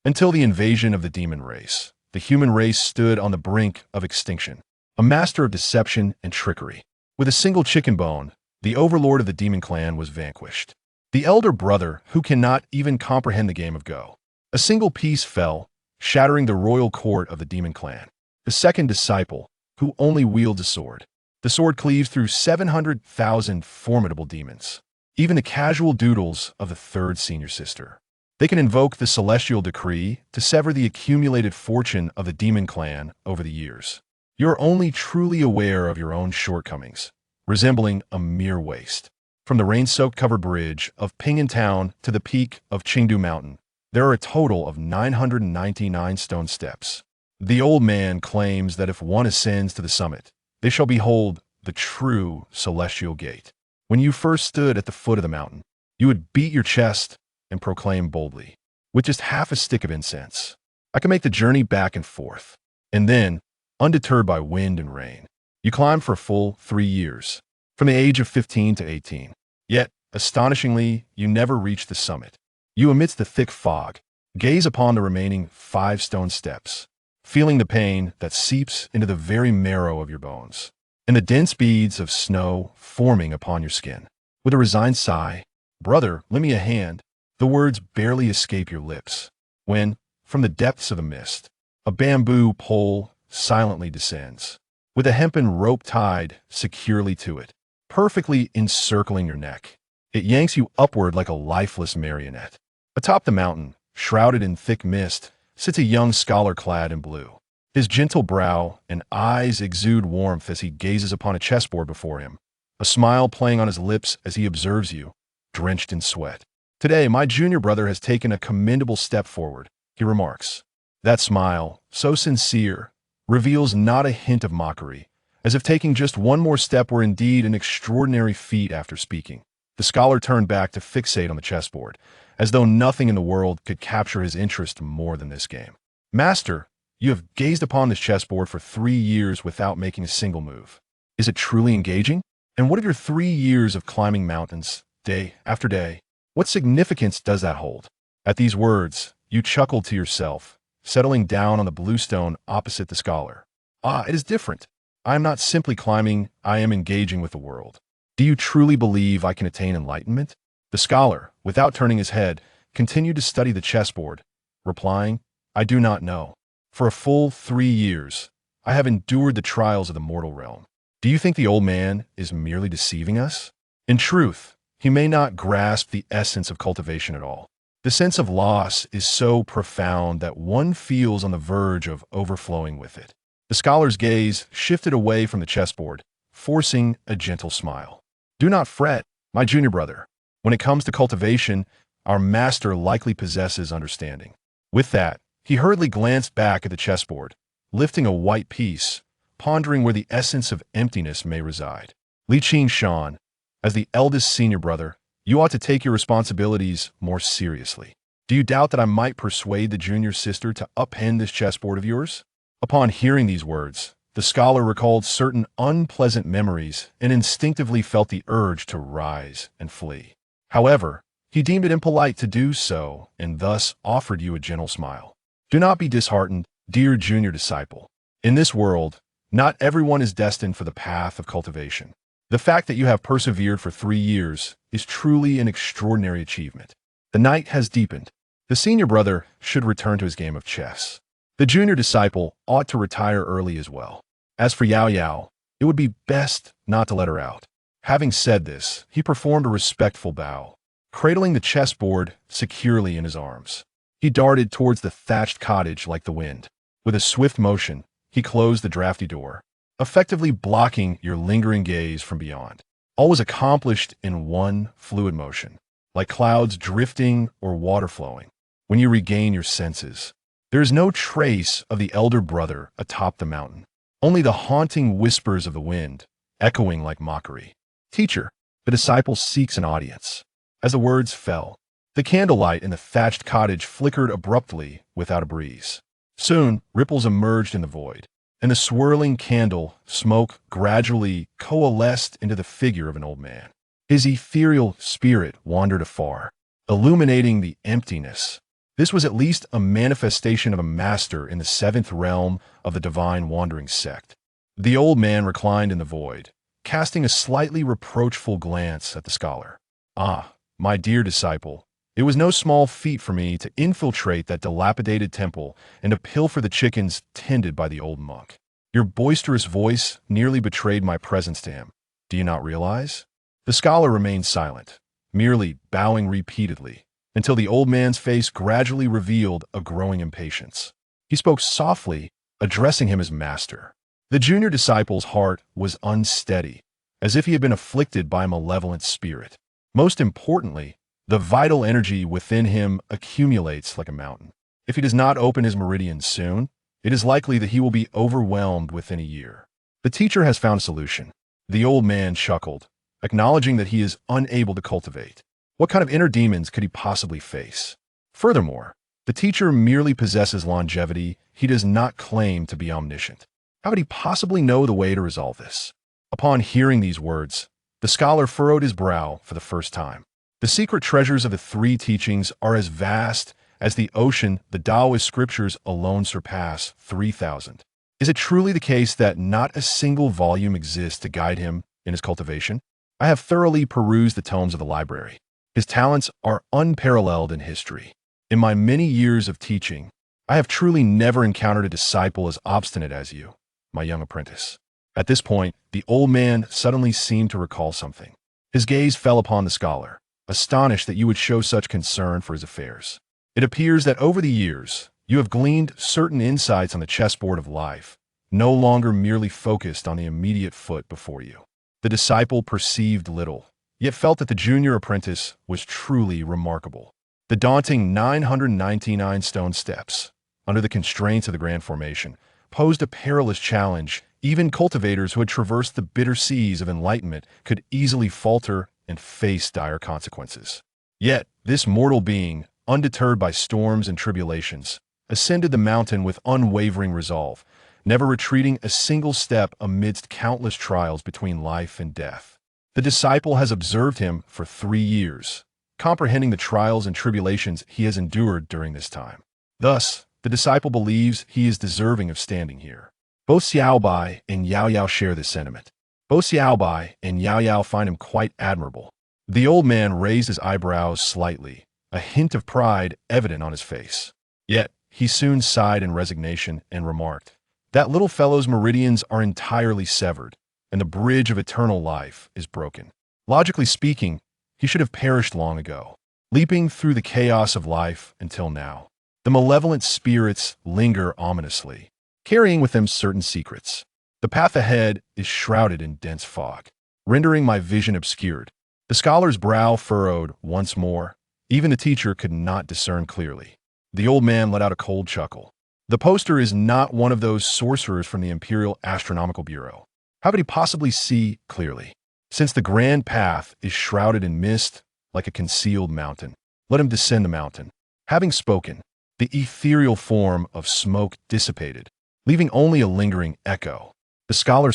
Until the invasion of the demon race, the human race stood on the brink of extinction, a master of deception and trickery. With a single chicken bone, the overlord of the demon clan was vanquished. The elder brother, who cannot even comprehend the game of Go. A single piece fell, shattering the royal court of the demon clan. The second disciple, who only wields a sword. The sword cleaves through 700,000 formidable demons. Even the casual doodles of the third senior sister. They can invoke the celestial decree to sever the accumulated fortune of the demon clan over the years. You're only truly aware of your own shortcomings, resembling a mere waste. From the rain-soaked covered bridge of Qingdu Town to the peak of Qingdu Mountain, there are a total of 999 stone steps. The old man claims that if one ascends to the summit, they shall behold the true celestial gate. When you first stood at the foot of the mountain, you would beat your chest and proclaim boldly, with just half a stick of incense, I can make the journey back and forth. And then, undeterred by wind and rain, you climbed for a full 3 years, from the age of 15 to 18. Yet, astonishingly, you never reached the summit. You, amidst the thick fog, gaze upon the remaining 5 stone steps, feeling the pain that seeps into the very marrow of your bones, and the dense beads of snow forming upon your skin. With a resigned sigh, "Brother, lend me a hand," the words barely escape your lips, when, from the depths of the mist, a bamboo pole silently descends, with a hempen rope tied securely to it, perfectly encircling your neck. It yanks you upward like a lifeless marionette. Atop the mountain, shrouded in thick mist, sits a young scholar clad in blue. His gentle brow and eyes exude warmth as he gazes upon a chessboard before him, a smile playing on his lips as he observes you, drenched in sweat. "Today, my junior brother has taken a commendable step forward," he remarks. That smile, so sincere, reveals not a hint of mockery, as if taking just one more step were indeed an extraordinary feat. After speaking, the scholar turned back to fixate on the chessboard, as though nothing in the world could capture his interest more than this game. "Master, you have gazed upon this chessboard for 3 years without making a single move. Is it truly engaging? And what of your 3 years of climbing mountains, day after day? What significance does that hold?" At these words, you chuckled to yourself, settling down on the bluestone opposite the scholar. "Ah, it is different. I am not simply climbing, I am engaging with the world. Do you truly believe I can attain enlightenment?" The scholar, without turning his head, continued to study the chessboard, replying, "I do not know. For a full 3 years, I have endured the trials of the mortal realm. Do you think the old man is merely deceiving us? In truth, he may not grasp the essence of cultivation at all. The sense of loss is so profound that one feels on the verge of overflowing with it." The scholar's gaze shifted away from the chessboard, forcing a gentle smile. "Do not fret, my junior brother. When it comes to cultivation, our master likely possesses understanding." With that, he hurriedly glanced back at the chessboard, lifting a white piece, pondering where the essence of emptiness may reside. Li Qing, as the eldest senior brother, you ought to take your responsibilities more seriously. Do you doubt that I might persuade the junior sister to upend this chessboard of yours? Upon hearing these words, the scholar recalled certain unpleasant memories and instinctively felt the urge to rise and flee. However, he deemed it impolite to do so and thus offered you a gentle smile. "Do not be disheartened, dear junior disciple. In this world, not everyone is destined for the path of cultivation. The fact that you have persevered for 3 years is truly an extraordinary achievement." The night has deepened. The senior brother should return to his game of chess. The junior disciple ought to retire early as well. As for Yao Yao, it would be best not to let her out. Having said this, he performed a respectful bow, cradling the chessboard securely in his arms. He darted towards the thatched cottage like the wind. With a swift motion, he closed the drafty door, effectively blocking your lingering gaze from beyond. All was accomplished in one fluid motion, like clouds drifting or water flowing. When you regain your senses, there is no trace of the elder brother atop the mountain, only the haunting whispers of the wind, echoing like mockery. "Teacher, the disciple seeks an audience." As the words fell, the candlelight in the thatched cottage flickered abruptly without a breeze. Soon, ripples emerged in the void, and the swirling candle smoke gradually coalesced into the figure of an old man. His ethereal spirit wandered afar, illuminating the emptiness. This was at least a manifestation of a master in the seventh realm of the divine wandering sect. The old man reclined in the void, casting a slightly reproachful glance at the scholar. "Ah, my dear disciple, it was no small feat for me to infiltrate that dilapidated temple and to pilfer the chickens tended by the old monk. Your boisterous voice nearly betrayed my presence to him. Do you not realize?" The scholar remained silent, merely bowing repeatedly, until the old man's face gradually revealed a growing impatience. He spoke softly, addressing him as master. The junior disciple's heart was unsteady, as if he had been afflicted by a malevolent spirit. Most importantly, the vital energy within him accumulates like a mountain. If he does not open his meridians soon, it is likely that he will be overwhelmed within a year. The teacher has found a solution. The old man chuckled, acknowledging that he is unable to cultivate. What kind of inner demons could he possibly face? Furthermore, the teacher merely possesses longevity. He does not claim to be omniscient. How could he possibly know the way to resolve this? Upon hearing these words, the scholar furrowed his brow for the first time. The secret treasures of the three teachings are as vast as the ocean. The Taoist scriptures alone surpass 3,000. Is it truly the case that not a single volume exists to guide him in his cultivation? I have thoroughly perused the tomes of the library. His talents are unparalleled in history. In my many years of teaching, I have truly never encountered a disciple as obstinate as you, my young apprentice. At this point, the old man suddenly seemed to recall something. His gaze fell upon the scholar, astonished that you would show such concern for his affairs. It appears that over the years, you have gleaned certain insights on the chessboard of life, no longer merely focused on the immediate foot before you. The disciple perceived little, yet felt that the junior apprentice was truly remarkable. The daunting 999 stone steps, under the constraints of the grand formation, posed a perilous challenge. Even cultivators who had traversed the bitter seas of enlightenment could easily falter and face dire consequences. Yet, this mortal being, undeterred by storms and tribulations, ascended the mountain with unwavering resolve, never retreating a single step amidst countless trials between life and death. The disciple has observed him for 3 years, comprehending the trials and tribulations he has endured during this time. Thus, the disciple believes he is deserving of standing here. Both Xiaobai and Yao Yao share this sentiment. Both Xiaobai and Yao Yao find him quite admirable. The old man raised his eyebrows slightly, a hint of pride evident on his face. Yet, he soon sighed in resignation and remarked, "That little fellow's meridians are entirely severed, and the bridge of eternal life is broken. Logically speaking, he should have perished long ago, leaping through the chaos of life until now. The malevolent spirits linger ominously, carrying with them certain secrets. The path ahead is shrouded in dense fog, rendering my vision obscured." The scholar's brow furrowed once more. Even the teacher could not discern clearly. The old man let out a cold chuckle. The poster is not one of those sorcerers from the Imperial Astronomical Bureau. How could he possibly see clearly? Since the grand path is shrouded in mist like a concealed mountain, let him descend the mountain. Having spoken, the ethereal form of smoke dissipated, leaving only a lingering echo. The scholar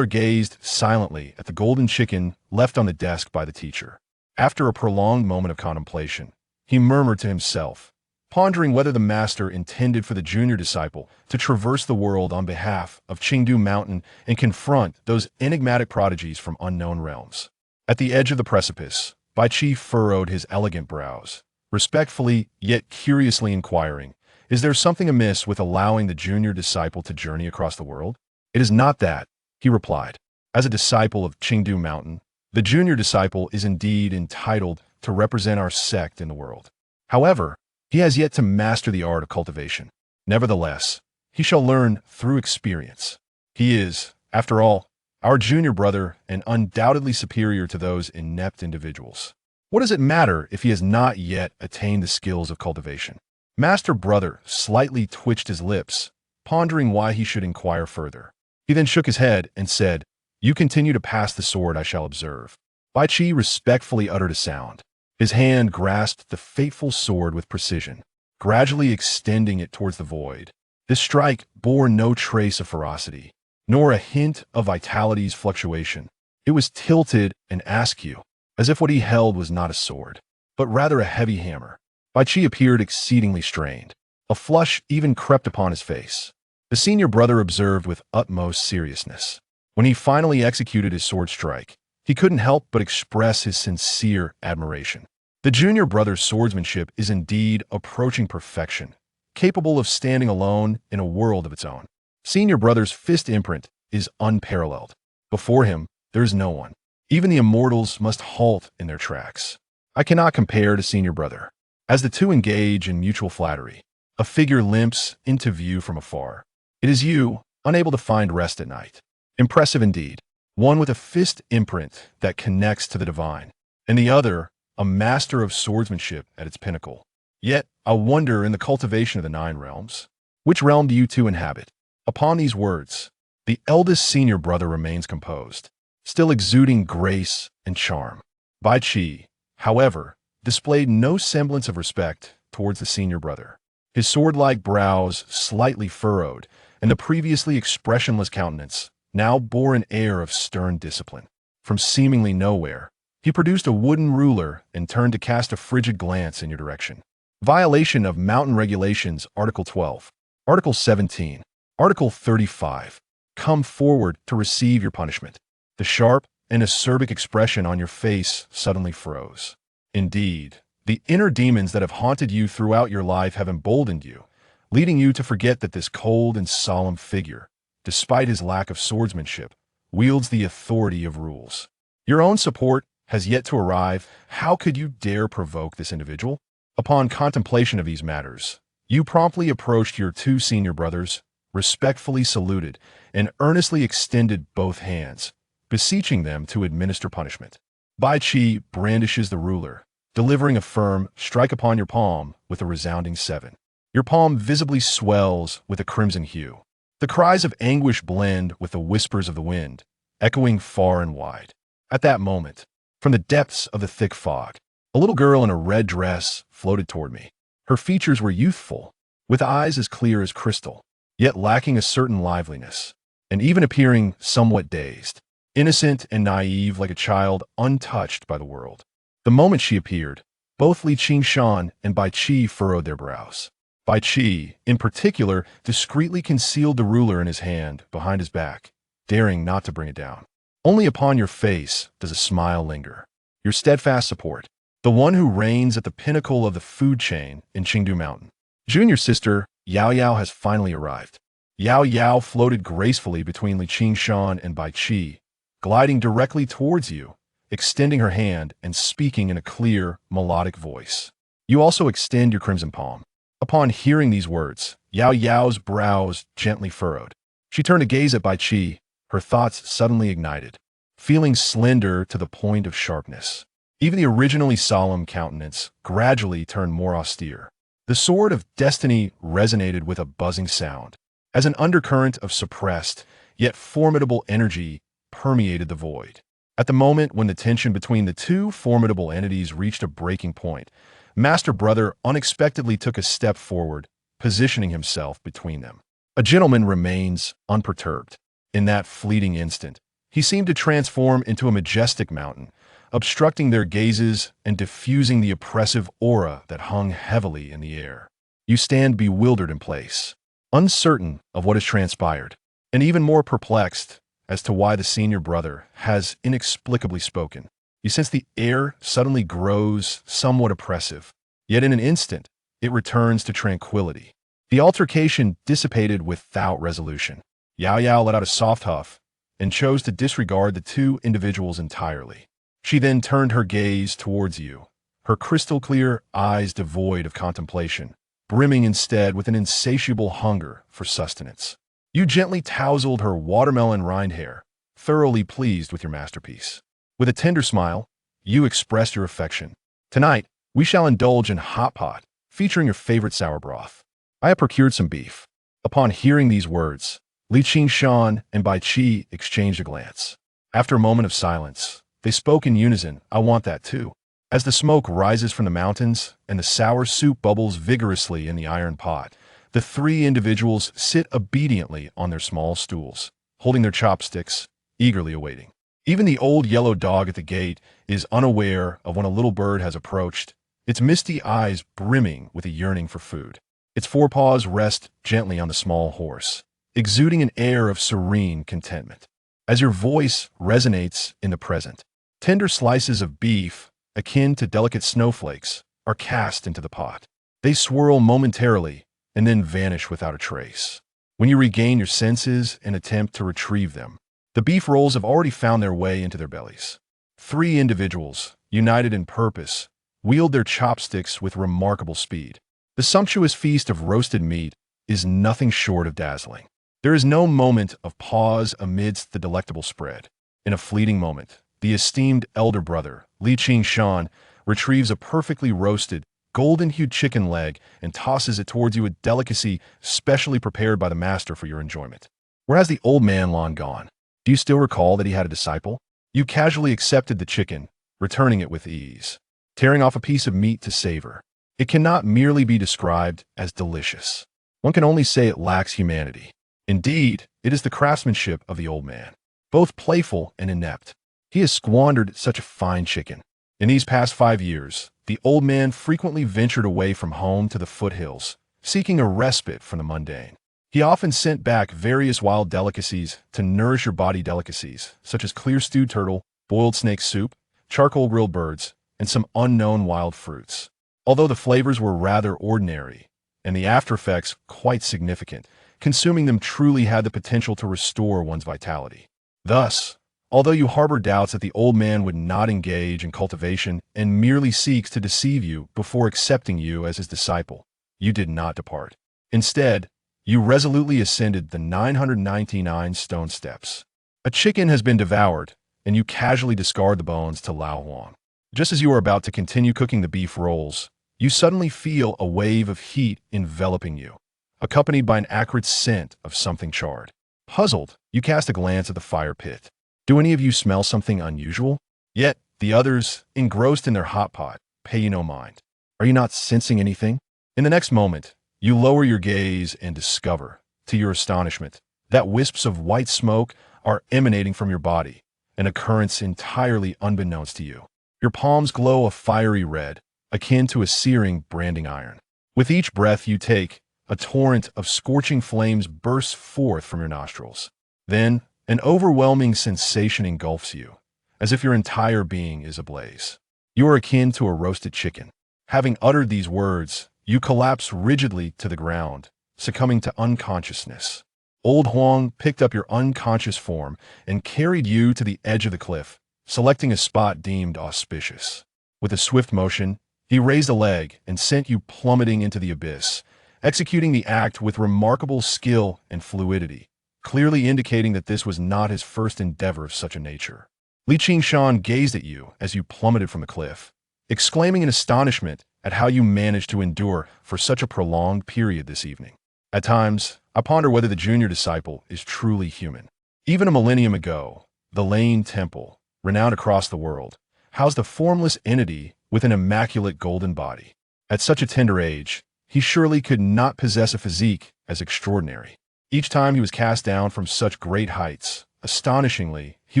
gazed silently at the golden chicken left on the desk by the teacher. After a prolonged moment of contemplation, he murmured to himself, pondering whether the master intended for the junior disciple to traverse the world on behalf of Qingdu Mountain and confront those enigmatic prodigies from unknown realms. At the edge of the precipice, Bai Qi furrowed his elegant brows, respectfully yet curiously inquiring, "Is there something amiss with allowing the junior disciple to journey across the world?" "It is not that," he replied. "As a disciple of Qingdu Mountain, the junior disciple is indeed entitled to represent our sect in the world. However, he has yet to master the art of cultivation. Nevertheless, he shall learn through experience. He is, after all, our junior brother and undoubtedly superior to those inept individuals. What does it matter if he has not yet attained the skills of cultivation?" Master Brother slightly twitched his lips, pondering why he should inquire further. He then shook his head and said, "You continue to pass the sword, I shall observe." Bai Qi respectfully uttered a sound. His hand grasped the fateful sword with precision, gradually extending it towards the void. This strike bore no trace of ferocity, nor a hint of vitality's fluctuation. It was tilted and askew, as if what he held was not a sword, but rather a heavy hammer. Bai Qi appeared exceedingly strained. A flush even crept upon his face. The senior brother observed with utmost seriousness. When he finally executed his sword strike, he couldn't help but express his sincere admiration. The junior brother's swordsmanship is indeed approaching perfection, capable of standing alone in a world of its own. Senior brother's fist imprint is unparalleled. Before him, there is no one. Even the immortals must halt in their tracks. I cannot compare to senior brother. As the two engage in mutual flattery, a figure limps into view from afar. It is you, unable to find rest at night. Impressive indeed. One with a fist imprint that connects to the divine, and the other, a master of swordsmanship at its pinnacle. Yet, I wonder in the cultivation of the 9 realms, which realm do you two inhabit? Upon these words, the eldest senior brother remains composed, still exuding grace and charm. Bai Qi, however, displayed no semblance of respect towards the senior brother. His sword-like brows slightly furrowed, and the previously expressionless countenance now bore an air of stern discipline. From seemingly nowhere, he produced a wooden ruler and turned to cast a frigid glance in your direction. Violation of Mountain Regulations, Article 12. Article 17. Article 35. Come forward to receive your punishment. The sharp and acerbic expression on your face suddenly froze. Indeed, the inner demons that have haunted you throughout your life have emboldened you, leading you to forget that this cold and solemn figure, despite his lack of swordsmanship, wields the authority of rules. Your own support has yet to arrive. How could you dare provoke this individual? Upon contemplation of these matters, you promptly approached your 2 senior brothers, respectfully saluted, and earnestly extended both hands, beseeching them to administer punishment. Bai Qi brandishes the ruler, delivering a firm strike upon your palm with a resounding 7. Your palm visibly swells with a crimson hue. The cries of anguish blend with the whispers of the wind, echoing far and wide. At that moment, from the depths of the thick fog, a little girl in a red dress floated toward me. Her features were youthful, with eyes as clear as crystal, yet lacking a certain liveliness, and even appearing somewhat dazed, innocent and naive like a child untouched by the world. The moment she appeared, both Li Qingshan and Bai Qi furrowed their brows. Bai Qi, in particular, discreetly concealed the ruler in his hand behind his back, daring not to bring it down. Only upon your face does a smile linger. Your steadfast support, the one who reigns at the pinnacle of the food chain in Qingdu Mountain. Junior sister Yao Yao has finally arrived. Yao Yao floated gracefully between Li Qingshan and Bai Qi, gliding directly towards you, extending her hand and speaking in a clear, melodic voice. You also extend your crimson palm. Upon hearing these words, Yao Yao's brows gently furrowed. She turned to gaze at Bai Qi, her thoughts suddenly ignited, feeling slender to the point of sharpness. Even the originally solemn countenance gradually turned more austere. The sword of destiny resonated with a buzzing sound, as an undercurrent of suppressed, yet formidable energy permeated the void. At the moment when the tension between the 2 formidable entities reached a breaking point, Master Brother unexpectedly took a step forward, positioning himself between them. A gentleman remains unperturbed. In that fleeting instant, he seemed to transform into a majestic mountain, obstructing their gazes and diffusing the oppressive aura that hung heavily in the air. You stand bewildered in place, uncertain of what has transpired, and even more perplexed as to why the senior brother has inexplicably spoken. You sense the air suddenly grows somewhat oppressive, yet in an instant, it returns to tranquility. The altercation dissipated without resolution. Yao Yao let out a soft huff and chose to disregard the 2 individuals entirely. She then turned her gaze towards you, her crystal-clear eyes devoid of contemplation, brimming instead with an insatiable hunger for sustenance. You gently tousled her watermelon rind hair, thoroughly pleased with your masterpiece. With a tender smile, you expressed your affection. Tonight, we shall indulge in hot pot, featuring your favorite sour broth. I have procured some beef. Upon hearing these words, Li Qingshan and Bai Qi exchanged a glance. After a moment of silence, they spoke in unison, "I want that too." As the smoke rises from the mountains and the sour soup bubbles vigorously in the iron pot, the 3 individuals sit obediently on their small stools, holding their chopsticks, eagerly awaiting. Even the old yellow dog at the gate is unaware of when a little bird has approached, its misty eyes brimming with a yearning for food. Its forepaws rest gently on the small horse, exuding an air of serene contentment. As your voice resonates in the present, tender slices of beef, akin to delicate snowflakes, are cast into the pot. They swirl momentarily and then vanish without a trace. When you regain your senses and attempt to retrieve them, the beef rolls have already found their way into their bellies. Three individuals, united in purpose, wield their chopsticks with remarkable speed. The sumptuous feast of roasted meat is nothing short of dazzling. There is no moment of pause amidst the delectable spread. In a fleeting moment, the esteemed elder brother, Li Qingshan, retrieves a perfectly roasted, golden-hued chicken leg and tosses it towards you, a delicacy specially prepared by the master for your enjoyment. Where has the old man long gone? Do you still recall that he had a disciple? You casually accepted the chicken, returning it with ease, tearing off a piece of meat to savor. It cannot merely be described as delicious. One can only say it lacks humanity. Indeed, it is the craftsmanship of the old man, both playful and inept. He has squandered such a fine chicken. In these past 5 years, the old man frequently ventured away from home to the foothills, seeking a respite from the mundane. He often sent back various wild delicacies to nourish your body, delicacies such as clear stewed turtle, boiled snake soup, charcoal grilled birds, and some unknown wild fruits. Although the flavors were rather ordinary, and the after effects quite significant, consuming them truly had the potential to restore one's vitality. Thus, although you harbor doubts that the old man would not engage in cultivation and merely seeks to deceive you before accepting you as his disciple, you did not depart. Instead, you resolutely ascended the 999 stone steps. A chicken has been devoured, and you casually discard the bones to Lao Huang. Just as you are about to continue cooking the beef rolls, you suddenly feel a wave of heat enveloping you, accompanied by an acrid scent of something charred. Puzzled, you cast a glance at the fire pit. Do any of you smell something unusual? Yet, the others, engrossed in their hot pot, pay you no mind. Are you not sensing anything? In the next moment, you lower your gaze and discover, to your astonishment, that wisps of white smoke are emanating from your body, an occurrence entirely unbeknownst to you. Your palms glow a fiery red, akin to a searing branding iron. With each breath you take, a torrent of scorching flames bursts forth from your nostrils. Then, an overwhelming sensation engulfs you, as if your entire being is ablaze. You are akin to a roasted chicken. Having uttered these words, you collapse rigidly to the ground, succumbing to unconsciousness. Old Huang picked up your unconscious form and carried you to the edge of the cliff, selecting a spot deemed auspicious. With a swift motion, he raised a leg and sent you plummeting into the abyss, executing the act with remarkable skill and fluidity, clearly indicating that this was not his first endeavor of such a nature. Li Qingshan gazed at you as you plummeted from the cliff, exclaiming in astonishment at how you managed to endure for such a prolonged period this evening. At times, I ponder whether the junior disciple is truly human. Even a millennium ago, the Lane Temple, renowned across the world, housed a formless entity with an immaculate golden body. At such a tender age, he surely could not possess a physique as extraordinary. Each time he was cast down from such great heights, astonishingly, he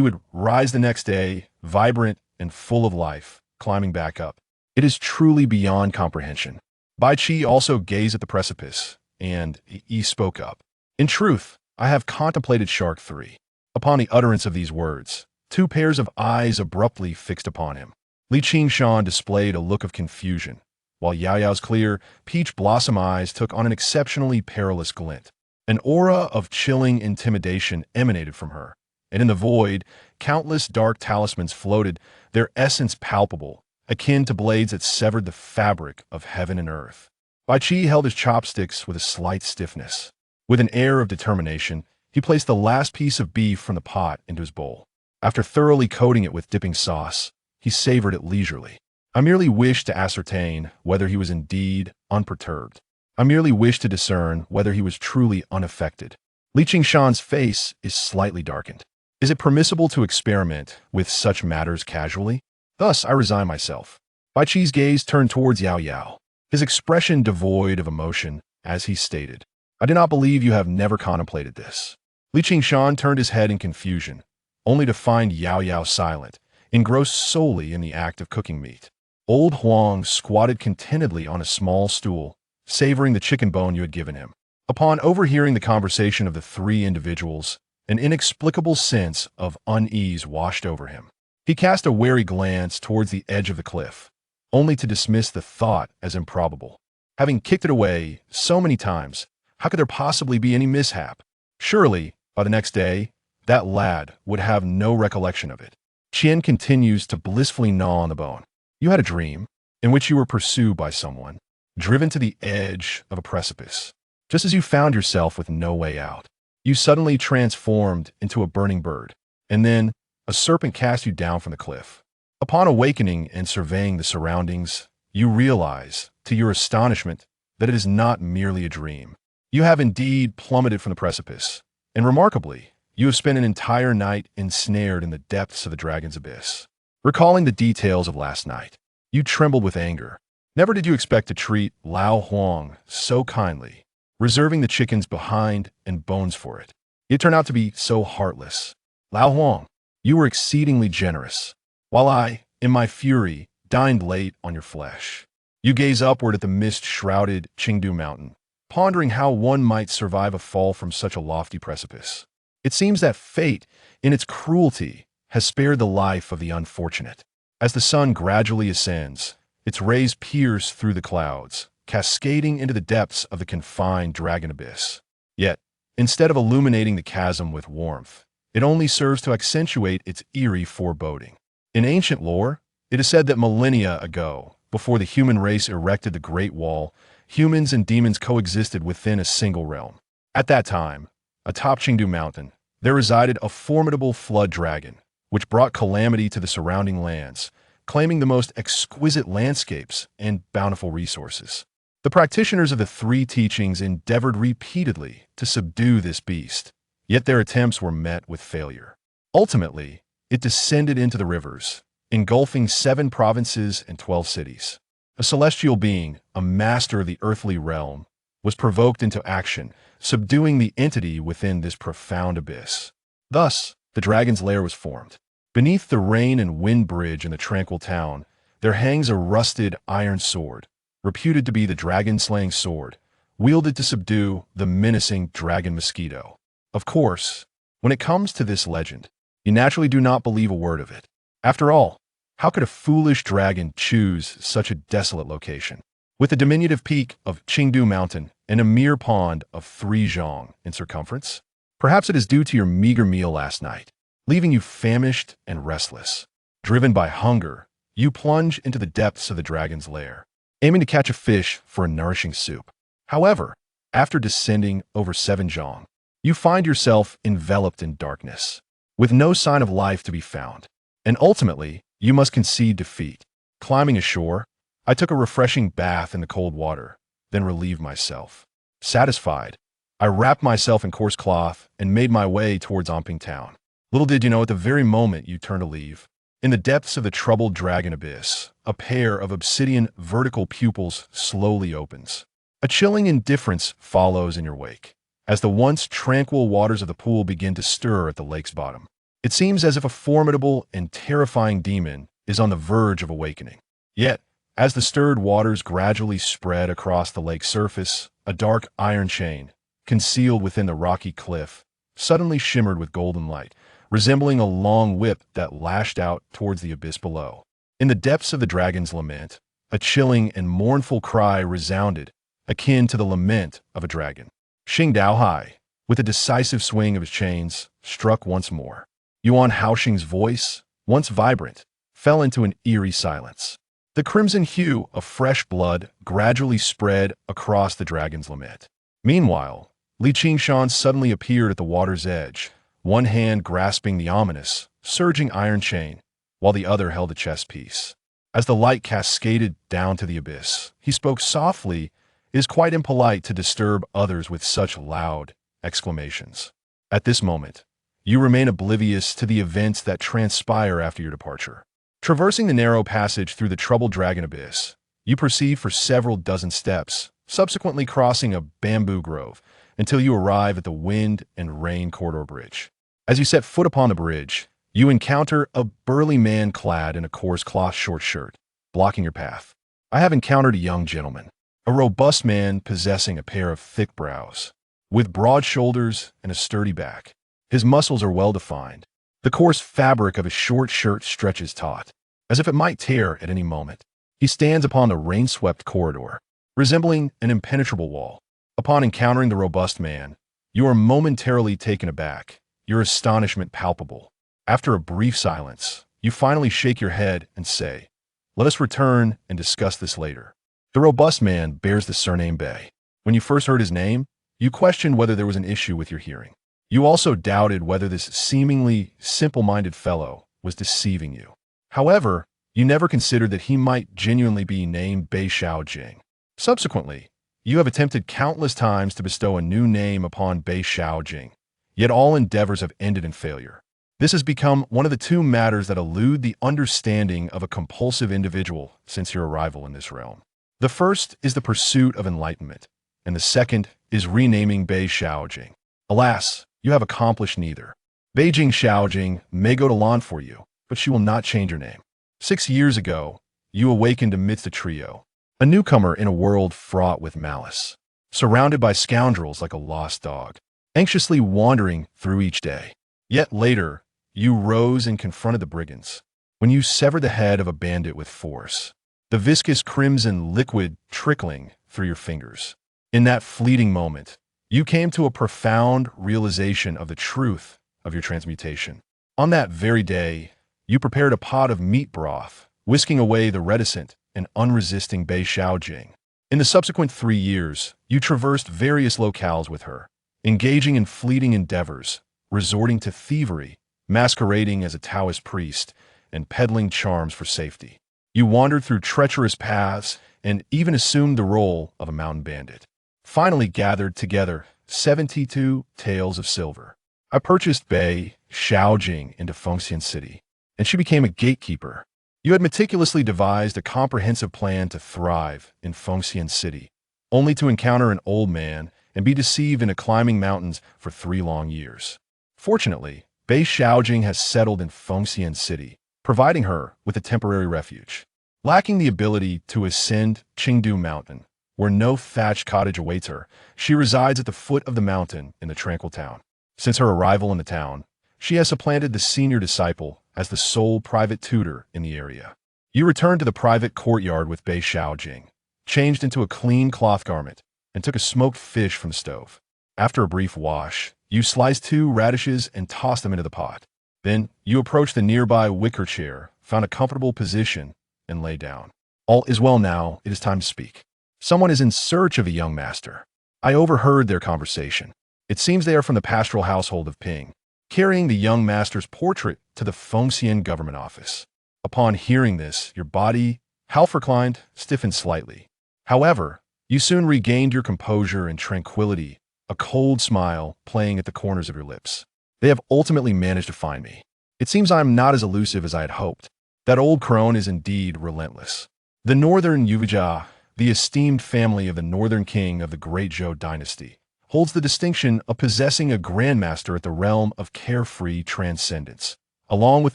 would rise the next day, vibrant and full of life, climbing back up. It is truly beyond comprehension. Bai Qi also gazed at the precipice, and he spoke up. In truth, I have contemplated Shark 3. Upon the utterance of these words, 2 pairs of eyes abruptly fixed upon him. Li Qingshan displayed a look of confusion, while Yao Yao's clear, peach blossom eyes took on an exceptionally perilous glint. An aura of chilling intimidation emanated from her, and in the void, countless dark talismans floated, their essence palpable, akin to blades that severed the fabric of heaven and earth. Bai Qi held his chopsticks with a slight stiffness. With an air of determination, he placed the last piece of beef from the pot into his bowl. After thoroughly coating it with dipping sauce, he savored it leisurely. I merely wished to ascertain whether he was indeed unperturbed. I merely wished to discern whether he was truly unaffected. Li Qingshan's face is slightly darkened. Is it permissible to experiment with such matters casually? Thus, I resign myself. Bai Qi's gaze turned towards Yao Yao, his expression devoid of emotion, as he stated, I do not believe you have never contemplated this. Li Qingshan turned his head in confusion, only to find Yao Yao silent, engrossed solely in the act of cooking meat. Old Huang squatted contentedly on a small stool, savoring the chicken bone you had given him. Upon overhearing the conversation of the three individuals, an inexplicable sense of unease washed over him. He cast a wary glance towards the edge of the cliff, only to dismiss the thought as improbable. Having kicked it away so many times, how could there possibly be any mishap? Surely, by the next day, that lad would have no recollection of it. Qian continues to blissfully gnaw on the bone. You had a dream in which you were pursued by someone, driven to the edge of a precipice. Just as you found yourself with no way out, you suddenly transformed into a burning bird, and then a serpent cast you down from the cliff. Upon awakening and surveying the surroundings, you realize, to your astonishment, that it is not merely a dream. You have indeed plummeted from the precipice, and remarkably, you have spent an entire night ensnared in the depths of the dragon's abyss. Recalling the details of last night, you trembled with anger. Never did you expect to treat Lao Huang so kindly, reserving the chickens behind and bones for it. It turned out to be so heartless. Lao Huang, you were exceedingly generous, while I, in my fury, dined late on your flesh. You gaze upward at the mist-shrouded Qingdu Mountain, pondering how one might survive a fall from such a lofty precipice. It seems that fate, in its cruelty, has spared the life of the unfortunate. As the sun gradually ascends, its rays pierce through the clouds, cascading into the depths of the confined dragon abyss. Yet, instead of illuminating the chasm with warmth, it only serves to accentuate its eerie foreboding. In ancient lore, it is said that millennia ago, before the human race erected the Great Wall, humans and demons coexisted within a single realm. At that time, atop Qingdu Mountain, there resided a formidable flood dragon, which brought calamity to the surrounding lands, claiming the most exquisite landscapes and bountiful resources. The practitioners of the three teachings endeavored repeatedly to subdue this beast, yet their attempts were met with failure. Ultimately, it descended into the rivers, engulfing 7 provinces and 12 cities. A celestial being, a master of the earthly realm, was provoked into action, subduing the entity within this profound abyss. Thus, the dragon's lair was formed. Beneath the rain and wind bridge in the tranquil town, there hangs a rusted iron sword, reputed to be the dragon-slaying sword, wielded to subdue the menacing dragon mosquito. Of course, when it comes to this legend, you naturally do not believe a word of it. After all, how could a foolish dragon choose such a desolate location? With the diminutive peak of Qingdu Mountain and a mere pond of 3 zhang in circumference? Perhaps it is due to your meager meal last night, leaving you famished and restless. Driven by hunger, you plunge into the depths of the dragon's lair, aiming to catch a fish for a nourishing soup. However, after descending over 7 zhang, you find yourself enveloped in darkness, with no sign of life to be found, and ultimately, you must concede defeat. Climbing ashore, I took a refreshing bath in the cold water, then relieved myself. Satisfied, I wrapped myself in coarse cloth and made my way towards Amping town. Little did you know, at the very moment you turn to leave, in the depths of the troubled dragon abyss, a pair of obsidian vertical pupils slowly opens. A chilling indifference follows in your wake, as the once tranquil waters of the pool begin to stir at the lake's bottom. It seems as if a formidable and terrifying demon is on the verge of awakening. Yet, as the stirred waters gradually spread across the lake's surface, a dark iron chain, concealed within the rocky cliff, suddenly shimmered with golden light, resembling a long whip that lashed out towards the abyss below. In the depths of the dragon's lament, a chilling and mournful cry resounded, akin to the lament of a dragon. Xingdao Hai, with a decisive swing of his chains, struck once more. Yuan Haoxing's voice, once vibrant, fell into an eerie silence. The crimson hue of fresh blood gradually spread across the dragon's lament. Meanwhile, Li Qingshan suddenly appeared at the water's edge, one hand grasping the ominous, surging iron chain, while the other held a chess piece. As the light cascaded down to the abyss, he spoke softly. It is quite impolite to disturb others with such loud exclamations. At this moment, you remain oblivious to the events that transpire after your departure. Traversing the narrow passage through the troubled dragon abyss, you proceed for several dozen steps, subsequently crossing a bamboo grove, until you arrive at the wind and rain corridor bridge. As you set foot upon the bridge, you encounter a burly man clad in a coarse cloth short shirt, blocking your path. I have encountered a young gentleman, a robust man possessing a pair of thick brows, with broad shoulders and a sturdy back. His muscles are well-defined. The coarse fabric of his short shirt stretches taut, as if it might tear at any moment. He stands upon the rain-swept corridor, resembling an impenetrable wall. Upon encountering the robust man, you are momentarily taken aback, your astonishment palpable. After a brief silence, you finally shake your head and say, "Let us return and discuss this later." The robust man bears the surname Bei. When you first heard his name, you questioned whether there was an issue with your hearing. You also doubted whether this seemingly simple-minded fellow was deceiving you. However, you never considered that he might genuinely be named Bei Xiaojing. Subsequently, you have attempted countless times to bestow a new name upon Bei Xiaojing, yet all endeavors have ended in failure. This has become one of the two matters that elude the understanding of a compulsive individual since your arrival in this realm. The first is the pursuit of enlightenment, and the second is renaming Bei Xiaojing. Alas, you have accomplished neither. Beijing Xiaojing may go to lawn for you, but she will not change your name. 6 years ago, you awakened amidst a trio, a newcomer in a world fraught with malice, surrounded by scoundrels like a lost dog, anxiously wandering through each day. Yet later, you rose and confronted the brigands. When you severed the head of a bandit with force, the viscous crimson liquid trickling through your fingers. In that fleeting moment, you came to a profound realization of the truth of your transmutation. On that very day, you prepared a pot of meat broth, whisking away the reticent and unresisting Bei Xiaojing. In the subsequent 3 years, you traversed various locales with her, engaging in fleeting endeavors, resorting to thievery, masquerading as a Taoist priest, and peddling charms for safety. You wandered through treacherous paths and even assumed the role of a mountain bandit. Finally gathered together 72 taels of silver. I purchased Bei Xiaojing into Fengxian City, and she became a gatekeeper. You had meticulously devised a comprehensive plan to thrive in Fengxian City, only to encounter an old man and be deceived into climbing mountains for 3 long years. Fortunately, Bei Xiaojing has settled in Fengxian City, providing her with a temporary refuge. Lacking the ability to ascend Qingdu Mountain, where no thatched cottage awaits her, she resides at the foot of the mountain in the tranquil town. Since her arrival in the town, she has supplanted the senior disciple as the sole private tutor in the area. You return to the private courtyard with Bei Xiaojing, changed into a clean cloth garment, and took a smoked fish from the stove. After a brief wash, you sliced 2 radishes and tossed them into the pot. Then, you approached the nearby wicker chair, found a comfortable position, and lay down. All is well now, it is time to speak. Someone is in search of a young master. I overheard their conversation. It seems they are from the pastoral household of Ping, carrying the young master's portrait to the Fengxian government office. Upon hearing this, your body, half reclined, stiffened slightly. However, you soon regained your composure and tranquility, a cold smile playing at the corners of your lips. They have ultimately managed to find me. It seems I am not as elusive as I had hoped. That old crone is indeed relentless. The Northern Yuvija, the esteemed family of the Northern King of the Great Zhou dynasty, holds the distinction of possessing a grandmaster at the realm of carefree transcendence, along with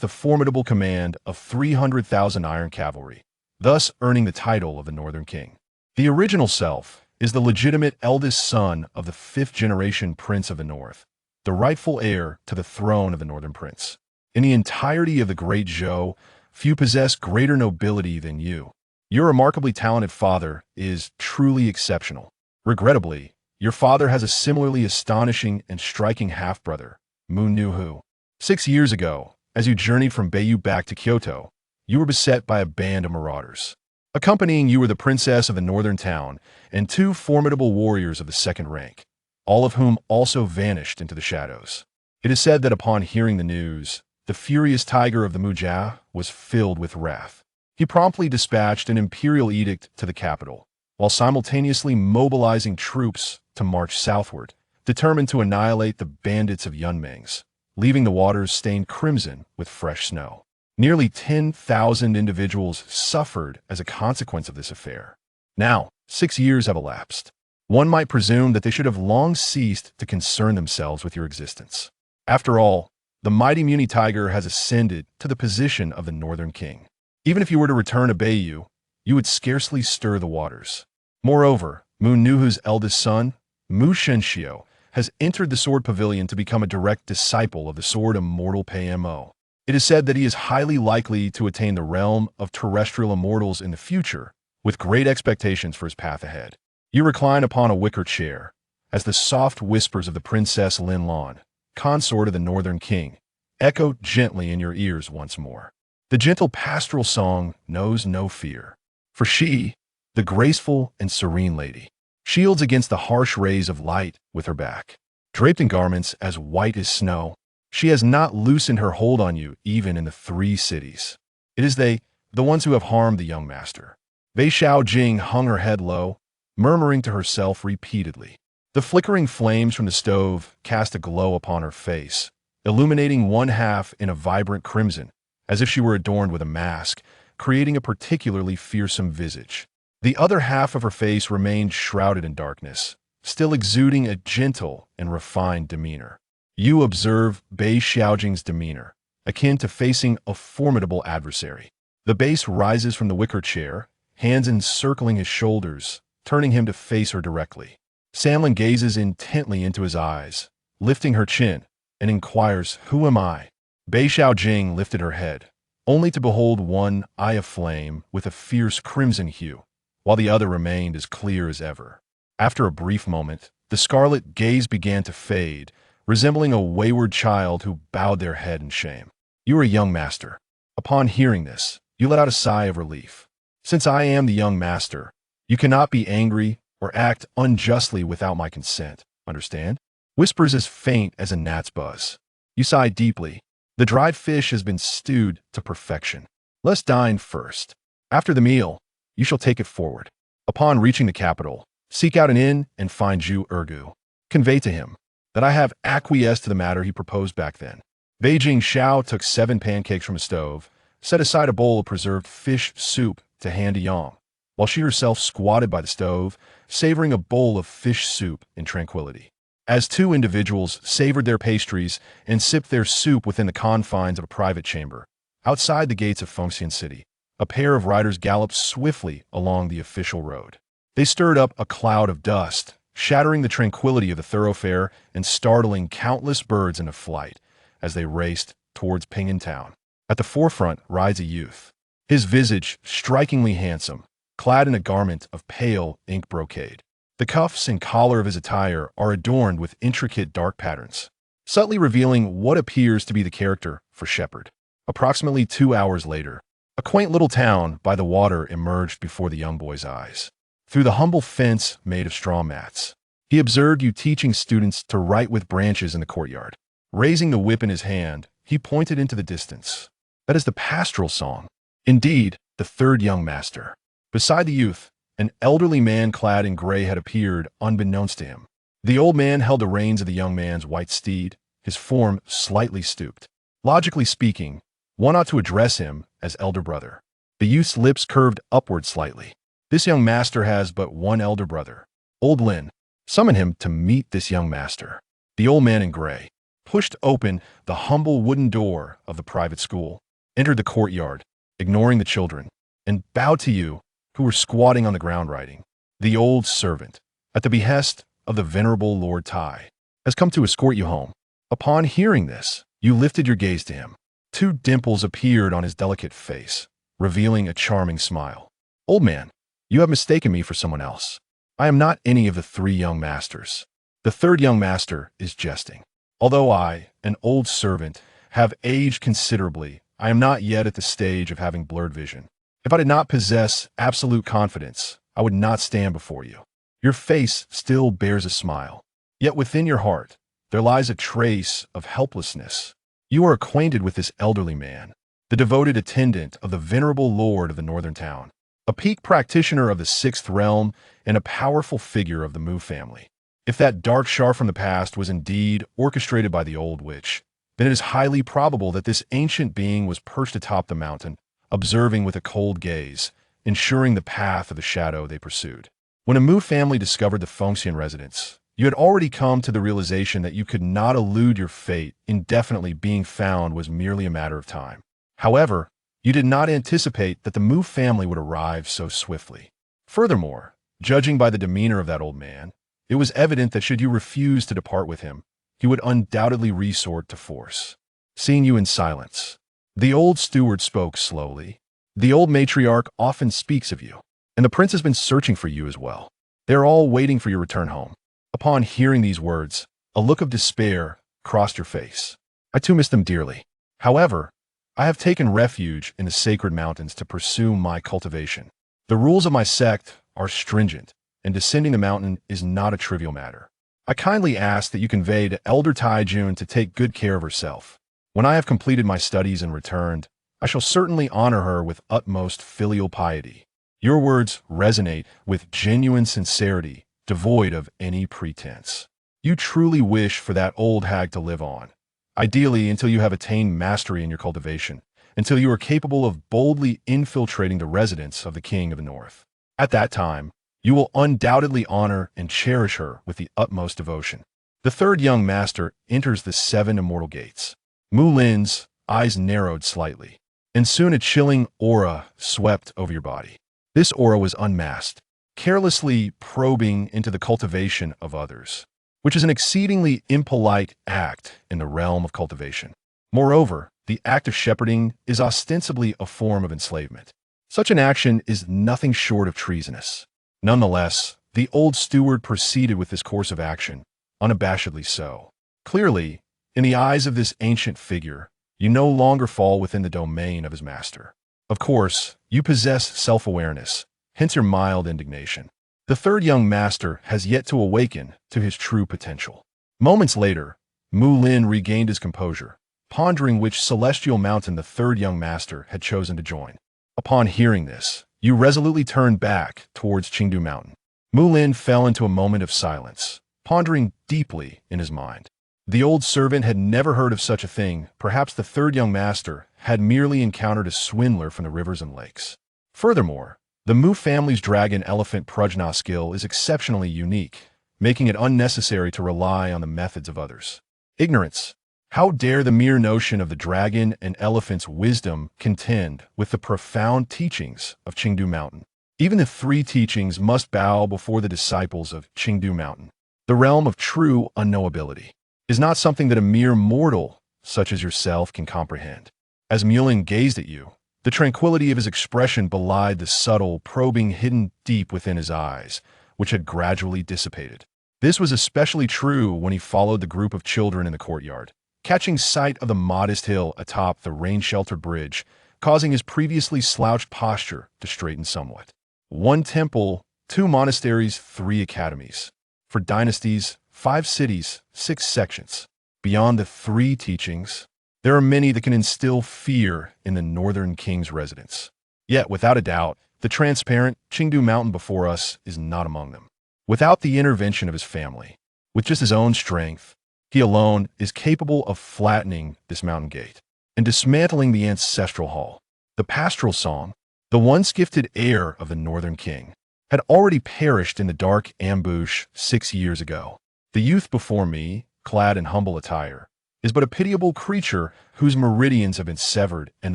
the formidable command of 300,000 iron cavalry, thus earning the title of the Northern King. The original self is the legitimate eldest son of the 5th-generation Prince of the North, the rightful heir to the throne of the Northern Prince. In the entirety of the Great Zhou, few possess greater nobility than you. Your remarkably talented father is truly exceptional. Regrettably, your father has a similarly astonishing and striking half-brother, Mu Nuhu. 6 years ago, as you journeyed from Beiyu back to Kyoto, you were beset by a band of marauders. Accompanying you were the princess of the northern town and 2 formidable warriors of the 2nd rank, all of whom also vanished into the shadows. It is said that upon hearing the news, the furious tiger of the Mujia was filled with wrath. He promptly dispatched an imperial edict to the capital, while simultaneously mobilizing troops to march southward, determined to annihilate the bandits of Yunmangs, leaving the waters stained crimson with fresh snow. Nearly 10,000 individuals suffered as a consequence of this affair. Now, 6 years have elapsed. One might presume that they should have long ceased to concern themselves with your existence. After all, the mighty Muni Tiger has ascended to the position of the Northern King. Even if you were to return to Beiyu, you would scarcely stir the waters. Moreover, Mu Nuhu's eldest son, Mu Shenxiu, has entered the sword pavilion to become a direct disciple of the sword immortal Pmo. It is said that he is highly likely to attain the realm of terrestrial immortals in the future, with great expectations for his path ahead. You recline upon a wicker chair, as the soft whispers of the Princess Lin Lan, consort of the Northern King, echo gently in your ears once more. The gentle pastoral song knows no fear, for she, the graceful and serene lady, shields against the harsh rays of light with her back. Draped in garments as white as snow, she has not loosened her hold on you even in the 3 cities. It is they, the ones who have harmed the young master. Bei Xiaojing hung her head low, murmuring to herself repeatedly. The flickering flames from the stove cast a glow upon her face, illuminating one half in a vibrant crimson, as if she were adorned with a mask, creating a particularly fearsome visage. The other half of her face remained shrouded in darkness, still exuding a gentle and refined demeanor. You observe Bei Xiaojing's demeanor, akin to facing a formidable adversary. The base rises from the wicker chair, hands encircling his shoulders, turning him to face her directly. Sanlin gazes intently into his eyes, lifting her chin, and inquires, "Who am I?" Bei Xiaojing lifted her head, only to behold one eye aflame with a fierce crimson hue, while the other remained as clear as ever. After a brief moment, the scarlet gaze began to fade, resembling a wayward child who bowed their head in shame. "You are a young master." Upon hearing this, you let out a sigh of relief. "Since I am the young master, you cannot be angry or act unjustly without my consent, understand?" Whispers as faint as a gnat's buzz. You sigh deeply. The dried fish has been stewed to perfection. Let's dine first. After the meal, you shall take it forward. Upon reaching the capital, seek out an inn and find Zhu Ergu. Convey to him that I have acquiesced to the matter he proposed back then. Beijing Xiao took 7 pancakes from a stove, set aside a bowl of preserved fish soup to hand to Yang, while she herself squatted by the stove, savoring a bowl of fish soup in tranquility. As 2 individuals savored their pastries and sipped their soup within the confines of a private chamber, outside the gates of Fengxian City, a pair of riders galloped swiftly along the official road. They stirred up a cloud of dust, shattering the tranquility of the thoroughfare and startling countless birds into flight as they raced towards Pingyang town. At the forefront rides a youth, his visage strikingly handsome, clad in a garment of pale ink brocade. The cuffs and collar of his attire are adorned with intricate dark patterns, subtly revealing what appears to be the character for Shepherd. Approximately 2 hours later, a quaint little town by the water emerged before the young boy's eyes. Through the humble fence made of straw mats, he observed you teaching students to write with branches in the courtyard. Raising the whip in his hand, he pointed into the distance. That is the pastoral song. Indeed, the 3rd young master. Beside the youth, an elderly man clad in gray had appeared unbeknownst to him. The old man held the reins of the young man's white steed, his form slightly stooped. Logically speaking, one ought to address him as elder brother. The youth's lips curved upward slightly. This young master has but one elder brother. Old Lin, summon him to meet this young master. The old man in gray pushed open the humble wooden door of the private school, entered the courtyard, ignoring the children, and bowed to you, who were squatting on the ground writing. The old servant, at the behest of the venerable Lord Tai, has come to escort you home. Upon hearing this, you lifted your gaze to him. 2 dimples appeared on his delicate face, revealing a charming smile. "Old man, you have mistaken me for someone else. I am not any of the 3 young masters. The 3rd young master is jesting. Although I, an old servant, have aged considerably, I am not yet at the stage of having blurred vision. If I did not possess absolute confidence, I would not stand before you. Your face still bears a smile, yet within your heart there lies a trace of helplessness. You are acquainted with this elderly man, the devoted attendant of the venerable lord of the northern town, a peak practitioner of the 6th realm and a powerful figure of the Mu family. If that dark shar from the past was indeed orchestrated by the old witch, then it is highly probable that this ancient being was perched atop the mountain, observing with a cold gaze, ensuring the path of the shadow they pursued. When a Mu family discovered the Fengxian residence, you had already come to the realization that you could not elude your fate. Indefinitely being found was merely a matter of time. However, You did not anticipate that the Mu family would arrive so swiftly. Furthermore, judging by the demeanor of that old man, it was evident that should you refuse to depart with him, he would undoubtedly resort to force. Seeing you in silence, the old steward spoke slowly. The old matriarch often speaks of you, and the prince has been searching for you as well. They are all waiting for your return home. Upon hearing these words, a look of despair crossed your face. I too miss them dearly. However, I have taken refuge in the sacred mountains to pursue my cultivation. The rules of my sect are stringent, and descending the mountain is not a trivial matter. I kindly ask that you convey to Elder Taijun to take good care of herself. When I have completed my studies and returned, I shall certainly honor her with utmost filial piety. Your words resonate with genuine sincerity, devoid of any pretense. You truly wish for that old hag to live on, ideally until you have attained mastery in your cultivation, until you are capable of boldly infiltrating the residence of the King of the North. At that time, you will undoubtedly honor and cherish her with the utmost devotion. The third young master enters the 7 immortal gates. Mu Lin's eyes narrowed slightly, and soon a chilling aura swept over your body. This aura was unmasked, carelessly probing into the cultivation of others, which is an exceedingly impolite act in the realm of cultivation. Moreover, the act of shepherding is ostensibly a form of enslavement. Such an action is nothing short of treasonous. Nonetheless, the old steward proceeded with this course of action, unabashedly so. Clearly, in the eyes of this ancient figure, you no longer fall within the domain of his master. Of course, you possess self-awareness, hence your mild indignation. The third young master has yet to awaken to his true potential. Moments later, Mu Lin regained his composure, pondering which celestial mountain the third young master had chosen to join. Upon hearing this, you resolutely turned back towards Qingdu Mountain. Mu Lin fell into a moment of silence, pondering deeply in his mind. The old servant had never heard of such a thing. Perhaps the third young master had merely encountered a swindler from the rivers and lakes. Furthermore, the Mu family's dragon-elephant prajna skill is exceptionally unique, making it unnecessary to rely on the methods of others. Ignorance. How dare the mere notion of the dragon and elephant's wisdom contend with the profound teachings of Qingdu Mountain? Even the 3 teachings must bow before the disciples of Qingdu Mountain. The realm of true unknowability is not something that a mere mortal, such as yourself, can comprehend. As Mulin gazed at you, the tranquility of his expression belied the subtle probing hidden deep within his eyes, which had gradually dissipated. This was especially true when he followed the group of children in the courtyard, catching sight of the modest hill atop the rain-sheltered bridge, causing his previously slouched posture to straighten somewhat. 1 temple, 2 monasteries, 3 academies. For dynasties, 5 cities, 6 sections. Beyond the 3 teachings, there are many that can instill fear in the northern king's residence. Yet, without a doubt, the transparent Qingdu Mountain before us is not among them. Without the intervention of his family, with just his own strength, he alone is capable of flattening this mountain gate and dismantling the ancestral hall. The pastoral song, the once gifted heir of the northern king, had already perished in the dark ambush 6 years ago. The youth before me, clad in humble attire, is but a pitiable creature whose meridians have been severed and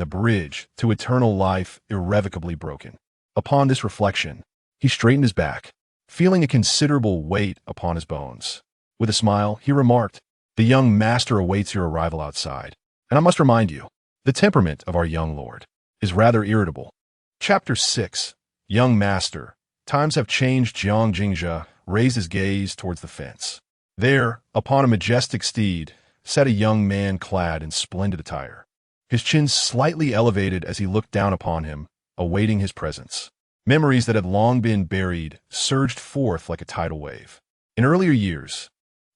the bridge to eternal life irrevocably broken. Upon this reflection, he straightened his back, feeling a considerable weight upon his bones. With a smile, he remarked, "The young master awaits your arrival outside, and I must remind you, the temperament of our young lord is rather irritable." Chapter 6. Young Master. Times have changed. Jiang Jingzhe raised his gaze towards the fence. There, upon a majestic steed, sat a young man clad in splendid attire, his chin slightly elevated as he looked down upon him, awaiting his presence. Memories that had long been buried surged forth like a tidal wave. In earlier years,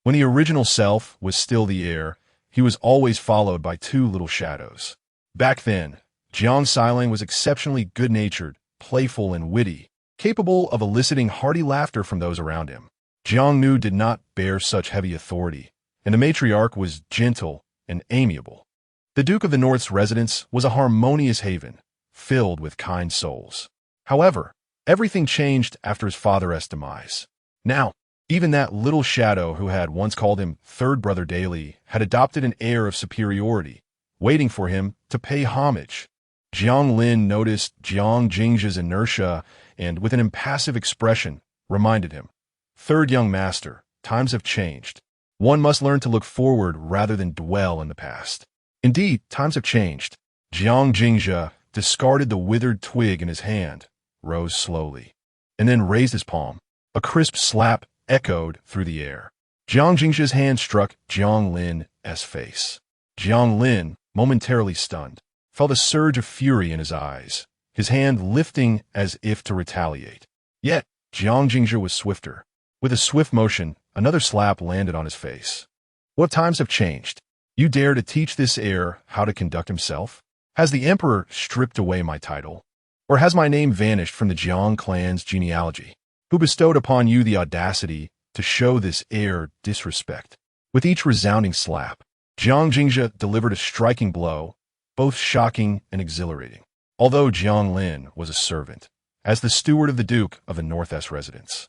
when the original self was still the heir, he was always followed by 2 little shadows. Back then, Jiang Xiling was exceptionally good-natured, playful, and witty, capable of eliciting hearty laughter from those around him. Jiang Nu did not bear such heavy authority, and the matriarch was gentle and amiable. The Duke of the North's residence was a harmonious haven, filled with kind souls. However, everything changed after his father's demise. Now, even that little shadow who had once called him third brother daily had adopted an air of superiority, waiting for him to pay homage. Jiang Lin noticed Jiang Jingzha's inertia and, with an impassive expression, reminded him, "Third young master, times have changed. One must learn to look forward rather than dwell in the past." Indeed, times have changed. Jiang Jingzha discarded the withered twig in his hand, rose slowly, and then raised his palm. A crisp slap echoed through the air. Jiang Jingzha's hand struck Jiang Lin's face. Jiang Lin, momentarily stunned, felt a surge of fury in his eyes, his hand lifting as if to retaliate. Yet, Jiang Jingzha was swifter. With a swift motion, another slap landed on his face. "What times have changed? You dare to teach this heir how to conduct himself? Has the emperor stripped away my title? Or has my name vanished from the Jiang clan's genealogy? Who bestowed upon you the audacity to show this heir disrespect?" With each resounding slap, Jiang Jingzha delivered a striking blow, both shocking and exhilarating. Although Jiang Lin was a servant, as the steward of the Duke of the Northwest residence,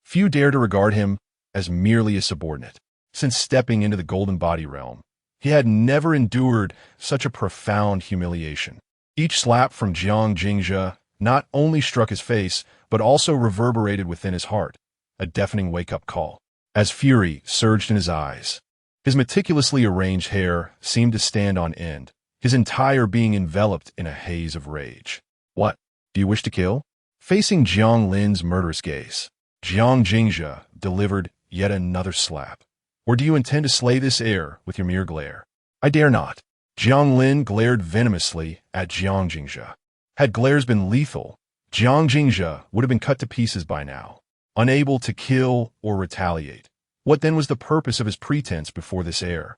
few dared to regard him as merely a subordinate. Since stepping into the Golden Body realm, he had never endured such a profound humiliation. Each slap from Jiang Jingzha not only struck his face, but also reverberated within his heart, a deafening wake-up call. As fury surged in his eyes, his meticulously arranged hair seemed to stand on end, his entire being enveloped in a haze of rage. "What? Do you wish to kill?" Facing Jiang Lin's murderous gaze, Jiang Jingzha delivered yet another slap. "Or do you intend to slay this heir with your mere glare?" "I dare not." Jiang Lin glared venomously at Jiang Jingzha. Had glares been lethal, Jiang Jingzha would have been cut to pieces by now, unable to kill or retaliate. What then was the purpose of his pretense before this heir?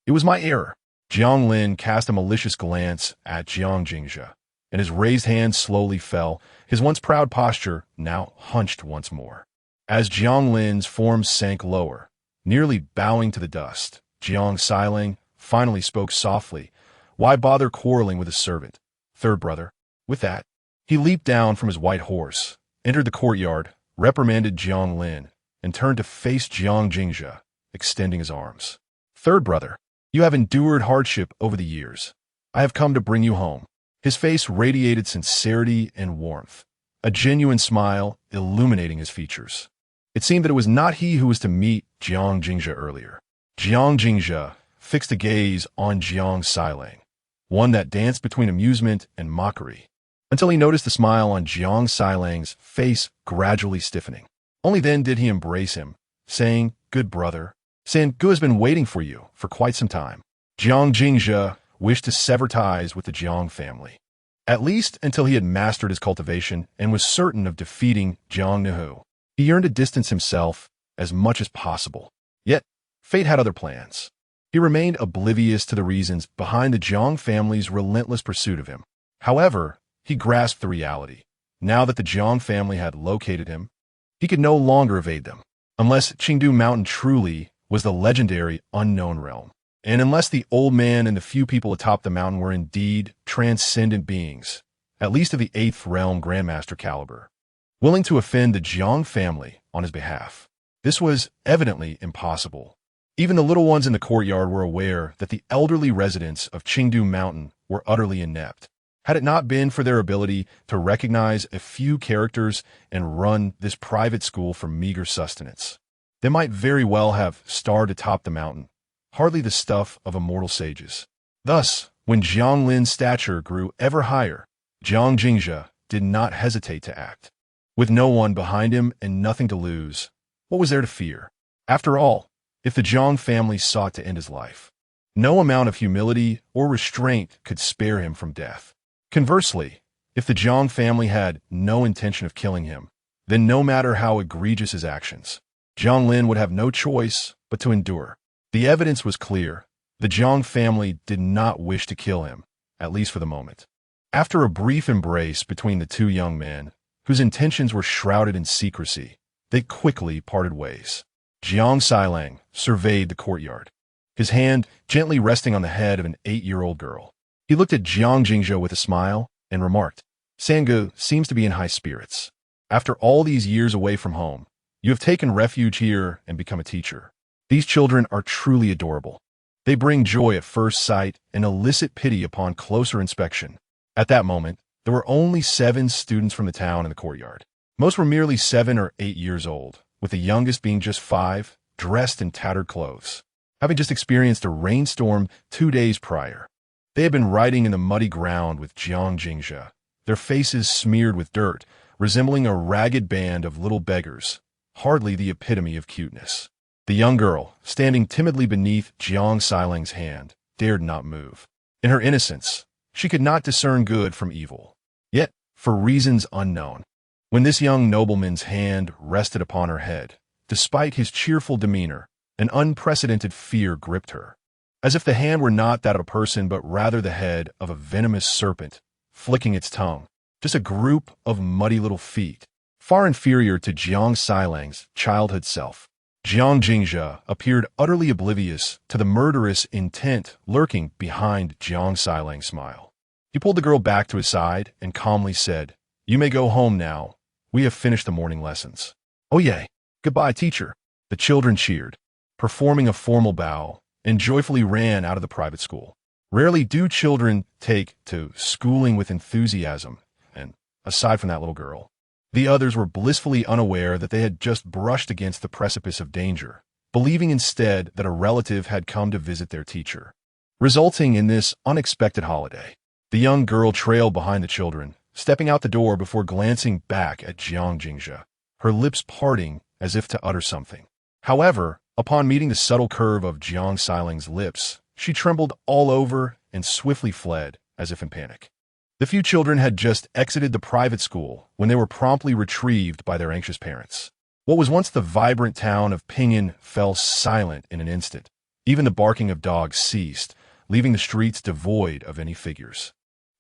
"It was my error." Jiang Lin cast a malicious glance at Jiang Jingzha, and his raised hand slowly fell, his once proud posture now hunched once more. As Jiang Lin's form sank lower, nearly bowing to the dust, Jiang Xilang finally spoke softly. "Why bother quarreling with a servant, third brother?" With that, he leaped down from his white horse, entered the courtyard, reprimanded Jiang Lin, and turned to face Jiang Jingzha, extending his arms. "Third brother, you have endured hardship over the years. I have come to bring you home." His face radiated sincerity and warmth, a genuine smile illuminating his features. It seemed that it was not he who was to meet Jiang Jingzha earlier. Jiang Jingzha fixed a gaze on Jiang Xilang, one that danced between amusement and mockery, until he noticed the smile on Jiang Xilang's face gradually stiffening. Only then did he embrace him, saying, "Good brother, Sangu has been waiting for you for quite some time." Jiang Jingzha wished to sever ties with the Jiang family, at least until he had mastered his cultivation and was certain of defeating Jiang Nuhu. He yearned to distance himself as much as possible. Yet, fate had other plans. He remained oblivious to the reasons behind the Jiang family's relentless pursuit of him. However, he grasped the reality. Now that the Jiang family had located him, he could no longer evade them. Unless Qingdu Mountain truly was the legendary unknown realm, and unless the old man and the few people atop the mountain were indeed transcendent beings, at least of the 8th realm Grandmaster caliber, willing to offend the Jiang family on his behalf. This was evidently impossible. Even the little ones in the courtyard were aware that the elderly residents of Qingdu Mountain were utterly inept. Had it not been for their ability to recognize a few characters and run this private school for meager sustenance, they might very well have starved atop the mountain, hardly the stuff of immortal sages. Thus, when Jiang Lin's stature grew ever higher, Jiang Jingzha did not hesitate to act. With no one behind him and nothing to lose, what was there to fear? After all, if the Jiang family sought to end his life, no amount of humility or restraint could spare him from death. Conversely, if the Jiang family had no intention of killing him, then no matter how egregious his actions, Jiang Lin would have no choice but to endure. The evidence was clear. The Jiang family did not wish to kill him, at least for the moment. After a brief embrace between the two young men, whose intentions were shrouded in secrecy, they quickly parted ways. Jiang Xilang surveyed the courtyard, his hand gently resting on the head of an 8-year-old girl. He looked at Jiang Jingzha with a smile and remarked, "Sangu seems to be in high spirits. After all these years away from home, you have taken refuge here and become a teacher. These children are truly adorable. They bring joy at first sight and elicit pity upon closer inspection. At that moment, there were only 7 students from the town in the courtyard. Most were merely 7 or 8 years old, with the youngest being just 5, dressed in tattered clothes, having just experienced a rainstorm 2 days prior. They had been riding in the muddy ground with Jiang Jingzhe, their faces smeared with dirt, resembling a ragged band of little beggars, hardly the epitome of cuteness. The young girl, standing timidly beneath Jiang Sailang's hand, dared not move. In her innocence, she could not discern good from evil. Yet, for reasons unknown, when this young nobleman's hand rested upon her head, despite his cheerful demeanor, an unprecedented fear gripped her, as if the hand were not that of a person but rather the head of a venomous serpent, flicking its tongue, just a group of muddy little feet, far inferior to Jiang Sailang's childhood self. Jiang Jingzhe appeared utterly oblivious to the murderous intent lurking behind Jiang Sailang's smile. He pulled the girl back to his side and calmly said, "You may go home now. We have finished the morning lessons." "Oh yay! Goodbye, teacher." The children cheered, performing a formal bow, and joyfully ran out of the private school. Rarely do children take to schooling with enthusiasm, and aside from that little girl, the others were blissfully unaware that they had just brushed against the precipice of danger, believing instead that a relative had come to visit their teacher, resulting in this unexpected holiday. The young girl trailed behind the children, stepping out the door before glancing back at Jiang Jingzhe, her lips parting as if to utter something. However, upon meeting the subtle curve of Jiang Sailang's lips, she trembled all over and swiftly fled, as if in panic. The few children had just exited the private school when they were promptly retrieved by their anxious parents. What was once the vibrant town of Pinyin fell silent in an instant. Even the barking of dogs ceased, leaving the streets devoid of any figures.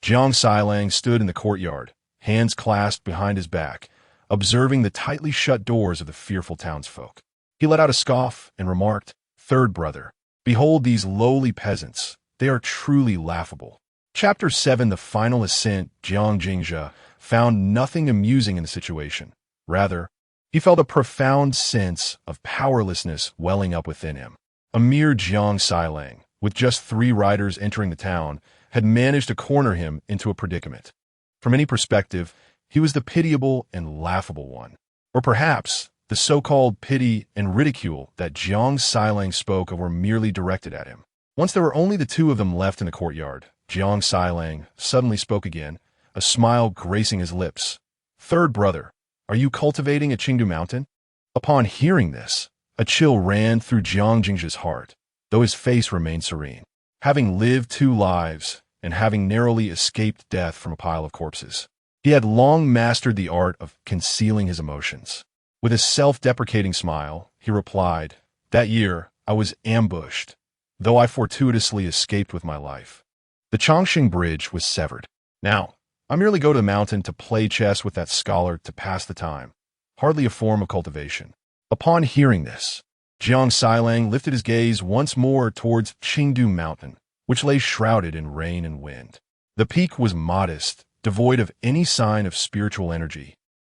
Jiang Sailang stood in the courtyard, hands clasped behind his back, observing the tightly shut doors of the fearful townsfolk. He let out a scoff and remarked, "Third brother, behold these lowly peasants. They are truly laughable." Chapter 7, The Final Ascent. Jiang Jingzhe found nothing amusing in the situation. Rather, he felt a profound sense of powerlessness welling up within him. A mere Jiang Sailang, with just 3 riders entering the town, had managed to corner him into a predicament. From any perspective, he was the pitiable and laughable one. Or perhaps the so-called pity and ridicule that Jiang Sailang spoke of were merely directed at him. Once there were only the 2 of them left in the courtyard, Jiang Sailang suddenly spoke again, a smile gracing his lips. "Third brother, are you cultivating at Qingdu Mountain?" Upon hearing this, a chill ran through Jiang Jingzhe's heart, though his face remained serene. Having lived 2 lives, and having narrowly escaped death from a pile of corpses, he had long mastered the art of concealing his emotions. With a self-deprecating smile, he replied, "That year, I was ambushed, though I fortuitously escaped with my life. The Chongqing Bridge was severed. Now, I merely go to the mountain to play chess with that scholar to pass the time, hardly a form of cultivation." Upon hearing this, Jiang Sailang lifted his gaze once more towards Qingdu Mountain, which lay shrouded in rain and wind. The peak was modest, devoid of any sign of spiritual energy,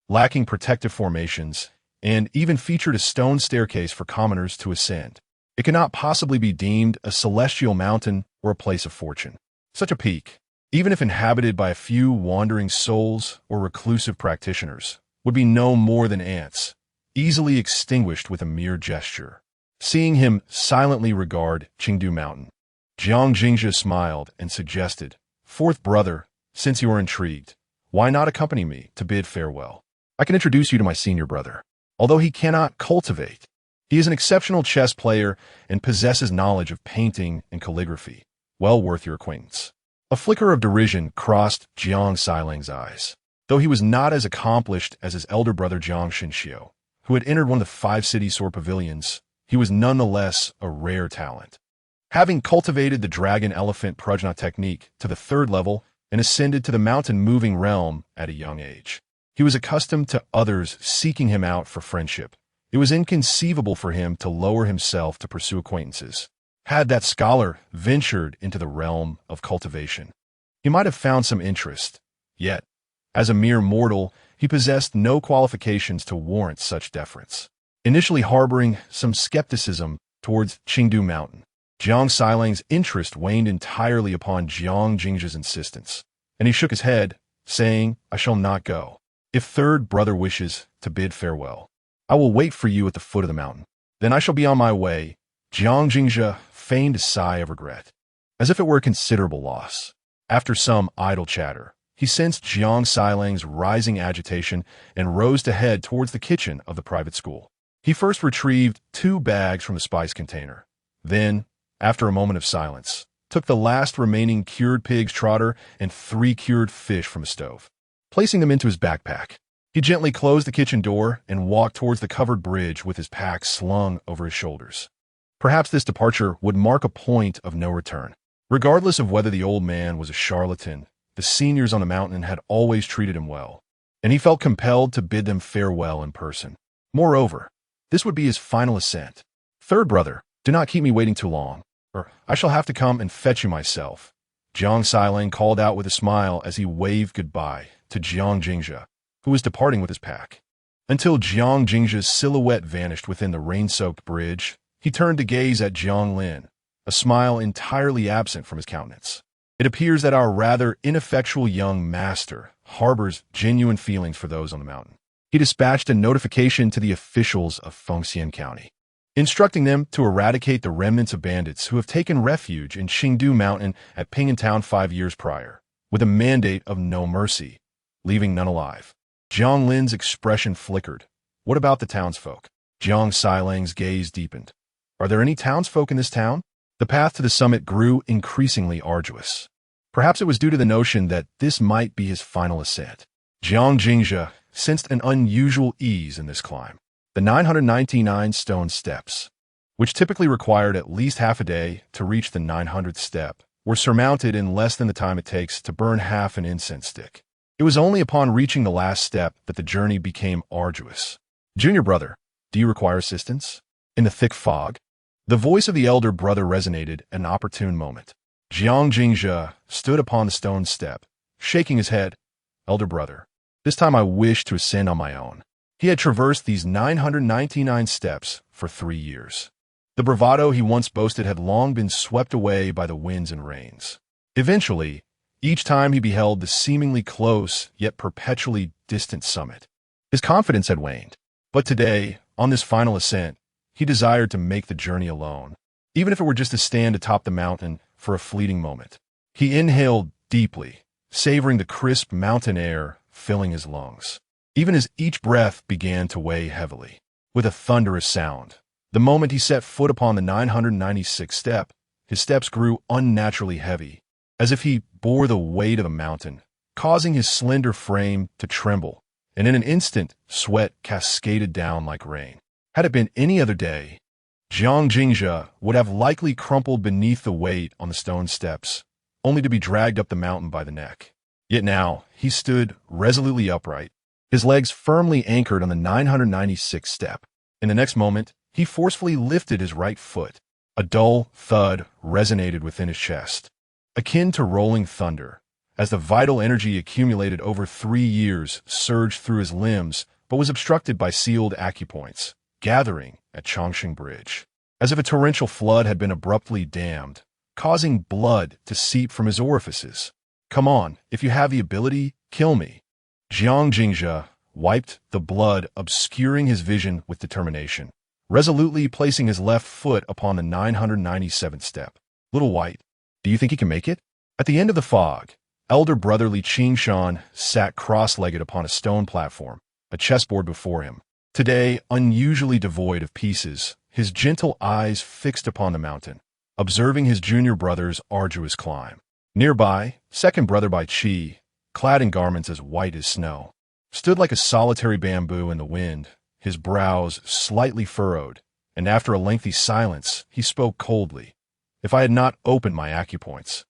lacking protective formations, and even featured a stone staircase for commoners to ascend. It cannot possibly be deemed a celestial mountain or a place of fortune. Such a peak, even if inhabited by a few wandering souls or reclusive practitioners, would be no more than ants, easily extinguished with a mere gesture. Seeing him silently regard Qingdu Mountain, Jiang Jingzhe smiled and suggested, "Fourth brother, since you are intrigued, why not accompany me to bid farewell? I can introduce you to my senior brother. Although he cannot cultivate, he is an exceptional chess player and possesses knowledge of painting and calligraphy, well worth your acquaintance." A flicker of derision crossed Jiang Sailang's eyes. Though he was not as accomplished as his elder brother Jiang Xinxiu, who had entered one of the 5 city sword pavilions, he was nonetheless a rare talent. Having cultivated the dragon-elephant prajna technique to the 3rd level and ascended to the mountain-moving realm at a young age, he was accustomed to others seeking him out for friendship. It was inconceivable for him to lower himself to pursue acquaintances. Had that scholar ventured into the realm of cultivation, he might have found some interest. Yet, as a mere mortal, he possessed no qualifications to warrant such deference. Initially harboring some skepticism towards Qingdu Mountain, Jiang Sailang's interest waned entirely upon Jiang Jingzhe's insistence. and he shook his head, saying, I shall not go. If third brother wishes to bid farewell, I will wait for you at the foot of the mountain. Then I shall be on my way. Jiang Jingzhe feigned a sigh of regret, as if it were a considerable loss. After some idle chatter, he sensed Jiang Sailang's rising agitation and rose to head towards the kitchen of the private school. He first retrieved 2 bags from the spice container. Then, after a moment of silence, took the last remaining cured pig's trotter and 3 cured fish from a stove. Placing them into his backpack, he gently closed the kitchen door and walked towards the covered bridge with his pack slung over his shoulders. Perhaps this departure would mark a point of no return. Regardless of whether the old man was a charlatan, the seniors on the mountain had always treated him well, and he felt compelled to bid them farewell in person. Moreover, this would be his final ascent. Third brother, do not keep me waiting too long, or I shall have to come and fetch you myself. Jiang Sailang called out with a smile as he waved goodbye to Jiang Jingzhe, who was departing with his pack. Until Jiang Jingzhe's silhouette vanished within the rain-soaked bridge, he turned to gaze at Jiang Lin, a smile entirely absent from his countenance. It appears that our rather ineffectual young master harbors genuine feelings for those on the mountain. He dispatched a notification to the officials of Fengxian County, instructing them to eradicate the remnants of bandits who have taken refuge in Qingdu Mountain at Ping'an 5 years prior, with a mandate of no mercy, leaving none alive. Jiang Lin's expression flickered. What about the townsfolk? Jiang Sailang's gaze deepened. Are there any townsfolk in this town? The path to the summit grew increasingly arduous. Perhaps it was due to the notion that this might be his final ascent. Jiang Jingzhe sensed an unusual ease in this climb. The 999 stone steps, which typically required at least half a day to reach the 900th step, were surmounted in less than the time it takes to burn half an incense stick. It was only upon reaching the last step that the journey became arduous. Junior brother, do you require assistance? In the thick fog, the voice of the elder brother resonated at an opportune moment. Jiang Jingzhe stood upon the stone step, shaking his head. Elder brother, this time I wish to ascend on my own. He had traversed these 999 steps for 3 years. The bravado he once boasted had long been swept away by the winds and rains. Eventually, each time he beheld the seemingly close yet perpetually distant summit, his confidence had waned. But today, on this final ascent, he desired to make the journey alone, even if it were just to stand atop the mountain for a fleeting moment. He inhaled deeply, savoring the crisp mountain air filling his lungs, even as each breath began to weigh heavily. With a thunderous sound, the moment he set foot upon the 996th step, his steps grew unnaturally heavy, as if he bore the weight of the mountain, causing his slender frame to tremble, and in an instant, sweat cascaded down like rain. Had it been any other day, Jiang Jingzhe would have likely crumpled beneath the weight on the stone steps, only to be dragged up the mountain by the neck. Yet now, he stood resolutely upright, his legs firmly anchored on the 996th step. In the next moment, he forcefully lifted his right foot. A dull thud resonated within his chest, akin to rolling thunder, as the vital energy accumulated over 3 years surged through his limbs but was obstructed by sealed acupoints, gathering at Chongqing Bridge, as if a torrential flood had been abruptly dammed, causing blood to seep from his orifices. Come on, if you have the ability, kill me. Jiang Jingzhe wiped the blood obscuring his vision with determination, resolutely placing his left foot upon the 997th step. Little White, do you think he can make it? At the end of the fog, elder brother Li Qingshan sat cross-legged upon a stone platform, a chessboard before him. Today, unusually devoid of pieces, his gentle eyes fixed upon the mountain, observing his junior brother's arduous climb. Nearby, second brother Bai Qi, clad in garments as white as snow, stood like a solitary bamboo in the wind, his brows slightly furrowed, and after a lengthy silence, he spoke coldly. If I had not opened my acupoints,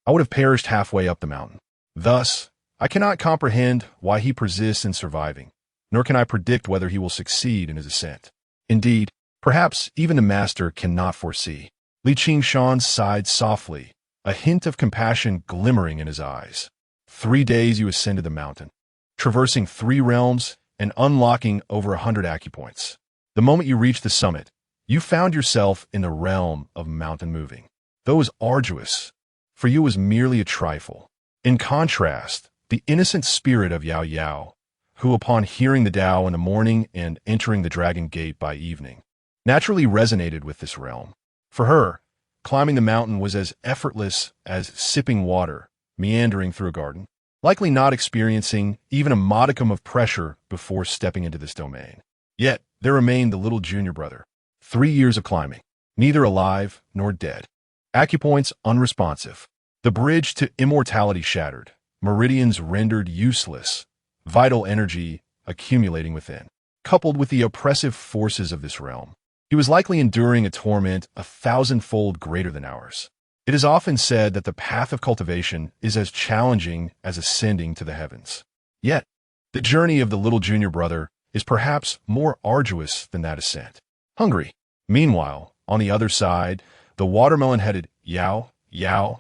I would have perished halfway up the mountain. Thus, I cannot comprehend why he persists in surviving, nor can I predict whether he will succeed in his ascent. Indeed, perhaps even the master cannot foresee. Li Qingshan sighed softly, a hint of compassion glimmering in his eyes. 3 days you ascended the mountain, traversing 3 realms and unlocking over 100 acupoints. The moment you reached the summit, you found yourself in the realm of mountain moving. Though it was arduous, for you was merely a trifle. In contrast, the innocent spirit of Yao Yao, who upon hearing the Tao in the morning and entering the Dragon Gate by evening, naturally resonated with this realm. For her, climbing the mountain was as effortless as sipping water, meandering through a garden, likely not experiencing even a modicum of pressure before stepping into this domain. Yet, there remained the little junior brother. 3 years of climbing, neither alive nor dead. Acupoints unresponsive. The bridge to immortality shattered, meridians rendered useless, vital energy accumulating within. Coupled with the oppressive forces of this realm, he was likely enduring a torment 1,000-fold greater than ours. It is often said that the path of cultivation is as challenging as ascending to the heavens. Yet, the journey of the little junior brother is perhaps more arduous than that ascent. Hungry. Meanwhile, on the other side, the watermelon-headed Yao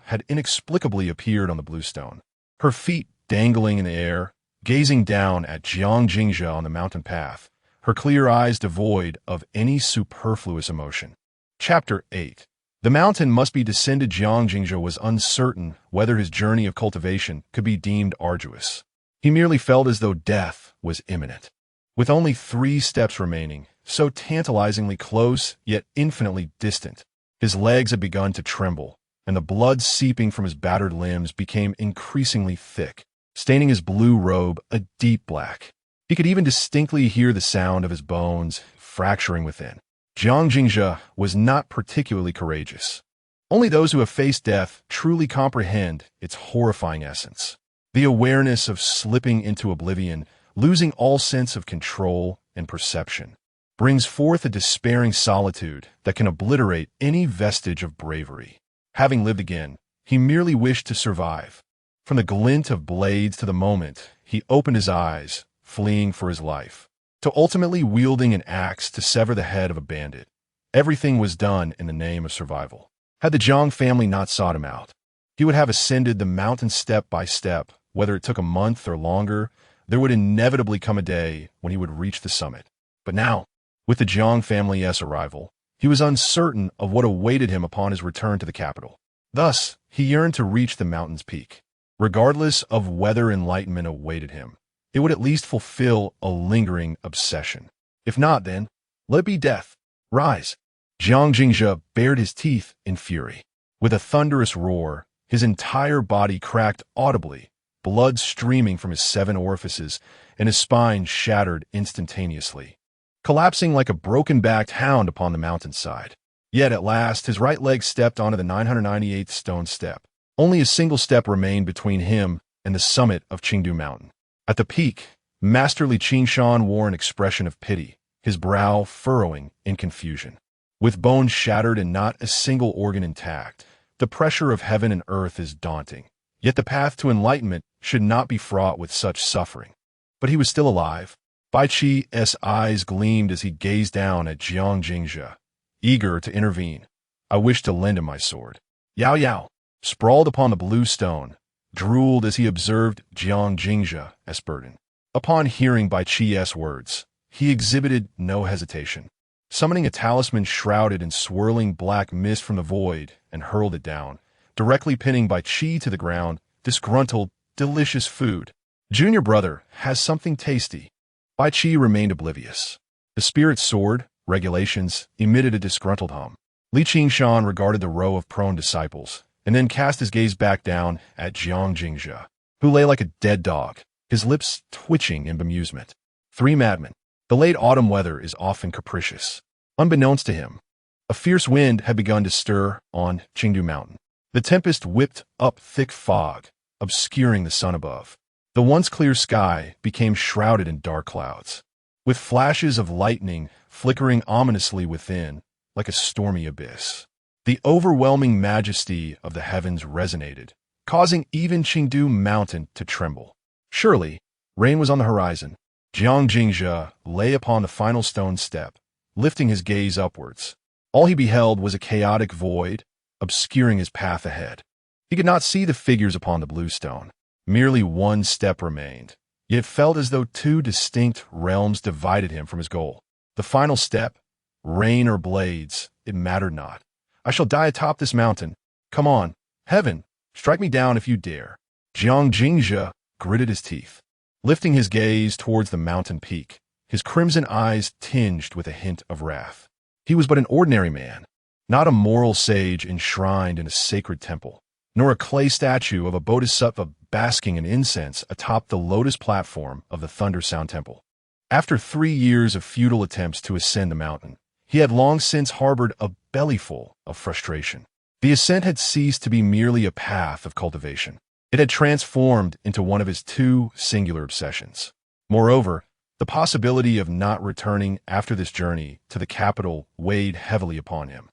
had inexplicably appeared on the bluestone, her feet dangling in the air, gazing down at Jingzhe on the mountain path, her clear eyes devoid of any superfluous emotion. Chapter 8. The mountain must be descended. Jingzhe was uncertain whether his journey of cultivation could be deemed arduous. He merely felt as though death was imminent. With only 3 steps remaining, so tantalizingly close yet infinitely distant, his legs had begun to tremble, and the blood seeping from his battered limbs became increasingly thick, staining his blue robe a deep black. He could even distinctly hear the sound of his bones fracturing within. Jingzhe was not particularly courageous. Only those who have faced death truly comprehend its horrifying essence. The awareness of slipping into oblivion, losing all sense of control and perception, brings forth a despairing solitude that can obliterate any vestige of bravery. Having lived again, he merely wished to survive. From the glint of blades to the moment he opened his eyes, fleeing for his life, to ultimately wielding an axe to sever the head of a bandit. Everything was done in the name of survival. Had the Zhang family not sought him out, he would have ascended the mountain step by step. Whether it took a month or longer, there would inevitably come a day when he would reach the summit. But now, with the Zhang family's arrival, he was uncertain of what awaited him upon his return to the capital. Thus, he yearned to reach the mountain's peak. Regardless of whether enlightenment awaited him, it would at least fulfill a lingering obsession. If not, then, let it be death. Rise. Jingzhe bared his teeth in fury. With a thunderous roar, his entire body cracked audibly, blood streaming from his 7 orifices, and his spine shattered instantaneously, collapsing like a broken-backed hound upon the mountainside. Yet at last, his right leg stepped onto the 998th stone step. Only a single step remained between him and the summit of Qingdu Mountain. At the peak, masterly Qingshan wore an expression of pity, his brow furrowing in confusion. With bones shattered and not a single organ intact, the pressure of heaven and earth is daunting. Yet the path to enlightenment should not be fraught with such suffering. But he was still alive. Bai Qi's eyes gleamed as he gazed down at Jingzhe, eager to intervene. I wish to lend him my sword. Yao, sprawled upon the blue stone, drooled as he observed Jingzhe's burden. Upon hearing Bai Qi's words, he exhibited no hesitation, summoning a talisman shrouded in swirling black mist from the void, and hurled it down, directly pinning Bai Qi to the ground. Disgruntled, delicious food. Junior brother has something tasty. Bai Qi remained oblivious. The spirit's sword, regulations, emitted a disgruntled hum. Li Qingshan regarded the row of prone disciples, and then cast his gaze back down at Jingzhe, who lay like a dead dog, his lips twitching in bemusement. 3 madmen. The late autumn weather is often capricious. Unbeknownst to him, a fierce wind had begun to stir on Qingdu Mountain. The tempest whipped up thick fog, obscuring the sun above. The once clear sky became shrouded in dark clouds, with flashes of lightning flickering ominously within, like a stormy abyss. The overwhelming majesty of the heavens resonated, causing even Qingdu Mountain to tremble. Surely, rain was on the horizon. Jingzhe lay upon the final stone step, lifting his gaze upwards. All he beheld was a chaotic void, obscuring his path ahead. He could not see the figures upon the blue stone. Merely 1 step remained, yet it felt as though 2 distinct realms divided him from his goal. The final step, rain or blades, it mattered not. I shall die atop this mountain. Come on, heaven, strike me down if you dare. Jiang Jingzhe gritted his teeth, lifting his gaze towards the mountain peak, his crimson eyes tinged with a hint of wrath. He was but an ordinary man, not a moral sage enshrined in a sacred temple, nor a clay statue of a bodhisattva basking in incense atop the lotus platform of the Thunder Sound Temple. After 3 years of futile attempts to ascend the mountain, he had long since harbored a bellyful of frustration. The ascent had ceased to be merely a path of cultivation. It had transformed into one of his 2 singular obsessions. Moreover, the possibility of not returning after this journey to the capital weighed heavily upon him.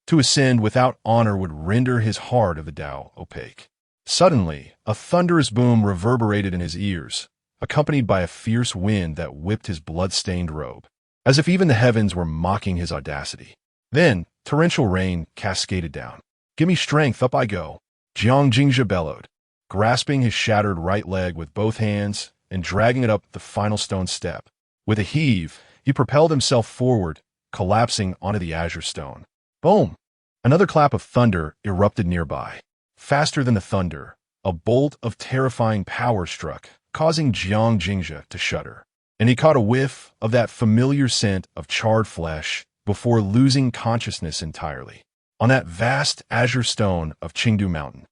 To ascend without honor would render his heart of the Tao opaque. Suddenly, a thunderous boom reverberated in his ears, accompanied by a fierce wind that whipped his blood-stained robe, as if even the heavens were mocking his audacity. Then, torrential rain cascaded down. "Give me strength, up I go," Jiang Jingzhe bellowed, grasping his shattered right leg with both hands and dragging it up the final stone step. With a heave, he propelled himself forward, collapsing onto the azure stone. Boom! Another clap of thunder erupted nearby. Faster than the thunder, a bolt of terrifying power struck, causing Jiang Jingzhe to shudder. And he caught a whiff of that familiar scent of charred flesh before losing consciousness entirely. On that vast azure stone of Qingdu Mountain,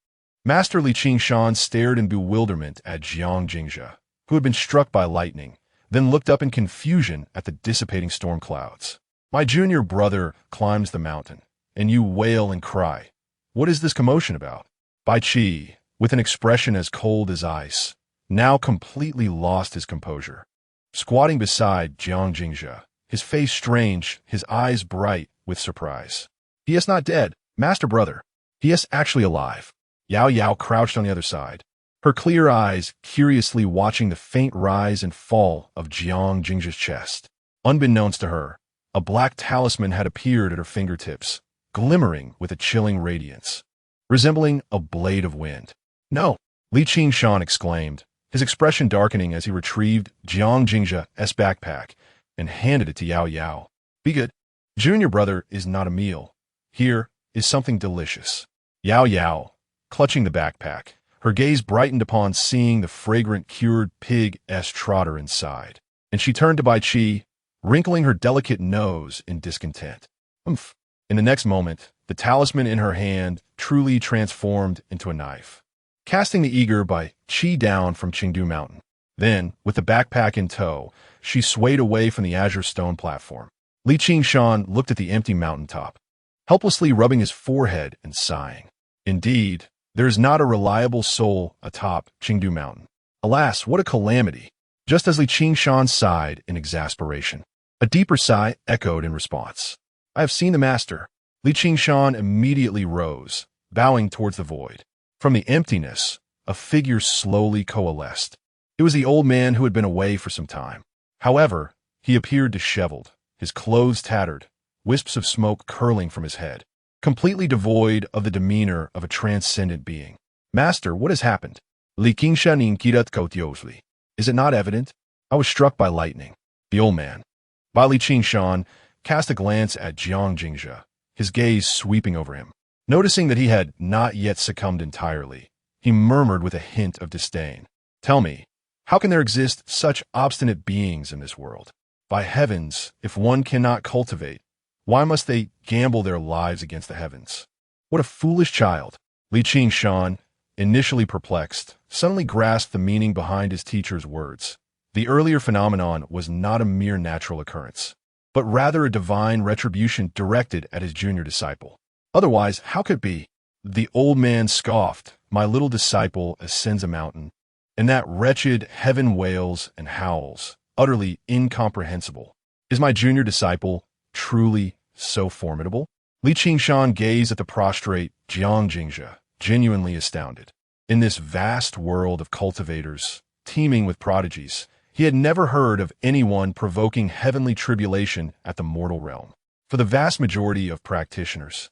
Master Li Qingshan stared in bewilderment at Jiang Jingzhe, who had been struck by lightning, then looked up in confusion at the dissipating storm clouds. "My junior brother climbs the mountain, and you wail and cry. What is this commotion about?" Bai Qi, with an expression as cold as ice, now completely lost his composure. Squatting beside Jiang Jingzhe, his face strange, his eyes bright with surprise. "He is not dead, master brother. He is actually alive." Yao Yao crouched on the other side, her clear eyes curiously watching the faint rise and fall of Jiang Jingzhe's chest. Unbeknownst to her, a black talisman had appeared at her fingertips, glimmering with a chilling radiance, resembling a blade of wind. "No!" Li Qingshan exclaimed, his expression darkening as he retrieved Jiang Jingzhe's backpack and handed it to Yao Yao. "Be good. Junior brother is not a meal. Here is something delicious." Yao Yao, clutching the backpack, her gaze brightened upon seeing the fragrant cured pig-esque trotter inside, and she turned to Bai Qi, wrinkling her delicate nose in discontent. "Umph." In the next moment, the talisman in her hand truly transformed into a knife, casting the eager Bai Qi down from Qingdu Mountain. Then, with the backpack in tow, she swayed away from the azure stone platform. Li Qingshan looked at the empty mountaintop, helplessly rubbing his forehead and sighing. Indeed, there is not a reliable soul atop Qingdu Mountain. Alas, what a calamity! Just as Li Qingshan sighed in exasperation, a deeper sigh echoed in response. "I have seen the master." Li Qingshan immediately rose, bowing towards the void. From the emptiness, a figure slowly coalesced. It was the old man who had been away for some time. However, he appeared disheveled, his clothes tattered, wisps of smoke curling from his head, completely devoid of the demeanor of a transcendent being. "Master, what has happened?" Li Qingshan kirat kotiosli. "Is it not evident? I was struck by lightning." The old man, Bai Li Qingshan, cast a glance at Jiang Jingzhe, his gaze sweeping over him. Noticing that he had not yet succumbed entirely, he murmured with a hint of disdain. "Tell me, how can there exist such obstinate beings in this world? By heavens, if one cannot cultivate, why must they gamble their lives against the heavens? What a foolish child!" Li Qingshan, initially perplexed, suddenly grasped the meaning behind his teacher's words. The earlier phenomenon was not a mere natural occurrence, but rather a divine retribution directed at his junior disciple. Otherwise, how could it be? The old man scoffed. "My little disciple ascends a mountain, and that wretched heaven wails and howls, utterly incomprehensible. Is my junior disciple truly so formidable?" Li Qingshan gazed at the prostrate Jiang Jingzhe, genuinely astounded. In this vast world of cultivators, teeming with prodigies, he had never heard of anyone provoking heavenly tribulation at the mortal realm. For the vast majority of practitioners,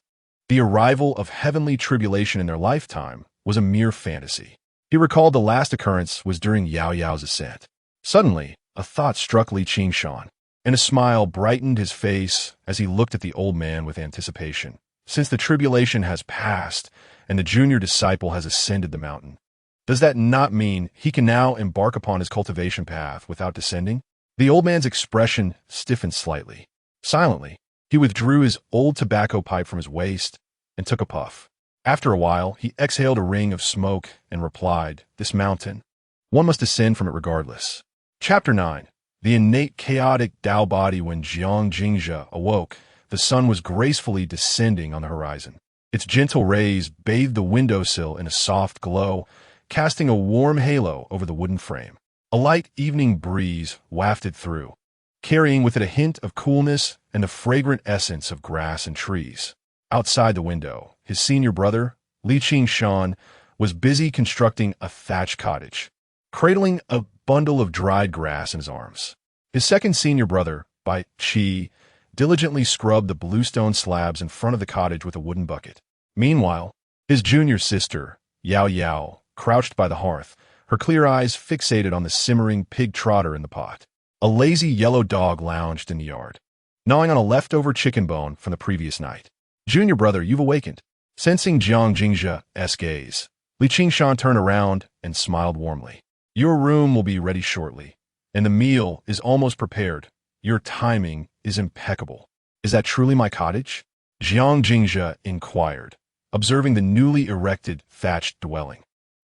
the arrival of heavenly tribulation in their lifetime was a mere fantasy. He recalled the last occurrence was during Yao Yao's ascent. Suddenly, a thought struck Li Qingshan, and a smile brightened his face as he looked at the old man with anticipation. Since the tribulation has passed and the junior disciple has ascended the mountain, Does that not mean he can now embark upon his cultivation path without descending? The old man's expression stiffened slightly. Silently, he withdrew his old tobacco pipe from his waist and took a puff. After a while, he exhaled a ring of smoke and replied, "This mountain, one must descend from it regardless." Chapter 9. The innate chaotic Tao body. When Jiang Jingzhe awoke, the sun was gracefully descending on the horizon. Its gentle rays bathed the windowsill in a soft glow, casting a warm halo over the wooden frame. A light evening breeze wafted through, carrying with it a hint of coolness and the fragrant essence of grass and trees. Outside the window, his senior brother, Li Qingshan, was busy constructing a thatched cottage, cradling a bundle of dried grass in his arms. His second senior brother, Bai Qi, diligently scrubbed the bluestone slabs in front of the cottage with a wooden bucket. Meanwhile, his junior sister, Yao Yao, crouched by the hearth, her clear eyes fixated on the simmering pig trotter in the pot. A lazy yellow dog lounged in the yard, gnawing on a leftover chicken bone from the previous night. "Junior brother, you've awakened." Sensing Jiang Jingzhe's gaze, Li Qingshan turned around and smiled warmly. "Your room will be ready shortly, and the meal is almost prepared. Your timing is impeccable." "Is that truly my cottage?" Jiang Jingzhe inquired, observing the newly erected thatched dwelling,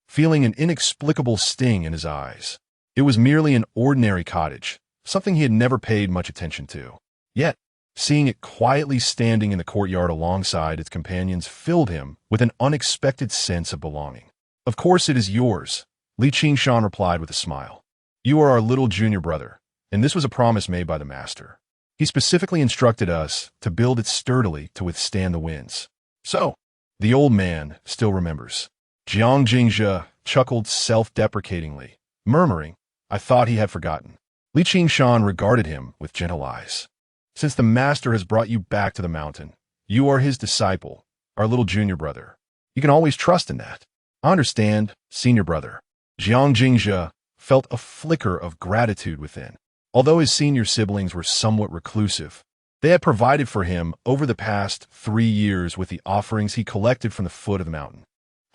feeling an inexplicable sting in his eyes. It was merely an ordinary cottage, something he had never paid much attention to. Yet, seeing it quietly standing in the courtyard alongside its companions filled him with an unexpected sense of belonging. "Of course it is yours," Li Qingshan replied with a smile. "You are our little junior brother, and this was a promise made by the master. He specifically instructed us to build it sturdily to withstand the winds." "So, the old man still remembers." Jiang Jingzhe chuckled self-deprecatingly, murmuring, "I thought he had forgotten." Li Qingshan regarded him with gentle eyes. "Since the master has brought you back to the mountain, you are his disciple, our little junior brother. You can always trust in that." "I understand, senior brother." Jiang Jingzhe felt a flicker of gratitude within. Although his senior siblings were somewhat reclusive, they had provided for him over the past 3 years with the offerings he collected from the foot of the mountain.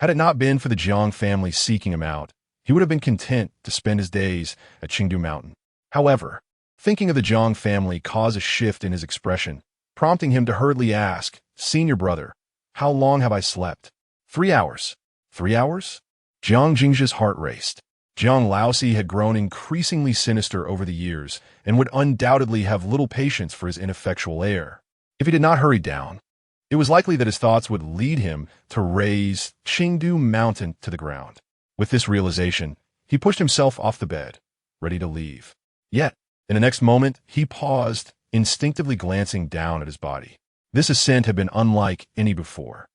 Had it not been for the Jiang family seeking him out, he would have been content to spend his days at Qingdu Mountain. However, thinking of the Jiang family caused a shift in his expression, prompting him to hurriedly ask, "Senior brother, how long have I slept?" 3 hours. 3 hours? Jiang Jingzhe's heart raced. Jiang Laosi had grown increasingly sinister over the years and would undoubtedly have little patience for his ineffectual heir. If he did not hurry down, it was likely that his thoughts would lead him to raze Qingdu Mountain to the ground. With this realization, he pushed himself off the bed, ready to leave. Yet, in the next moment, he paused, instinctively glancing down at his body. This ascent had been unlike any before.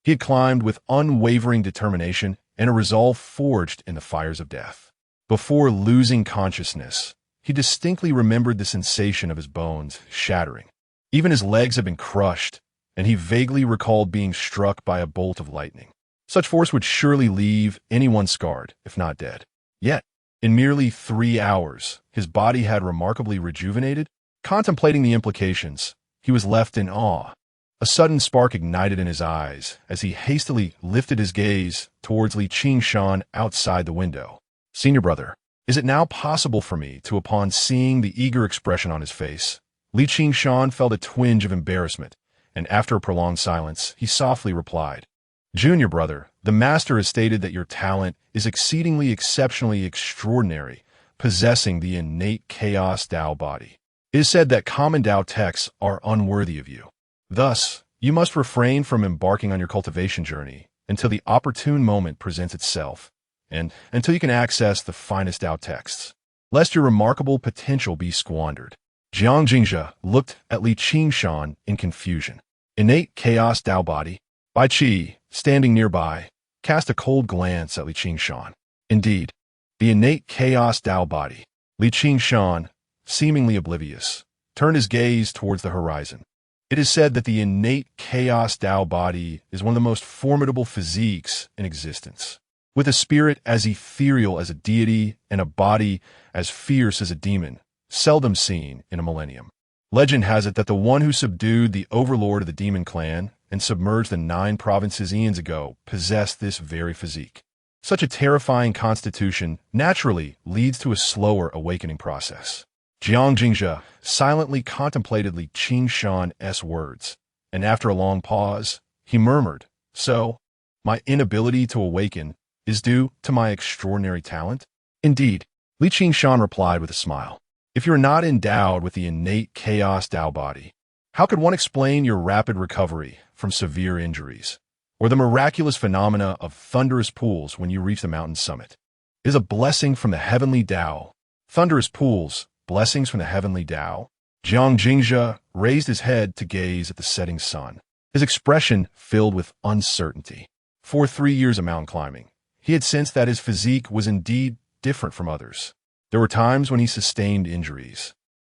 He had climbed with unwavering determination and a resolve forged in the fires of death. Before losing consciousness, he distinctly remembered the sensation of his bones shattering. Even his legs had been crushed, and he vaguely recalled being struck by a bolt of lightning. Such force would surely leave anyone scarred, if not dead. Yet, in merely 3 hours, his body had remarkably rejuvenated. Contemplating the implications, he was left in awe. A sudden spark ignited in his eyes as he hastily lifted his gaze towards Li Qingshan outside the window. "Senior brother, is it now possible for me to?" Upon seeing the eager expression on his face, Li Qingshan felt a twinge of embarrassment, and after a prolonged silence, he softly replied, "Junior brother, the master has stated that your talent is exceedingly exceptionally extraordinary, possessing the innate chaos Tao body. It is said that common Tao texts are unworthy of you. Thus, you must refrain from embarking on your cultivation journey until the opportune moment presents itself, and until you can access the finest Tao texts, lest your remarkable potential be squandered." Jiang Jingzhe looked at Li Qingshan in confusion. Innate chaos Tao body. Bai Qi, standing nearby, cast a cold glance at Li Qingshan. Indeed, the innate chaos Tao body. Li Qingshan, seemingly oblivious, turned his gaze towards the horizon. It is said that the innate chaos Tao body is one of the most formidable physiques in existence. With a spirit as ethereal as a deity and a body as fierce as a demon, seldom seen in a millennium. Legend has it that the one who subdued the overlord of the demon clan and submerged the 9 provinces eons ago possessed this very physique. Such a terrifying constitution naturally leads to a slower awakening process. Jiang Jingzhe silently contemplated Li Qingshan's words, and after a long pause, he murmured, "So, my inability to awaken is due to my extraordinary talent?" "Indeed," Li Qingshan replied with a smile. "If you're not endowed with the innate chaos Tao body, how could one explain your rapid recovery from severe injuries, or the miraculous phenomena of thunderous pools when you reach the mountain's summit? It is a blessing from the heavenly Tao." Thunderous pools, blessings from the heavenly Tao? Jiang Jingzhe raised his head to gaze at the setting sun, his expression filled with uncertainty. For 3 years of mountain climbing, he had sensed that his physique was indeed different from others. There were times when he sustained injuries.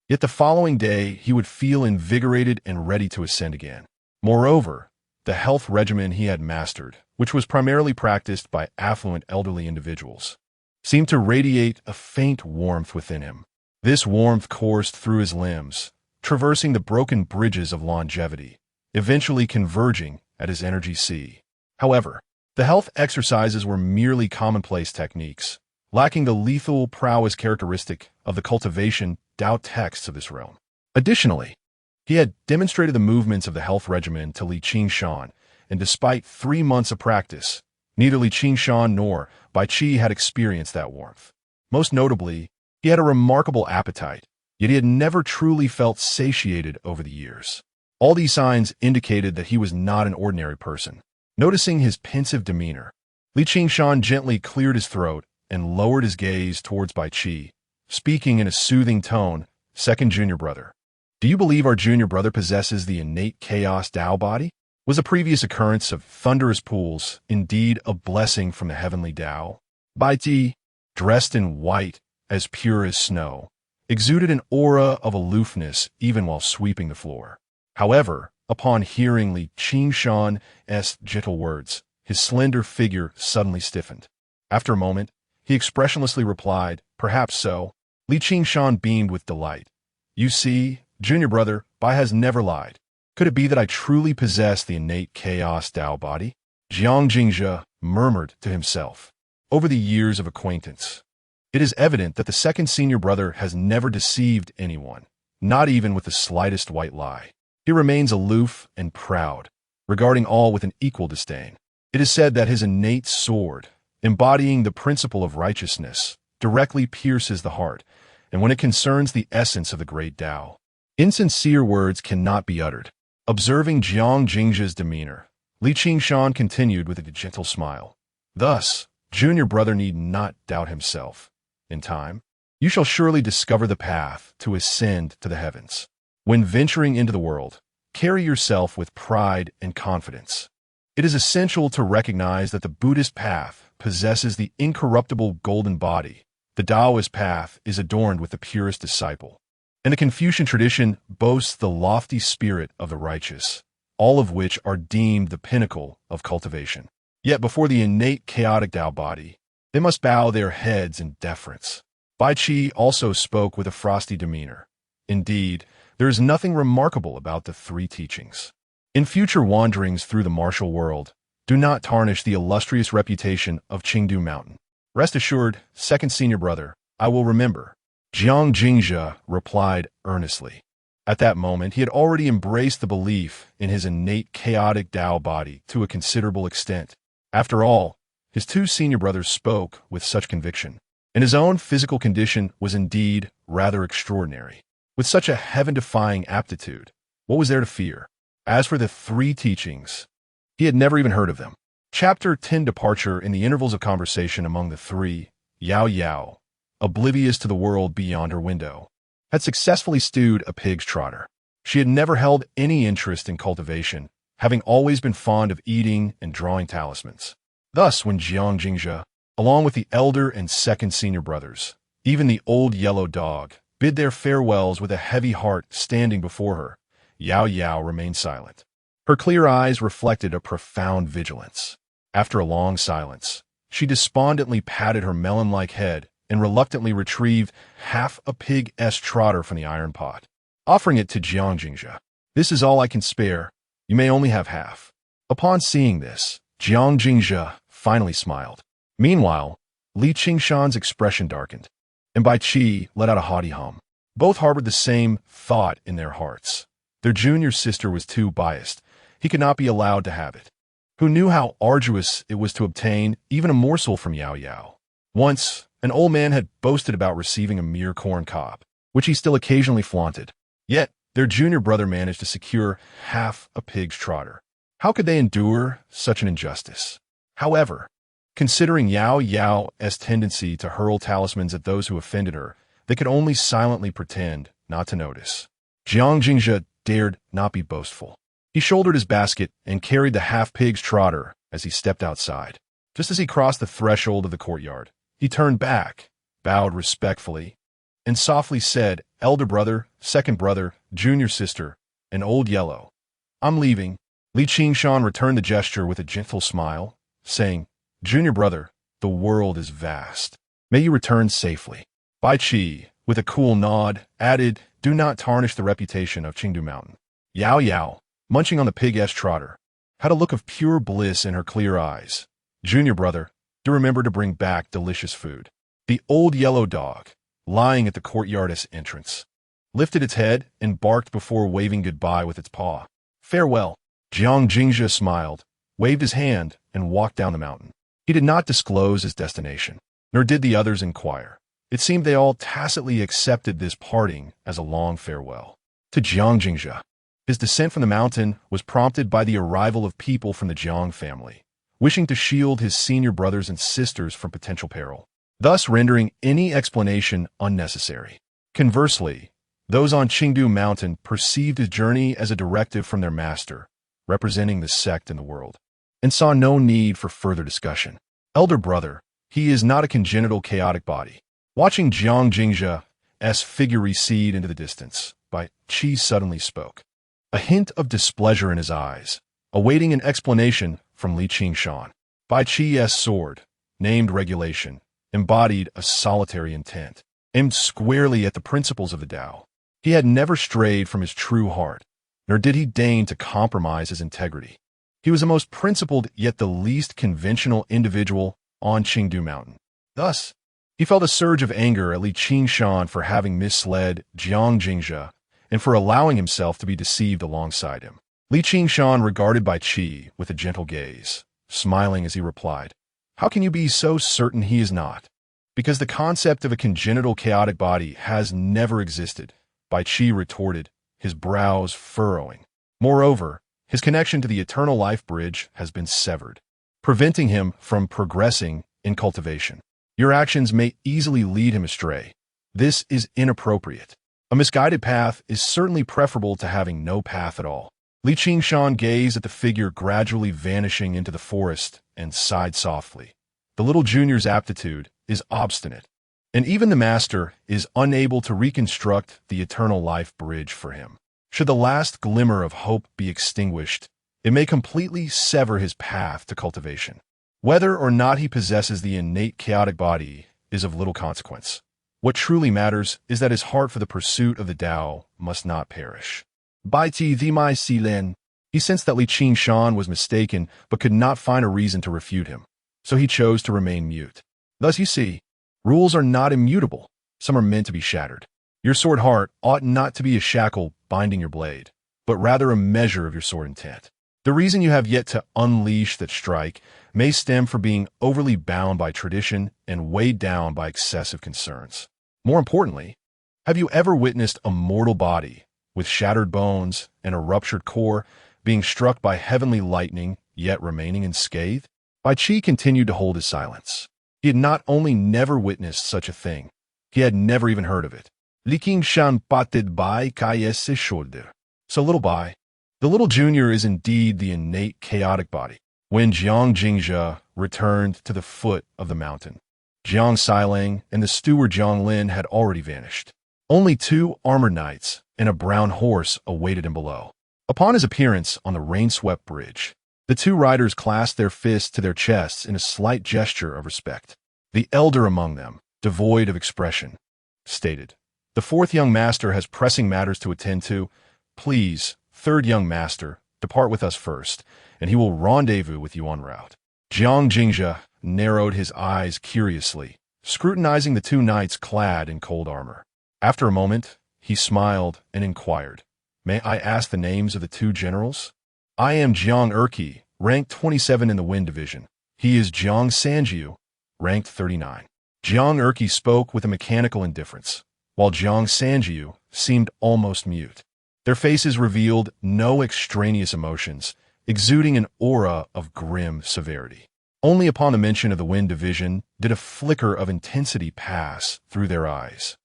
Yet the following day, he would feel invigorated and ready to ascend again. Moreover, the health regimen he had mastered, which was primarily practiced by affluent elderly individuals, seemed to radiate a faint warmth within him. This warmth coursed through his limbs, traversing the broken bridges of longevity, eventually converging at his energy sea. However, the health exercises were merely commonplace techniques, lacking the lethal prowess characteristic of the cultivation Tao texts of this realm. Additionally, he had demonstrated the movements of the health regimen to Li Qingshan, and despite 3 months of practice, neither Li Qingshan nor Bai Qi had experienced that warmth. Most notably, he had a remarkable appetite, yet he had never truly felt satiated over the years. All these signs indicated that he was not an ordinary person. Noticing his pensive demeanor, Li Qingshan gently cleared his throat and lowered his gaze towards Bai Qi, speaking in a soothing tone, "Second junior brother, do you believe our junior brother possesses the innate chaos Tao body? Was a previous occurrence of thunderous pools indeed a blessing from the heavenly Tao?" Bai Qi, dressed in white, as pure as snow, exuded an aura of aloofness even while sweeping the floor. However, upon hearing Li Qingshan's gentle words, his slender figure suddenly stiffened. After a moment, he expressionlessly replied, "Perhaps so." Li Qingshan beamed with delight. "You see, junior brother, Bai has never lied. Could it be that I truly possess the innate chaos Tao body?" Jiang Jingzhe murmured to himself. Over the years of acquaintance, it is evident that the second senior brother has never deceived anyone, not even with the slightest white lie. He remains aloof and proud, regarding all with an equal disdain. It is said that his innate sword, embodying the principle of righteousness, directly pierces the heart, and when it concerns the essence of the great Tao, insincere words cannot be uttered. Observing Jiang Jingzhe's demeanor, Li Qingshan continued with a gentle smile. "Thus, junior brother need not doubt himself. In time, you shall surely discover the path to ascend to the heavens. When venturing into the world, carry yourself with pride and confidence. It is essential to recognize that the Buddhist path possesses the incorruptible golden body. The Taoist path is adorned with the purest disciple, and the Confucian tradition boasts the lofty spirit of the righteous, all of which are deemed the pinnacle of cultivation. Yet before the innate chaotic Tao body, they must bow their heads in deference." Bai Qi also spoke with a frosty demeanor. "Indeed, there is nothing remarkable about the 3 teachings. In future wanderings through the martial world, do not tarnish the illustrious reputation of Qingdu Mountain. Rest assured, second senior brother, I will remember." Jiang Jingzhe replied earnestly. At that moment, he had already embraced the belief in his innate chaotic Tao body to a considerable extent. After all, his 2 senior brothers spoke with such conviction, and his own physical condition was indeed rather extraordinary. With such a heaven-defying aptitude, what was there to fear? As for the 3 teachings, he had never even heard of them. Chapter 10. Departure. In the intervals of conversation among the 3, Yao Yao, oblivious to the world beyond her window, had successfully stewed a pig's trotter. She had never held any interest in cultivation, having always been fond of eating and drawing talismans. Thus, when Jiang Jingzhe, along with the elder and second senior brothers, even the old yellow dog, bid their farewells with a heavy heart standing before her, Yao Yao remained silent. Her clear eyes reflected a profound vigilance. After a long silence, she despondently patted her melon-like head and reluctantly retrieved half a pig's trotter from the iron pot, offering it to Jiang Jingzhe. "This is all I can spare. You may only have half." Upon seeing this, Jiang Jingzhe finally smiled. Meanwhile, Li Qingshan's expression darkened, and Bai Qi let out a haughty hum. Both harbored the same thought in their hearts. Their junior sister was too biased. He could not be allowed to have it. Who knew how arduous it was to obtain even a morsel from Yao Yao? Once, an old man had boasted about receiving a mere corn cob, which he still occasionally flaunted. Yet, their junior brother managed to secure half a pig's trotter. How could they endure such an injustice? However, considering Yao Yao's tendency to hurl talismans at those who offended her, they could only silently pretend not to notice. Jiang Jingzhe dared not be boastful. He shouldered his basket and carried the half-pig's trotter as he stepped outside. Just as he crossed the threshold of the courtyard, he turned back, bowed respectfully, and softly said, "Elder brother, second brother, junior sister, and old yellow, I'm leaving." Li Qingshan returned the gesture with a gentle smile, saying, "Junior brother, the world is vast. May you return safely." Bai Qi, with a cool nod, added, "Do not tarnish the reputation of Qingdu Mountain." Yao Yao, munching on the pig-esque trotter, had a look of pure bliss in her clear eyes. "Junior brother, do remember to bring back delicious food." The old yellow dog, lying at the courtyard's entrance, lifted its head and barked before waving goodbye with its paw. "Farewell." Jiang Jingzhe smiled, waved his hand, and walked down the mountain. He did not disclose his destination, nor did the others inquire. It seemed they all tacitly accepted this parting as a long farewell. To Jiang Jingzhe, his descent from the mountain was prompted by the arrival of people from the Jiang family, wishing to shield his senior brothers and sisters from potential peril, thus rendering any explanation unnecessary. Conversely, those on Qingdu Mountain perceived his journey as a directive from their master, representing the sect in the world, and saw no need for further discussion. "Elder brother, he is not a congenital chaotic body." Watching Jiang Jingzhe's figure recede into the distance, Bai Qi suddenly spoke, a hint of displeasure in his eyes, awaiting an explanation from Li Qingshan. Bai Qi's sword, named regulation, embodied a solitary intent, aimed squarely at the principles of the Tao. He had never strayed from his true heart, nor did he deign to compromise his integrity. He was the most principled yet the least conventional individual on Qingdu Mountain. Thus, he felt a surge of anger at Li Qingshan for having misled Jiang Jingzhe and for allowing himself to be deceived alongside him. Li Qingshan regarded Bai Qi with a gentle gaze, smiling as he replied, "How can you be so certain he is not?" "Because the concept of a congenital chaotic body has never existed," Bai Qi retorted, his brows furrowing. "Moreover, his connection to the eternal life bridge has been severed, preventing him from progressing in cultivation. Your actions may easily lead him astray. This is inappropriate. A misguided path is certainly preferable to having no path at all." Li Qingshan gazed at the figure gradually vanishing into the forest and sighed softly. The little junior's aptitude is obstinate, and even the master is unable to reconstruct the eternal life bridge for him. Should the last glimmer of hope be extinguished, it may completely sever his path to cultivation. Whether or not he possesses the innate chaotic body is of little consequence. What truly matters is that his heart for the pursuit of the Tao must not perish. Bai Ti Thimai Silen. He sensed that Li Qingshan was mistaken, but could not find a reason to refute him, so he chose to remain mute. Thus you see, rules are not immutable. Some are meant to be shattered. Your sword heart ought not to be a shackle binding your blade, but rather a measure of your sword intent. The reason you have yet to unleash that strike may stem from being overly bound by tradition and weighed down by excessive concerns. More importantly, have you ever witnessed a mortal body with shattered bones and a ruptured core being struck by heavenly lightning yet remaining unscathed? Bai Qi continued to hold his silence. He had not only never witnessed such a thing, he had never even heard of it. Li Qingshan pated Bai Kai's shoulder. So little Bai, the little junior is indeed the innate chaotic body. When Jiang Jingzhe returned to the foot of the mountain, Jiang Sailang and the steward Jiang Lin had already vanished. Only 2 armored knights and a brown horse awaited him below. Upon his appearance on the rain-swept bridge, the 2 riders clasped their fists to their chests in a slight gesture of respect. The elder among them, devoid of expression, stated, "The 4th young master has pressing matters to attend to. Please, 3rd young master, depart with us first, and he will rendezvous with you en route." Jiang Jingzhe narrowed his eyes curiously, scrutinizing the two knights clad in cold armor. After a moment, he smiled and inquired, "May I ask the names of the two generals?" "I am Jiang Erqi, ranked 27 in the Wind Division. He is Jiang Sanjiu, ranked 39. Jiang Erqi spoke with a mechanical indifference, while Jiang Sanjiu seemed almost mute. Their faces revealed no extraneous emotions, exuding an aura of grim severity. Only upon the mention of the Wind Division did a flicker of intensity pass through their eyes.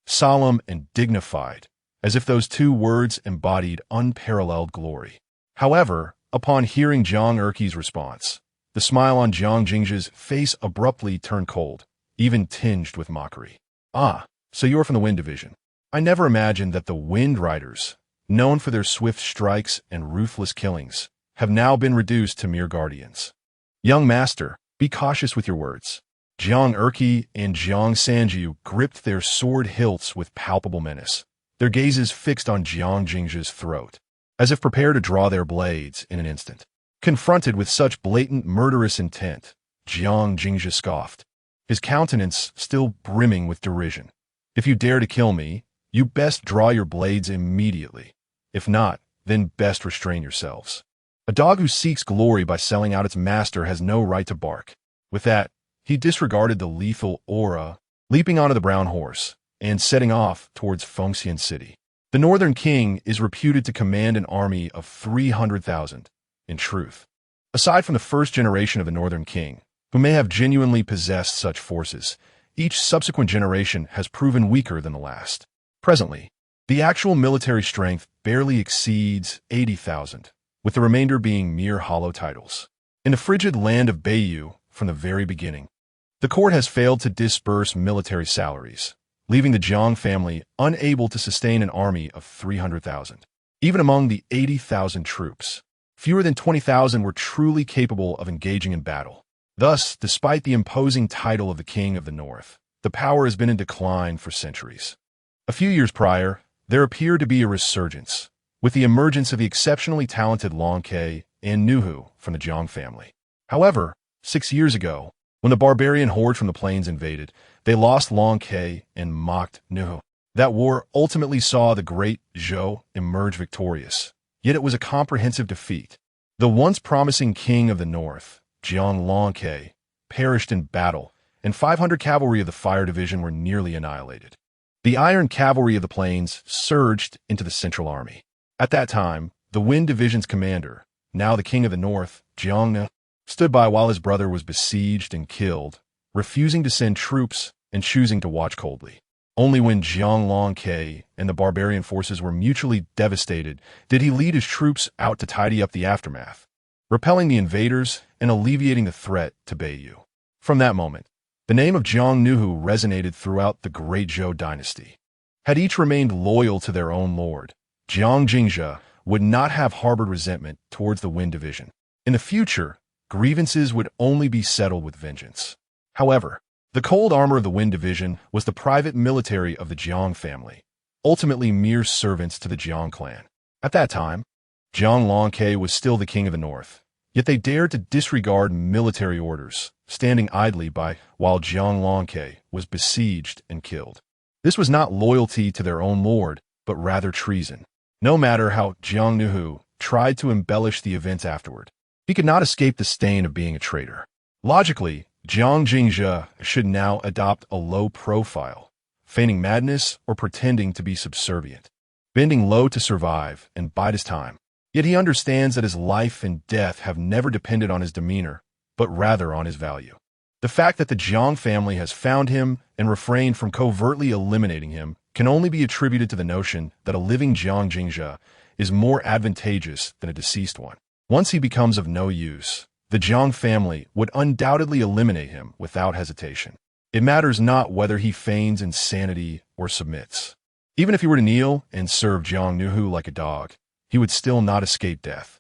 Solemn and dignified, as if those two words embodied unparalleled glory. However, upon hearing Jiang Erqi's response, the smile on Jiang Jingzhi's face abruptly turned cold, even tinged with mockery. "Ah, so you're from the Wind Division. I never imagined that the Wind Riders, known for their swift strikes and ruthless killings, have now been reduced to mere guardians. Young master, be cautious with your words." Jiang Erqi and Jiang Sanjiu gripped their sword hilts with palpable menace, their gazes fixed on Jiang Jingzhi's throat, as if prepared to draw their blades in an instant. Confronted with such blatant murderous intent, Jiang Jingzhi scoffed, his countenance still brimming with derision. "If you dare to kill me, you best draw your blades immediately. If not, then best restrain yourselves. A dog who seeks glory by selling out its master has no right to bark." With that, he disregarded the lethal aura, leaping onto the brown horse, and setting off towards Fengxian City. The Northern King is reputed to command an army of 300,000, in truth. Aside from the first generation of the Northern King, who may have genuinely possessed such forces, each subsequent generation has proven weaker than the last. Presently, the actual military strength barely exceeds 80,000, with the remainder being mere hollow titles. In the frigid land of Beiyu, from the very beginning, the court has failed to disburse military salaries, leaving the Jiang family unable to sustain an army of 300,000. Even among the 80,000 troops, fewer than 20,000 were truly capable of engaging in battle. Thus, despite the imposing title of the King of the North, the power has been in decline for centuries. A few years prior, there appeared to be a resurgence, with the emergence of the exceptionally talented Long Ke and Nuhu from the Jiang family. However, 6 years ago, when the barbarian horde from the plains invaded, they lost Long Ke and mocked Nuhu. That war ultimately saw the great Zhou emerge victorious, yet it was a comprehensive defeat. The once promising king of the north, Jiang Long Ke, perished in battle, and 500 cavalry of the Fire Division were nearly annihilated. The Iron Cavalry of the Plains surged into the Central Army. At that time, the Wind Division's commander, now the King of the North, Jiang Ne, stood by while his brother was besieged and killed, refusing to send troops and choosing to watch coldly. Only when Jiang Long Ke and the barbarian forces were mutually devastated did he lead his troops out to tidy up the aftermath, repelling the invaders and alleviating the threat to Beiyu. From that moment, the name of Jiang Nuhu resonated throughout the Great Zhou dynasty. Had each remained loyal to their own lord, Jiang Jingzhi would not have harbored resentment towards the Wind Division. In the future, grievances would only be settled with vengeance. However, the cold armor of the Wind Division was the private military of the Jiang family, ultimately mere servants to the Jiang clan. At that time, Jiang Long Ke was still the king of the north, yet they dared to disregard military orders, standing idly by while Jiang Long Ke was besieged and killed. This was not loyalty to their own lord, but rather treason. No matter how Jiang Nuhu tried to embellish the events afterward, he could not escape the stain of being a traitor. Logically, Jiang Jingzhi should now adopt a low profile, feigning madness or pretending to be subservient, bending low to survive and bide his time. Yet he understands that his life and death have never depended on his demeanor, but rather on his value. The fact that the Jiang family has found him and refrained from covertly eliminating him can only be attributed to the notion that a living Jiang Jingzhi is more advantageous than a deceased one. Once he becomes of no use, the Jiang family would undoubtedly eliminate him without hesitation. It matters not whether he feigns insanity or submits. Even if he were to kneel and serve Jiang Nuhu like a dog, he would still not escape death.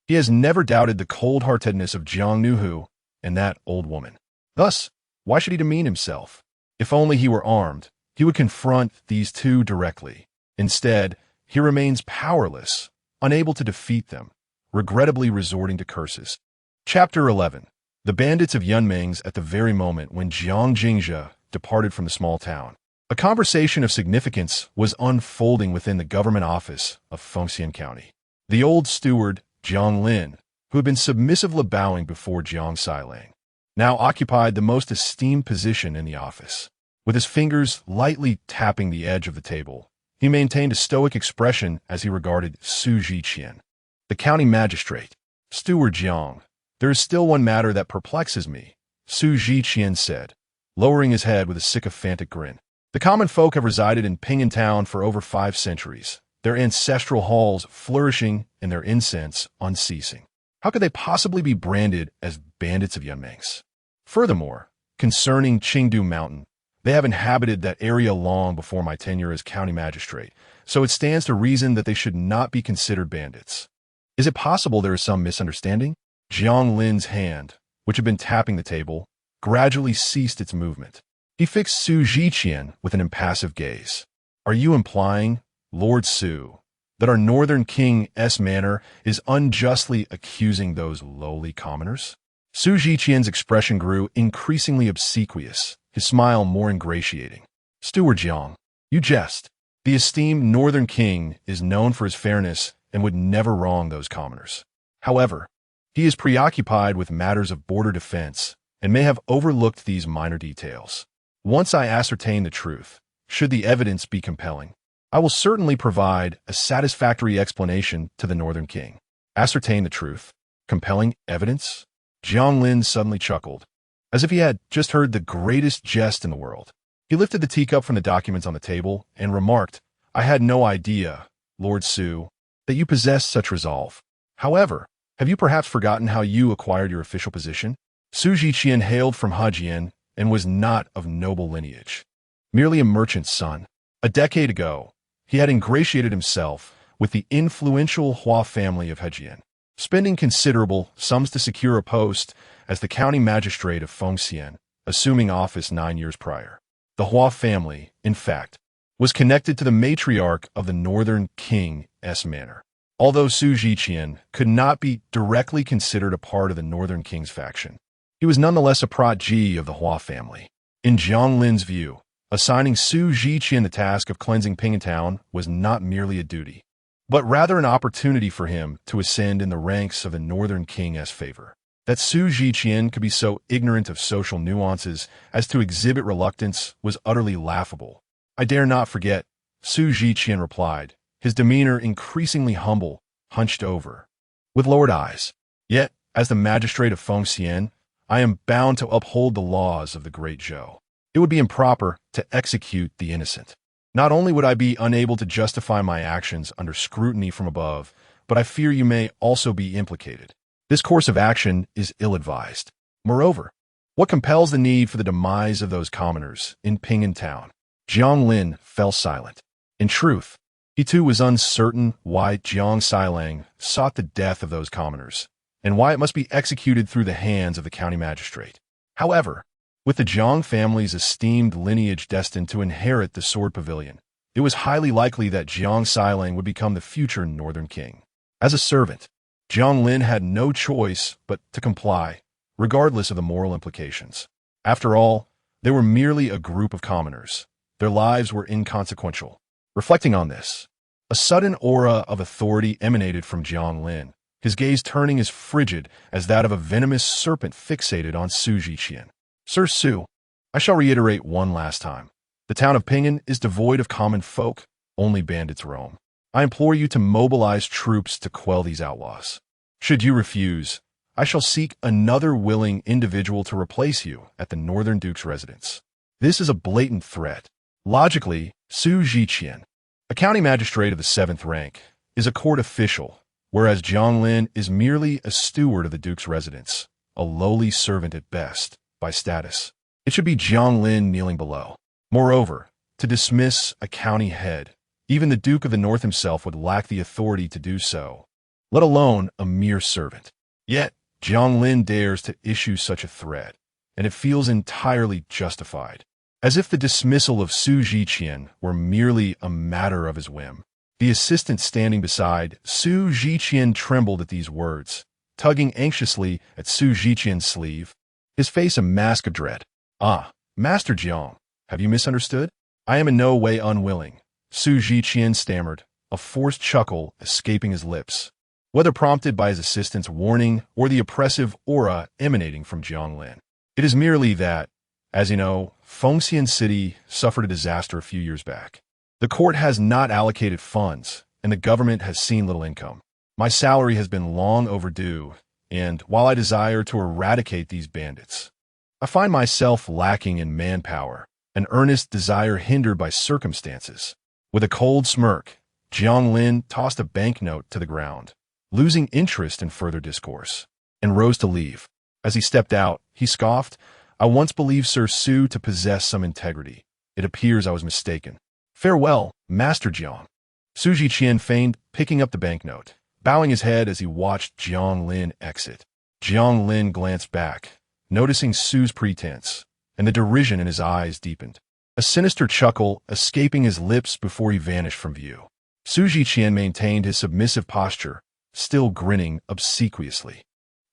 He has never doubted the cold-heartedness of Jiang Nuhu and that old woman. Thus, why should he demean himself? If only he were armed, he would confront these two directly. Instead, he remains powerless, unable to defeat them, regrettably resorting to curses. Chapter 11. the bandits of Yunming's at the very moment when Jiang Jingzhe departed from the small town. A conversation of significance was unfolding within the government office of Fengxian County. The old steward, Jiang Lin, who had been submissively bowing before Jiang Sailang, now occupied the most esteemed position in the office. With his fingers lightly tapping the edge of the table, he maintained a stoic expression as he regarded Su Zhiqian, the county magistrate. Steward Jiang, there is still one matter that perplexes me, Su Zhiqian said, lowering his head with a sycophantic grin. The common folk have resided in Ping'an Town for over 5 centuries, their ancestral halls flourishing and their incense unceasing. How could they possibly be branded as bandits of Yunming's? Furthermore, concerning Qingdu Mountain, they have inhabited that area long before my tenure as county magistrate, so it stands to reason that they should not be considered bandits. Is it possible there is some misunderstanding? Jiang Lin's hand, which had been tapping the table, gradually ceased its movement. He fixed Su Zhiqian with an impassive gaze. Are you implying, Lord Su, that our northern king's manor is unjustly accusing those lowly commoners? Su Zhiqian's expression grew increasingly obsequious, his smile more ingratiating. Steward Jiang, you jest. The esteemed northern king is known for his fairness and would never wrong those commoners. However, he is preoccupied with matters of border defense and may have overlooked these minor details. Once I ascertain the truth, should the evidence be compelling, I will certainly provide a satisfactory explanation to the northern king. Ascertain the truth? Compelling evidence? Jiang Lin suddenly chuckled, as if he had just heard the greatest jest in the world. He lifted the teacup from the documents on the table and remarked, I had no idea, Lord Su, that you possessed such resolve. However, have you perhaps forgotten how you acquired your official position? Su Zhiqian hailed from Hejian and was not of noble lineage. Merely a merchant's son. A decade ago, he had ingratiated himself with the influential Hua family of Hejian, spending considerable sums to secure a post as the county magistrate of Fengxian, assuming office 9 years prior. The Hua family, in fact, was connected to the matriarch of the northern king's manor. Although Su Zhiqian could not be directly considered a part of the northern king's faction, he was nonetheless a protege of the Hua family. In Jiang Lin's view, assigning Su Zhiqian the task of cleansing Ping'an Town was not merely a duty, but rather an opportunity for him to ascend in the ranks of the northern king's favor. That Su Zhiqian could be so ignorant of social nuances as to exhibit reluctance was utterly laughable. I dare not forget, Su Zhiqian replied, his demeanor increasingly humble, hunched over, with lowered eyes. Yet, as the magistrate of Fengxian, I am bound to uphold the laws of the great Zhou. It would be improper to execute the innocent. Not only would I be unable to justify my actions under scrutiny from above, but I fear you may also be implicated. This course of action is ill-advised. Moreover, what compels the need for the demise of those commoners in Ping'an Town? Jiang Lin fell silent. In truth, he too was uncertain why Jiang Sailang sought the death of those commoners, and why it must be executed through the hands of the county magistrate. However, with the Jiang family's esteemed lineage destined to inherit the sword pavilion, it was highly likely that Jiang Sailang would become the future northern king. As a servant, Jiang Lin had no choice but to comply, regardless of the moral implications. After all, they were merely a group of commoners. Their lives were inconsequential. Reflecting on this, a sudden aura of authority emanated from Jiang Lin, his gaze turning as frigid as that of a venomous serpent fixated on Su Zhiqian. Sir Su, I shall reiterate one last time. The town of Ping'an is devoid of common folk, only bandits roam. I implore you to mobilize troops to quell these outlaws. Should you refuse, I shall seek another willing individual to replace you at the Northern Duke's residence. This is a blatant threat. Logically, Su Zhiqian, a county magistrate of the 7th rank, is a court official, whereas Jiang Lin is merely a steward of the Duke's residence, a lowly servant at best, by status. It should be Jiang Lin kneeling below. Moreover, to dismiss a county head, even the Duke of the North himself would lack the authority to do so, let alone a mere servant. Yet, Jiang Lin dares to issue such a threat, and it feels entirely justified. As if the dismissal of Su Zhiqian were merely a matter of his whim. The assistant standing beside Su Zhiqian trembled at these words, tugging anxiously at Su Zhiqian's sleeve, his face a mask of dread. "Ah, Master Jiang, have you misunderstood? I am in no way unwilling," Su Zhiqian stammered, a forced chuckle escaping his lips, whether prompted by his assistant's warning or the oppressive aura emanating from Jiang Lin. "It is merely that, as you know, Fengxian City suffered a disaster a few years back. The court has not allocated funds, and the government has seen little income. My salary has been long overdue, and while I desire to eradicate these bandits, I find myself lacking in manpower, an earnest desire hindered by circumstances." With a cold smirk, Jiang Lin tossed a banknote to the ground, losing interest in further discourse, and rose to leave. As he stepped out, he scoffed, "I once believed Sir Su to possess some integrity. It appears I was mistaken. Farewell, Master Jiang." Su Zhiqian feigned picking up the banknote, bowing his head as he watched Jiang Lin exit. Jiang Lin glanced back, noticing Su's pretense, and the derision in his eyes deepened, a sinister chuckle escaping his lips before he vanished from view. Su Zhiqian maintained his submissive posture, still grinning obsequiously.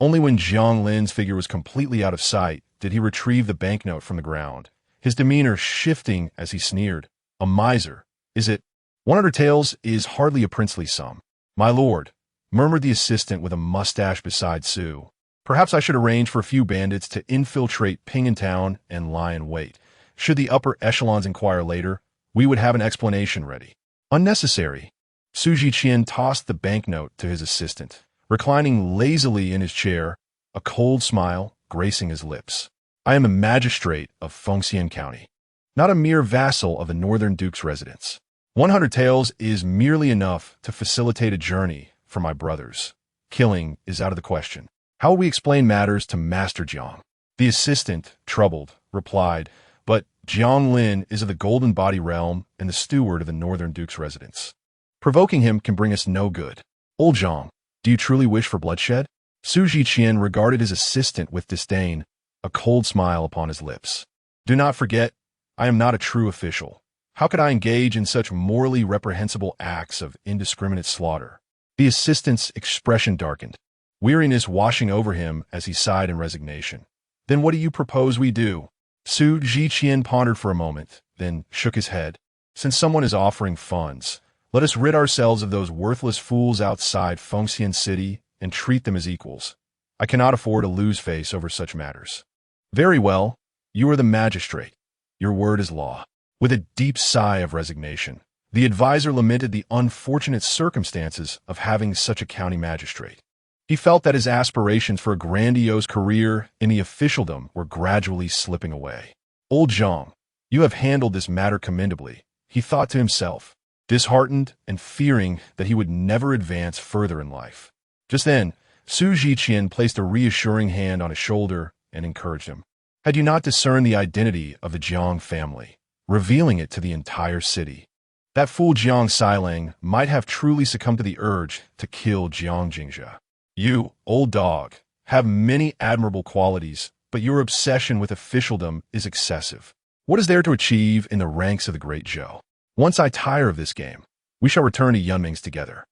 Only when Jiang Lin's figure was completely out of sight did he retrieve the banknote from the ground, his demeanor shifting as he sneered. "A miser, is it? 100 taels is hardly a princely sum." "My lord," murmured the assistant with a mustache beside Su, "perhaps I should arrange for a few bandits to infiltrate Ping'an Town and lie in wait. Should the upper echelons inquire later, we would have an explanation ready." "Unnecessary." Su Zhiqian tossed the banknote to his assistant, reclining lazily in his chair, a cold smile gracing his lips. "I am a magistrate of Fengxian County, not a mere vassal of the Northern Duke's residence. 100 taels is merely enough to facilitate a journey for my brothers. Killing is out of the question. How will we explain matters to Master Jiang?" The assistant, troubled, replied, "But Jiang Lin is of the Golden Body realm and the steward of the Northern Duke's residence. Provoking him can bring us no good. Old Jiang, do you truly wish for bloodshed?" Su Zhiqian regarded his assistant with disdain, a cold smile upon his lips. "Do not forget, I am not a true official. How could I engage in such morally reprehensible acts of indiscriminate slaughter?" The assistant's expression darkened, weariness washing over him as he sighed in resignation. "Then what do you propose we do?" Su Zhiqian pondered for a moment, then shook his head. "Since someone is offering funds, let us rid ourselves of those worthless fools outside Fengxian City and treat them as equals. I cannot afford to lose face over such matters." "Very well. You are the magistrate. Your word is law." With a deep sigh of resignation, the advisor lamented the unfortunate circumstances of having such a county magistrate. He felt that his aspirations for a grandiose career in the officialdom were gradually slipping away. "Old Jiang, you have handled this matter commendably," he thought to himself, disheartened and fearing that he would never advance further in life. Just then, Su Zhiqian placed a reassuring hand on his shoulder and encouraged him. "Had you not discerned the identity of the Jiang family, revealing it to the entire city, that fool Jiang Sailang might have truly succumbed to the urge to kill Jiang Jingjia. You, old dog, have many admirable qualities, but your obsession with officialdom is excessive. What is there to achieve in the ranks of the great Zhou? Once I tire of this game, we shall return to Yunming's together.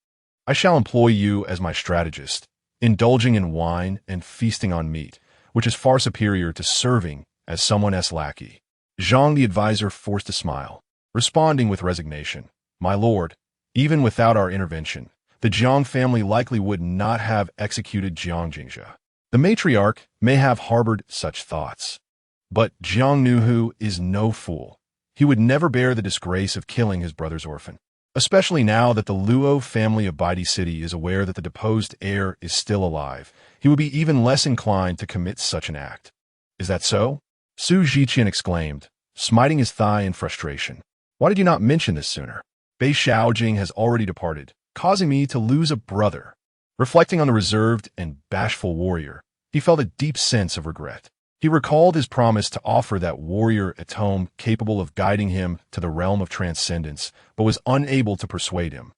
I shall employ you as my strategist, indulging in wine and feasting on meat, which is far superior to serving as someone else's lackey." Zhang the advisor forced a smile, responding with resignation. "My lord, even without our intervention, the Jiang family likely would not have executed Jiang Jingjia. The matriarch may have harbored such thoughts, but Jiang Nuhu is no fool. He would never bear the disgrace of killing his brother's orphan, especially now that the Luo family of Baidi City is aware that the deposed heir is still alive. He would be even less inclined to commit such an act." "Is that so?" Su Zhiqian exclaimed, smiting his thigh in frustration. "Why did you not mention this sooner? Bei Shaojing has already departed, causing me to lose a brother." Reflecting on the reserved and bashful warrior, he felt a deep sense of regret. He recalled his promise to offer that warrior a tome capable of guiding him to the realm of transcendence, but was unable to persuade him,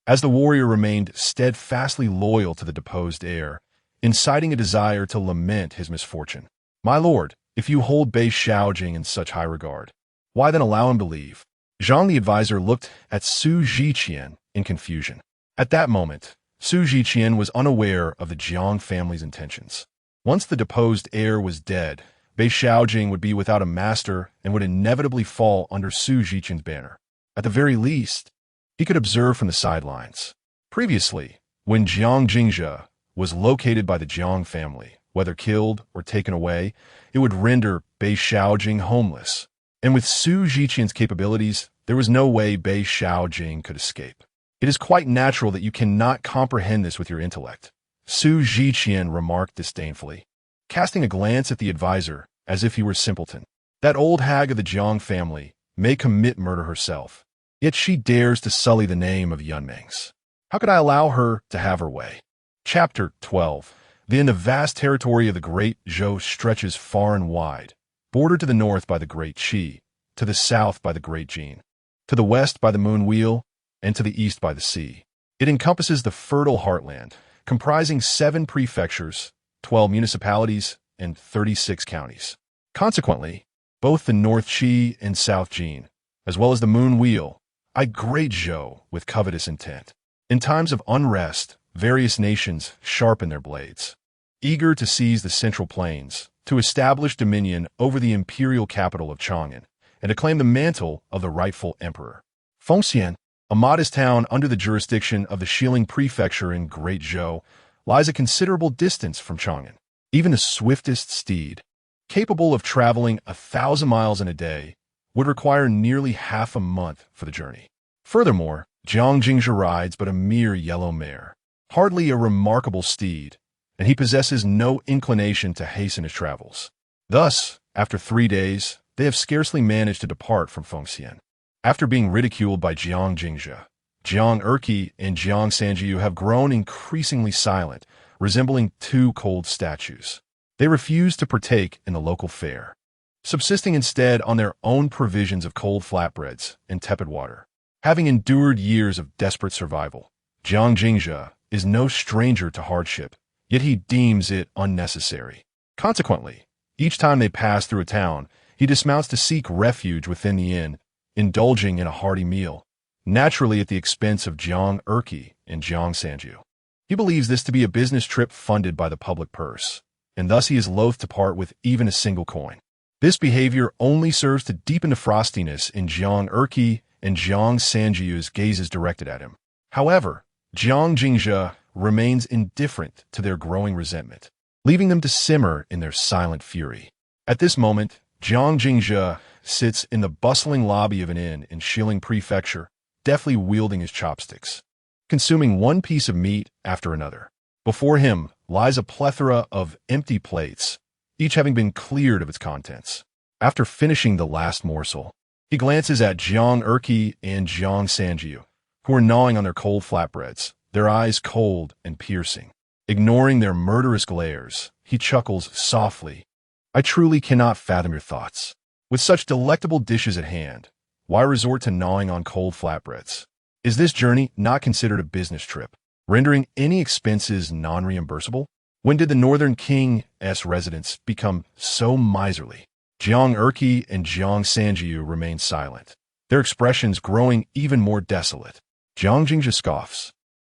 as the warrior remained steadfastly loyal to the deposed heir, inciting a desire to lament his misfortune. "My lord, if you hold Bei Shaojing in such high regard, why then allow him to leave?" Zhang the advisor looked at Su Zhiqian in confusion. At that moment, Su Jiqian was unaware of the Jiang family's intentions. Once the deposed heir was dead, Bei Shaojing would be without a master and would inevitably fall under Su Jiqian's banner. At the very least, he could observe from the sidelines. Previously, when Jiang Jingzhe was located by the Jiang family, whether killed or taken away, it would render Bei Shaojing homeless. And with Su Jiqian's capabilities, there was no way Bei Shaojing could escape. It is quite natural that you cannot comprehend this with your intellect, Su Jiqian remarked disdainfully, casting a glance at the advisor as if he were simpleton. That old hag of the Jiang family may commit murder herself, yet she dares to sully the name of Yunmeng's. How could I allow her to have her way? Chapter 12. Then the vast territory of the Great Zhou stretches far and wide, bordered to the north by the Great Qi, to the south by the Great Jin, to the west by the Moon Wheel, and to the east by the sea. It encompasses the fertile heartland, comprising 7 prefectures, 12 municipalities, and 36 counties. Consequently, both the North Qi and South Jin, as well as the Moon Wheel, eyed Great Zhou with covetous intent. In times of unrest, various nations sharpen their blades, eager to seize the central plains, to establish dominion over the imperial capital of Chang'an, and to claim the mantle of the rightful emperor. Fengxian, a modest town under the jurisdiction of the Xiling Prefecture in Great Zhou, lies a considerable distance from Chang'an. Even the swiftest steed, capable of traveling 1,000 miles in a day, would require nearly half a month for the journey. Furthermore, Jiang Jingzhe rides but a mere yellow mare, hardly a remarkable steed, and he possesses no inclination to hasten his travels. Thus, after 3 days, they have scarcely managed to depart from Fengxian. After being ridiculed by Jiang Jingzhe, Jiang Erqi and Jiang Sanjiu have grown increasingly silent, resembling 2 cold statues. They refuse to partake in the local fare, subsisting instead on their own provisions of cold flatbreads and tepid water. Having endured years of desperate survival, Jiang Jingzhe is no stranger to hardship, yet he deems it unnecessary. Consequently, each time they pass through a town, he dismounts to seek refuge within the inn, indulging in a hearty meal, naturally at the expense of Jiang Erqi and Jiang Sanjiu. He believes this to be a business trip funded by the public purse, and thus he is loath to part with even a single coin. This behavior only serves to deepen the frostiness in Jiang Erqi and Jiang Sanjiu's gazes directed at him. However, Jiang Jingzhe remains indifferent to their growing resentment, leaving them to simmer in their silent fury. At this moment, Jiang Jingzhe sits in the bustling lobby of an inn in Xiling Prefecture, deftly wielding his chopsticks, consuming one piece of meat after another. Before him lies a plethora of empty plates, each having been cleared of its contents. After finishing the last morsel, he glances at Jiang Erqi and Jiang Sanjiu, who are gnawing on their cold flatbreads, their eyes cold and piercing. Ignoring their murderous glares, he chuckles softly. I truly cannot fathom your thoughts. With such delectable dishes at hand, why resort to gnawing on cold flatbreads? Is this journey not considered a business trip, rendering any expenses non-reimbursable? When did the Northern King's residents become so miserly? Jiang Erqi and Jiang Sanjiu remain silent, their expressions growing even more desolate. Jiang Jingzhe scoffs,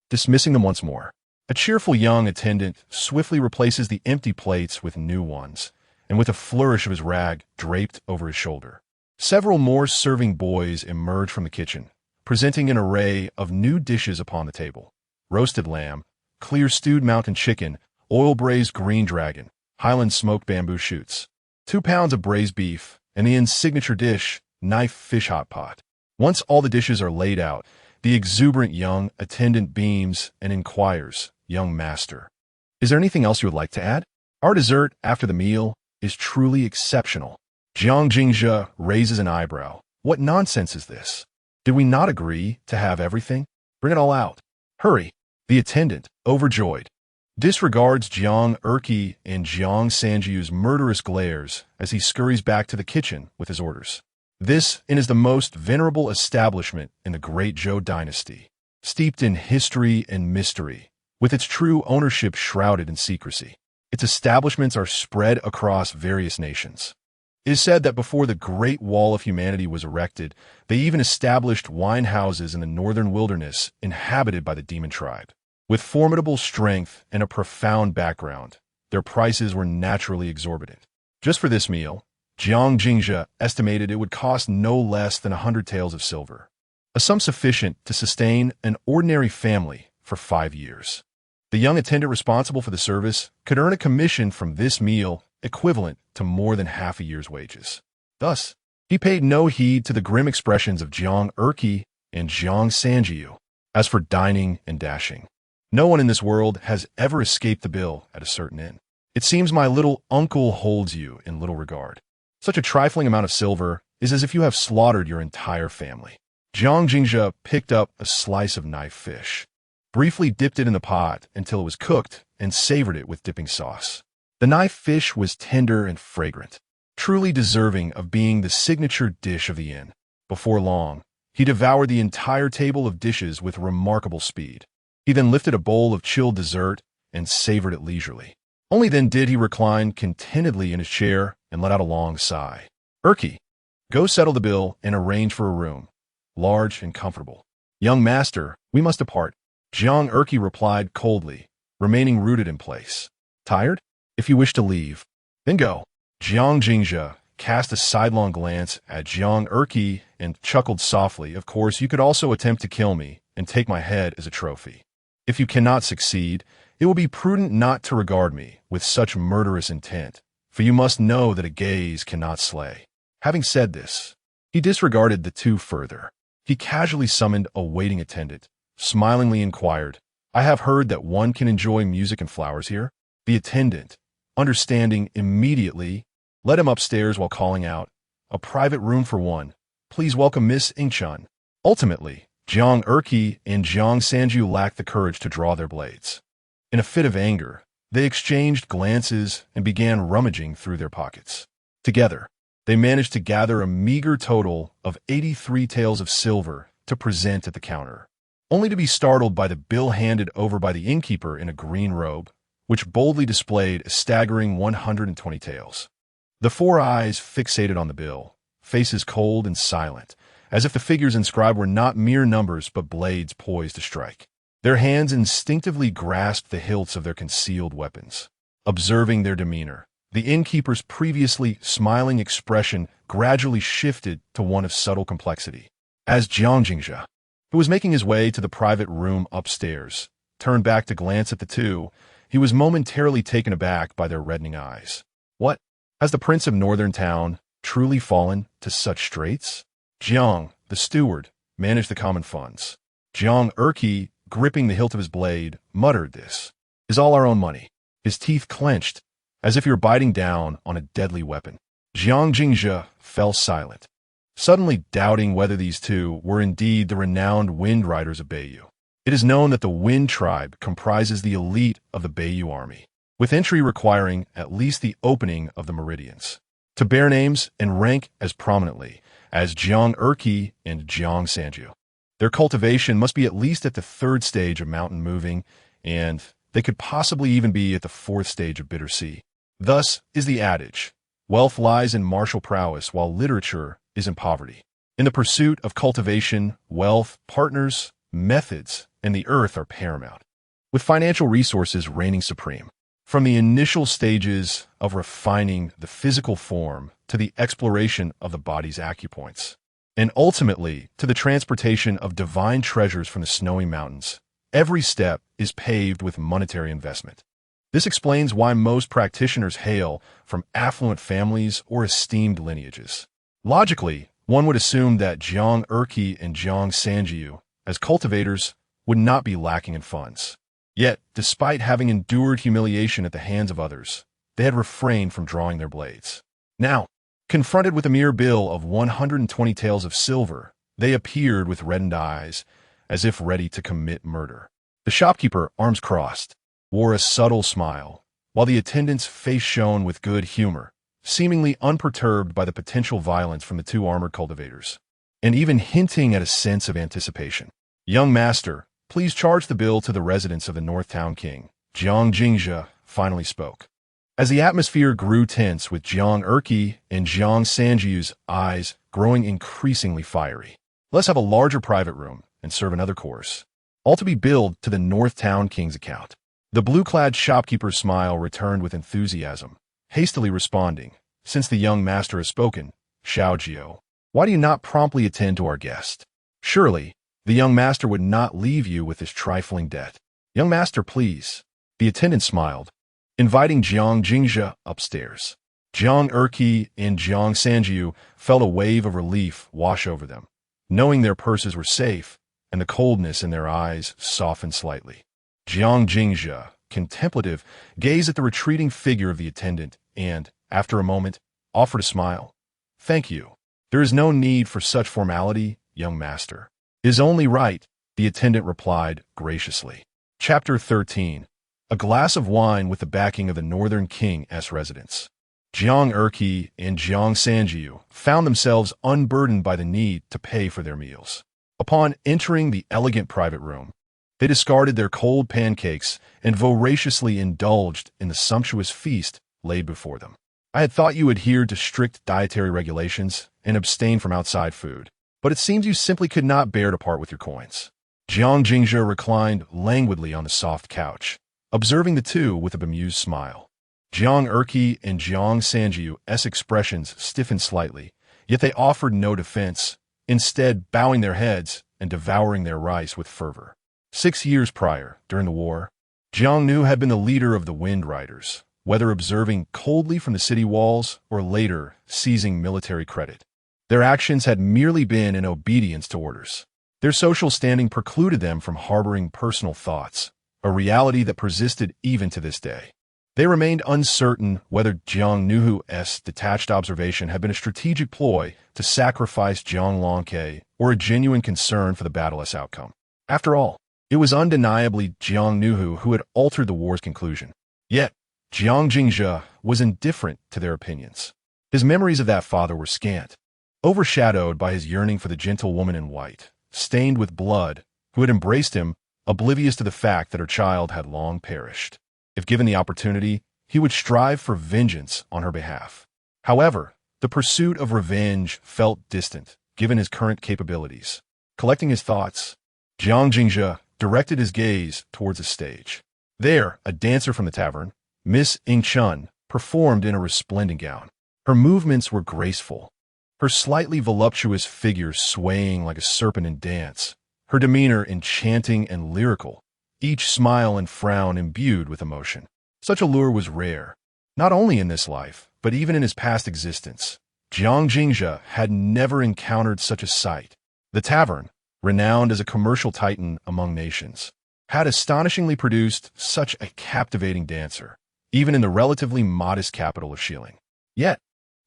dismissing them once more. A cheerful young attendant swiftly replaces the empty plates with new ones, and with a flourish of his rag draped over his shoulder, several more serving boys emerge from the kitchen, presenting an array of new dishes upon the table. Roasted lamb, clear stewed mountain chicken, oil-braised green dragon, Highland smoked bamboo shoots, 2 pounds of braised beef, and the inn's signature dish, knife fish hot pot. Once all the dishes are laid out, the exuberant young attendant beams and inquires, "Young master, is there anything else you would like to add? Our dessert after the meal is truly exceptional." Jiang Jingzhe raises an eyebrow. What nonsense is this? Did we not agree to have everything? Bring it all out. Hurry. The attendant, overjoyed, disregards Jiang Erqi and Jiang Sanjiu's murderous glares as he scurries back to the kitchen with his orders. This inn is the most venerable establishment in the Great Zhou dynasty, steeped in history and mystery, with its true ownership shrouded in secrecy. Its establishments are spread across various nations. It is said that before the Great Wall of Humanity was erected, they even established wine houses in the northern wilderness inhabited by the demon tribe. With formidable strength and a profound background, their prices were naturally exorbitant. Just for this meal, Jiang Jingzhe estimated it would cost no less than 100 taels of silver, a sum sufficient to sustain an ordinary family for 5 years. The young attendant responsible for the service could earn a commission from this meal equivalent to more than half a year's wages. Thus, he paid no heed to the grim expressions of Jiang Erqi and Jiang Sanjiu. As for dining and dashing, no one in this world has ever escaped the bill at a certain inn. It seems my little uncle holds you in little regard. Such a trifling amount of silver is as if you have slaughtered your entire family. Jiang Jingzhe picked up a slice of knife fish, briefly dipped it in the pot until it was cooked, and savored it with dipping sauce. The knife fish was tender and fragrant, truly deserving of being the signature dish of the inn. Before long, he devoured the entire table of dishes with remarkable speed. He then lifted a bowl of chilled dessert and savored it leisurely. Only then did he recline contentedly in his chair and let out a long sigh. "Erqi, go settle the bill and arrange for a room, large and comfortable." "Young master, we must depart," Jiang Erqi replied coldly, remaining rooted in place. "Tired? If you wish to leave, then go." Jiang Jingzhe cast a sidelong glance at Jiang Erqi and chuckled softly. "Of course, you could also attempt to kill me and take my head as a trophy. If you cannot succeed, it will be prudent not to regard me with such murderous intent, for you must know that a gaze cannot slay." Having said this, he disregarded the two further. He casually summoned a waiting attendant, smilingly inquired, "I have heard that one can enjoy music and flowers here?" The attendant, understanding immediately, led him upstairs while calling out, "A private room for one. Please welcome Miss Ingchun." Ultimately, Jiang Erqi and Jiang Sanjiu lacked the courage to draw their blades. In a fit of anger, they exchanged glances and began rummaging through their pockets. Together, they managed to gather a meager total of 83 taels of silver to present at the counter, only to be startled by the bill handed over by the innkeeper in a green robe, which boldly displayed a staggering 120 taels. The four eyes fixated on the bill, faces cold and silent, as if the figures inscribed were not mere numbers but blades poised to strike. Their hands instinctively grasped the hilts of their concealed weapons. Observing their demeanor, the innkeeper's previously smiling expression gradually shifted to one of subtle complexity. As Jiang Jingzhe, who was making his way to the private room upstairs, turned back to glance at the two, he was momentarily taken aback by their reddening eyes. What? Has the prince of northern town truly fallen to such straits? Jiang, the steward, managed the common funds. Jiang Erqi, gripping the hilt of his blade, muttered, "This is all our own money." His teeth clenched, as if he were biting down on a deadly weapon. Jiang Jingzhe fell silent, suddenly doubting whether these two were indeed the renowned Wind Riders of Beiyu. It is known that the Wind tribe comprises the elite of the Beiyu army, with entry requiring at least the opening of the meridians, to bear names and rank as prominently as Jiang Erqi and Jiang Sanjiu. Their cultivation must be at least at the 3rd stage of mountain moving, and they could possibly even be at the 4th stage of bitter sea. Thus is the adage, wealth lies in martial prowess while literature is in poverty. In the pursuit of cultivation, wealth, partners, methods, and the earth are paramount, with financial resources reigning supreme. From the initial stages of refining the physical form to the exploration of the body's acupoints, and ultimately to the transportation of divine treasures from the snowy mountains, every step is paved with monetary investment. This explains why most practitioners hail from affluent families or esteemed lineages. Logically, one would assume that Jiang Erqi and Jiang Sanjiu, as cultivators, would not be lacking in funds. Yet, despite having endured humiliation at the hands of others, they had refrained from drawing their blades. Now, confronted with a mere bill of 120 taels of silver, they appeared with reddened eyes, as if ready to commit murder. The shopkeeper, arms crossed, wore a subtle smile, while the attendant's face shone with good humor, seemingly unperturbed by the potential violence from the two armored cultivators, and even hinting at a sense of anticipation. "Young master, please charge the bill to the residence of the North Town King," Jiang Jingzhe finally spoke. As the atmosphere grew tense with Jiang Erqi and Jiang Sanjiu's eyes growing increasingly fiery, "Let's have a larger private room and serve another course." all to be billed to the North Town King's account. The blue-clad shopkeeper's smile returned with enthusiasm, hastily responding, "Since the young master has spoken, Xiao Jiao, why do you not promptly attend to our guest? Surely, the young master would not leave you with this trifling debt. Young master, please." The attendant smiled, inviting Jiang Jingzhe upstairs. Jiang Erqi and Jiang Sanjiu felt a wave of relief wash over them, knowing their purses were safe, and the coldness in their eyes softened slightly. Jiang Jingzhe, contemplative, gazed at the retreating figure of the attendant and, after a moment, offered a smile. "Thank you. There is no need for such formality, young master." "Is only right," the attendant replied graciously. Chapter 13. A glass of wine with the backing of the Northern King's residence. Jiang Erqi and Jiang Sanjiu found themselves unburdened by the need to pay for their meals. Upon entering the elegant private room, they discarded their cold pancakes and voraciously indulged in the sumptuous feast laid before them. "I had thought you adhered to strict dietary regulations and abstained from outside food, but it seems you simply could not bear to part with your coins." Jiang Jingzhe reclined languidly on the soft couch, observing the two with a bemused smile. Jiang Erqi and Jiang Sanjiu's expressions stiffened slightly, yet they offered no defense, instead bowing their heads and devouring their rice with fervor. 6 years prior, during the war, Jiang Nu had been the leader of the Wind Riders, whether observing coldly from the city walls or later seizing military credit. Their actions had merely been in obedience to orders. Their social standing precluded them from harboring personal thoughts, a reality that persisted even to this day. They remained uncertain whether Jiang Nuhu's detached observation had been a strategic ploy to sacrifice Jiang Longke or a genuine concern for the battle's outcome. After all, it was undeniably Jiang Nuhu who had altered the war's conclusion. Yet, Jiang Jingzhe was indifferent to their opinions. His memories of that father were scant, overshadowed by his yearning for the gentle woman in white, stained with blood, who had embraced him, oblivious to the fact that her child had long perished. If given the opportunity, he would strive for vengeance on her behalf. However, the pursuit of revenge felt distant, given his current capabilities. Collecting his thoughts, Jiang Jingzhe directed his gaze towards the stage. There, a dancer from the tavern, Miss Ing Chun, performed in a resplendent gown. Her movements were graceful, her slightly voluptuous figure swaying like a serpent in dance, her demeanor enchanting and lyrical, each smile and frown imbued with emotion. Such allure was rare, not only in this life, but even in his past existence. Jiang Jingzhe had never encountered such a sight. The tavern, renowned as a commercial titan among nations, had astonishingly produced such a captivating dancer, even in the relatively modest capital of Xiling. Yet,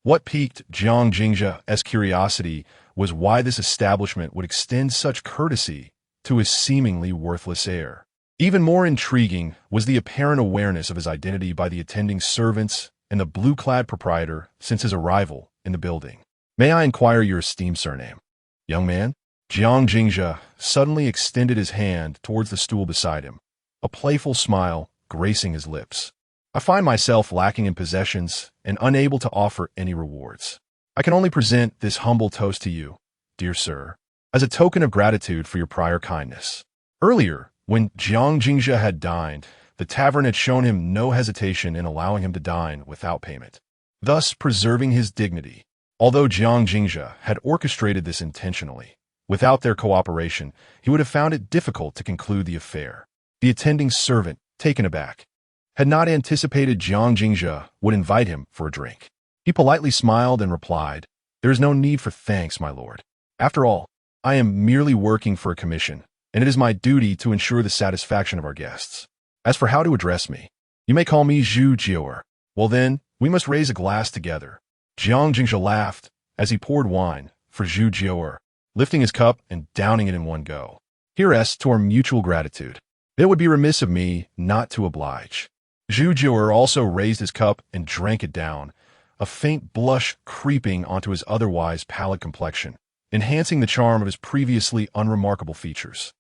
what piqued Jiang Jingzhe's curiosity was why this establishment would extend such courtesy to his seemingly worthless heir. Even more intriguing was the apparent awareness of his identity by the attending servants and the blue-clad proprietor since his arrival in the building. "May I inquire your esteemed surname?" "Young man?" Jiang Jingzhe suddenly extended his hand towards the stool beside him, a playful smile gracing his lips. "I find myself lacking in possessions and unable to offer any rewards. I can only present this humble toast to you, dear sir, as a token of gratitude for your prior kindness." Earlier, when Jiang Jingzhe had dined, the tavern had shown him no hesitation in allowing him to dine without payment, thus preserving his dignity. Although Jiang Jingzhe had orchestrated this intentionally, without their cooperation, he would have found it difficult to conclude the affair. The attending servant, taken aback, had not anticipated Jiang Jingzhe would invite him for a drink. He politely smiled and replied, "There is no need for thanks, my lord. After all, I am merely working for a commission, and it is my duty to ensure the satisfaction of our guests. As for how to address me, you may call me Zhu Jiao. Well then, we must raise a glass together." Jiang Jingzhe laughed as he poured wine for Zhu Jiao, lifting his cup and downing it in one go. "Here's to our mutual gratitude. It would be remiss of me not to oblige." Zhu Jiao also raised his cup and drank it down, a faint blush creeping onto his otherwise pallid complexion, enhancing the charm of his previously unremarkable features.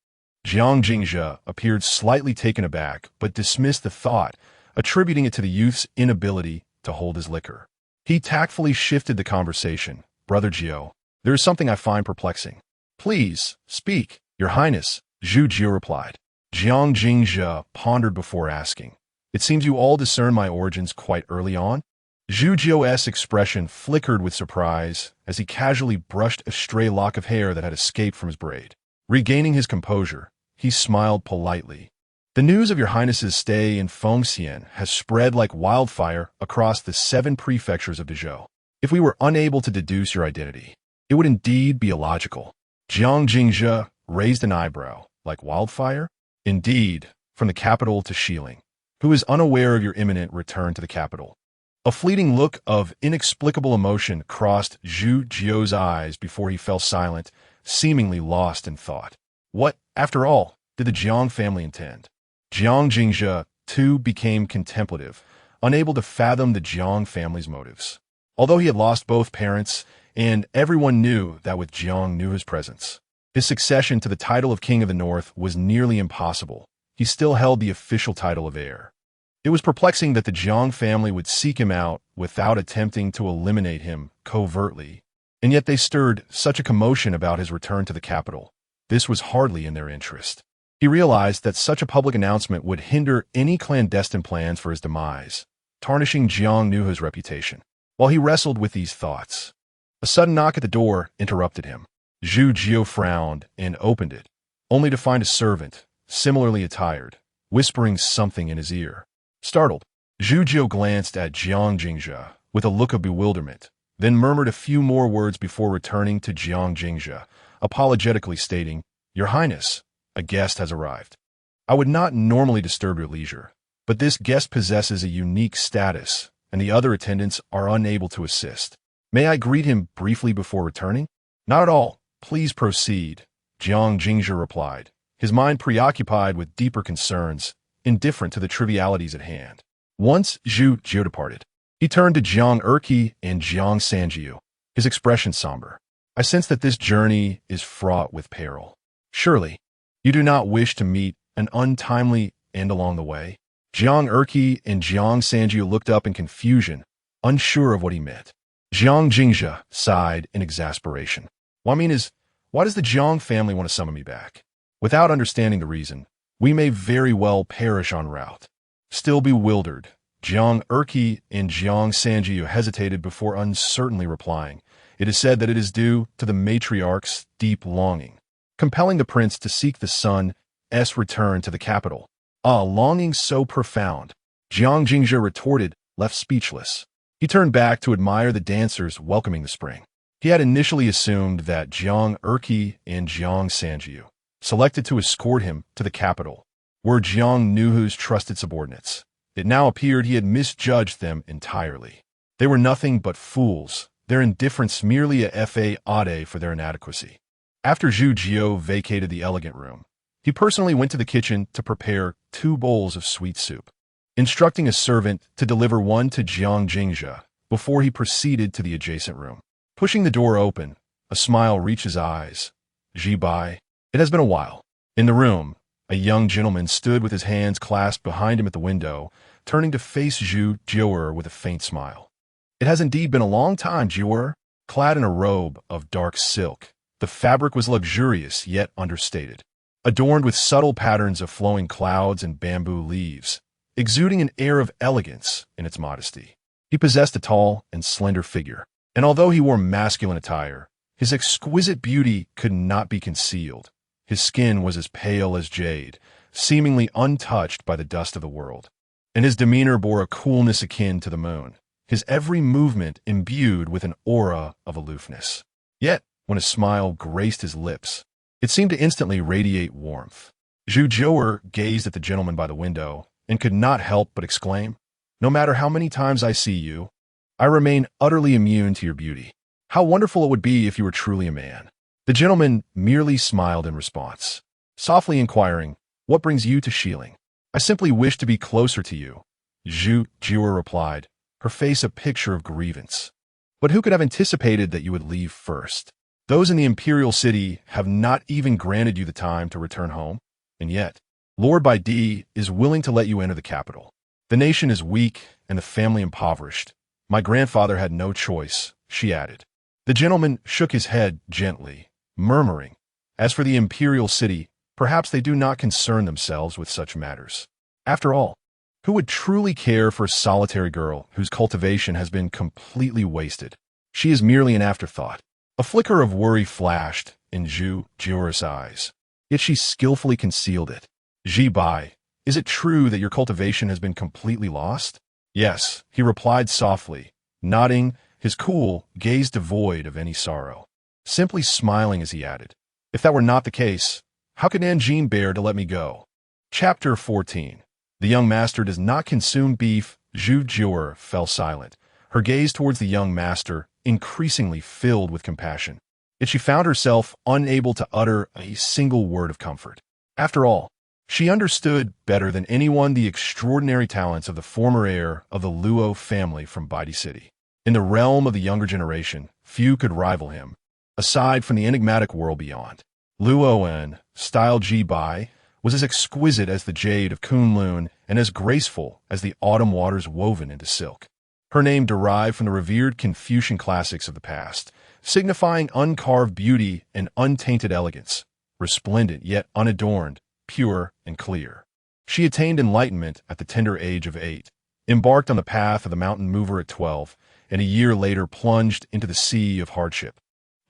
Jiang Jingzhe appeared slightly taken aback, but dismissed the thought, attributing it to the youth's inability to hold his liquor. He tactfully shifted the conversation. "Brother Jiao, there is something I find perplexing." "Please, speak, your highness," Zhu Jio replied. Jiang Jingzhe pondered before asking. It seems you all discern my origins quite early on? Zhu Jio's expression flickered with surprise as he casually brushed a stray lock of hair that had escaped from his braid. Regaining his composure, he smiled politely. The news of your highness's stay in Fengxian has spread like wildfire across the 7 prefectures of Dezhou. If we were unable to deduce your identity, it would indeed be illogical. Jiang Jingzhe raised an eyebrow. Like wildfire? Indeed, from the capital to Xiling. Who is unaware of your imminent return to the capital? A fleeting look of inexplicable emotion crossed Zhu Jio's eyes before he fell silent, seemingly lost in thought. What, after all, did the Jiang family intend? Jiang Jingzhe, too, became contemplative, unable to fathom the Jiang family's motives. Although he had lost both parents, and everyone knew that with Jiang Nuhe's presence, his succession to the title of King of the North was nearly impossible, he still held the official title of heir. It was perplexing that the Jiang family would seek him out without attempting to eliminate him covertly, and yet they stirred such a commotion about his return to the capital. This was hardly in their interest. He realized that such a public announcement would hinder any clandestine plans for his demise, tarnishing Jiang Nuhe's reputation. While he wrestled with these thoughts, a sudden knock at the door interrupted him. Zhu Jio frowned and opened it, only to find a servant, similarly attired, whispering something in his ear. Startled, Zhu Jio glanced at Jiang Jingzhe with a look of bewilderment, then murmured a few more words before returning to Jiang Jingzhe, apologetically stating, Your Highness, a guest has arrived. I would not normally disturb your leisure, but this guest possesses a unique status, and the other attendants are unable to assist. May I greet him briefly before returning? Not at all. Please proceed, Jiang Jingzhe replied, his mind preoccupied with deeper concerns, indifferent to the trivialities at hand. Once Zhu Jio departed, he turned to Jiang Erqi and Jiang Sanjiu, his expression somber. I sense that this journey is fraught with peril. Surely, you do not wish to meet an untimely end along the way? Jiang Erqi and Jiang Sanjiu looked up in confusion, unsure of what he meant. Jiang Jingzhe sighed in exasperation. Why does the Jiang family want to summon me back? Without understanding the reason, we may very well perish en route. Still bewildered, Jiang Erqi and Jiang Sanjiu hesitated before uncertainly replying. It is said that it is due to the matriarch's deep longing, compelling the prince to seek the son's return to the capital. A longing so profound, Jiang Jingzhe retorted, left speechless. He turned back to admire the dancers welcoming the spring. He had initially assumed that Jiang Erqi and Jiang Sanjiu, selected to escort him to the capital, were Jiang Nuhe's trusted subordinates. It now appeared he had misjudged them entirely. They were nothing but fools, their indifference merely a fade for their inadequacy. After Zhu Jio vacated the elegant room, he personally went to the kitchen to prepare 2 bowls of sweet soup, instructing a servant to deliver one to Jiang Jingzhe before he proceeded to the adjacent room. Pushing the door open, a smile reached his eyes. Ji Bai. It has been a while. In the room, a young gentleman stood with his hands clasped behind him at the window, turning to face Zhu Jio with a faint smile. It has indeed been a long time, Jio. Clad in a robe of dark silk, the fabric was luxurious yet understated, adorned with subtle patterns of flowing clouds and bamboo leaves, exuding an air of elegance in its modesty. He possessed a tall and slender figure, and although he wore masculine attire, his exquisite beauty could not be concealed. His skin was as pale as jade, seemingly untouched by the dust of the world, and his demeanor bore a coolness akin to the moon, his every movement imbued with an aura of aloofness. Yet, when a smile graced his lips, it seemed to instantly radiate warmth. Zhu Jio gazed at the gentleman by the window and could not help but exclaim, No matter how many times I see you, I remain utterly immune to your beauty. How wonderful it would be if you were truly a man. The gentleman merely smiled in response, softly inquiring, What brings you to Xiling? I simply wish to be closer to you, Zhu Jio replied, her face a picture of grievance. But who could have anticipated that you would leave first? Those in the imperial city have not even granted you the time to return home, and yet, Lord Baidi is willing to let you enter the capital. The nation is weak and the family impoverished. My grandfather had no choice, she added. The gentleman shook his head gently, murmuring, As for the imperial city, Perhaps they do not concern themselves with such matters. After all, who would truly care for a solitary girl whose cultivation has been completely wasted? She is merely an afterthought. A flicker of worry flashed in Zhu Jiuer's eyes, yet she skillfully concealed it. Ji Bai, is it true that your cultivation has been completely lost? Yes, he replied softly, nodding, his cool gaze devoid of any sorrow. Simply smiling as he added, if that were not the case, how could Nanjing bear to let me go? Chapter 14. The young master does not consume beef. Zhu Jiuer fell silent, her gaze towards the young master increasingly filled with compassion. Yet she found herself unable to utter a single word of comfort. After all, she understood better than anyone the extraordinary talents of the former heir of the Luo family from Baidi City. In the realm of the younger generation, few could rival him, aside from the enigmatic world beyond. Luoan, styled Ji Bai, was as exquisite as the jade of Kunlun and as graceful as the autumn waters woven into silk. Her name derived from the revered Confucian classics of the past, signifying uncarved beauty and untainted elegance, resplendent yet unadorned, pure and clear. She attained enlightenment at the tender age of 8, embarked on the path of the mountain mover at 12, and a year later plunged into the sea of hardship,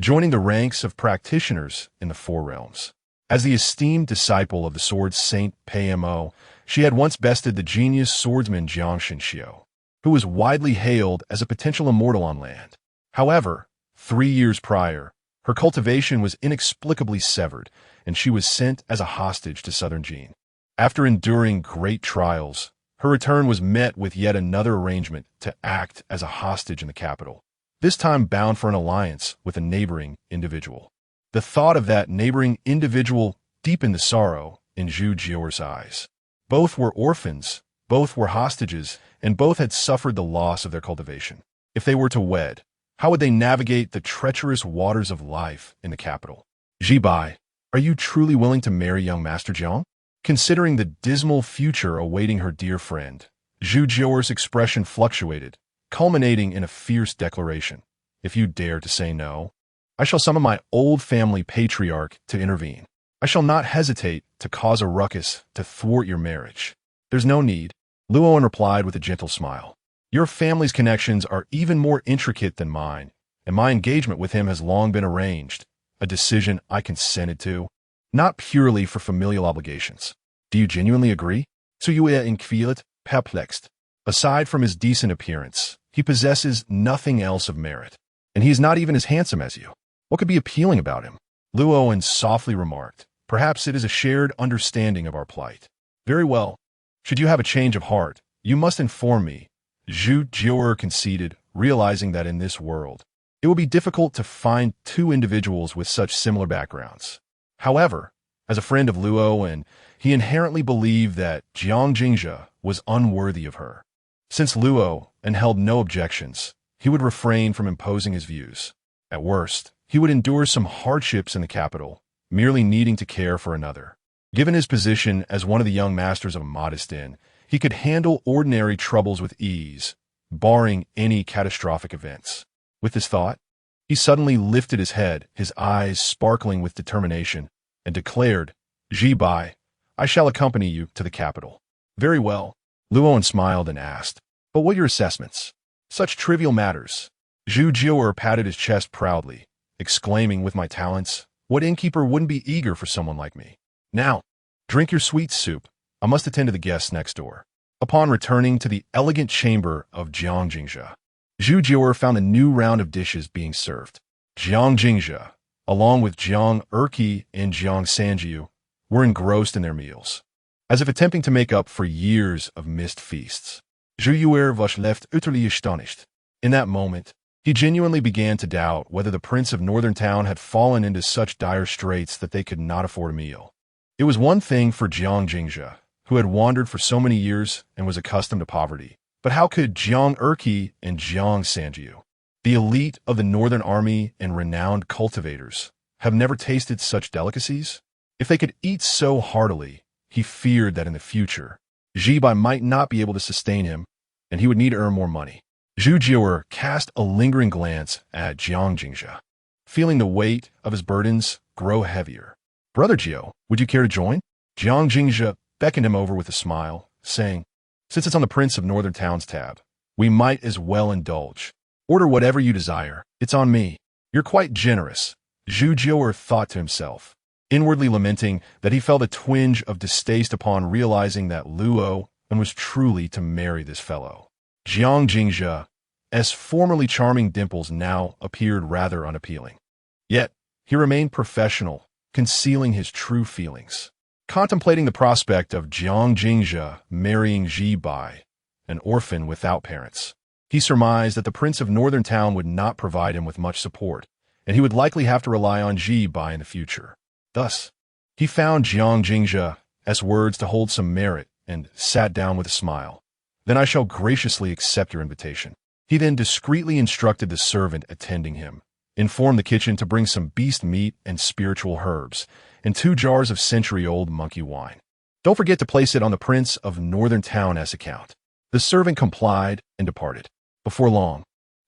joining the ranks of practitioners in the Four Realms. As the esteemed disciple of the sword Saint Pmo, she had once bested the genius swordsman Jiang Shenxiu, who was widely hailed as a potential immortal on land. However, 3 years prior, her cultivation was inexplicably severed, and she was sent as a hostage to southern Jin. After enduring great trials, her return was met with yet another arrangement to act as a hostage in the capital, this time bound for an alliance with a neighboring individual. The thought of that neighboring individual deepened the sorrow in Zhu Jiuer's eyes. Both were orphans, both were hostages, and both had suffered the loss of their cultivation. If they were to wed, how would they navigate the treacherous waters of life in the capital? Ji Bai, are you truly willing to marry young Master Jiang? Considering the dismal future awaiting her dear friend, Zhu Jiuer's expression fluctuated, culminating in a fierce declaration. If you dare to say no, I shall summon my old family patriarch to intervene. I shall not hesitate to cause a ruckus to thwart your marriage. There's no need, Luoan replied with a gentle smile. Your family's connections are even more intricate than mine, and my engagement with him has long been arranged, a decision I consented to, not purely for familial obligations. Do you genuinely agree? Tsuyue inquired, perplexed. Aside from his decent appearance, he possesses nothing else of merit, and he is not even as handsome as you. What could be appealing about him? Luoan softly remarked, perhaps it is a shared understanding of our plight. Very well. Should you have a change of heart, you must inform me, Zhu Jiuer conceded, realizing that in this world, it will be difficult to find two individuals with such similar backgrounds. However, as a friend of Luoan, he inherently believed that Jiang Jingzhe was unworthy of her. Since Luoan held no objections, he would refrain from imposing his views. At worst, he would endure some hardships in the capital, merely needing to care for another. Given his position as one of the young masters of a modest inn, he could handle ordinary troubles with ease, barring any catastrophic events. With this thought, he suddenly lifted his head, his eyes sparkling with determination, and declared, Ji Bai, I shall accompany you to the capital. Very well, Luoan smiled and asked, but what are your assessments? Such trivial matters. Zhu Jiuer patted his chest proudly, exclaiming, with my talents, what innkeeper wouldn't be eager for someone like me? Now, drink your sweet soup. I must attend to the guests next door. Upon returning to the elegant chamber of Jiang Jingzhe, Zhu Jiuer found a new round of dishes being served. Jiang Jingzhe, along with Jiang Erqi and Jiang Sanjiu, were engrossed in their meals, as if attempting to make up for years of missed feasts. Zhu Jiuer was left utterly astonished. In that moment, he genuinely began to doubt whether the prince of Northern Town had fallen into such dire straits that they could not afford a meal. It was one thing for Jiang Jingzhe, who had wandered for so many years and was accustomed to poverty. But how could Jiang Erqi and Jiang Sanjiu, the elite of the Northern Army and renowned cultivators, have never tasted such delicacies? If they could eat so heartily, he feared that in the future, Ji Bai might not be able to sustain him, and he would need to earn more money. Zhu Jiuer cast a lingering glance at Jiang Jingzhe, feeling the weight of his burdens grow heavier. "Brother Jiao, would you care to join?" Jiang Jingzhe beckoned him over with a smile, saying, "Since it's on the Prince of Northern Town's tab, we might as well indulge. Order whatever you desire. It's on me." "You're quite generous," Zhu Jiu'er thought to himself, inwardly lamenting that he felt a twinge of distaste upon realizing that Luo was truly to marry this fellow. Jiang Jingzhe's formerly charming dimples now appeared rather unappealing. Yet, he remained professional, concealing his true feelings. Contemplating the prospect of Jiang Jingzhe marrying Ji Bai, an orphan without parents, he surmised that the Prince of Northern Town would not provide him with much support, and he would likely have to rely on Ji Bai in the future. Thus, he found Jiang Jingzhe's words to hold some merit and sat down with a smile. "Then I shall graciously accept your invitation." He then discreetly instructed the servant attending him, informed the kitchen to bring some beast meat and spiritual herbs, and 2 jars of century-old monkey wine. "Don't forget to place it on the Prince of Northern Town's account." The servant complied and departed. Before long,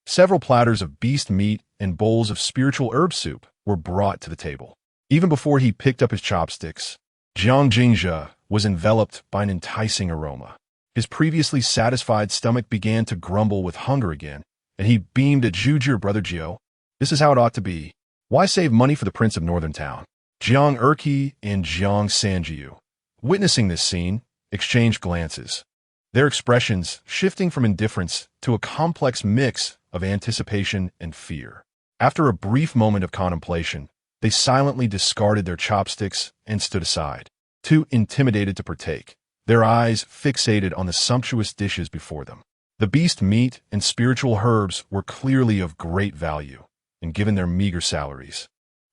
several platters of beast meat and bowls of spiritual herb soup were brought to the table. Even before he picked up his chopsticks, Jiang Jingzhe was enveloped by an enticing aroma. His previously satisfied stomach began to grumble with hunger again, and he beamed at Zhu, "Brother Jiao, this is how it ought to be. Why save money for the Prince of Northern Town?" Jiang Erqi and Jiang Sanjiu, witnessing this scene, exchanged glances, their expressions shifting from indifference to a complex mix of anticipation and fear. After a brief moment of contemplation, they silently discarded their chopsticks and stood aside, too intimidated to partake, their eyes fixated on the sumptuous dishes before them. The beast meat and spiritual herbs were clearly of great value, and given their meager salaries,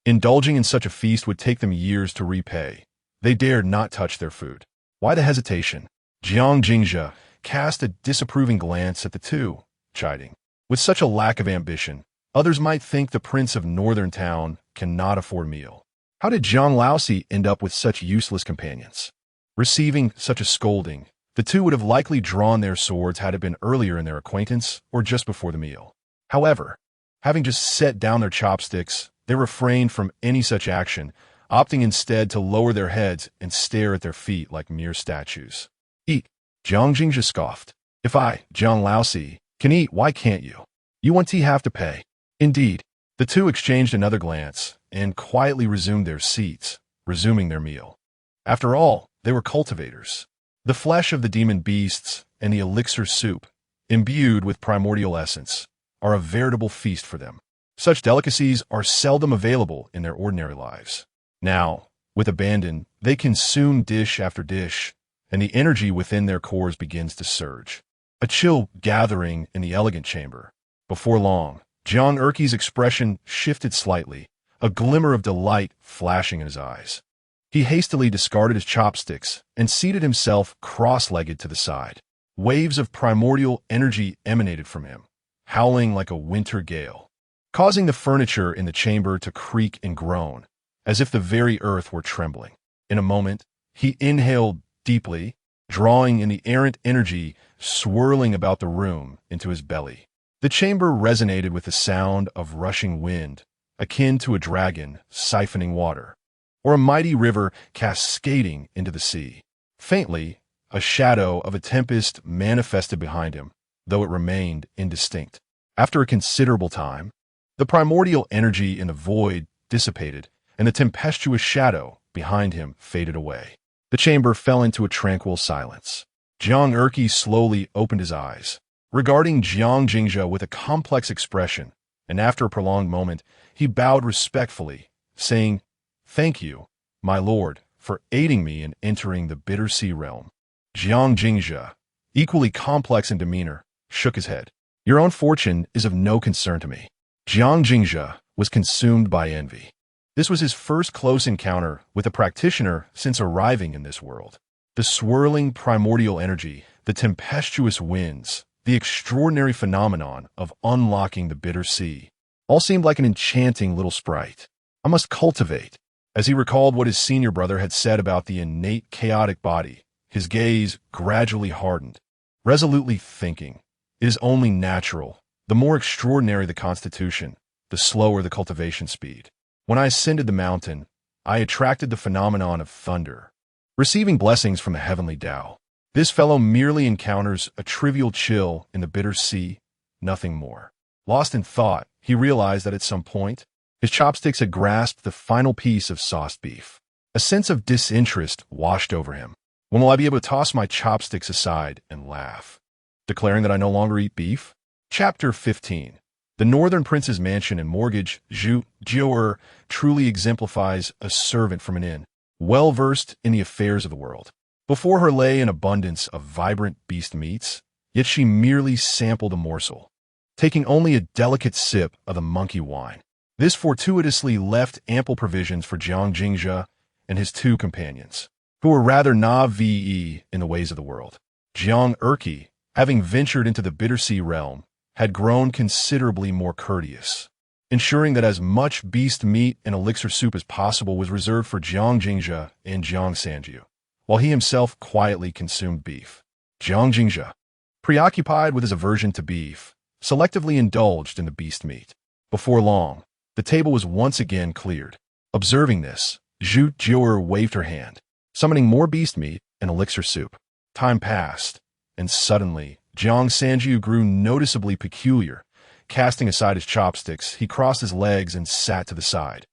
indulging in such a feast would take them years to repay. They dared not touch their food. Why the hesitation? Jiang Jingzhe cast a disapproving glance at the two, chiding, "With such a lack of ambition, others might think the Prince of Northern Town cannot afford a meal. How did Zhang Laosi end up with such useless companions?" Receiving such a scolding, the two would have likely drawn their swords had it been earlier in their acquaintance or just before the meal. However, having just set down their chopsticks, they refrained from any such action, opting instead to lower their heads and stare at their feet like mere statues. "Eat," Jiang Jingzhe scoffed. "If I, Zhang Laosi, can eat, why can't you? You want tea, have to pay." Indeed, the two exchanged another glance and quietly resumed their seats, resuming their meal. After all, they were cultivators. The flesh of the demon beasts and the elixir soup, imbued with primordial essence, are a veritable feast for them. Such delicacies are seldom available in their ordinary lives. Now, with abandon, they consume dish after dish, and the energy within their cores begins to surge. A chill gathering in the elegant chamber. Before long, Jiang Erqi's expression shifted slightly, a glimmer of delight flashing in his eyes. He hastily discarded his chopsticks and seated himself cross-legged to the side. Waves of primordial energy emanated from him, howling like a winter gale, causing the furniture in the chamber to creak and groan, as if the very earth were trembling. In a moment, he inhaled deeply, drawing in the errant energy swirling about the room into his belly. The chamber resonated with the sound of rushing wind, akin to a dragon siphoning water, or a mighty river cascading into the sea. Faintly, a shadow of a tempest manifested behind him, though it remained indistinct. After a considerable time, the primordial energy in the void dissipated, and the tempestuous shadow behind him faded away. The chamber fell into a tranquil silence. Jiang Erqi slowly opened his eyes, regarding Jiang Jingzhe with a complex expression, and after a prolonged moment, he bowed respectfully, saying, "Thank you, my lord, for aiding me in entering the bitter sea realm." Jiang Jingzhe, equally complex in demeanor, shook his head. "Your own fortune is of no concern to me." Jiang Jingzhe was consumed by envy. This was his first close encounter with a practitioner since arriving in this world. The swirling primordial energy, the tempestuous winds, the extraordinary phenomenon of unlocking the bitter sea, all seemed like an enchanting little sprite. "I must cultivate." As he recalled what his senior brother had said about the innate chaotic body, his gaze gradually hardened, resolutely thinking, "It is only natural. The more extraordinary the constitution, the slower the cultivation speed. When I ascended the mountain, I attracted the phenomenon of thunder, receiving blessings from the heavenly Tao. This fellow merely encounters a trivial chill in the bitter sea, nothing more. Lost in thought, he realized that at some point, his chopsticks had grasped the final piece of sauced beef. A sense of disinterest washed over him. When will I be able to toss my chopsticks aside and laugh, declaring that I no longer eat beef? Chapter 15. The Northern Prince's mansion and mortgage, Zhu Jiu'er, truly exemplifies a servant from an inn, well-versed in the affairs of the world. Before her lay an abundance of vibrant beast meats, yet she merely sampled a morsel, taking only a delicate sip of the monkey wine. This fortuitously left ample provisions for Jiang Jingzhe and his two companions, who were rather naive in the ways of the world. Jiang Erqi, having ventured into the Bittersea realm, had grown considerably more courteous, ensuring that as much beast meat and elixir soup as possible was reserved for Jiang Jingzhe and Jiang Sanjiu, while he himself quietly consumed beef. Jiang Jingzhe, preoccupied with his aversion to beef, selectively indulged in the beast meat. Before long, the table was once again cleared. Observing this, Zhu Jiu'er waved her hand, summoning more beast meat and elixir soup. Time passed, and suddenly, Jiang Sanjiu grew noticeably peculiar. Casting aside his chopsticks, he crossed his legs and sat to the side,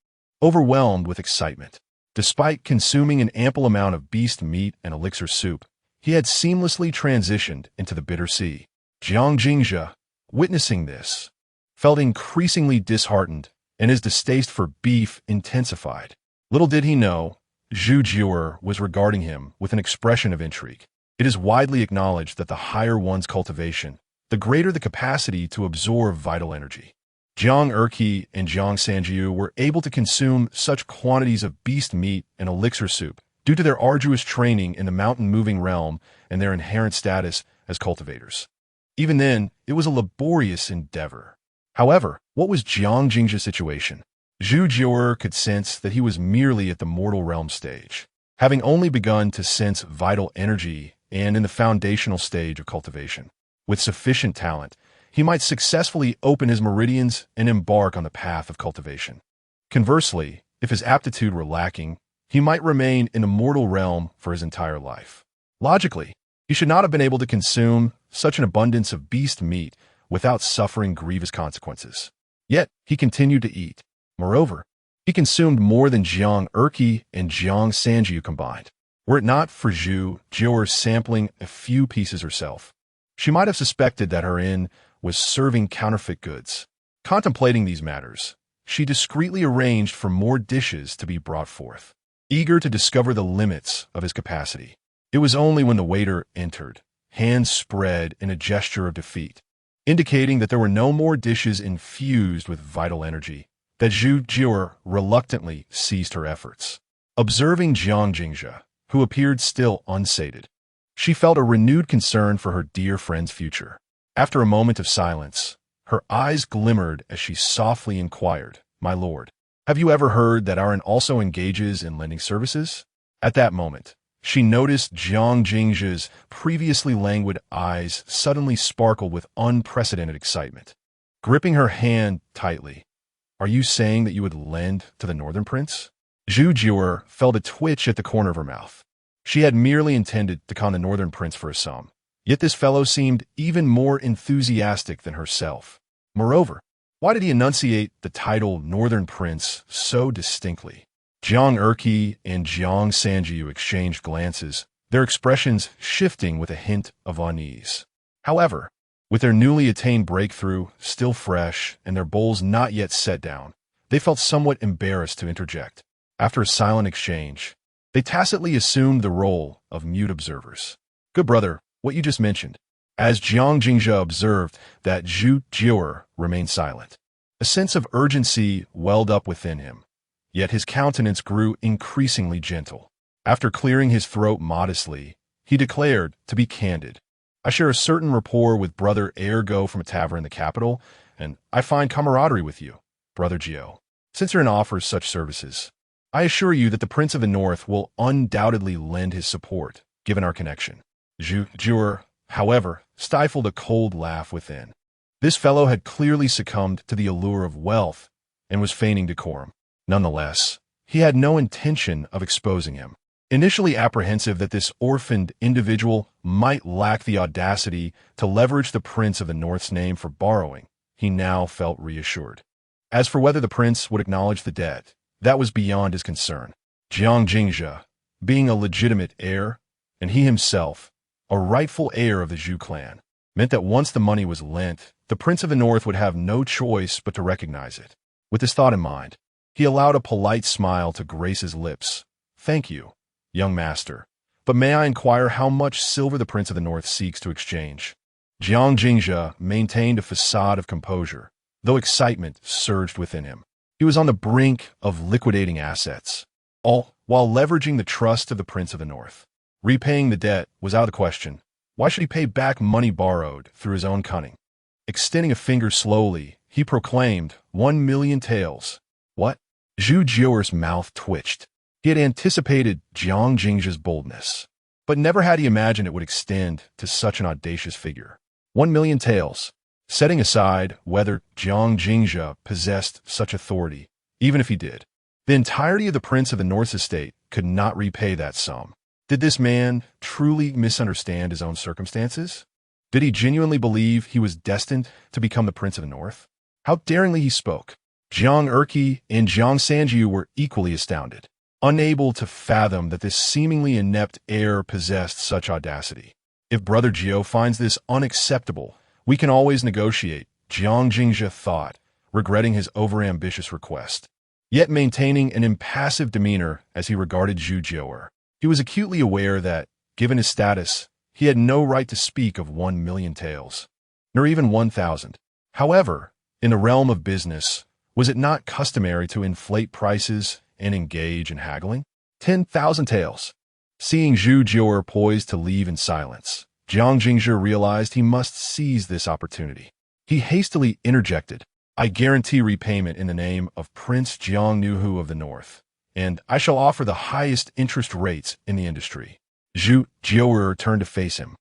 overwhelmed with excitement. Despite consuming an ample amount of beast meat and elixir soup, he had seamlessly transitioned into the bitter sea. Jiang Jingzhe, witnessing this, felt increasingly disheartened, and his distaste for beef intensified. Little did he know, Zhu Jiu'er was regarding him with an expression of intrigue. It is widely acknowledged that the higher one's cultivation, the greater the capacity to absorb vital energy. Jiang Erqi and Jiang Sanjiu were able to consume such quantities of beast meat and elixir soup due to their arduous training in the mountain-moving realm and their inherent status as cultivators. Even then, it was a laborious endeavor. However, what was Jiang Jingzhe's situation? Zhu Jiu'er could sense that he was merely at the mortal realm stage, having only begun to sense vital energy and in the foundational stage of cultivation. With sufficient talent, he might successfully open his meridians and embark on the path of cultivation. Conversely, if his aptitude were lacking, he might remain in the mortal realm for his entire life. Logically, he should not have been able to consume such an abundance of beast meat without suffering grievous consequences. Yet, he continued to eat. Moreover, he consumed more than Jiang Erqi and Jiang Sanjiu combined. Were it not for Zhu Jiu'er sampling a few pieces herself, she might have suspected that her inn was serving counterfeit goods. Contemplating these matters, she discreetly arranged for more dishes to be brought forth, eager to discover the limits of his capacity. It was only when the waiter entered, hands spread in a gesture of defeat, indicating that there were no more dishes infused with vital energy, that Zhu Jiu'er reluctantly ceased her efforts. Observing Jiang Jingzhe, who appeared still unsated, she felt a renewed concern for her dear friend's future. After a moment of silence, her eyes glimmered as she softly inquired, "My lord, have you ever heard that our inn also engages in lending services?" At that moment, she noticed Jiang Jingzhe's previously languid eyes suddenly sparkle with unprecedented excitement. Gripping her hand tightly, "Are you saying that you would lend to the Northern Prince?" Zhu Jiu'er felt a twitch at the corner of her mouth. She had merely intended to con the Northern Prince for a sum, yet this fellow seemed even more enthusiastic than herself. Moreover, why did he enunciate the title Northern Prince so distinctly? Jiang Erqi and Jiang Sanjiu exchanged glances, their expressions shifting with a hint of unease. However, with their newly attained breakthrough still fresh and their bowls not yet set down, they felt somewhat embarrassed to interject. After a silent exchange, they tacitly assumed the role of mute observers. "Good brother, what you just mentioned." As Jiang Jingzhe observed that Zhu Jiu'er remained silent, a sense of urgency welled up within him, yet his countenance grew increasingly gentle. After clearing his throat modestly, he declared, to be candid, "I share a certain rapport with brother Ergo from a tavern in the capital, and I find camaraderie with you, brother Jiu. Since your inn offers such services, I assure you that the Prince of the North will undoubtedly lend his support, given our connection." Zhu Jiu'er, however, stifled a cold laugh within. This fellow had clearly succumbed to the allure of wealth and was feigning decorum. Nonetheless, he had no intention of exposing him. Initially apprehensive that this orphaned individual might lack the audacity to leverage the Prince of the North's name for borrowing, he now felt reassured. As for whether the prince would acknowledge the debt, that was beyond his concern. Jiang Jingzhe, being a legitimate heir, and he himself, a rightful heir of the Zhu clan, meant that once the money was lent, the Prince of the North would have no choice but to recognize it. With this thought in mind, he allowed a polite smile to grace his lips. "Thank you, young master, but may I inquire how much silver the Prince of the North seeks to exchange?" Jiang Jingzhe maintained a facade of composure, though excitement surged within him. He was on the brink of liquidating assets, all while leveraging the trust of the Prince of the North. Repaying the debt was out of the question. Why should he pay back money borrowed through his own cunning? Extending a finger slowly, he proclaimed, 1,000,000 taels. What? Zhu Jiuer's mouth twitched. He had anticipated Jiang Jingzhe's boldness, but never had he imagined it would extend to such an audacious figure. 1,000,000 taels. Setting aside whether Jiang Jingzhe possessed such authority, even if he did, the entirety of the Prince of the North's estate could not repay that sum. Did this man truly misunderstand his own circumstances? Did he genuinely believe he was destined to become the Prince of the North? How daringly he spoke. Jiang Erqi and Jiang Sanjiu were equally astounded, unable to fathom that this seemingly inept heir possessed such audacity. If Brother Jiao finds this unacceptable, we can always negotiate, Jiang Jingzhe thought, regretting his overambitious request, yet maintaining an impassive demeanor as he regarded Zhu Jiuer. He was acutely aware that, given his status, he had no right to speak of 1,000,000 taels, nor even 1,000. However, in the realm of business, was it not customary to inflate prices and engage in haggling? 10,000 taels. Seeing Zhu Jiuer poised to leave in silence, Jiang Jingzhe realized he must seize this opportunity. He hastily interjected, "I guarantee repayment in the name of Prince Jiang Nuhu of the North, and I shall offer the highest interest rates in the industry." Zhu Jiuer turned to face him,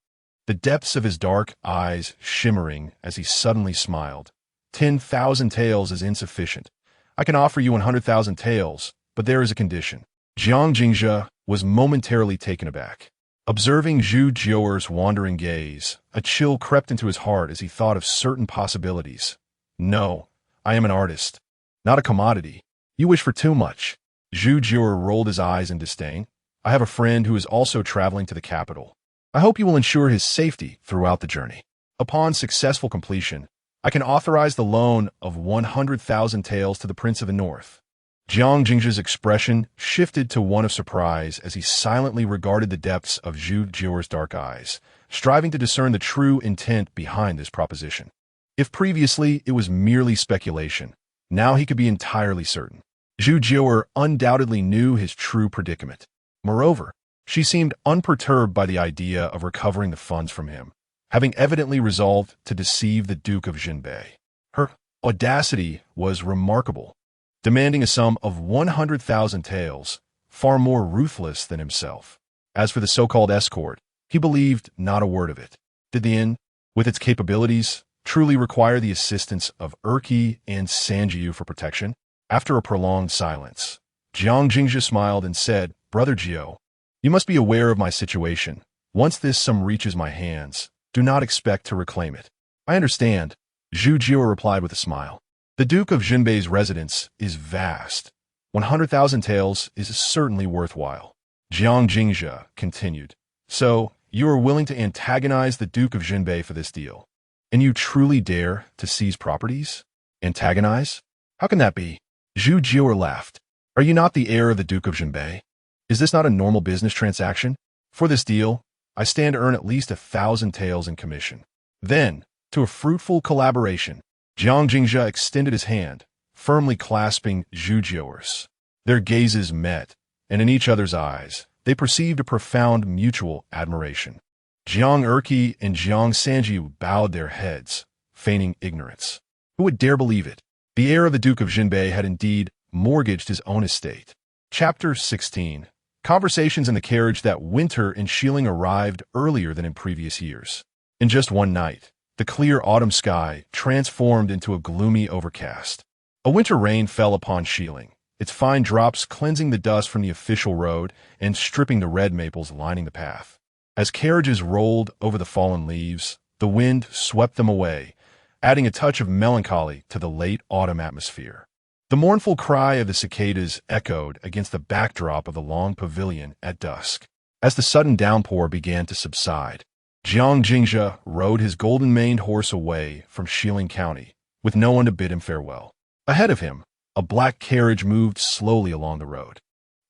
the depths of his dark eyes shimmering as he suddenly smiled. 10,000 taels is insufficient. I can offer you 100,000 taels, but there is a condition. Jiang Jingzhe was momentarily taken aback. Observing Zhu Jiuer's wandering gaze, a chill crept into his heart as he thought of certain possibilities. "No, I am an artist, not a commodity. You wish for too much." Zhu Jiuer rolled his eyes in disdain. "I have a friend who is also traveling to the capital. I hope you will ensure his safety throughout the journey. Upon successful completion, I can authorize the loan of 100,000 taels to the Prince of the North." Jiang Jingzhe's expression shifted to one of surprise as he silently regarded the depths of Zhu Jiuer's dark eyes, striving to discern the true intent behind this proposition. If previously it was merely speculation, now he could be entirely certain. Zhu Jiuer undoubtedly knew his true predicament. Moreover, she seemed unperturbed by the idea of recovering the funds from him, having evidently resolved to deceive the Duke of Jinbei. Her audacity was remarkable, demanding a sum of 100,000 taels, far more ruthless than himself. As for the so-called escort, he believed not a word of it. Did the inn, with its capabilities, truly require the assistance of Erqi and Sanjiu for protection? After a prolonged silence, Jiang Jingzhe smiled and said, "Brother Jiao, you must be aware of my situation. Once this sum reaches my hands, do not expect to reclaim it." "I understand," Zhu Jiuer replied with a smile. "The Duke of Jinbei's residence is vast. 100,000 taels is certainly worthwhile." Jiang Jingzhe continued, "So, you are willing to antagonize the Duke of Jinbei for this deal? And you truly dare to seize properties? Antagonize? How can that be?" Zhu Jiuer laughed. "Are you not the heir of the Duke of Jinbei? Is this not a normal business transaction? For this deal, I stand to earn at least 1,000 taels in commission. Then, to a fruitful collaboration." Jiang Jingzhe extended his hand, firmly clasping Zhu Jiuer's. Their gazes met, and in each other's eyes, they perceived a profound mutual admiration. Jiang Erqi and Jiang Sanjiu bowed their heads, feigning ignorance. Who would dare believe it? The heir of the Duke of Jinbei had indeed mortgaged his own estate. Chapter 16. Conversations in the carriage. That winter in Shilin arrived earlier than in previous years. In just one night, the clear autumn sky transformed into a gloomy overcast. A winter rain fell upon Shilin, its fine drops cleansing the dust from the official road and stripping the red maples lining the path. As carriages rolled over the fallen leaves, the wind swept them away, adding a touch of melancholy to the late autumn atmosphere. The mournful cry of the cicadas echoed against the backdrop of the long pavilion at dusk. As the sudden downpour began to subside, Jiang Jingzhe rode his golden-maned horse away from Shiling County, with no one to bid him farewell. Ahead of him, a black carriage moved slowly along the road.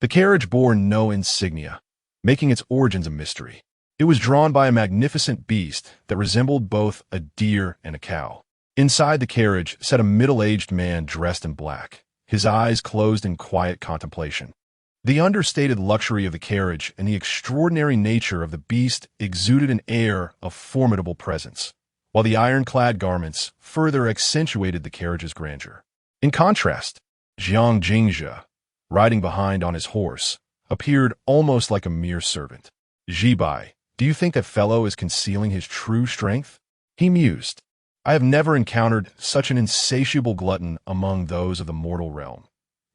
The carriage bore no insignia, making its origins a mystery. It was drawn by a magnificent beast that resembled both a deer and a cow. Inside the carriage sat a middle-aged man dressed in black, his eyes closed in quiet contemplation. The understated luxury of the carriage and the extraordinary nature of the beast exuded an air of formidable presence, while the iron-clad garments further accentuated the carriage's grandeur. In contrast, Jiang Jingzhe, riding behind on his horse, appeared almost like a mere servant. "Jibai, do you think that fellow is concealing his true strength?" he mused. "I have never encountered such an insatiable glutton among those of the mortal realm.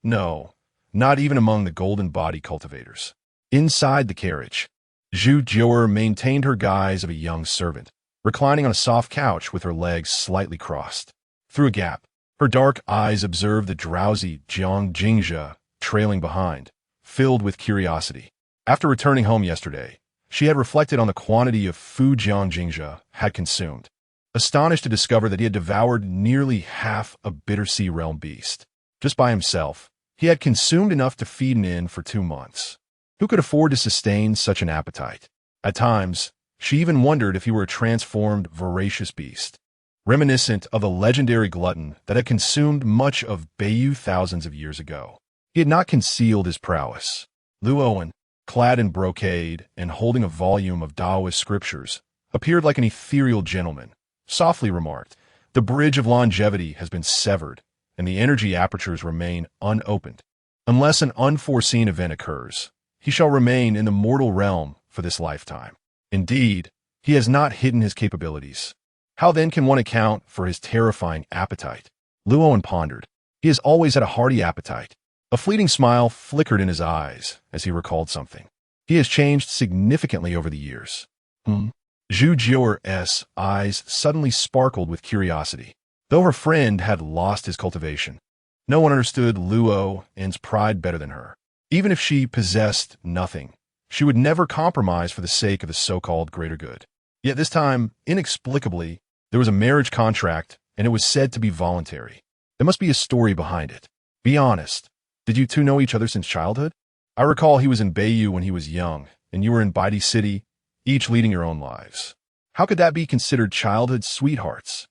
No, not even among the golden body cultivators." Inside the carriage, Zhu Jiuer maintained her guise of a young servant, reclining on a soft couch with her legs slightly crossed. Through a gap, her dark eyes observed the drowsy Jiang Jingzhe trailing behind, filled with curiosity. After returning home yesterday, she had reflected on the quantity of food Jiang Jingzhe had consumed, astonished to discover that he had devoured nearly half a Bittersea Realm beast. Just by himself, he had consumed enough to feed an inn for 2 months. Who could afford to sustain such an appetite? At times, she even wondered if he were a transformed, voracious beast, reminiscent of the legendary glutton that had consumed much of Beiyu thousands of years ago. He had not concealed his prowess. Luoan, clad in brocade and holding a volume of Taoist scriptures, appeared like an ethereal gentleman, softly remarked, "The bridge of longevity has been severed, and the energy apertures remain unopened. Unless an unforeseen event occurs, he shall remain in the mortal realm for this lifetime. Indeed, he has not hidden his capabilities. How then can one account for his terrifying appetite?" Luoan pondered. He has always had a hearty appetite. A fleeting smile flickered in his eyes as he recalled something. He has changed significantly over the years. Zhu Jiuer's eyes suddenly sparkled with curiosity. Though her friend had lost his cultivation, no one understood Luoan's pride better than her. Even if she possessed nothing, she would never compromise for the sake of the so-called greater good. Yet this time, inexplicably, there was a marriage contract, and it was said to be voluntary. There must be a story behind it. Be honest. Did you two know each other since childhood? I recall he was in Beiyu when he was young, and you were in Baidi City, each leading your own lives. How could that be considered childhood sweethearts?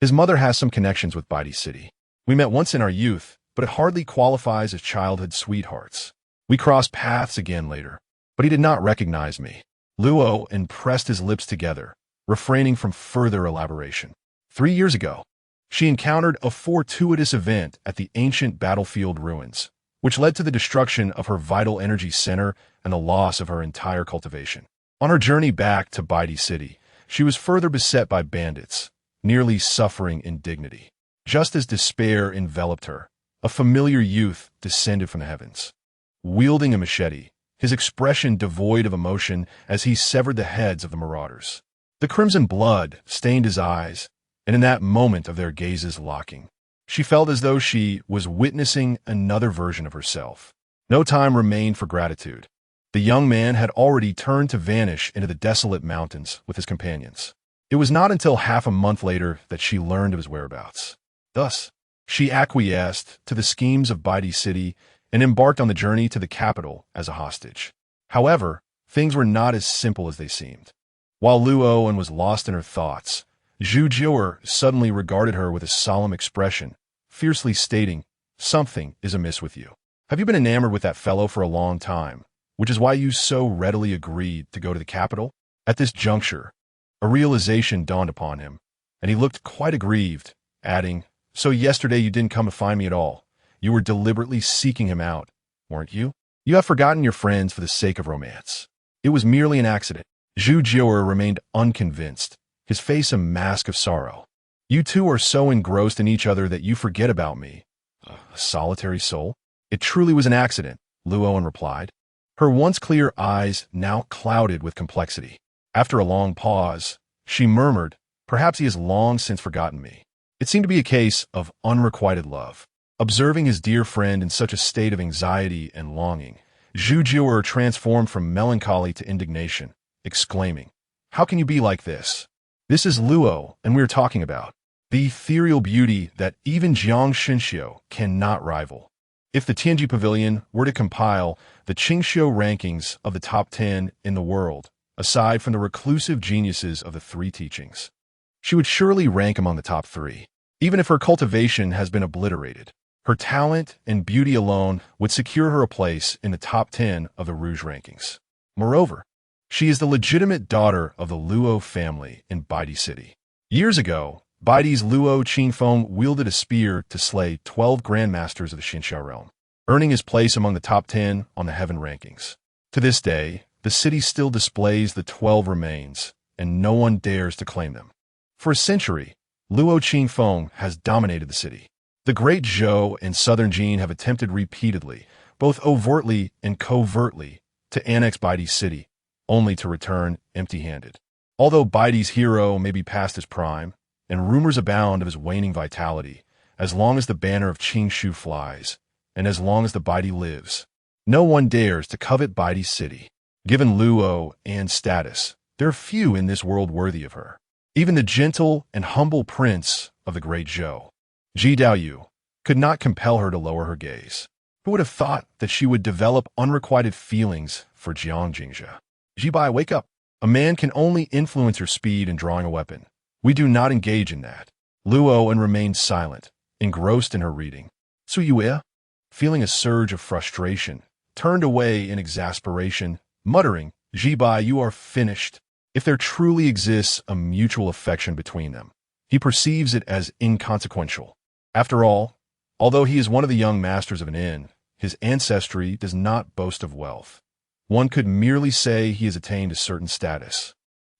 His mother has some connections with Baidi City. We met once in our youth, but it hardly qualifies as childhood sweethearts. We crossed paths again later, but he did not recognize me. Luoan pressed his lips together, refraining from further elaboration. 3 years ago, she encountered a fortuitous event at the ancient battlefield ruins, which led to the destruction of her vital energy center and the loss of her entire cultivation. On her journey back to Baidi City, she was further beset by bandits, nearly suffering indignity. Just as despair enveloped her, a familiar youth descended from the heavens. Wielding a machete, his expression devoid of emotion as he severed the heads of the marauders. The crimson blood stained his eyes, and in that moment of their gazes locking, she felt as though she was witnessing another version of herself. No time remained for gratitude. The young man had already turned to vanish into the desolate mountains with his companions. It was not until half a month later that she learned of his whereabouts. Thus, she acquiesced to the schemes of Baidi City and embarked on the journey to the capital as a hostage. However, things were not as simple as they seemed. While Luoan was lost in her thoughts, Zhu Jiuer suddenly regarded her with a solemn expression, fiercely stating, "Something is amiss with you. Have you been enamored with that fellow for a long time, which is why you so readily agreed to go to the capital?" At this juncture, a realization dawned upon him, and he looked quite aggrieved, adding, "So yesterday you didn't come to find me at all. You were deliberately seeking him out, weren't you? You have forgotten your friends for the sake of romance. It was merely an accident." Zhu Jiuer remained unconvinced, his face a mask of sorrow. "You two are so engrossed in each other that you forget about me. A solitary soul?" It truly was an accident, Luoan replied, her once clear eyes now clouded with complexity. After a long pause, she murmured, perhaps he has long since forgotten me. It seemed to be a case of unrequited love. Observing his dear friend in such a state of anxiety and longing, Zhu Jiu'er transformed from melancholy to indignation, exclaiming, how can you be like this? This is Luo, and we are talking about the ethereal beauty that even Jiang Xinxiu cannot rival. If the Tianji Pavilion were to compile the Qingxiu rankings of the top 10 in the world, aside from the reclusive geniuses of the three teachings, she would surely rank among the top 3. Even if her cultivation has been obliterated, her talent and beauty alone would secure her a place in the top 10 of the Rouge rankings. Moreover, she is the legitimate daughter of the Luo family in Baidi City. Years ago, Baidi's Luo Qingfeng wielded a spear to slay 12 grandmasters of the Xinxiao realm, earning his place among the top 10 on the heaven rankings. To this day, the city still displays the 12 remains, and no one dares to claim them. For a century, Luo Qingfeng has dominated the city. The great Zhou and southern Jin have attempted repeatedly, both overtly and covertly, to annex Baidi City, only to return empty-handed. Although Baidi's hero may be past his prime, and rumors abound of his waning vitality, as long as the banner of Qingshu flies, and as long as the Baidi lives, no one dares to covet Baidi City. Given Luo An's status, there are few in this world worthy of her. Even the gentle and humble prince of the great Zhou, Ji Daoyu, could not compel her to lower her gaze. Who would have thought that she would develop unrequited feelings for Jiang Jingzhe? Jibai, wake up. A man can only influence your speed in drawing a weapon. We do not engage in that. Luoan remained silent, engrossed in her reading. Su Yue, feeling a surge of frustration, turned away in exasperation, muttering, Jibai, you are finished. If there truly exists a mutual affection between them, he perceives it as inconsequential. After all, although he is one of the young masters of an inn, his ancestry does not boast of wealth. One could merely say he has attained a certain status,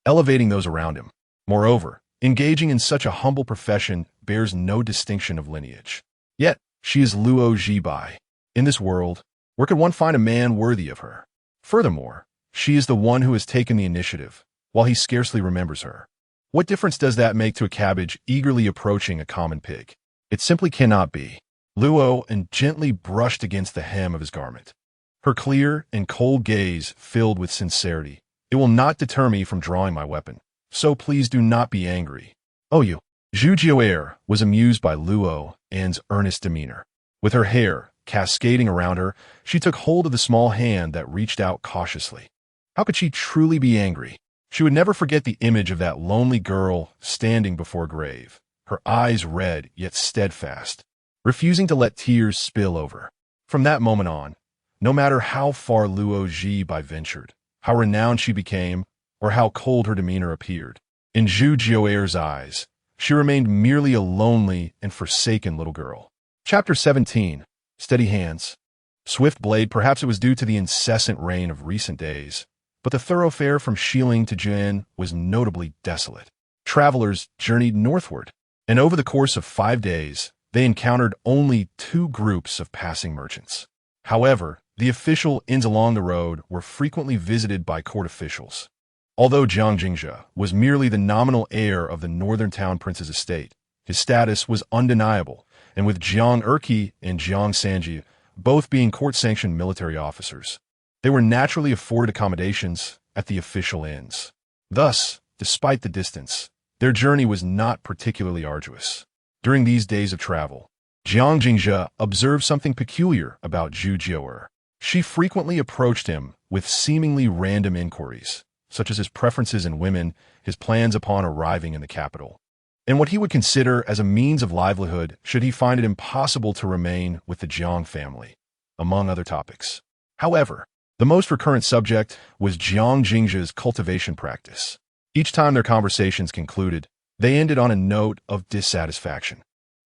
elevating those around him. Moreover, engaging in such a humble profession bears no distinction of lineage. Yet, she is Luo Jibai. In this world, where could one find a man worthy of her? Furthermore, she is the one who has taken the initiative, while he scarcely remembers her. What difference does that make to a cabbage eagerly approaching a common pig? It simply cannot be. Luo gently brushed against the hem of his garment. Her clear and cold gaze filled with sincerity. It will not deter me from drawing my weapon, so please do not be angry. Oh, you. Zhu Jiu'er was amused by Luo An's earnest demeanor. With her hair cascading around her, she took hold of the small hand that reached out cautiously. How could she truly be angry? She would never forget the image of that lonely girl standing before a grave, her eyes red yet steadfast, refusing to let tears spill over. From that moment on, no matter how far Luo Jibai ventured, how renowned she became, or how cold her demeanor appeared, in Zhu Jiu'er's eyes, she remained merely a lonely and forsaken little girl. Chapter 17. Steady Hands. Swift blade. Perhaps it was due to the incessant rain of recent days, but the thoroughfare from Xiling to Jian was notably desolate. Travelers journeyed northward, and over the course of 5 days, they encountered only 2 groups of passing merchants. However, the official inns along the road were frequently visited by court officials. Although Jiang Jingzhe was merely the nominal heir of the northern town prince's estate, his status was undeniable, and with Jiang Erqi and Jiang Sanji both being court-sanctioned military officers, they were naturally afforded accommodations at the official inns. Thus, despite the distance, their journey was not particularly arduous. During these days of travel, Jiang Jingzhe observed something peculiar about Zhu Jiu'er. She frequently approached him with seemingly random inquiries, such as his preferences in women, his plans upon arriving in the capital, and what he would consider as a means of livelihood should he find it impossible to remain with the Jiang family, among other topics. However, the most recurrent subject was Jiang Jingzhe's cultivation practice. Each time their conversations concluded, they ended on a note of dissatisfaction.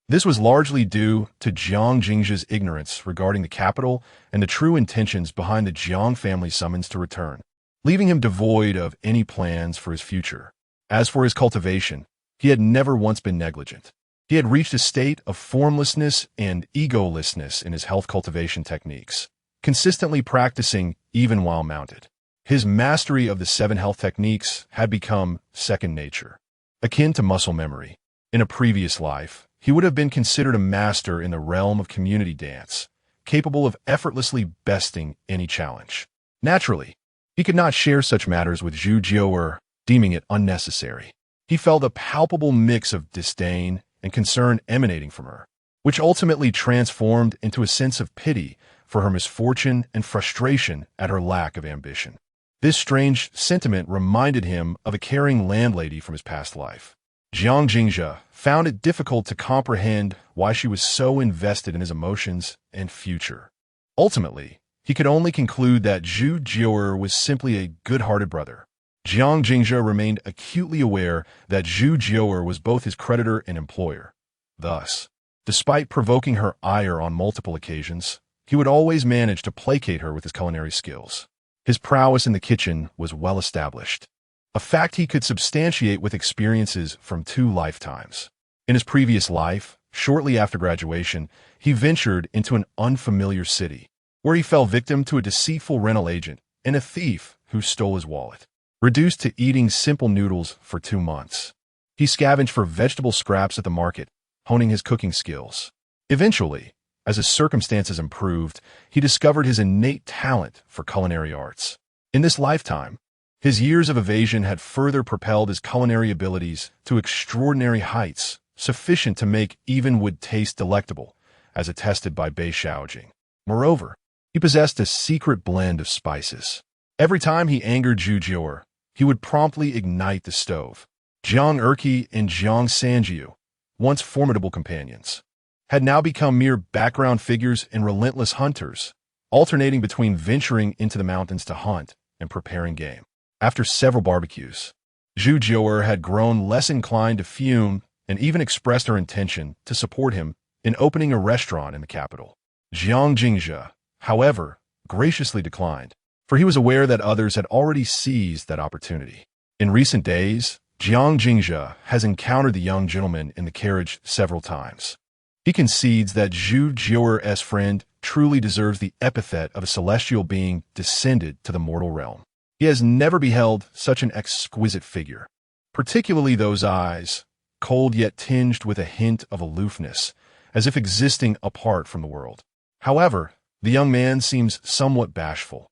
This was largely due to Jiang Jingzhe's ignorance regarding the capital and the true intentions behind the Jiang family's summons to return, leaving him devoid of any plans for his future. As for his cultivation, he had never once been negligent. He had reached a state of formlessness and egolessness in his health cultivation techniques, consistently practicing even while mounted. His mastery of the 7 health techniques had become second nature, akin to muscle memory. In a previous life, he would have been considered a master in the realm of community dance, capable of effortlessly besting any challenge. Naturally, he could not share such matters with Zhu Jiu'er, deeming it unnecessary. He felt a palpable mix of disdain and concern emanating from her, which ultimately transformed into a sense of pity for her misfortune and frustration at her lack of ambition. This strange sentiment reminded him of a caring landlady from his past life. Jiang Jingzhe found it difficult to comprehend why she was so invested in his emotions and future. Ultimately, he could only conclude that Zhu Jiu'er was simply a good-hearted brother. Jiang Jingzhe remained acutely aware that Zhu Jiu'er was both his creditor and employer. Thus, despite provoking her ire on multiple occasions, he would always manage to placate her with his culinary skills. His prowess in the kitchen was well established, a fact he could substantiate with experiences from 2 lifetimes. In his previous life, shortly after graduation, he ventured into an unfamiliar city, where he fell victim to a deceitful rental agent and a thief who stole his wallet. Reduced to eating simple noodles for 2 months, he scavenged for vegetable scraps at the market, honing his cooking skills. Eventually, as his circumstances improved, he discovered his innate talent for culinary arts. In this lifetime, his years of evasion had further propelled his culinary abilities to extraordinary heights, sufficient to make even wood taste delectable, as attested by Bei Shaojing. Moreover, he possessed a secret blend of spices. Every time he angered Zhu Jiu'er, he would promptly ignite the stove. Jiang Erqi and Jiang Sanjiu, once formidable companions, had now become mere background figures and relentless hunters, alternating between venturing into the mountains to hunt and preparing game. After several barbecues, Zhu Jiu'er had grown less inclined to fume and even expressed her intention to support him in opening a restaurant in the capital. Jiang Jingzhe, however, graciously declined, for he was aware that others had already seized that opportunity. In recent days, Jiang Jingzhe has encountered the young gentleman in the carriage several times. He concedes that Zhu Jiu'er's friend truly deserves the epithet of a celestial being descended to the mortal realm. He has never beheld such an exquisite figure, particularly those eyes, cold yet tinged with a hint of aloofness, as if existing apart from the world. However, the young man seems somewhat bashful.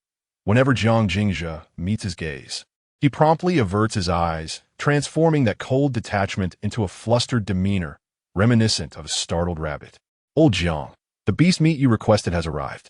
Whenever Jiang Jingzhe meets his gaze, he promptly averts his eyes, transforming that cold detachment into a flustered demeanor, reminiscent of a startled rabbit. "Old Jiang, the beast meat you requested has arrived."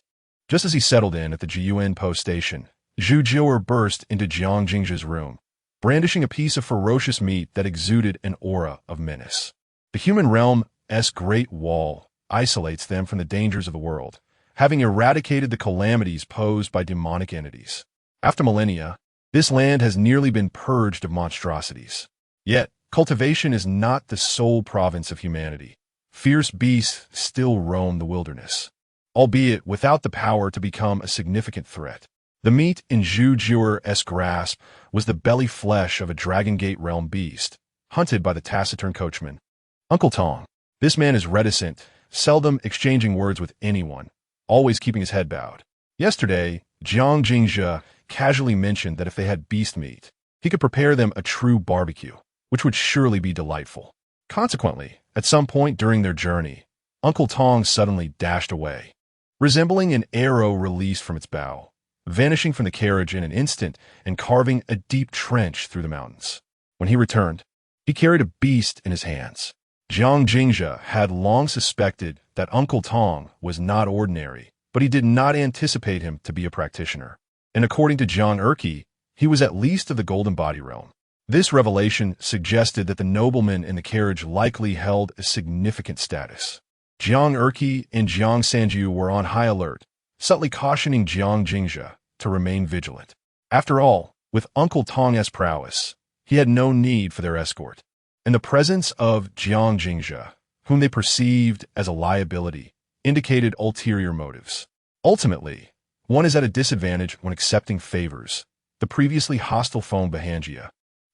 Just as he settled in at the Jiyuan post station, Zhu Jiu'er burst into Jiang Jingzhe's room, brandishing a piece of ferocious meat that exuded an aura of menace. The human realm's great wall isolates them from the dangers of the world, having eradicated the calamities posed by demonic entities. After millennia, this land has nearly been purged of monstrosities. Yet, cultivation is not the sole province of humanity. Fierce beasts still roam the wilderness, albeit without the power to become a significant threat. The meat in Zhu Jiu'er's grasp was the belly flesh of a Dragon Gate realm beast, hunted by the taciturn coachman. Uncle Tong. This man is reticent, seldom exchanging words with anyone, always keeping his head bowed. Yesterday, Jiang Jingzhe casually mentioned that if they had beast meat, he could prepare them a true barbecue, which would surely be delightful. Consequently, at some point during their journey, Uncle Tong suddenly dashed away, resembling an arrow released from its bow, vanishing from the carriage in an instant and carving a deep trench through the mountains. When he returned, he carried a beast in his hands. Jiang Jingzhe had long suspected that Uncle Tong was not ordinary, but he did not anticipate him to be a practitioner. And according to Jiang Erqi, he was at least of the Golden Body realm. This revelation suggested that the nobleman in the carriage likely held a significant status. Jiang Erqi and Jiang Sanjiu were on high alert, subtly cautioning Jiang Jingzhe to remain vigilant. After all, with Uncle Tong's prowess, he had no need for their escort. In the presence of Jiang Jingzhe, whom they perceived as a liability, indicated ulterior motives. Ultimately, one is at a disadvantage when accepting favors. The previously hostile Feng Bahanjia,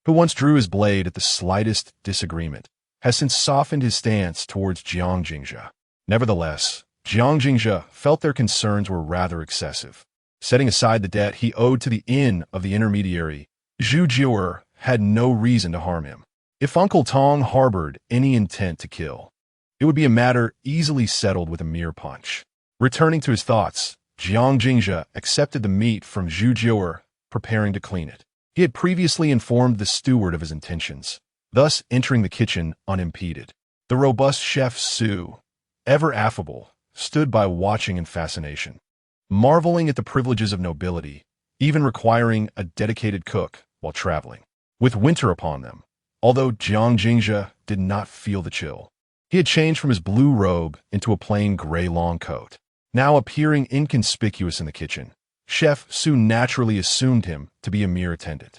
who once drew his blade at the slightest disagreement, has since softened his stance towards Jiang Jingzhe. Nevertheless, Jiang Jingzhe felt their concerns were rather excessive. Setting aside the debt he owed to the inn of the intermediary, Zhu Jiu'er had no reason to harm him. If Uncle Tong harbored any intent to kill, it would be a matter easily settled with a mere punch. Returning to his thoughts, Jiang Jingzhe accepted the meat from Zhu Jiu'er, preparing to clean it. He had previously informed the steward of his intentions, thus entering the kitchen unimpeded. The robust chef Su, ever affable, stood by watching in fascination, marveling at the privileges of nobility, even requiring a dedicated cook while traveling. With winter upon them, although Jiang Jingzhe did not feel the chill, he had changed from his blue robe into a plain gray long coat. Now appearing inconspicuous in the kitchen, Chef Su naturally assumed him to be a mere attendant.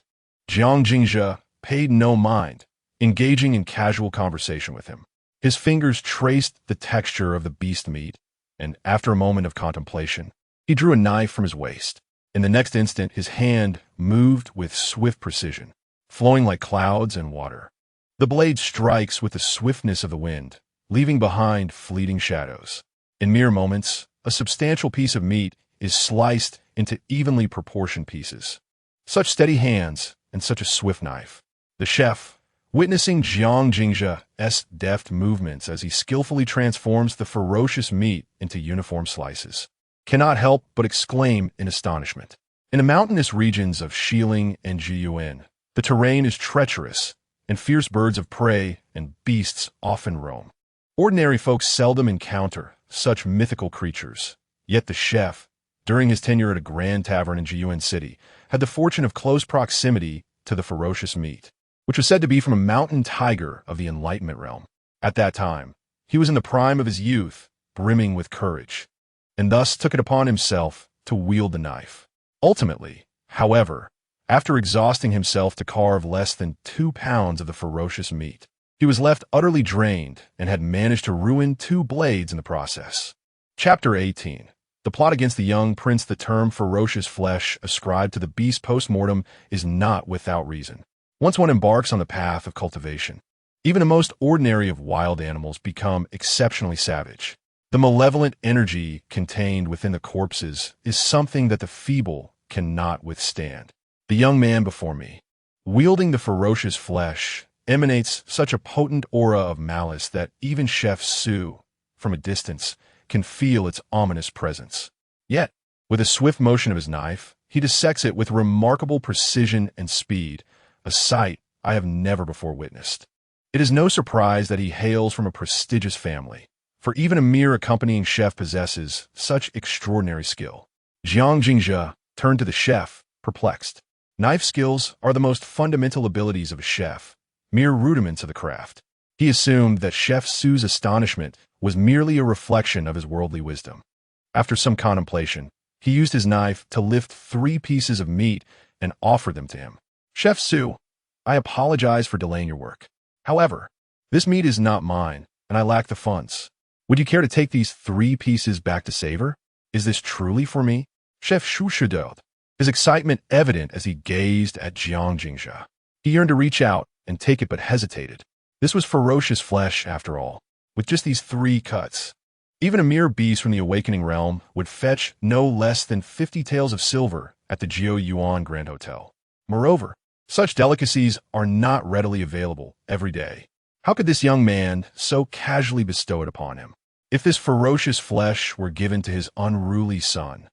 Jiang Jingzhe paid no mind, engaging in casual conversation with him. His fingers traced the texture of the beast meat, and after a moment of contemplation, he drew a knife from his waist. In the next instant, his hand moved with swift precision, flowing like clouds and water. The blade strikes with the swiftness of the wind, leaving behind fleeting shadows. In mere moments, a substantial piece of meat is sliced into evenly proportioned pieces. Such steady hands and such a swift knife. The chef, witnessing Jiang Jingzhe's deft movements as he skillfully transforms the ferocious meat into uniform slices, cannot help but exclaim in astonishment. In the mountainous regions of Xiling and Jiyuan, the terrain is treacherous, and fierce birds of prey and beasts often roam. Ordinary folks seldom encounter such mythical creatures, yet the chef, during his tenure at a grand tavern in Jiyuan City, had the fortune of close proximity to the ferocious meat, which was said to be from a mountain tiger of the Enlightenment realm. At that time, he was in the prime of his youth, brimming with courage, and thus took it upon himself to wield the knife. Ultimately, however, after exhausting himself to carve less than 2 pounds of the ferocious meat, he was left utterly drained and had managed to ruin 2 blades in the process. Chapter 18. The plot against the young prince. The term ferocious flesh ascribed to the beast post-mortem is not without reason. Once one embarks on the path of cultivation, even the most ordinary of wild animals become exceptionally savage. The malevolent energy contained within the corpses is something that the feeble cannot withstand. The young man before me, wielding the ferocious flesh, emanates such a potent aura of malice that even Chef Su, from a distance, can feel its ominous presence. Yet, with a swift motion of his knife, he dissects it with remarkable precision and speed, a sight I have never before witnessed. It is no surprise that he hails from a prestigious family, for even a mere accompanying chef possesses such extraordinary skill. Jiang Jingzhe turned to the chef, perplexed. Knife skills are the most fundamental abilities of a chef, mere rudiments of the craft. He assumed that Chef Su's astonishment was merely a reflection of his worldly wisdom. After some contemplation, he used his knife to lift 3 pieces of meat and offered them to him. Chef Su, I apologize for delaying your work. However, this meat is not mine, and I lack the funds. Would you care to take these 3 pieces back to savor? Is this truly for me? Chef Shu shuddered, his excitement evident as he gazed at Jiang Jingzhe. He yearned to reach out and take it but hesitated. This was ferocious flesh, after all, with just these 3 cuts. Even a mere beast from the awakening realm would fetch no less than 50 taels of silver at the Jiao Yuan Grand Hotel. Moreover, such delicacies are not readily available every day. How could this young man so casually bestow it upon him? If this ferocious flesh were given to his unruly son,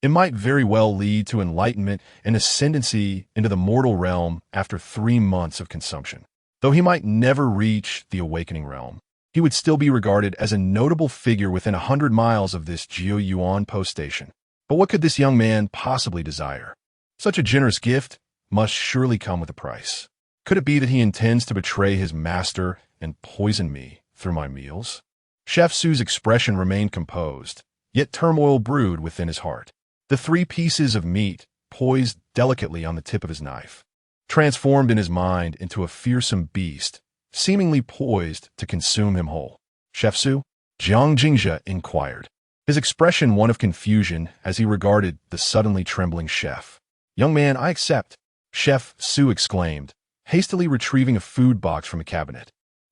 it might very well lead to enlightenment and ascendancy into the mortal realm after 3 months of consumption. Though he might never reach the awakening realm, he would still be regarded as a notable figure within 100 miles of this Jiao Yuan post station. But what could this young man possibly desire? Such a generous gift must surely come with a price. Could it be that he intends to betray his master and poison me through my meals? Chef Su's expression remained composed, yet turmoil brewed within his heart. The 3 pieces of meat poised delicately on the tip of his knife, transformed in his mind into a fearsome beast, seemingly poised to consume him whole. Chef Su? Jiang Jingzhe inquired, his expression one of confusion as he regarded the suddenly trembling chef. Young man, I accept, Chef Su exclaimed, hastily retrieving a food box from a cabinet.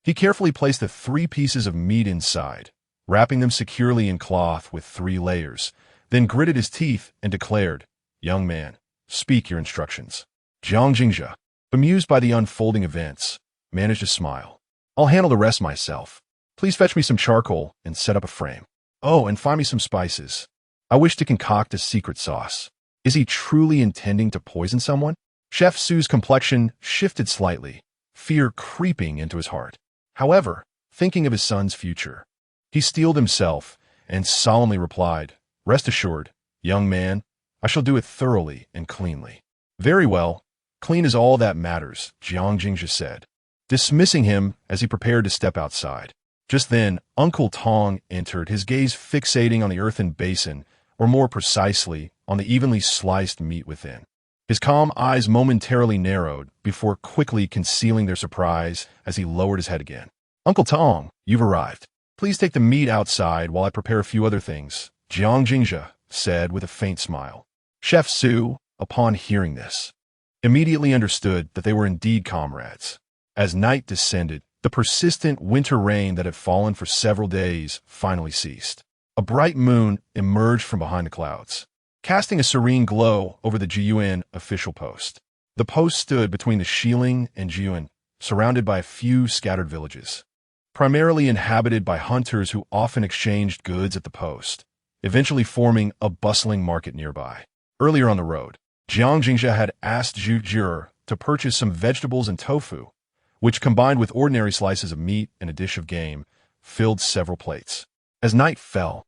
He carefully placed the 3 pieces of meat inside, wrapping them securely in cloth with 3 layers, then gritted his teeth and declared, "Young man, speak your instructions." Jiang Jingzhe, bemused by the unfolding events, managed a smile. "I'll handle the rest myself. Please fetch me some charcoal and set up a frame. Oh, and find me some spices. I wish to concoct a secret sauce." Is he truly intending to poison someone? Chef Su's complexion shifted slightly, fear creeping into his heart. However, thinking of his son's future, he steeled himself and solemnly replied, "Rest assured, young man, I shall do it thoroughly and cleanly." "Very well. Clean is all that matters," Jiang Jingzhe said, dismissing him as he prepared to step outside. Just then, Uncle Tong entered, his gaze fixating on the earthen basin, or more precisely, on the evenly sliced meat within. His calm eyes momentarily narrowed before quickly concealing their surprise as he lowered his head again. "Uncle Tong, you've arrived. Please take the meat outside while I prepare a few other things," Jiang Jingzhe said with a faint smile. Chef Su, upon hearing this, immediately understood that they were indeed comrades. As night descended, the persistent winter rain that had fallen for several days finally ceased. A bright moon emerged from behind the clouds, casting a serene glow over the Jiyuan official post. The post stood between the Xiling and Jiyuan, surrounded by a few scattered villages, primarily inhabited by hunters who often exchanged goods at the post, eventually forming a bustling market nearby. Earlier on the road, Jiang Jingzhe had asked Zhu Jie to purchase some vegetables and tofu, which, combined with ordinary slices of meat and a dish of game, filled several plates. As night fell,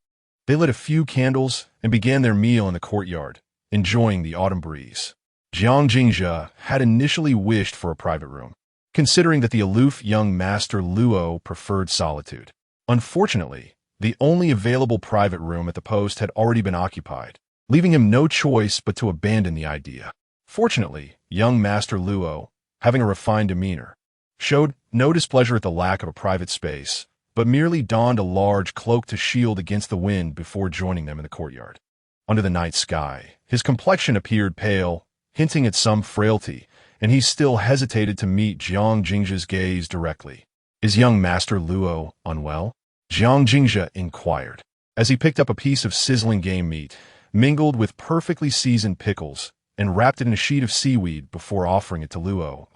they lit a few candles and began their meal in the courtyard, enjoying the autumn breeze. Jiang Jingzhe had initially wished for a private room, considering that the aloof young master Luo preferred solitude. Unfortunately, the only available private room at the post had already been occupied, leaving him no choice but to abandon the idea. Fortunately, young Master Luo, having a refined demeanor, showed no displeasure at the lack of a private space, but merely donned a large cloak to shield against the wind before joining them in the courtyard. Under the night sky, his complexion appeared pale, hinting at some frailty, and he still hesitated to meet Jiang Jingzhe's gaze directly. "Is young Master Luo unwell?" Jiang Jingzhe inquired, as he picked up a piece of sizzling game meat, mingled with perfectly seasoned pickles, and wrapped it in a sheet of seaweed before offering it to Luo,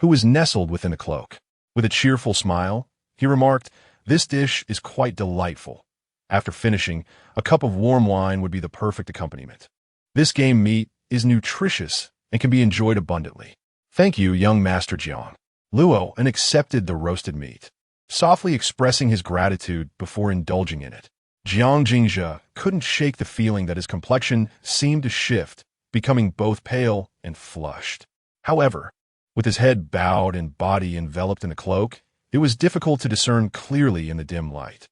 who was nestled within the cloak. With a cheerful smile, he remarked, "This dish is quite delightful." After finishing, a cup of warm wine would be the perfect accompaniment. "This game meat is nutritious and can be enjoyed abundantly." "Thank you, young Master Jiang." Luo accepted the roasted meat, softly expressing his gratitude before indulging in it. Jiang Jingzhe couldn't shake the feeling that his complexion seemed to shift, becoming both pale and flushed. However, with his head bowed and body enveloped in a cloak, it was difficult to discern clearly in the dim light.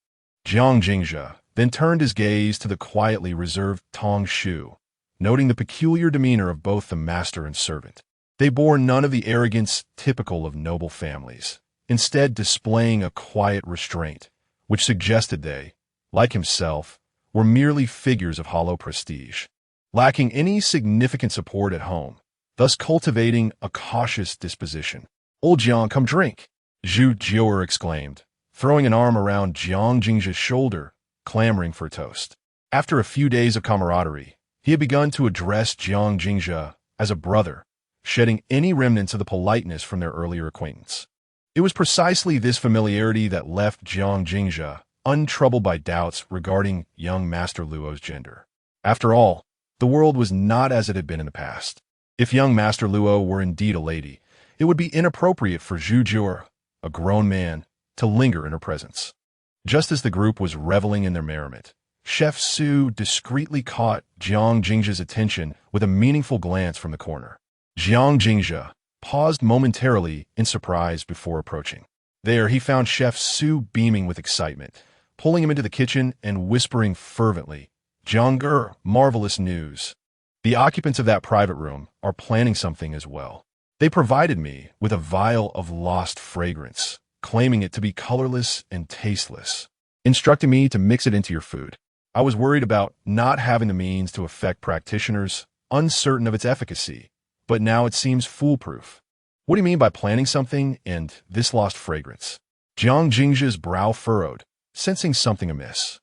Jiang Jingzhe then turned his gaze to the quietly reserved Tong Shu, noting the peculiar demeanor of both the master and servant. They bore none of the arrogance typical of noble families, instead displaying a quiet restraint, which suggested they, like himself, were merely figures of hollow prestige, lacking any significant support at home, thus cultivating a cautious disposition. "Old Jiang, come drink," Zhu Jie exclaimed, throwing an arm around Jiang Jingzhe's shoulder, clamoring for a toast. After a few days of camaraderie, he had begun to address Jiang Jingzhe as a brother, shedding any remnants of the politeness from their earlier acquaintance. It was precisely this familiarity that left Jiang Jingzhe untroubled by doubts regarding young Master Luo's gender. After all, the world was not as it had been in the past. If young Master Luo were indeed a lady, it would be inappropriate for Zhu Jie, a grown man, to linger in her presence. Just as the group was reveling in their merriment, Chef Su discreetly caught Jiang Jingzhe's attention with a meaningful glance from the corner. Jiang Jingzhe paused momentarily in surprise before approaching. There he found Chef Su beaming with excitement, pulling him into the kitchen and whispering fervently, "Jiang, marvelous news. The occupants of that private room are planning something as well. They provided me with a vial of lost fragrance, claiming it to be colorless and tasteless, instructing me to mix it into your food. I was worried about not having the means to affect practitioners, uncertain of its efficacy, but now it seems foolproof." "What do you mean by planning something and this lost fragrance?" Jiang Jingzha's brow furrowed, sensing something amiss.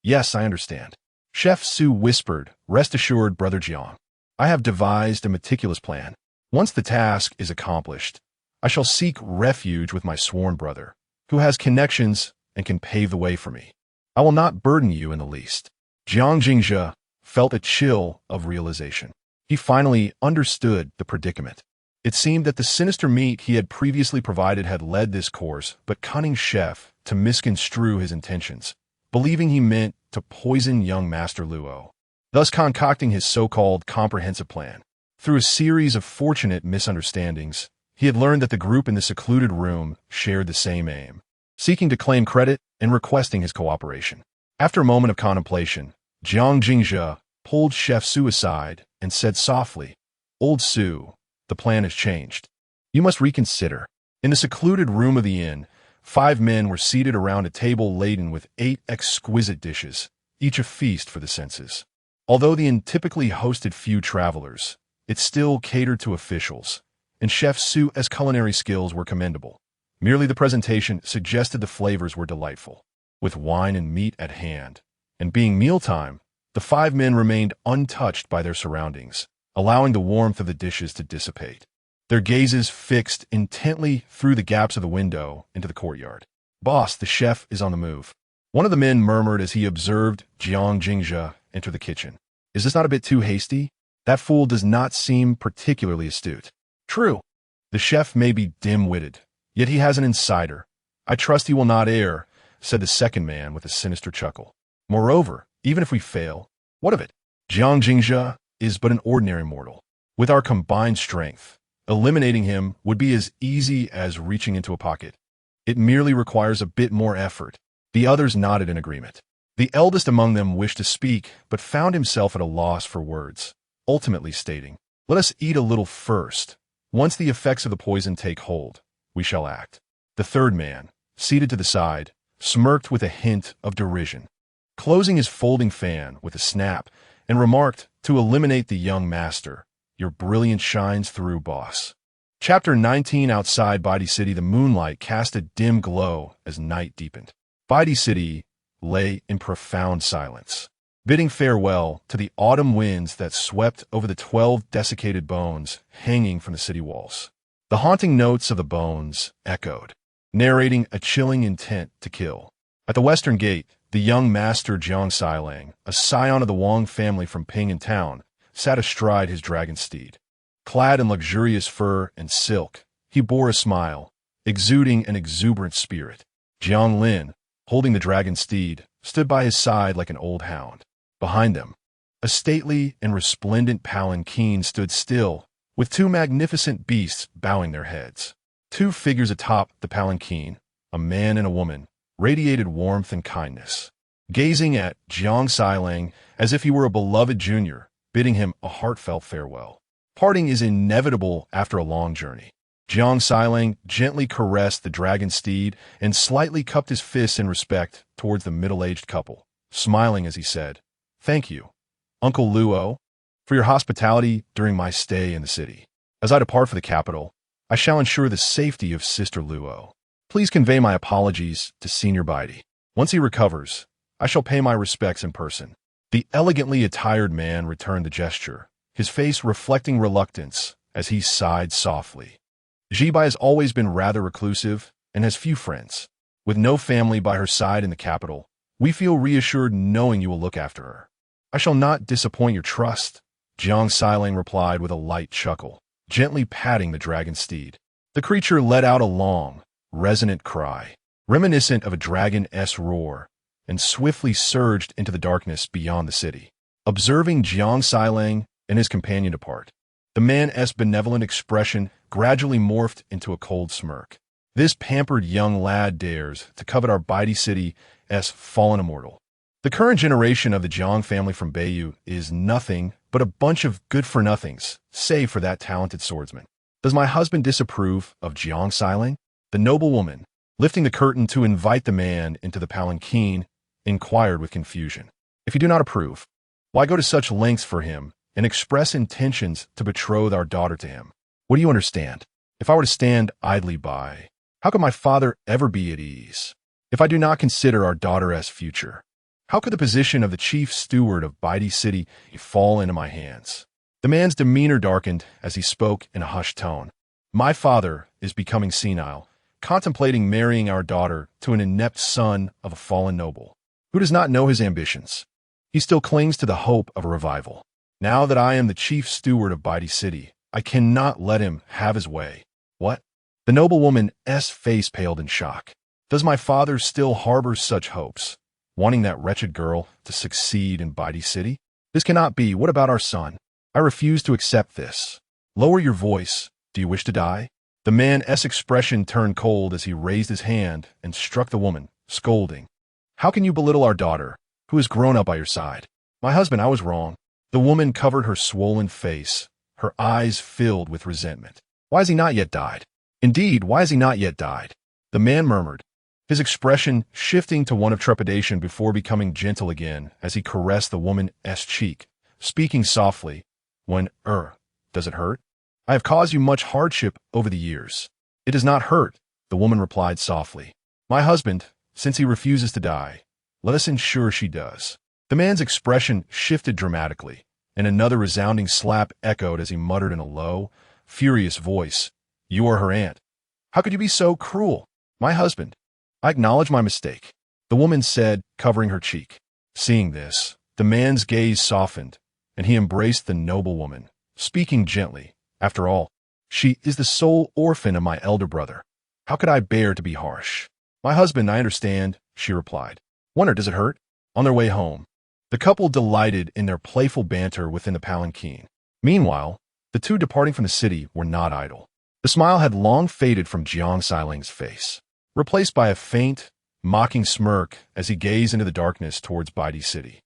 Yes, I understand. Chef Su whispered, rest assured, Brother Jiang. I have devised a meticulous plan. Once the task is accomplished, I shall seek refuge with my sworn brother, who has connections and can pave the way for me. I will not burden you in the least. Jiang Jingzha felt a chill of realization. He finally understood the predicament. It seemed that the sinister meat he had previously provided had led this coarse but cunning chef to misconstrue his intentions, believing he meant to poison young Master Luo, thus concocting his so-called comprehensive plan. Through a series of fortunate misunderstandings, he had learned that the group in the secluded room shared the same aim, seeking to claim credit and requesting his cooperation. After a moment of contemplation, Jiang Jingzha pulled Chef Su aside and said softly, Old Su, the plan has changed. You must reconsider. In the secluded room of the inn, 5 men were seated around a table laden with 8 exquisite dishes, each a feast for the senses. Although the inn typically hosted few travelers, it still catered to officials, and Chef Su's culinary skills were commendable. Merely the presentation suggested the flavors were delightful. With wine and meat at hand, and being mealtime, the 5 men remained untouched by their surroundings, allowing the warmth of the dishes to dissipate. Their gazes fixed intently through the gaps of the window into the courtyard. Boss, the chef is on the move. One of the men murmured as he observed Jiang Jingzha enter the kitchen. Is this not a bit too hasty? That fool does not seem particularly astute. True. The chef may be dim-witted, yet he has an insider. I trust he will not err, said the second man with a sinister chuckle. Moreover, even if we fail, what of it? Jiang Jingzha is but an ordinary mortal. With our combined strength, eliminating him would be as easy as reaching into a pocket. It merely requires a bit more effort. The others nodded in agreement. The eldest among them wished to speak, but found himself at a loss for words, ultimately stating, Let us eat a little first. Once the effects of the poison take hold, we shall act. The third man, seated to the side, smirked with a hint of derision, closing his folding fan with a snap, and remarked, to eliminate the young master, your brilliance shines through, boss. Chapter 19. Outside Baidi City, the moonlight cast a dim glow as night deepened. Baidi City lay in profound silence, bidding farewell to the autumn winds that swept over the 12 desiccated bones hanging from the city walls. The haunting notes of the bones echoed, narrating a chilling intent to kill. At the western gate, the young master Jiang Xilang, a scion of the Wang family from Ping town, sat astride his dragon steed. Clad in luxurious fur and silk, he bore a smile, exuding an exuberant spirit. Jiang Lin, holding the dragon steed, stood by his side like an old hound. Behind them, a stately and resplendent palanquin stood still, with 2 magnificent beasts bowing their heads. 2 figures atop the palanquin, a man and a woman, radiated warmth and kindness, gazing at Jiang Xilang as if he were a beloved junior, bidding him a heartfelt farewell. Parting is inevitable after a long journey. Jiang Xilang gently caressed the dragon steed and slightly cupped his fists in respect towards the middle-aged couple, smiling as he said, Thank you, Uncle Luo, for your hospitality during my stay in the city. As I depart for the capital, I shall ensure the safety of Sister Luo. Please convey my apologies to Senior Baidi. Once he recovers, I shall pay my respects in person. The elegantly attired man returned the gesture, his face reflecting reluctance as he sighed softly. Jibai has always been rather reclusive and has few friends. With no family by her side in the capital, we feel reassured knowing you will look after her. I shall not disappoint your trust, Jiang Xilang replied with a light chuckle, gently patting the dragon steed. The creature let out a long, resonant cry, reminiscent of a dragon's roar, and swiftly surged into the darkness beyond the city. Observing Jiang Xilang and his companion depart, the man's benevolent expression gradually morphed into a cold smirk. This pampered young lad dares to covet our Baidi City's fallen immortal. The current generation of the Jiang family from Beiyu is nothing but a bunch of good-for-nothings, save for that talented swordsman. Does my husband disapprove of Jiang Xilang? The noble woman, lifting the curtain to invite the man into the palanquin, inquired with confusion. If you do not approve, why go to such lengths for him and express intentions to betroth our daughter to him? What do you understand? If I were to stand idly by, How could my father ever be at ease if I do not consider our daughter as future? How could the position of the chief steward of Baidi City fall into my hands? The man's demeanor darkened as he spoke in a hushed tone. My father is becoming senile, contemplating marrying our daughter to an inept son of a fallen noble, who does not know his ambitions. He still clings to the hope of a revival. Now that I am the chief steward of Baidi City, I cannot let him have his way. What? The noblewoman's face paled in shock. Does my father still harbor such hopes, wanting that wretched girl to succeed in Baidi City? This cannot be. What about our son? I refuse to accept this. Lower your voice. Do you wish to die? The man's expression turned cold as he raised his hand and struck the woman, scolding. How can you belittle our daughter, who has grown up by your side? My husband, I was wrong. The woman covered her swollen face, her eyes filled with resentment. Why has he not yet died? Indeed, why has he not yet died? The man murmured, his expression shifting to one of trepidation before becoming gentle again as he caressed the woman's cheek, speaking softly. Does it hurt? I have caused you much hardship over the years. It does not hurt, the woman replied softly. My husband, since he refuses to die, let us ensure she does. The man's expression shifted dramatically, and another resounding slap echoed as he muttered in a low, furious voice, You are her aunt. How could you be so cruel? My husband. I acknowledge my mistake, the woman said, covering her cheek. Seeing this, the man's gaze softened, and he embraced the noblewoman, speaking gently. After all, she is the sole orphan of my elder brother. How could I bear to be harsh? My husband, I understand, she replied. Does it hurt? On their way home, the couple delighted in their playful banter within the palanquin. Meanwhile, the two departing from the city were not idle. The smile had long faded from Jiang Xiling's face, replaced by a faint, mocking smirk as he gazed into the darkness towards Baidi City.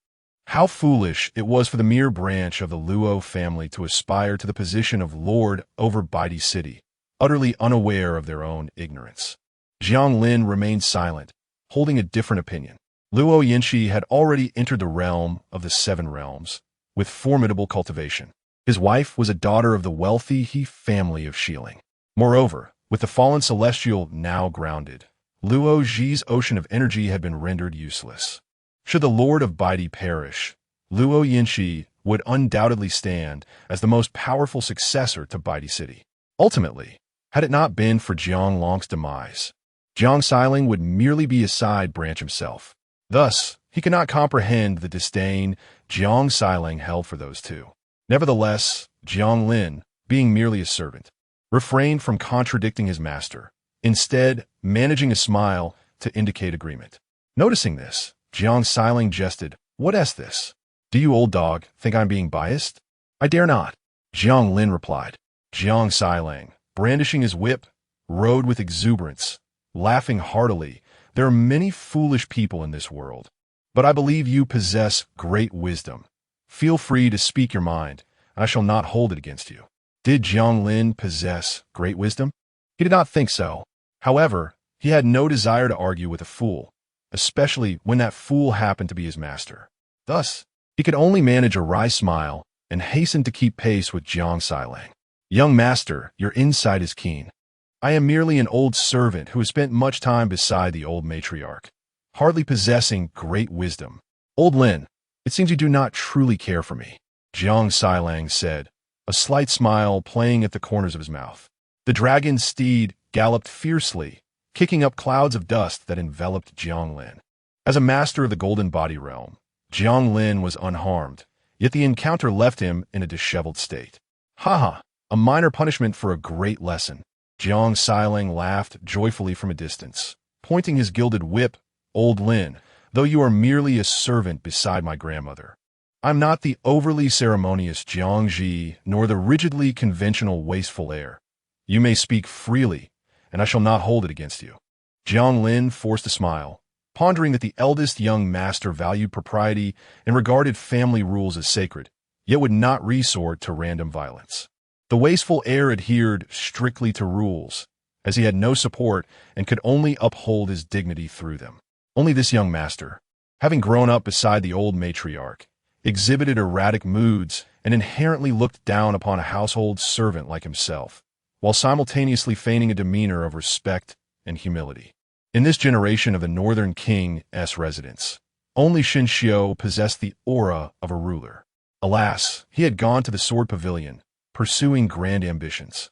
How foolish it was for the mere branch of the Luo family to aspire to the position of lord over Baidi City, utterly unaware of their own ignorance. Jiang Lin remained silent, holding a different opinion. Luo Yinshi had already entered the realm of the Seven Realms, with formidable cultivation. His wife was a daughter of the wealthy He family of Xiling. Moreover, with the fallen celestial now grounded, Luo Ji's ocean of energy had been rendered useless. Should the Lord of Baidi perish, Luo Yinshi would undoubtedly stand as the most powerful successor to Baidi City. Ultimately, had it not been for Jiang Long's demise, Jiang Xiling would merely be a side branch himself. Thus, he could not comprehend the disdain Jiang Xiling held for those two. Nevertheless, Jiang Lin, being merely a servant, refrained from contradicting his master, instead managing a smile to indicate agreement. Noticing this, Jiang Xiling jested, What is this? Do you, old dog, think I'm being biased? I dare not, Jiang Lin replied. Jiang Xiling, brandishing his whip, rode with exuberance, laughing heartily. There are many foolish people in this world, but I believe you possess great wisdom. Feel free to speak your mind, and I shall not hold it against you. Did Jiang Lin possess great wisdom? He did not think so. However, he had no desire to argue with a fool, especially when that fool happened to be his master. Thus, he could only manage a wry smile and hasten to keep pace with Jiang Xiling. Young master, your insight is keen. I am merely an old servant who has spent much time beside the old matriarch, hardly possessing great wisdom. Old Lin, it seems you do not truly care for me, Jiang Xiling said, a slight smile playing at the corners of his mouth. The dragon's steed galloped fiercely, kicking up clouds of dust that enveloped Jiang Lin. As a master of the Golden Body Realm, Jiang Lin was unharmed, yet the encounter left him in a disheveled state. Ha! A minor punishment for a great lesson. Jiang Xiling laughed joyfully from a distance, pointing his gilded whip. Old Lin, though you are merely a servant beside my grandmother, I'm not the overly ceremonious Jiang Ji, nor the rigidly conventional wasteful heir. You may speak freely, and I shall not hold it against you. Jiang Lin forced a smile, pondering that the eldest young master valued propriety and regarded family rules as sacred, yet would not resort to random violence. The wasteful heir adhered strictly to rules, as he had no support and could only uphold his dignity through them. Only this young master, having grown up beside the old matriarch, exhibited erratic moods and inherently looked down upon a household servant like himself, while simultaneously feigning a demeanor of respect and humility. In this generation of the Northern King's residents, only Shinshio possessed the aura of a ruler. Alas, he had gone to the sword pavilion, pursuing grand ambitions,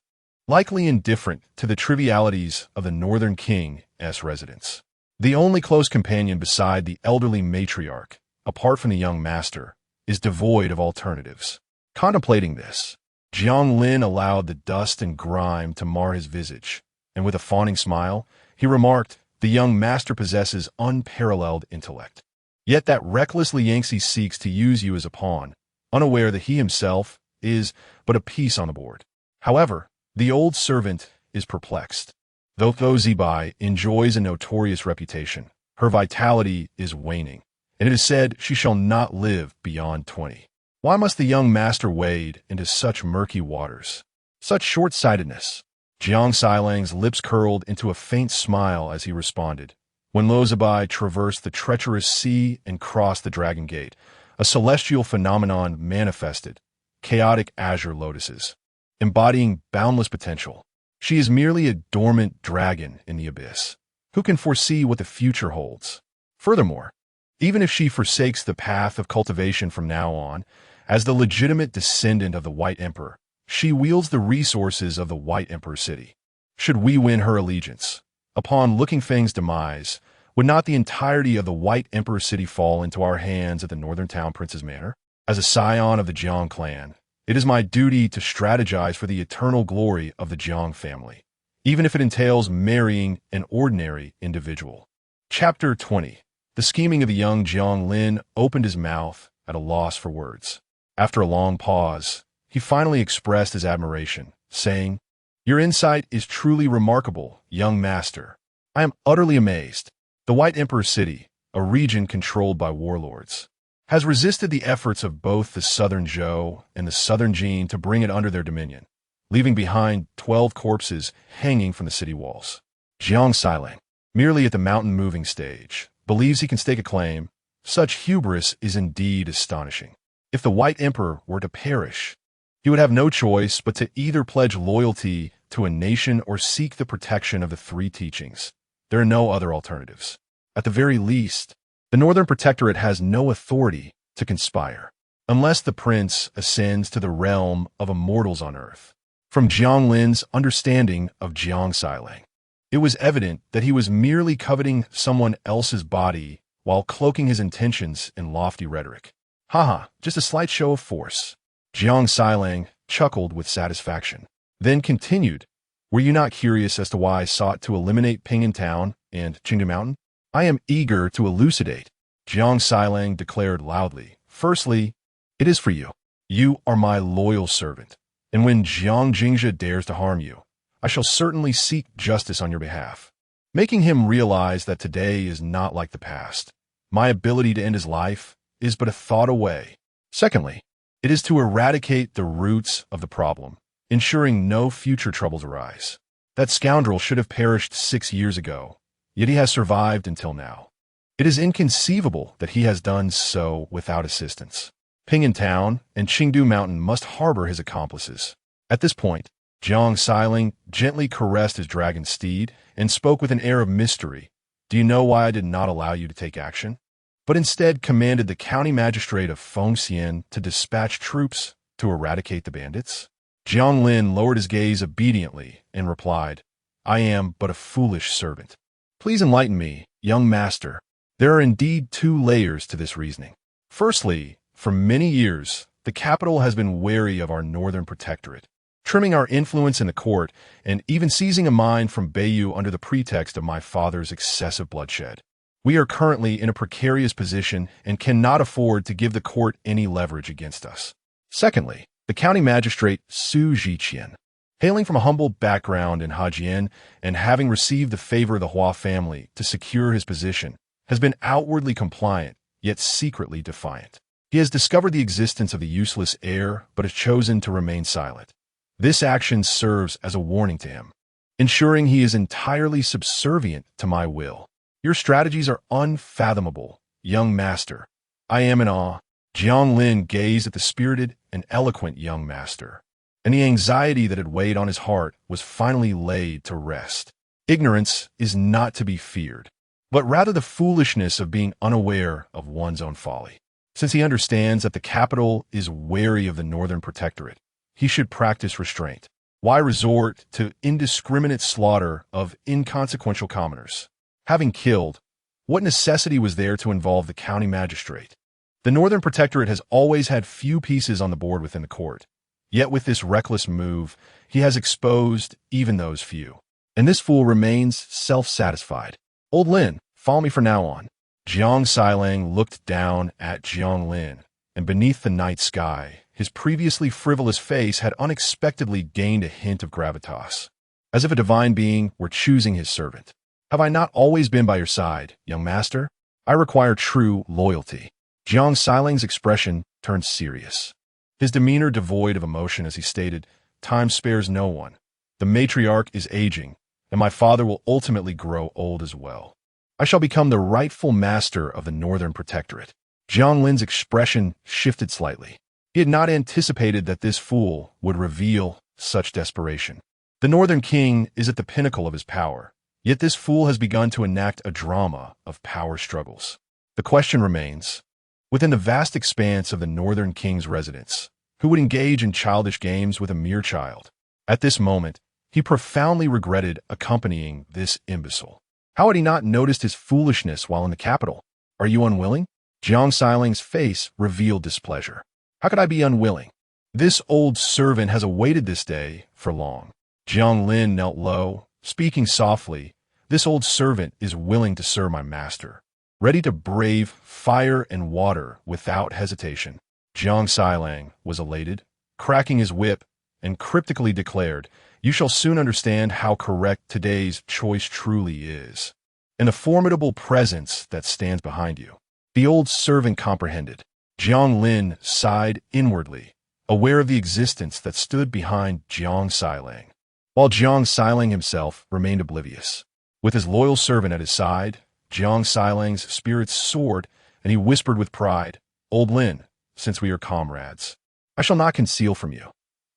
likely indifferent to the trivialities of the Northern King's residents. The only close companion beside the elderly matriarch, apart from the young master, is devoid of alternatives. Contemplating this, Jiang Lin allowed the dust and grime to mar his visage, and with a fawning smile, he remarked, "The young master possesses unparalleled intellect. Yet that reckless Liangxi seeks to use you as a pawn, unaware that he himself is but a piece on the board." However, the old servant is perplexed. Though Zibai enjoys a notorious reputation, her vitality is waning, and it is said she shall not live beyond 20. Why must the young master wade into such murky waters? Such short-sightedness. Jiang Xilang's lips curled into a faint smile as he responded. When Zibai traversed the treacherous sea and crossed the Dragon Gate, a celestial phenomenon manifested, chaotic azure lotuses, embodying boundless potential. She is merely a dormant dragon in the abyss. Who can foresee what the future holds? Furthermore, even if she forsakes the path of cultivation from now on, as the legitimate descendant of the White Emperor, she wields the resources of the White Emperor city. Should we win her allegiance, upon Looking Feng's demise, would not the entirety of the White Emperor city fall into our hands at the Northern Town Prince's Manor? As a scion of the Jiang clan, it is my duty to strategize for the eternal glory of the Jiang family, even if it entails marrying an ordinary individual. Chapter 20. The scheming of the young Jiang Lin opened his mouth at a loss for words. After a long pause, he finally expressed his admiration, saying, "Your insight is truly remarkable, young master. I am utterly amazed. The White Emperor City, a region controlled by warlords, has resisted the efforts of both the Southern Zhou and the Southern Jin to bring it under their dominion, leaving behind 12 corpses hanging from the city walls. Jiang Xilang, merely at the mountain-moving stage, believes he can stake a claim. Such hubris is indeed astonishing. If the White Emperor were to perish, he would have no choice but to either pledge loyalty to a nation or seek the protection of the three teachings. There are no other alternatives. At the very least, the Northern Protectorate has no authority to conspire, unless the prince ascends to the realm of immortals on earth." From Jiang Lin's understanding of Jiang Xilang, it was evident that he was merely coveting someone else's body while cloaking his intentions in lofty rhetoric. Haha, just a slight show of force. Jiang Xilang chuckled with satisfaction, then continued, "Were you not curious as to why I sought to eliminate Ping'an Town and Qingdu Mountain? I am eager to elucidate." Jiang Xilang declared loudly, "Firstly, it is for you. You are my loyal servant, and when Jiang Jingzhe dares to harm you, I shall certainly seek justice on your behalf, making him realize that today is not like the past. My ability to end his life is but a thought away. Secondly, it is to eradicate the roots of the problem, ensuring no future troubles arise. That scoundrel should have perished 6 years ago, yet he has survived until now. It is inconceivable that he has done so without assistance. Ping'an Town and Qingdu Mountain must harbor his accomplices." At this point, Jiang Xilang gently caressed his dragon steed and spoke with an air of mystery. "Do you know why I did not allow you to take action, but instead commanded the county magistrate of Fengxian to dispatch troops to eradicate the bandits?" Jiang Lin lowered his gaze obediently and replied, "I am but a foolish servant. Please enlighten me, young master. There are indeed 2 layers to this reasoning. Firstly, for many years, the capital has been wary of our Northern Protectorate, trimming our influence in the court and even seizing a mine from Beiyu under the pretext of my father's excessive bloodshed. We are currently in a precarious position and cannot afford to give the court any leverage against us. Secondly, the county magistrate Su Zhiqian, hailing from a humble background in Hajian and having received the favor of the Hua family to secure his position, has been outwardly compliant, yet secretly defiant. He has discovered the existence of the useless heir, but has chosen to remain silent. This action serves as a warning to him, ensuring he is entirely subservient to my will. Your strategies are unfathomable, young master. I am in awe." Jiang Lin gazed at the spirited and eloquent young master, and the anxiety that had weighed on his heart was finally laid to rest. Ignorance is not to be feared, but rather the foolishness of being unaware of one's own folly. Since he understands that the capital is wary of the Northern Protectorate, he should practice restraint. Why resort to indiscriminate slaughter of inconsequential commoners? Having killed, what necessity was there to involve the county magistrate? The Northern Protectorate has always had few pieces on the board within the court. Yet with this reckless move, he has exposed even those few. And this fool remains self-satisfied. Old Lin, follow me from now on. Jiang Sailang looked down at Jiang Lin, and beneath the night sky, his previously frivolous face had unexpectedly gained a hint of gravitas, as if a divine being were choosing his servant. Have I not always been by your side, young master? I require true loyalty. Jiang Sailang's expression turned serious, his demeanor devoid of emotion as he stated, "Time spares no one. The matriarch is aging, and my father will ultimately grow old as well. I shall become the rightful master of the Northern Protectorate." Jiang Lin's expression shifted slightly. He had not anticipated that this fool would reveal such desperation. The Northern King is at the pinnacle of his power, yet this fool has begun to enact a drama of power struggles. The question remains, within the vast expanse of the Northern King's residence, who would engage in childish games with a mere child? At this moment, he profoundly regretted accompanying this imbecile. How had he not noticed his foolishness while in the capital? Are you unwilling? Jiang Sailang's face revealed displeasure. How could I be unwilling? This old servant has awaited this day for long. Jiang Lin knelt low, speaking softly. This old servant is willing to serve my master, ready to brave fire and water without hesitation. Jiang Sailang was elated, cracking his whip, and cryptically declared, "You shall soon understand how correct today's choice truly is, and the formidable presence that stands behind you." The old servant comprehended. Jiang Lin sighed inwardly, aware of the existence that stood behind Jiang Sailang, while Jiang Sailang himself remained oblivious. With his loyal servant at his side, Jiang Sailang's spirits soared, and he whispered with pride, "Old Lin, since we are comrades, I shall not conceal from you.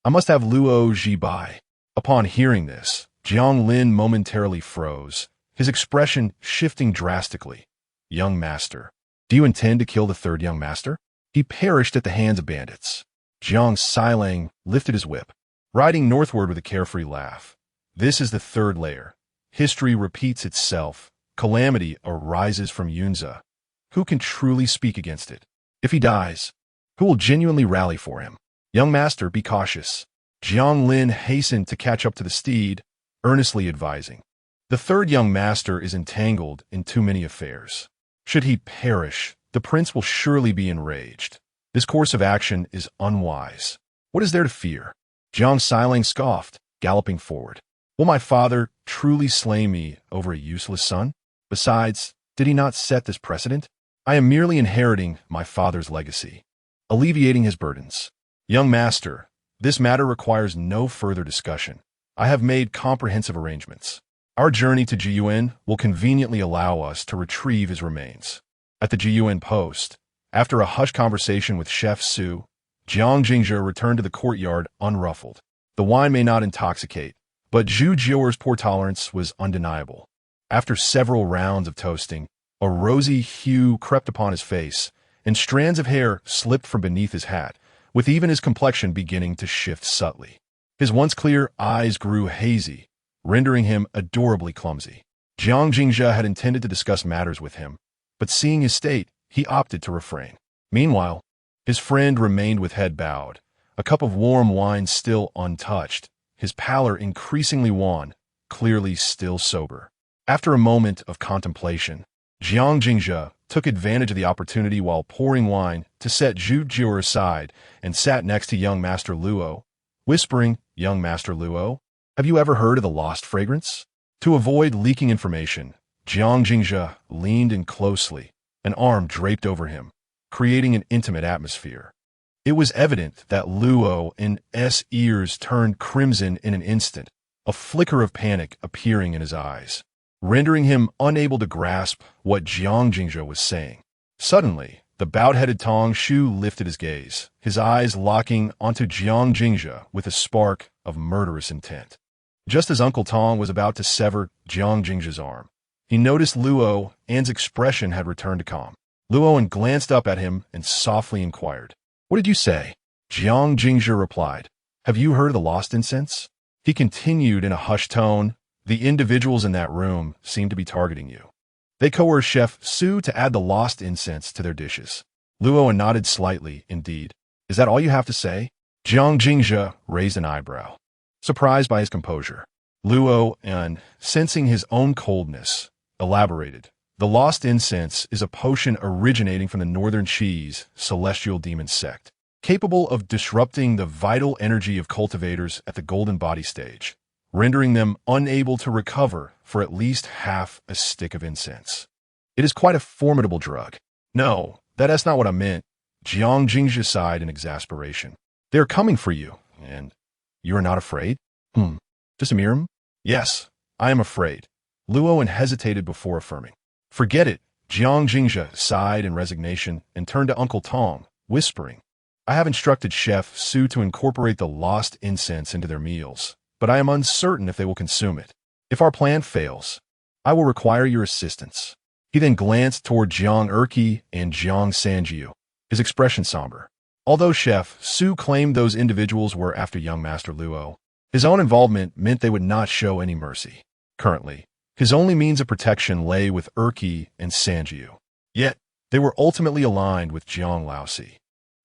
I must have Luo Ji by." Upon hearing this, Jiang Lin momentarily froze, his expression shifting drastically. "Young master, do you intend to kill the third young master? He perished at the hands of bandits." Jiang Sailang lifted his whip, riding northward with a carefree laugh. "This is the third layer. History repeats itself. Calamity arises from Yunza. Who can truly speak against it? If he dies, who will genuinely rally for him? Young master, be cautious." Jiang Lin hastened to catch up to the steed, earnestly advising. "The third young master is entangled in too many affairs. Should he perish, the prince will surely be enraged. This course of action is unwise. What is there to fear?" Jiang Sailang scoffed, galloping forward. "Will my father truly slay me over a useless son? Besides, did he not set this precedent? I am merely inheriting my father's legacy, alleviating his burdens. Young master, this matter requires no further discussion. I have made comprehensive arrangements. Our journey to Jiyuan will conveniently allow us to retrieve his remains." At the Jiyuan post, after a hushed conversation with Chef Su, Jiang Jingzhe returned to the courtyard unruffled. The wine may not intoxicate, but Zhu Jiuer's poor tolerance was undeniable. After several rounds of toasting, a rosy hue crept upon his face, and strands of hair slipped from beneath his hat, with even his complexion beginning to shift subtly. His once clear eyes grew hazy, rendering him adorably clumsy. Jiang Jingzhe had intended to discuss matters with him, but seeing his state, he opted to refrain. Meanwhile, his friend remained with head bowed, a cup of warm wine still untouched, his pallor increasingly wan, clearly still sober. After a moment of contemplation, Jiang Jingzhe took advantage of the opportunity while pouring wine to set Zhu Jiuer aside and sat next to young Master Luo, whispering, "Young Master Luo, have you ever heard of the lost fragrance?" To avoid leaking information, Jiang Jingzhe leaned in closely, an arm draped over him, creating an intimate atmosphere. It was evident that Luo's ears turned crimson in an instant, a flicker of panic appearing in his eyes, rendering him unable to grasp what Jiang Jingzhe was saying. Suddenly, the bowed-headed Tong Shu lifted his gaze, his eyes locking onto Jiang Jingzhe with a spark of murderous intent. Just as Uncle Tong was about to sever Jiang Jingzha's arm, he noticed Luo An's expression had returned to calm. Luo An glanced up at him and softly inquired, "What did you say?" Jiang Jingzha replied, "Have you heard of the lost incense?" He continued in a hushed tone, "The individuals in that room seem to be targeting you. They coerced Chef Su to add the lost incense to their dishes." Luo An nodded slightly, "Indeed. Is that all you have to say?" Jiang Jingzha raised an eyebrow, surprised by his composure. Luo An, sensing his own coldness, elaborated, "The lost incense is a potion originating from the Northern Qi's celestial demon sect, capable of disrupting the vital energy of cultivators at the golden body stage, rendering them unable to recover for at least half a stick of incense. It is quite a formidable drug." "No, that's not what I meant." Jiang Jingzha sighed in exasperation. "They are coming for you, and you are not afraid?" Just a mere? "Yes, I am afraid." Luo An hesitated before affirming. "Forget it." Jiang Jingzha sighed in resignation and turned to Uncle Tong, whispering, "I have instructed Chef Su to incorporate the lost incense into their meals, but I am uncertain if they will consume it. If our plan fails, I will require your assistance." He then glanced toward Jiang Erqi and Jiang Sanjiu, his expression somber. Although Chef Su claimed those individuals were after young Master Luo, his own involvement meant they would not show any mercy. Currently, his only means of protection lay with Erqi and Sanjiu. Yet, they were ultimately aligned with Jiang Laosi.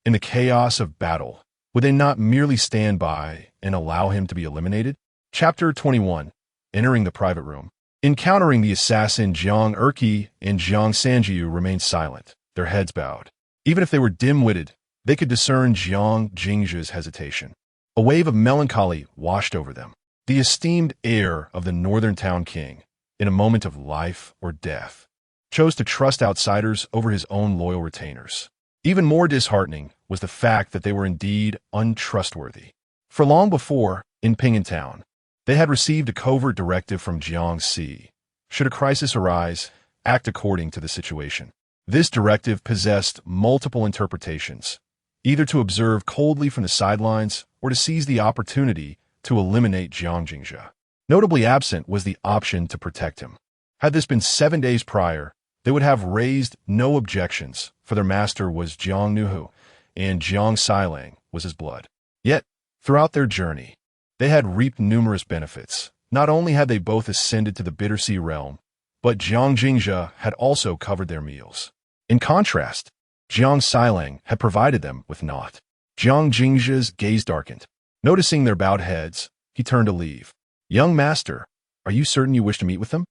In the chaos of battle, would they not merely stand by and allow him to be eliminated? Chapter 21. Entering the private room. Encountering the assassin, Jiang Erqi and Jiang Sanjiu remained silent, their heads bowed. Even if they were dim-witted, they could discern Jiang Jingzha's hesitation. A wave of melancholy washed over them. The esteemed heir of the Northern Town King, in a moment of life or death, chose to trust outsiders over his own loyal retainers. Even more disheartening was the fact that they were indeed untrustworthy. For long before, in Ping'an Town, they had received a covert directive from Jiang Si. Should a crisis arise, act according to the situation. This directive possessed multiple interpretations, either to observe coldly from the sidelines or to seize the opportunity to eliminate Jiang Jingzha. Notably absent was the option to protect him. Had this been 7 days prior, they would have raised no objections, for their master was Jiang Nuhu, and Jiang Sailang was his blood. Yet, throughout their journey, they had reaped numerous benefits. Not only had they both ascended to the Bittersea realm, but Jiang Jingzha had also covered their meals. In contrast, Jiang Sailang had provided them with naught. Jiang Jingzha's gaze darkened. Noticing their bowed heads, he turned to leave. "Young master, are you certain you wish to meet with them?"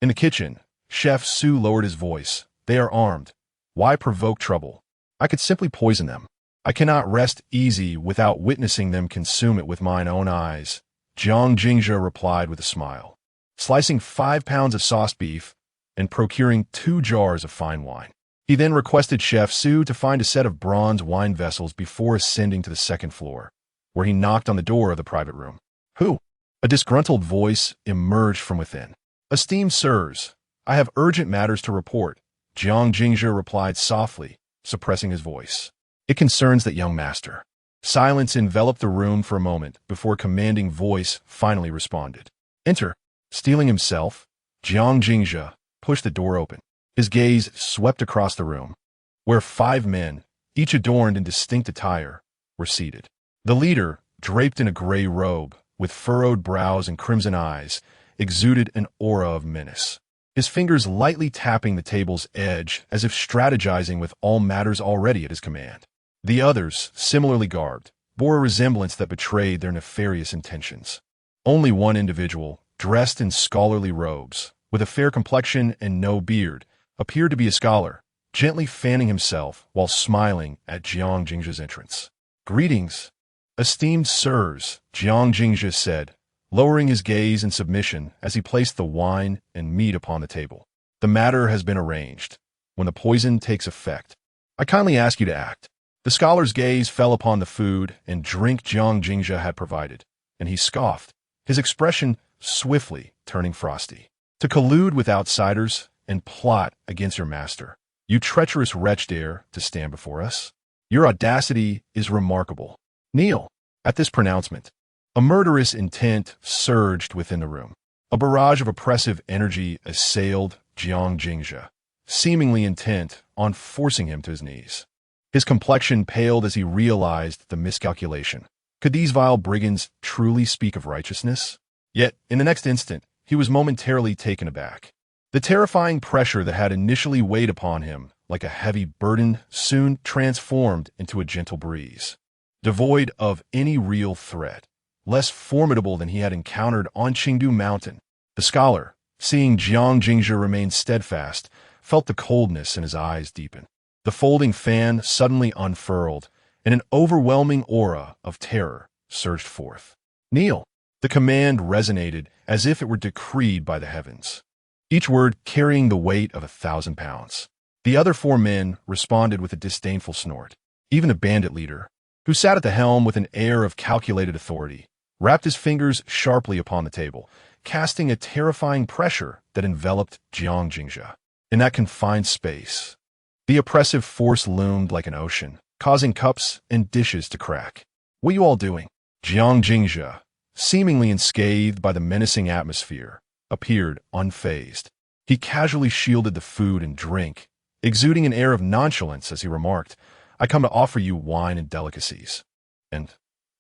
In the kitchen, Chef Su lowered his voice. "They are armed. Why provoke trouble? I could simply poison them. I cannot rest easy without witnessing them consume it with mine own eyes." Jiang Jingzha replied with a smile, slicing 5 pounds of sauce beef and procuring 2 jars of fine wine. He then requested Chef Su to find a set of bronze wine vessels before ascending to the second floor, where he knocked on the door of the private room. "Who?" A disgruntled voice emerged from within. "Esteemed sirs, I have urgent matters to report," Jiang Jingzha replied softly, suppressing his voice. "It concerns that young master." Silence enveloped the room for a moment before a commanding voice finally responded. "Enter." Steeling himself, Jiang Jingzha pushed the door open. His gaze swept across the room, where 5 men, each adorned in distinct attire, were seated. The leader, draped in a gray robe, with furrowed brows and crimson eyes, exuded an aura of menace. His fingers lightly tapping the table's edge as if strategizing with all matters already at his command. The others, similarly garbed, bore a resemblance that betrayed their nefarious intentions. Only one individual, dressed in scholarly robes, with a fair complexion and no beard, appeared to be a scholar, gently fanning himself while smiling at Jiang Jingzha's entrance. "Greetings, esteemed sirs," Jiang Jingzha said, lowering his gaze in submission as he placed the wine and meat upon the table. "The matter has been arranged. When the poison takes effect, I kindly ask you to act." The scholar's gaze fell upon the food and drink Jiang Jingzha had provided, and he scoffed, his expression swiftly turning frosty. "To collude with outsiders and plot against your master, you treacherous wretch dare to stand before us? Your audacity is remarkable. Kneel." At this pronouncement, A murderous intent surged within the room. A barrage of oppressive energy assailed Jiang Jingzhe, seemingly intent on forcing him to his knees. His complexion paled as he realized the miscalculation. Could these vile brigands truly speak of righteousness? Yet, in the next instant, he was momentarily taken aback. The terrifying pressure that had initially weighed upon him like a heavy burden soon transformed into a gentle breeze. Devoid of any real threat, less formidable than he had encountered on Qingdu Mountain, the scholar, seeing Jiang Jingzhe remain steadfast, felt the coldness in his eyes deepen. The folding fan suddenly unfurled, and an overwhelming aura of terror surged forth. "Kneel!" The command resonated as if it were decreed by the heavens, each word carrying the weight of 1,000 pounds. The other 4 men responded with a disdainful snort. Even the bandit leader, who sat at the helm with an air of calculated authority, rapped his fingers sharply upon the table, casting a terrifying pressure that enveloped Jiang Jingzhe. In that confined space, the oppressive force loomed like an ocean, causing cups and dishes to crack. "What are you all doing?" Jiang Jingzhe, seemingly unscathed by the menacing atmosphere, appeared unfazed. He casually shielded the food and drink, exuding an air of nonchalance as he remarked, "I come to offer you wine and delicacies. And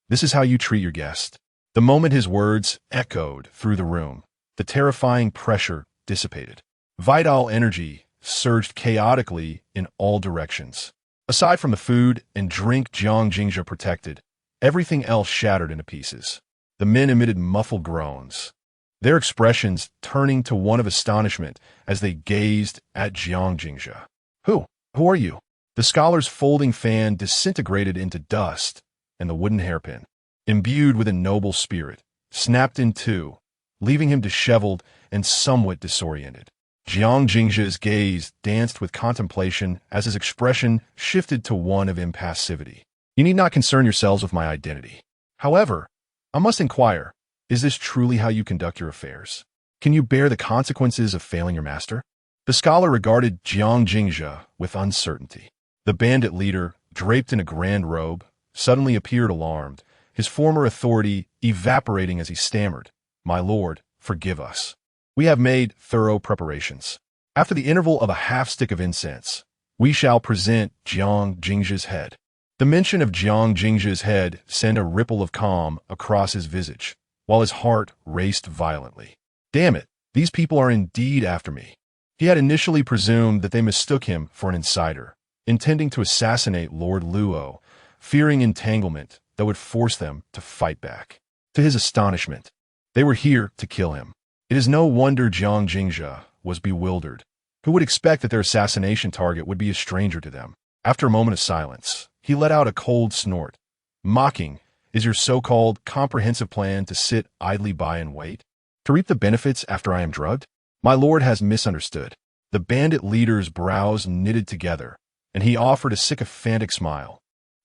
this is how you treat your guest." The moment his words echoed through the room, the terrifying pressure dissipated. Vital energy surged chaotically in all directions. Aside from the food and drink Jiang Jingzhe protected, everything else shattered into pieces. The men emitted muffled groans, their expressions turning to one of astonishment as they gazed at Jiang Jingzhe. Who are you?" The scholar's folding fan disintegrated into dust, and the wooden hairpin, imbued with a noble spirit, snapped in two, leaving him disheveled and somewhat disoriented. Jiang Jingzhe's gaze danced with contemplation as his expression shifted to one of impassivity. "You need not concern yourselves with my identity. However, I must inquire, is this truly how you conduct your affairs? Can you bear the consequences of failing your master?" The scholar regarded Jiang Jingzhe with uncertainty. The bandit leader, draped in a grand robe, suddenly appeared alarmed, his former authority evaporating as he stammered, "My lord, forgive us. We have made thorough preparations. After the interval of a half-stick of incense, we shall present Jiang Jingzhe's head." The mention of Jiang Jingzhe's head sent a ripple of calm across his visage, while his heart raced violently. Damn it, these people are indeed after me. He had initially presumed that they mistook him for an insider, intending to assassinate Lord Luo, fearing entanglement that would force them to fight back. To his astonishment, they were here to kill him. It is no wonder Jiang Jingzhe was bewildered. Who would expect that their assassination target would be a stranger to them? After a moment of silence, he let out a cold snort. Mocking, is your so-called comprehensive plan to sit idly by and wait? To reap the benefits after I am drugged? My lord has misunderstood. The bandit leader's brows knitted together, and he offered a sycophantic smile.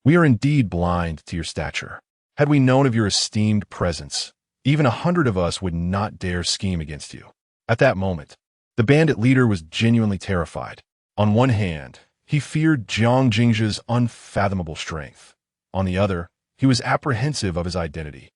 We are indeed blind to your stature. Had we known of your esteemed presence, even 100 of us would not dare scheme against you. At that moment, the bandit leader was genuinely terrified. On one hand, he feared Jiang Jingzhe's unfathomable strength. On the other, he was apprehensive of his identity,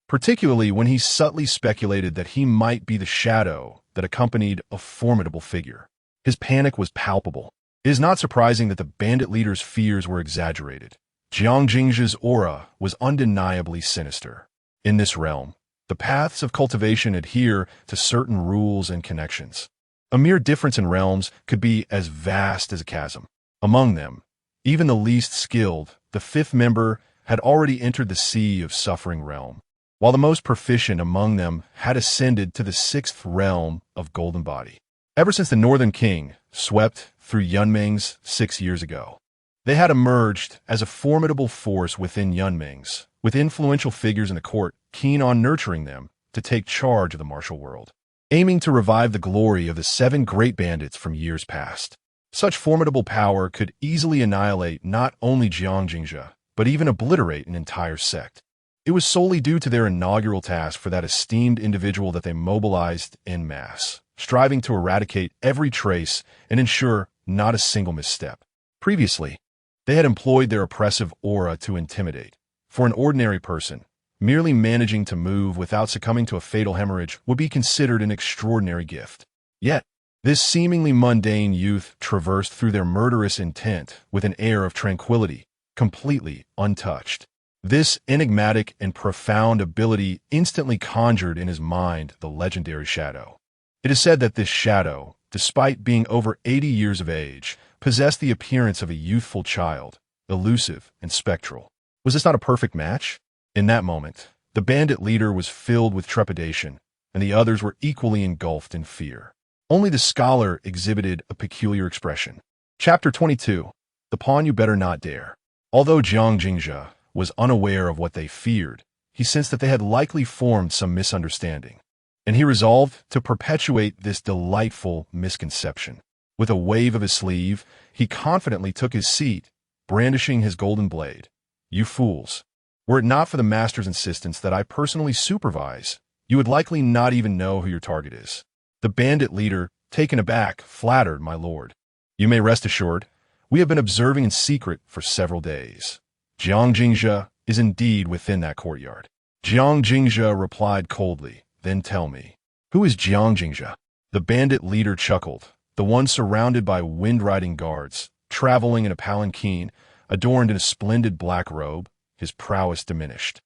particularly when he subtly speculated that he might be the shadow that accompanied a formidable figure. His panic was palpable. It is not surprising that the bandit leader's fears were exaggerated. Jiang Jingzhe's aura was undeniably sinister. In this realm, the paths of cultivation adhere to certain rules and connections. A mere difference in realms could be as vast as a chasm. Among them, even the least skilled, the 5th member, had already entered the sea of suffering realm, while the most proficient among them had ascended to the 6th realm of golden body. Ever since the Northern King swept through Yunming's 6 years ago, they had emerged as a formidable force within Yunming's, with influential figures in the court keen on nurturing them to take charge of the martial world, aiming to revive the glory of the 7 great bandits from years past. Such formidable power could easily annihilate not only Jiang Jingzhe, but even obliterate an entire sect. It was solely due to their inaugural task for that esteemed individual that they mobilized en masse, striving to eradicate every trace and ensure not a single misstep. Previously, they had employed their oppressive aura to intimidate. For an ordinary person, Merely managing to move without succumbing to a fatal hemorrhage would be considered an extraordinary gift. Yet, this seemingly mundane youth traversed through their murderous intent with an air of tranquility, completely untouched. This enigmatic and profound ability instantly conjured in his mind the legendary shadow. It is said that this shadow, despite being over 80 years of age, possessed the appearance of a youthful child, elusive and spectral. Was this not a perfect match? In that moment, the bandit leader was filled with trepidation, and the others were equally engulfed in fear. Only the scholar exhibited a peculiar expression. Chapter 22. The Pawn You Better Not Dare. Although Jiang Jingzhe was unaware of what they feared, he sensed that they had likely formed some misunderstanding, and he resolved to perpetuate this delightful misconception. With a wave of his sleeve, he confidently took his seat, brandishing his golden blade. "You fools! Were it not for the master's insistence that I personally supervise, you would likely not even know who your target is." The bandit leader, taken aback, flattered, "My lord, you may rest assured, we have been observing in secret for several days. Jiang Jingzhe is indeed within that courtyard." Jiang Jingzhe replied coldly, "Then tell me, who is Jiang Jingzhe?" The bandit leader chuckled, "The one surrounded by wind-riding guards, traveling in a palanquin, adorned in a splendid black robe, his prowess diminished.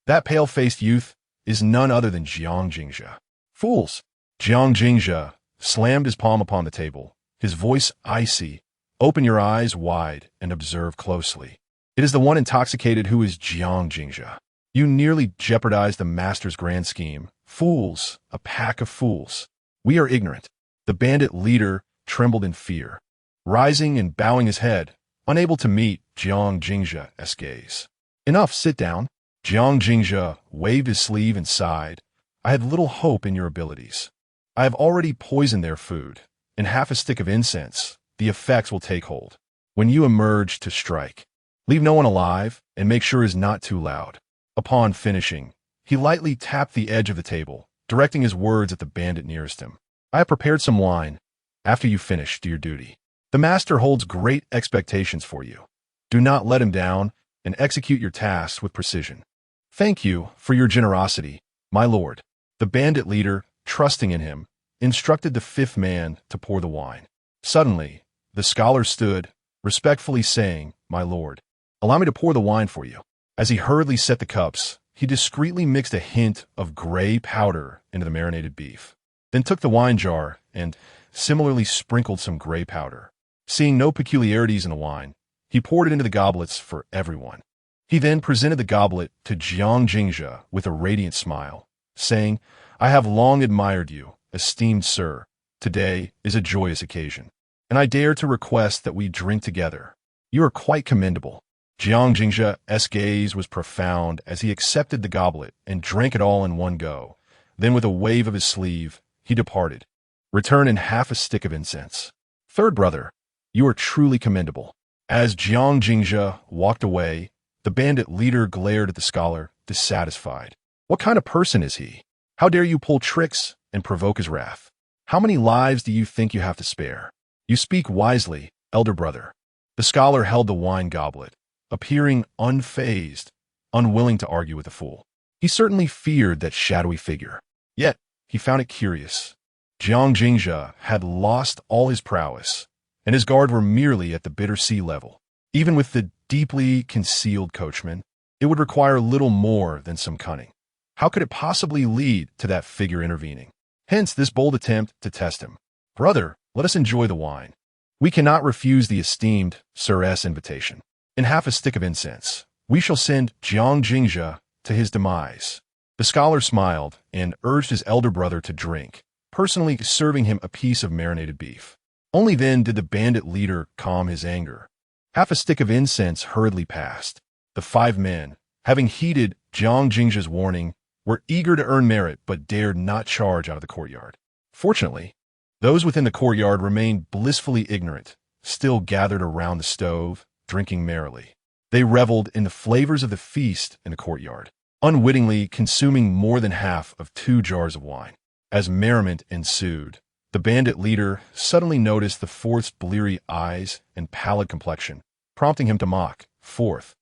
That pale-faced youth is none other than Jiang Jingzhe." "Fools!" Jiang Jingzhe slammed his palm upon the table, his voice icy. "Open your eyes wide and observe closely. It is the one intoxicated who is Jiang Jingzhe. You nearly jeopardized the master's grand scheme. Fools, a pack of fools. We are ignorant." The bandit leader trembled in fear, rising and bowing his head, unable to meet Jiang Jingzhe's gaze. "Enough, sit down." Jiang Jingzhe waved his sleeve and sighed. "I had little hope in your abilities. I have already poisoned their food. In half a stick of incense, the effects will take hold. When you emerge to strike, leave no one alive and make sure it is not too loud." Upon finishing, he lightly tapped the edge of the table, directing his words at the bandit nearest him. "I have prepared some wine. After you finish, do your duty. The master holds great expectations for you. Do not let him down and execute your tasks with precision." "Thank you for your generosity, my lord." The bandit leader, trusting in him, instructed the fifth man to pour the wine. Suddenly, the scholar stood, respectfully saying, "My lord, allow me to pour the wine for you." As he hurriedly set the cups, he discreetly mixed a hint of gray powder into the marinated beef, then took the wine jar and similarly sprinkled some gray powder. Seeing no peculiarities in the wine, he poured it into the goblets for everyone. He then presented the goblet to Jiang Jingzhe with a radiant smile, saying, "I have long admired you, esteemed sir. Today is a joyous occasion, and I dare to request that we drink together. You are quite commendable." Jiang Jingzhe's gaze was profound as he accepted the goblet and drank it all in one go. Then with a wave of his sleeve, he departed, returning half a stick of incense. "Third brother, you are truly commendable." As Jiang Jingzhe walked away, the bandit leader glared at the scholar, dissatisfied. "What kind of person is he? How dare you pull tricks and provoke his wrath? How many lives do you think you have to spare? You speak wisely, elder brother." The scholar held the wine goblet, appearing unfazed, unwilling to argue with the fool. He certainly feared that shadowy figure. Yet, he found it curious. Jiang Jingzhe had lost all his prowess, and his guard were merely at the bitter sea level. Even with the deeply concealed coachman, it would require little more than some cunning. How could it possibly lead to that figure intervening? Hence this bold attempt to test him. "Brother, let us enjoy the wine. We cannot refuse the esteemed Sir's invitation. In half a stick of incense, we shall send Jiang Jingzhe to his demise." The scholar smiled and urged his elder brother to drink, personally serving him a piece of marinated beef. Only then did the bandit leader calm his anger. Half a stick of incense hurriedly passed. The five men, having heeded Jiang Jingzhe's warning, were eager to earn merit but dared not charge out of the courtyard. Fortunately, those within the courtyard remained blissfully ignorant, still gathered around the stove, drinking merrily. They reveled in the flavors of the feast in the courtyard, unwittingly consuming more than half of 2 jars of wine. As merriment ensued, the bandit leader suddenly noticed the fourth's bleary eyes and pallid complexion, prompting him to mock, "Fourth,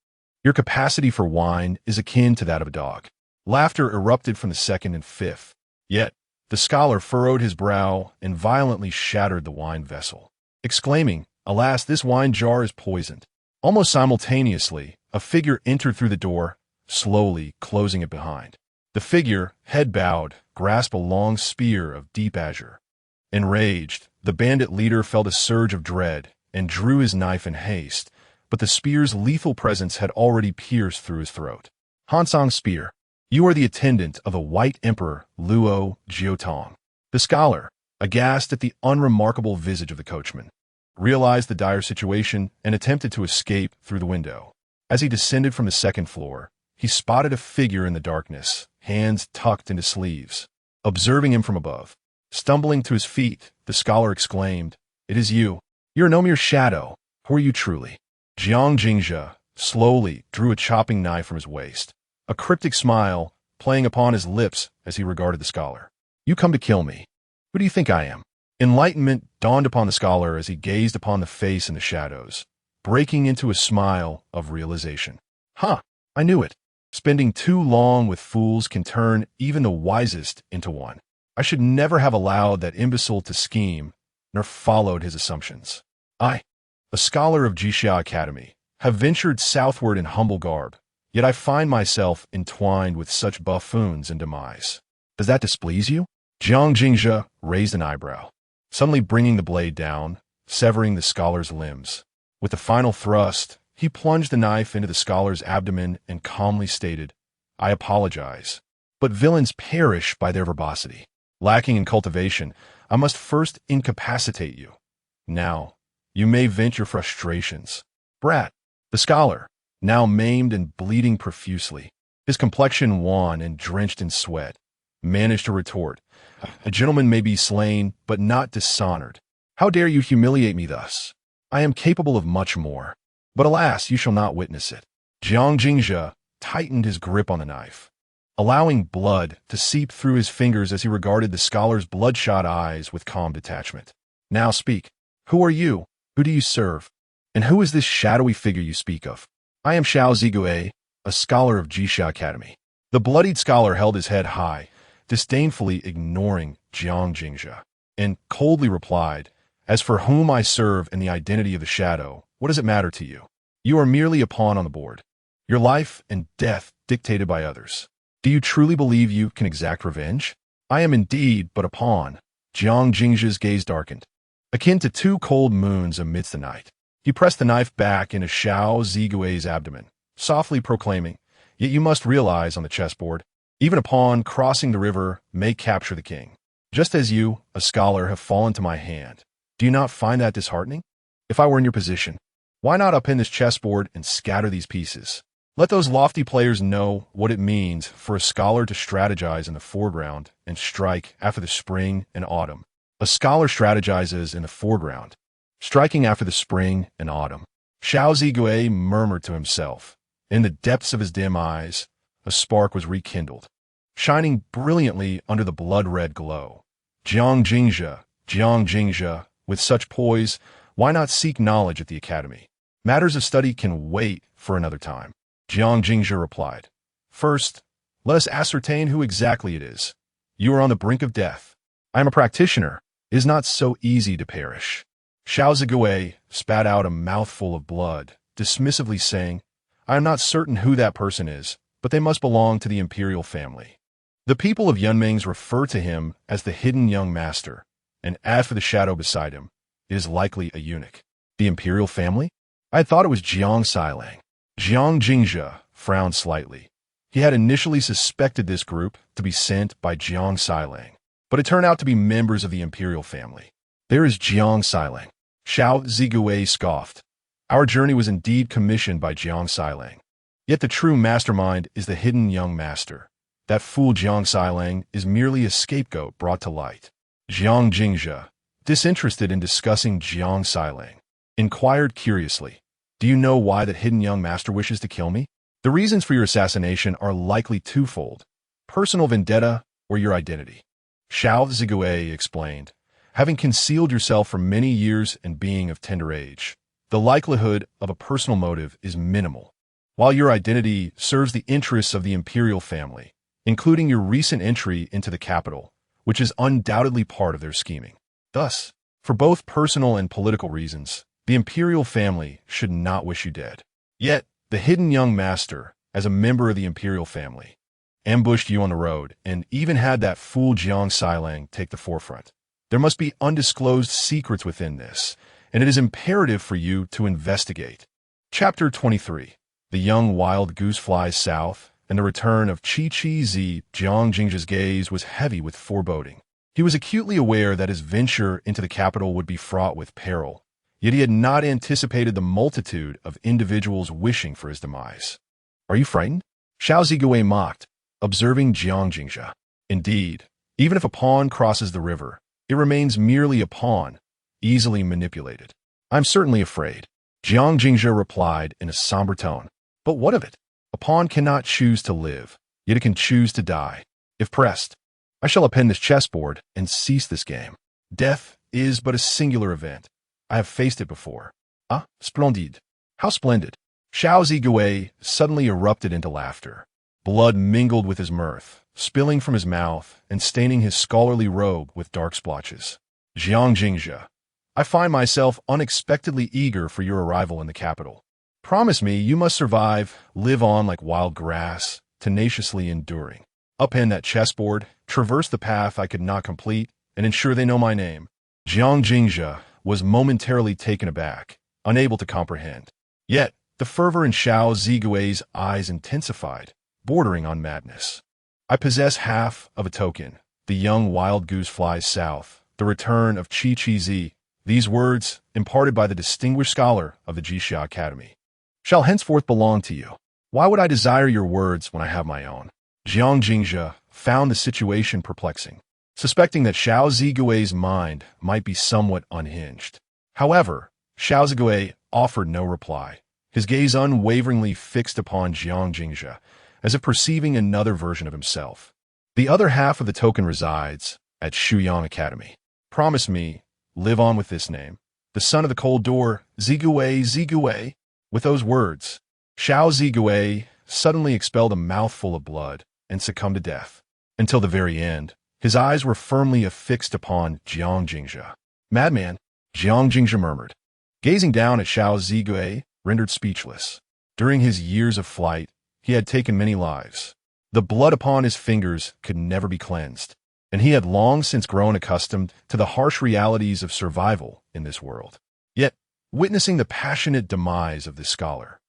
your capacity for wine is akin to that of a dog. Laughter erupted from the second and fifth. Yet, the scholar furrowed his brow and violently shattered the wine vessel, exclaiming, "Alas, this wine jar is poisoned." Almost simultaneously, a figure entered through the door, slowly closing it behind. The figure, head bowed, grasped a long spear of deep azure. Enraged, the bandit leader felt a surge of dread and drew his knife in haste, but the spear's lethal presence had already pierced through his throat. Hansong's spear. You are the attendant of the White Emperor Luo Jiotong. The scholar, aghast at the unremarkable visage of the coachman, realized the dire situation and attempted to escape through the window. As he descended from the second floor, he spotted a figure in the darkness, hands tucked into sleeves, observing him from above. Stumbling to his feet, the scholar exclaimed, "It is you. You are no mere shadow. Who are you truly?" Jiang Jingzhe slowly drew a chopping knife from his waist, a cryptic smile playing upon his lips as he regarded the scholar. "You come to kill me. Who do you think I am?" Enlightenment dawned upon the scholar as he gazed upon the face in the shadows, breaking into a smile of realization. "Huh, I knew it. Spending too long with fools can turn even the wisest into one. I should never have allowed that imbecile to scheme, nor followed his assumptions. I, a scholar of Jixia Academy, have ventured southward in humble garb, yet I find myself entwined with such buffoons and demise. Does that displease you?" Jiang Jingzhe raised an eyebrow, suddenly bringing the blade down, severing the scholar's limbs. With the final thrust, he plunged the knife into the scholar's abdomen and calmly stated, "I apologize, but villains perish by their verbosity. Lacking in cultivation, I must first incapacitate you. Now, you may vent your frustrations." Brat, the scholar, now maimed and bleeding profusely, his complexion wan and drenched in sweat, managed to retort, "A gentleman may be slain, but not dishonored. How dare you humiliate me thus? I am capable of much more, but alas, you shall not witness it." Jiang Jingzhe tightened his grip on the knife, allowing blood to seep through his fingers as he regarded the scholar's bloodshot eyes with calm detachment. "Now speak. Who are you? Who do you serve? And who is this shadowy figure you speak of?" "I am Xiao Zigue, a scholar of Jixia Academy." The bloodied scholar held his head high, disdainfully ignoring Jiang Jingzhe, and coldly replied, "As for whom I serve and the identity of the shadow, what does it matter to you? You are merely a pawn on the board, your life and death dictated by others. Do you truly believe you can exact revenge?" "I am indeed but a pawn." Jiang Jingzhe's gaze darkened, akin to two cold moons amidst the night. He pressed the knife back into Xiao Zigue's abdomen, softly proclaiming, "Yet you must realize on the chessboard, even a pawn crossing the river may capture the king. Just as you, a scholar, have fallen to my hand. Do you not find that disheartening? If I were in your position, why not upend this chessboard and scatter these pieces? Let those lofty players know what it means for a scholar to strategize in the foreground and strike after the spring and autumn. A scholar strategizes in the foreground, striking after the spring and autumn." Xiao Zigue murmured to himself. In the depths of his dim eyes, a spark was rekindled, shining brilliantly under the blood-red glow. Jiang Jingzhe, with such poise, why not seek knowledge at the academy? Matters of study can wait for another time. Jiang Jingzhe replied, "First, let us ascertain who exactly it is. You are on the brink of death. I am a practitioner. It is not so easy to perish." Xiao Zigue spat out a mouthful of blood, dismissively saying, "I am not certain who that person is, but they must belong to the imperial family. The people of Yunmings refer to him as the hidden young master, and as for the shadow beside him, it is likely a eunuch." The imperial family? I had thought it was Jiang Sailang. Jiang Jingzhe frowned slightly. He had initially suspected this group to be sent by Jiang Sailang, but it turned out to be members of the imperial family. "There is Jiang Sailang." Xiao Zigue scoffed. "Our journey was indeed commissioned by Jiang Sailang. Yet the true mastermind is the hidden young master. That fool Jiang Sailang is merely a scapegoat brought to light." Jiang Jingzhe, disinterested in discussing Jiang Sailang, inquired curiously, "Do you know why that hidden young master wishes to kill me?" "The reasons for your assassination are likely twofold: personal vendetta or your identity." Xiao Zigue explained, "Having concealed yourself for many years and being of tender age, the likelihood of a personal motive is minimal. While your identity serves the interests of the imperial family, including your recent entry into the capital, which is undoubtedly part of their scheming. Thus, for both personal and political reasons, the imperial family should not wish you dead. Yet, the hidden young master, as a member of the imperial family, ambushed you on the road and even had that fool Jiang Xilang take the forefront. There must be undisclosed secrets within this, and it is imperative for you to investigate. Chapter 23. The young wild goose flies south, and the return of Qi Jiang Jingzha's gaze was heavy with foreboding. He was acutely aware that his venture into the capital would be fraught with peril, yet he had not anticipated the multitude of individuals wishing for his demise. Are you frightened? Xiao Zigui mocked, observing Jiang Jingzha. Indeed, even if a pawn crosses the river, it remains merely a pawn, easily manipulated. I'm certainly afraid, Jiang Jingzha replied in a somber tone. But what of it? A pawn cannot choose to live, yet it can choose to die. If pressed, I shall append this chessboard and cease this game. Death is but a singular event. I have faced it before. Ah, splendide. How splendid. Xiao Zigui suddenly erupted into laughter. Blood mingled with his mirth, spilling from his mouth and staining his scholarly robe with dark splotches. Jiang Jingzha, I find myself unexpectedly eager for your arrival in the capital. Promise me you must survive, live on like wild grass, tenaciously enduring. Upend that chessboard, traverse the path I could not complete, and ensure they know my name. Jiang Jingzha was momentarily taken aback, unable to comprehend. Yet, the fervor in Xiao Zigui's eyes intensified, bordering on madness. I possess half of a token. The young wild goose flies south. The return of Qi. These words, imparted by the distinguished scholar of the Jixia Academy, shall henceforth belong to you. Why would I desire your words when I have my own? Jiang Jingzha found the situation perplexing, suspecting that Xiao Zigui's mind might be somewhat unhinged. However, Xiao Zigui offered no reply, his gaze unwaveringly fixed upon Jiang Jingzha, as if perceiving another version of himself. The other half of the token resides at Shuyang Academy. Promise me, live on with this name. The son of the cold door, Zigui. With those words, Xiao Zigui suddenly expelled a mouthful of blood and succumbed to death. Until the very end, his eyes were firmly affixed upon Jiang Jingzha. Madman, Jiang Jingzha murmured, gazing down at Xiao Zigui, rendered speechless. During his years of flight, he had taken many lives. The blood upon his fingers could never be cleansed, and he had long since grown accustomed to the harsh realities of survival in this world. Yet, witnessing the passionate demise of this scholar,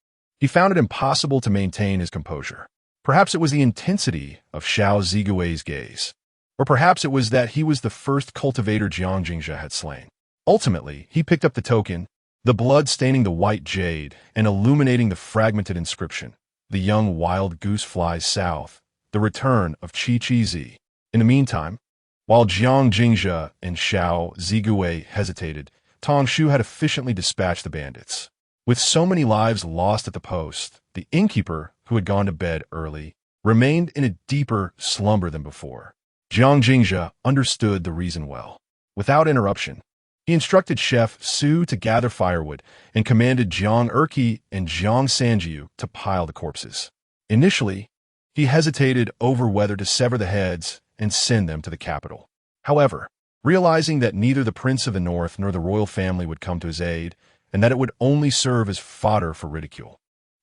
he found it impossible to maintain his composure. Perhaps it was the intensity of Xiao Zigui's gaze, or perhaps it was that he was the first cultivator Jiang Jingzha had slain. Ultimately, he picked up the token, the blood staining the white jade and illuminating the fragmented inscription. The young wild goose flies south, the return of Qi. In the meantime, while Jiang Jingzha and Xiao Zigui hesitated, Tong Shu had efficiently dispatched the bandits. With so many lives lost at the post, the innkeeper, who had gone to bed early, remained in a deeper slumber than before. Jiang Jingzha understood the reason well. Without interruption, he instructed Chef Su to gather firewood and commanded Jiang Erqi and Jiang Sanjiu to pile the corpses. Initially, he hesitated over whether to sever the heads and send them to the capital. However, realizing that neither the Prince of the North nor the royal family would come to his aid, and that it would only serve as fodder for ridicule,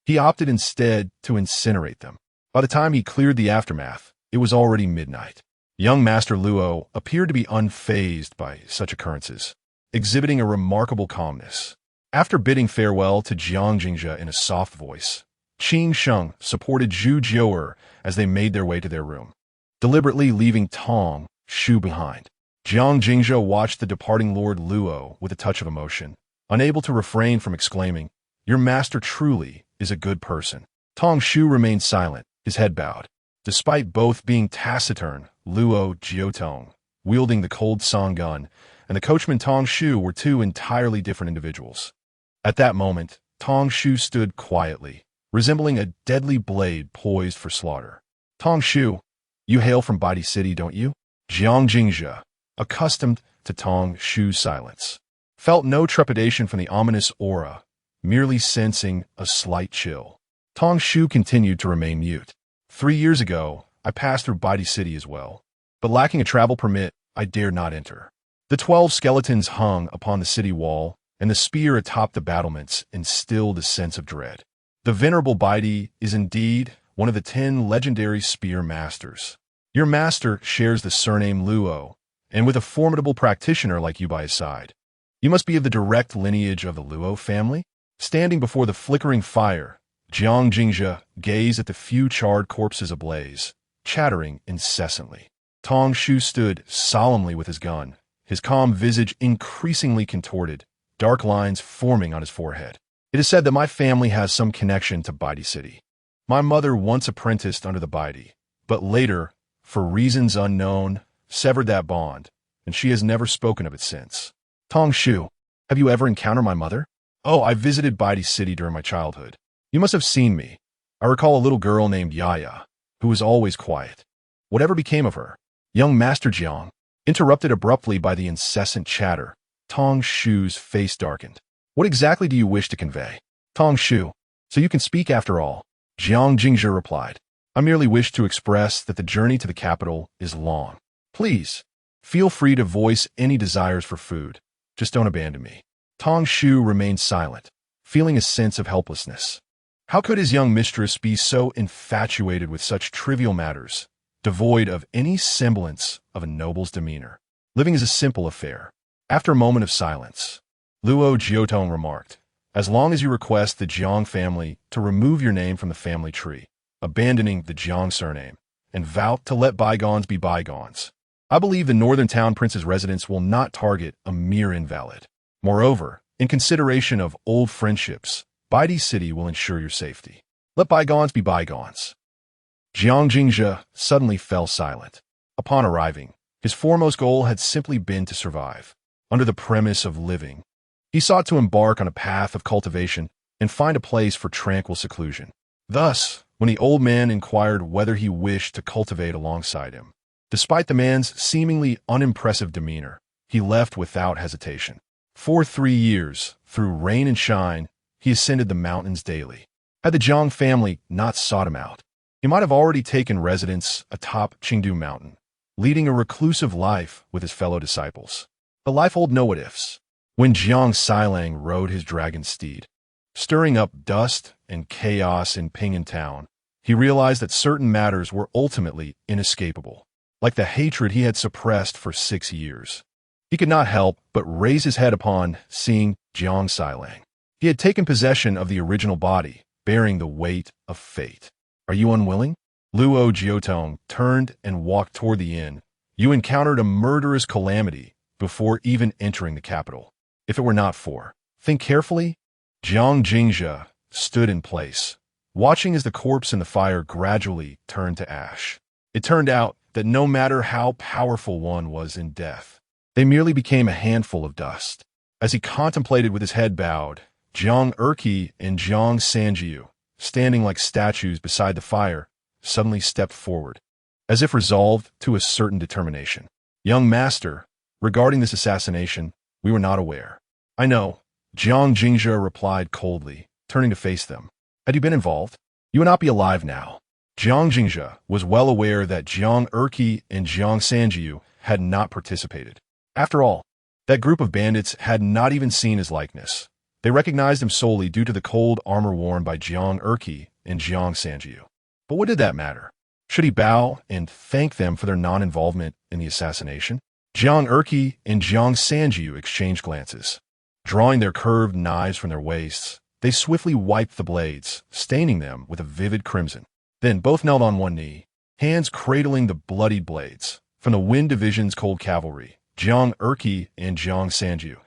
he opted instead to incinerate them. By the time he cleared the aftermath, it was already midnight. Young Master Luo appeared to be unfazed by such occurrences, exhibiting a remarkable calmness. After bidding farewell to Jiang Jingzha in a soft voice, Qing Sheng supported Zhu Jiu'er as they made their way to their room, deliberately leaving Tong Shu behind. Jiang Jingzha watched the departing Lord Luo with a touch of emotion, unable to refrain from exclaiming, "Your master truly is a good person." Tong Shu remained silent, his head bowed. Despite both being taciturn, Luo Jiotong, wielding the cold song gun, and the coachman Tong Shu were two entirely different individuals. At that moment, Tong Shu stood quietly, resembling a deadly blade poised for slaughter. Tong Shu, you hail from Baidi City, don't you? Jiang Jingzha, accustomed to Tong Shu's silence, felt no trepidation from the ominous aura, merely sensing a slight chill. Tong Shu continued to remain mute. 3 years ago, I passed through Baidi City as well. But lacking a travel permit, I dared not enter. The 12 skeletons hung upon the city wall, and the spear atop the battlements instilled a sense of dread. The venerable Baidi is indeed one of the 10 legendary spear masters. Your master shares the surname Luo, and with a formidable practitioner like you by his side. You must be of the direct lineage of the Luo family? Standing before the flickering fire, Jiang Jingzhe gazed at the few charred corpses ablaze, chattering incessantly. Tong Shu stood solemnly with his gun, his calm visage increasingly contorted, dark lines forming on his forehead. It is said that my family has some connection to Baidi City. My mother once apprenticed under the Baidi, but later, for reasons unknown, severed that bond, and she has never spoken of it since. Tong Shu, have you ever encountered my mother? Oh, I visited Baidi City during my childhood. You must have seen me. I recall a little girl named Yaya, who was always quiet. Whatever became of her? Young Master Jiang, interrupted abruptly by the incessant chatter, Tong Shu's face darkened. What exactly do you wish to convey? Tong Shu, so you can speak after all. Jiang Jingzhe replied. I merely wish to express that the journey to the capital is long. Please, feel free to voice any desires for food. Just don't abandon me. Tong Shu remained silent, feeling a sense of helplessness. How could his young mistress be so infatuated with such trivial matters, devoid of any semblance of a noble's demeanor? Living is a simple affair. After a moment of silence, Luo Jiotong remarked, as long as you request the Jiang family to remove your name from the family tree, abandoning the Jiang surname, and vow to let bygones be bygones, I believe the northern town prince's residence will not target a mere invalid. Moreover, in consideration of old friendships, Baidi City will ensure your safety. Let bygones be bygones. Jiang Jingzhe suddenly fell silent. Upon arriving, his foremost goal had simply been to survive. Under the premise of living, he sought to embark on a path of cultivation and find a place for tranquil seclusion. Thus, when the old man inquired whether he wished to cultivate alongside him, despite the man's seemingly unimpressive demeanor, he left without hesitation. For 3 years, through rain and shine, he ascended the mountains daily. Had the Jiang family not sought him out, he might have already taken residence atop Qingdu Mountain, leading a reclusive life with his fellow disciples. The life hold no what-ifs. When Jiang Xilang rode his dragon steed, stirring up dust and chaos in Pingyang town, he realized that certain matters were ultimately inescapable, like the hatred he had suppressed for 6 years. He could not help but raise his head upon seeing Jiang Xilang. He had taken possession of the original body, bearing the weight of fate. Are you unwilling? Luo Jiotong turned and walked toward the inn. You encountered a murderous calamity before even entering the capital. If it were not for, think carefully. Jiang Jingzhe stood in place, watching as the corpse in the fire gradually turned to ash. It turned out that no matter how powerful one was in death, they merely became a handful of dust. As he contemplated with his head bowed, Jiang Erqi and Jiang Sanjiu, standing like statues beside the fire, suddenly stepped forward, as if resolved to a certain determination. Young master, regarding this assassination, we were not aware. I know, Jiang Jingzhe replied coldly, turning to face them. Had you been involved, you would not be alive now. Jiang Jingzhe was well aware that Jiang Erqi and Jiang Sanjiu had not participated. After all, that group of bandits had not even seen his likeness. They recognized him solely due to the cold armor worn by Jiang Erqi and Jiang Sanjiu. But what did that matter? Should he bow and thank them for their non-involvement in the assassination? Jiang Erqi and Jiang Sanjiu exchanged glances. Drawing their curved knives from their waists, they swiftly wiped the blades, staining them with a vivid crimson. Then both knelt on one knee, hands cradling the bloodied blades. From the Wind Division's cold cavalry, Jiang Erqi and Jiang Sanjiu,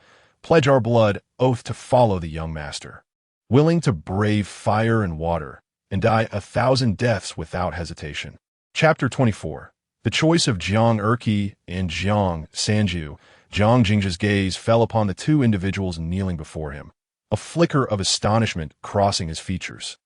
pledge our blood oath to follow the young master, willing to brave fire and water, and die 1,000 deaths without hesitation. Chapter 24. The choice of Jiang Erqi and Jiang Sanjiu. Jiang Jingzhe's gaze fell upon the two individuals kneeling before him, a flicker of astonishment crossing his features.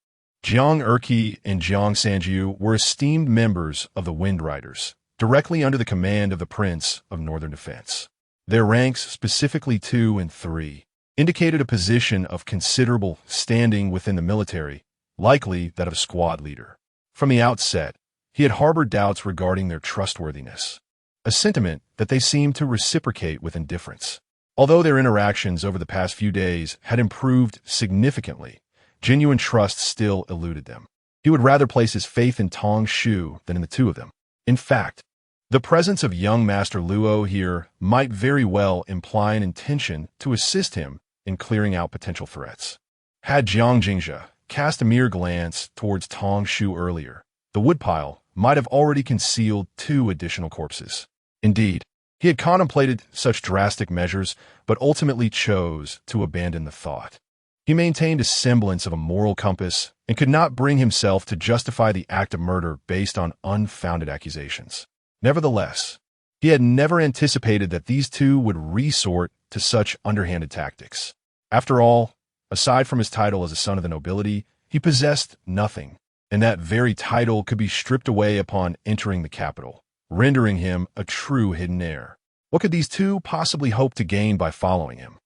Jiang Erqi and Jiang Sanjiu were esteemed members of the Wind Riders, directly under the command of the Prince of Northern Defense. Their ranks, specifically 2 and 3, indicated a position of considerable standing within the military, likely that of a squad leader. From the outset, he had harbored doubts regarding their trustworthiness, a sentiment that they seemed to reciprocate with indifference. Although their interactions over the past few days had improved significantly, genuine trust still eluded them. He would rather place his faith in Tong Shu than in the two of them. In fact, the presence of young Master Luo here might very well imply an intention to assist him in clearing out potential threats. Had Jiang Jingzhe cast a mere glance towards Tong Shu earlier, the woodpile might have already concealed 2 additional corpses. Indeed, he had contemplated such drastic measures, but ultimately chose to abandon the thought. He maintained a semblance of a moral compass and could not bring himself to justify the act of murder based on unfounded accusations. Nevertheless, he had never anticipated that these two would resort to such underhanded tactics. After all, aside from his title as a son of the nobility, he possessed nothing, and that very title could be stripped away upon entering the capital, rendering him a true hidden heir. What could these two possibly hope to gain by following him?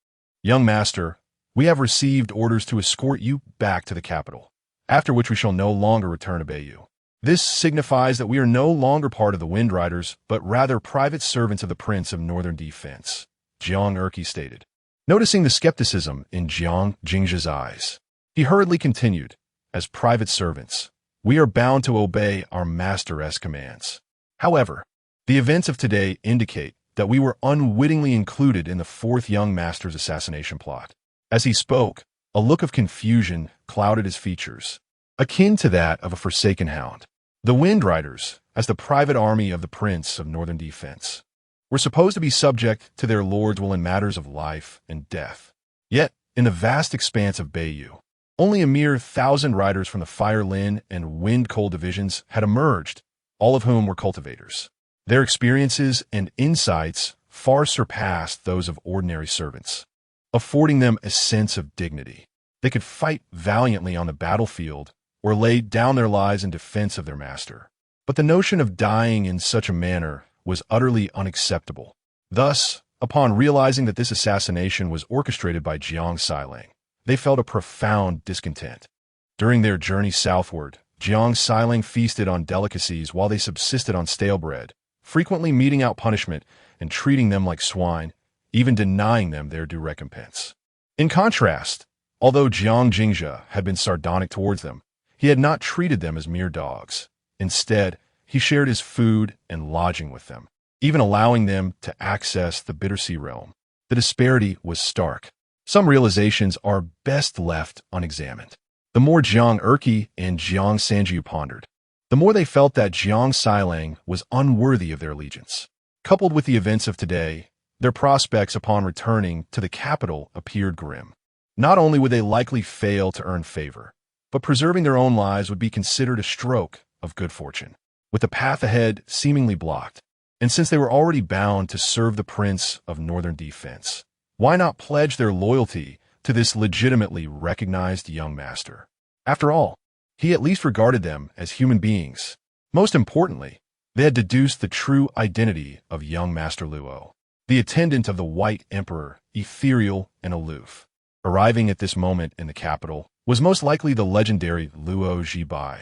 Young master, we have received orders to escort you back to the capital, after which we shall no longer return to Beiyou. This signifies that we are no longer part of the Wind Riders, but rather private servants of the Prince of Northern Defense, Jiang Erqi stated. Noticing the skepticism in Jiang Jingzhe's eyes, he hurriedly continued, as private servants, we are bound to obey our master's commands. However, the events of today indicate that we were unwittingly included in the 4th young master's assassination plot. As he spoke, a look of confusion clouded his features, akin to that of a forsaken hound. The Wind Riders, as the private army of the Prince of Northern Defense, were supposed to be subject to their lord's will in matters of life and death. Yet, in the vast expanse of Beiyou, only a mere 1,000 riders from the Fire Lin and Wind Cold divisions had emerged, all of whom were cultivators. Their experiences and insights far surpassed those of ordinary servants, affording them a sense of dignity. They could fight valiantly on the battlefield or lay down their lives in defense of their master. But the notion of dying in such a manner was utterly unacceptable. Thus, upon realizing that this assassination was orchestrated by Jiang Sailang, they felt a profound discontent. During their journey southward, Jiang Sailang feasted on delicacies while they subsisted on stale bread, frequently meting out punishment and treating them like swine, even denying them their due recompense. In contrast, although Jiang Jingzhe had been sardonic towards them, he had not treated them as mere dogs. Instead, he shared his food and lodging with them, even allowing them to access the Bittersea realm. The disparity was stark. Some realizations are best left unexamined. The more Jiang Erqi and Jiang Sanjiu pondered, the more they felt that Jiang Sailang was unworthy of their allegiance. Coupled with the events of today, their prospects upon returning to the capital appeared grim. Not only would they likely fail to earn favor, but preserving their own lives would be considered a stroke of good fortune, with the path ahead seemingly blocked. And since they were already bound to serve the Prince of Northern Defense, why not pledge their loyalty to this legitimately recognized young master? After all, he at least regarded them as human beings. Most importantly, they had deduced the true identity of young Master Luo, the attendant of the White Emperor, ethereal and aloof. Arriving at this moment in the capital was most likely the legendary Luo Zhibai,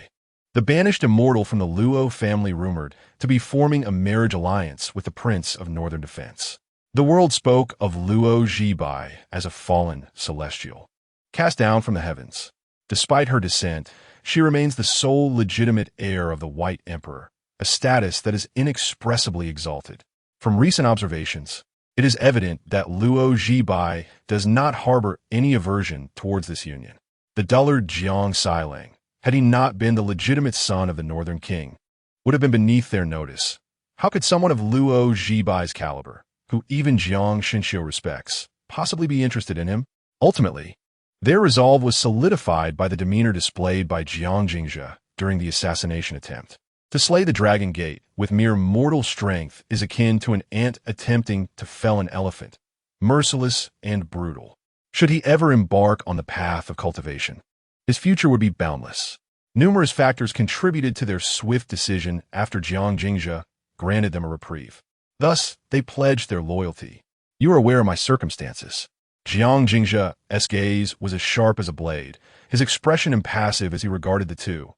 the banished immortal from the Luo family rumored to be forming a marriage alliance with the Prince of Northern Defense. The world spoke of Luo Zhibai as a fallen celestial, cast down from the heavens. Despite her descent, she remains the sole legitimate heir of the White Emperor, a status that is inexpressibly exalted. From recent observations, it is evident that Luo Zhibai does not harbor any aversion towards this union. The dullard Jiang Sailang, had he not been the legitimate son of the Northern King, would have been beneath their notice. How could someone of Luo Zhibai's caliber, who even Jiang Shinxiu respects, possibly be interested in him? Ultimately, their resolve was solidified by the demeanor displayed by Jiang Jingzhe during the assassination attempt. To slay the Dragon Gate with mere mortal strength is akin to an ant attempting to fell an elephant, merciless and brutal. Should he ever embark on the path of cultivation, his future would be boundless. Numerous factors contributed to their swift decision after Jiang Jingzhe granted them a reprieve. Thus, they pledged their loyalty. You are aware of my circumstances. Jiang Jingzhe's gaze was as sharp as a blade, his expression impassive as he regarded the two.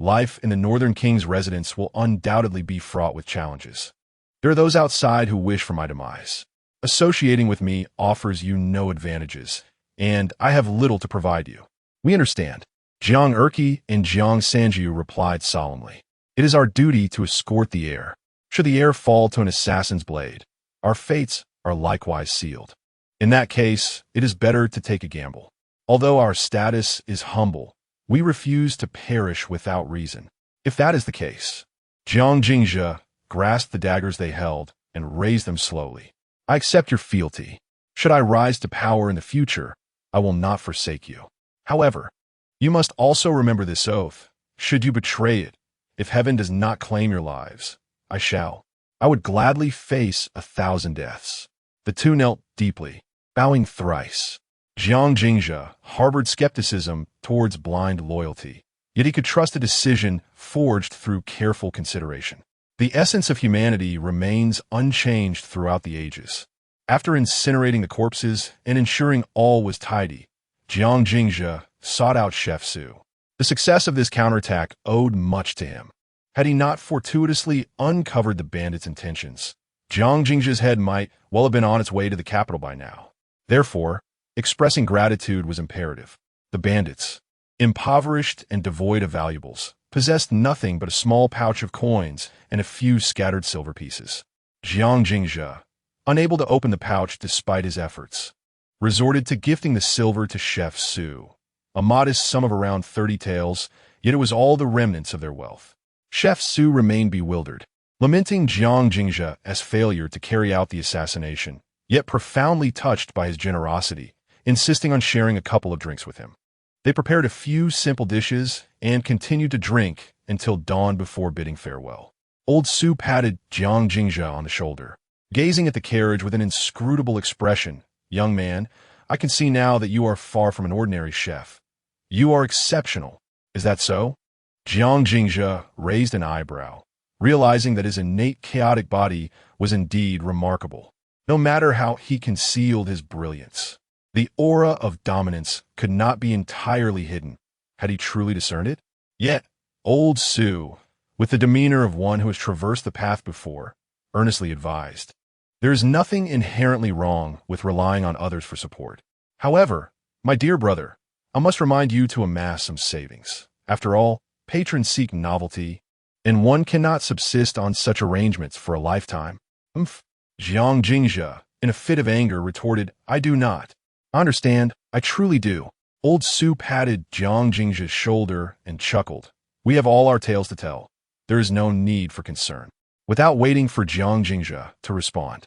life in the Northern King's residence will undoubtedly be fraught with challenges. There are those outside who wish for my demise. Associating with me offers you no advantages, and I have little to provide you. We understand. Jiang Erqi and Jiang Sanjiu replied solemnly. It is our duty to escort the heir. Should the heir fall to an assassin's blade, our fates are likewise sealed. In that case, it is better to take a gamble. Although our status is humble, we refuse to perish without reason. If that is the case, Jiang Jingzhe grasped the daggers they held and raised them slowly. I accept your fealty. Should I rise to power in the future, I will not forsake you. However, you must also remember this oath. Should you betray it, if heaven does not claim your lives, I shall. I would gladly face 1,000 deaths. The two knelt deeply, bowing thrice. Jiang Jingzhe harbored skepticism towards blind loyalty, yet he could trust a decision forged through careful consideration. The essence of humanity remains unchanged throughout the ages. After incinerating the corpses and ensuring all was tidy, Jiang Jingzhe sought out Chef Su. The success of this counterattack owed much to him. Had he not fortuitously uncovered the bandits' intentions, Jiang Jingzhe's head might well have been on its way to the capital by now. Therefore, expressing gratitude was imperative. The bandits, impoverished and devoid of valuables, possessed nothing but a small pouch of coins and a few scattered silver pieces. Jiang Jingzhe, unable to open the pouch despite his efforts, resorted to gifting the silver to Chef Su, a modest sum of around 30 taels, yet it was all the remnants of their wealth. Chef Su remained bewildered, lamenting Jiang Jingzhe's failure to carry out the assassination, yet profoundly touched by his generosity, insisting on sharing a couple of drinks with him. They prepared a few simple dishes and continued to drink until dawn before bidding farewell. Old Su patted Jiang Jingzhe on the shoulder, gazing at the carriage with an inscrutable expression. Young man, I can see now that you are far from an ordinary chef. You are exceptional. Is that so? Jiang Jingzhe raised an eyebrow, realizing that his innate chaotic body was indeed remarkable. No matter how he concealed his brilliance, the aura of dominance could not be entirely hidden. Had he truly discerned it? Yet, old Su, with the demeanor of one who has traversed the path before, earnestly advised, there is nothing inherently wrong with relying on others for support. However, my dear brother, I must remind you to amass some savings. After all, patrons seek novelty, and one cannot subsist on such arrangements for a lifetime. Jiang Jingzhe, in a fit of anger, retorted, I do not. I understand, I truly do. Old Su patted Jiang Jingzhe's shoulder and chuckled. We have all our tales to tell. There is no need for concern. Without waiting for Jiang Jingzhe to respond,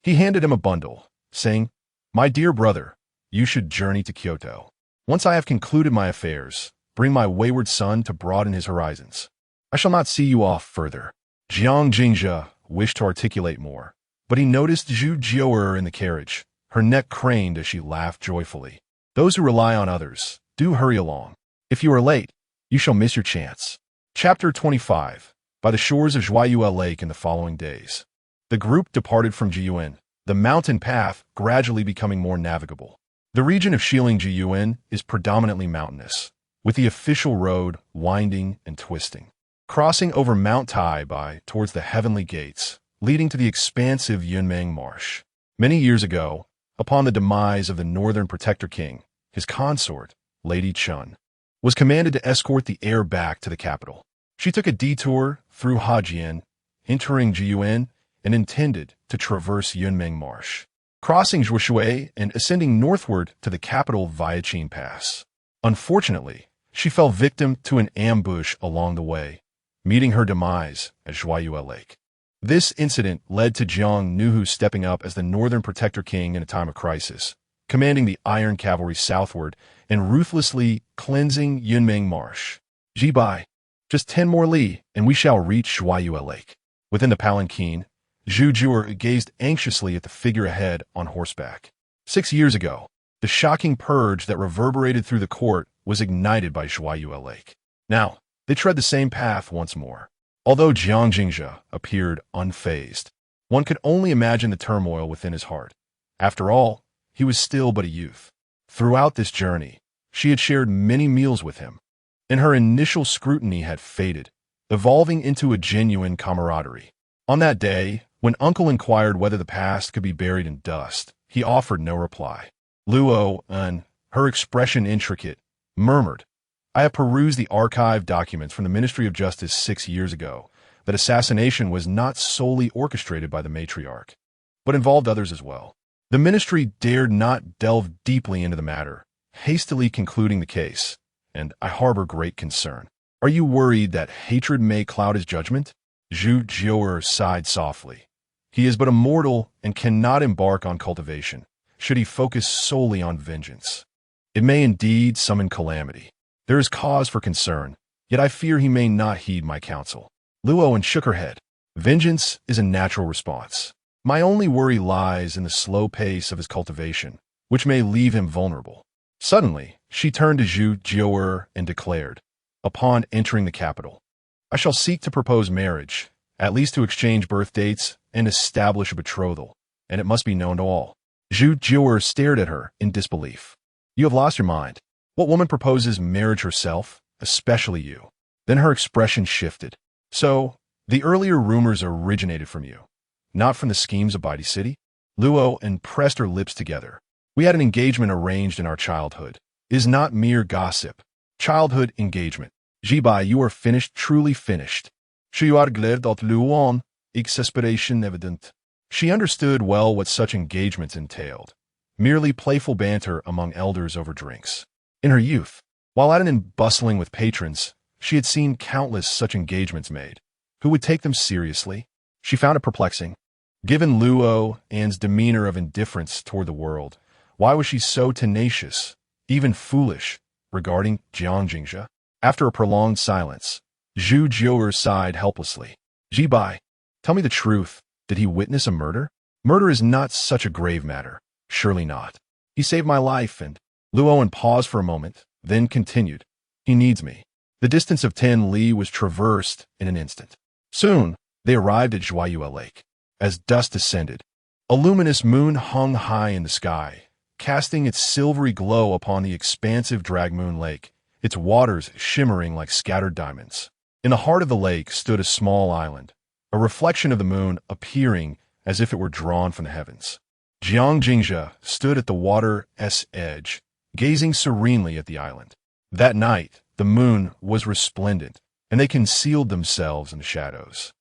he handed him a bundle, saying, My dear brother, you should journey to Kyoto. Once I have concluded my affairs, bring my wayward son to broaden his horizons. I shall not see you off further. Jiang Jingzhe wished to articulate more, but he noticed Zhu Jiuer in the carriage. Her neck craned as she laughed joyfully. Those who rely on others, do hurry along. If you are late, you shall miss your chance. Chapter 25. By the shores of Zhuayue Lake in the following days, the group departed from Jiyuan, the mountain path gradually becoming more navigable. The region of Shilin-Jiyuan is predominantly mountainous, with the official road winding and twisting, crossing over Mount Tai towards the Heavenly Gates, leading to the expansive Yunmeng Marsh. Many years ago, upon the demise of the Northern Protector King, his consort, Lady Chun, was commanded to escort the heir back to the capital. She took a detour through Hajian, entering Jiyuan, and intended to traverse Yunmeng Marsh, crossing Zhuoshui and ascending northward to the capital via Qin Pass. Unfortunately, she fell victim to an ambush along the way, meeting her demise at Zhuayue Lake. This incident led to Jiang Nuhu stepping up as the Northern Protector King in a time of crisis, commanding the Iron Cavalry southward and ruthlessly cleansing Yunmeng Marsh. Jibai, just 10 more li, and we shall reach Zhuayue Lake. Within the palanquin, Zhu Jiuer gazed anxiously at the figure ahead on horseback. 6 years ago, the shocking purge that reverberated through the court was ignited by Zhuayue Lake. Now, they tread the same path once more. Although Jiang Jingzhe appeared unfazed, one could only imagine the turmoil within his heart. After all, he was still but a youth. Throughout this journey, she had shared many meals with him, and her initial scrutiny had faded, evolving into a genuine camaraderie. On that day, when Uncle inquired whether the past could be buried in dust, he offered no reply. Luo, her expression intricate, murmured, "I have perused the archived documents from the Ministry of Justice 6 years ago. That assassination was not solely orchestrated by the matriarch, but involved others as well." The ministry dared not delve deeply into the matter, hastily concluding the case, and I harbor great concern. "Are you worried that hatred may cloud his judgment?" Zhu Jiuer sighed softly. "He is but a mortal and cannot embark on cultivation, should he focus solely on vengeance. It may indeed summon calamity. There is cause for concern, yet I fear he may not heed my counsel." Luo shook her head. "Vengeance is a natural response. My only worry lies in the slow pace of his cultivation, which may leave him vulnerable." Suddenly, she turned to Zhu Jiuer and declared, "Upon entering the capital, I shall seek to propose marriage, at least to exchange birth dates and establish a betrothal, and it must be known to all." Zhu Jiuer stared at her in disbelief. "You have lost your mind. What woman proposes marriage herself, especially you?" Then her expression shifted. "So, the earlier rumors originated from you, not from the schemes of Baidi City?" Luo pressed her lips together. "We had an engagement arranged in our childhood. It is not mere gossip. Childhood engagement. Jibai, you are finished, truly finished." "Je are glad that Luon, exasperation evident." She understood well what such engagements entailed. Merely playful banter among elders over drinks. In her youth, while out and bustling with patrons, she had seen countless such engagements made. Who would take them seriously? She found it perplexing. Given Luo An's demeanor of indifference toward the world, why was she so tenacious, even foolish, regarding Jiang Jingzhe? After a prolonged silence, Zhu Jiuer sighed helplessly. "Jibai, tell me the truth. Did he witness a murder?" "Murder is not such a grave matter. Surely not. He saved my life and—" Luo paused for a moment, then continued, "He needs me." The distance of 10 li was traversed in an instant. Soon, they arrived at Zhuayue Lake. As dusk descended, a luminous moon hung high in the sky, casting its silvery glow upon the expansive Dragmoon Lake, its waters shimmering like scattered diamonds. In the heart of the lake stood a small island, a reflection of the moon appearing as if it were drawn from the heavens. Jiang Jingzhe stood at the water's edge, gazing serenely at the island. That night, the moon was resplendent, and they concealed themselves in the shadows.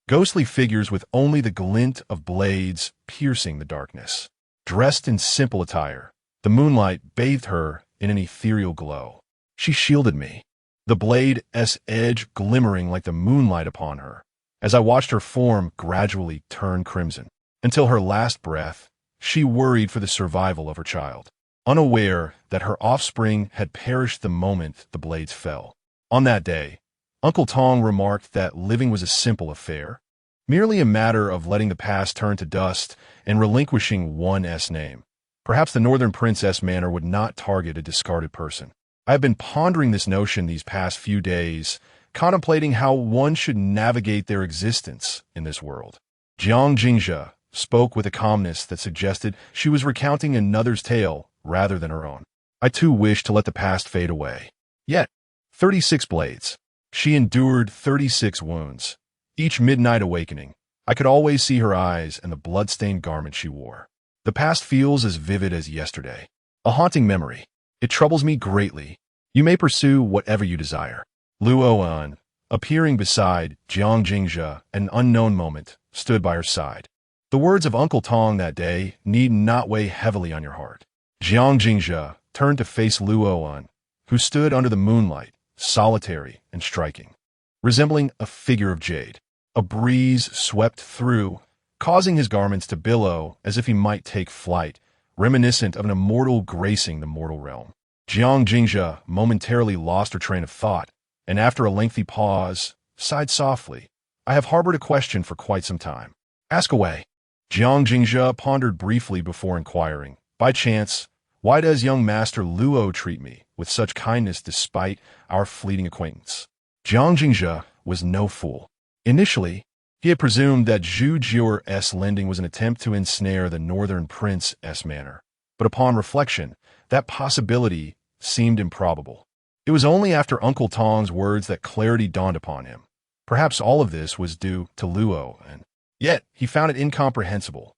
Ghostly figures with only the glint of blades piercing the darkness. Dressed in simple attire, the moonlight bathed her in an ethereal glow. She shielded me, the blade's edge glimmering like the moonlight upon her, as I watched her form gradually turn crimson. Until her last breath, she worried for the survival of her child, unaware that her offspring had perished the moment the blades fell. On that day, Uncle Tong remarked that living was a simple affair, merely a matter of letting the past turn to dust and relinquishing one's name. Perhaps the Northern Princess Manor would not target a discarded person. I have been pondering this notion these past few days, contemplating how one should navigate their existence in this world. Jiang Jingzhe spoke with a calmness that suggested she was recounting another's tale rather than her own. I too wished to let the past fade away. Yet, 36 blades. She endured 36 wounds. Each midnight awakening, I could always see her eyes and the blood-stained garment she wore. The past feels as vivid as yesterday. A haunting memory. It troubles me greatly. You may pursue whatever you desire. Luo, appearing beside Jiang Jingzhe at an unknown moment, stood by her side. The words of Uncle Tong that day need not weigh heavily on your heart. Jiang Jingzhe turned to face Luo, who stood under the moonlight, solitary and striking, resembling a figure of jade. A breeze swept through, causing his garments to billow as if he might take flight, reminiscent of an immortal gracing the mortal realm. Jiang Jingzhe momentarily lost her train of thought, and after a lengthy pause, sighed softly. "I have harbored a question for quite some time." "Ask away." Jiang Jingzhe pondered briefly before inquiring, "By chance, why does young Master Luo treat me with such kindness despite our fleeting acquaintance?" Jiang Jingzhe was no fool. Initially, he had presumed that Zhu Jiuer's lending was an attempt to ensnare the Northern Prince's manor, but upon reflection, that possibility seemed improbable. It was only after Uncle Tong's words that clarity dawned upon him. Perhaps all of this was due to Luo, and yet he found it incomprehensible,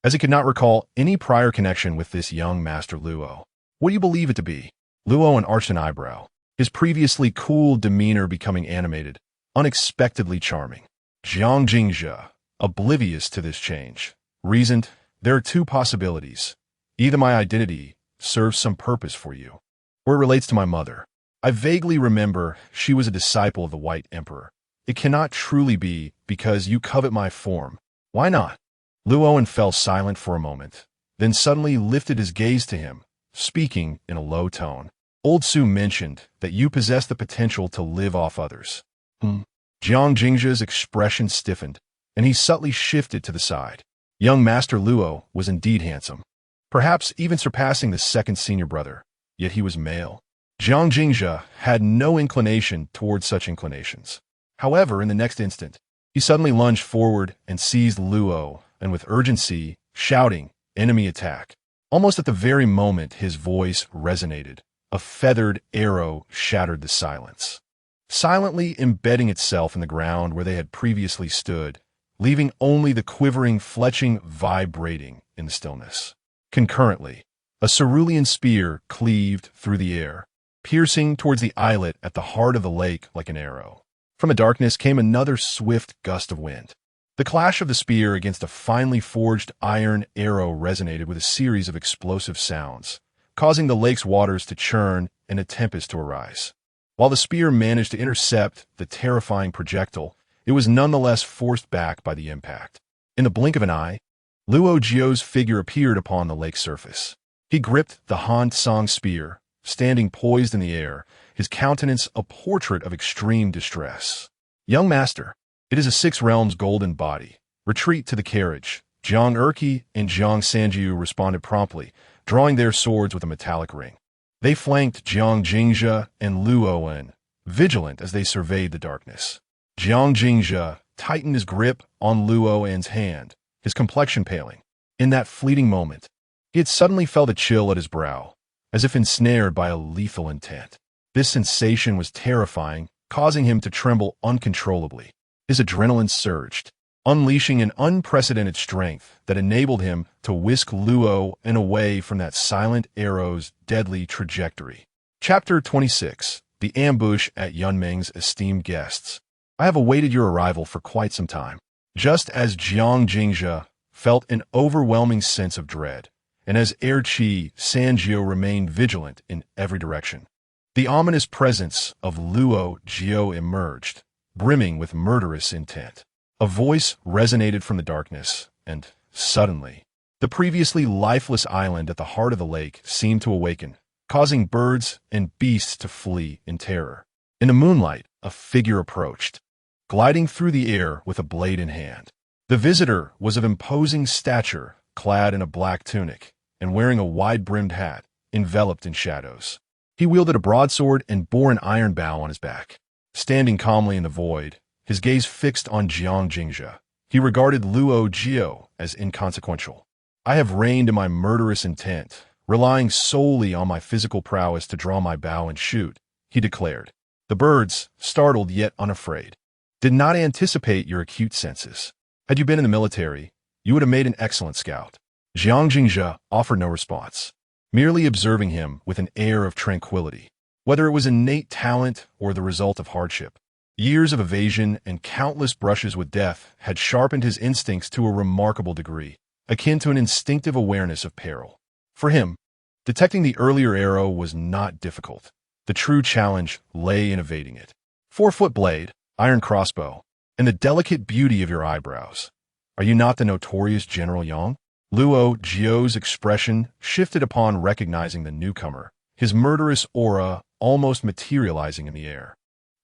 as he could not recall any prior connection with this young Master Luo. What do you believe it to be? Luo arched an eyebrow, his previously cool demeanor becoming animated, unexpectedly charming. Jiang Jingzhe, oblivious to this change, reasoned, there are two possibilities. Either my identity serves some purpose for you, or it relates to my mother. I vaguely remember she was a disciple of the White Emperor. It cannot truly be because you covet my form. Why not? Luoan fell silent for a moment, then suddenly lifted his gaze to him, speaking in a low tone. Old Su mentioned that you possess the potential to live off others. Jiang Jingzhe's expression stiffened, and he subtly shifted to the side. Young Master Luo was indeed handsome, perhaps even surpassing the second senior brother, yet he was male. Jiang Jingzhe had no inclination towards such inclinations. However, in the next instant, he suddenly lunged forward and seized Luo, and with urgency, shouting, "Enemy attack!" Almost at the very moment his voice resonated, a feathered arrow shattered the silence, silently embedding itself in the ground where they had previously stood, leaving only the quivering fletching vibrating in the stillness. Concurrently, a cerulean spear cleaved through the air, piercing towards the islet at the heart of the lake like an arrow. From the darkness came another swift gust of wind. The clash of the spear against a finely forged iron arrow resonated with a series of explosive sounds, causing the lake's waters to churn and a tempest to arise. While the spear managed to intercept the terrifying projectile, it was nonetheless forced back by the impact. In the blink of an eye, Luo Jio's figure appeared upon the lake's surface. He gripped the Han Tsang spear, standing poised in the air, his countenance a portrait of extreme distress. "Young master, it is a Six Realms golden body. Retreat to the carriage." Jiang Erqi and Jiang Sanjiu responded promptly, drawing their swords with a metallic ring. They flanked Jiang Jingzhe and Luoan, vigilant as they surveyed the darkness. Jiang Jingzhe tightened his grip on Luoan's hand, his complexion paling. In that fleeting moment, he had suddenly felt a chill at his brow, as if ensnared by a lethal intent. This sensation was terrifying, causing him to tremble uncontrollably. His adrenaline surged, unleashing an unprecedented strength that enabled him to whisk Luo and away from that silent arrow's deadly trajectory. Chapter 26. The Ambush at Yunmeng's Esteemed Guests. I have awaited your arrival for quite some time. Just as Jiang Jingzhe felt an overwhelming sense of dread, and as Erqi Sanjiu remained vigilant in every direction, the ominous presence of Luo Jio emerged, brimming with murderous intent. A voice resonated from the darkness, and, suddenly, the previously lifeless island at the heart of the lake seemed to awaken, causing birds and beasts to flee in terror. In the moonlight, a figure approached, gliding through the air with a blade in hand. The visitor was of imposing stature, clad in a black tunic, and wearing a wide-brimmed hat, enveloped in shadows. He wielded a broadsword and bore an iron bow on his back. Standing calmly in the void, his gaze fixed on Jiang Jingzhe, he regarded Luo Jio as inconsequential. I have reigned in my murderous intent, relying solely on my physical prowess to draw my bow and shoot, he declared. The birds, startled yet unafraid, did not anticipate your acute senses. Had you been in the military, you would have made an excellent scout. Jiang Jingzhe offered no response, merely observing him with an air of tranquility. Whether it was innate talent or the result of hardship, years of evasion and countless brushes with death had sharpened his instincts to a remarkable degree, akin to an instinctive awareness of peril. For him, detecting the earlier arrow was not difficult. The true challenge lay in evading it. 4-foot blade, iron crossbow, and the delicate beauty of your eyebrows. Are you not the notorious General Yang? Luo Jio's expression shifted upon recognizing the newcomer, his murderous aura almost materializing in the air.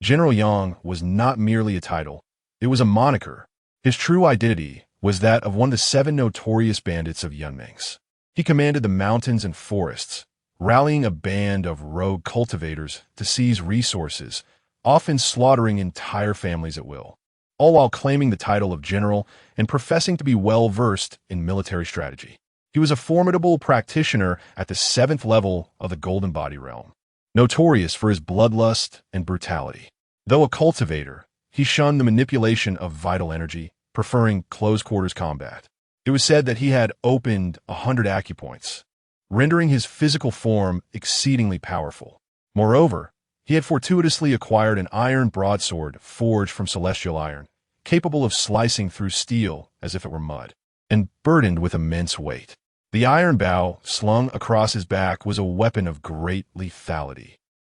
General Yang was not merely a title, it was a moniker. His true identity was that of one of the 7 notorious bandits of Yunmeng's. He commanded the mountains and forests, rallying a band of rogue cultivators to seize resources, often slaughtering entire families at will, all while claiming the title of general and professing to be well-versed in military strategy. He was a formidable practitioner at the 7th level of the Golden Body realm. notorious for his bloodlust and brutality. Though a cultivator, he shunned the manipulation of vital energy, preferring close-quarters combat. It was said that he had opened 100 acupoints, rendering his physical form exceedingly powerful. Moreover, he had fortuitously acquired an iron broadsword forged from celestial iron, capable of slicing through steel as if it were mud, and burdened with immense weight. The iron bow slung across his back was a weapon of great lethality,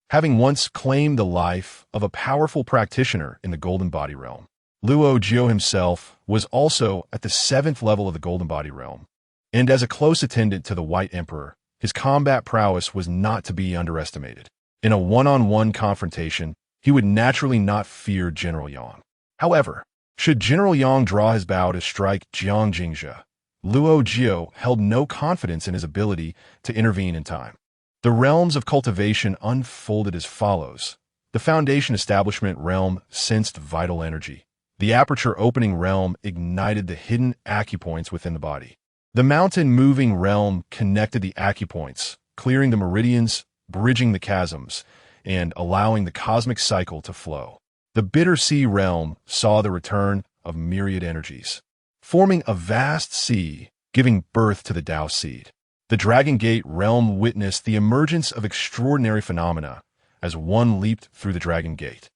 having once claimed the life of a powerful practitioner in the Golden Body realm. Luo Jiao himself was also at the 7th level of the Golden Body realm, and as a close attendant to the White Emperor, his combat prowess was not to be underestimated. In a one-on-one confrontation, he would naturally not fear General Yang. However, should General Yang draw his bow to strike Jiang Jingzhe, Luo Jiao held no confidence in his ability to intervene in time. The realms of cultivation unfolded as follows. The Foundation Establishment realm sensed vital energy. The Aperture Opening realm ignited the hidden acupoints within the body. The Mountain Moving realm connected the acupoints, clearing the meridians, bridging the chasms, and allowing the cosmic cycle to flow. The Bitter Sea realm saw the return of myriad energies, forming a vast sea, giving birth to the Tao seed. The Dragon Gate realm witnessed the emergence of extraordinary phenomena as one leaped through the Dragon Gate,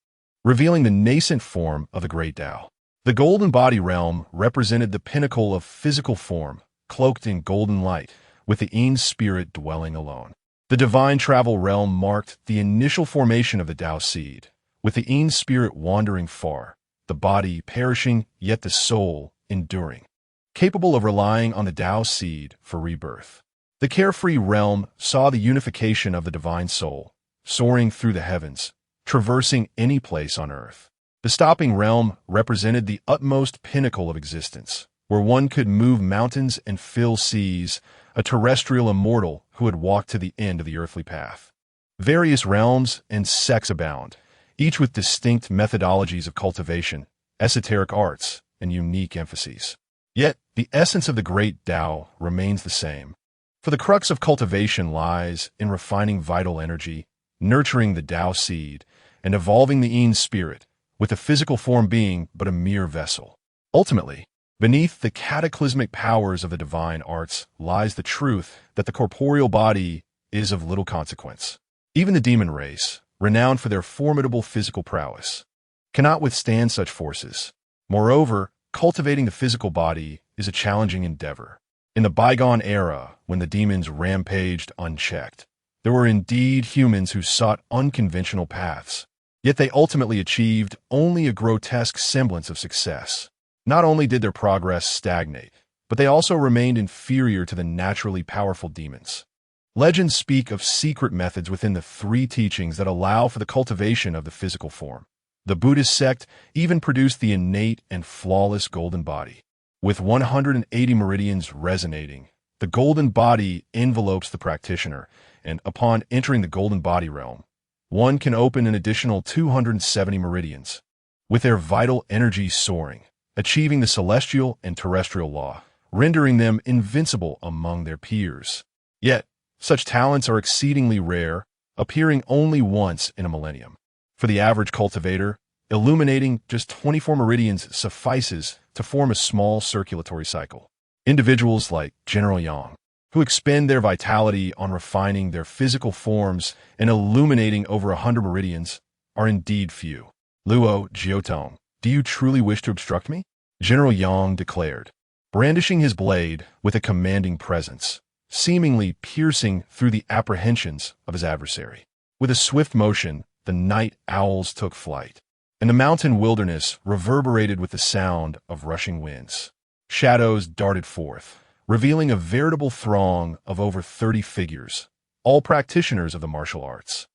revealing the nascent form of the Great Tao. The Golden Body realm represented the pinnacle of physical form, cloaked in golden light, with the Yin spirit dwelling alone. The Divine Travel realm marked the initial formation of the Tao seed, with the Yin spirit wandering far, the body perishing, yet the soul enduring, capable of relying on the Tao seed for rebirth. The Carefree realm saw the unification of the divine soul, soaring through the heavens, traversing any place on earth. The Stopping realm represented the utmost pinnacle of existence, where one could move mountains and fill seas, a terrestrial immortal who had walked to the end of the earthly path. Various realms and sects abound, each with distinct methodologies of cultivation, esoteric arts, and unique emphases. Yet, the essence of the great Tao remains the same. For the crux of cultivation lies in refining vital energy, nurturing the Tao seed, and evolving the Yin spirit, with the physical form being but a mere vessel. Ultimately, beneath the cataclysmic powers of the divine arts lies the truth that the corporeal body is of little consequence. Even the demon race, renowned for their formidable physical prowess, cannot withstand such forces. Moreover, cultivating the physical body is a challenging endeavor. In the bygone era, when the demons rampaged unchecked, there were indeed humans who sought unconventional paths, yet they ultimately achieved only a grotesque semblance of success. Not only did their progress stagnate, but they also remained inferior to the naturally powerful demons. Legends speak of secret methods within the 3 teachings that allow for the cultivation of the physical form. The Buddhist sect even produced the innate and flawless golden body. With 180 meridians resonating, the golden body envelopes the practitioner, and upon entering the golden body realm, one can open an additional 270 meridians, with their vital energy soaring, achieving the celestial and terrestrial law, rendering them invincible among their peers. Yet, such talents are exceedingly rare, appearing only once in a millennium. For the average cultivator, illuminating just 24 meridians suffices to form a small circulatory cycle. Individuals like General Yang, who expend their vitality on refining their physical forms and illuminating over 100 meridians, are indeed few. Luo Jiao, do you truly wish to obstruct me? General Yang declared, brandishing his blade with a commanding presence, seemingly piercing through the apprehensions of his adversary. With a swift motion, the night owls took flight, and the mountain wilderness reverberated with the sound of rushing winds. Shadows darted forth, revealing a veritable throng of over 30 figures, all practitioners of the martial arts.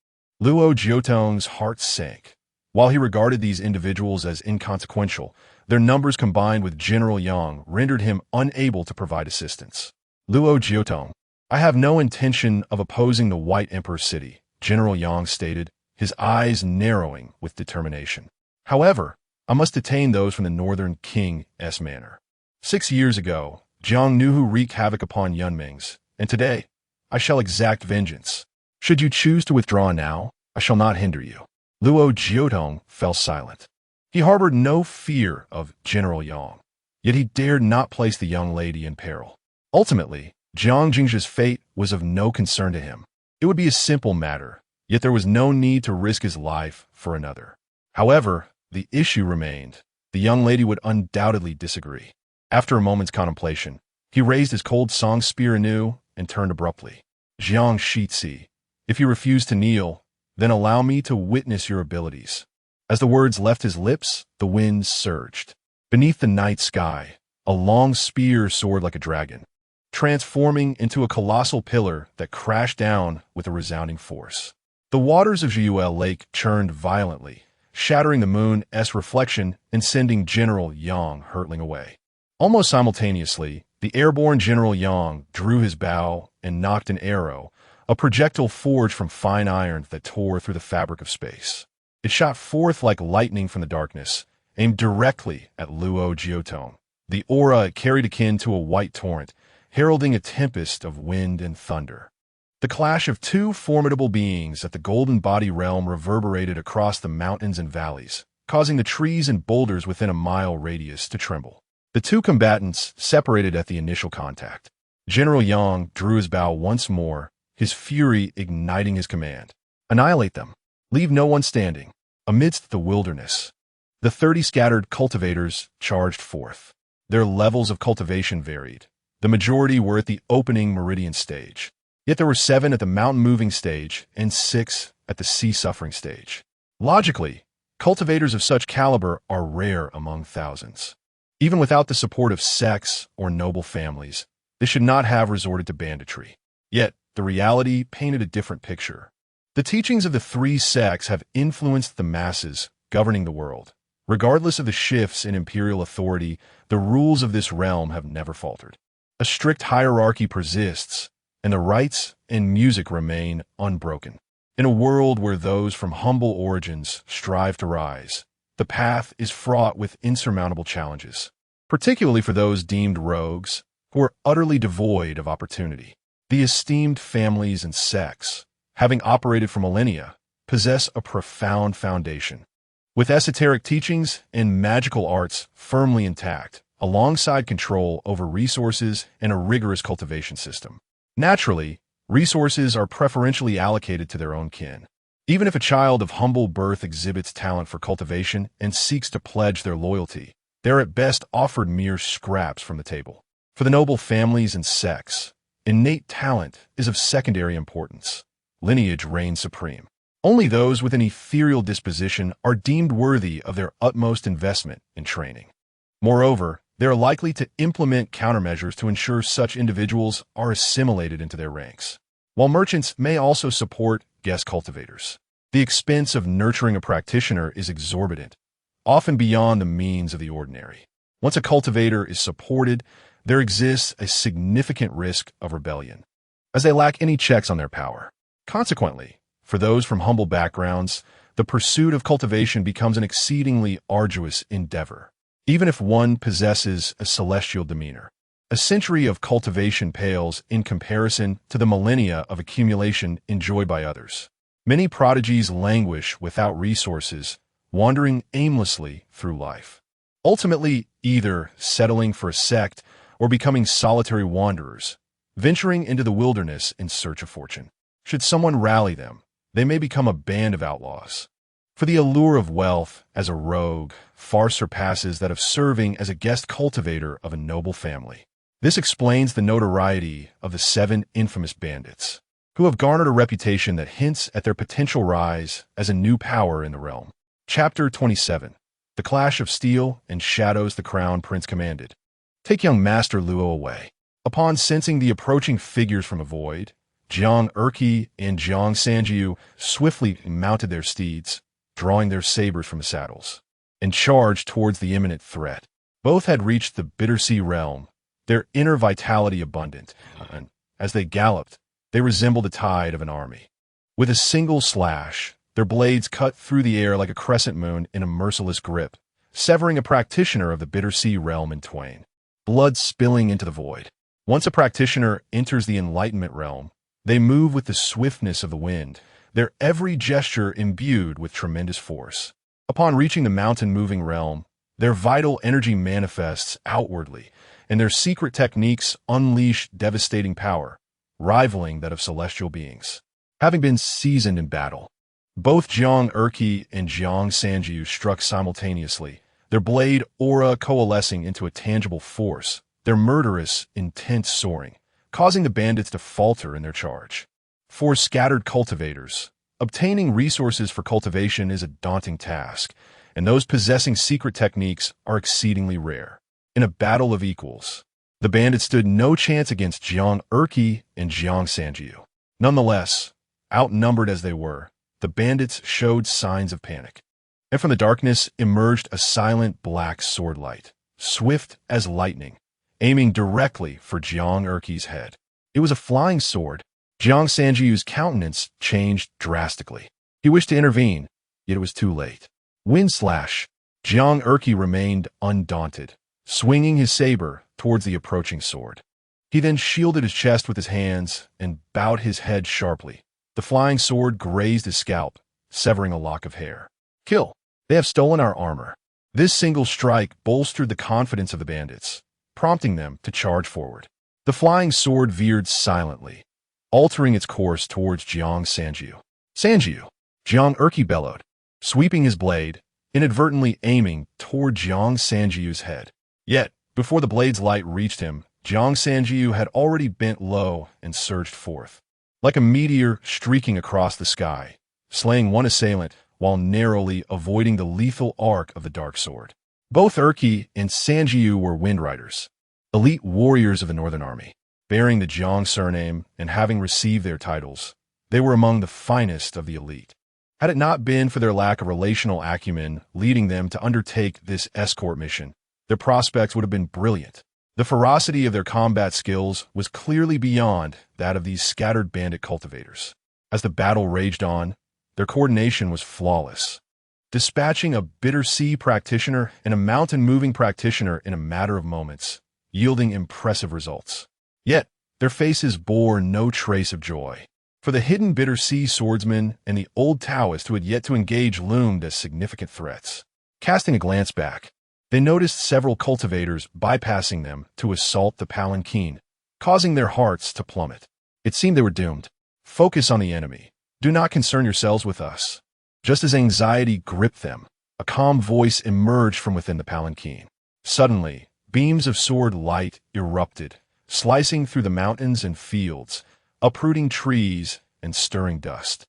Luo Jiaotong's heart sank. While he regarded these individuals as inconsequential, their numbers combined with General Yang rendered him unable to provide assistance. Luo Jiaotong, I have no intention of opposing the White Emperor city, General Yang stated, his eyes narrowing with determination. However, I must detain those from the northern King's manor. 6 years ago, Jiang Nuhu wreaked havoc upon Yunming's, and today, I shall exact vengeance. Should you choose to withdraw now, I shall not hinder you. Luo Jiotong fell silent. He harbored no fear of General Yang, yet he dared not place the young lady in peril. Ultimately, Jiang Jingzhi's fate was of no concern to him. It would be a simple matter, yet there was no need to risk his life for another. However, the issue remained. The young lady would undoubtedly disagree. After a moment's contemplation, he raised his cold song spear anew and turned abruptly. Jiang Shitzi, if you refuse to kneel, then allow me to witness your abilities. As the words left his lips, the winds surged. Beneath the night sky, a long spear soared like a dragon, transforming into a colossal pillar that crashed down with a resounding force. The waters of Jiuel Lake churned violently, shattering the moon's reflection and sending General Yang hurtling away. Almost simultaneously, the airborne General Yang drew his bow and nocked an arrow, a projectile forged from fine iron that tore through the fabric of space. It shot forth like lightning from the darkness, aimed directly at Luo Jiotong. The aura it carried akin to a white torrent, heralding a tempest of wind and thunder. The clash of two formidable beings at the Golden Body realm reverberated across the mountains and valleys, causing the trees and boulders within a mile radius to tremble. The two combatants separated at the initial contact. General Yang drew his bow once more, his fury igniting his command. Annihilate them. Leave no one standing. Amidst the wilderness, the 30 scattered cultivators charged forth. Their levels of cultivation varied. The majority were at the opening meridian stage. Yet there were 7 at the mountain-moving stage and 6 at the sea-suffering stage. Logically, cultivators of such caliber are rare among thousands. Even without the support of sects or noble families, they should not have resorted to banditry. Yet, the reality painted a different picture. The teachings of the 3 sects have influenced the masses governing the world. Regardless of the shifts in imperial authority, the rules of this realm have never faltered. A strict hierarchy persists, and the rites and music remain unbroken. In a world where those from humble origins strive to rise, the path is fraught with insurmountable challenges, particularly for those deemed rogues who are utterly devoid of opportunity. The esteemed families and sects, having operated for millennia, possess a profound foundation. With esoteric teachings and magical arts firmly intact, alongside control over resources and a rigorous cultivation system. Naturally, resources are preferentially allocated to their own kin. Even if a child of humble birth exhibits talent for cultivation and seeks to pledge their loyalty, they are at best offered mere scraps from the table. For the noble families and sects, innate talent is of secondary importance. Lineage reigns supreme. Only those with an ethereal disposition are deemed worthy of their utmost investment in training. Moreover, they are likely to implement countermeasures to ensure such individuals are assimilated into their ranks. While merchants may also support guest cultivators, the expense of nurturing a practitioner is exorbitant, often beyond the means of the ordinary. Once a cultivator is supported, there exists a significant risk of rebellion, as they lack any checks on their power. Consequently, for those from humble backgrounds, the pursuit of cultivation becomes an exceedingly arduous endeavor, even if one possesses a celestial demeanor. A century of cultivation pales in comparison to the millennia of accumulation enjoyed by others. Many prodigies languish without resources, wandering aimlessly through life, ultimately either settling for a sect or becoming solitary wanderers, venturing into the wilderness in search of fortune. Should someone rally them, they may become a band of outlaws. For the allure of wealth as a rogue far surpasses that of serving as a guest cultivator of a noble family. This explains the notoriety of the 7 infamous bandits, who have garnered a reputation that hints at their potential rise as a new power in the realm. Chapter 27. The Clash of Steel and Shadows. The Crown Prince commanded, "Take young Master Luo away." Upon sensing the approaching figures from a void, Jiang Erqi and Jiang Sanjiu swiftly mounted their steeds, drawing their sabers from the saddles, and charged towards the imminent threat. Both had reached the Bitter Sea realm, their inner vitality abundant, and as they galloped, they resembled the tide of an army. With a single slash, their blades cut through the air like a crescent moon in a merciless grip, severing a practitioner of the Bitter Sea realm in twain, blood spilling into the void. Once a practitioner enters the Enlightenment realm, They move with the swiftness of the wind, their every gesture imbued with tremendous force. Upon reaching the mountain-moving realm, their vital energy manifests outwardly, and their secret techniques unleash devastating power, rivaling that of celestial beings. Having been seasoned in battle, both Jiang Erqi and Jiang Sanjiu struck simultaneously, their blade aura coalescing into a tangible force, their murderous intent soaring, causing the bandits to falter in their charge. For scattered cultivators, obtaining resources for cultivation is a daunting task, and those possessing secret techniques are exceedingly rare. In a battle of equals, the bandits stood no chance against Jiang Erqi and Jiang Sanjiu. Nonetheless, outnumbered as they were, the bandits showed signs of panic. And from the darkness emerged a silent black sword light, swift as lightning, aiming directly for Jiang Erqi's head. It was a flying sword. Jiang Sanjiu's countenance changed drastically. He wished to intervene, yet it was too late. Wind slash! Jiang Erqi remained undaunted, swinging his saber towards the approaching sword. He then shielded his chest with his hands and bowed his head sharply. The flying sword grazed his scalp, severing a lock of hair. Kill! They have stolen our armor. This single strike bolstered the confidence of the bandits, prompting them to charge forward. The flying sword veered silently, altering its course towards Jiang Sanjiu. Sanjiu! Jiang Erqi bellowed, sweeping his blade, inadvertently aiming toward Jiang Sanjiu's head. Yet, before the blade's light reached him, Jiang Sanjiu had already bent low and surged forth, like a meteor streaking across the sky, slaying one assailant while narrowly avoiding the lethal arc of the dark sword. Both Erqi and Sanjiu were Windriders, elite warriors of the Northern Army. Bearing the Jiang surname and having received their titles, they were among the finest of the elite. Had it not been for their lack of relational acumen leading them to undertake this escort mission, their prospects would have been brilliant. The ferocity of their combat skills was clearly beyond that of these scattered bandit cultivators. As the battle raged on, their coordination was flawless, dispatching a bitter sea practitioner and a mountain-moving practitioner in a matter of moments, yielding impressive results. Yet, their faces bore no trace of joy. For the hidden bitter sea swordsman and the old Taoist who had yet to engage loomed as significant threats. Casting a glance back, they noticed several cultivators bypassing them to assault the palanquin, causing their hearts to plummet. It seemed they were doomed. Focus on the enemy. Do not concern yourselves with us. Just as anxiety gripped them, a calm voice emerged from within the palanquin. Suddenly, beams of sword light erupted, slicing through the mountains and fields, uprooting trees and stirring dust,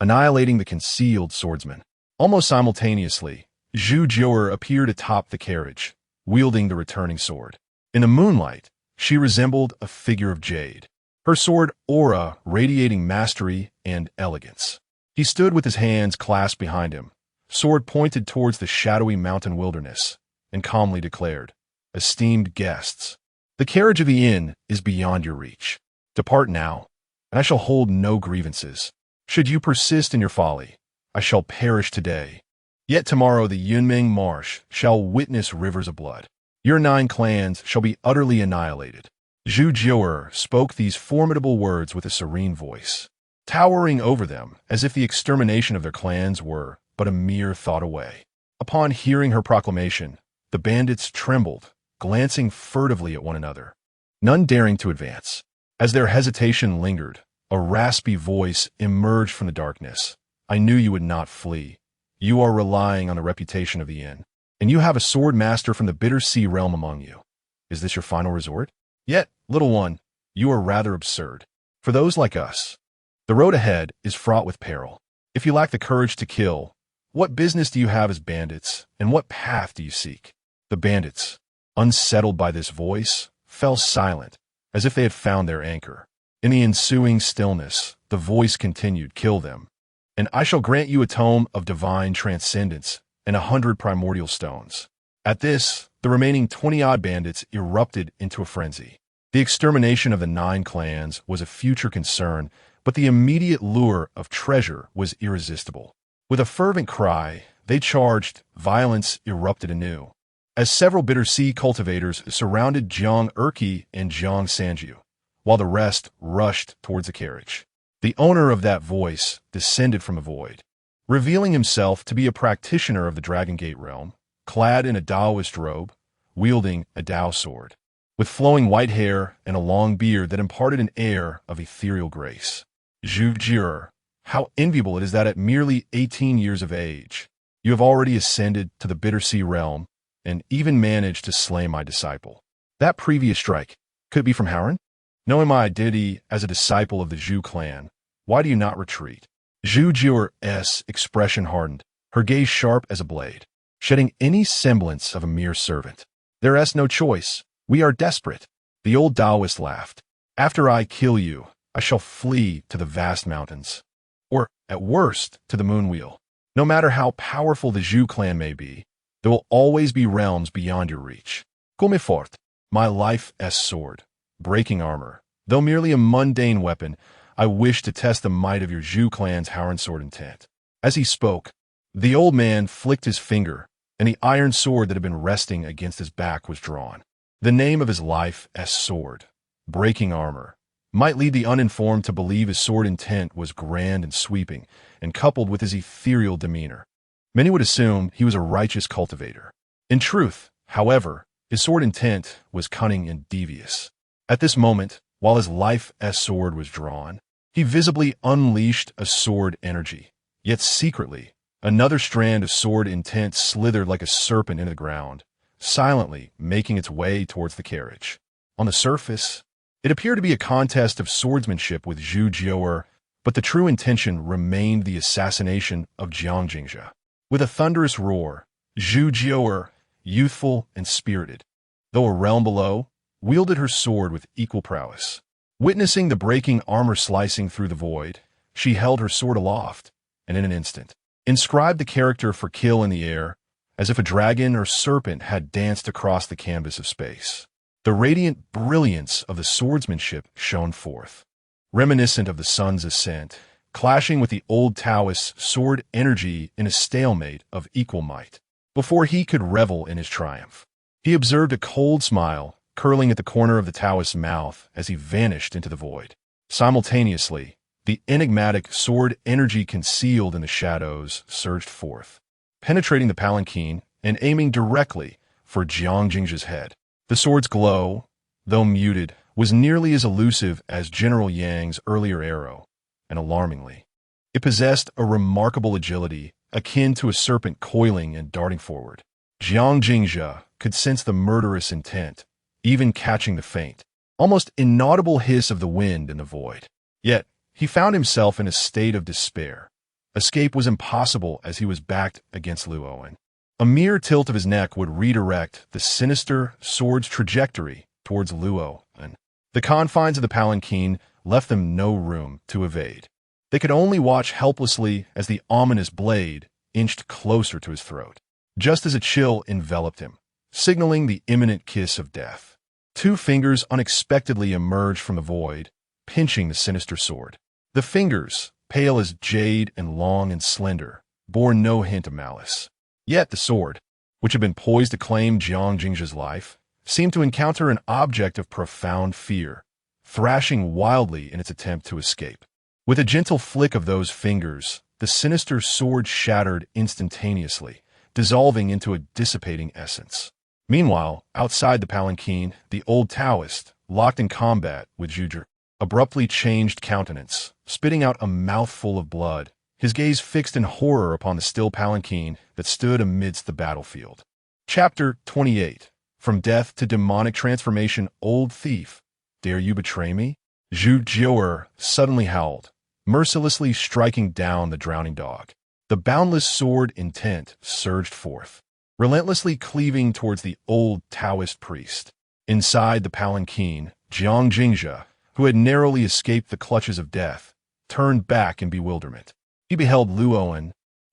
annihilating the concealed swordsman. Almost simultaneously, Zhu Jiuer appeared atop the carriage, wielding the returning sword. In the moonlight, she resembled a figure of jade, her sword aura radiating mastery and elegance. He stood with his hands clasped behind him, sword pointed towards the shadowy mountain wilderness, and calmly declared, "Esteemed guests, the carriage of the inn is beyond your reach. Depart now, and I shall hold no grievances. Should you persist in your folly, I shall perish today. Yet tomorrow the Yunming Marsh shall witness rivers of blood. Your 9 clans shall be utterly annihilated." Zhu Jiuer spoke these formidable words with a serene voice, towering over them as if the extermination of their clans were but a mere thought away. Upon hearing her proclamation, the bandits trembled, glancing furtively at one another, none daring to advance. As their hesitation lingered, a raspy voice emerged from the darkness. "I knew you would not flee. You are relying on the reputation of the inn, and you have a sword master from the bitter sea realm among you. Is this your final resort? Yet, little one, you are rather absurd. For those like us, the road ahead is fraught with peril. If you lack the courage to kill, what business do you have as bandits, and what path do you seek?" The bandits, unsettled by this voice, fell silent, as if they had found their anchor. In the ensuing stillness, the voice continued, "Kill them, and I shall grant you a tome of divine transcendence and 100 primordial stones." At this, the remaining 20-odd bandits erupted into a frenzy. The extermination of the 9 clans was a future concern, but the immediate lure of treasure was irresistible. With a fervent cry, they charged. Violence erupted anew, as several bitter sea cultivators surrounded Jiang Erqi and Jiang Sanjiu, while the rest rushed towards the carriage. The owner of that voice descended from the void, revealing himself to be a practitioner of the Dragon Gate realm, clad in a Taoist robe, wielding a Tao sword, with flowing white hair and a long beard that imparted an air of ethereal grace. Zhu Jie, how enviable it is that at merely 18 years of age, you have already ascended to the Bitter Sea realm and even managed to slay my disciple. That previous strike, could it be from Howren? Knowing my identity as a disciple of the Zhu clan, why do you not retreat? Zhu Jie's expression hardened, her gaze sharp as a blade, shedding any semblance of a mere servant. There is no choice. We are desperate. The old Taoist laughed. After I kill you, I shall flee to the vast mountains, or, at worst, to the moonwheel. No matter how powerful the Zhu clan may be, there will always be realms beyond your reach. Come fort, my life as sword, breaking armor. Though merely a mundane weapon, I wish to test the might of your Zhu clan's Howren sword intent. As he spoke, the old man flicked his finger, and the iron sword that had been resting against his back was drawn. The name of his life as sword, breaking armor, might lead the uninformed to believe his sword intent was grand and sweeping, and coupled with his ethereal demeanor, many would assume he was a righteous cultivator. In truth, however, his sword intent was cunning and devious. At this moment, while his life as sword was drawn, he visibly unleashed a sword energy, yet secretly, another strand of sword intent slithered like a serpent into the ground, silently making its way towards the carriage. On the surface, it appeared to be a contest of swordsmanship with Zhu Jie, but the true intention remained the assassination of Jiang Jingzhe. With a thunderous roar, Zhu Jie, youthful and spirited, though a realm below, wielded her sword with equal prowess. Witnessing the breaking armor slicing through the void, she held her sword aloft, and in an instant, inscribed the character for kill in the air, as if a dragon or serpent had danced across the canvas of space. The radiant brilliance of the swordsmanship shone forth, reminiscent of the sun's ascent, clashing with the old Taoist's sword energy in a stalemate of equal might. Before he could revel in his triumph, he observed a cold smile curling at the corner of the Taoist's mouth as he vanished into the void. Simultaneously, the enigmatic sword energy concealed in the shadows surged forth, penetrating the palanquin and aiming directly for Jiang Jingzhe's head. The sword's glow, though muted, was nearly as elusive as General Yang's earlier arrow, and alarmingly, it possessed a remarkable agility akin to a serpent coiling and darting forward. Jiang Jingzhe could sense the murderous intent, even catching the faint, almost inaudible hiss of the wind in the void. Yet, he found himself in a state of despair. Escape was impossible as he was backed against Luoan. A mere tilt of his neck would redirect the sinister sword's trajectory towards Luoan. The confines of the palanquin left them no room to evade. They could only watch helplessly as the ominous blade inched closer to his throat, just as a chill enveloped him, signaling the imminent kiss of death. Two fingers unexpectedly emerged from the void, pinching the sinister sword. The fingers, pale as jade and long and slender, bore no hint of malice. Yet the sword, which had been poised to claim Jiang Jingzhe's life, seemed to encounter an object of profound fear, thrashing wildly in its attempt to escape. With a gentle flick of those fingers, the sinister sword shattered instantaneously, dissolving into a dissipating essence. Meanwhile, outside the palanquin, the old Taoist, locked in combat with Zhu Jie, abruptly changed countenance, spitting out a mouthful of blood, his gaze fixed in horror upon the still palanquin that stood amidst the battlefield. Chapter 28. From Death to Demonic Transformation, Old Thief, dare you betray me? Zhu Jie suddenly howled, mercilessly striking down the drowning dog. The boundless sword intent surged forth, relentlessly cleaving towards the old Taoist priest. Inside the palanquin, Jiang Jingzhe, who had narrowly escaped the clutches of death, turned back in bewilderment. He beheld Luoan,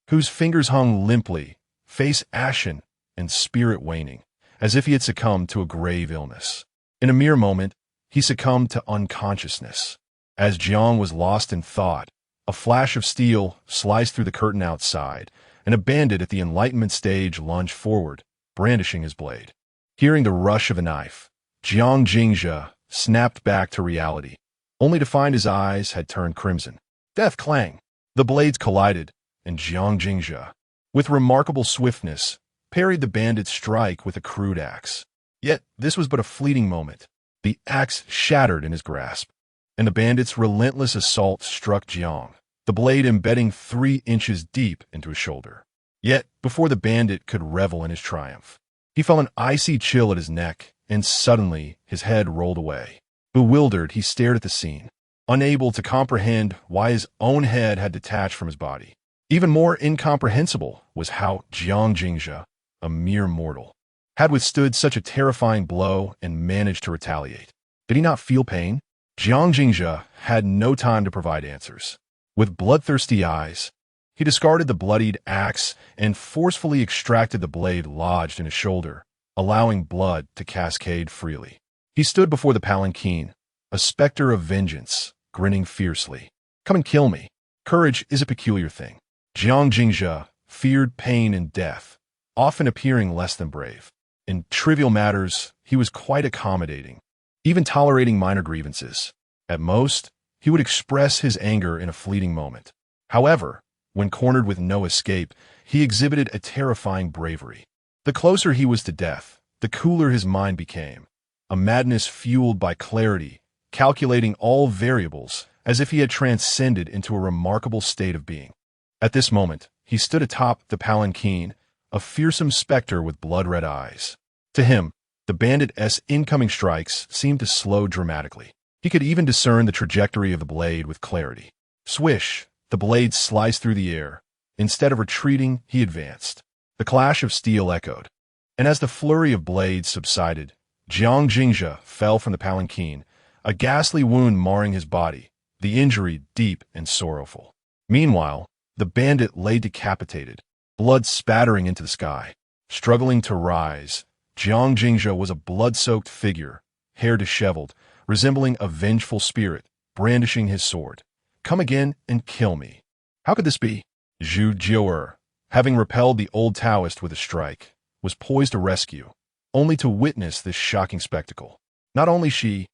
whose fingers hung limply, face ashen and spirit waning, as if he had succumbed to a grave illness. In a mere moment, he succumbed to unconsciousness. As Jiang was lost in thought, a flash of steel sliced through the curtain outside, and a bandit at the Enlightenment stage lunged forward, brandishing his blade. Hearing the rush of a knife, Jiang Jingzhe snapped back to reality, only to find his eyes had turned crimson. Death clang. The blades collided, and Jiang Jingzhe, with remarkable swiftness, parried the bandit's strike with a crude axe. Yet this was but a fleeting moment. The axe shattered in his grasp, and the bandit's relentless assault struck Jiang, the blade embedding 3 inches deep into his shoulder. Yet, before the bandit could revel in his triumph, he felt an icy chill at his neck, and suddenly his head rolled away. Bewildered, he stared at the scene, unable to comprehend why his own head had detached from his body. Even more incomprehensible was how Jiang Jingzhe, a mere mortal, had withstood such a terrifying blow and managed to retaliate. Did he not feel pain? Jiang Jingzhe had no time to provide answers. With bloodthirsty eyes, he discarded the bloodied axe and forcefully extracted the blade lodged in his shoulder, allowing blood to cascade freely. He stood before the palanquin, a specter of vengeance, grinning fiercely. Come and kill me. Courage is a peculiar thing. Jiang Jingzhe feared pain and death, often appearing less than brave. In trivial matters, he was quite accommodating, even tolerating minor grievances. At most, he would express his anger in a fleeting moment. However, when cornered with no escape, he exhibited a terrifying bravery. The closer he was to death, the cooler his mind became, a madness fueled by clarity, calculating all variables as if he had transcended into a remarkable state of being. At this moment, he stood atop the palanquin, a fearsome specter with blood-red eyes. To him, the bandit's incoming strikes seemed to slow dramatically. He could even discern the trajectory of the blade with clarity. Swish, the blade sliced through the air. Instead of retreating, he advanced. The clash of steel echoed, and as the flurry of blades subsided, Jiang Jingzhe fell from the palanquin, a ghastly wound marring his body, the injury deep and sorrowful. Meanwhile, the bandit lay decapitated, blood spattering into the sky. Struggling to rise, Jiang Jingzhe was a blood-soaked figure, hair disheveled, resembling a vengeful spirit, brandishing his sword. Come again and kill me. How could this be? Zhu Jiu'er, having repelled the old Taoist with a strike, was poised to rescue, only to witness this shocking spectacle. Not only she,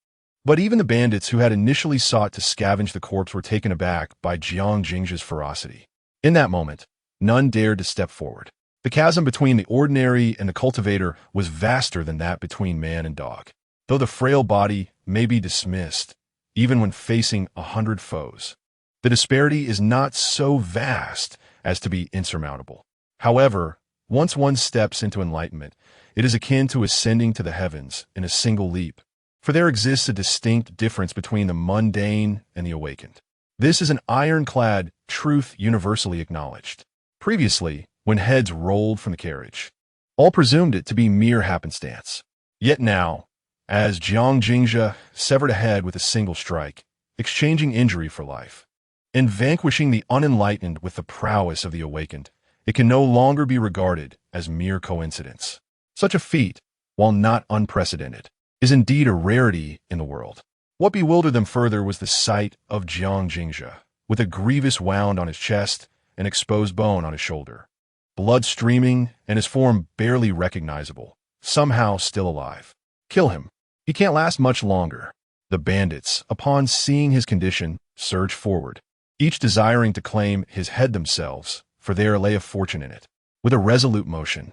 but even the bandits who had initially sought to scavenge the corpse were taken aback by Jiang Jingzhe's ferocity. In that moment, none dared to step forward. The chasm between the ordinary and the cultivator was vaster than that between man and dog. Though the frail body may be dismissed, even when facing 100 foes, the disparity is not so vast as to be insurmountable. However, once one steps into enlightenment, it is akin to ascending to the heavens in a single leap, for there exists a distinct difference between the mundane and the awakened. This is an ironclad truth universally acknowledged. Previously, when heads rolled from the carriage, all presumed it to be mere happenstance. Yet now, as Jiang Jingzhe severed a head with a single strike, exchanging injury for life, and vanquishing the unenlightened with the prowess of the awakened, it can no longer be regarded as mere coincidence. Such a feat, while not unprecedented, is indeed a rarity in the world. What bewildered them further was the sight of Jiang Jingzhe, with a grievous wound on his chest and exposed bone on his shoulder, blood streaming and his form barely recognizable, somehow still alive. Kill him. He can't last much longer. The bandits, upon seeing his condition, surged forward, each desiring to claim his head themselves, for there lay a fortune in it. With a resolute motion,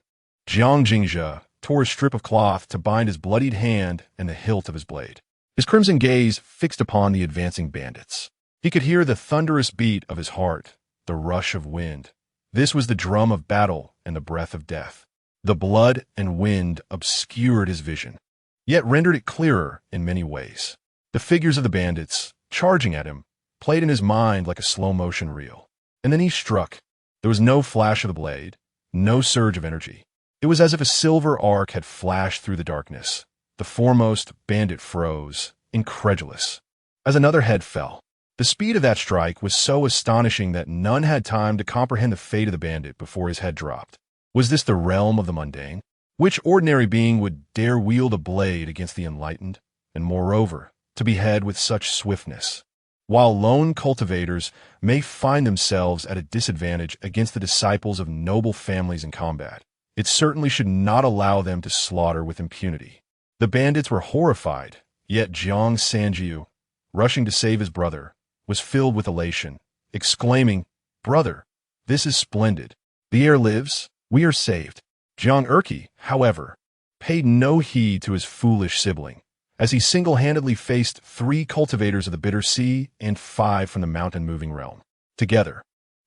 Jiang Jingzhe tore a strip of cloth to bind his bloodied hand and the hilt of his blade. His crimson gaze fixed upon the advancing bandits. He could hear the thunderous beat of his heart, the rush of wind. This was the drum of battle and the breath of death. The blood and wind obscured his vision, yet rendered it clearer in many ways. The figures of the bandits, charging at him, played in his mind like a slow-motion reel. And then he struck. There was no flash of the blade, no surge of energy. It was as if a silver arc had flashed through the darkness. The foremost bandit froze, incredulous, as another head fell. The speed of that strike was so astonishing that none had time to comprehend the fate of the bandit before his head dropped. Was this the realm of the mundane? Which ordinary being would dare wield a blade against the enlightened, and moreover, to behead with such swiftness? While lone cultivators may find themselves at a disadvantage against the disciples of noble families in combat, it certainly should not allow them to slaughter with impunity. The bandits were horrified, Yet Jiang Sanjiu, rushing to save his brother, was filled with elation, exclaiming, "Brother, this is splendid. The heir lives. We are saved." Jiang Erqi, however, paid no heed to his foolish sibling, as he single-handedly faced 3 cultivators of the bitter sea and 5 from the mountain-moving realm. Together,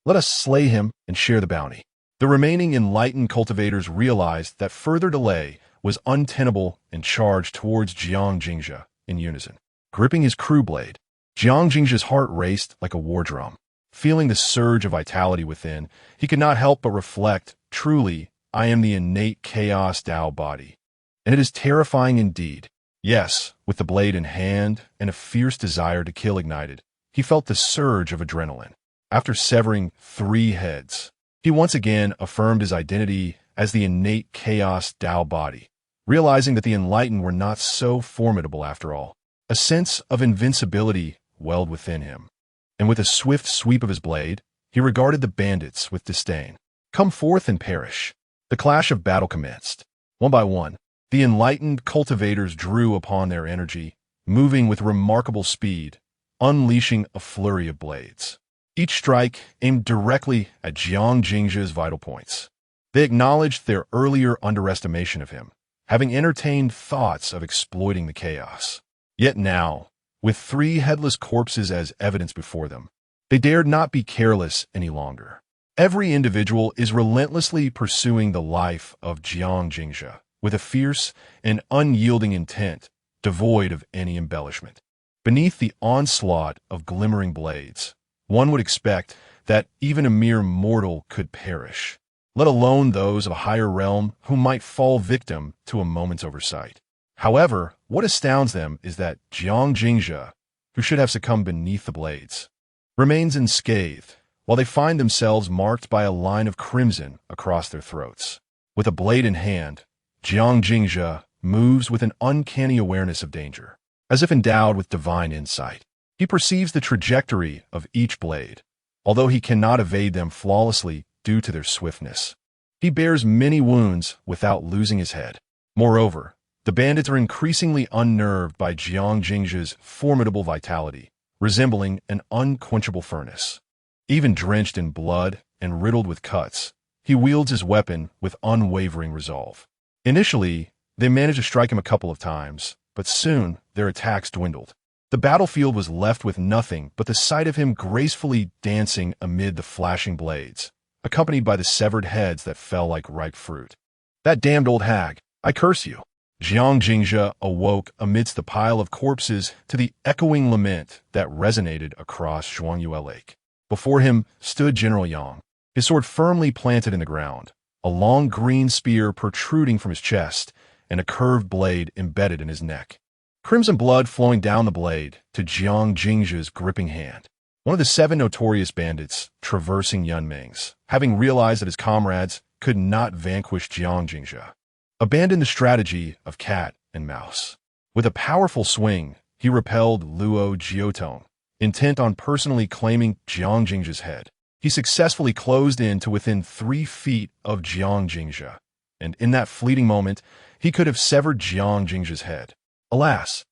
let us slay him and share the bounty. The remaining enlightened cultivators realized that further delay was untenable and charged towards Jiang Jingzhe in unison. Gripping his crew blade, Jiang Jingzhe's heart raced like a war drum. Feeling the surge of vitality within, he could not help but reflect, "Truly, I am the innate chaos Tao body. And it is terrifying indeed." Yes, with the blade in hand and a fierce desire to kill ignited, he felt the surge of adrenaline. After severing 3 heads, he once again affirmed his identity as the innate chaos Tao body, realizing that the enlightened were not so formidable after all. A sense of invincibility welled within him, and with a swift sweep of his blade, he regarded the bandits with disdain. "Come forth and perish." The clash of battle commenced. One by one, the enlightened cultivators drew upon their energy, moving with remarkable speed, unleashing a flurry of blades. Each strike aimed directly at Jiang Jingzhe's vital points. They acknowledged their earlier underestimation of him, having entertained thoughts of exploiting the chaos. Yet now, with 3 headless corpses as evidence before them, they dared not be careless any longer. Every individual is relentlessly pursuing the life of Jiang Jingzhe with a fierce and unyielding intent, devoid of any embellishment. Beneath the onslaught of glimmering blades, one would expect that even a mere mortal could perish, let alone those of a higher realm who might fall victim to a moment's oversight. However, what astounds them is that Jiang Jingzhe, who should have succumbed beneath the blades, remains unscathed, while they find themselves marked by a line of crimson across their throats. With a blade in hand, Jiang Jingzhe moves with an uncanny awareness of danger. As if endowed with divine insight, he perceives the trajectory of each blade, although he cannot evade them flawlessly due to their swiftness. He bears many wounds without losing his head. Moreover, the bandits are increasingly unnerved by Jiang Jingzhe's formidable vitality, resembling an unquenchable furnace. Even drenched in blood and riddled with cuts, he wields his weapon with unwavering resolve. Initially, they managed to strike him a couple of times, but soon their attacks dwindled. The battlefield was left with nothing but the sight of him gracefully dancing amid the flashing blades, accompanied by the severed heads that fell like ripe fruit. "That damned old hag, I curse you!" Jiang Jingzhe awoke amidst the pile of corpses to the echoing lament that resonated across Zhuangyue Lake. Before him stood General Yang, his sword firmly planted in the ground, a long green spear protruding from his chest, and a curved blade embedded in his neck. Crimson blood flowing down the blade to Jiang Jingzhe's gripping hand. One of the 7 notorious bandits traversing Yunming's, having realized that his comrades could not vanquish Jiang Jingzhe, abandoned the strategy of cat and mouse. With a powerful swing, he repelled Luo Jiotong, intent on personally claiming Jiang Jingzhe's head. He successfully closed in to within 3 feet of Jiang Jingzhe, and in that fleeting moment, he could have severed Jiang Jingzhe's head. Alas,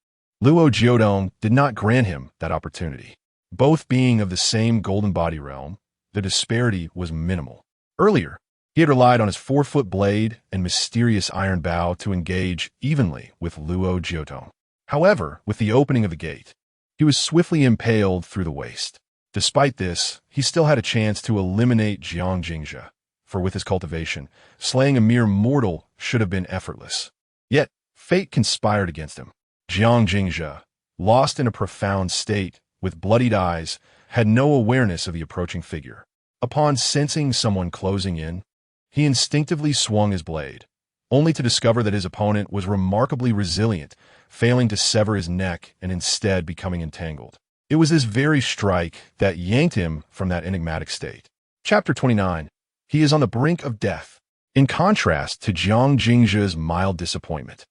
Luo Jiotong did not grant him that opportunity. Both being of the same golden body realm, the disparity was minimal. Earlier, he had relied on his 4-foot blade and mysterious iron bow to engage evenly with Luo Jiotong. However, with the opening of the gate, he was swiftly impaled through the waist. Despite this, he still had a chance to eliminate Jiang Jingzhe, for with his cultivation, slaying a mere mortal should have been effortless. Yet, fate conspired against him. Jiang Jingzhe, lost in a profound state, with bloodied eyes, had no awareness of the approaching figure. Upon sensing someone closing in, he instinctively swung his blade, only to discover that his opponent was remarkably resilient, failing to sever his neck and instead becoming entangled. It was this very strike that yanked him from that enigmatic state. Chapter 29. He is on the brink of death. In contrast to Jiang Jingzhe's mild disappointment,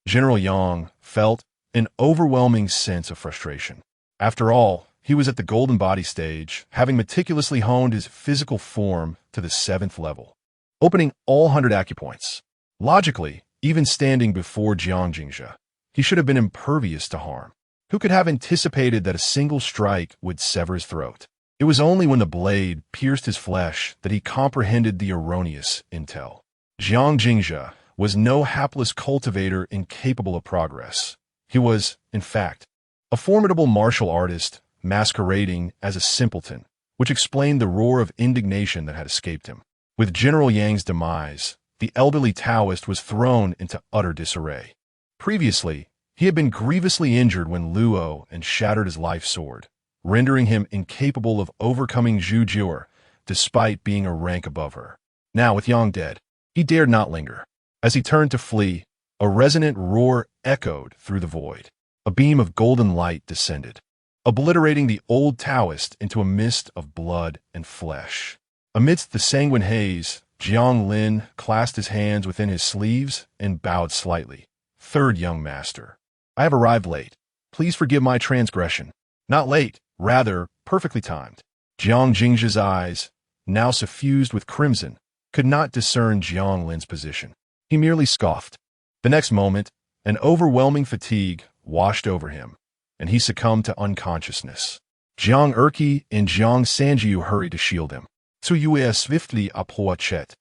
General Yang felt an overwhelming sense of frustration. After all, he was at the golden body stage, having meticulously honed his physical form to the 7th level, opening all 100 acupoints. Logically, even standing before Jiang Jingzhe, He should have been impervious to harm. Who could have anticipated that a single strike would sever his throat? It was only when the blade pierced his flesh that he comprehended the erroneous intel. Jiang Jingzhe was no hapless cultivator incapable of progress. He was, in fact, a formidable martial artist masquerading as a simpleton, which explained the roar of indignation that had escaped him. With General Yang's demise, the elderly Taoist was thrown into utter disarray. Previously, he had been grievously injured when Luo and shattered his life sword, rendering him incapable of overcoming Zhu Jiu despite being a rank above her. Now, with Yang dead, he dared not linger. As he turned to flee, a resonant roar echoed through the void. A beam of golden light descended, obliterating the old Taoist into a mist of blood and flesh. Amidst the sanguine haze, Jiang Lin clasped his hands within his sleeves and bowed slightly. Third young master, I have arrived late. Please forgive my transgression. Not late, rather, perfectly timed. Jiang Jingzhe's eyes, now suffused with crimson, could not discern Jiang Lin's position. He merely scoffed. The next moment, an overwhelming fatigue washed over him, and he succumbed to unconsciousness. Jiang Erqi and Jiang Sanjiu hurried to shield him. Tsuyue swiftly approached,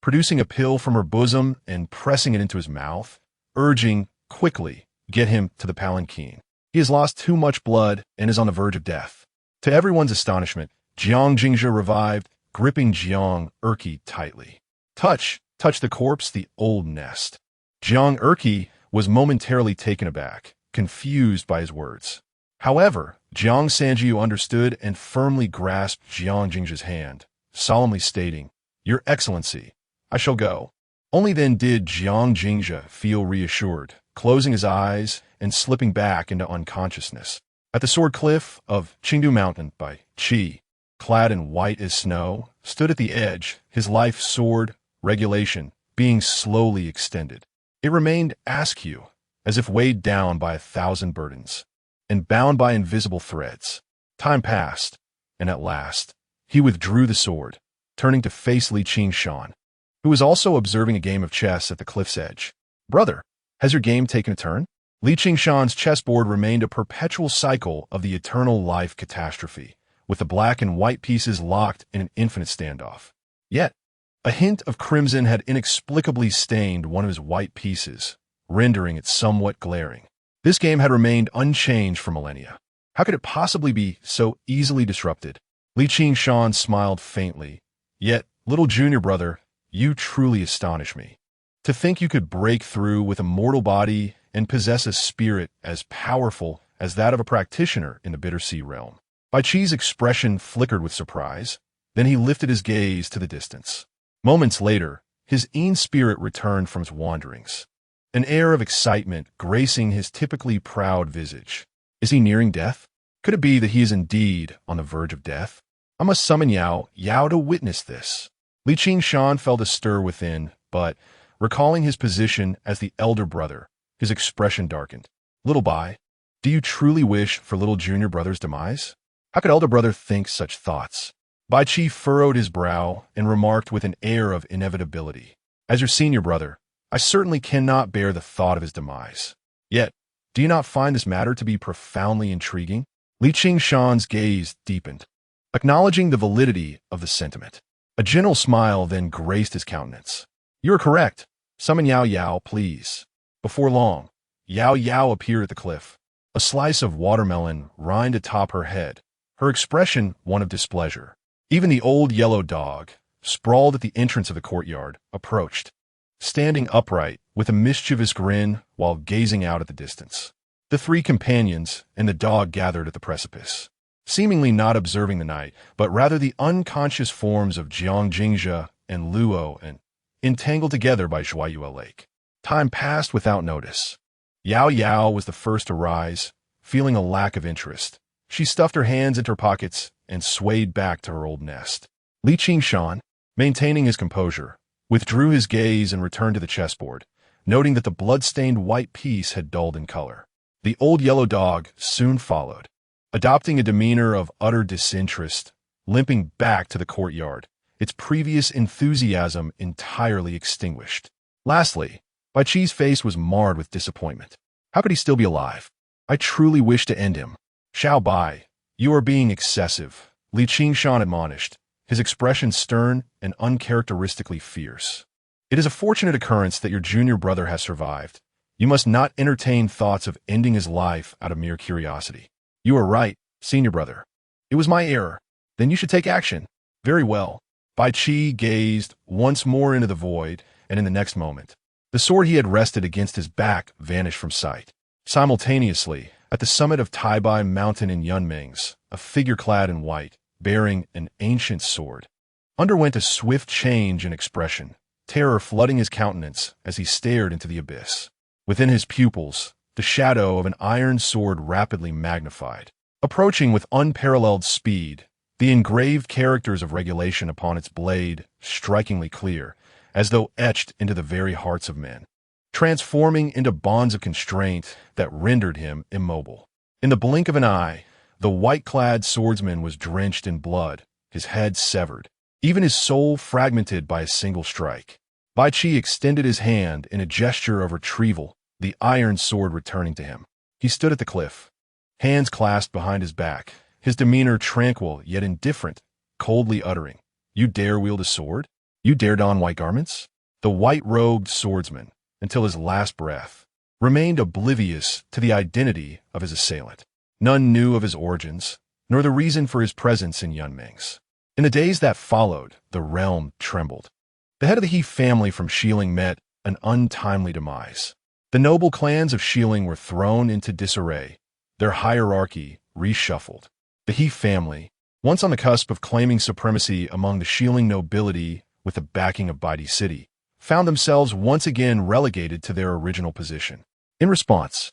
producing a pill from her bosom and pressing it into his mouth, urging, quickly, get him to the palanquin. He has lost too much blood and is on the verge of death. To everyone's astonishment, Jiang Jingzhe revived, gripping Jiang Erqi tightly. Touch the corpse, the old nest. Jiang Erqi was momentarily taken aback, confused by his words. However, Jiang Sanjiu understood and firmly grasped Jiang Jingzhe's hand, solemnly stating, Your Excellency, I shall go. Only then did Jiang Jingzhe feel reassured, closing his eyes and slipping back into unconsciousness. At the sword cliff of Qingdu Mountain by Qi, clad in white as snow, stood at the edge, his life sword, regulation, being slowly extended. It remained askew, as if weighed down by 1,000 burdens, and bound by invisible threads. Time passed, and at last, he withdrew the sword, turning to face Li Qingshan, who was also observing a game of chess at the cliff's edge. Brother, has your game taken a turn? Li Qingshan's chessboard remained a perpetual cycle of the eternal life catastrophe, with the black and white pieces locked in an infinite standoff. Yet, a hint of crimson had inexplicably stained one of his white pieces, rendering it somewhat glaring. This game had remained unchanged for millennia. How could it possibly be so easily disrupted? Li Qingshan smiled faintly. Yet, little junior brother, you truly astonish me. To think you could break through with a mortal body and possess a spirit as powerful as that of a practitioner in the Bitter Sea realm. Bai Qi's expression flickered with surprise. Then he lifted his gaze to the distance. Moments later, his keen spirit returned from its wanderings, an air of excitement gracing his typically proud visage. Is he nearing death? Could it be that he is indeed on the verge of death? I must summon Yao to witness this. Li Qingshan felt a stir within, but, recalling his position as the elder brother, his expression darkened. Little Bai, do you truly wish for little junior brother's demise? How could elder brother think such thoughts? Bai Qi furrowed his brow and remarked with an air of inevitability. As your senior brother, I certainly cannot bear the thought of his demise. Yet, do you not find this matter to be profoundly intriguing? Li Qingshan's gaze deepened, acknowledging the validity of the sentiment. A gentle smile then graced his countenance. You are correct. Summon Yao, please. Before long, Yao appeared at the cliff, a slice of watermelon rind atop her head, her expression one of displeasure. Even the old yellow dog, sprawled at the entrance of the courtyard, approached, standing upright with a mischievous grin while gazing out at the distance. The three companions and the dog gathered at the precipice, seemingly not observing the night, but rather the unconscious forms of Jiang Jingzhe and Luo and entangled together by Zhuayue Lake. Time passed without notice. Yao was the first to rise, feeling a lack of interest. She stuffed her hands into her pockets and swayed back to her old nest. Li Qingshan, maintaining his composure, withdrew his gaze and returned to the chessboard, noting that the blood-stained white piece had dulled in color. The old yellow dog soon followed, adopting a demeanor of utter disinterest, limping back to the courtyard, its previous enthusiasm entirely extinguished. Lastly, Bai Qi's face was marred with disappointment. How could he still be alive? I truly wish to end him. Xiao Bai, you are being excessive, Li Qingshan admonished, his expression stern and uncharacteristically fierce. It is a fortunate occurrence that your junior brother has survived. You must not entertain thoughts of ending his life out of mere curiosity. You are right, senior brother. It was my error. Then you should take action. Very well. Bai Qi gazed once more into the void, and in the next moment, the sword he had rested against his back vanished from sight. Simultaneously, at the summit of Qingdu Mountain in Yunming's, a figure clad in white, bearing an ancient sword, underwent a swift change in expression, terror flooding his countenance as he stared into the abyss. Within his pupils, the shadow of an iron sword rapidly magnified. Approaching with unparalleled speed, the engraved characters of regulation upon its blade strikingly clear, as though etched into the very hearts of men, transforming into bonds of constraint that rendered him immobile. In the blink of an eye, the white-clad swordsman was drenched in blood, his head severed, even his soul fragmented by a single strike. Bai Qi extended his hand in a gesture of retrieval, the iron sword returning to him. He stood at the cliff, hands clasped behind his back, his demeanor tranquil yet indifferent, coldly uttering, "You dare wield a sword? You dare don white garments?" The white-robed swordsman, until his last breath, remained oblivious to the identity of his assailant. None knew of his origins, nor the reason for his presence in Yunming's. In the days that followed, the realm trembled. The head of the He family from Xiling met an untimely demise. The noble clans of Xiling were thrown into disarray, their hierarchy reshuffled. The He family, once on the cusp of claiming supremacy among the Xiling nobility with the backing of Baidi City, found themselves once again relegated to their original position. In response,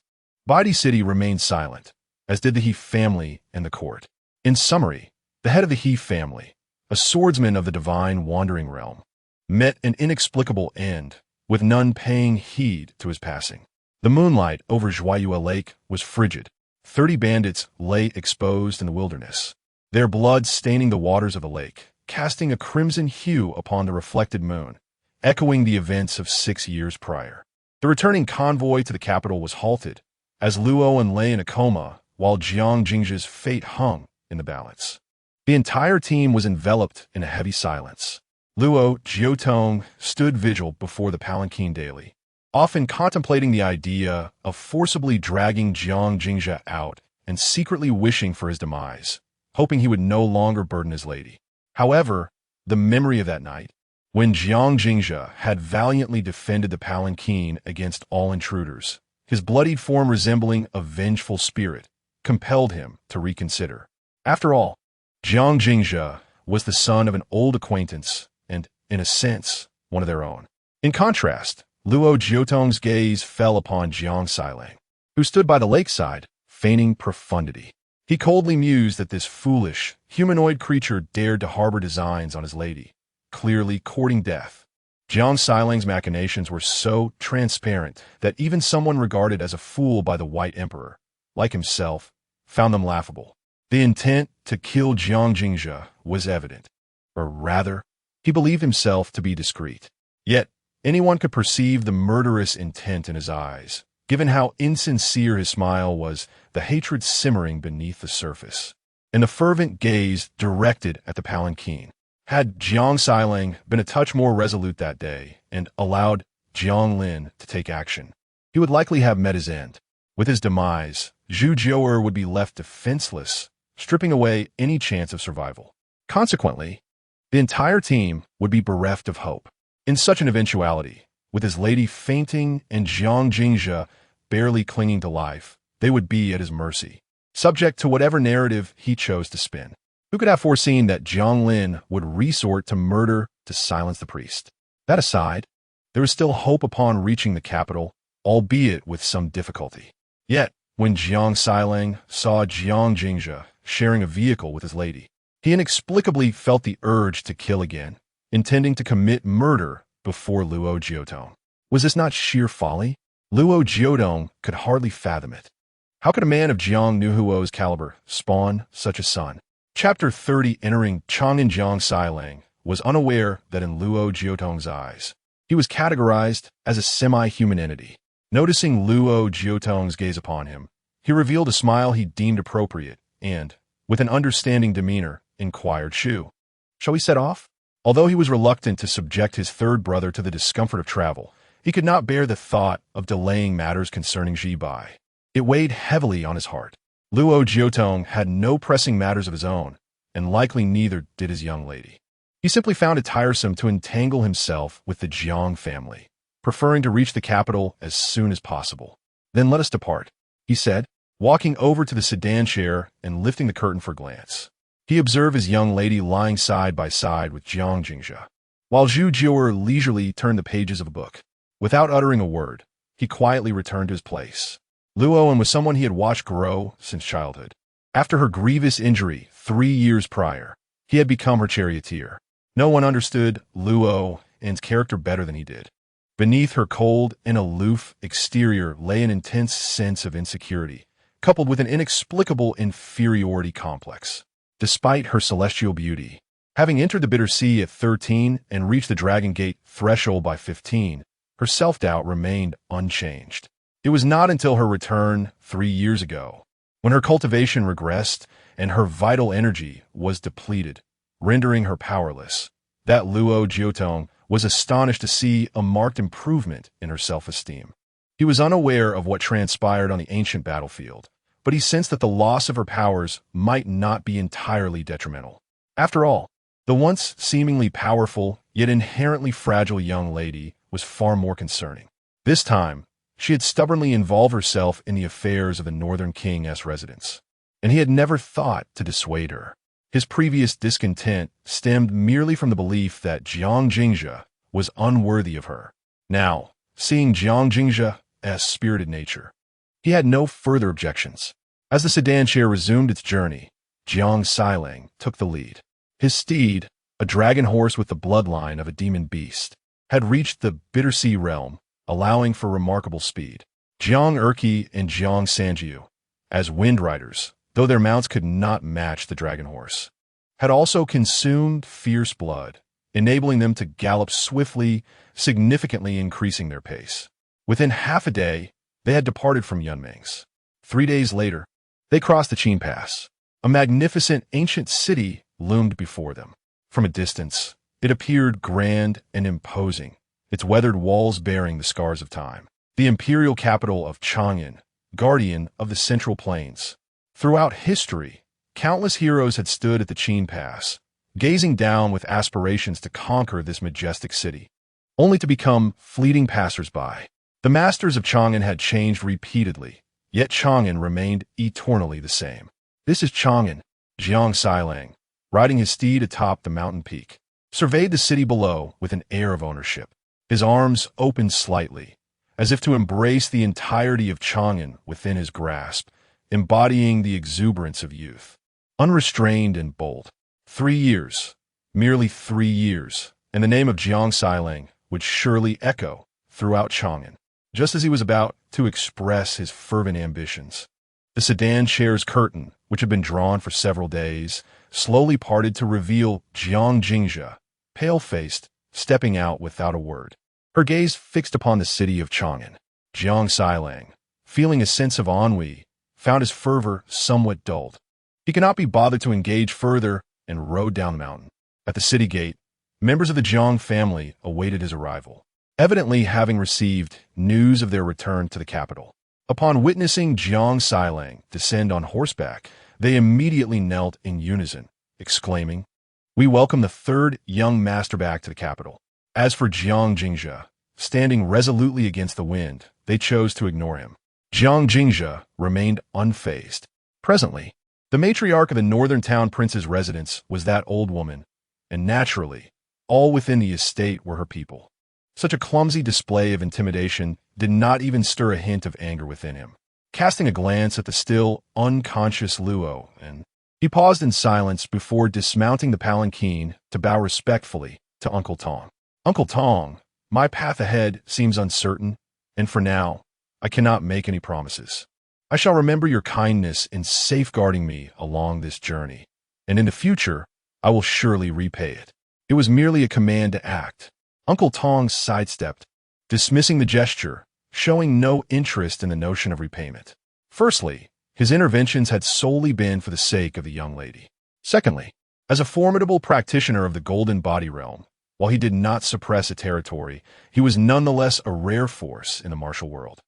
Baidi City remained silent, as did the He family and the court. In summary, the head of the He family, a swordsman of the divine wandering realm, met an inexplicable end, with none paying heed to his passing. The moonlight over Zhuayue Lake was frigid. 30 bandits lay exposed in the wilderness, their blood staining the waters of the lake, casting a crimson hue upon the reflected moon, echoing the events of 6 years prior. The returning convoy to the capital was halted, as Luo lay in a coma while Jiang Jingzhi's fate hung in the balance. The entire team was enveloped in a heavy silence. Luo Jiotong stood vigil before the palanquin daily, often contemplating the idea of forcibly dragging Jiang Jingzhi out and secretly wishing for his demise, hoping he would no longer burden his lady. However, the memory of that night, when Jiang Jingzhi had valiantly defended the palanquin against all intruders, his bloodied form resembling a vengeful spirit, compelled him to reconsider. After all, Jiang Jingzhi was the son of an old acquaintance and, in a sense, one of their own. In contrast, Luo Jiotong's gaze fell upon Jiang Sailang, who stood by the lakeside, feigning profundity. He coldly mused that this foolish, humanoid creature dared to harbor designs on his lady, clearly courting death. Jiang Sailang's machinations were so transparent that even someone regarded as a fool by the White Emperor, like himself, found them laughable. The intent to kill Jiang Jingzhi was evident, or rather, he believed himself to be discreet. Yet, anyone could perceive the murderous intent in his eyes, given how insincere his smile was, the hatred simmering beneath the surface, and the fervent gaze directed at the palanquin. Had Jiang Sailang been a touch more resolute that day and allowed Jiang Lin to take action, he would likely have met his end. With his demise, Zhu Jiu'er would be left defenseless, stripping away any chance of survival. Consequently, the entire team would be bereft of hope. In such an eventuality, with his lady fainting and Jiang Jingzhi barely clinging to life, they would be at his mercy, subject to whatever narrative he chose to spin. Who could have foreseen that Jiang Lin would resort to murder to silence the priest? That aside, there was still hope upon reaching the capital, albeit with some difficulty. Yet, when Jiang Sailang saw Jiang Jingzhi sharing a vehicle with his lady, he inexplicably felt the urge to kill again, intending to commit murder before Luo Jiotong. Was this not sheer folly? Luo Jiotong could hardly fathom it. How could a man of Jiang Nuhuo's caliber spawn such a son? Chapter 30. Entering Chang'an, Jiang Sailang was unaware that in Luo Jiotong's eyes, he was categorized as a semi-human entity. Noticing Luo Jiutong's gaze upon him, he revealed a smile he deemed appropriate and, with an understanding demeanor, inquired, "Shu, shall we set off?" Although he was reluctant to subject his third brother to the discomfort of travel, he could not bear the thought of delaying matters concerning Ji Bai. It weighed heavily on his heart. Luo Jiutong had no pressing matters of his own, and likely neither did his young lady. He simply found it tiresome to entangle himself with the Jiang family, preferring to reach the capital as soon as possible. "Then let us depart," he said, walking over to the sedan chair and lifting the curtain for a glance. He observed his young lady lying side by side with Jiang Jingzhe, while Zhu Jiuer leisurely turned the pages of a book. Without uttering a word, he quietly returned to his place. Luo was someone he had watched grow since childhood. After her grievous injury 3 years prior, he had become her charioteer. No one understood Luo's character better than he did. Beneath her cold and aloof exterior lay an intense sense of insecurity, coupled with an inexplicable inferiority complex. Despite her celestial beauty, having entered the Bitter Sea at 13 and reached the Dragon Gate threshold by 15, her self-doubt remained unchanged. It was not until her return 3 years ago, when her cultivation regressed and her vital energy was depleted, rendering her powerless, that Luo Jiutong was astonished to see a marked improvement in her self-esteem. He was unaware of what transpired on the ancient battlefield, but he sensed that the loss of her powers might not be entirely detrimental. After all, the once seemingly powerful, yet inherently fragile young lady was far more concerning. This time, she had stubbornly involved herself in the affairs of the Northern King's residence, and he had never thought to dissuade her. His previous discontent stemmed merely from the belief that Jiang Jingzhe was unworthy of her. Now, seeing Jiang Jingzhe's spirited nature, he had no further objections. As the sedan chair resumed its journey, Jiang Xilang took the lead. His steed, a dragon horse with the bloodline of a demon beast, had reached the Bitter Sea realm, allowing for remarkable speed. Jiang Erqi and Jiang Sanjiu, as wind riders, though their mounts could not match the dragon horse, had also consumed fierce blood, enabling them to gallop swiftly, significantly increasing their pace. Within half a day, they had departed from Yunming's. 3 days later, they crossed the Qin Pass. A magnificent ancient city loomed before them. From a distance, it appeared grand and imposing, its weathered walls bearing the scars of time. The imperial capital of Chang'an, guardian of the Central Plains. Throughout history, countless heroes had stood at the Qin Pass, gazing down with aspirations to conquer this majestic city, only to become fleeting passers-by. The masters of Chang'an had changed repeatedly, yet Chang'an remained eternally the same. "This is Chang'an," Jiang Xilang, riding his steed atop the mountain peak, surveyed the city below with an air of ownership. His arms opened slightly, as if to embrace the entirety of Chang'an within his grasp, embodying the exuberance of youth. Unrestrained and bold. 3 years, merely 3 years, and the name of Jiang Xilang would surely echo throughout Chang'an. Just as he was about to express his fervent ambitions, the sedan chair's curtain, which had been drawn for several days, slowly parted to reveal Jiang Jingzhe, pale-faced, stepping out without a word. Her gaze fixed upon the city of Chang'an. Jiang Xilang, feeling a sense of ennui, found his fervor somewhat dulled. He could not be bothered to engage further and rode down the mountain. At the city gate, members of the Jiang family awaited his arrival, evidently having received news of their return to the capital. Upon witnessing Jiang Xilang descend on horseback, they immediately knelt in unison, exclaiming, "We welcome the third young master back to the capital." As for Jiang Jingzhe, standing resolutely against the wind, they chose to ignore him. Jiang Jingzhe remained unfazed. Presently, the matriarch of the northern town prince's residence was that old woman, and naturally, all within the estate were her people. Such a clumsy display of intimidation did not even stir a hint of anger within him. Casting a glance at the still unconscious Luo, he paused in silence before dismounting the palanquin to bow respectfully to Uncle Tong. "Uncle Tong, my path ahead seems uncertain, and for now, I cannot make any promises. I shall remember your kindness in safeguarding me along this journey, and in the future, I will surely repay it." It was merely a command to act. Uncle Tong sidestepped, dismissing the gesture, showing no interest in the notion of repayment. Firstly, his interventions had solely been for the sake of the young lady. Secondly, as a formidable practitioner of the golden body realm, while he did not suppress a territory, he was nonetheless a rare force in the martial world.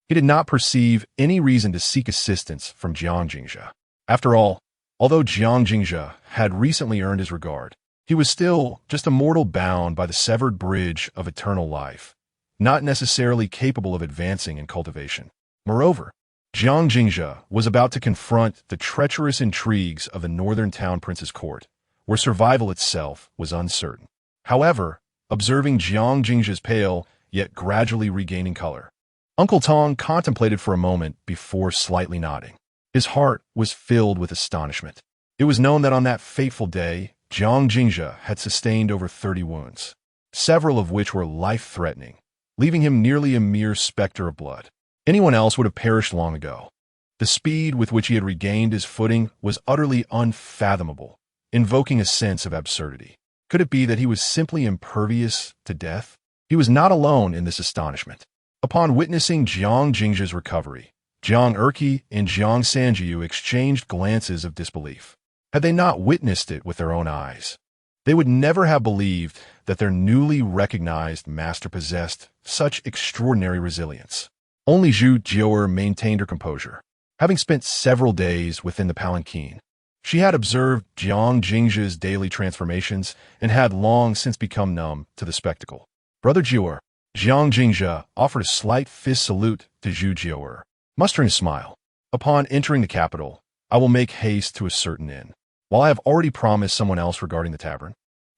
He did not perceive any reason to seek assistance from Jiang Jingzhe. After all, although Jiang Jingzhe had recently earned his regard, he was still just a mortal bound by the severed bridge of eternal life, not necessarily capable of advancing in cultivation. Moreover, Jiang Jingzhe was about to confront the treacherous intrigues of the northern town prince's court, where survival itself was uncertain. However, observing Jiang Jingzhe's pale, yet gradually regaining color, Uncle Tong contemplated for a moment before slightly nodding. His heart was filled with astonishment. It was known that on that fateful day, Jiang Jingzhe had sustained over 30 wounds, several of which were life-threatening, leaving him nearly a mere specter of blood. Anyone else would have perished long ago. The speed with which he had regained his footing was utterly unfathomable, invoking a sense of absurdity. Could it be that he was simply impervious to death? He was not alone in this astonishment. Upon witnessing Jiang Jingzhe's recovery, Jiang Erqi and Jiang Sanjiu exchanged glances of disbelief. Had they not witnessed it with their own eyes, they would never have believed that their newly recognized master possessed such extraordinary resilience. Only Zhu Jiuer maintained her composure. Having spent several days within the palanquin, she had observed Jiang Jingzhe's daily transformations and had long since become numb to the spectacle. Brother Jiuer, Jiang Jingzhe offered a slight fist salute to Zhu Jiuer, mustering a smile. Upon entering the capital, I will make haste to a certain inn. While I have already promised someone else regarding the tavern,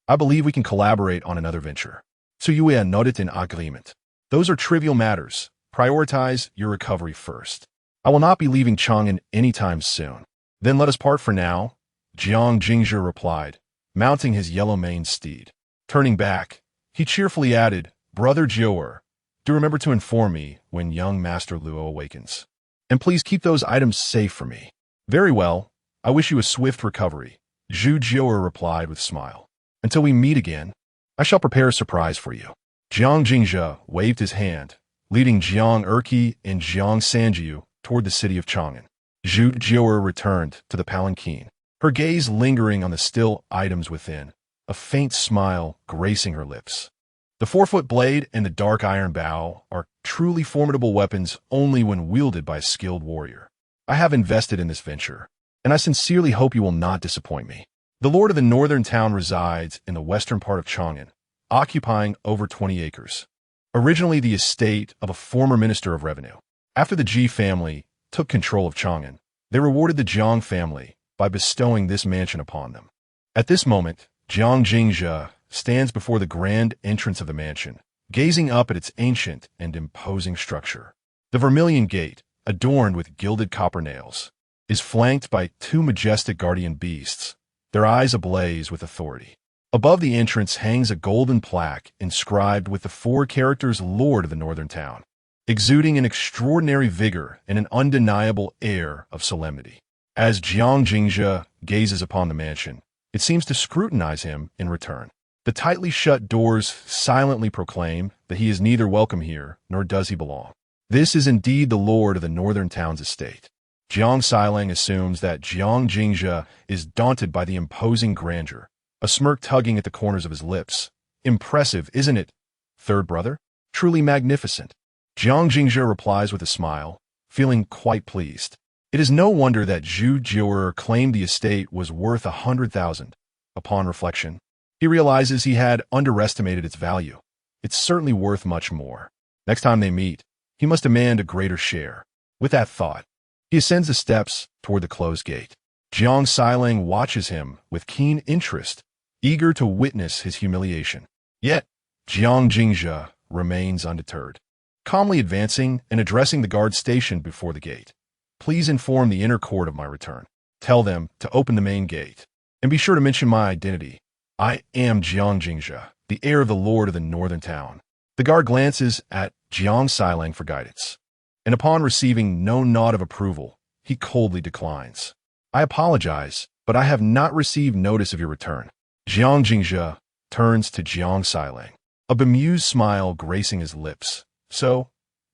I believe we can collaborate on another venture. Zuyue nodded in agreement. Those are trivial matters. Prioritize your recovery first. I will not be leaving Chang'an anytime soon. Then let us part for now, Jiang Jingzhe replied, mounting his yellow-maned steed. Turning back, he cheerfully added, Brother Jiuer, do remember to inform me when young Master Luo awakens. And please keep those items safe for me. Very well. I wish you a swift recovery, Zhu Jiuer replied with a smile. Until we meet again, I shall prepare a surprise for you. Jiang Jingzhe waved his hand, leading Jiang Erqi and Jiang Sanjiu toward the city of Chang'an. Zhu Jiuer returned to the palanquin, her gaze lingering on the still items within, a faint smile gracing her lips. The 4-foot blade and the dark iron bow are truly formidable weapons only when wielded by a skilled warrior. I have invested in this venture, and I sincerely hope you will not disappoint me. The lord of the northern town resides in the western part of Chang'an, occupying over 20 acres. Originally the estate of a former minister of revenue. After the Ji family took control of Chang'an, they rewarded the Jiang family by bestowing this mansion upon them. At this moment, Jiang Jingzhe stands before the grand entrance of the mansion, gazing up at its ancient and imposing structure. The vermilion gate, adorned with gilded copper nails, is flanked by 2 majestic guardian beasts, their eyes ablaze with authority. Above the entrance hangs a golden plaque inscribed with the 4 characters Lord of the Northern Town, exuding an extraordinary vigor and an undeniable air of solemnity. As Jiang Jingzhe gazes upon the mansion, it seems to scrutinize him in return. The tightly shut doors silently proclaim that he is neither welcome here nor does he belong. This is indeed the Lord of the Northern Town's estate. Jiang Xilang assumes that Jiang Jingzhe is daunted by the imposing grandeur, a smirk tugging at the corners of his lips. Impressive, isn't it, third brother? Truly magnificent. Jiang Jingzhe replies with a smile, feeling quite pleased. It is no wonder that Zhu Jiuer claimed the estate was worth 100,000. Upon reflection, he realizes he had underestimated its value. It's certainly worth much more. Next time they meet, he must demand a greater share. With that thought, he ascends the steps toward the closed gate. Jiang Xilang watches him with keen interest, eager to witness his humiliation. Yet, Jiang Jingzhe remains undeterred. Calmly advancing and addressing the guard stationed before the gate. Please inform the inner court of my return. Tell them to open the main gate. And be sure to mention my identity. I am Jiang Jingzhe, the heir of the Lord of the Northern Town. The guard glances at Jiang Xilang for guidance, and upon receiving no nod of approval, he coldly declines. I apologize, but I have not received notice of your return. Jiang Jingzhe turns to Jiang Xilang, a bemused smile gracing his lips. So,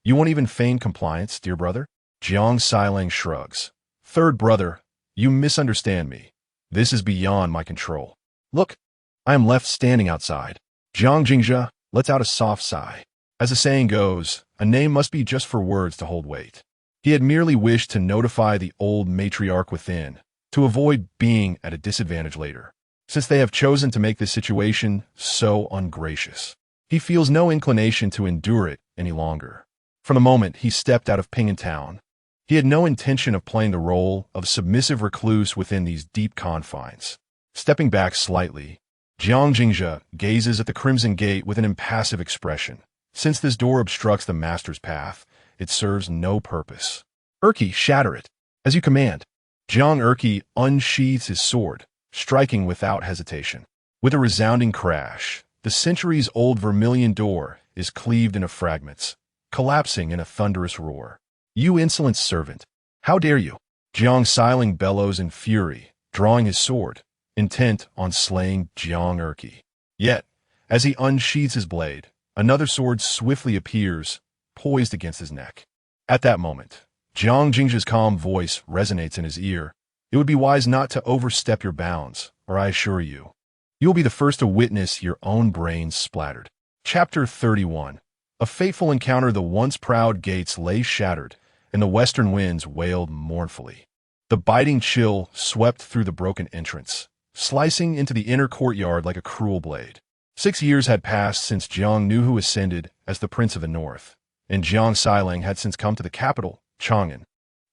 You won't even feign compliance, dear brother? Jiang Xilang shrugs. Third brother, you misunderstand me. This is beyond my control. Look, I am left standing outside. Jiang Jingzhe lets out a soft sigh. As the saying goes, a name must be just for words to hold weight. He had merely wished to notify the old matriarch within, to avoid being at a disadvantage later, since they have chosen to make this situation so ungracious. He feels no inclination to endure it any longer. From the moment he stepped out of Ping'an Town, he had no intention of playing the role of submissive recluse within these deep confines. Stepping back slightly, Jiang Jingzhe gazes at the Crimson Gate with an impassive expression. Since this door obstructs the master's path, it serves no purpose. Erqi, shatter it, as you command. Jiang Erqi unsheathes his sword, striking without hesitation. With a resounding crash, the centuries-old vermilion door is cleaved into fragments, collapsing in a thunderous roar. You insolent servant! How dare you? Jiang Xilang bellows in fury, drawing his sword, intent on slaying Jiang Erqi. Yet, as he unsheathes his blade, another sword swiftly appears, poised against his neck. At that moment, Jiang Jingzhe's calm voice resonates in his ear. It would be wise not to overstep your bounds, or I assure you, you will be the first to witness your own brains splattered. Chapter 31. A fateful encounter. The once proud gates lay shattered, and the western winds wailed mournfully. The biting chill swept through the broken entrance, slicing into the inner courtyard like a cruel blade. 6 years had passed since Jiang Nuhu ascended as the Prince of the North, and Jiang Xilang had since come to the capital, Chang'an.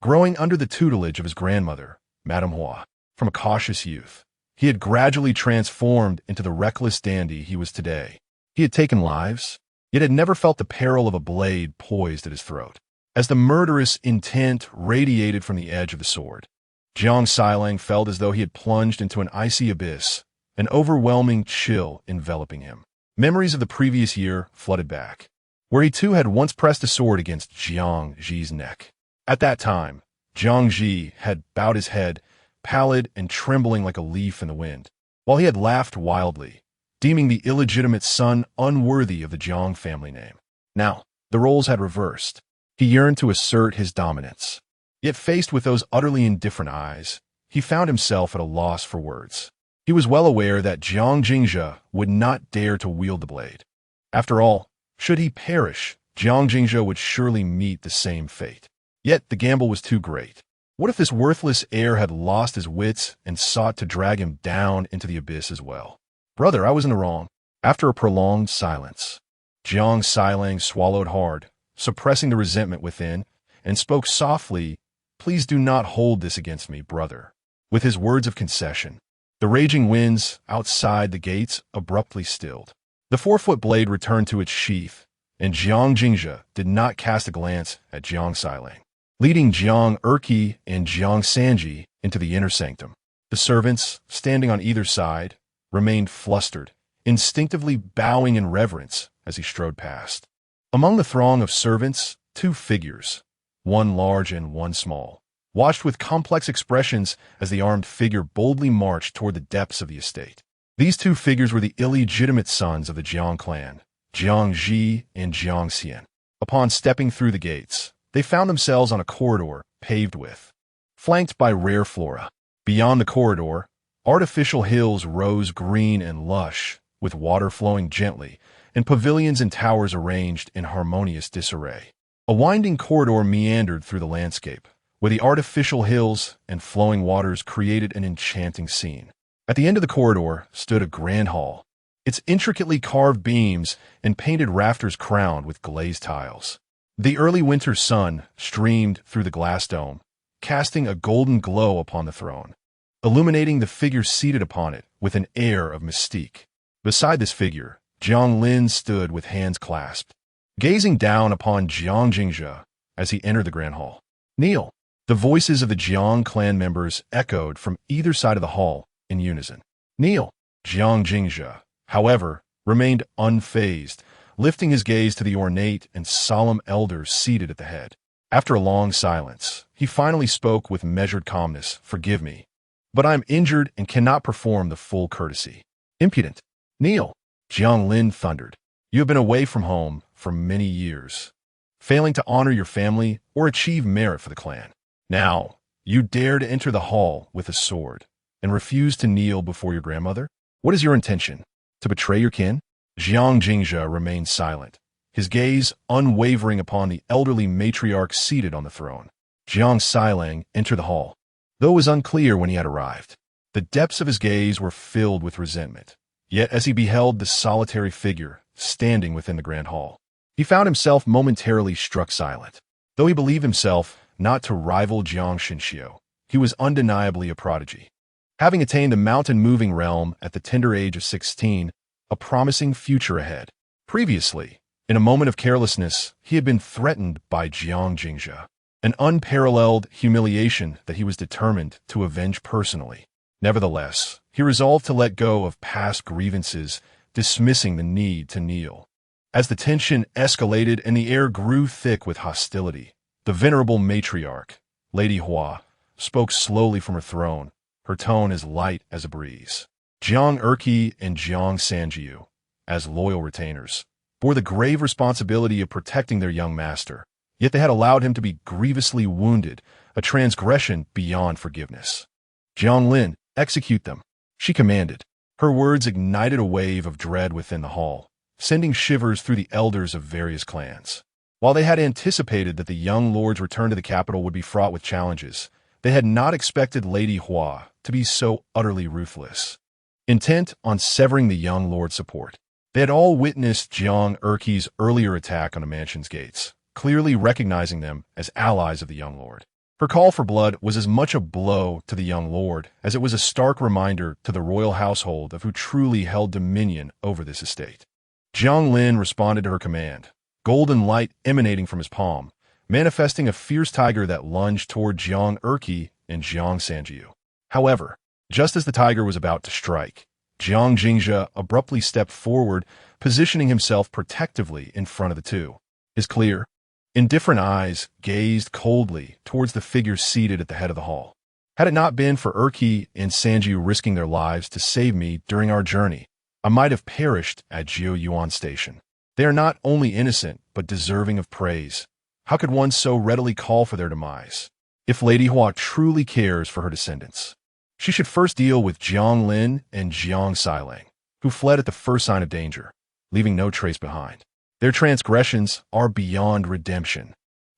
Growing under the tutelage of his grandmother, Madame Hua, from a cautious youth, he had gradually transformed into the reckless dandy he was today. He had taken lives, yet had never felt the peril of a blade poised at his throat. As the murderous intent radiated from the edge of the sword, Jiang Xilang felt as though he had plunged into an icy abyss, an overwhelming chill enveloping him. Memories of the previous year flooded back, where he too had once pressed a sword against Jiang Zi's neck. At that time, Jiang Zi had bowed his head, pallid and trembling like a leaf in the wind, while he had laughed wildly, deeming the illegitimate son unworthy of the Jiang family name. Now, the roles had reversed. He yearned to assert his dominance. Yet faced with those utterly indifferent eyes, he found himself at a loss for words. He was well aware that Jiang Jingzhe would not dare to wield the blade. After all, should he perish, Jiang Jingzhe would surely meet the same fate. Yet the gamble was too great. What if this worthless heir had lost his wits and sought to drag him down into the abyss as well? Brother, I was in the wrong. After a prolonged silence, Jiang Xilang swallowed hard, suppressing the resentment within, and spoke softly, "Please do not hold this against me, brother." With his words of concession, the raging winds outside the gates abruptly stilled. The 4-foot blade returned to its sheath, and Jiang Jingzhe did not cast a glance at Jiang Xilang, leading Jiang Erqi and Jiang Sanji into the inner sanctum. The servants, standing on either side, remained flustered, instinctively bowing in reverence as he strode past. Among the throng of servants, 2 figures, one large and one small, watched with complex expressions as the armed figure boldly marched toward the depths of the estate. These 2 figures were the illegitimate sons of the Jiang clan, Jiang Ji and Jiang Xian. Upon stepping through the gates, they found themselves on a corridor paved with, flanked by rare flora. Beyond the corridor, artificial hills rose green and lush, with water flowing gently, and pavilions and towers arranged in harmonious disarray. A winding corridor meandered through the landscape, where the artificial hills and flowing waters created an enchanting scene. At the end of the corridor stood a grand hall, its intricately carved beams and painted rafters crowned with glazed tiles. The early winter sun streamed through the glass dome, casting a golden glow upon the throne, illuminating the figure seated upon it with an air of mystique. Beside this figure, Jiang Lin stood with hands clasped, gazing down upon Jiang Jingzhe as he entered the grand hall. "Kneel!" The voices of the Jiang clan members echoed from either side of the hall in unison. "Kneel!" Jiang Jingzhe, however, remained unfazed, lifting his gaze to the ornate and solemn elders seated at the head. After a long silence, he finally spoke with measured calmness. "Forgive me, but I am injured and cannot perform the full courtesy." "Impudent! Kneel!" Jiang Lin thundered. "You have been away from home for many years. failing to honor your family or achieve merit for the clan. Now, you dare to enter the hall with a sword and refuse to kneel before your grandmother? What is your intention? To betray your kin? Jiang Jingzhe remained silent, his gaze unwavering upon the elderly matriarch seated on the throne. Jiang Xilang entered the hall, though it was unclear when he had arrived. The depths of his gaze were filled with resentment. Yet as he beheld the solitary figure standing within the grand hall, he found himself momentarily struck silent. Though he believed himself not to rival Jiang Xinxiu, he was undeniably a prodigy. Having attained the mountain-moving realm at the tender age of 16, a promising future ahead. Previously, in a moment of carelessness, he had been threatened by Jiang Jingzhe, an unparalleled humiliation that he was determined to avenge personally. Nevertheless, he resolved to let go of past grievances, dismissing the need to kneel. As the tension escalated and the air grew thick with hostility, the venerable matriarch, Lady Hua, spoke slowly from her throne, her tone as light as a breeze. Jiang Erqi and Jiang Sanjiu, as loyal retainers, bore the grave responsibility of protecting their young master, yet they had allowed him to be grievously wounded, a transgression beyond forgiveness. Jiang Lin, execute them, she commanded. Her words ignited a wave of dread within the hall, sending shivers through the elders of various clans. While they had anticipated that the young lord's return to the capital would be fraught with challenges, they had not expected Lady Hua to be so utterly ruthless. Intent on severing the young lord's support, they had all witnessed Jiang Erqi's earlier attack on the mansion's gates, clearly recognizing them as allies of the young lord. Her call for blood was as much a blow to the young lord as it was a stark reminder to the royal household of who truly held dominion over this estate. Jiang Lin responded to her command, golden light emanating from his palm, manifesting a fierce tiger that lunged toward Jiang Erqi and Jiang Sanjiu. However, just as the tiger was about to strike, Jiang Jingzhe abruptly stepped forward, positioning himself protectively in front of the two. His clear, indifferent eyes gazed coldly towards the figure seated at the head of the hall. Had it not been for Erqi and Sanjiu risking their lives to save me during our journey, I might have perished at Jiu Yuan Station. They are not only innocent, but deserving of praise. How could one so readily call for their demise? If Lady Hua truly cares for her descendants, she should first deal with Jiang Lin and Jiang Xilang, who fled at the first sign of danger, leaving no trace behind. Their transgressions are beyond redemption.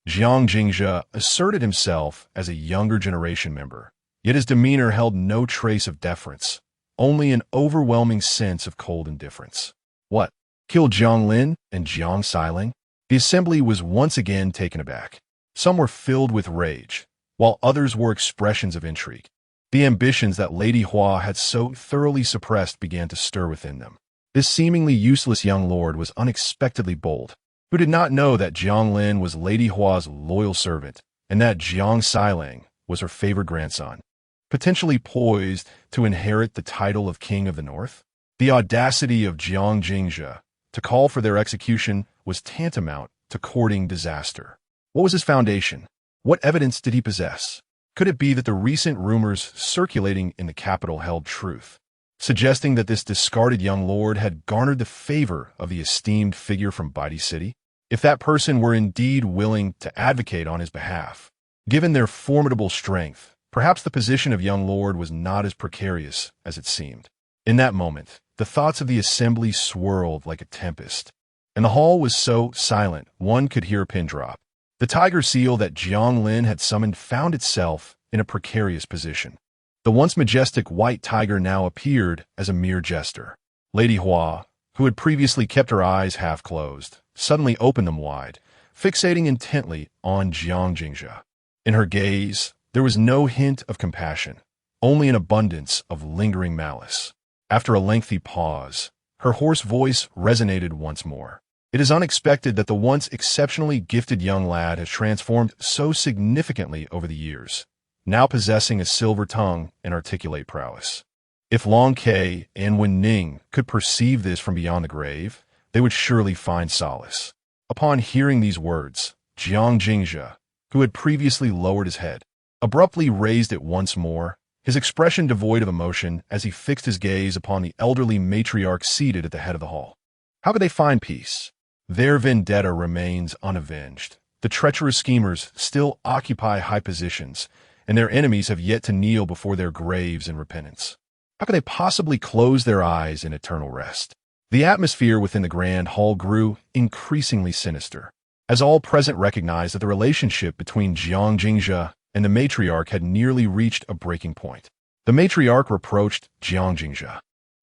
Jiang Jingzhe asserted himself as a younger generation member, yet his demeanor held no trace of deference, only an overwhelming sense of cold indifference. What? Kill Jiang Lin and Jiang Xilang? The assembly was once again taken aback. Some were filled with rage, while others were expressions of intrigue. The ambitions that Lady Hua had so thoroughly suppressed began to stir within them. This seemingly useless young lord was unexpectedly bold, who did not know that Jiang Lin was Lady Hua's loyal servant and that Jiang Xilang was her favored grandson, potentially poised to inherit the title of King of the North. The audacity of Jiang Jingzhe to call for their execution was tantamount to courting disaster. What was his foundation? What evidence did he possess? Could it be that the recent rumors circulating in the capital held truth, suggesting that this discarded young lord had garnered the favor of the esteemed figure from Baidi City? If that person were indeed willing to advocate on his behalf, given their formidable strength, perhaps the position of young lord was not as precarious as it seemed. In that moment, the thoughts of the assembly swirled like a tempest, and the hall was so silent one could hear a pin drop. The tiger seal that Jiang Lin had summoned found itself in a precarious position. The once majestic white tiger now appeared as a mere jester. Lady Hua, who had previously kept her eyes half closed, suddenly opened them wide, fixating intently on Jiang Jingzhe. In her gaze, there was no hint of compassion, only an abundance of lingering malice. After a lengthy pause, her hoarse voice resonated once more. It is unexpected that the once exceptionally gifted young lad has transformed so significantly over the years, now possessing a silver tongue and articulate prowess. If Long Ke and Wen Ning could perceive this from beyond the grave, they would surely find solace. Upon hearing these words, Jiang Jingzhe, who had previously lowered his head, abruptly raised it once more, his expression devoid of emotion as he fixed his gaze upon the elderly matriarch seated at the head of the hall. How could they find peace? Their vendetta remains unavenged. The treacherous schemers still occupy high positions, and their enemies have yet to kneel before their graves in repentance. How could they possibly close their eyes in eternal rest? The atmosphere within the grand hall grew increasingly sinister, as all present recognized that the relationship between Jiang Jingzhe and the matriarch had nearly reached a breaking point. The matriarch reproached Jiang Jingzhe,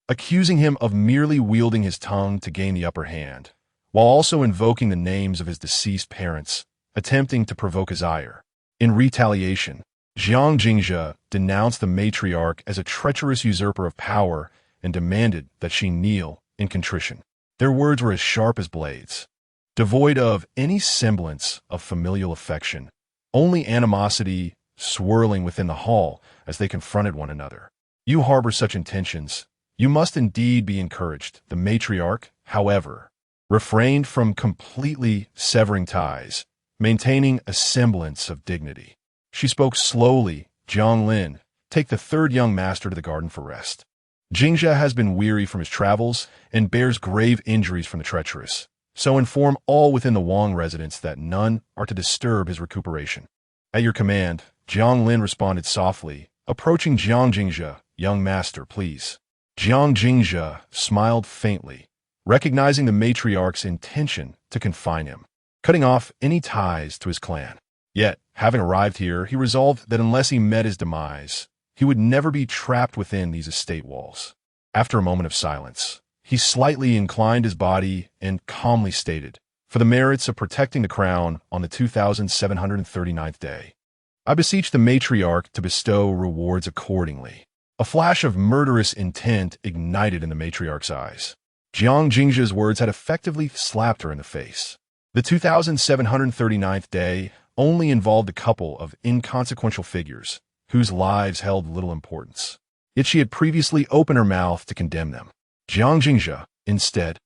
accusing him of merely wielding his tongue to gain the upper hand, while also invoking the names of his deceased parents, attempting to provoke his ire. In retaliation, Jiang Jingzhe denounced the matriarch as a treacherous usurper of power and demanded that she kneel in contrition. Their words were as sharp as blades, devoid of any semblance of familial affection, only animosity swirling within the hall as they confronted one another. You harbor such intentions. You must indeed be encouraged. The matriarch, however, refrained from completely severing ties, maintaining a semblance of dignity. She spoke slowly. Jiang Lin, take the third young master to the garden for rest. Jingzhe has been weary from his travels and bears grave injuries from the treacherous. So inform all within the Wang residence that none are to disturb his recuperation. At your command, Jiang Lin responded softly, approaching Jiang Jingzhe. Young master, please. Jiang Jingzhe smiled faintly, recognizing the matriarch's intention to confine him, cutting off any ties to his clan. Yet, having arrived here, he resolved that unless he met his demise, he would never be trapped within these estate walls. After a moment of silence, he slightly inclined his body and calmly stated, for the merits of protecting the crown on the 2739th day, I beseech the matriarch to bestow rewards accordingly. A flash of murderous intent ignited in the matriarch's eyes. Jiang Jingzhe's words had effectively slapped her in the face. The 2739th day only involved a couple of inconsequential figures, whose lives held little importance. Yet she had previously opened her mouth to condemn them. Jiang Jingzhe, instead,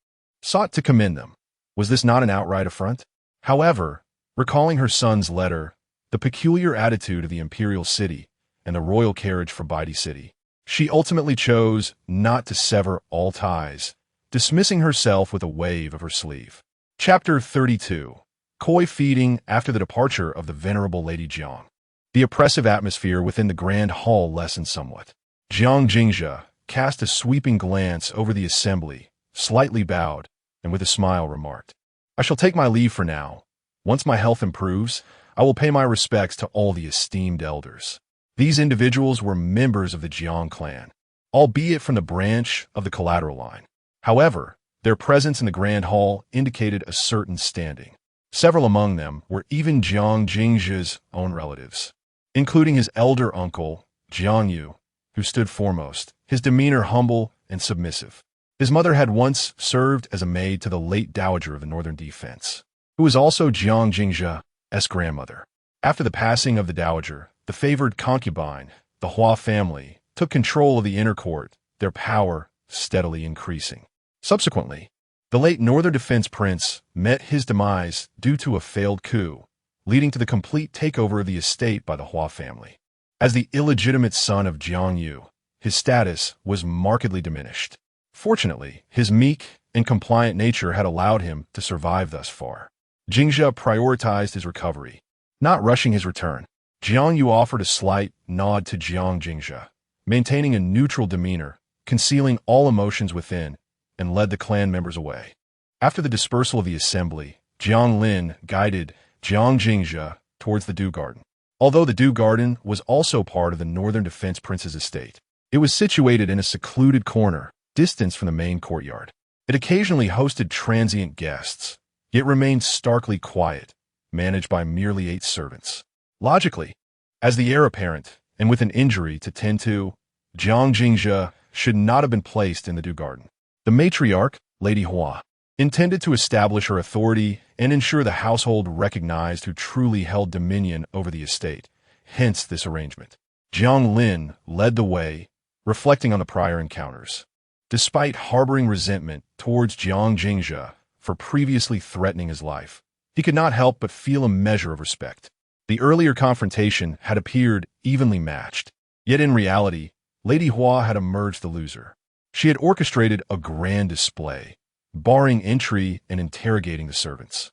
sought to commend them. Was this not an outright affront? However, recalling her son's letter, the peculiar attitude of the imperial city, and the royal carriage for Baidi City, she ultimately chose not to sever all ties, dismissing herself with a wave of her sleeve. Chapter 32. Koi feeding after the departure of the venerable Lady Jiang. The oppressive atmosphere within the grand hall lessened somewhat. Jiang Jingzhe cast a sweeping glance over the assembly, slightly bowed, and with a smile remarked, I shall take my leave for now. Once my health improves, I will pay my respects to all the esteemed elders. These individuals were members of the Jiang clan, albeit from the branch of the collateral line. However, their presence in the grand hall indicated a certain standing. Several among them were even Jiang Jingzhe's own relatives, including his elder uncle, Jiang Yu, who stood foremost, his demeanor humble and submissive. His mother had once served as a maid to the late dowager of the Northern Defense, who was also Jiang Jingzhe's grandmother. After the passing of the dowager, the favored concubine, the Hua family, took control of the inner court, their power steadily increasing. Subsequently, the late Northern Defense Prince met his demise due to a failed coup, leading to the complete takeover of the estate by the Hua family. As the illegitimate son of Jiang Yu, his status was markedly diminished. Fortunately, his meek and compliant nature had allowed him to survive thus far. Jingzhe prioritized his recovery, not rushing his return. Jiang Yu offered a slight nod to Jiang Jingzhe, maintaining a neutral demeanor, concealing all emotions within, and led the clan members away. After the dispersal of the assembly, Jiang Lin guided Jiang Jingzhe towards the Dew Garden. Although the Dew Garden was also part of the Northern Defense Prince's estate, it was situated in a secluded corner, distant from the main courtyard. It occasionally hosted transient guests, yet remained starkly quiet, managed by merely 8 servants. Logically, as the heir apparent, and with an injury to tend to, Jiang Jingzhe should not have been placed in the Dew Garden. The matriarch, Lady Hua, intended to establish her authority and ensure the household recognized who truly held dominion over the estate, hence this arrangement. Jiang Lin led the way, reflecting on the prior encounters. Despite harboring resentment towards Jiang Jingzhe for previously threatening his life, he could not help but feel a measure of respect. The earlier confrontation had appeared evenly matched, yet in reality, Lady Hua had emerged the loser. She had orchestrated a grand display, barring entry and interrogating the servants,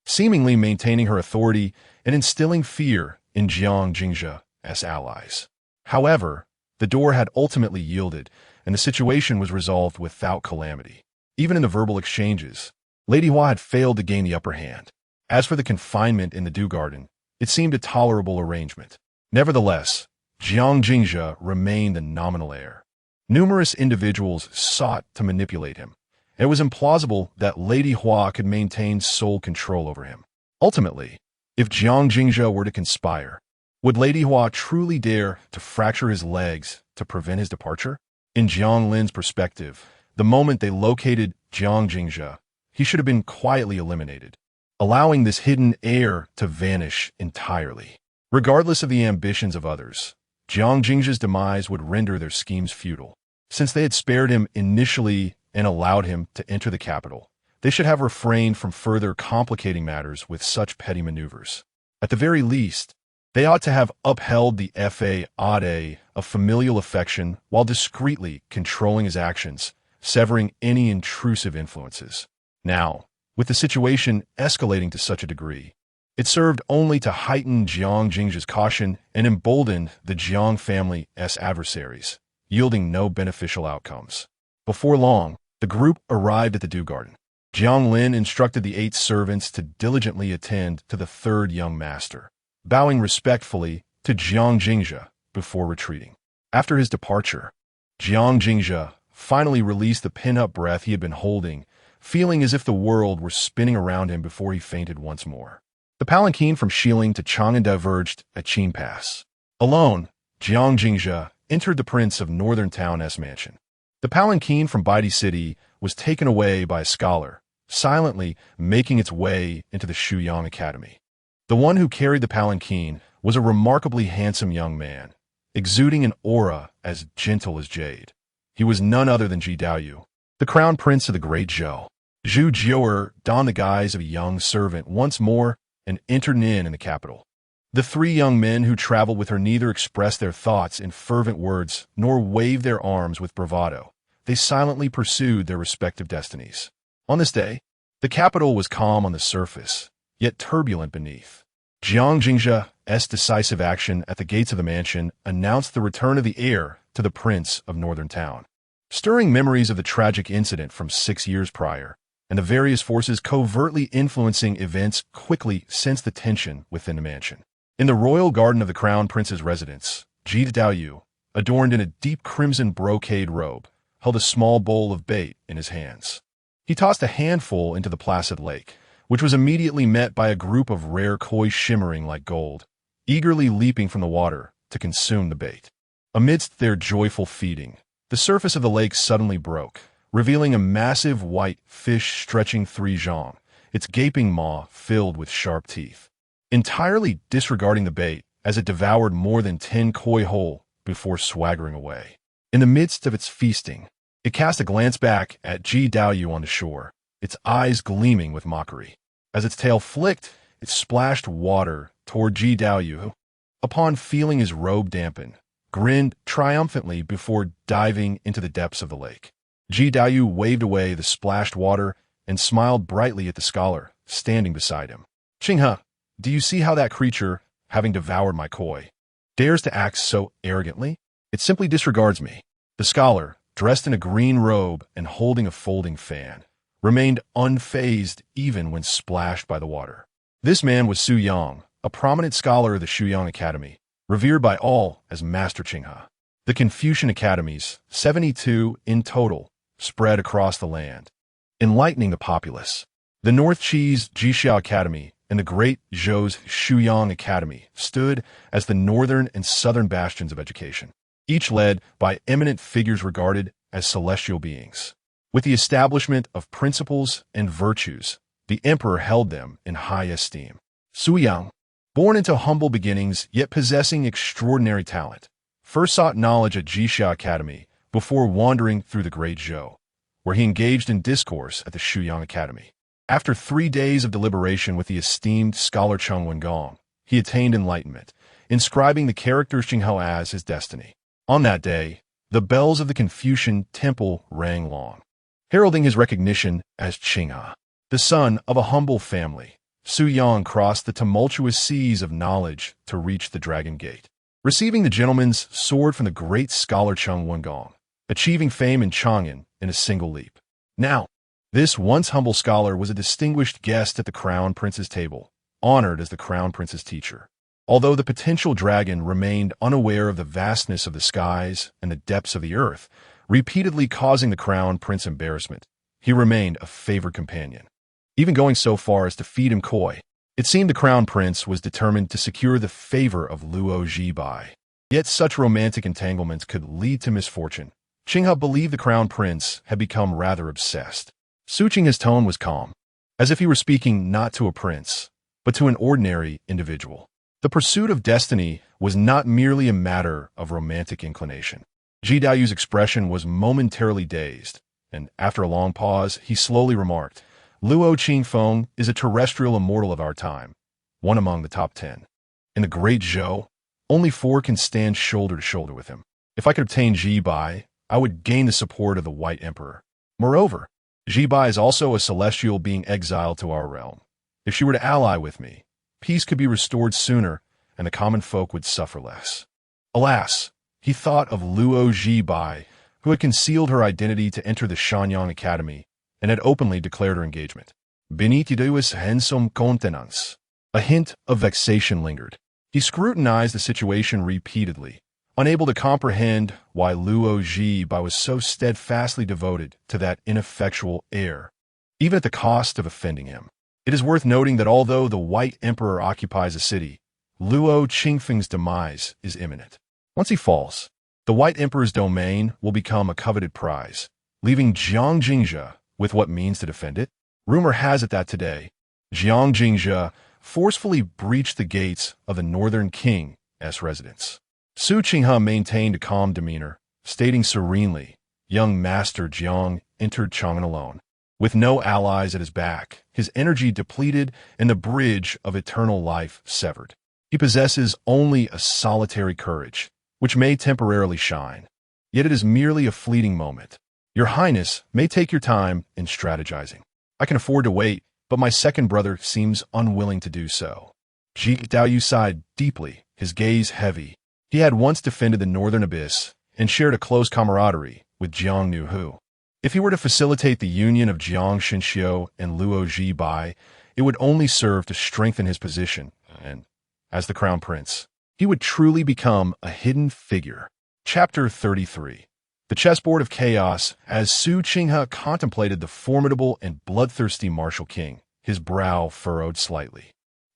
seemingly maintaining her authority and instilling fear in Jiang Jingzhe as allies. However, the door had ultimately yielded, and the situation was resolved without calamity. Even in the verbal exchanges, Lady Hua had failed to gain the upper hand. As for the confinement in the Dew Garden, it seemed a tolerable arrangement. Nevertheless, Jiang Jingzhe remained the nominal heir. Numerous individuals sought to manipulate him, and it was implausible that Lady Hua could maintain sole control over him. Ultimately, if Jiang Jingzhe were to conspire, would Lady Hua truly dare to fracture his legs to prevent his departure? In Jiang Lin's perspective, the moment they located Jiang Jingzhe, he should have been quietly eliminated, allowing this hidden heir to vanish entirely. Regardless of the ambitions of others, Jiang Jingzhe's demise would render their schemes futile. Since they had spared him initially and allowed him to enter the capital, they should have refrained from further complicating matters with such petty maneuvers. At the very least, they ought to have upheld the faade of familial affection while discreetly controlling his actions, severing any intrusive influences. Now, with the situation escalating to such a degree, it served only to heighten Jiang Jingzhe's caution and embolden the Jiang family as adversaries, yielding no beneficial outcomes. Before long, the group arrived at the Dew Garden. Jiang Lin instructed the 8 servants to diligently attend to the 3rd young master, bowing respectfully to Jiang Jingzhe before retreating. After his departure, Jiang Jingzhe finally released the pin-up breath he had been holding, feeling as if the world were spinning around him before he fainted once more. The palanquin from Xiling to Chang'an diverged at Qin Pass. Alone, Jiang Jingzhe entered the Prince of Northern Town's mansion. The palanquin from Baidi City was taken away by a scholar, silently making its way into the Shuyang Academy. The one who carried the palanquin was a remarkably handsome young man, exuding an aura as gentle as jade. He was none other than Ji Daoyu, the crown prince of the Great Zhou. Zhu Jiu'er donned the guise of a young servant once more and entered an inn in the capital. The 3 young men who traveled with her neither expressed their thoughts in fervent words nor waved their arms with bravado. They silently pursued their respective destinies. On this day, the capital was calm on the surface, yet turbulent beneath. Jiang Jingzhe's decisive action at the gates of the mansion announced the return of the heir to the Prince of Northern Town, stirring memories of the tragic incident from 6 years prior, and the various forces covertly influencing events quickly sensed the tension within the mansion. In the royal garden of the crown prince's residence, Ji Daoyu, adorned in a deep crimson brocade robe, held a small bowl of bait in his hands. He tossed a handful into the placid lake, which was immediately met by a group of rare koi shimmering like gold, eagerly leaping from the water to consume the bait. Amidst their joyful feeding, the surface of the lake suddenly broke, revealing a massive white fish stretching 3 zhang, its gaping maw filled with sharp teeth. Entirely disregarding the bait, as it devoured more than 10 koi whole before swaggering away. In the midst of its feasting, it cast a glance back at Ji Daoyu on the shore, its eyes gleaming with mockery. As its tail flicked, it splashed water toward Ji Daoyu, who, upon feeling his robe dampen, grinned triumphantly before diving into the depths of the lake. Ji Daoyu waved away the splashed water and smiled brightly at the scholar, standing beside him. "Qinghe, do you see how that creature, having devoured my koi, dares to act so arrogantly? It simply disregards me." The scholar, dressed in a green robe and holding a folding fan, remained unfazed even when splashed by the water. This man was Su Yang, a prominent scholar of the Shuyang Academy, revered by all as Master Qinghe. The Confucian academies, 72 in total, spread across the land, enlightening the populace. The North Qi's Jixiao Academy and the Great Zhou's Shuyang Academy stood as the northern and southern bastions of education, each led by eminent figures regarded as celestial beings. With the establishment of principles and virtues, the emperor held them in high esteem. Su Yang, born into humble beginnings yet possessing extraordinary talent, first sought knowledge at Jixiao Academy before wandering through the Great Zhou, where he engaged in discourse at the Shuyang Academy. After 3 days of deliberation with the esteemed scholar Cheng Wengong, he attained enlightenment, inscribing the character Qinghe as his destiny. On that day, the bells of the Confucian temple rang long, Heralding his recognition as Qinghe. The son of a humble family, Su Yang crossed the tumultuous seas of knowledge to reach the Dragon Gate, receiving the gentleman's sword from the great scholar Cheng Wengong, achieving fame in Chang'an in a single leap. Now, this once humble scholar was a distinguished guest at the Crown Prince's table, honored as the Crown Prince's teacher. Although the potential dragon remained unaware of the vastness of the skies and the depths of the earth, repeatedly causing the Crown Prince embarrassment, he remained a favored companion, even going so far as to feed him koi. It seemed the Crown Prince was determined to secure the favor of Luo Zhibai. Yet such romantic entanglements could lead to misfortune. Qinghe believed the Crown Prince had become rather obsessed. Su Qinghe's tone was calm, as if he were speaking not to a prince, but to an ordinary individual. The pursuit of destiny was not merely a matter of romantic inclination. Ji Daoyu's expression was momentarily dazed, and after a long pause, he slowly remarked, Luo Qingfeng is a terrestrial immortal of our time, one among the top 10. In the Great Zhou, only 4 can stand shoulder to shoulder with him. If I could obtain Zhibai, I would gain the support of the White Emperor. Moreover, Zhibai is also a celestial being exiled to our realm. If she were to ally with me, peace could be restored sooner, and the common folk would suffer less. Alas, he thought of Luo Zhibai, who had concealed her identity to enter the Shanyang Academy and had openly declared her engagement. Benitiduis handsome contenance. A hint of vexation lingered. He scrutinized the situation repeatedly, unable to comprehend why Luo Zhibai was so steadfastly devoted to that ineffectual heir, even at the cost of offending him. It is worth noting that although the White Emperor occupies a city, Luo Qingfeng's demise is imminent. Once he falls, the White Emperor's domain will become a coveted prize, leaving Jiang Jingzhe with what means to defend it. Rumor has it that today, Jiang Jingzhe forcefully breached the gates of the Northern King's residence. Su Qinghe maintained a calm demeanor, stating serenely, young Master Jiang entered Chang'an alone. With no allies at his back, his energy depleted and the bridge of eternal life severed. He possesses only a solitary courage, which may temporarily shine. Yet it is merely a fleeting moment. Your Highness may take your time in strategizing. I can afford to wait, but my second brother seems unwilling to do so. Ji Daoyu sighed deeply, his gaze heavy. He had once defended the Northern Abyss and shared a close camaraderie with Jiang Nuhu. If he were to facilitate the union of Jiang Xinxiu and Luo Zhibai, it would only serve to strengthen his position, and, as the Crown Prince, he would truly become a hidden figure. Chapter 33. The Chessboard of Chaos. As Su Qinghe contemplated the formidable and bloodthirsty martial king, his brow furrowed slightly.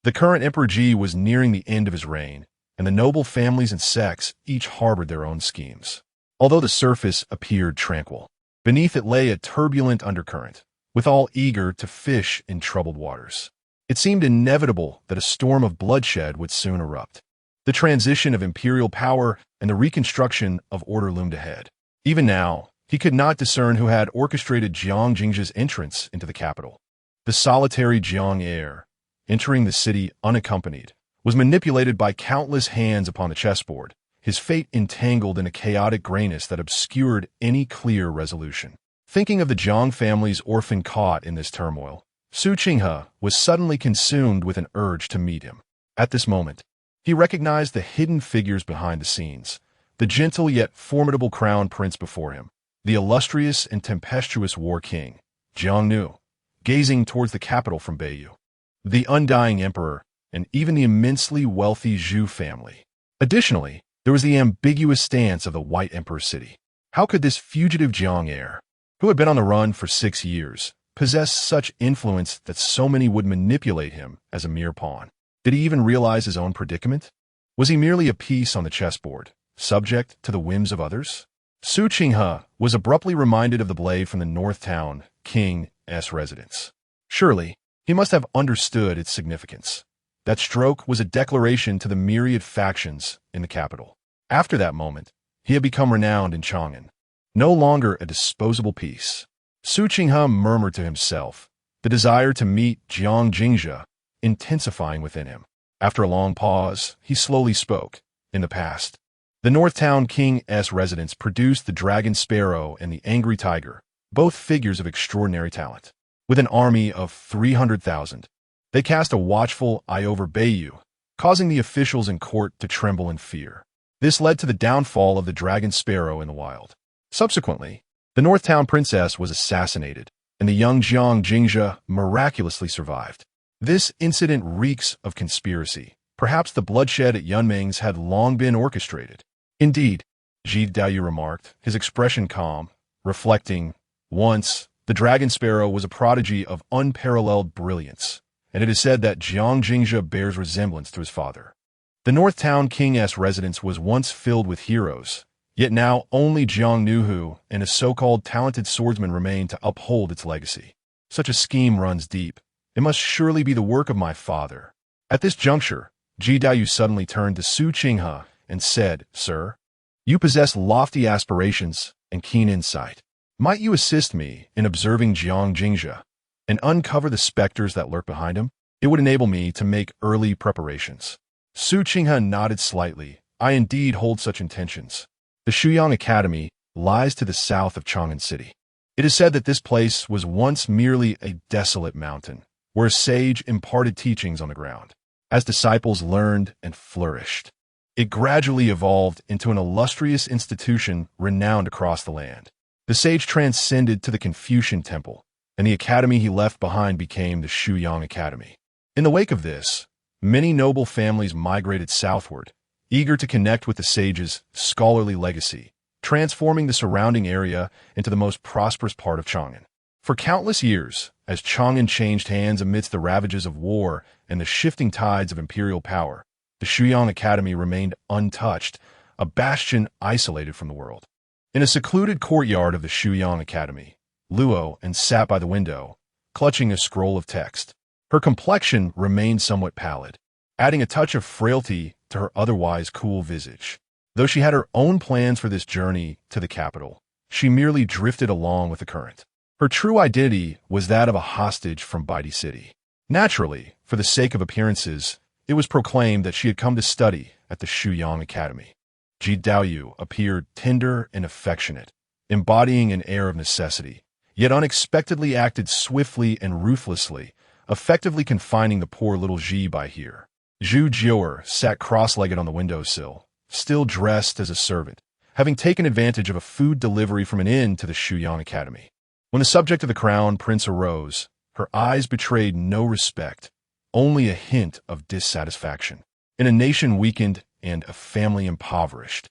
The current Emperor Ji was nearing the end of his reign, and the noble families and sects each harbored their own schemes. Although the surface appeared tranquil, beneath it lay a turbulent undercurrent, with all eager to fish in troubled waters. It seemed inevitable that a storm of bloodshed would soon erupt. The transition of imperial power and the reconstruction of order loomed ahead. Even now, he could not discern who had orchestrated Jiang Jingzhe's entrance into the capital. The solitary Jiang heir, entering the city unaccompanied, was manipulated by countless hands upon the chessboard, his fate entangled in a chaotic grayness that obscured any clear resolution. Thinking of the Jiang family's orphan caught in this turmoil, Su Qinghe was suddenly consumed with an urge to meet him. At this moment, he recognized the hidden figures behind the scenes, the gentle yet formidable crown prince before him, the illustrious and tempestuous war king, Jiang Nu, gazing towards the capital from Beiyu, the undying emperor, and even the immensely wealthy Zhu family. Additionally, there was the ambiguous stance of the White Emperor city. How could this fugitive Jiang heir, who had been on the run for 6 years, possess such influence that so many would manipulate him as a mere pawn? Did he even realize his own predicament? Was he merely a piece on the chessboard, subject to the whims of others? Su Qinghe was abruptly reminded of the blade from the North Town King's residence. Surely, he must have understood its significance. That stroke was a declaration to the myriad factions in the capital. After that moment, he had become renowned in Chang'an, no longer a disposable piece. Su Qinghe murmured to himself, the desire to meet Jiang Jingzhe intensifying within him. After a long pause, he slowly spoke. In the past, the North Town King's residence produced the dragon sparrow and the angry tiger, both figures of extraordinary talent. With an army of 300,000, they cast a watchful eye over Bayu, causing the officials in court to tremble in fear. This led to the downfall of the dragon sparrow in the wild. Subsequently, the North Town princess was assassinated, and the young Jiang Jingzhe miraculously survived. This incident reeks of conspiracy. Perhaps the bloodshed at Yunming's had long been orchestrated. Indeed, Ji Daoyu remarked, his expression calm, reflecting, once, the dragon sparrow was a prodigy of unparalleled brilliance, and it is said that Jiang Jingzhe bears resemblance to his father. The North Town King's residence was once filled with heroes, yet now only Jiang Nuhu and a so-called talented swordsman remain to uphold its legacy. Such a scheme runs deep. It must surely be the work of my father. At this juncture, Ji Daoyu suddenly turned to Su Qinghe and said, Sir, you possess lofty aspirations and keen insight. Might you assist me in observing Jiang Jingzhe and uncover the specters that lurk behind him? It would enable me to make early preparations. Su Qinghe nodded slightly. I indeed hold such intentions. The Shuyang Academy lies to the south of Chang'an City. It is said that this place was once merely a desolate mountain, where a sage imparted teachings on the ground. As disciples learned and flourished, it gradually evolved into an illustrious institution renowned across the land. The sage transcended to the Confucian temple, and the academy he left behind became the Shuyang Academy. In the wake of this, many noble families migrated southward, eager to connect with the sage's scholarly legacy, transforming the surrounding area into the most prosperous part of Chang'an. For countless years, as Chang'an changed hands amidst the ravages of war and the shifting tides of imperial power, the Shuyang Academy remained untouched, a bastion isolated from the world. In a secluded courtyard of the Shuyang Academy, Luo sat by the window, clutching a scroll of text. Her complexion remained somewhat pallid, adding a touch of frailty to her otherwise cool visage. Though she had her own plans for this journey to the capital, she merely drifted along with the current. Her true identity was that of a hostage from Baidi City. Naturally, for the sake of appearances, it was proclaimed that she had come to study at the Shuyang Academy. Ji Daoyu appeared tender and affectionate, embodying an air of necessity, yet unexpectedly acted swiftly and ruthlessly, effectively confining the poor little Ji by here. Zhu Jiu'er sat cross-legged on the windowsill, still dressed as a servant, having taken advantage of a food delivery from an inn to the Shuyang Academy. When the subject of the crown prince arose, her eyes betrayed no respect, only a hint of dissatisfaction. In a nation weakened and a family impoverished,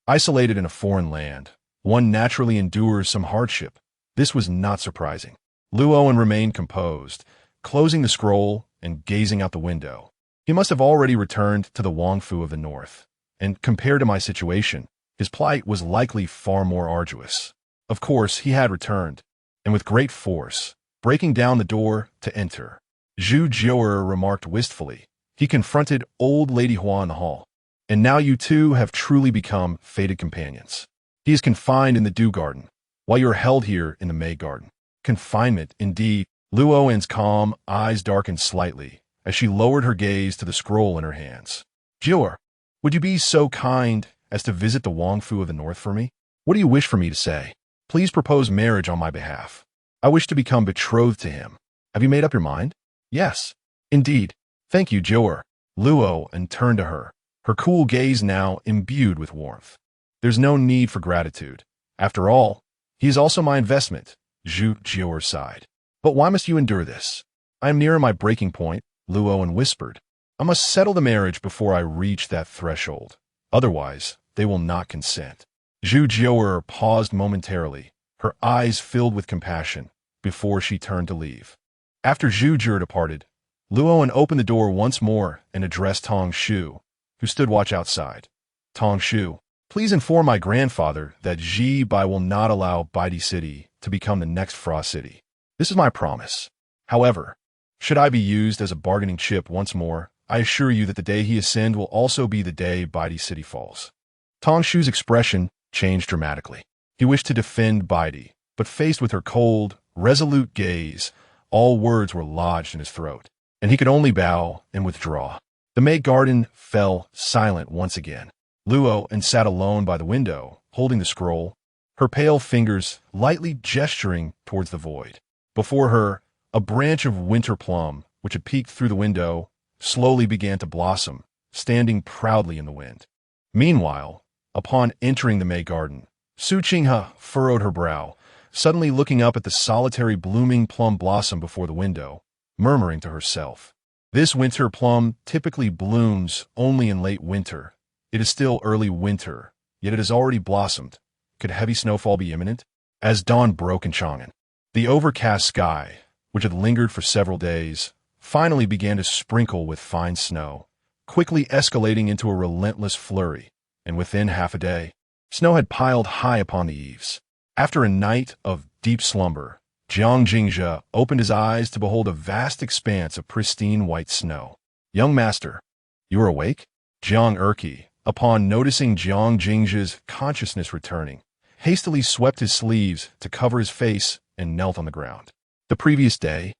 isolated in a foreign land, one naturally endures some hardship. This was not surprising. Luo remained composed, closing the scroll and gazing out the window. He must have already returned to the Wangfu of the north, and compared to my situation, his plight was likely far more arduous. Of course, he had returned, and with great force, breaking down the door to enter. Zhu Jiu'er remarked wistfully. He confronted old Lady Hua in the hall. And now you two have truly become fated companions. He is confined in the Dew Garden, while you are held here in the May Garden. Confinement, indeed. Luo's calm eyes darkened slightly as she lowered her gaze to the scroll in her hands. Jiu'er, would you be so kind as to visit the Wangfu of the north for me? What do you wish for me to say? Please propose marriage on my behalf. I wish to become betrothed to him. Have you made up your mind? Yes. Indeed. Thank you, Jiu'er. Luo turned to her, her cool gaze now imbued with warmth. There's no need for gratitude. After all, he is also my investment, Zhu Jiu'er sighed. But why must you endure this? I am near my breaking point, Luo whispered. I must settle the marriage before I reach that threshold. Otherwise, they will not consent. Zhu Jiu'er paused momentarily, her eyes filled with compassion, before she turned to leave. After Zhu Jiu'er departed, Luo opened the door once more and addressed Tong Shu, who stood watch outside. Tong Shu, please inform my grandfather that Ji Bai will not allow Baidi City to become the next Frost City. This is my promise. However, should I be used as a bargaining chip once more, I assure you that the day he ascends will also be the day Baidi City falls. Tong Shu's expression changed dramatically. He wished to defend Baidi, but faced with her cold, resolute gaze, all words were lodged in his throat, and he could only bow and withdraw. The May Garden fell silent once again. Luo sat alone by the window, holding the scroll, her pale fingers lightly gesturing towards the void. Before her, a branch of winter plum, which had peeked through the window, slowly began to blossom, standing proudly in the wind. Meanwhile, upon entering the May garden, Su Qinghe furrowed her brow, suddenly looking up at the solitary blooming plum blossom before the window, murmuring to herself, "This winter plum typically blooms only in late winter. It is still early winter, yet it has already blossomed. Could heavy snowfall be imminent?" As dawn broke in Chang'an, the overcast sky, which had lingered for several days, finally began to sprinkle with fine snow, quickly escalating into a relentless flurry, and within half a day, snow had piled high upon the eaves. After a night of deep slumber, Jiang Jingzhe opened his eyes to behold a vast expanse of pristine white snow. "Young master, you are awake?" Jiang Erqi, upon noticing Jiang Jingzhe's consciousness returning, hastily swept his sleeves to cover his face and knelt on the ground. The previous day,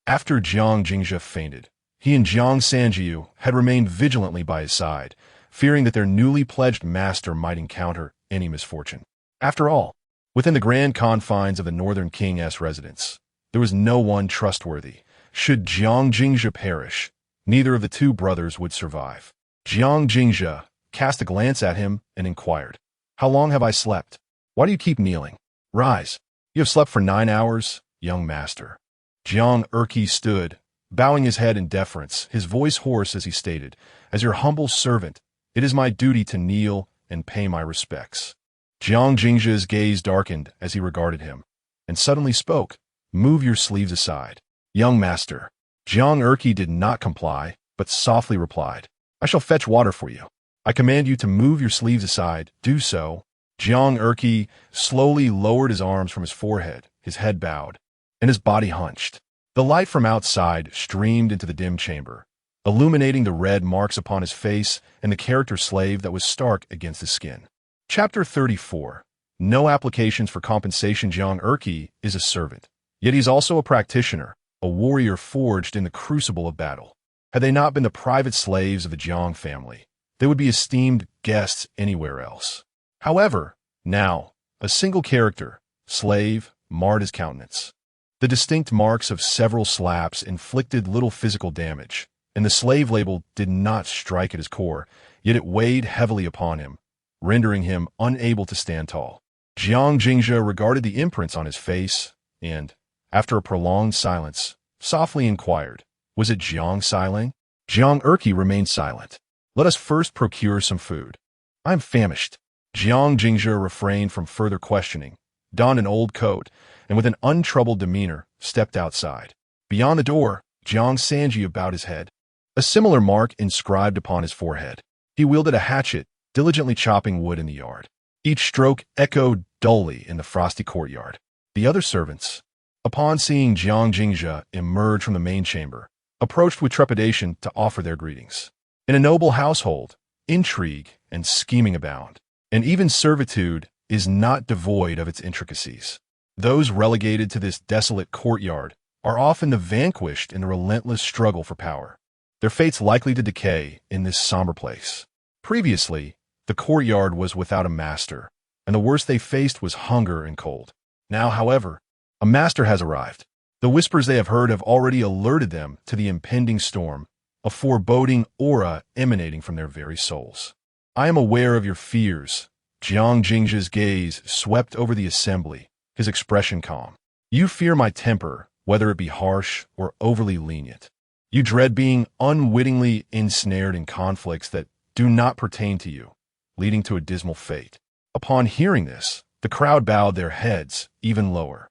after Jiang Jingzhe fainted, he and Jiang Sanjiu had remained vigilantly by his side, fearing that their newly pledged master might encounter any misfortune. After all, within the grand confines of the Northern King's residence, there was no one trustworthy. Should Jiang Jingzhe perish, neither of the two brothers would survive. Jiang Jingzhe cast a glance at him and inquired, "How long have I slept? Why do you keep kneeling? Rise. You have slept for 9 hours, young master." Jiang Erqi stood, bowing his head in deference, his voice hoarse as he stated, "As your humble servant, it is my duty to kneel and pay my respects." Jiang Jingzhe's gaze darkened as he regarded him, and suddenly spoke, "Move your sleeves aside, young master." Jiang Erqi did not comply, but softly replied, "I shall fetch water for you. I command you to move your sleeves aside. Do so." Jiang Erqi slowly lowered his arms from his forehead, his head bowed, and his body hunched. The light from outside streamed into the dim chamber, illuminating the red marks upon his face and the character slave that was stark against his skin. Chapter 34. No applications for compensation. Jiang Erqi is a servant, yet he's also a practitioner, a warrior forged in the crucible of battle. Had they not been the private slaves of the Jiang family, they would be esteemed guests anywhere else. However, now, a single character, slave, marred his countenance. The distinct marks of several slaps inflicted little physical damage, and the slave label did not strike at his core, yet it weighed heavily upon him, rendering him unable to stand tall. Jiang Jingzhe regarded the imprints on his face, and, after a prolonged silence, softly inquired, "Was it Jiang Xiling?" Jiang Erqi remained silent. "Let us first procure some food. I am famished." Jiang Jingzhe refrained from further questioning, donned an old coat, and with an untroubled demeanor, stepped outside. Beyond the door, Jiang Sanjiu bowed his head, a similar mark inscribed upon his forehead. He wielded a hatchet, diligently chopping wood in the yard. Each stroke echoed dully in the frosty courtyard. The other servants, upon seeing Jiang Jingzhe emerge from the main chamber, approached with trepidation to offer their greetings. In a noble household, intrigue and scheming abound, and even servitude is not devoid of its intricacies. Those relegated to this desolate courtyard are often the vanquished in the relentless struggle for power, their fates likely to decay in this somber place. Previously, the courtyard was without a master, and the worst they faced was hunger and cold. Now, however, a master has arrived. The whispers they have heard have already alerted them to the impending storm, a foreboding aura emanating from their very souls. "I am aware of your fears." Jiang Jingzhe's gaze swept over the assembly, his expression calm. "You fear my temper, whether it be harsh or overly lenient. You dread being unwittingly ensnared in conflicts that do not pertain to you, leading to a dismal fate." Upon hearing this, the crowd bowed their heads even lower.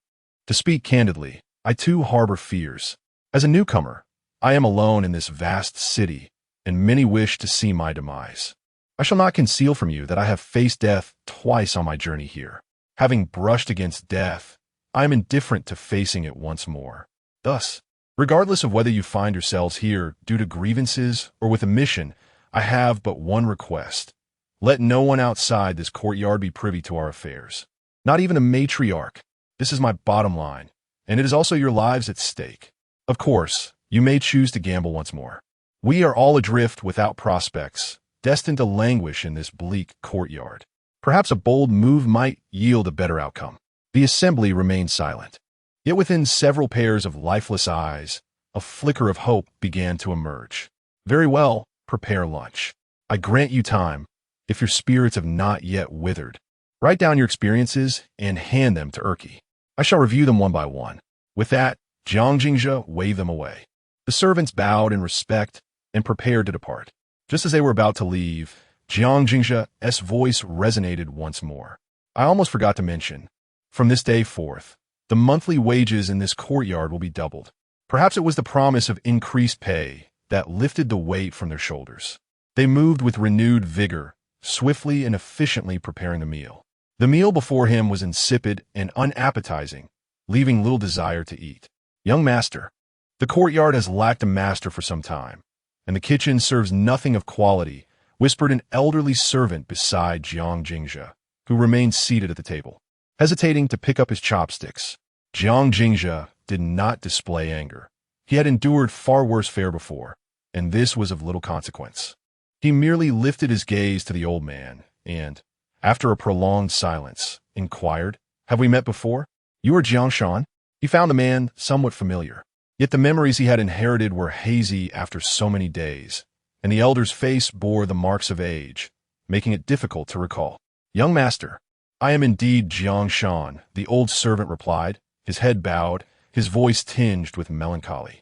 To speak candidly, I too harbor fears. As a newcomer, I am alone in this vast city, and many wish to see my demise. I shall not conceal from you that I have faced death twice on my journey here. Having brushed against death, I am indifferent to facing it once more. Thus, regardless of whether you find yourselves here due to grievances or with a mission, I have but one request. Let no one outside this courtyard be privy to our affairs. Not even a matriarch. This is my bottom line, and it is also your lives at stake. Of course, you may choose to gamble once more. We are all adrift without prospects, destined to languish in this bleak courtyard. Perhaps a bold move might yield a better outcome. The assembly remained silent. Yet within several pairs of lifeless eyes, a flicker of hope began to emerge. Very well, prepare lunch. I grant you time, if your spirits have not yet withered. Write down your experiences and hand them to Erki. I shall review them one by one. With that, Jiang Jingzhe waved them away. The servants bowed in respect and prepared to depart. Just as they were about to leave, Jiang Jingzhe's voice resonated once more. I almost forgot to mention, from this day forth, the monthly wages in this courtyard will be doubled. Perhaps it was the promise of increased pay that lifted the weight from their shoulders. They moved with renewed vigor, swiftly and efficiently preparing the meal. The meal before him was insipid and unappetizing, leaving little desire to eat. Young master, the courtyard has lacked a master for some time, and the kitchen serves nothing of quality, whispered an elderly servant beside Jiang Jingzhe, who remained seated at the table. Hesitating to pick up his chopsticks, Jiang Jingzhe did not display anger. He had endured far worse fare before, and this was of little consequence. He merely lifted his gaze to the old man and, after a prolonged silence, inquired, "Have we met before? You are Jiang Shan?" He found the man somewhat familiar, yet the memories he had inherited were hazy after so many days, and the elder's face bore the marks of age, making it difficult to recall. "Young master, I am indeed Jiang Shan," the old servant replied, his head bowed, his voice tinged with melancholy.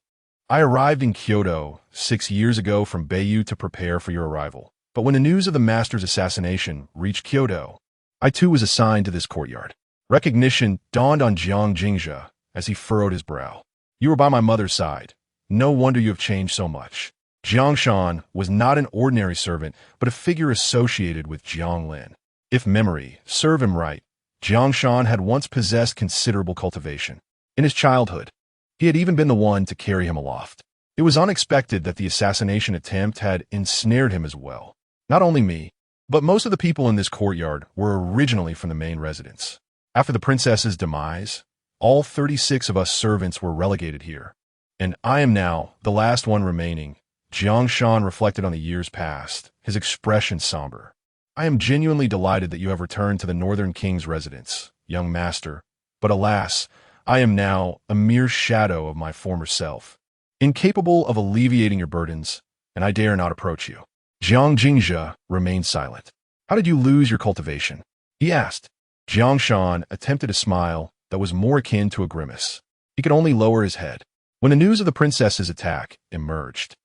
"I arrived in Kyoto 6 years ago from Beiyu to prepare for your arrival. But when the news of the master's assassination reached Kyoto, I too was assigned to this courtyard." Recognition dawned on Jiang Jingzhe as he furrowed his brow. "You were by my mother's side. No wonder you have changed so much." Jiang Shan was not an ordinary servant, but a figure associated with Jiang Lin. If memory served him right, Jiang Shan had once possessed considerable cultivation. In his childhood, he had even been the one to carry him aloft. It was unexpected that the assassination attempt had ensnared him as well. Not only me, but most of the people in this courtyard were originally from the main residence. After the princess's demise, all 36 of us servants were relegated here, and I am now the last one remaining. Jiang Shan reflected on the years past, his expression somber. "I am genuinely delighted that you have returned to the Northern King's residence, young master, but alas, I am now a mere shadow of my former self, incapable of alleviating your burdens, and I dare not approach you." Jiang Jingzhe remained silent. "How did you lose your cultivation?" he asked. Jiang Shan attempted a smile that was more akin to a grimace. He could only lower his head. "When the news of the princess's attack emerged,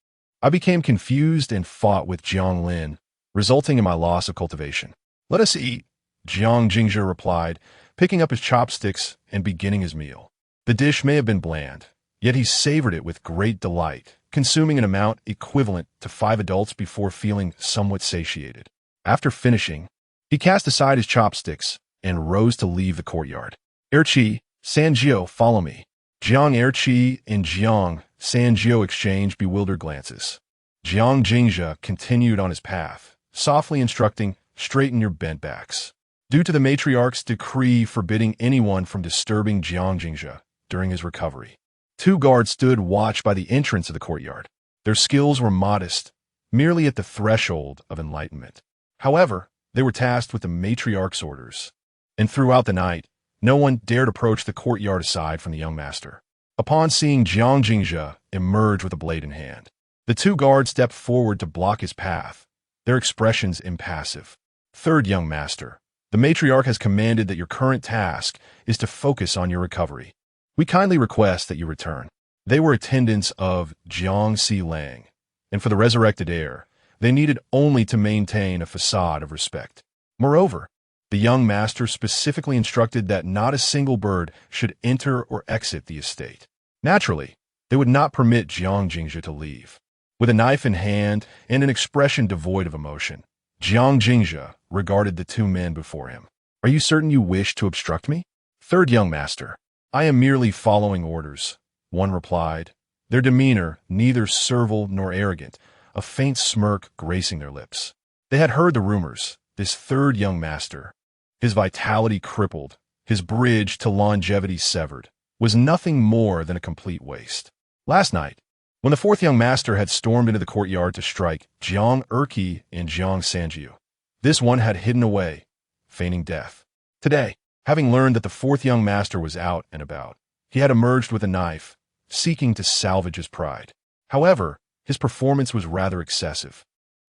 I became confused and fought with Jiang Lin, resulting in my loss of cultivation." "Let us eat," Jiang Jingzhe replied, picking up his chopsticks and beginning his meal. The dish may have been bland, yet he savored it with great delight, consuming an amount equivalent to 5 adults before feeling somewhat satiated. After finishing, he cast aside his chopsticks and rose to leave the courtyard. "Erqi, Sanjiu, follow me." Jiang Erqi and Jiang Sanjiu exchanged bewildered glances. Jiang Jingzhe continued on his path, softly instructing, "Straighten your bent backs." Due to the matriarch's decree forbidding anyone from disturbing Jiang Jingzhe during his recovery, 2 guards stood watch by the entrance of the courtyard. Their skills were modest, merely at the threshold of enlightenment. However, they were tasked with the matriarch's orders, and throughout the night, no one dared approach the courtyard aside from the young master. Upon seeing Jiang Jingzhe emerge with a blade in hand, the 2 guards stepped forward to block his path, their expressions impassive. "Third young master, the matriarch has commanded that your current task is to focus on your recovery. We kindly request that you return." They were attendants of Jiang Lang, and for the resurrected heir, they needed only to maintain a facade of respect. Moreover, the young master specifically instructed that not a single bird should enter or exit the estate. Naturally, they would not permit Jiang Jingzhe to leave. With a knife in hand and an expression devoid of emotion, Jiang Jingzhe regarded the 2 men before him. "Are you certain you wish to obstruct me?" "Third young master, I am merely following orders," one replied, their demeanor neither servile nor arrogant, a faint smirk gracing their lips. They had heard the rumors. This third young master, his vitality crippled, his bridge to longevity severed, was nothing more than a complete waste. Last night, when the 4th young master had stormed into the courtyard to strike Jiang Erqi and Jiang Sanjiu, this one had hidden away, feigning death. Today, having learned that the fourth young master was out and about, he had emerged with a knife, seeking to salvage his pride. However, his performance was rather excessive.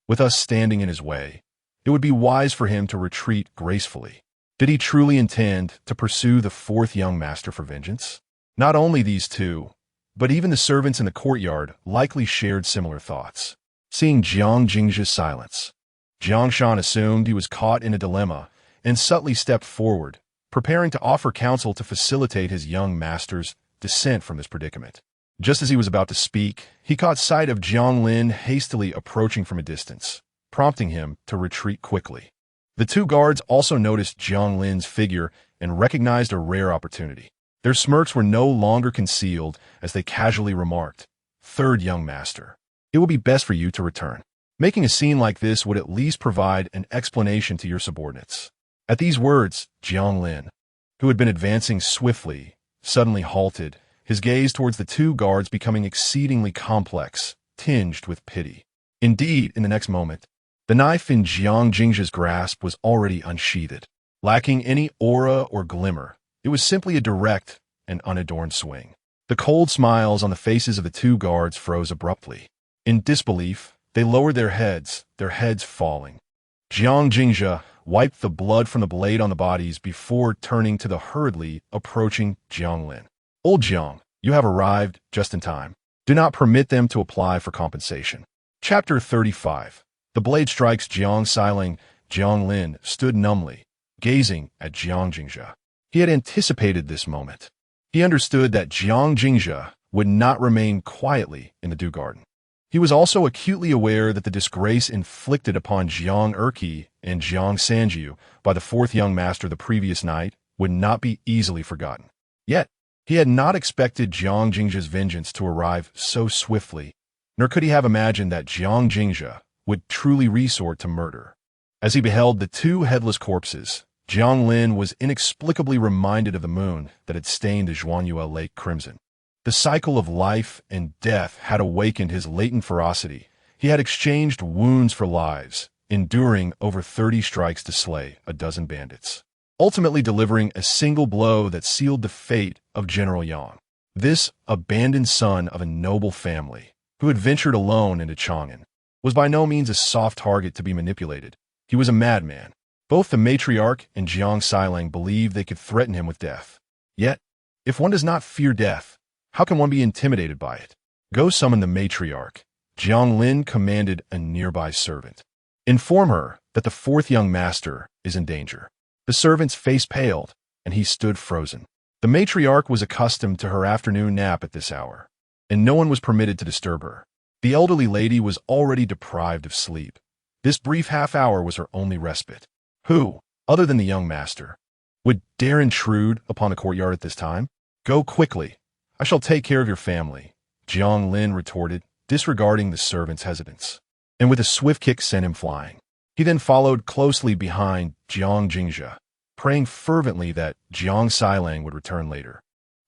With us standing in his way, it would be wise for him to retreat gracefully. Did he truly intend to pursue the fourth young master for vengeance? Not only these two, but even the servants in the courtyard likely shared similar thoughts. Seeing Jiang Jingzhi's silence, Jiang Shan assumed he was caught in a dilemma and subtly stepped forward, preparing to offer counsel to facilitate his young master's descent from this predicament. Just as he was about to speak, he caught sight of Jiang Lin hastily approaching from a distance, prompting him to retreat quickly. The two guards also noticed Jiang Lin's figure and recognized a rare opportunity. Their smirks were no longer concealed as they casually remarked, "Third young master, it will be best for you to return." Making a scene like this would at least provide an explanation to your subordinates. At these words, Jiang Lin, who had been advancing swiftly, suddenly halted, his gaze towards the two guards becoming exceedingly complex, tinged with pity. Indeed, in the next moment, the knife in Jiang Jingzhi's grasp was already unsheathed. Lacking any aura or glimmer, it was simply a direct and unadorned swing. The cold smiles on the faces of the two guards froze abruptly. In disbelief, they lowered their heads falling. Jiang Jingzhi wiped the blood from the blade on the bodies before turning to the hurriedly approaching Jiang Lin. "Old Jiang, you have arrived just in time. Do not permit them to apply for compensation." Chapter 35. The blade strikes Jiang Xiling. Jiang Lin stood numbly, gazing at Jiang Jingzhi. He had anticipated this moment. He understood that Jiang Jingzhi would not remain quietly in the Dew Garden. He was also acutely aware that the disgrace inflicted upon Jiang Erqi and Jiang Sanjiu by the fourth young master the previous night would not be easily forgotten. Yet, he had not expected Jiang Jingzhi's vengeance to arrive so swiftly, nor could he have imagined that Jiang Jingzhi would truly resort to murder. As he beheld the two headless corpses, Jiang Lin was inexplicably reminded of the moon that had stained the Zhuanyue Lake crimson. The cycle of life and death had awakened his latent ferocity. He had exchanged wounds for lives, enduring over 30 strikes to slay a dozen bandits, ultimately delivering a single blow that sealed the fate of General Yang. This abandoned son of a noble family, who had ventured alone into Chang'an, was by no means a soft target to be manipulated. He was a madman. Both the matriarch and Jiang Xiling believed they could threaten him with death. Yet, if one does not fear death, how can one be intimidated by it? "Go summon the matriarch," Jiang Lin commanded a nearby servant. "Inform her that the fourth young master is in danger." The servant's face paled, and he stood frozen. The matriarch was accustomed to her afternoon nap at this hour, and no one was permitted to disturb her. The elderly lady was already deprived of sleep. This brief half-hour was her only respite. Who, other than the young master, would dare intrude upon the courtyard at this time? "Go quickly. I shall take care of your family," Jiang Lin retorted, disregarding the servant's hesitance, and with a swift kick sent him flying. He then followed closely behind Jiang Jingzhi, praying fervently that Jiang Xiling would return later.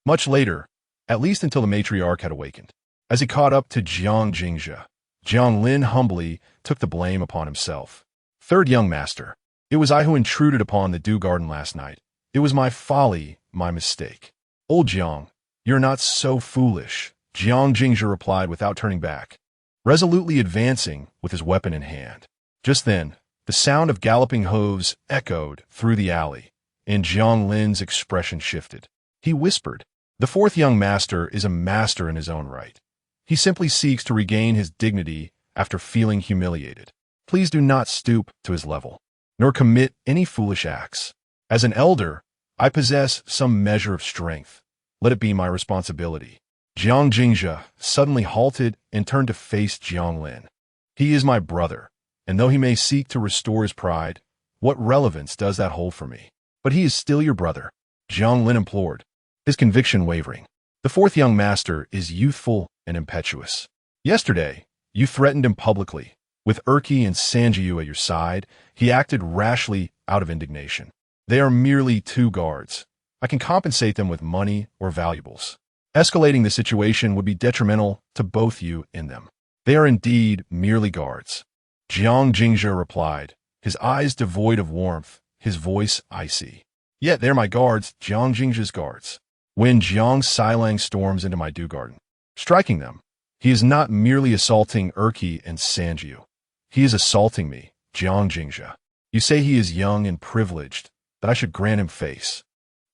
Much later, at least until the matriarch had awakened. As he caught up to Jiang Jingzhi, Jiang Lin humbly took the blame upon himself. "Third young master, it was I who intruded upon the Dew Garden last night. It was my folly, my mistake." "Old Jiang, you're not so foolish," Jiang Jingzhi replied without turning back, resolutely advancing with his weapon in hand. Just then, the sound of galloping hooves echoed through the alley, and Jiang Lin's expression shifted. He whispered, "The fourth young master is a master in his own right. He simply seeks to regain his dignity after feeling humiliated. Please do not stoop to his level, nor commit any foolish acts. As an elder, I possess some measure of strength. Let it be my responsibility." Jiang Jingzhi suddenly halted and turned to face Jiang Lin. "He is my brother, and though he may seek to restore his pride, what relevance does that hold for me?" "But he is still your brother," Jiang Lin implored, his conviction wavering. "The fourth young master is youthful and impetuous. Yesterday, you threatened him publicly. With Erqi and Sanjiu at your side, he acted rashly out of indignation. They are merely two guards. I can compensate them with money or valuables. Escalating the situation would be detrimental to both you and them. They are indeed merely guards." Jiang Jingzhi replied, his eyes devoid of warmth his voice icy. "Yet they're my guards, Jiang Jingzhi's guards. When Jiang Sailang storms into my dew garden, striking them, he is not merely assaulting Urki and Sanju. He is assaulting me, Jiang Jingzhi. You say he is young and privileged, that I should grant him face.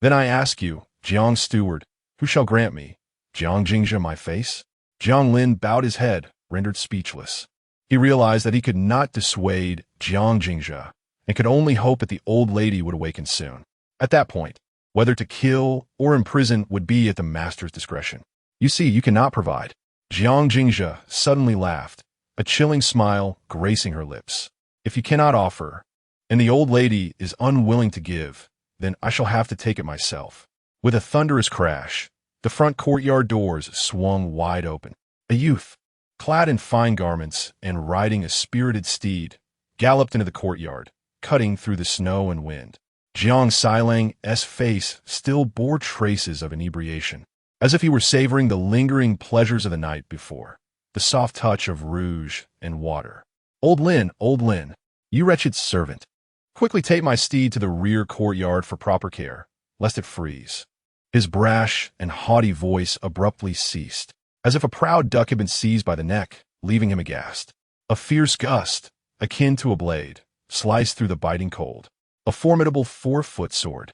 Then I ask you, Jiang Steward, who shall grant me, Jiang Jingzhi, my face?" Jiang Lin bowed his head, rendered speechless. He realized that he could not dissuade Jiang Jingzhi and could only hope that the old lady would awaken soon. At that point, whether to kill or imprison would be at the master's discretion. "You see, you cannot provide." Jiang Jingzhi suddenly laughed, a chilling smile gracing her lips. "If you cannot offer, and the old lady is unwilling to give, then I shall have to take it myself." With a thunderous crash, the front courtyard doors swung wide open. A youth, clad in fine garments and riding a spirited steed, galloped into the courtyard, cutting through the snow and wind. Jiang Sailang's face still bore traces of inebriation, as if he were savoring the lingering pleasures of the night before, the soft touch of rouge and water. Old Lin, you wretched servant. Quickly take my steed to the rear courtyard for proper care, lest it freeze." His brash and haughty voice abruptly ceased, as if a proud duck had been seized by the neck, leaving him aghast. A fierce gust, akin to a blade, sliced through the biting cold. A formidable 4-foot sword,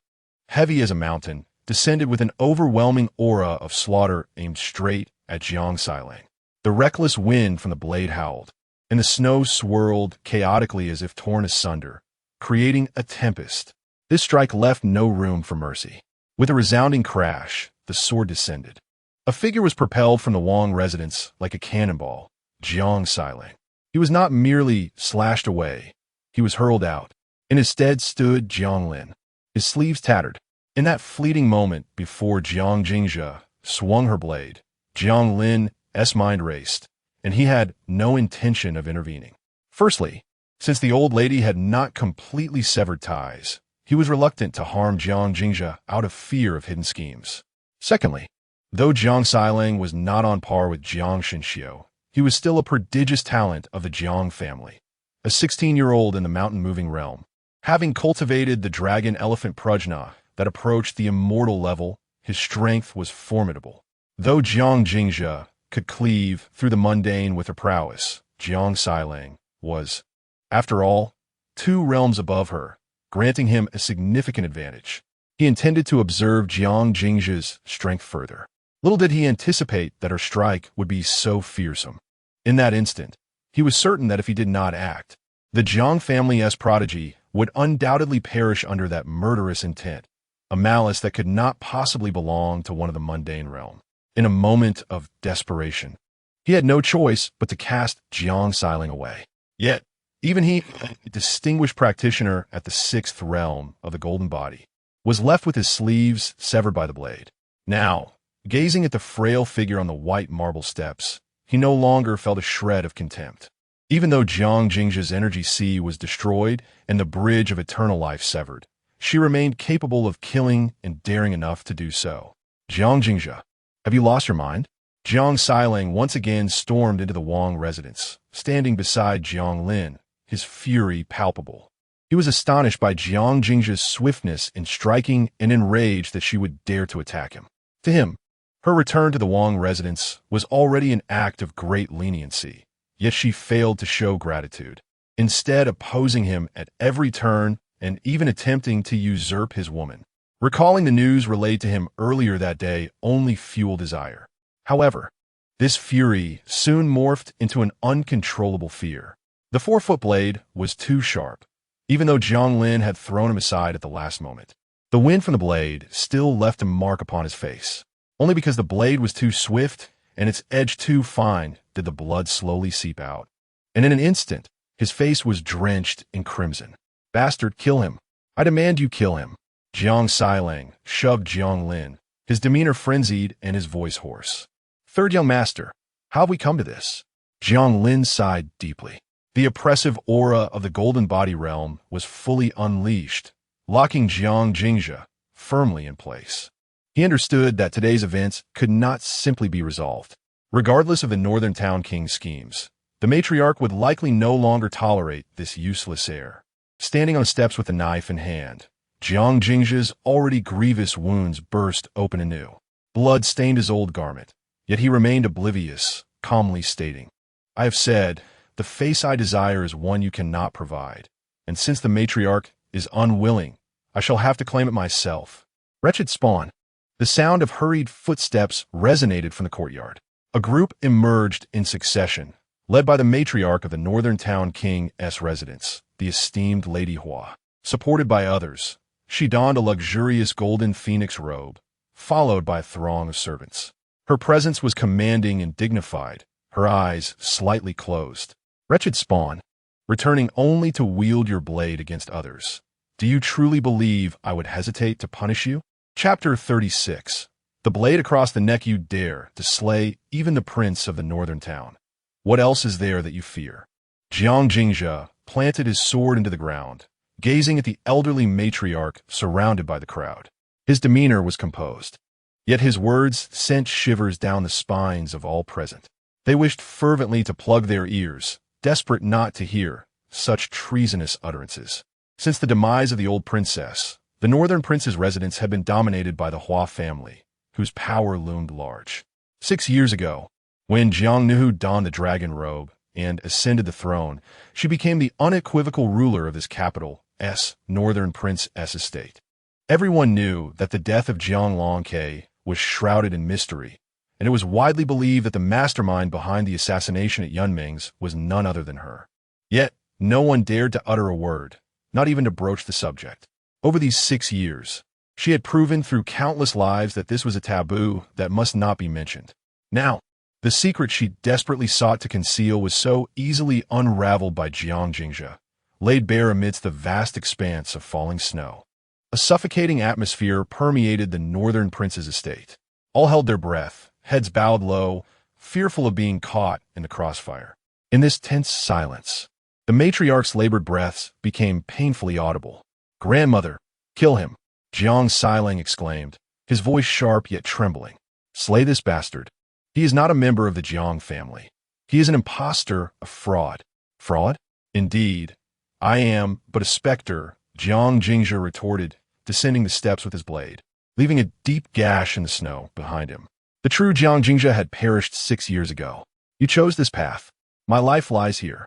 heavy as a mountain, descended with an overwhelming aura of slaughter aimed straight at Jiang Sailang. The reckless wind from the blade howled, and the snow swirled chaotically as if torn asunder, creating a tempest. This strike left no room for mercy. With a resounding crash, the sword descended. A figure was propelled from the Wang residence like a cannonball, Jiang Sailang. He was not merely slashed away, he was hurled out. In his stead stood Jiang Lin, his sleeves tattered. In that fleeting moment before Jiang Jingzhi swung her blade, Jiang Lin's mind raced, and he had no intention of intervening. Firstly, since the old lady had not completely severed ties, he was reluctant to harm Jiang Jingzhi out of fear of hidden schemes. Secondly, though Jiang Sailang was not on par with Jiang Shenxiu, he was still a prodigious talent of the Jiang family, a 16-year-old in the mountain-moving realm. Having cultivated the dragon-elephant prajna that approached the immortal level, his strength was formidable. Though Jiang Jingzhi could cleave through the mundane with her prowess, Jiang Sailang was, after all, 2 realms above her, granting him a significant advantage. He intended to observe Jiang Jingzhi's strength further. Little did he anticipate that her strike would be so fearsome. In that instant, he was certain that if he did not act, the Jiang family's prodigy would undoubtedly perish under that murderous intent, a malice that could not possibly belong to one of the mundane realm. In a moment of desperation, he had no choice but to cast Jiang Sailang away. Yet, even he, a distinguished practitioner at the 6th realm of the golden body, was left with his sleeves severed by the blade. Now, gazing at the frail figure on the white marble steps, he no longer felt a shred of contempt. Even though Jiang Jingzhi's energy sea was destroyed and the bridge of eternal life severed, she remained capable of killing and daring enough to do so. "Jiang Jingzhi, have you lost your mind?" Jiang Sailang once again stormed into the Wang residence, standing beside Jiang Lin, his fury palpable. He was astonished by Jiang Jingzhi's swiftness in striking and enraged that she would dare to attack him. To him, her return to the Wang residence was already an act of great leniency, yet she failed to show gratitude, instead opposing him at every turn and even attempting to usurp his woman. Recalling the news relayed to him earlier that day only fueled his ire. However, this fury soon morphed into an uncontrollable fear. The 4-foot blade was too sharp, even though Jiang Lin had thrown him aside at the last moment. The wind from the blade still left a mark upon his face. Only because the blade was too swift and its edge too fine did the blood slowly seep out. And in an instant, his face was drenched in crimson. "Bastard, kill him. I demand you kill him." Jiang Sailang shoved Jiang Lin, his demeanor frenzied and his voice hoarse. "Third young master, how have we come to this?" Jiang Lin sighed deeply. The oppressive aura of the golden body realm was fully unleashed, locking Jiang Jingzhi firmly in place. He understood that today's events could not simply be resolved. Regardless of the Northern Town King's schemes, the matriarch would likely no longer tolerate this useless heir. Standing on the steps with a knife in hand, Jiang Jingzha's already grievous wounds burst open anew. Blood stained his old garment, yet he remained oblivious, calmly stating, "I have said, the face I desire is one you cannot provide, and since the matriarch is unwilling, I shall have to claim it myself." Wretched spawn. The sound of hurried footsteps resonated from the courtyard. A group emerged in succession, led by the matriarch of the northern town king's residence, the esteemed Lady Hua. Supported by others, she donned a luxurious golden phoenix robe, followed by a throng of servants. Her presence was commanding and dignified, her eyes slightly closed. Wretched spawn, returning only to wield your blade against others. Do you truly believe I would hesitate to punish you? Chapter 36. The blade across the neck you dare to slay even the prince of the northern town. What else is there that you fear? Jiang Jingzha planted his sword into the ground, gazing at the elderly matriarch surrounded by the crowd. His demeanor was composed, yet his words sent shivers down the spines of all present. They wished fervently to plug their ears, desperate not to hear such treasonous utterances. Since the demise of the old princess, the northern prince's residence had been dominated by the Hua family, whose power loomed large. 6 years ago, when Jiang Nuhu donned the dragon robe and ascended the throne, she became the unequivocal ruler of this capital's northern prince's estate. Everyone knew that the death of Jiang Longke was shrouded in mystery, and it was widely believed that the mastermind behind the assassination at Yunming's was none other than her. Yet, no one dared to utter a word, not even to broach the subject. Over these 6 years, she had proven through countless lives that this was a taboo that must not be mentioned. Now, the secret she desperately sought to conceal was so easily unraveled by Jiang Jingzha, laid bare amidst the vast expanse of falling snow. A suffocating atmosphere permeated the northern prince's estate. All held their breath, heads bowed low, fearful of being caught in the crossfire. In this tense silence, the matriarch's labored breaths became painfully audible. "Grandmother, kill him," Jiang Xiling exclaimed, his voice sharp yet trembling. "Slay this bastard. He is not a member of the Jiang family. He is an impostor, a fraud." "Fraud? Indeed. I am but a specter," Jiang Jingzha retorted, descending the steps with his blade, leaving a deep gash in the snow behind him. The true Jiang Jingzha had perished 6 years ago. "You chose this path. My life lies here.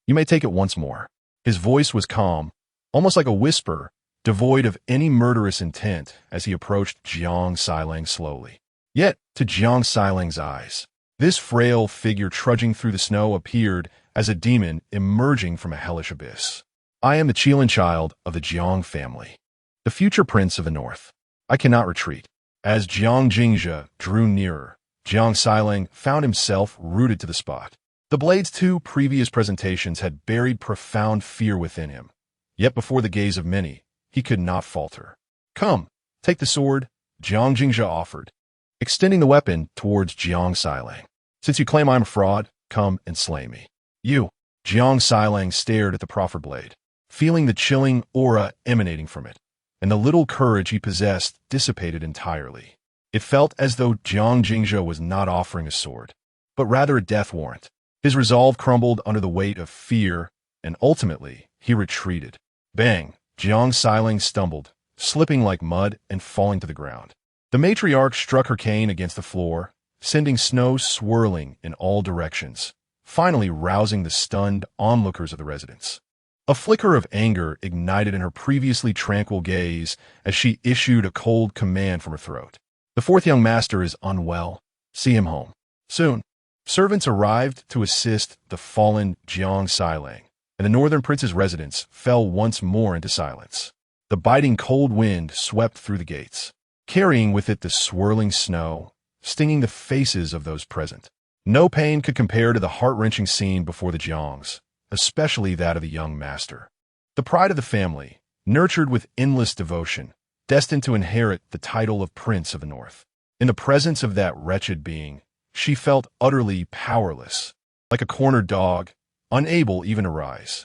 You may take it once more." His voice was calm, almost like a whisper, devoid of any murderous intent as he approached Jiang Xiling slowly. Yet, to Jiang Xiling's eyes, this frail figure trudging through the snow appeared as a demon emerging from a hellish abyss. "I am the Qilin child of the Jiang family, the future prince of the north. I cannot retreat." As Jiang Jingzha drew nearer, Jiang Xiling found himself rooted to the spot. The blade's 2 previous presentations had buried profound fear within him, yet before the gaze of many, he could not falter. "Come, take the sword," Jiang Jingzha offered, extending the weapon towards Jiang Xiling. "Since you claim I am a fraud, come and slay me." "You." Jiang Xiling stared at the proffered blade, feeling the chilling aura emanating from it, and the little courage he possessed dissipated entirely. It felt as though Jiang Jingzha was not offering a sword, but rather a death warrant. His resolve crumbled under the weight of fear, and ultimately, he retreated. Bang! Jiang Xiling stumbled, slipping like mud and falling to the ground. The matriarch struck her cane against the floor, sending snow swirling in all directions, finally rousing the stunned onlookers of the residence. A flicker of anger ignited in her previously tranquil gaze as she issued a cold command from her throat. "The 4th young master is unwell. See him home soon." Servants arrived to assist the fallen Jiang Xiling, and the northern prince's residence fell once more into silence. The biting cold wind swept through the gates, carrying with it the swirling snow, stinging the faces of those present. No pain could compare to the heart-wrenching scene before the Jiangs, especially that of the young master. The pride of the family, nurtured with endless devotion, destined to inherit the title of Prince of the North. In the presence of that wretched being, she felt utterly powerless, like a cornered dog, unable even to rise.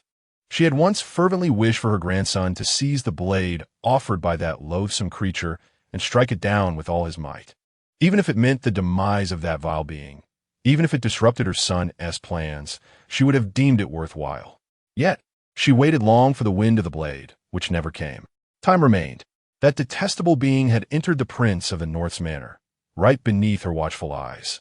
She had once fervently wished for her grandson to seize the blade offered by that loathsome creature and strike it down with all his might. Even if it meant the demise of that vile being, even if it disrupted her son's plans, she would have deemed it worthwhile. Yet, She waited long for the wind of the blade, which never came. Time remained. That detestable being had entered the prince of the North's manor, right beneath her watchful eyes.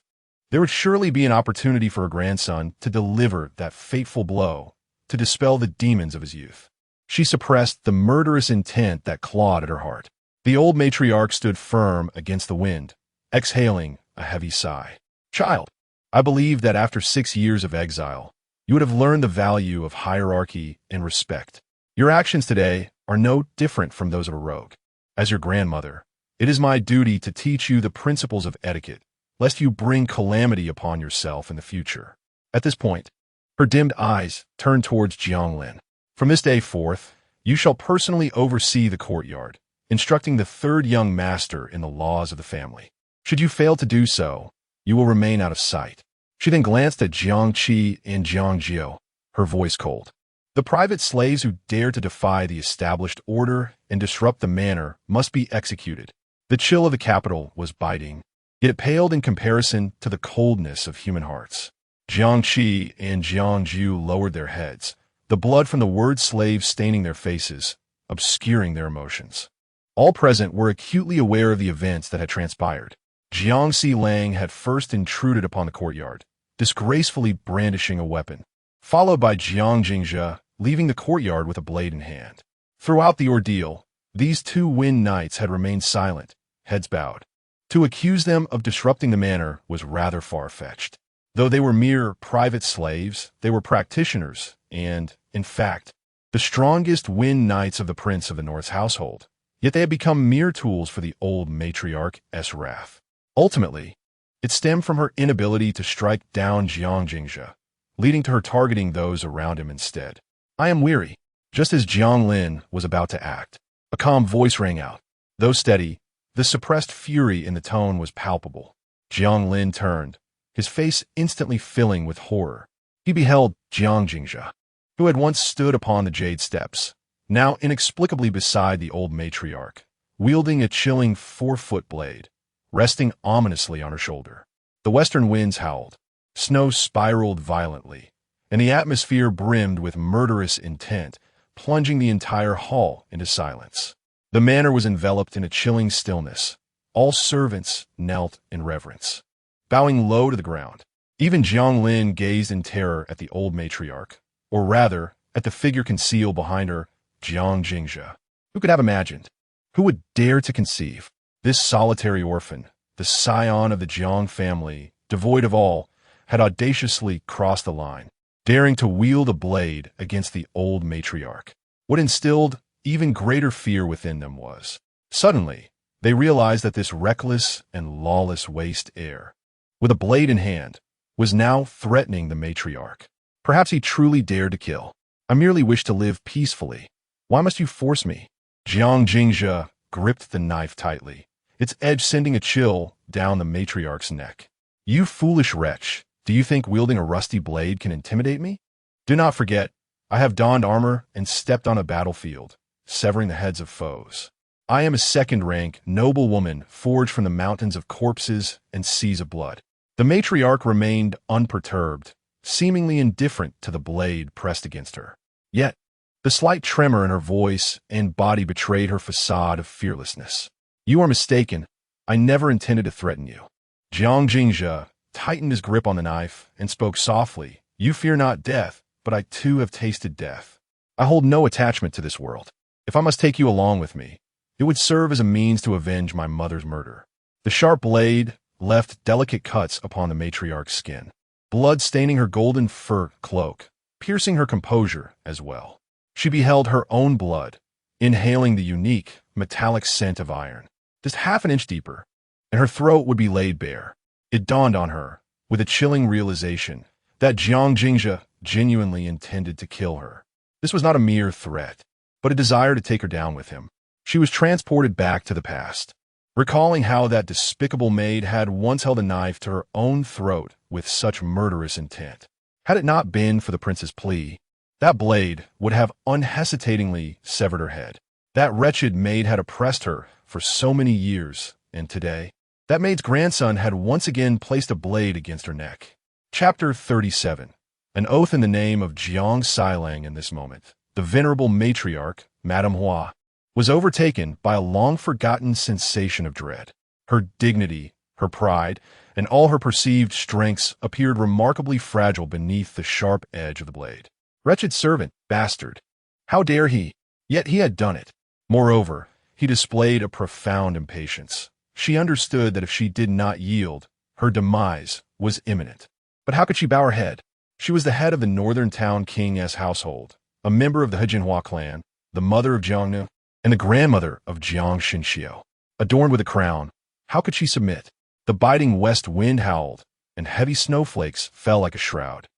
There would surely be an opportunity for her grandson to deliver that fateful blow, to dispel the demons of his youth. She suppressed the murderous intent that clawed at her heart. The old matriarch stood firm against the wind, exhaling a heavy sigh. "Child, I believe that after 6 years of exile, you would have learned the value of hierarchy and respect. Your actions today are no different from those of a rogue. As your grandmother, it is my duty to teach you the principles of etiquette, lest you bring calamity upon yourself in the future." At this point, her dimmed eyes turned towards Jianglin. "From this day forth, you shall personally oversee the courtyard, instructing the third young master in the laws of the family. Should you fail to do so, you will remain out of sight." She then glanced at Jiang Qi and Jiang Jiu, her voice cold. "The private slaves who dare to defy the established order and disrupt the manor must be executed." The chill of the capital was biting, yet it paled in comparison to the coldness of human hearts. Jiang Qi and Jiang Jiu lowered their heads, the blood from the word slave staining their faces, obscuring their emotions. All present were acutely aware of the events that had transpired. Jiang Xilang had first intruded upon the courtyard, disgracefully brandishing a weapon, followed by Jiang Jingzhe leaving the courtyard with a blade in hand. Throughout the ordeal, these two Wind Knights had remained silent, heads bowed. To accuse them of disrupting the manor was rather far-fetched. Though they were mere private slaves, they were practitioners and, in fact, the strongest Wind Knights of the Prince of the North's household. Yet they had become mere tools for the old matriarch's wrath. Ultimately, it stemmed from her inability to strike down Jiang Jingzhe, leading to her targeting those around him instead. "I am weary." Just as Jiang Lin was about to act, a calm voice rang out. Though steady, the suppressed fury in the tone was palpable. Jiang Lin turned, his face instantly filling with horror. He beheld Jiang Jingzhe, who had once stood upon the jade steps, now inexplicably beside the old matriarch, wielding a chilling 4-foot blade, resting ominously on her shoulder. The western winds howled, snow spiraled violently, and the atmosphere brimmed with murderous intent, plunging the entire hall into silence. The manor was enveloped in a chilling stillness. All servants knelt in reverence, bowing low to the ground. Even Jiang Lin gazed in terror at the old matriarch, or rather, at the figure concealed behind her, Jiang Jingzhe. Who could have imagined? Who would dare to conceive? This solitary orphan, the scion of the Jiang family, devoid of all, had audaciously crossed the line, daring to wield a blade against the old matriarch. What instilled even greater fear within them was, suddenly, they realized that this reckless and lawless waste heir, with a blade in hand, was now threatening the matriarch. Perhaps he truly dared to kill. "I merely wish to live peacefully. Why must you force me?" Jiang Jingzhe gripped the knife tightly, its edge sending a chill down the matriarch's neck. "You foolish wretch, do you think wielding a rusty blade can intimidate me? Do not forget, I have donned armor and stepped on a battlefield, severing the heads of foes. I am a second-rank, noble woman forged from the mountains of corpses and seas of blood." The matriarch remained unperturbed, seemingly indifferent to the blade pressed against her. Yet, the slight tremor in her voice and body betrayed her facade of fearlessness. "You are mistaken. I never intended to threaten you." Jiang Jingzhe tightened his grip on the knife and spoke softly. "You fear not death, but I too have tasted death. I hold no attachment to this world. If I must take you along with me, it would serve as a means to avenge my mother's murder." The sharp blade left delicate cuts upon the matriarch's skin, blood staining her golden fur cloak, piercing her composure as well. She beheld her own blood, inhaling the unique, metallic scent of iron, just half an inch deeper, and her throat would be laid bare. It dawned on her, with a chilling realization, that Jiang Jingzhe genuinely intended to kill her. This was not a mere threat, but a desire to take her down with him. She was transported back to the past, recalling how that despicable maid had once held a knife to her own throat with such murderous intent. Had it not been for the prince's plea, that blade would have unhesitatingly severed her head. That wretched maid had oppressed her for so many years, and today, that maid's grandson had once again placed a blade against her neck. Chapter 37. An oath in the name of Jiang Xilang in this moment. the venerable matriarch, Madame Hua, was overtaken by a long-forgotten sensation of dread. Her dignity, her pride, and all her perceived strengths appeared remarkably fragile beneath the sharp edge of the blade. Wretched servant, bastard! How dare he? Yet he had done it. Moreover, he displayed a profound impatience. She understood that if she did not yield, her demise was imminent. But how could she bow her head? She was the head of the northern town king's household, a member of the Hejinhua clan, the mother of Jiangnu, and the grandmother of Jiang Xinxiu. Adorned with a crown, how could she submit? The biting west wind howled, and heavy snowflakes fell like a shroud.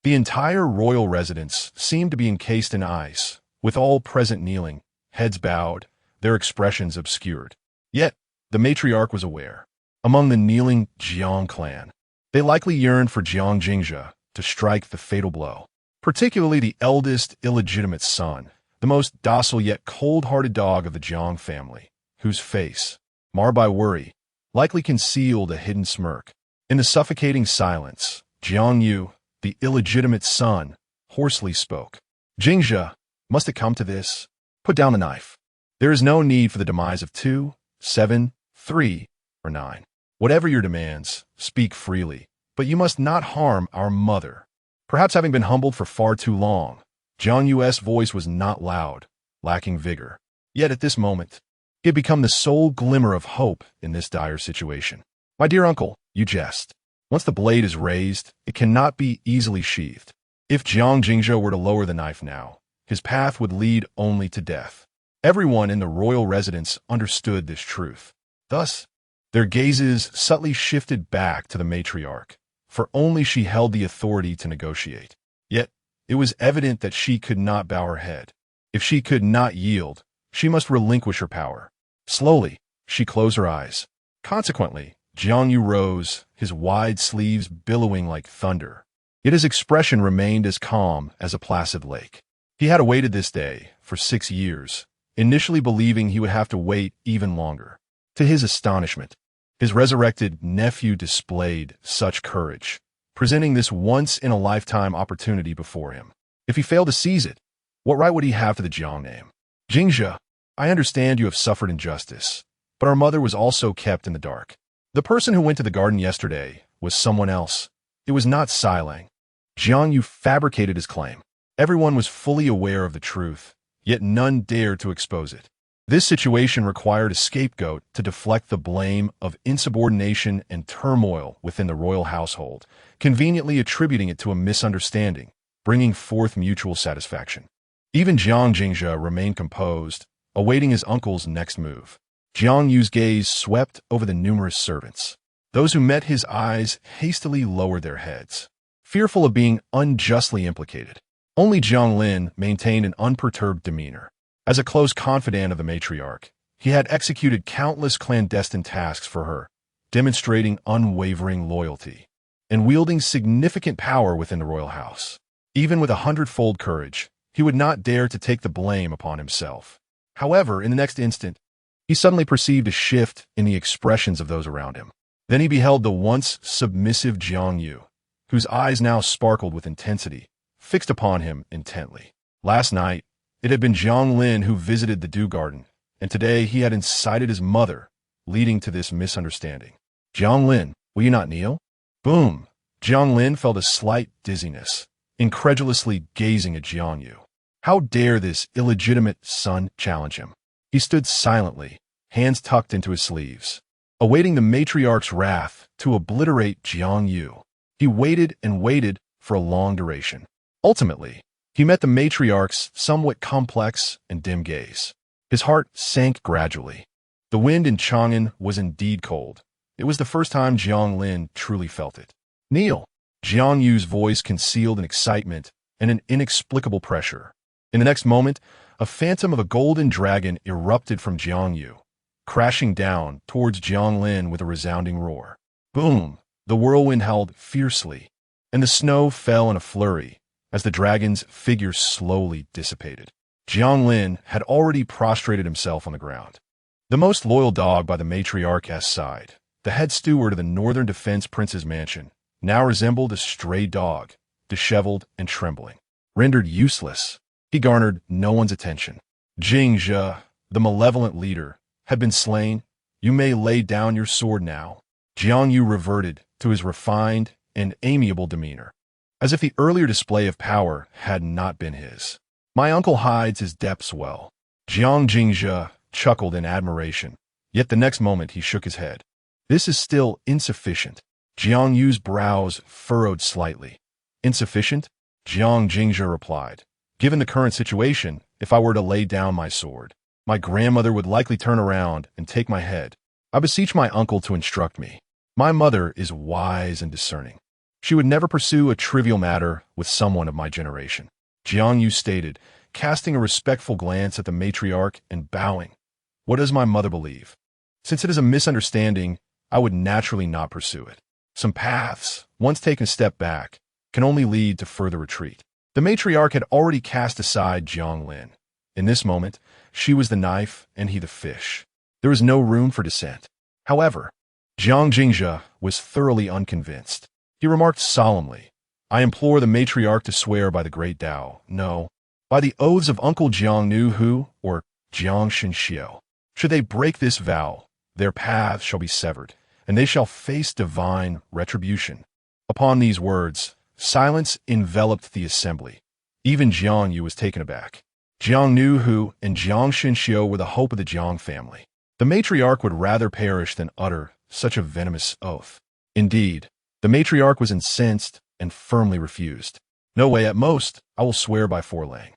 The entire royal residence seemed to be encased in ice, with all present kneeling, heads bowed, their expressions obscured. Yet, the matriarch was aware. Among the kneeling Jiang clan, they likely yearned for Jiang Jingzhe to strike the fatal blow. Particularly the eldest illegitimate son, the most docile yet cold-hearted dog of the Jiang family, whose face, marred by worry, likely concealed a hidden smirk. In the suffocating silence, Jiang Yu, the illegitimate son, hoarsely spoke. Jingzhe, must it come to this? Put down the knife. There is no need for the demise of 2, 7, 3, or 9. Whatever your demands, speak freely, but you must not harm our mother. Perhaps having been humbled for far too long, Jiang Yu's voice was not loud, lacking vigor. Yet at this moment, he had become the sole glimmer of hope in this dire situation. My dear uncle, you jest. Once the blade is raised, it cannot be easily sheathed. If Jiang Jingzhe were to lower the knife now, his path would lead only to death. Everyone in the royal residence understood this truth. Thus, their gazes subtly shifted back to the matriarch, for only she held the authority to negotiate. Yet, it was evident that she could not bow her head. If she could not yield, she must relinquish her power. Slowly, she closed her eyes. Consequently, Jiang Yu rose, his wide sleeves billowing like thunder. Yet his expression remained as calm as a placid lake. He had awaited this day for 6 years, initially believing he would have to wait even longer. To his astonishment, his resurrected nephew displayed such courage, presenting this once-in-a-lifetime opportunity before him. If he failed to seize it, what right would he have to the Jiang name? Jingzhe, I understand you have suffered injustice, but our mother was also kept in the dark. The person who went to the garden yesterday was someone else. It was not Silang. Jiang Yu fabricated his claim. Everyone was fully aware of the truth, yet none dared to expose it. This situation required a scapegoat to deflect the blame of insubordination and turmoil within the royal household, conveniently attributing it to a misunderstanding, bringing forth mutual satisfaction. Even Jiang Jingzhe remained composed, awaiting his uncle's next move. Jiang Yu's gaze swept over the numerous servants. Those who met his eyes hastily lowered their heads, fearful of being unjustly implicated. Only Jiang Lin maintained an unperturbed demeanor. As a close confidant of the matriarch, he had executed countless clandestine tasks for her, demonstrating unwavering loyalty and wielding significant power within the royal house. Even with 100-fold courage, he would not dare to take the blame upon himself. However, in the next instant, he suddenly perceived a shift in the expressions of those around him. Then he beheld the once submissive Jiang Yu, whose eyes now sparkled with intensity, fixed upon him intently. Last night, it had been Jiang Lin who visited the Dew Garden, and today he had incited his mother, leading to this misunderstanding. Jiang Lin, will you not kneel? Boom! Jiang Lin felt a slight dizziness, incredulously gazing at Jiang Yu. How dare this illegitimate son challenge him? He stood silently, hands tucked into his sleeves, awaiting the matriarch's wrath to obliterate Jiang Yu. He waited and waited for a long duration. Ultimately, he met the matriarch's somewhat complex and dim gaze. His heart sank gradually. The wind in Chang'an was indeed cold. It was the first time Jiang Lin truly felt it. Kneel! Jiang Yu's voice concealed an excitement and an inexplicable pressure. In the next moment, a phantom of a golden dragon erupted from Jiang Yu, crashing down towards Jiang Lin with a resounding roar. Boom! The whirlwind howled fiercely, and the snow fell in a flurry as the dragon's figure slowly dissipated. Jiang Lin had already prostrated himself on the ground. The most loyal dog by the matriarch's side, the head steward of the Northern Defense Prince's mansion, now resembled a stray dog, disheveled and trembling. Rendered useless, He garnered no one's attention. Jingzhe, the malevolent leader, had been slain. You may lay down your sword now. Jiang Yu reverted to his refined and amiable demeanor, as if the earlier display of power had not been his. My uncle hides his depths well. Jiang Jingzhe chuckled in admiration, yet the next moment he shook his head. This is still insufficient. Jiang Yu's brows furrowed slightly. Insufficient? Jiang Jingzhe replied. Given the current situation, if I were to lay down my sword, my grandmother would likely turn around and take my head. I beseech my uncle to instruct me. My mother is wise and discerning. She would never pursue a trivial matter with someone of my generation. Jiang Yu stated, casting a respectful glance at the matriarch and bowing. What does my mother believe? Since it is a misunderstanding, I would naturally not pursue it. Some paths, once taken a step back, can only lead to further retreat. The matriarch had already cast aside Jiang Lin. In this moment, she was the knife and he the fish. There was no room for dissent. However, Jiang Jingzhe was thoroughly unconvinced. He remarked solemnly, I implore the matriarch to swear by the great Tao, no, by the oaths of Uncle Jiang Nu Hu or Jiang Shenxiao. Should they break this vow, their paths shall be severed, and they shall face divine retribution. Upon these words, silence enveloped the assembly. Even Jiang Yu was taken aback. Jiang Nu Hu and Jiang Shenxiao were the hope of the Jiang family. The matriarch would rather perish than utter such a venomous oath. Indeed, the matriarch was incensed and firmly refused. No way, at most, I will swear by Forlang.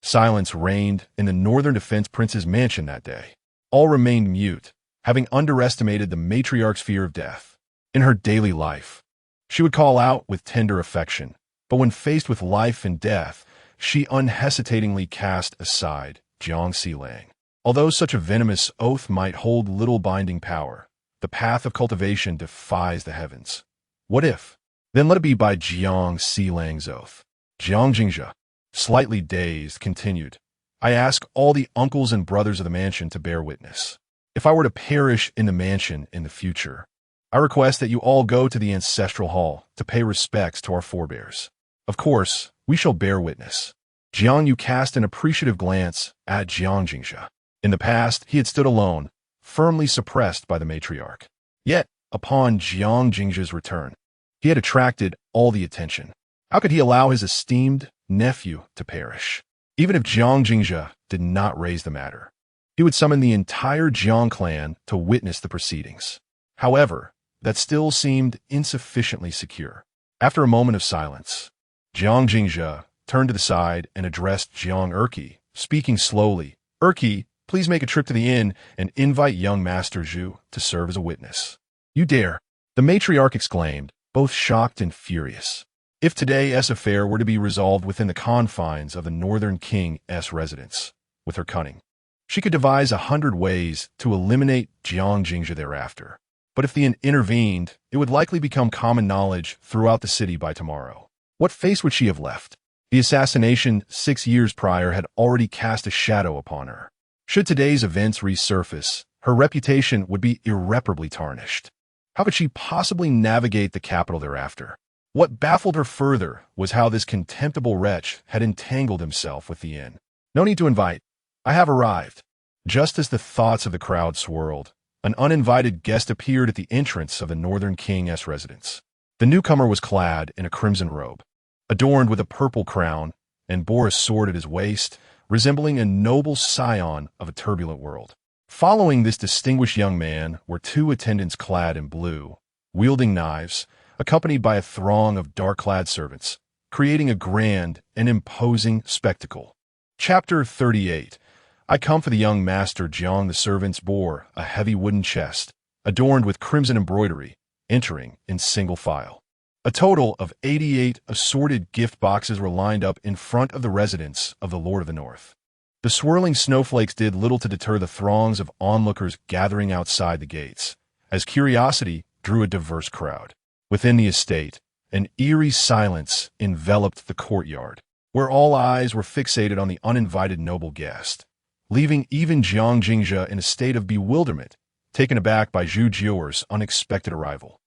Silence reigned in the Northern Defense Prince's mansion that day. All remained mute, having underestimated the matriarch's fear of death. In her daily life, she would call out with tender affection, but when faced with life and death, she unhesitatingly cast aside Jiang Xilang. Although such a venomous oath might hold little binding power, the path of cultivation defies the heavens. What if? Then let it be by Jiang Xilang's oath. Jiang Jingzhe, slightly dazed, continued, I ask all the uncles and brothers of the mansion to bear witness. If I were to perish in the mansion in the future, I request that you all go to the ancestral hall to pay respects to our forebears. Of course, we shall bear witness. Jiang Yu cast an appreciative glance at Jiang Jingzhe. In the past, he had stood alone, firmly suppressed by the matriarch. Yet, upon Jiang Jingzhe's return, he had attracted all the attention. How could he allow his esteemed nephew to perish? Even if Jiang Jingzhe did not raise the matter, he would summon the entire Jiang clan to witness the proceedings. However, that still seemed insufficiently secure. After a moment of silence, Jiang Jingzhe turned to the side and addressed Jiang Erqi, speaking slowly. Erqi, please make a trip to the inn and invite young Master Zhu to serve as a witness. You dare? The matriarch exclaimed, both shocked and furious. If today's affair were to be resolved within the confines of the Northern King's residence, with her cunning, she could devise 100 ways to eliminate Jiang Jingzhe thereafter. But if the inn intervened, it would likely become common knowledge throughout the city by tomorrow. What face would she have left? The assassination 6 years prior had already cast a shadow upon her. Should today's events resurface, her reputation would be irreparably tarnished. How could she possibly navigate the capital thereafter? What baffled her further was how this contemptible wretch had entangled himself with the inn. No need to invite. I have arrived. Just as the thoughts of the crowd swirled, an uninvited guest appeared at the entrance of the Northern King's residence. The newcomer was clad in a crimson robe, adorned with a purple crown, and bore a sword at his waist, resembling a noble scion of a turbulent world. Following this distinguished young man were 2 attendants clad in blue, wielding knives, accompanied by a throng of dark-clad servants, creating a grand and imposing spectacle. Chapter 38. I come for the young master. Jiang. The servants bore a heavy wooden chest, adorned with crimson embroidery, entering in single file. A total of 88 assorted gift boxes were lined up in front of the residence of the Lord of the North. The swirling snowflakes did little to deter the throngs of onlookers gathering outside the gates, as curiosity drew a diverse crowd. Within the estate, an eerie silence enveloped the courtyard, where all eyes were fixated on the uninvited noble guest, leaving even Jiang Jingzhe in a state of bewilderment, taken aback by Zhu Jiuer's unexpected arrival.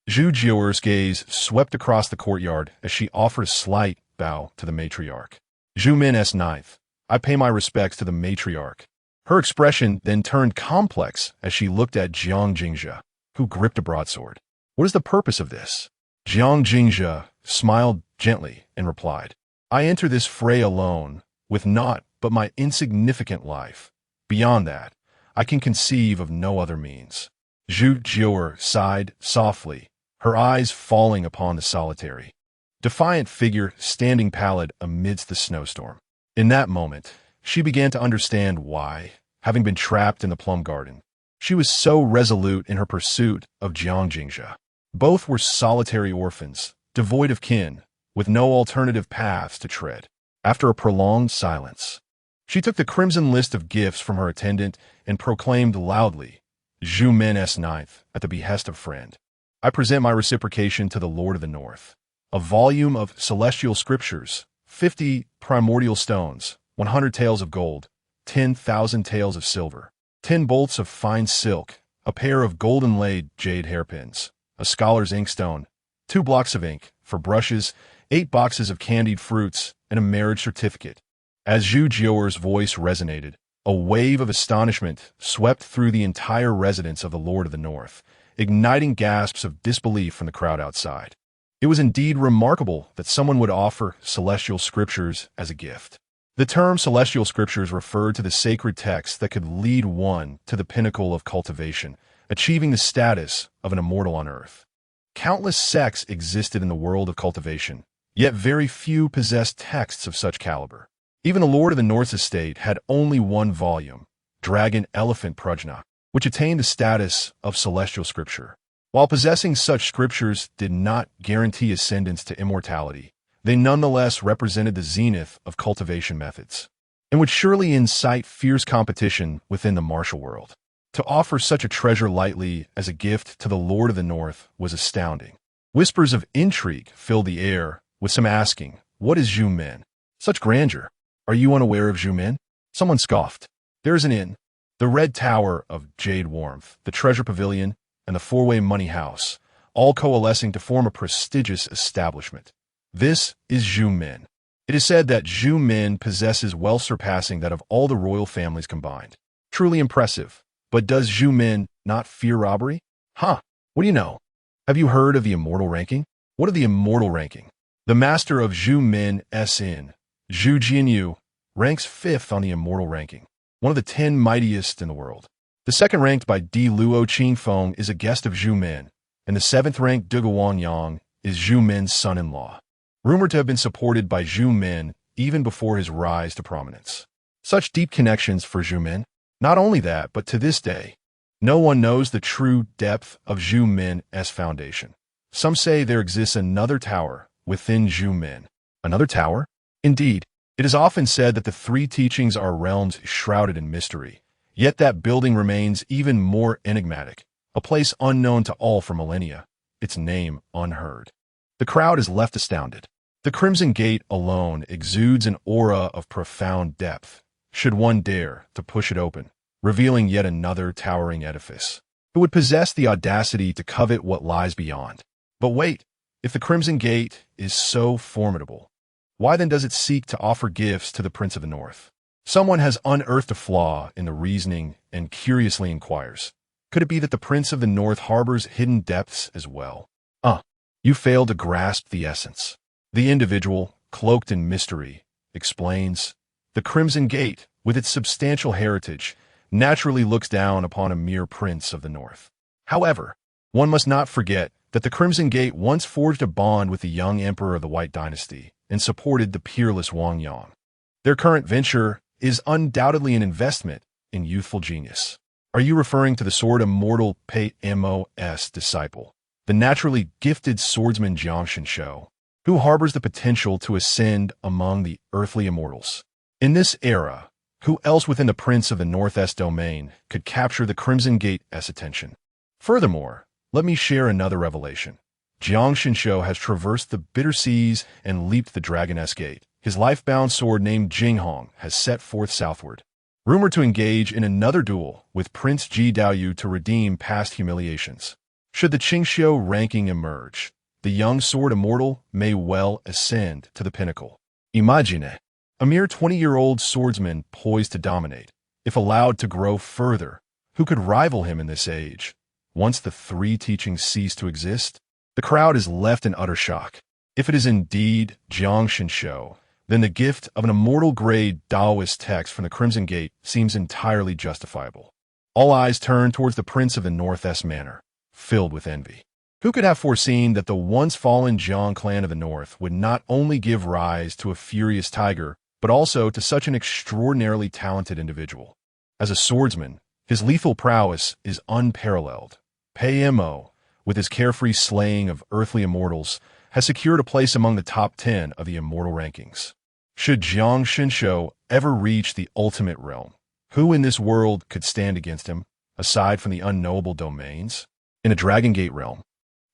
Zhu Jiuer's gaze swept across the courtyard as she offered a slight bow to the matriarch. Zhu Min's ninth. I pay my respects to the matriarch. Her expression then turned complex as she looked at Jiang Jingzhe, who gripped a broadsword. What is the purpose of this? Jiang Jingzhe smiled gently and replied, I enter this fray alone, with naught but my insignificant life. Beyond that, I can conceive of no other means. Zhu Jiuer sighed softly, her eyes falling upon the solitary, defiant figure standing pallid amidst the snowstorm. In that moment, she began to understand why, having been trapped in the plum garden, she was so resolute in her pursuit of Jiang Jingzhe. Both were solitary orphans, devoid of kin, with no alternative paths to tread. After a prolonged silence, she took the crimson list of gifts from her attendant and proclaimed loudly, Zhu Min's ninth, at the behest of friend. I present my reciprocation to the Lord of the North. A volume of celestial scriptures, 50 primordial stones, 100 taels of gold, 10,000 taels of silver, 10 bolts of fine silk, a pair of golden-laid jade hairpins, a scholar's inkstone, 2 blocks of ink for brushes, 8 boxes of candied fruits, and a marriage certificate. As Zhu Jiuer's voice resonated, a wave of astonishment swept through the entire residence of the Lord of the North, igniting gasps of disbelief from the crowd outside. It was indeed remarkable that someone would offer celestial scriptures as a gift. The term celestial scriptures referred to the sacred texts that could lead one to the pinnacle of cultivation, achieving the status of an immortal on earth. Countless sects existed in the world of cultivation, yet very few possessed texts of such caliber. Even the Lord of the North's estate had only one volume, Dragon Elephant Prajna, which attained the status of celestial scripture. While possessing such scriptures did not guarantee ascendance to immortality, they nonetheless represented the zenith of cultivation methods, and would surely incite fierce competition within the martial world. To offer such a treasure lightly as a gift to the Lord of the North was astounding. Whispers of intrigue filled the air, with some asking, What is Zhu Min? Such grandeur. Are you unaware of Zhu Min? Someone scoffed. There is an inn, the Red Tower of Jade Warmth, the Treasure Pavilion, and the Four-Way Money House, all coalescing to form a prestigious establishment. This is Zhu Min. It is said that Zhu Min possesses wealth surpassing that of all the royal families combined. Truly impressive. But does Zhu Min not fear robbery? Huh, what do you know? Have you heard of the immortal ranking? What of the immortal ranking? The master of Zhu Min's inn, Zhu Jianyu, ranks 5th on the immortal ranking, one of the 10 mightiest in the world. The second ranked by Di Luo Qingfeng is a guest of Zhu Min, and the 7th ranked Duge Wanyang is Zhu Min's son-in-law, rumored to have been supported by Zhu Min even before his rise to prominence. Such deep connections for Zhu Min. Not only that, but to this day, no one knows the true depth of Zhu Min's foundation. Some say there exists another tower within Zhu Min. Another tower? Indeed, it is often said that the 3 teachings are realms shrouded in mystery, yet that building remains even more enigmatic, a place unknown to all for millennia, its name unheard. The crowd is left astounded. The Crimson Gate alone exudes an aura of profound depth, should one dare to push it open, revealing yet another towering edifice. Who would possess the audacity to covet what lies beyond? But wait, if the Crimson Gate is so formidable, why then does it seek to offer gifts to the Prince of the North? Someone has unearthed a flaw in the reasoning and curiously inquires, could it be that the Prince of the North harbors hidden depths as well? You fail to grasp the essence. The individual, cloaked in mystery, explains, the Crimson Gate, with its substantial heritage, naturally looks down upon a mere prince of the North. However, one must not forget that the Crimson Gate once forged a bond with the young emperor of the White Dynasty and supported the peerless Wang Yang. Their current venture is undoubtedly an investment in youthful genius. Are you referring to the sword immortal Pei Mo's disciple, the naturally gifted swordsman Jiang Shenshou, who harbors the potential to ascend among the earthly immortals? In this era, who else within the Prince of the North's domain could capture the Crimson Gate's attention? Furthermore, let me share another revelation. Jiang Shenshou has traversed the bitter seas and leaped the Dragon's Gate. His life-bound sword named Jinghong has set forth southward, rumored to engage in another duel with Prince Ji Daoyu to redeem past humiliations. Should the Qingxiu ranking emerge, the young sword immortal may well ascend to the pinnacle. Imagine A mere 20-year-old swordsman poised to dominate. If allowed to grow further, who could rival him in this age? Once the three teachings cease to exist, the crowd is left in utter shock. If it is indeed Jiang Shenshou, then the gift of an immortal-grade Taoist text from the Crimson Gate seems entirely justifiable. All eyes turn towards the Prince of the North-Est Manor, filled with envy. Who could have foreseen that the once-fallen Jiang clan of the North would not only give rise to a furious tiger, but also to such an extraordinarily talented individual? As a swordsman, his lethal prowess is unparalleled. Pei Mo, with his carefree slaying of earthly immortals, has secured a place among the top 10 of the immortal rankings. Should Jiang Shenshou ever reach the ultimate realm, who in this world could stand against him, aside from the unknowable domains? In a Dragon Gate realm,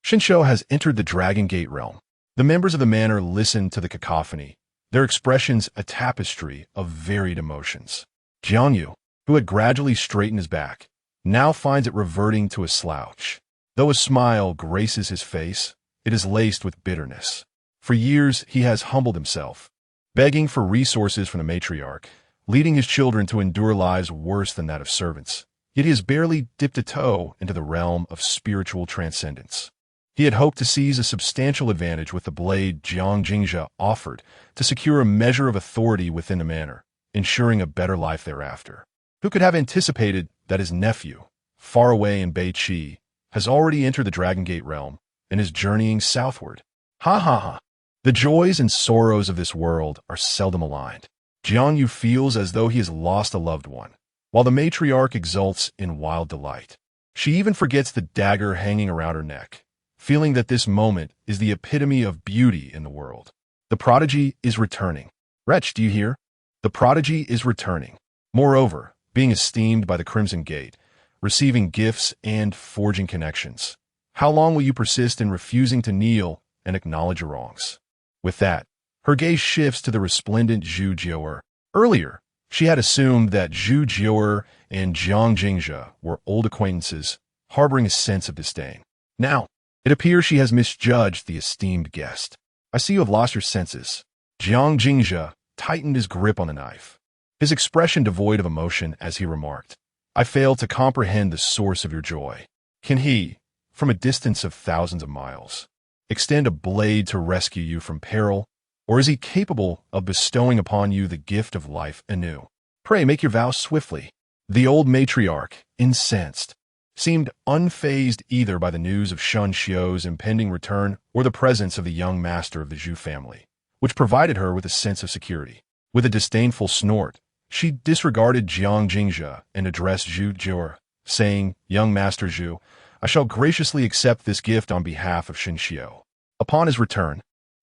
Shenshou has entered the Dragon Gate realm. The members of the manor listen to the cacophony, their expressions a tapestry of varied emotions. Jiang Yu, who had gradually straightened his back, now finds it reverting to a slouch. Though a smile graces his face, it is laced with bitterness. For years he has humbled himself, begging for resources from the matriarch, leading his children to endure lives worse than that of servants. Yet he has barely dipped a toe into the realm of spiritual transcendence. He had hoped to seize a substantial advantage with the blade Jiang Jingzhe offered to secure a measure of authority within the manor, ensuring a better life thereafter. Who could have anticipated that his nephew, far away in Beiqi, has already entered the Dragon Gate realm and is journeying southward? Ha ha ha! The joys and sorrows of this world are seldom aligned. Jiang Yu feels as though he has lost a loved one, while the matriarch exults in wild delight. She even forgets the dagger hanging around her neck, feeling that this moment is the epitome of beauty in the world. The prodigy is returning. Wretch, do you hear? The prodigy is returning. Moreover, being esteemed by the Crimson Gate, receiving gifts and forging connections. How long will you persist in refusing to kneel and acknowledge your wrongs? With that, her gaze shifts to the resplendent Zhu Jiu'er. Earlier, she had assumed that Zhu Jiu'er and Jiang Jingzhe were old acquaintances, harboring a sense of disdain. Now, it appears she has misjudged the esteemed guest. I see you have lost your senses. Jiang Jingzhe tightened his grip on the knife, his expression devoid of emotion as he remarked, I fail to comprehend the source of your joy. Can he, from a distance of thousands of miles, extend a blade to rescue you from peril, or is he capable of bestowing upon you the gift of life anew? Pray make your vows swiftly. The old matriarch, incensed, seemed unfazed either by the news of Shun Xiu's impending return or the presence of the young master of the Zhu family, which provided her with a sense of security. With a disdainful snort, she disregarded Jiang Jingzhe and addressed Zhu Jiu'er, saying, Young Master Zhu, I shall graciously accept this gift on behalf of Shenxiu. Upon his return,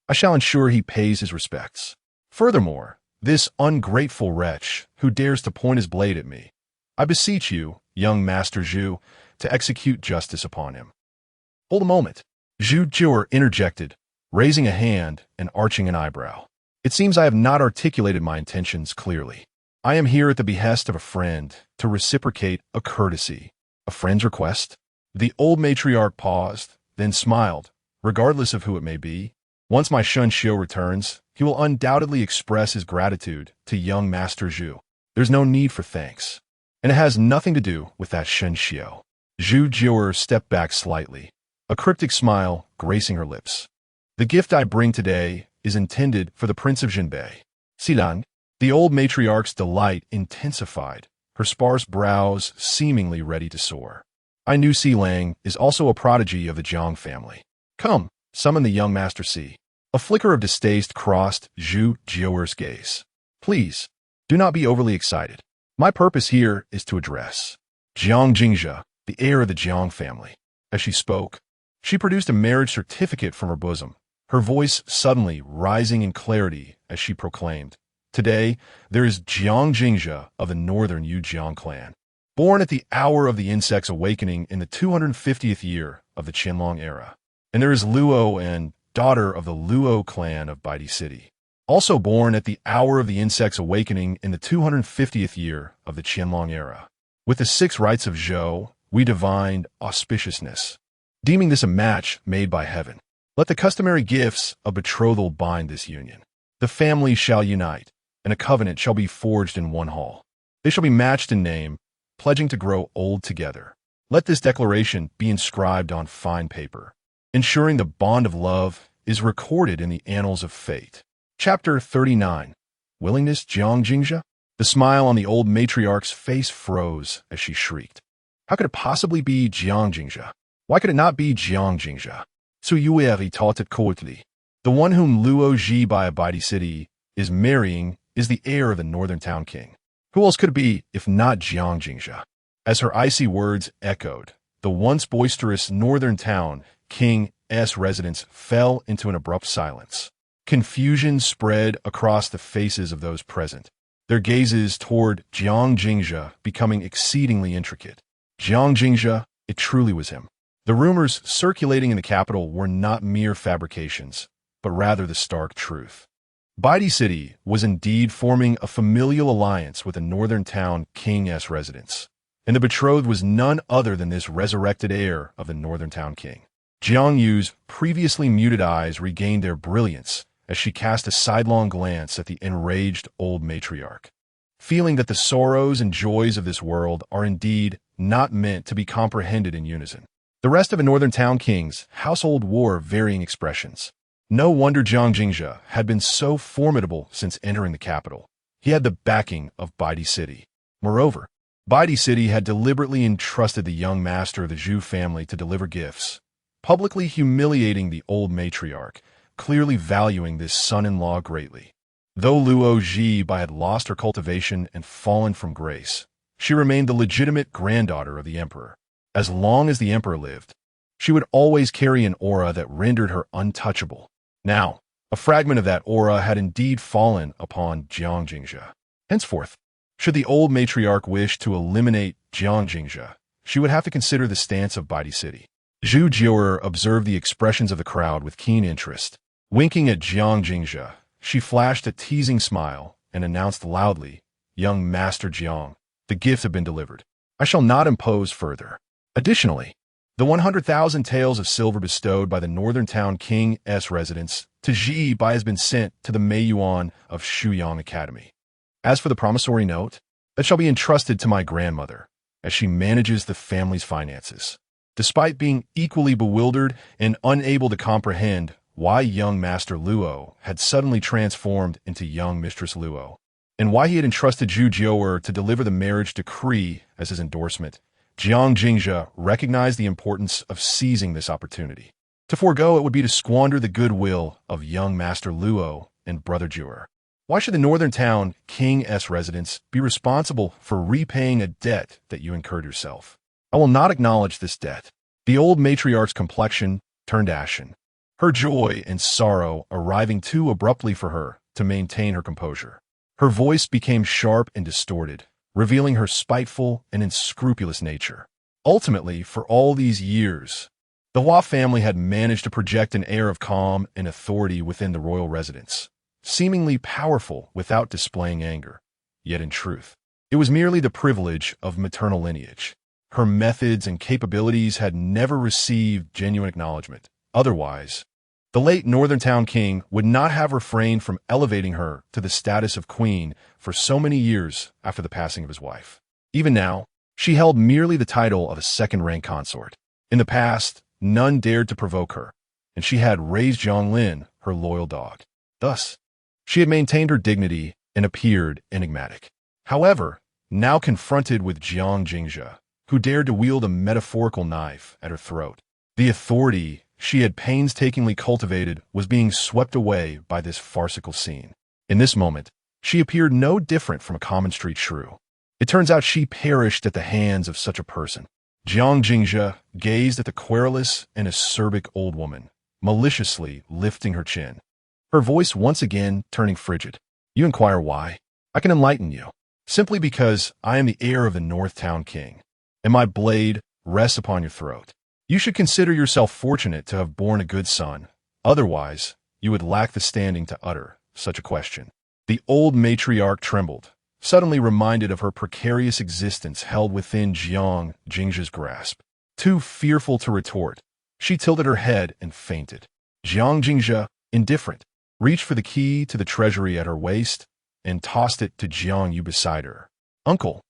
I shall ensure he pays his respects. Furthermore, this ungrateful wretch who dares to point his blade at me, I beseech you, young Master Zhu, to execute justice upon him. Hold a moment. Zhu Jiu'er interjected, raising a hand and arching an eyebrow. It seems I have not articulated my intentions clearly. I am here at the behest of a friend to reciprocate a courtesy. A friend's request? The old matriarch paused, then smiled, regardless of who it may be. Once my Shun Xiu returns, he will undoubtedly express his gratitude to young Master Zhu. There's no need for thanks, and it has nothing to do with that Shun Xiu. Zhu Jiu'er stepped back slightly, a cryptic smile gracing her lips. The gift I bring today is intended for the Prince of Jinbei. Xidang. The old matriarch's delight intensified, her sparse brows seemingly ready to soar. I knew Xilang is also a prodigy of the Jiang family. Come, summon the young Master Si. A flicker of distaste crossed Zhu Jiu'er's gaze. Please, do not be overly excited. My purpose here is to address Jiang Jingzhe, the heir of the Jiang family. As she spoke, she produced a marriage certificate from her bosom, her voice suddenly rising in clarity as she proclaimed, Today, there is Jiang Jingzhe of the northern Yujiang clan, born at the hour of the insect's awakening in the 250th year of the Qianlong era. And there is Luo and daughter of the Luo clan of Baidi City, also born at the hour of the insect's awakening in the 250th year of the Qianlong era. With the 6 rites of Zhou, we divined auspiciousness, deeming this a match made by heaven. Let the customary gifts of betrothal bind this union. The family shall unite, and a covenant shall be forged in one hall. They shall be matched in name, pledging to grow old together. Let this declaration be inscribed on fine paper, ensuring the bond of love is recorded in the annals of fate. Chapter 39. Willingness Jiang Jingzhe? The smile on the old matriarch's face froze as she shrieked. How could it possibly be Jiang Jingzhe? Why could it not be Jiang Jingzhe? Suyueri taught it coldly. The one whom Luo Ji by Abidi City is marrying is the heir of the northern town king. Who else could it be if not Jiang Jingzhe? As her icy words echoed, the once boisterous northern town king's residence fell into an abrupt silence. Confusion spread across the faces of those present, their gazes toward Jiang Jingzhe becoming exceedingly intricate. Jiang Jingzhe, it truly was him. The rumors circulating in the capital were not mere fabrications, but rather the stark truth. Baidi City was indeed forming a familial alliance with the northern town king's residence, and the betrothed was none other than this resurrected heir of the northern town king. Jiang Yu's previously muted eyes regained their brilliance as she cast a sidelong glance at the enraged old matriarch. Feeling that the sorrows and joys of this world are indeed not meant to be comprehended in unison, the rest of the northern town king's household wore varying expressions. No wonder Jiang Jingzhe had been so formidable since entering the capital. He had the backing of Baidi City. Moreover, Baidi City had deliberately entrusted the young master of the Zhu family to deliver gifts, publicly humiliating the old matriarch, clearly valuing this son-in-law greatly. Though Luo Ji had lost her cultivation and fallen from grace, she remained the legitimate granddaughter of the emperor. As long as the emperor lived, she would always carry an aura that rendered her untouchable. Now, a fragment of that aura had indeed fallen upon Jiang Jingzhe. Henceforth, should the old matriarch wish to eliminate Jiang Jingzhe, she would have to consider the stance of Baidi City. Zhu Jiuer observed the expressions of the crowd with keen interest. Winking at Jiang Jingzhe, she flashed a teasing smile and announced loudly, "Young Master Jiang, the gifts have been delivered. I shall not impose further." Additionally, the 100,000 taels of silver bestowed by the northern town king's residence to Ji Bai has been sent to the Meiyuan of Shuyang Academy. As for the promissory note, that shall be entrusted to my grandmother, as she manages the family's finances. Despite being equally bewildered and unable to comprehend why young Master Luo had suddenly transformed into young Mistress Luo, and why he had entrusted Zhu Jiuer to deliver the marriage decree as his endorsement, Jiang Jingzhe recognized the importance of seizing this opportunity. To forego it would be to squander the goodwill of young Master Luo and Brother Jiuer. Why should the northern town king's residence be responsible for repaying a debt that you incurred yourself? I will not acknowledge this debt. The old matriarch's complexion turned ashen, her joy and sorrow arriving too abruptly for her to maintain her composure. Her voice became sharp and distorted, revealing her spiteful and unscrupulous nature. Ultimately, for all these years, the Hua family had managed to project an air of calm and authority within the royal residence, seemingly powerful without displaying anger. Yet in truth, it was merely the privilege of maternal lineage. Her methods and capabilities had never received genuine acknowledgement. Otherwise, the late northern town king would not have refrained from elevating her to the status of queen for so many years after the passing of his wife. Even now, she held merely the title of a second-rank consort. In the past, none dared to provoke her, and she had raised Zhonglin, her loyal dog. Thus, she had maintained her dignity and appeared enigmatic. However, now confronted with Jiang Jingzhe, who dared to wield a metaphorical knife at her throat, the authority she had painstakingly cultivated was being swept away by this farcical scene. In this moment, she appeared no different from a common street shrew. It turns out she perished at the hands of such a person. Jiang Jingzhe gazed at the querulous and acerbic old woman, maliciously lifting her chin, her voice once again turning frigid. You inquire why? I can enlighten you. Simply because I am the heir of the North Town King, and my blade rests upon your throat. You should consider yourself fortunate to have borne a good son. Otherwise, you would lack the standing to utter such a question. The old matriarch trembled, suddenly reminded of her precarious existence held within Jiang Jingzhe's grasp. Too fearful to retort, she tilted her head and fainted. Jiang Jingzhe, indifferent, reached for the key to the treasury at her waist and tossed it to Jiang Yu beside her. "Uncle,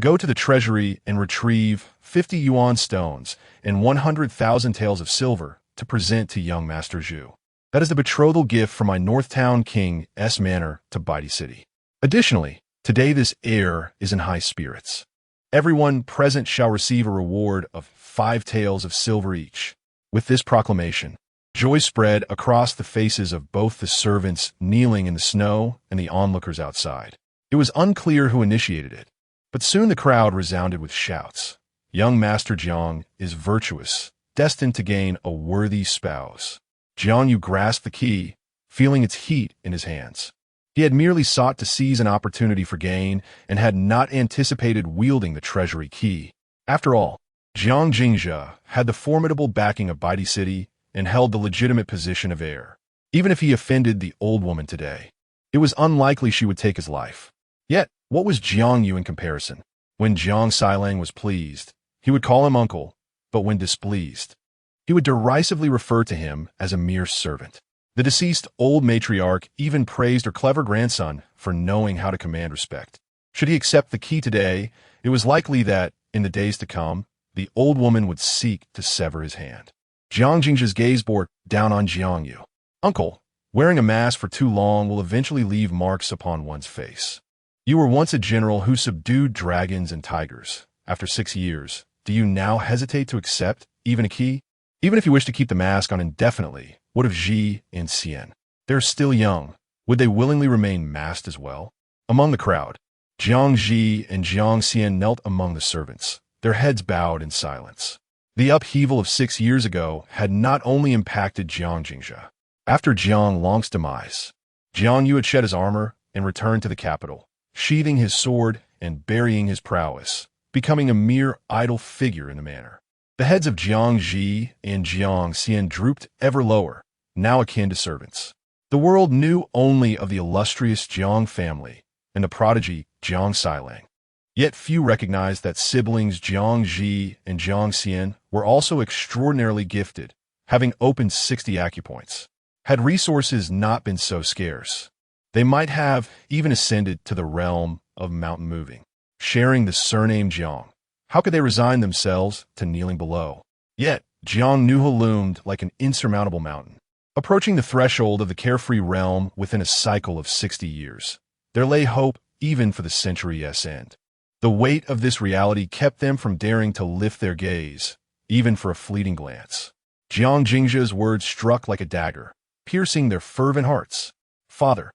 go to the treasury and retrieve 50 yuan stones and 100,000 taels of silver to present to young Master Zhu. That is the betrothal gift from my Northtown King's manor to Baidi City. Additionally, today this heir is in high spirits. Everyone present shall receive a reward of 5 taels of silver each." With this proclamation, joy spread across the faces of both the servants kneeling in the snow and the onlookers outside. It was unclear who initiated it, but soon the crowd resounded with shouts. "Young Master Jiang is virtuous, destined to gain a worthy spouse." Jiang Yu grasped the key, feeling its heat in his hands. He had merely sought to seize an opportunity for gain and had not anticipated wielding the treasury key. After all, Jiang Jingzhe had the formidable backing of Baidi City and held the legitimate position of heir. Even if he offended the old woman today, it was unlikely she would take his life. Yet, what was Jiang Yu in comparison? When Jiang Xilang was pleased, he would call him uncle, but when displeased, he would derisively refer to him as a mere servant. The deceased old matriarch even praised her clever grandson for knowing how to command respect. Should he accept the key today, it was likely that, in the days to come, the old woman would seek to sever his hand. Jiang Jingzhe's gaze bore down on Jiang Yu. "Uncle, wearing a mask for too long will eventually leave marks upon one's face. You were once a general who subdued dragons and tigers. After 6 years, do you now hesitate to accept even a key? Even if you wish to keep the mask on indefinitely, what of Ji and Xian? They're still young. Would they willingly remain masked as well?" Among the crowd, Jiang Ji and Jiang Xian knelt among the servants, their heads bowed in silence. The upheaval of 6 years ago had not only impacted Jiang Jingzhe. After Jiang Long's demise, Jiang Yu had shed his armor and returned to the capital, sheathing his sword and burying his prowess, becoming a mere idle figure in the manor. The heads of Jiang Ji and Jiang Xian drooped ever lower, now akin to servants. The world knew only of the illustrious Jiang family and the prodigy Jiang Xilang. Yet few recognized that siblings Jiang Ji and Jiang Xian were also extraordinarily gifted, having opened 60 acupoints. Had resources not been so scarce, they might have even ascended to the realm of mountain moving. Sharing the surname Jiang, how could they resign themselves to kneeling below? Yet, Jiang Nuhe loomed like an insurmountable mountain. Approaching the threshold of the carefree realm within a cycle of 60 years, there lay hope even for the century's end. The weight of this reality kept them from daring to lift their gaze, even for a fleeting glance. Jiang Jingzhe's words struck like a dagger, piercing their fervent hearts. "Father,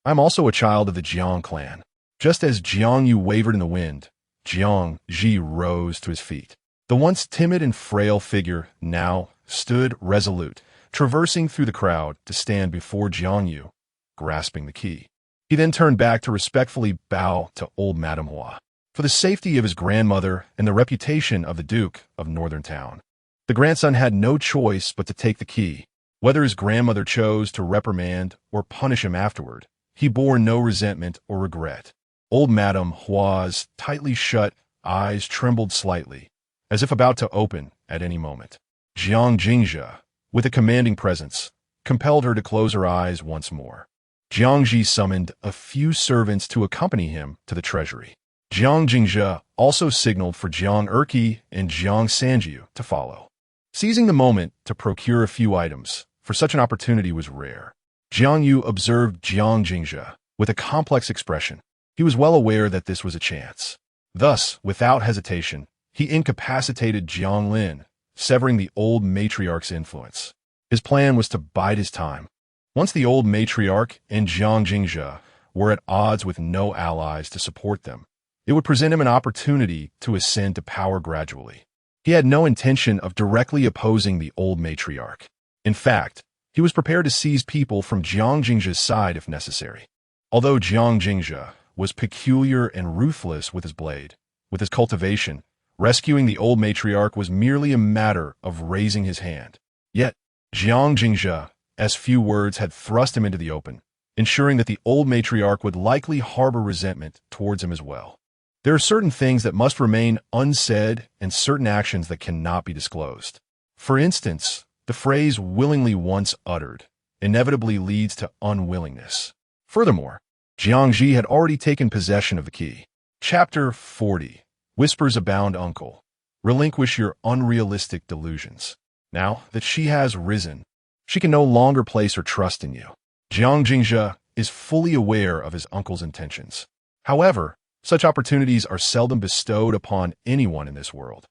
I'm also a child of the Jiang clan." Just as Jiang Yu wavered in the wind, Jiang Ji rose to his feet. The once timid and frail figure now stood resolute, traversing through the crowd to stand before Jiang Yu, grasping the key. He then turned back to respectfully bow to old Madame Hua. For the safety of his grandmother and the reputation of the Duke of Northern Town, the grandson had no choice but to take the key. Whether his grandmother chose to reprimand or punish him afterward, he bore no resentment or regret. Old Madame Hua's tightly shut eyes trembled slightly, as if about to open at any moment. Jiang Jingzhe, with a commanding presence, compelled her to close her eyes once more. Jiang Ji summoned a few servants to accompany him to the treasury. Jiang Jingzhe also signaled for Jiang Erqi and Jiang Sanjiu to follow. Seizing the moment to procure a few items, for such an opportunity was rare. Jiang Yu observed Jiang Jingzhe with a complex expression. He was well aware that this was a chance. Thus, without hesitation, he incapacitated Jiang Lin, severing the old matriarch's influence. His plan was to bide his time. Once the old matriarch and Jiang Jingzhe were at odds with no allies to support them, it would present him an opportunity to ascend to power gradually. He had no intention of directly opposing the old matriarch. In fact, he was prepared to seize people from Jiang Jingzhe's side if necessary. Although Jiang Jingzhe was peculiar and ruthless with his blade, with his cultivation, rescuing the old matriarch was merely a matter of raising his hand. Yet, Jiang Jingzhe's few words had thrust him into the open, ensuring that the old matriarch would likely harbor resentment towards him as well. There are certain things that must remain unsaid and certain actions that cannot be disclosed. For instance, the phrase willingly once uttered inevitably leads to unwillingness. Furthermore, Jiangji had already taken possession of the key. Chapter 40. Whispers abound, uncle. Relinquish your unrealistic delusions. Now that she has risen, she can no longer place her trust in you. Jiang Jingzhe is fully aware of his uncle's intentions. However, such opportunities are seldom bestowed upon anyone in this world.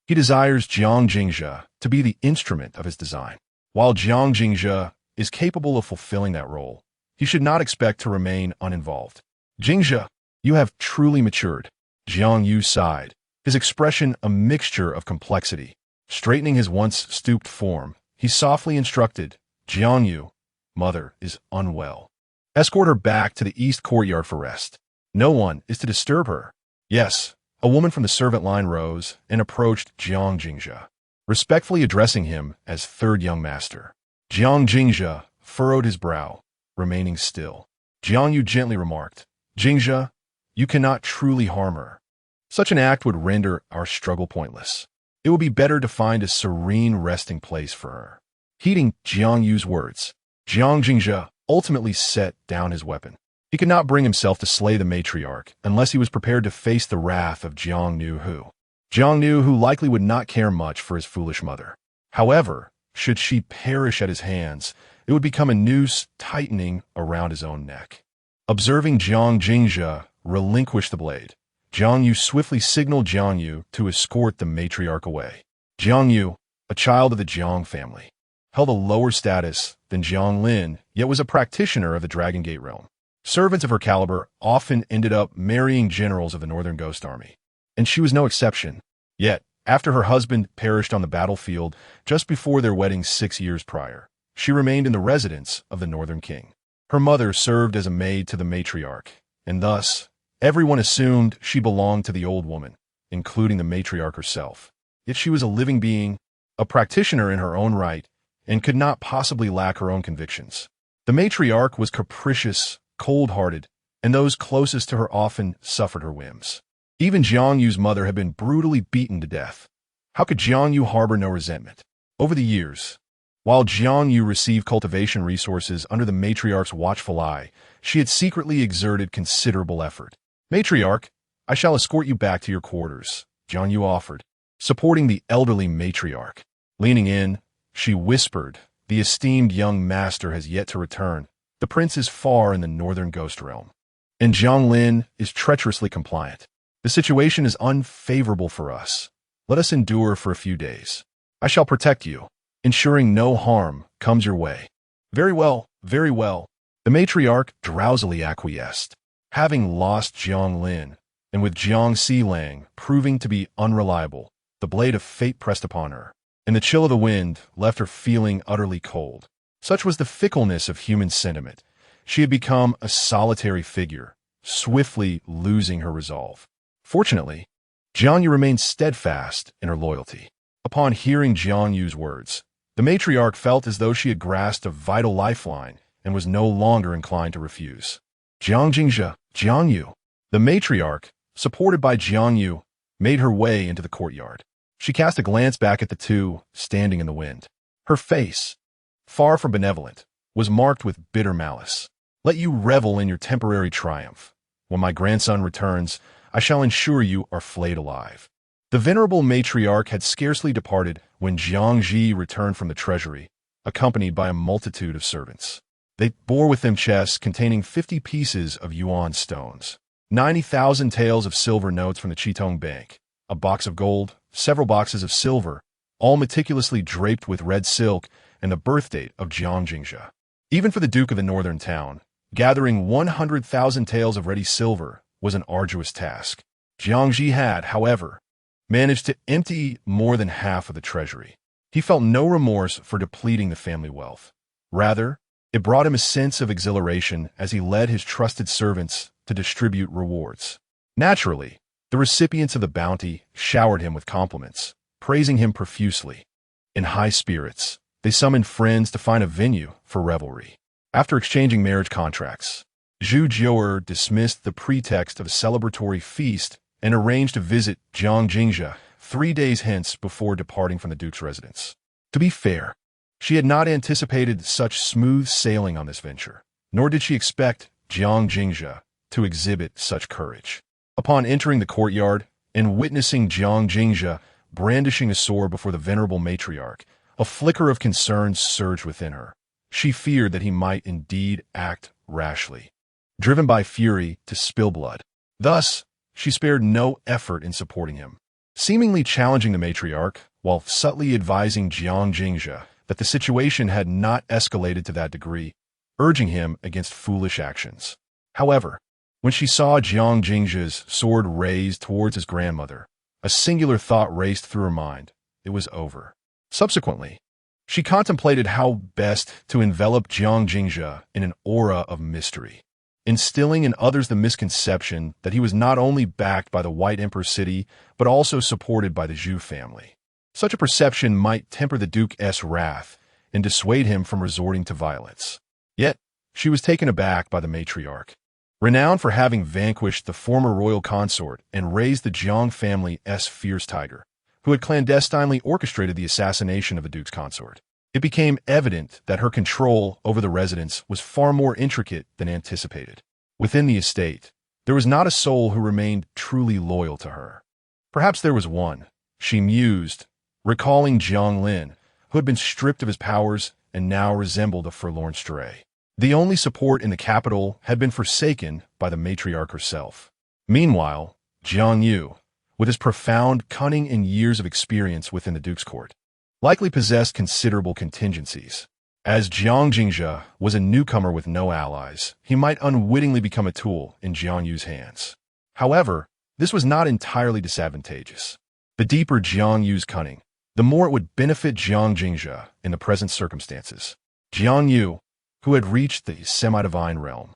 He desires Jiang Jingzhe to be the instrument of his design. While Jiang Jingzhe is capable of fulfilling that role, he should not expect to remain uninvolved. Jingzhe, you have truly matured. Jiang Yu sighed, his expression a mixture of complexity. Straightening his once stooped form, he softly instructed, Jiang Yu, mother is unwell. Escort her back to the east courtyard for rest. No one is to disturb her. Yes, a woman from the servant line rose and approached Jiang Jingzhe, respectfully addressing him as third young master. Jiang Jingzhe furrowed his brow, remaining still. Jiang Yu gently remarked, Jingzhe, you cannot truly harm her. Such an act would render our struggle pointless. It would be better to find a serene resting place for her. Heeding Jiang Yu's words, Jiang Jingzhe ultimately set down his weapon. He could not bring himself to slay the matriarch unless he was prepared to face the wrath of Jiang Nu, who likely would not care much for his foolish mother. However, should she perish at his hands, it would become a noose tightening around his own neck. Observing Jiang Jingzhe relinquish the blade, Jiang Yu swiftly signaled Jiang Yu to escort the matriarch away. Jiang Yu, a child of the Jiang family, held a lower status than Jiang Lin, yet was a practitioner of the Dragon Gate realm. Servants of her caliber often ended up marrying generals of the Northern Ghost Army, and she was no exception. Yet, after her husband perished on the battlefield just before their wedding 6 years prior, she remained in the residence of the Northern King. Her mother served as a maid to the matriarch, and thus, everyone assumed she belonged to the old woman, including the matriarch herself. Yet she was a living being, a practitioner in her own right, and could not possibly lack her own convictions. The matriarch was capricious, cold-hearted, and those closest to her often suffered her whims. Even Jiang Yu's mother had been brutally beaten to death. How could Jiang Yu harbor no resentment? Over the years, while Jiang Yu received cultivation resources under the matriarch's watchful eye, she had secretly exerted considerable effort. Matriarch, I shall escort you back to your quarters, Jiang Yu offered, supporting the elderly matriarch. Leaning in, she whispered, the esteemed young master has yet to return. The prince is far in the northern ghost realm, and Jiang Lin is treacherously compliant. The situation is unfavorable for us. Let us endure for a few days. I shall protect you, ensuring no harm comes your way. Very well, very well. The matriarch drowsily acquiesced. Having lost Jiang Lin, and with Jiang Xilang proving to be unreliable, the blade of fate pressed upon her, and the chill of the wind left her feeling utterly cold. Such was the fickleness of human sentiment. She had become a solitary figure, swiftly losing her resolve. Fortunately, Jiang Yu remained steadfast in her loyalty. Upon hearing Jiang Yu's words, the matriarch felt as though she had grasped a vital lifeline and was no longer inclined to refuse. Jiang Jingzhe, Jiang Yu. The matriarch, supported by Jiang Yu, made her way into the courtyard. She cast a glance back at the two standing in the wind. Her face, far from benevolent, was marked with bitter malice. Let you revel in your temporary triumph. When my grandson returns, I shall ensure you are flayed alive. The venerable matriarch had scarcely departed when Jiang Ji returned from the treasury, accompanied by a multitude of servants. They bore with them chests containing 50 pieces of yuan stones, 90,000 taels of silver notes from the Qitong Bank, a box of gold, several boxes of silver, all meticulously draped with red silk, and the birth date of Jiang Jingzhe. Even for the Duke of the Northern Town, gathering 100,000 taels of ready silver was an arduous task. Jiang Ji had, however, managed to empty more than half of the treasury. He felt no remorse for depleting the family wealth. Rather, it brought him a sense of exhilaration as he led his trusted servants to distribute rewards. Naturally, the recipients of the bounty showered him with compliments, praising him profusely. In high spirits, they summoned friends to find a venue for revelry. After exchanging marriage contracts, Zhu Jiuer dismissed the pretext of a celebratory feast and arranged to visit Jiang Jingzhe 3 days hence before departing from the Duke's residence. To be fair, she had not anticipated such smooth sailing on this venture, nor did she expect Jiang Jingzhe to exhibit such courage. Upon entering the courtyard and witnessing Jiang Jingzhe brandishing a sword before the venerable matriarch, a flicker of concern surged within her. She feared that he might indeed act rashly, driven by fury to spill blood. Thus, she spared no effort in supporting him, seemingly challenging the matriarch while subtly advising Jiang Jingzhe that the situation had not escalated to that degree, urging him against foolish actions. However, when she saw Jiang Jingzhe's sword raised towards his grandmother, a singular thought raced through her mind. It was over. Subsequently, she contemplated how best to envelop Jiang Jingzhe in an aura of mystery, instilling in others the misconception that he was not only backed by the White Emperor city, but also supported by the Zhu family. Such a perception might temper the Duke's wrath and dissuade him from resorting to violence. Yet, she was taken aback by the matriarch, renowned for having vanquished the former royal consort and raised the Jiang family's fierce tiger, who had clandestinely orchestrated the assassination of the Duke's consort. It became evident that her control over the residence was far more intricate than anticipated. Within the estate, there was not a soul who remained truly loyal to her. Perhaps there was one, she mused, recalling Jiang Lin, who had been stripped of his powers and now resembled a forlorn stray. The only support in the capital had been forsaken by the matriarch herself. Meanwhile, Jiang Yu, with his profound cunning and years of experience within the Duke's court, likely possessed considerable contingencies. As Jiang Jingzhe was a newcomer with no allies, he might unwittingly become a tool in Jiang Yu's hands. However, this was not entirely disadvantageous. The deeper Jiang Yu's cunning, the more it would benefit Jiang Jingzhe in the present circumstances. Jiang Yu, who had reached the semi-divine realm,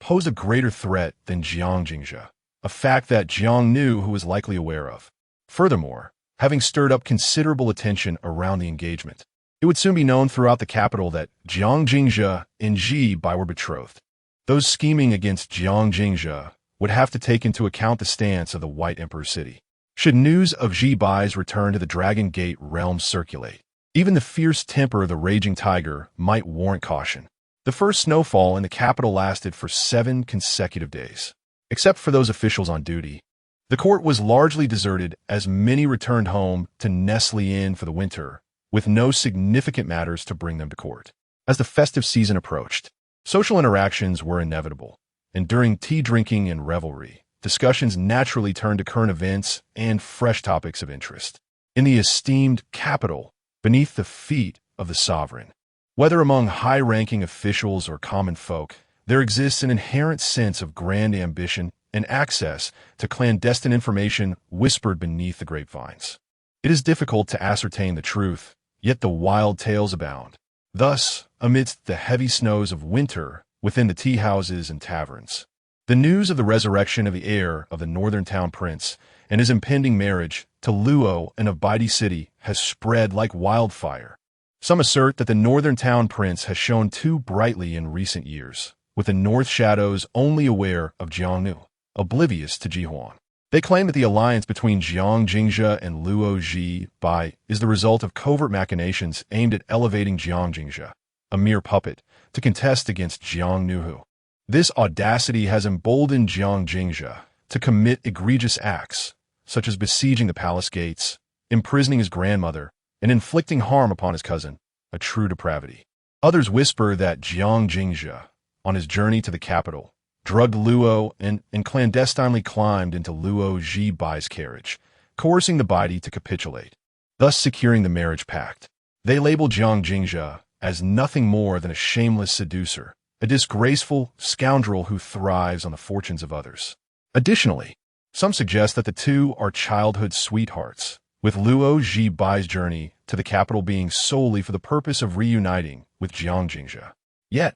posed a greater threat than Jiang Jingzhe, a fact that Jiang knew who was likely aware of. Furthermore, having stirred up considerable attention around the engagement, it would soon be known throughout the capital that Jiang Jingzhe and Ji Bai were betrothed. Those scheming against Jiang Jingzhe would have to take into account the stance of the White Emperor city. Should news of Ji Bai's return to the Dragon Gate realm circulate, even the fierce temper of the raging tiger might warrant caution. The first snowfall in the capital lasted for 7 consecutive days. Except for those officials on duty, the court was largely deserted as many returned home to nestle in for the winter, with no significant matters to bring them to court. As the festive season approached, social interactions were inevitable, and during tea drinking and revelry, discussions naturally turned to current events and fresh topics of interest. In the esteemed capital, beneath the feet of the sovereign, whether among high-ranking officials or common folk, there exists an inherent sense of grand ambition and access to clandestine information whispered beneath the grapevines. It is difficult to ascertain the truth, yet the wild tales abound. Thus, amidst the heavy snows of winter within the tea houses and taverns, the news of the resurrection of the heir of the northern town prince and his impending marriage to Luo and of Baidi city has spread like wildfire. Some assert that the northern town prince has shone too brightly in recent years, with the north shadows only aware of Jiangnu, oblivious to Jihuan. They claim that the alliance between Jiang Jingzhe and Luo Ji Bai is the result of covert machinations aimed at elevating Jiang Jingzhe, a mere puppet, to contest against Jiang Nuhu. This audacity has emboldened Jiang Jingzhe to commit egregious acts, such as besieging the palace gates, imprisoning his grandmother, and inflicting harm upon his cousin, a true depravity. Others whisper that Jiang Jingzhe, on his journey to the capital, drugged Luo and clandestinely climbed into Luo Ji Bai's carriage, coercing the Baidi to capitulate, thus securing the marriage pact. They label Jiang Jingzhe as nothing more than a shameless seducer, a disgraceful scoundrel who thrives on the fortunes of others. Additionally, some suggest that the two are childhood sweethearts, with Luo Ji Bai's journey to the capital being solely for the purpose of reuniting with Jiang Jingzhe. Yet,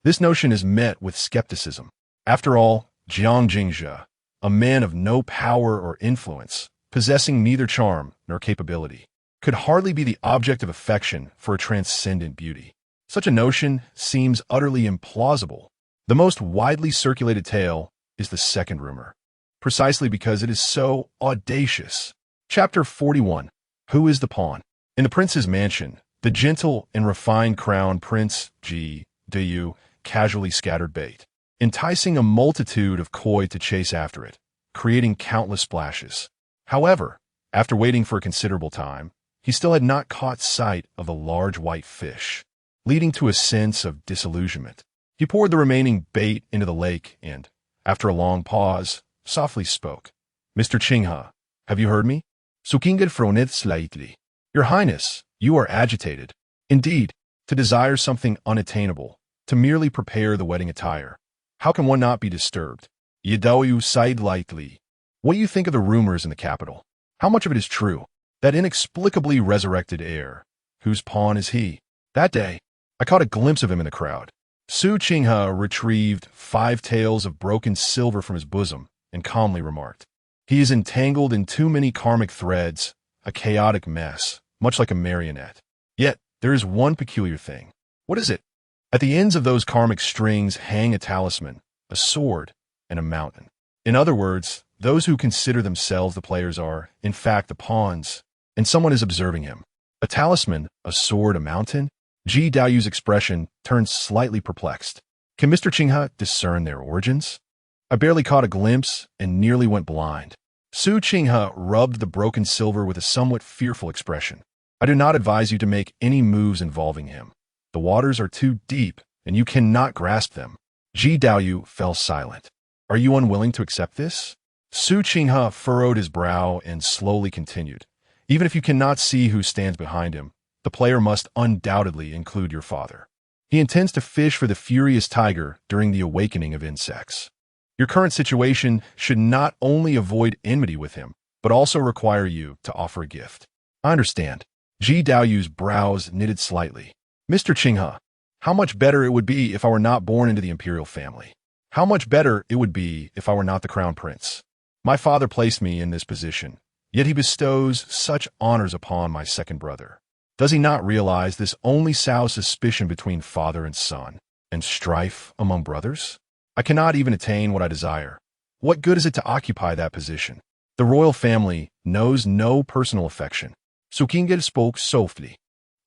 this notion is met with skepticism. After all, Jiang Jingzhe, a man of no power or influence, possessing neither charm nor capability, could hardly be the object of affection for a transcendent beauty. Such a notion seems utterly implausible. The most widely circulated tale is the second rumor, precisely because it is so audacious. Chapter 41. Who is the pawn? In the prince's mansion, the gentle and refined crown prince Ji Du casually scattered bait, enticing a multitude of koi to chase after it, creating countless splashes. However, after waiting for a considerable time, he still had not caught sight of the large white fish, leading to a sense of disillusionment. He poured the remaining bait into the lake and, after a long pause, softly spoke. "Mr. Qinghe, have you heard me?" Sukinged frowned slightly. "Your Highness, you are agitated. Indeed, to desire something unattainable, to merely prepare the wedding attire. How can one not be disturbed?" Yidao sighed lightly. "What do you think of the rumors in the capital? How much of it is true? That inexplicably resurrected heir. Whose pawn is he? That day, I caught a glimpse of him in the crowd." Su Qinghe retrieved 5 taels of broken silver from his bosom and calmly remarked, "He is entangled in too many karmic threads, a chaotic mess, much like a marionette. Yet, there is one peculiar thing." "What is it?" "At the ends of those karmic strings hang a talisman, a sword, and a mountain. In other words, those who consider themselves the players are, in fact, the pawns, and someone is observing him." "A talisman, a sword, a mountain?" Ji Daoyu's expression turned slightly perplexed. "Can Mr. Qinghe discern their origins?" "I barely caught a glimpse and nearly went blind." Su Qinghe rubbed the broken silver with a somewhat fearful expression. "I do not advise you to make any moves involving him. The waters are too deep, and you cannot grasp them." Ji Daoyu fell silent. "Are you unwilling to accept this?" Su Qinghe furrowed his brow and slowly continued. "Even if you cannot see who stands behind him, the player must undoubtedly include your father. He intends to fish for the furious tiger during the awakening of insects. Your current situation should not only avoid enmity with him, but also require you to offer a gift." "I understand." Ji Daoyu's brows knitted slightly. "Mr. Qinghe, how much better it would be if I were not born into the imperial family. How much better it would be if I were not the crown prince. My father placed me in this position, yet he bestows such honors upon my second brother. Does he not realize this only sows suspicion between father and son, and strife among brothers? I cannot even attain what I desire. What good is it to occupy that position? The royal family knows no personal affection." Sukinged spoke softly.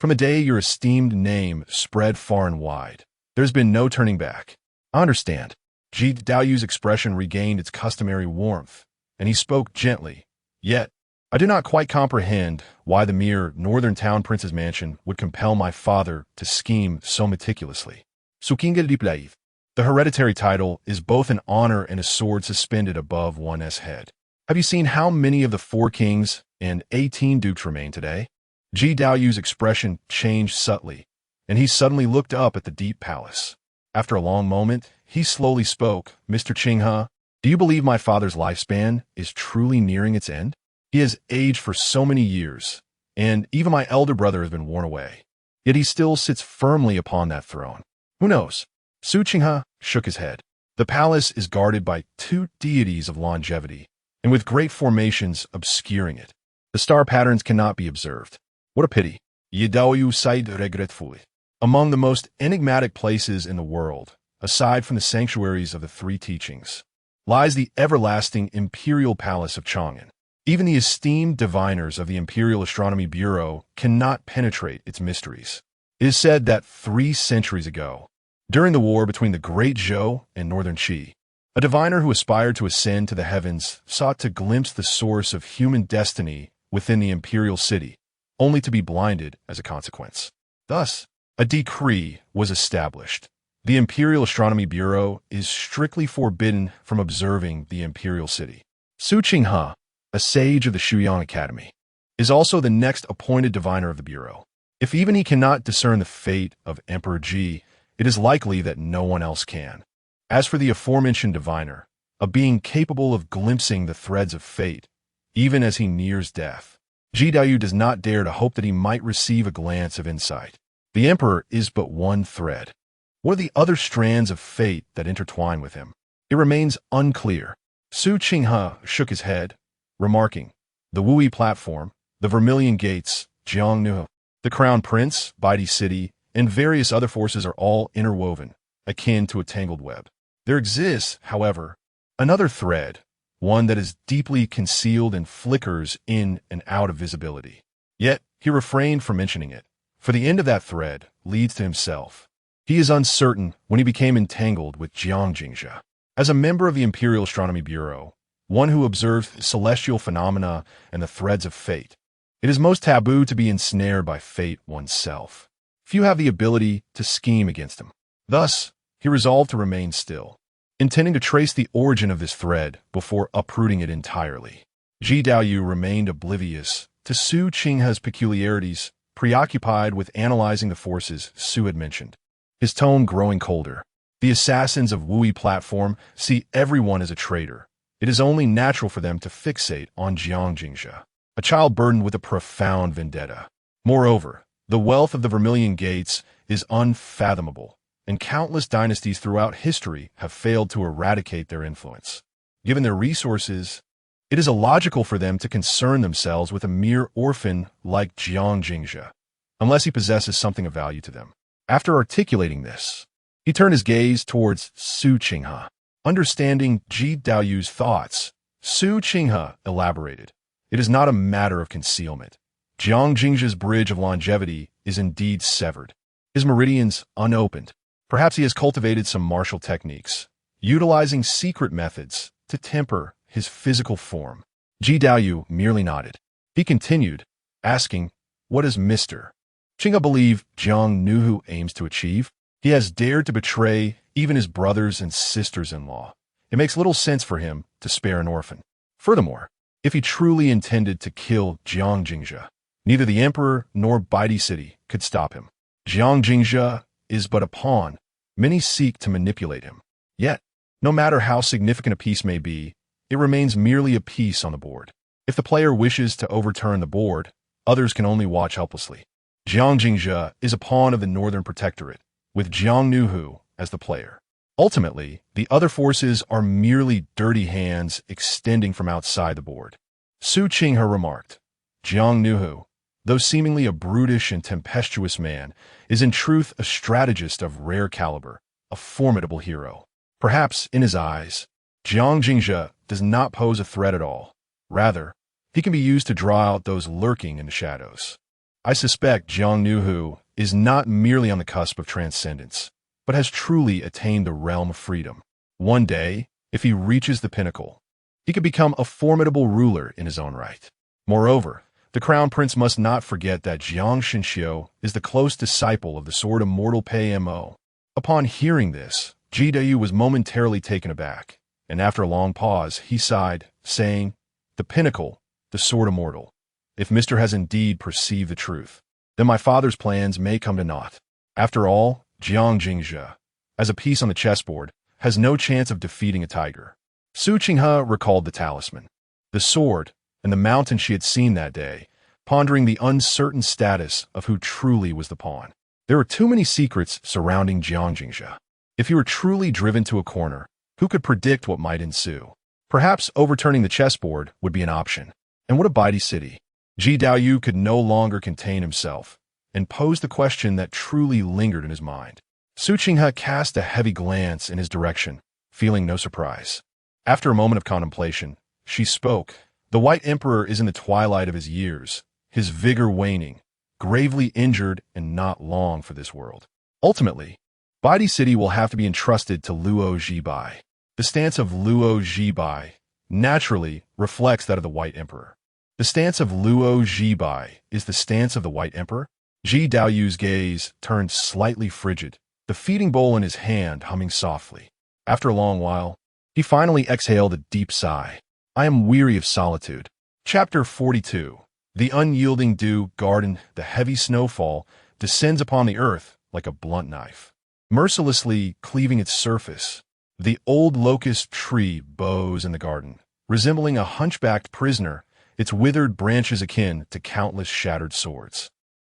"From the day your esteemed name spread far and wide, there's been no turning back." "I understand." Ji Daoyu's expression regained its customary warmth, and he spoke gently. "Yet, I do not quite comprehend why the mere northern town prince's mansion would compel my father to scheme so meticulously." Sukinged replied, "The hereditary title is both an honor and a sword suspended above one's head. Have you seen how many of the 4 kings and 18 dukes remain today?" Ji Daoyu's expression changed subtly, and he suddenly looked up at the deep palace. After a long moment, he slowly spoke. "Mr. Qinghe, do you believe my father's lifespan is truly nearing its end? He has aged for so many years, and even my elder brother has been worn away. Yet he still sits firmly upon that throne. Who knows?" Su Qinghe shook his head. "The palace is guarded by 2 deities of longevity, and with great formations obscuring it. The star patterns cannot be observed. What a pity." Yidaoyu sighed regretfully. "Among the most enigmatic places in the world, aside from the sanctuaries of the 3 teachings, lies the everlasting imperial palace of Chang'an. Even the esteemed diviners of the Imperial Astronomy Bureau cannot penetrate its mysteries. It is said that 3 centuries ago, during the war between the Great Zhou and Northern Qi, a diviner who aspired to ascend to the heavens sought to glimpse the source of human destiny within the imperial city, only to be blinded as a consequence. Thus, a decree was established. The Imperial Astronomy Bureau is strictly forbidden from observing the imperial city. Su Qinghe, a sage of the Shuyang Academy, is also the next appointed diviner of the Bureau. If even he cannot discern the fate of Emperor Ji, it is likely that no one else can. As for the aforementioned diviner, a being capable of glimpsing the threads of fate, even as he nears death, Ji Daoyu does not dare to hope that he might receive a glance of insight. The emperor is but one thread. What are the other strands of fate that intertwine with him? It remains unclear. Su Qinghe shook his head, remarking, "The Wui platform, the Vermilion Gates, Jiangnu, the Crown Prince, Baidi City, and various other forces are all interwoven, akin to a tangled web. There exists, however, another thread, one that is deeply concealed and flickers in and out of visibility." Yet he refrained from mentioning it, for the end of that thread leads to himself. He is uncertain when he became entangled with Jiang Jingzhe. As a member of the Imperial Astronomy Bureau, one who observes celestial phenomena and the threads of fate, it is most taboo to be ensnared by fate oneself. Few have the ability to scheme against him. Thus, he resolved to remain still, intending to trace the origin of this thread before uprooting it entirely. Ji Daoyu remained oblivious to Su Qinghe's peculiarities, preoccupied with analyzing the forces Su had mentioned. His tone growing colder. The assassins of Wuyi platform see everyone as a traitor. It is only natural for them to fixate on Jiang Jingzhe, a child burdened with a profound vendetta. Moreover, the wealth of the Vermilion Gates is unfathomable, and countless dynasties throughout history have failed to eradicate their influence. Given their resources, it is illogical for them to concern themselves with a mere orphan like Jiang Jingzhe, unless he possesses something of value to them. After articulating this, he turned his gaze towards Su Qinghe. Understanding Ji Daoyu's thoughts, Su Qinghe elaborated. It is not a matter of concealment. Jiang Jingzhe's bridge of longevity is indeed severed, his meridians unopened. Perhaps he has cultivated some martial techniques, utilizing secret methods to temper his physical form. Ji Daoyu merely nodded. He continued, asking, "What does Mr. Qinghe believe Jiang Nuhu aims to achieve? He has dared to betray even his brothers and sisters-in-law. It makes little sense for him to spare an orphan. Furthermore, if he truly intended to kill Jiang Jingzhe, neither the emperor nor Baidi City could stop him. Jiang Jingzhe is but a pawn. Many seek to manipulate him. Yet, no matter how significant a piece may be, it remains merely a piece on the board. If the player wishes to overturn the board, others can only watch helplessly. Jiang Jingzhe is a pawn of the Northern Protectorate, with Jiang Nuhu as the player. Ultimately, the other forces are merely dirty hands extending from outside the board." Su Qinghe remarked. Jiang Nuhu, though seemingly a brutish and tempestuous man, is in truth a strategist of rare caliber, a formidable hero. Perhaps, in his eyes, Jiang Jingzhe does not pose a threat at all. Rather, he can be used to draw out those lurking in the shadows. I suspect Jiang Nuhu is not merely on the cusp of transcendence, but has truly attained the realm of freedom. One day, if he reaches the pinnacle, he could become a formidable ruler in his own right. Moreover, the crown prince must not forget that Jiang Shenxiu is the close disciple of the Sword Immortal Pei Mo. Upon hearing this, Ji Daoyu was momentarily taken aback, and after a long pause, he sighed, saying, "The pinnacle, the Sword Immortal. If Mr. has indeed perceived the truth, then my father's plans may come to naught. After all, Jiang Jingzhe, as a piece on the chessboard, has no chance of defeating a tiger." Su Qinghe recalled the talisman, the sword, and the mountain she had seen that day, pondering the uncertain status of who truly was the pawn. There were too many secrets surrounding Jiang Jingzhe. If he were truly driven to a corner, who could predict what might ensue? Perhaps overturning the chessboard would be an option. And what a Baidi City? Ji Daoyu could no longer contain himself, and posed the question that truly lingered in his mind. Su Qinghe cast a heavy glance in his direction, feeling no surprise. After a moment of contemplation, she spoke. "The White Emperor is in the twilight of his years, his vigor waning, gravely injured and not long for this world. Ultimately, Baidi City will have to be entrusted to Luo Zhibai." The stance of Luo Zhibai naturally reflects that of the White Emperor. The stance of Luo Zhibai is the stance of the White Emperor? Ji Daoyu's gaze turned slightly frigid, the feeding bowl in his hand humming softly. After a long while, he finally exhaled a deep sigh. "I am weary of solitude." Chapter 42. The unyielding dew garden, the heavy snowfall, descends upon the earth like a blunt knife, mercilessly cleaving its surface. The old locust tree bows in the garden, resembling a hunchbacked prisoner, its withered branches akin to countless shattered swords.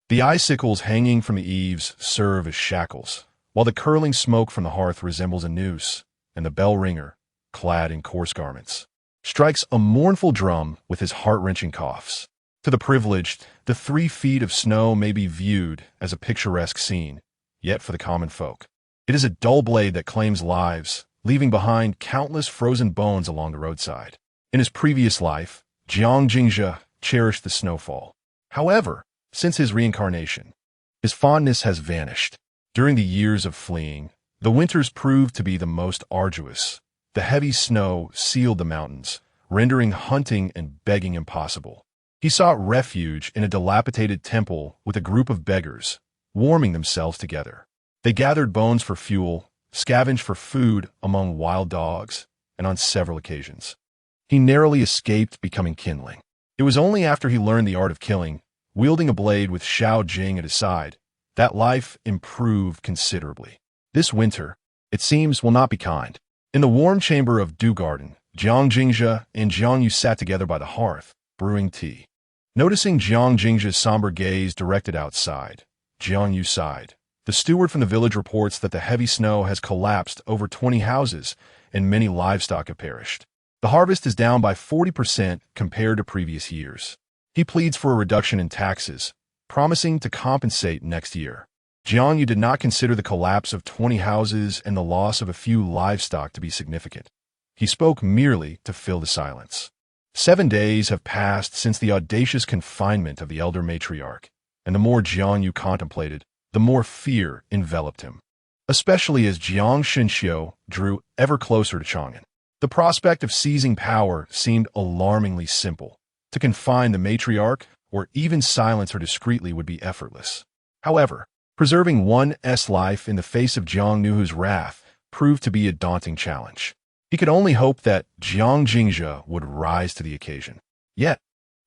The icicles hanging from the eaves serve as shackles, while the curling smoke from the hearth resembles a noose, and the bell ringer, clad in coarse garments, strikes a mournful drum with his heart-wrenching coughs. To the privileged, the 3 feet of snow may be viewed as a picturesque scene, yet for the common folk, it is a dull blade that claims lives, leaving behind countless frozen bones along the roadside. In his previous life, Jiang Jingzhe cherished the snowfall. However, since his reincarnation, his fondness has vanished. During the years of fleeing, the winters proved to be the most arduous. The heavy snow sealed the mountains, rendering hunting and begging impossible. He sought refuge in a dilapidated temple with a group of beggars, warming themselves together. They gathered bones for fuel, scavenged for food among wild dogs, and on several occasions, he narrowly escaped becoming kindling. It was only after he learned the art of killing, wielding a blade with Shao Jing at his side, that life improved considerably. This winter, it seems, will not be kind. In the warm chamber of Du Garden, Jiang Jingzhe and Jiang Yu sat together by the hearth, brewing tea. Noticing Jiang Jingzhe's somber gaze directed outside, Jiang Yu sighed. The steward from the village reports that the heavy snow has collapsed over 20 houses and many livestock have perished. The harvest is down by 40% compared to previous years. He pleads for a reduction in taxes, promising to compensate next year. Jiang Yu did not consider the collapse of 20 houses and the loss of a few livestock to be significant. He spoke merely to fill the silence. 7 days have passed since the audacious confinement of the elder matriarch, and the more Jiang Yu contemplated, the more fear enveloped him, especially as Jiang Shenxiu drew ever closer to Chang'an. The prospect of seizing power seemed alarmingly simple. To confine the matriarch, or even silence her discreetly, would be effortless. However, preserving one's life in the face of Jiang Nuhu's wrath proved to be a daunting challenge. He could only hope that Jiang Jingzhe would rise to the occasion. Yet,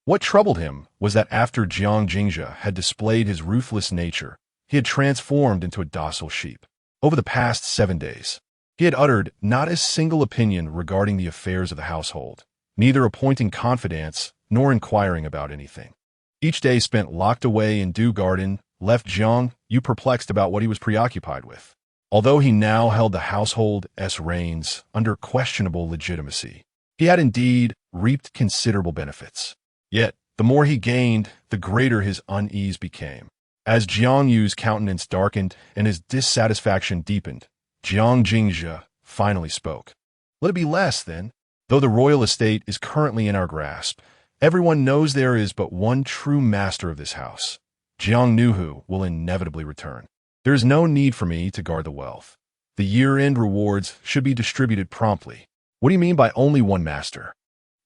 what troubled him was that after Jiang Jingzhe had displayed his ruthless nature, he had transformed into a docile sheep. Over the past 7 days, he had uttered not a single opinion regarding the affairs of the household, neither appointing confidants nor inquiring about anything. Each day spent locked away in Du Garden left Jiang Yu perplexed about what he was preoccupied with. Although he now held the household's reins under questionable legitimacy, he had indeed reaped considerable benefits. Yet, the more he gained, the greater his unease became. As Jiang Yu's countenance darkened and his dissatisfaction deepened, Jiang Jingzhe finally spoke. Let it be less, then. Though the royal estate is currently in our grasp, everyone knows there is but one true master of this house. Jiang Nuhu will inevitably return. There is no need for me to guard the wealth. The year-end rewards should be distributed promptly. What do you mean by only one master?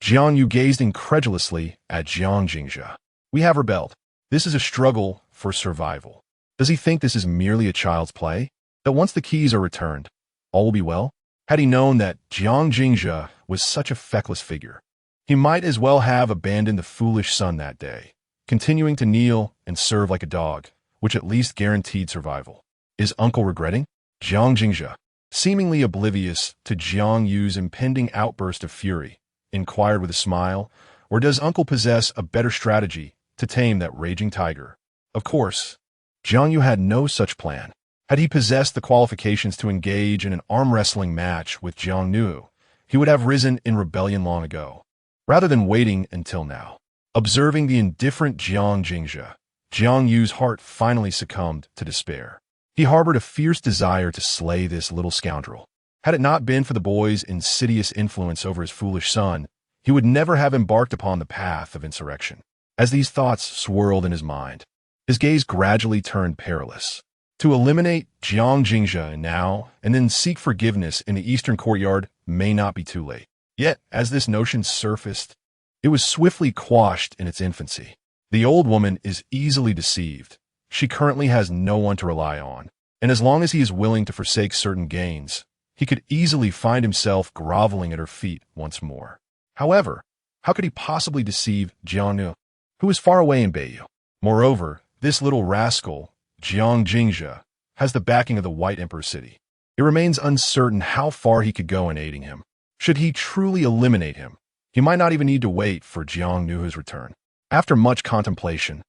Jiang Yu gazed incredulously at Jiang Jingzhe. We have rebelled. This is a struggle for survival. Does he think this is merely a child's play? That once the keys are returned, all will be well? Had he known that Jiang Jingzhe was such a feckless figure, he might as well have abandoned the foolish son that day, continuing to kneel and serve like a dog, which at least guaranteed survival. Is uncle regretting? Jiang Jingzhe, seemingly oblivious to Jiang Yu's impending outburst of fury, inquired with a smile, or does uncle possess a better strategy to tame that raging tiger? Of course, Jiang Yu had no such plan. Had he possessed the qualifications to engage in an arm-wrestling match with Jiang Nu, he would have risen in rebellion long ago, rather than waiting until now. Observing the indifferent Jiang Jingzhe, Jiang Yu's heart finally succumbed to despair. He harbored a fierce desire to slay this little scoundrel. Had it not been for the boy's insidious influence over his foolish son, he would never have embarked upon the path of insurrection. As these thoughts swirled in his mind, his gaze gradually turned perilous. To eliminate Jiang Jingzhe now and then seek forgiveness in the eastern courtyard may not be too late. Yet, as this notion surfaced, it was swiftly quashed in its infancy. The old woman is easily deceived. She currently has no one to rely on, and as long as he is willing to forsake certain gains, he could easily find himself groveling at her feet once more. However, how could he possibly deceive Jiang Nu, who is far away in Beiyu? Moreover, this little rascal, Jiang Jingzhe, has the backing of the White Emperor City. It remains uncertain how far he could go in aiding him. Should he truly eliminate him, he might not even need to wait for Jiang Nuhu's return. After much contemplation,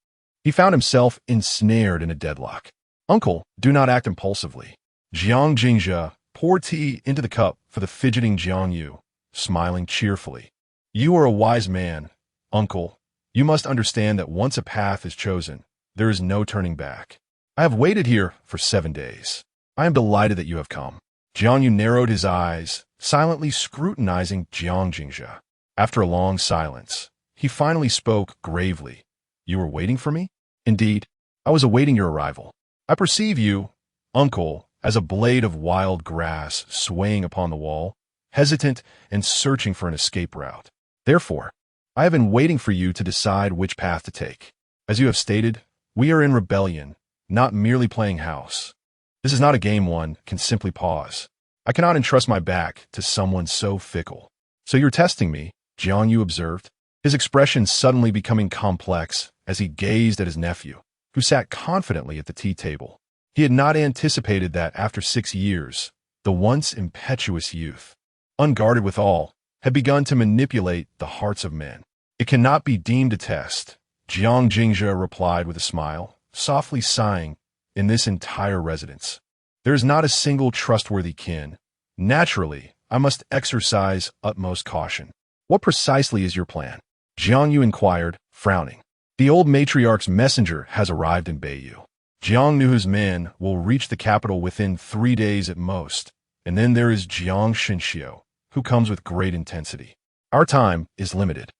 he found himself ensnared in a deadlock. Uncle, do not act impulsively. Jiang Jingzhe poured tea into the cup for the fidgeting Jiang Yu, smiling cheerfully. You are a wise man, uncle. You must understand that once a path is chosen, there is no turning back. I have waited here for 7 days. I am delighted that you have come. Jiang Yu narrowed his eyes, silently scrutinizing Jiang Jingzhe. After a long silence, he finally spoke gravely. You were waiting for me? Indeed, I was awaiting your arrival. I perceive you, uncle as a blade of wild grass swaying upon the wall, hesitant and searching for an escape route. Therefore, I have been waiting for you to decide which path to take. As you have stated, we are in rebellion, not merely playing house. This is not a game one can simply pause. I cannot entrust my back to someone so fickle. So you're testing me, Jiang Yu observed, his expression suddenly becoming complex as he gazed at his nephew, who sat confidently at the tea table. He had not anticipated that after 6 years, the once impetuous youth, unguarded withal, had begun to manipulate the hearts of men. It cannot be deemed a test, Jiang Jingzhe replied with a smile, softly sighing, in this entire residence. There is not a single trustworthy kin. Naturally, I must exercise utmost caution. What precisely is your plan? Jiang Yu inquired, frowning. The old matriarch's messenger has arrived in Beiyu. Jiang Nuhu's men will reach the capital within 3 days at most, and then there is Jiang Shinxiu, who comes with great intensity. Our time is limited.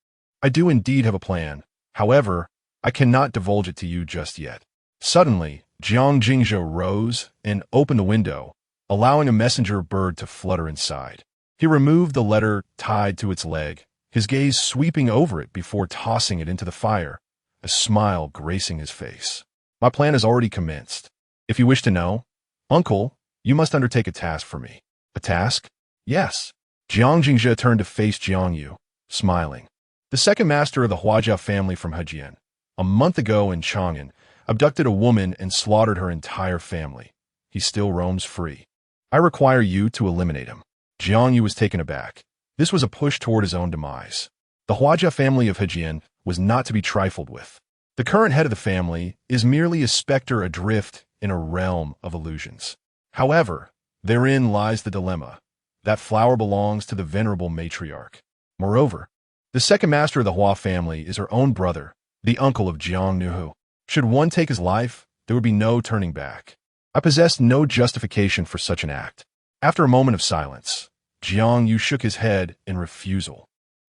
I do indeed have a plan. However, I cannot divulge it to you just yet. Suddenly, Jiang Jingzhe rose and opened the window, allowing a messenger bird to flutter inside. He removed the letter tied to its leg, his gaze sweeping over it before tossing it into the fire, a smile gracing his face. My plan has already commenced. If you wish to know, uncle, you must undertake a task for me. A task? Yes. Jiang Jingzhe turned to face Jiang Yu, smiling. The second master of the Huajia family from Hejian, a month ago in Chang'an, abducted a woman and slaughtered her entire family. He still roams free. I require you to eliminate him. Jiang Yu was taken aback. This was a push toward his own demise. The Huajia family of Hejian was not to be trifled with. The current head of the family is merely a specter adrift in a realm of illusions. However, therein lies the dilemma. That flower belongs to the venerable matriarch. Moreover, the second master of the Hua family is her own brother, the uncle of Jiang Nuhu. Should one take his life, there would be no turning back. I possessed no justification for such an act. After a moment of silence, Jiang Yu shook his head in refusal,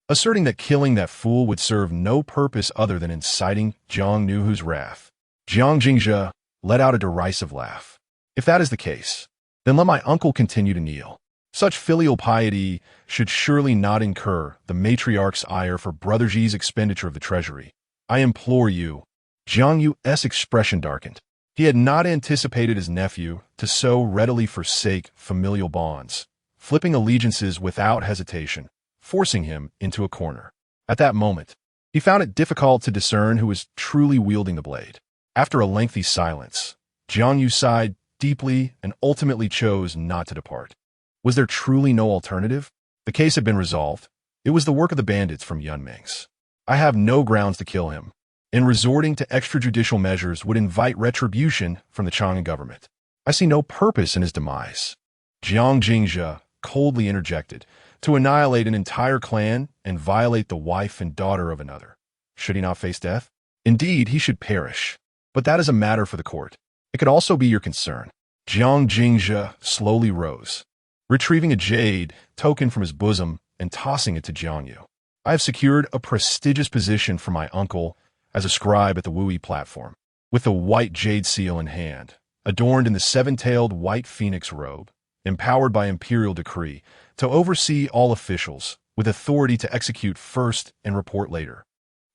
asserting that killing that fool would serve no purpose other than inciting Jiang Nuhu's wrath. Jiang Jingzhe let out a derisive laugh. If that is the case, then let my uncle continue to kneel. Such filial piety should surely not incur the matriarch's ire for Brother Ji's expenditure of the treasury. I implore you. Jiang Yu's expression darkened. He had not anticipated his nephew to so readily forsake familial bonds, flipping allegiances without hesitation, forcing him into a corner. At that moment, he found it difficult to discern who was truly wielding the blade. After a lengthy silence, Jiang Yu sighed deeply and ultimately chose not to depart. Was there truly no alternative? The case had been resolved. It was the work of the bandits from Yunming's. I have no grounds to kill him, and resorting to extrajudicial measures would invite retribution from the Chang'an government. I see no purpose in his demise. Jiang Jingzhe coldly interjected, to annihilate an entire clan and violate the wife and daughter of another. Should he not face death? Indeed, he should perish. But that is a matter for the court. It could also be your concern. Jiang Jingzhe slowly rose, retrieving a jade token from his bosom and tossing it to Jiang Yu. I have secured a prestigious position for my uncle as a scribe at the Wui platform, with the white jade seal in hand, adorned in the 7-tailed white phoenix robe, empowered by imperial decree to oversee all officials, with authority to execute first and report later.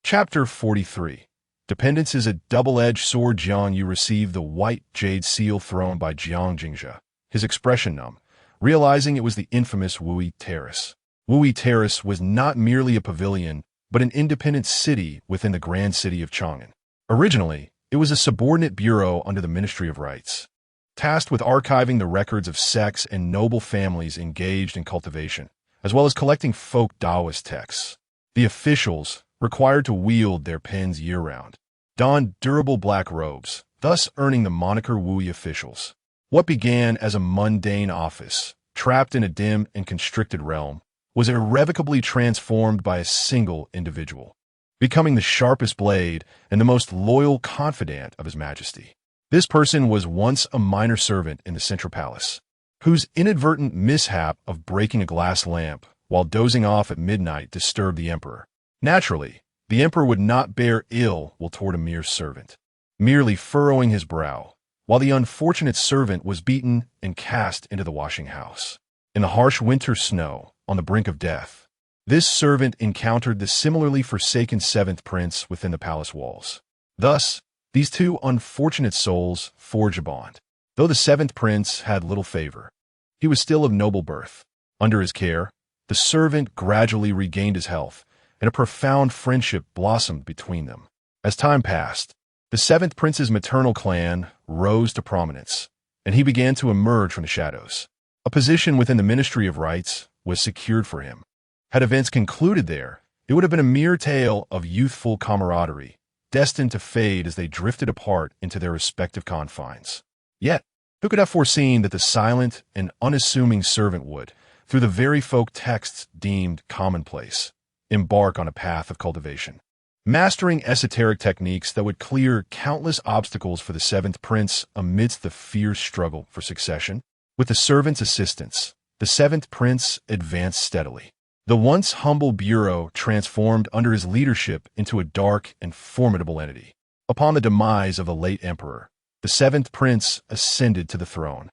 Chapter 43. Dependence is a double-edged sword. Jiang Yu received the white jade seal thrown by Jiang Jingzhe, his expression numb, realizing it was the infamous Wui Terrace. Wui Terrace was not merely a pavilion, but an independent city within the grand city of Chang'an. Originally, it was a subordinate bureau under the Ministry of Rites, tasked with archiving the records of sects and noble families engaged in cultivation, as well as collecting folk Taoist texts. The officials, required to wield their pens year-round, donned durable black robes, thus earning the moniker Wui officials. What began as a mundane office, trapped in a dim and constricted realm, was irrevocably transformed by a single individual, becoming the sharpest blade and the most loyal confidant of His Majesty. This person was once a minor servant in the Central Palace, whose inadvertent mishap of breaking a glass lamp while dozing off at midnight disturbed the emperor. Naturally, the emperor would not bear ill will toward a mere servant. Merely furrowing his brow, while the unfortunate servant was beaten and cast into the washing house. In the harsh winter snow, on the brink of death, this servant encountered the similarly forsaken seventh prince within the palace walls. Thus, these two unfortunate souls forge a bond. Though the seventh prince had little favor, he was still of noble birth. Under his care, the servant gradually regained his health, and a profound friendship blossomed between them. As time passed, the seventh prince's maternal clan rose to prominence, and he began to emerge from the shadows. A position within the Ministry of Rights was secured for him. Had events concluded there, it would have been a mere tale of youthful camaraderie, destined to fade as they drifted apart into their respective confines. Yet, who could have foreseen that the silent and unassuming servant would, through the very folk texts deemed commonplace, embark on a path of cultivation, mastering esoteric techniques that would clear countless obstacles for the seventh prince amidst the fierce struggle for succession? With the servant's assistance, the seventh prince advanced steadily. The once humble bureau transformed under his leadership into a dark and formidable entity. Upon the demise of the late emperor, the seventh prince ascended to the throne,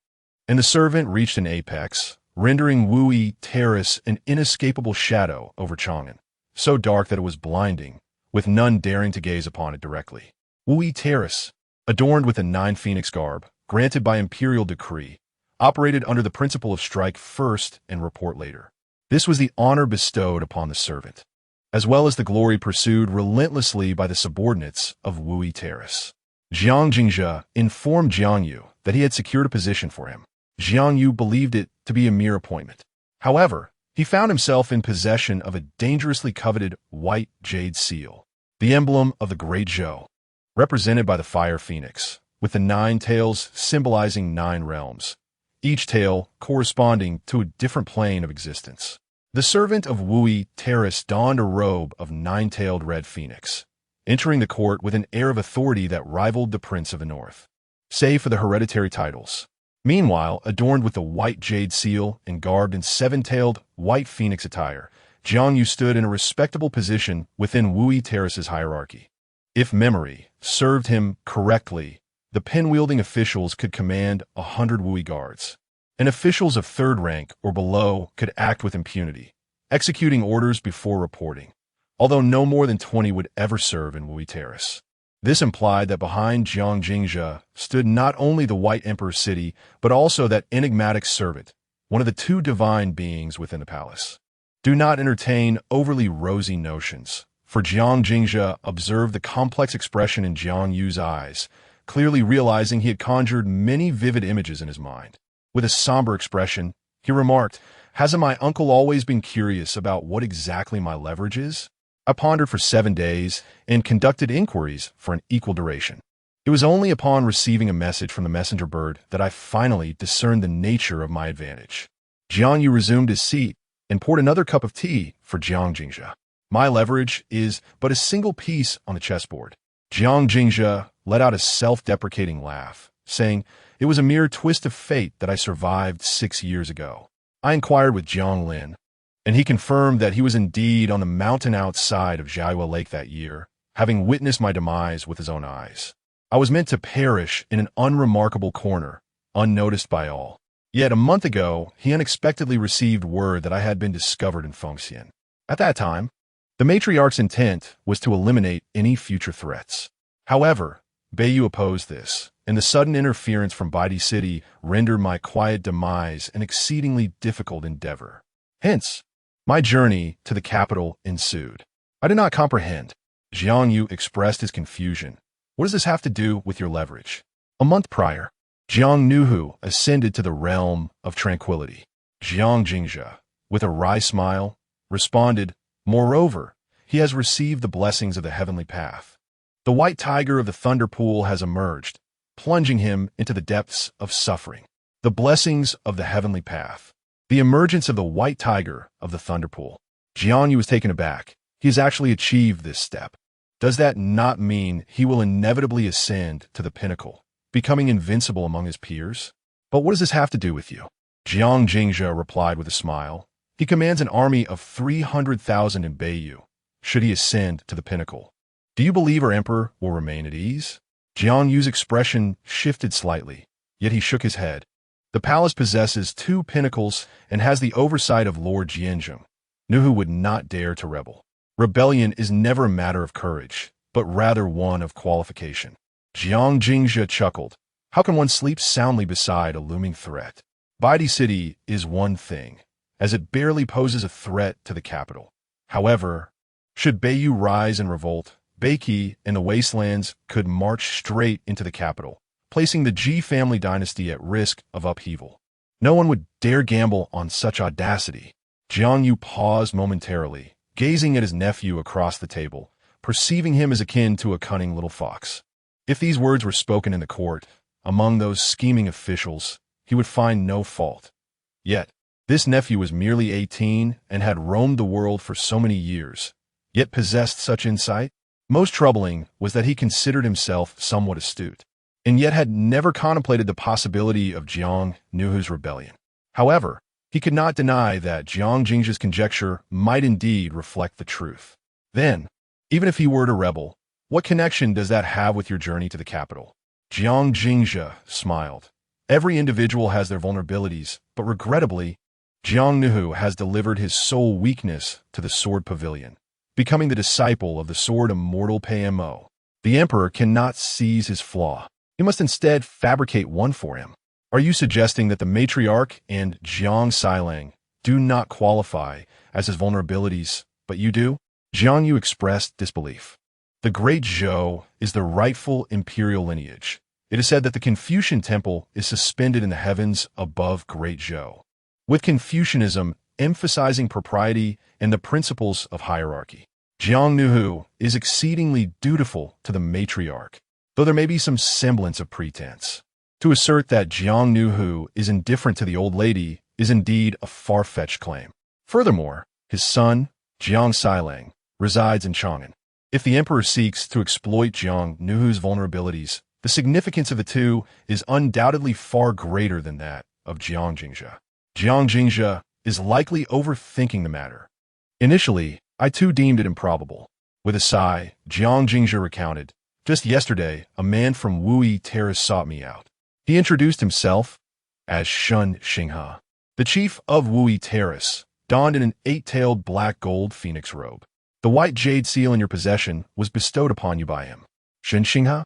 and the servant reached an apex, rendering Wui Terrace an inescapable shadow over Chang'an, so dark that it was blinding, with none daring to gaze upon it directly. Wui Terrace, adorned with a 9-phoenix garb, granted by imperial decree, operated under the principle of strike first and report later. This was the honor bestowed upon the servant, as well as the glory pursued relentlessly by the subordinates of Wui Terrace. Jiang Jingzhe informed Jiang Yu that he had secured a position for him. Jiang Yu believed it to be a mere appointment. However, he found himself in possession of a dangerously coveted white jade seal, the emblem of the Great Zhou, represented by the fire phoenix, with the 9 tails symbolizing 9 realms, each tail corresponding to a different plane of existence. The servant of Wui Terrace donned a robe of 9-tailed red phoenix, entering the court with an air of authority that rivaled the Prince of the North, save for the hereditary titles. Meanwhile, adorned with the white jade seal and garbed in 7-tailed white phoenix attire, Jiang Yu stood in a respectable position within Wui Terrace's hierarchy. If memory served him correctly, the pen-wielding officials could command 100 Wui guards, and officials of 3rd rank or below could act with impunity, executing orders before reporting, although no more than 20 would ever serve in Wui Terrace. This implied that behind Jiang Jingzhe stood not only the White Emperor city, but also that enigmatic servant, one of the 2 divine beings within the palace. Do not entertain overly rosy notions, for Jiang Jingzhe observed the complex expression in Jiang Yu's eyes, clearly realizing he had conjured many vivid images in his mind. With a somber expression, he remarked, "Hasn't my uncle always been curious about what exactly my leverage is?" I pondered for 7 days and conducted inquiries for an equal duration. It was only upon receiving a message from the messenger bird that I finally discerned the nature of my advantage. Jiang Yu resumed his seat and poured another cup of tea for Jiang Jingzhe. "My leverage is but a single piece on the chessboard." Jiang Jingzhe let out a self-deprecating laugh, saying, "It was a mere twist of fate that I survived 6 years ago." I inquired with Jiang Lin, and he confirmed that he was indeed on the mountain outside of Jiayue Lake that year, having witnessed my demise with his own eyes. I was meant to perish in an unremarkable corner, unnoticed by all. Yet a month ago, he unexpectedly received word that I had been discovered in Fengxian. At that time, the matriarch's intent was to eliminate any future threats. However, Beiyu opposed this, and the sudden interference from Baidi City rendered my quiet demise an exceedingly difficult endeavor. Hence, my journey to the capital ensued. I did not comprehend. Jiang Yu expressed his confusion. "What does this have to do with your leverage?" A month prior, Jiang Nuhu ascended to the realm of tranquility. Jiang Jingzhe, with a wry smile, responded, "Moreover, he has received the blessings of the heavenly path. The white tiger of the thunder pool has emerged, plunging him into the depths of suffering. The blessings of the heavenly path. The emergence of the white tiger of the thunder pool." Jiang Yu was taken aback. He has actually achieved this step. Does that not mean he will inevitably ascend to the pinnacle, becoming invincible among his peers? "But what does this have to do with you?" Jiang Jingzhe replied with a smile. "He commands an army of 300,000 in Beiyu, should he ascend to the pinnacle. Do you believe our emperor will remain at ease?" Jiang Yu's expression shifted slightly, yet he shook his head. The palace possesses 2 pinnacles and has the oversight of Lord Jianzhong. Nuhu would not dare to rebel. Rebellion is never a matter of courage, but rather one of qualification. Jiang Jingzhe chuckled. How can one sleep soundly beside a looming threat? Baidi City is one thing, as it barely poses a threat to the capital. However, should Beiyu rise and revolt, Beiki and the wastelands could march straight into the capital, placing the Ji family dynasty at risk of upheaval. No one would dare gamble on such audacity. Jiang Yu paused momentarily, gazing at his nephew across the table, perceiving him as akin to a cunning little fox. If these words were spoken in the court, among those scheming officials, he would find no fault. Yet, this nephew was merely 18 and had roamed the world for so many years, yet possessed such insight. Most troubling was that he considered himself somewhat astute, and yet had never contemplated the possibility of Jiang Nuhu's rebellion. However, he could not deny that Jiang Jingzhe's conjecture might indeed reflect the truth. Then, even if he were to rebel, what connection does that have with your journey to the capital? Jiang Jingzhe smiled. Every individual has their vulnerabilities, but regrettably, Jiang Nuhu has delivered his sole weakness to the sword pavilion, becoming the disciple of the sword immortal Pmo. The emperor cannot seize his flaw. He must instead fabricate one for him. Are you suggesting that the matriarch and Jiang Sailang do not qualify as his vulnerabilities, but you do? Jiang Yu expressed disbelief. The Great Zhou is the rightful imperial lineage. It is said that the Confucian temple is suspended in the heavens above Great Zhou, with Confucianism emphasizing propriety and the principles of hierarchy. Jiang Nuhu is exceedingly dutiful to the matriarch, though there may be some semblance of pretense. To assert that Jiang Nuhu is indifferent to the old lady is indeed a far-fetched claim. Furthermore, his son, Jiang Sailang, resides in Chang'an. If the emperor seeks to exploit Jiang Nuhu's vulnerabilities, the significance of the two is undoubtedly far greater than that of Jiang Jingzhe. Jiang Jingzhe is likely overthinking the matter. Initially, I too deemed it improbable. With a sigh, Jiang Jingzhe recounted, just yesterday, a man from Wui Terrace sought me out. He introduced himself as Shun Xinghe. The chief of Wui Terrace donned in an 8-tailed black gold phoenix robe. The white jade seal in your possession was bestowed upon you by him. Shun Xinghe?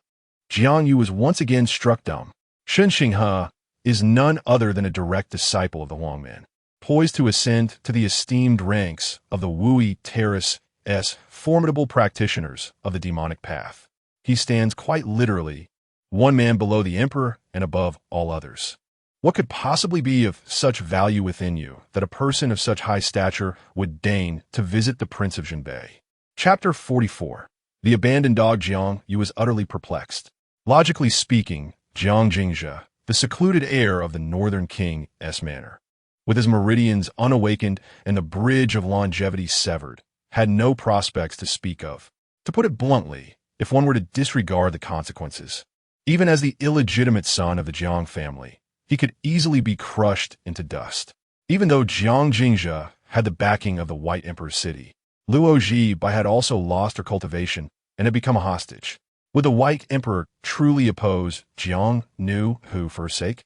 Jiang Yu was once again struck dumb. Shun Xinghe is none other than a direct disciple of the Huangman, poised to ascend to the esteemed ranks of the Wui Terrace's formidable practitioners of the demonic path. He stands quite literally one man below the emperor and above all others. What could possibly be of such value within you that a person of such high stature would deign to visit the Prince of Zhenbei? Chapter 44. The abandoned dog Jiang Yu was utterly perplexed. Logically speaking, Jiang Jingzhe, the secluded heir of the Northern King's manor, with his meridians unawakened and the bridge of longevity severed, had no prospects to speak of. To put it bluntly, if one were to disregard the consequences, even as the illegitimate son of the Jiang family, he could easily be crushed into dust. Even though Jiang Jingzhe had the backing of the White Emperor's city, Luo Zhibai had also lost her cultivation and had become a hostage. Would the White Emperor truly oppose Jiang Nuhu for her sake?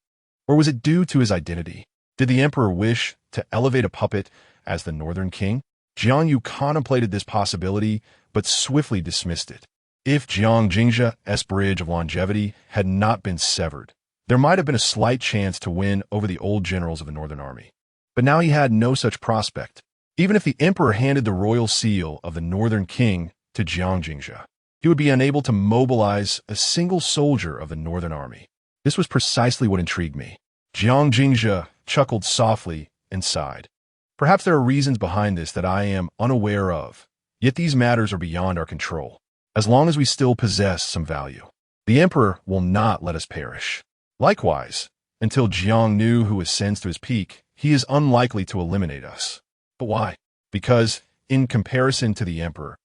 Or was it due to his identity? Did the emperor wish to elevate a puppet as the Northern King? Jiang Yu contemplated this possibility, but swiftly dismissed it. If Jiang Jingzhe's bridge of longevity had not been severed, there might have been a slight chance to win over the old generals of the Northern Army. But now he had no such prospect. Even if the emperor handed the royal seal of the Northern King to Jiang Jingzhe, he would be unable to mobilize a single soldier of the Northern Army. This was precisely what intrigued me. Jiang Jingzhe chuckled softly and sighed. Perhaps there are reasons behind this that I am unaware of, yet these matters are beyond our control. As long as we still possess some value, the emperor will not let us perish. Likewise, until Jiang Nuhu ascends to his peak, he is unlikely to eliminate us. But why? Because, in comparison to the emperor,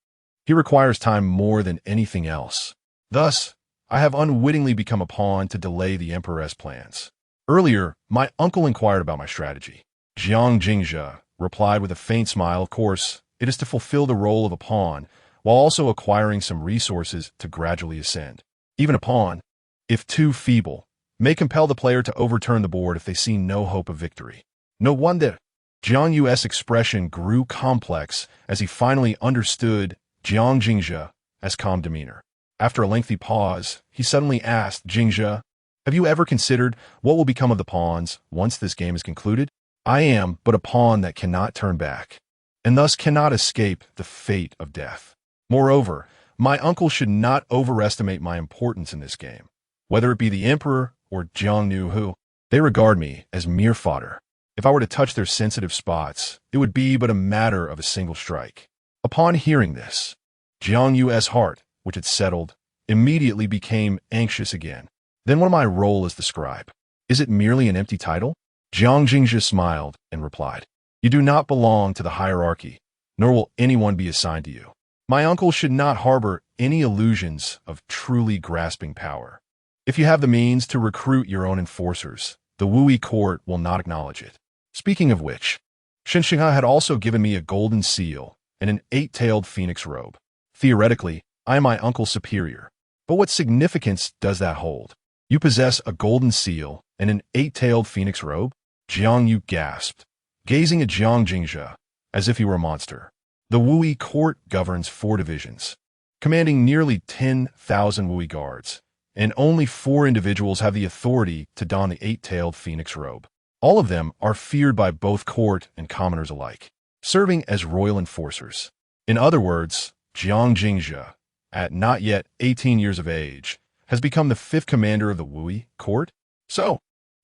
he requires time more than anything else. Thus, I have unwittingly become a pawn to delay the emperor's plans. Earlier, my uncle inquired about my strategy. Jiang Jingzhe replied with a faint smile, of course, it is to fulfill the role of a pawn, while also acquiring some resources to gradually ascend. Even a pawn, if too feeble, may compel the player to overturn the board if they see no hope of victory. No wonder Jiang Yu's expression grew complex as he finally understood Jiang Jingzhe as calm demeanor. After a lengthy pause, he suddenly asked Jingzhe, "Have you ever considered what will become of the pawns once this game is concluded? I am but a pawn that cannot turn back, and thus cannot escape the fate of death. Moreover, my uncle should not overestimate my importance in this game. Whether it be the emperor or Jiang Nu, they regard me as mere fodder. If I were to touch their sensitive spots, it would be but a matter of a single strike." Upon hearing this, Jiang Yu's heart, which had settled, immediately became anxious again. "Then what am my role as the scribe? Is it merely an empty title?" Jiang Jingzhe smiled and replied, "You do not belong to the hierarchy, nor will anyone be assigned to you. My uncle should not harbor any illusions of truly grasping power. If you have the means to recruit your own enforcers, the Wui court will not acknowledge it. Speaking of which, Shenxingha had also given me a golden seal and an 8-tailed phoenix robe. Theoretically, I am my uncle's superior. But what significance does that hold? You possess a golden seal and an 8-tailed phoenix robe?" Jiang Yu gasped, gazing at Jiang Jingzhe as if he were a monster. The Wui court governs 4 divisions, commanding nearly 10,000 Wui guards, and only 4 individuals have the authority to don the 8-tailed phoenix robe. All of them are feared by both court and commoners alike, serving as royal enforcers. In other words, Jiang Jingzhe, at not yet 18 years of age, has become the 5th commander of the Wui court? So,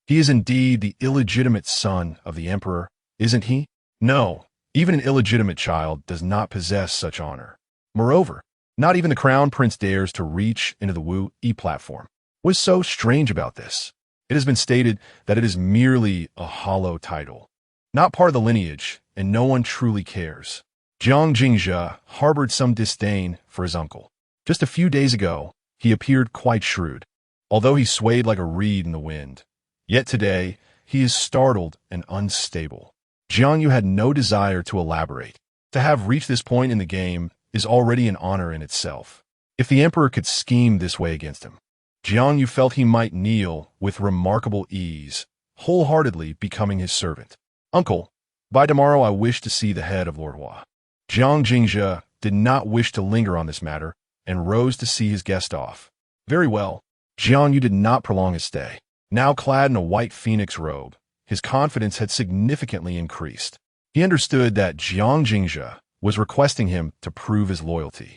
he is indeed the illegitimate son of the emperor, isn't he? No, even an illegitimate child does not possess such honor. Moreover, not even the crown prince dares to reach into the Wui platform. What is so strange about this? It has been stated that it is merely a hollow title, not part of the lineage, and no one truly cares. Jiang Jingzhe harbored some disdain for his uncle. Just a few days ago, he appeared quite shrewd, although he swayed like a reed in the wind. Yet today, he is startled and unstable. Jiang Yu had no desire to elaborate. To have reached this point in the game is already an honor in itself. If the emperor could scheme this way against him, Jiang Yu felt he might kneel with remarkable ease, wholeheartedly becoming his servant. "Uncle, by tomorrow I wish to see the head of Lord Hua." Jiang Jingzhe did not wish to linger on this matter and rose to see his guest off. Very well. Jiang Yu did not prolong his stay. Now clad in a white phoenix robe, his confidence had significantly increased. He understood that Jiang Jingzhe was requesting him to prove his loyalty.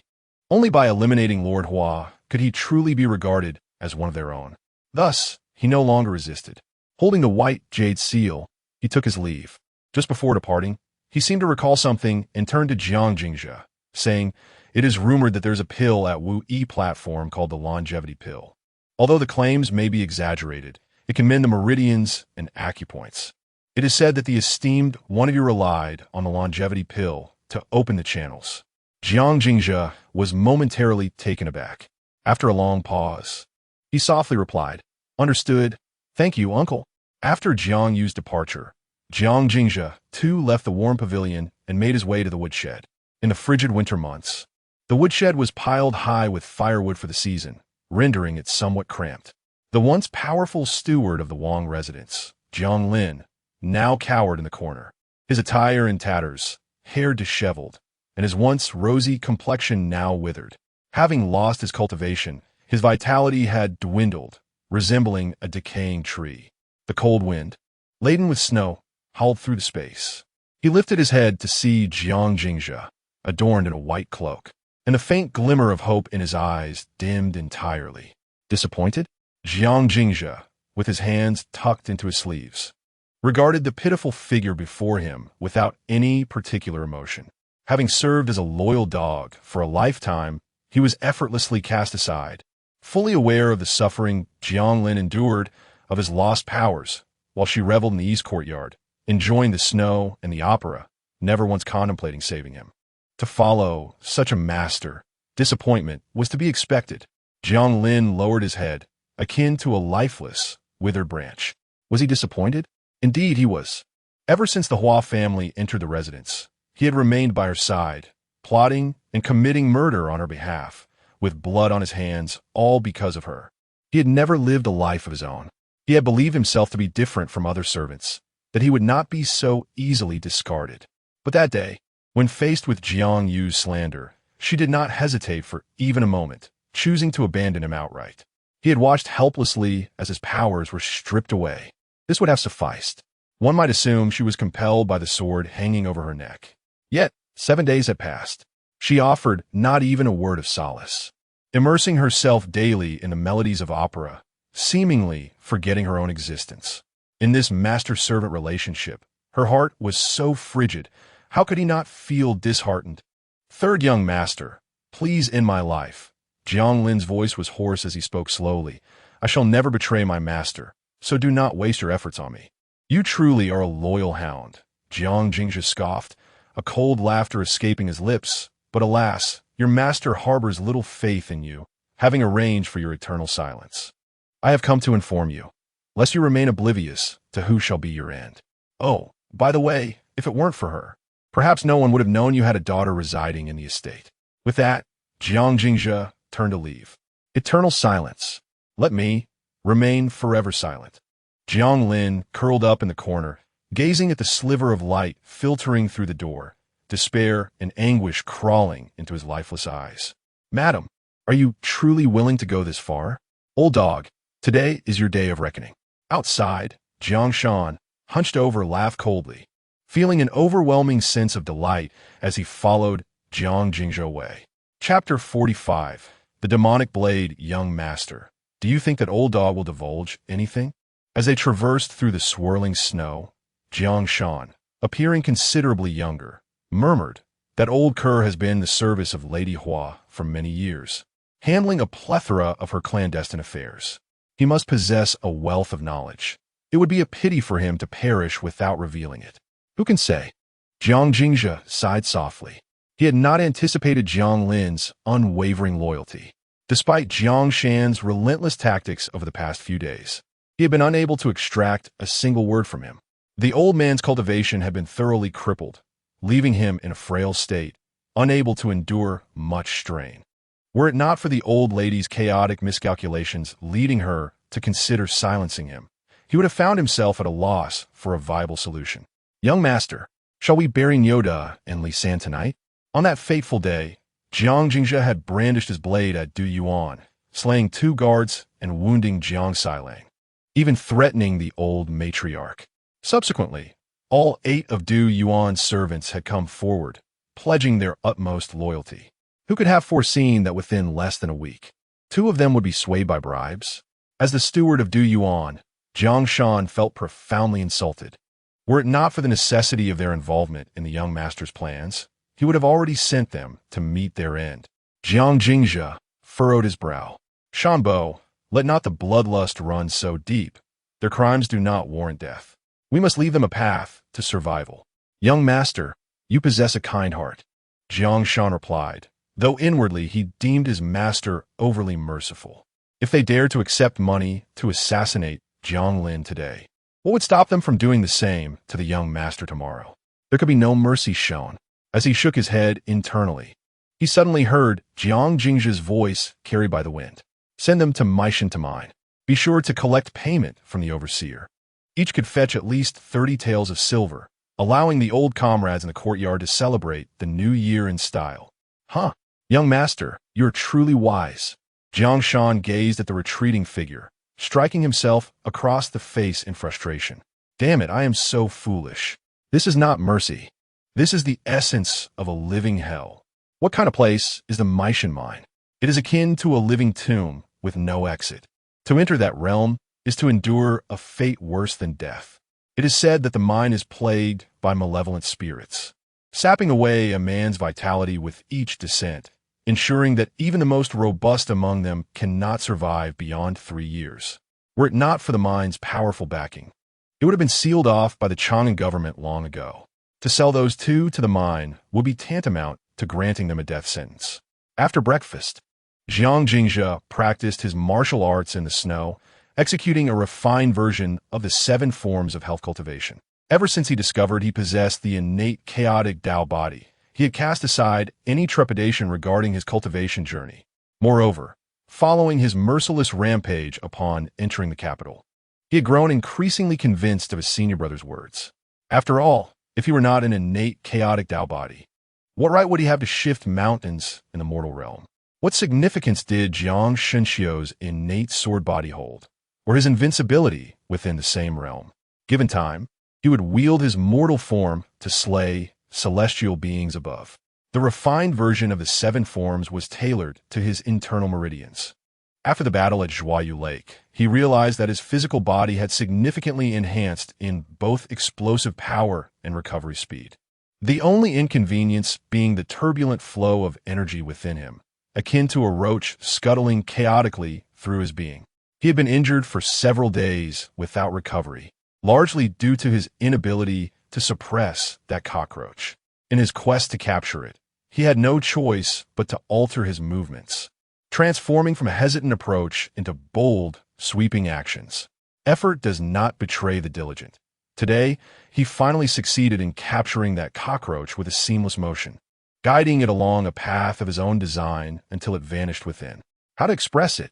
Only by eliminating Lord Hua could he truly be regarded as one of their own. Thus, he no longer resisted. Holding the white jade seal, he took his leave. Just before departing, he seemed to recall something and turned to Jiang Jingzhe, saying, "It is rumored that there's a pill at Wui platform called the longevity pill. Although the claims may be exaggerated, it can mend the meridians and acupoints. It is said that the esteemed one of you relied on the longevity pill to open the channels." Jiang Jingzhe was momentarily taken aback. After a long pause, he softly replied, "Understood. Thank you, uncle." After Jiang Yu's departure, Jiang Jingzhe too left the warm pavilion and made his way to the woodshed. In the frigid winter months, the woodshed was piled high with firewood for the season, rendering it somewhat cramped. The once powerful steward of the Wang residence, Jiang Lin, now cowered in the corner, his attire in tatters, hair disheveled, and his once rosy complexion now withered. Having lost his cultivation, his vitality had dwindled, resembling a decaying tree. The cold wind, laden with snow, howled through the space. He lifted his head to see Jiang Jingzhe, adorned in a white cloak, and the faint glimmer of hope in his eyes dimmed entirely. Disappointed? Jiang Jingzhe, with his hands tucked into his sleeves, regarded the pitiful figure before him without any particular emotion. Having served as a loyal dog for a lifetime, he was effortlessly cast aside, fully aware of the suffering Jiang Lin endured of his lost powers while she reveled in the east courtyard, enjoying the snow and the opera, never once contemplating saving him. To follow such a master, disappointment was to be expected. Jiang Lin lowered his head, akin to a lifeless, withered branch. Was he disappointed? Indeed he was. Ever since the Hua family entered the residence, he had remained by her side, plotting and committing murder on her behalf, with blood on his hands, all because of her. He had never lived a life of his own. He had believed himself to be different from other servants, that he would not be so easily discarded. But that day, when faced with Jiang Yu's slander, she did not hesitate for even a moment, choosing to abandon him outright. He had watched helplessly as his powers were stripped away. This would have sufficed. One might assume she was compelled by the sword hanging over her neck. Yet, 7 days had passed. She offered not even a word of solace, immersing herself daily in the melodies of opera, seemingly forgetting her own existence. In this master-servant relationship, her heart was so frigid, how could he not feel disheartened? Third young master, please end my life. Jiang Lin's voice was hoarse as he spoke slowly. I shall never betray my master, so do not waste your efforts on me. You truly are a loyal hound, Jiang Jingzhi scoffed, a cold laughter escaping his lips. But alas, your master harbors little faith in you, having arranged for your eternal silence. I have come to inform you, lest you remain oblivious to who shall be your end. Oh, by the way, if it weren't for her, perhaps no one would have known you had a daughter residing in the estate. With that, Jiang Jingzhi turned to leave. Eternal silence. Let me remain forever silent. Jiang Lin curled up in the corner, gazing at the sliver of light filtering through the door, despair and anguish crawling into his lifeless eyes. Madam, are you truly willing to go this far? Old dog, today is your day of reckoning. Outside, Jiang Shan, hunched over, laughed coldly, feeling an overwhelming sense of delight as he followed Jiang Jingzhi away. Chapter 45. The Demonic Blade, Young Master. Do you think that old dog will divulge anything? As they traversed through the swirling snow, Jiang Shan, appearing considerably younger, murmured that old Kerr has been in the service of Lady Hua for many years, handling a plethora of her clandestine affairs. He must possess a wealth of knowledge. It would be a pity for him to perish without revealing it. Who can say? Jiang Jingzhi sighed softly. He had not anticipated Jiang Lin's unwavering loyalty. Despite Jiang Shan's relentless tactics over the past few days, he had been unable to extract a single word from him. The old man's cultivation had been thoroughly crippled, leaving him in a frail state, unable to endure much strain. Were it not for the old lady's chaotic miscalculations leading her to consider silencing him, he would have found himself at a loss for a viable solution. Young master, shall we bury Nyoda and Li San tonight? On that fateful day, Jiang Jingzhi had brandished his blade at Du Yuan, slaying 2 guards and wounding Jiang Sailang, even threatening the old matriarch. Subsequently, all 8 of Du Yuan's servants had come forward, pledging their utmost loyalty. Who could have foreseen that within less than a week, 2 of them would be swayed by bribes? As the steward of Du Yuan, Jiang Shan felt profoundly insulted. Were it not for the necessity of their involvement in the young master's plans, he would have already sent them to meet their end. Jiang Jingzhi furrowed his brow. Shanbo, let not the bloodlust run so deep. Their crimes do not warrant death. We must leave them a path to survival. Young master, you possess a kind heart, Jiang Shan replied, though inwardly he deemed his master overly merciful. If they dared to accept money to assassinate Jiang Lin today, what would stop them from doing the same to the young master tomorrow? There could be no mercy shown. As he shook his head internally, he suddenly heard Jiang Jingzhi's voice carried by the wind. Send them to Meishan to mine. Be sure to collect payment from the overseer. Each could fetch at least 30 taels of silver, allowing the old comrades in the courtyard to celebrate the new year in style. Huh, young master, you're truly wise. Jiang Shan gazed at the retreating figure, striking himself across the face in frustration. Damn it, I am so foolish. This is not mercy. This is the essence of a living hell. What kind of place is the Meishan mine? It is akin to a living tomb with no exit. To enter that realm is to endure a fate worse than death. It is said that the mine is plagued by malevolent spirits, sapping away a man's vitality with each descent, ensuring that even the most robust among them cannot survive beyond 3 years. Were it not for the mine's powerful backing, it would have been sealed off by the Chang'an government long ago. To sell those 2 to the mine would be tantamount to granting them a death sentence. After breakfast, Jiang Jingzhi practiced his martial arts in the snow, executing a refined version of the 7 forms of health cultivation. Ever since he discovered he possessed the innate chaotic Tao body, he had cast aside any trepidation regarding his cultivation journey. Moreover, following his merciless rampage upon entering the capital, he had grown increasingly convinced of his senior brother's words. After all, if he were not an innate, chaotic Tao body, what right would he have to shift mountains in the mortal realm? What significance did Jiang Shenxiu's innate sword body hold, or his invincibility within the same realm? Given time, he would wield his mortal form to slay celestial beings above. The refined version of the seven forms was tailored to his internal meridians. After the battle at Zhuayu Lake, he realized that his physical body had significantly enhanced in both explosive power and recovery speed. The only inconvenience being the turbulent flow of energy within him, akin to a roach scuttling chaotically through his being. He had been injured for several days without recovery, largely due to his inability to suppress that cockroach. In his quest to capture it, he had no choice but to alter his movements, transforming from a hesitant approach into bold, sweeping actions. Effort does not betray the diligent. Today, he finally succeeded in capturing that cockroach with a seamless motion, guiding it along a path of his own design until it vanished within. How to express it?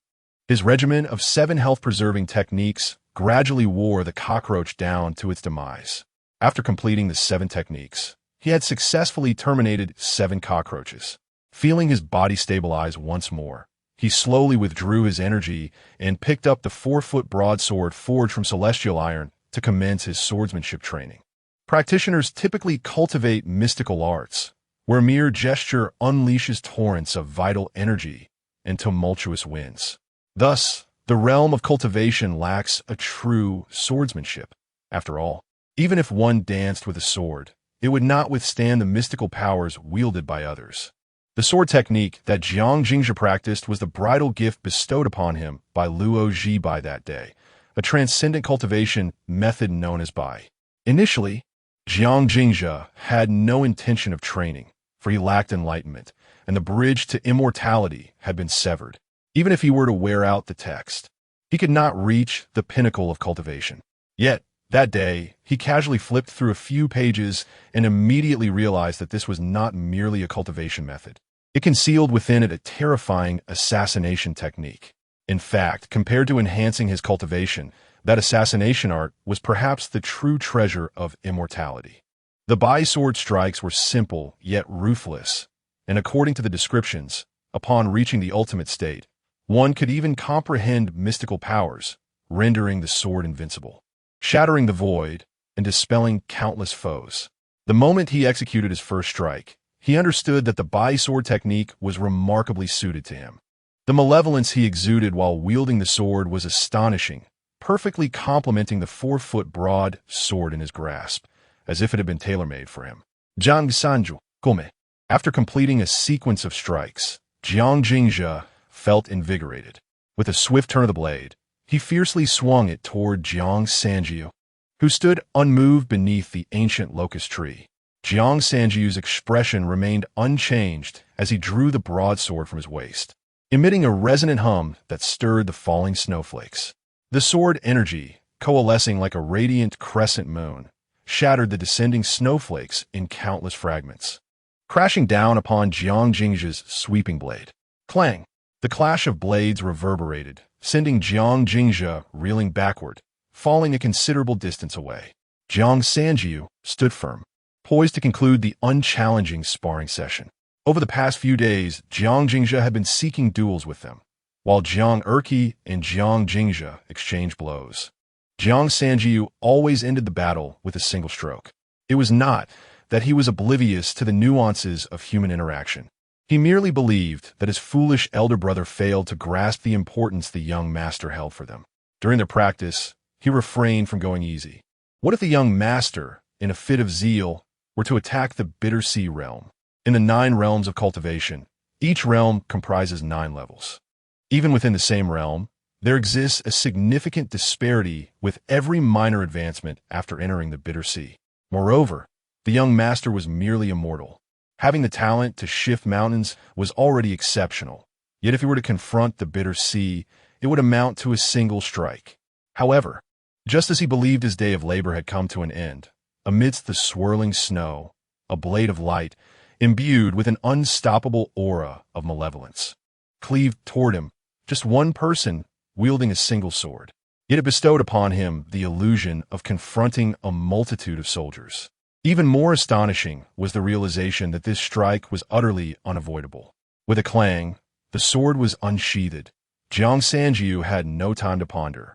His regimen of 7 health-preserving techniques gradually wore the cockroach down to its demise. After completing the 7 techniques, he had successfully terminated 7 cockroaches. Feeling his body stabilize once more, he slowly withdrew his energy and picked up the 4-foot broadsword forged from celestial iron to commence his swordsmanship training. Practitioners typically cultivate mystical arts, where mere gesture unleashes torrents of vital energy and tumultuous winds. Thus, the realm of cultivation lacks a true swordsmanship. After all, even if one danced with a sword, it would not withstand the mystical powers wielded by others. The sword technique that Jiang Jingzhi practiced was the bridal gift bestowed upon him by Luo Zhibai that day, a transcendent cultivation method known as Bai. Initially, Jiang Jingzhi had no intention of training, for he lacked enlightenment, and the bridge to immortality had been severed. Even if he were to wear out the text, he could not reach the pinnacle of cultivation. Yet, that day, he casually flipped through a few pages and immediately realized that this was not merely a cultivation method. It concealed within it a terrifying assassination technique. In fact, compared to enhancing his cultivation, that assassination art was perhaps the true treasure of immortality. The Bai sword strikes were simple yet ruthless, and according to the descriptions, upon reaching the ultimate state, one could even comprehend mystical powers, rendering the sword invincible, shattering the void, and dispelling countless foes. The moment he executed his first strike, he understood that the Bai sword technique was remarkably suited to him. The malevolence he exuded while wielding the sword was astonishing, perfectly complementing the 4-foot broad sword in his grasp, as if it had been tailor-made for him. Zhang Sanju, Gome. After completing a sequence of strikes, Jiang Jingzhi felt invigorated. With a swift turn of the blade, he fiercely swung it toward Jiang Sanjiu, who stood unmoved beneath the ancient locust tree. Jiang Sanjiu's expression remained unchanged as he drew the broadsword from his waist, emitting a resonant hum that stirred the falling snowflakes. The sword energy, coalescing like a radiant crescent moon, shattered the descending snowflakes in countless fragments, crashing down upon Jiang Jingzhi's sweeping blade. Clang! The clash of blades reverberated, sending Jiang Jingzhi reeling backward, falling a considerable distance away. Jiang Sanjiu stood firm, poised to conclude the unchallenging sparring session. Over the past few days, Jiang Jingzhi had been seeking duels with them, while Jiang Erqi and Jiang Jingzhi exchanged blows. Jiang Sanjiu always ended the battle with a single stroke. It was not that he was oblivious to the nuances of human interaction. He merely believed that his foolish elder brother failed to grasp the importance the young master held for them. During their practice, he refrained from going easy. What if the young master, in a fit of zeal, were to attack the Bitter Sea realm? In the 9 realms of cultivation, each realm comprises 9 levels. Even within the same realm, there exists a significant disparity with every minor advancement after entering the Bitter Sea. Moreover, the young master was merely immortal. Having the talent to shift mountains was already exceptional, yet if he were to confront the Bitter Sea, it would amount to a single strike. However, just as he believed his day of labor had come to an end, amidst the swirling snow, a blade of light, imbued with an unstoppable aura of malevolence, cleaved toward him, just one person wielding a single sword. Yet it bestowed upon him the illusion of confronting a multitude of soldiers. Even more astonishing was the realization that this strike was utterly unavoidable. With a clang, the sword was unsheathed. Jiang Sanjiu had no time to ponder.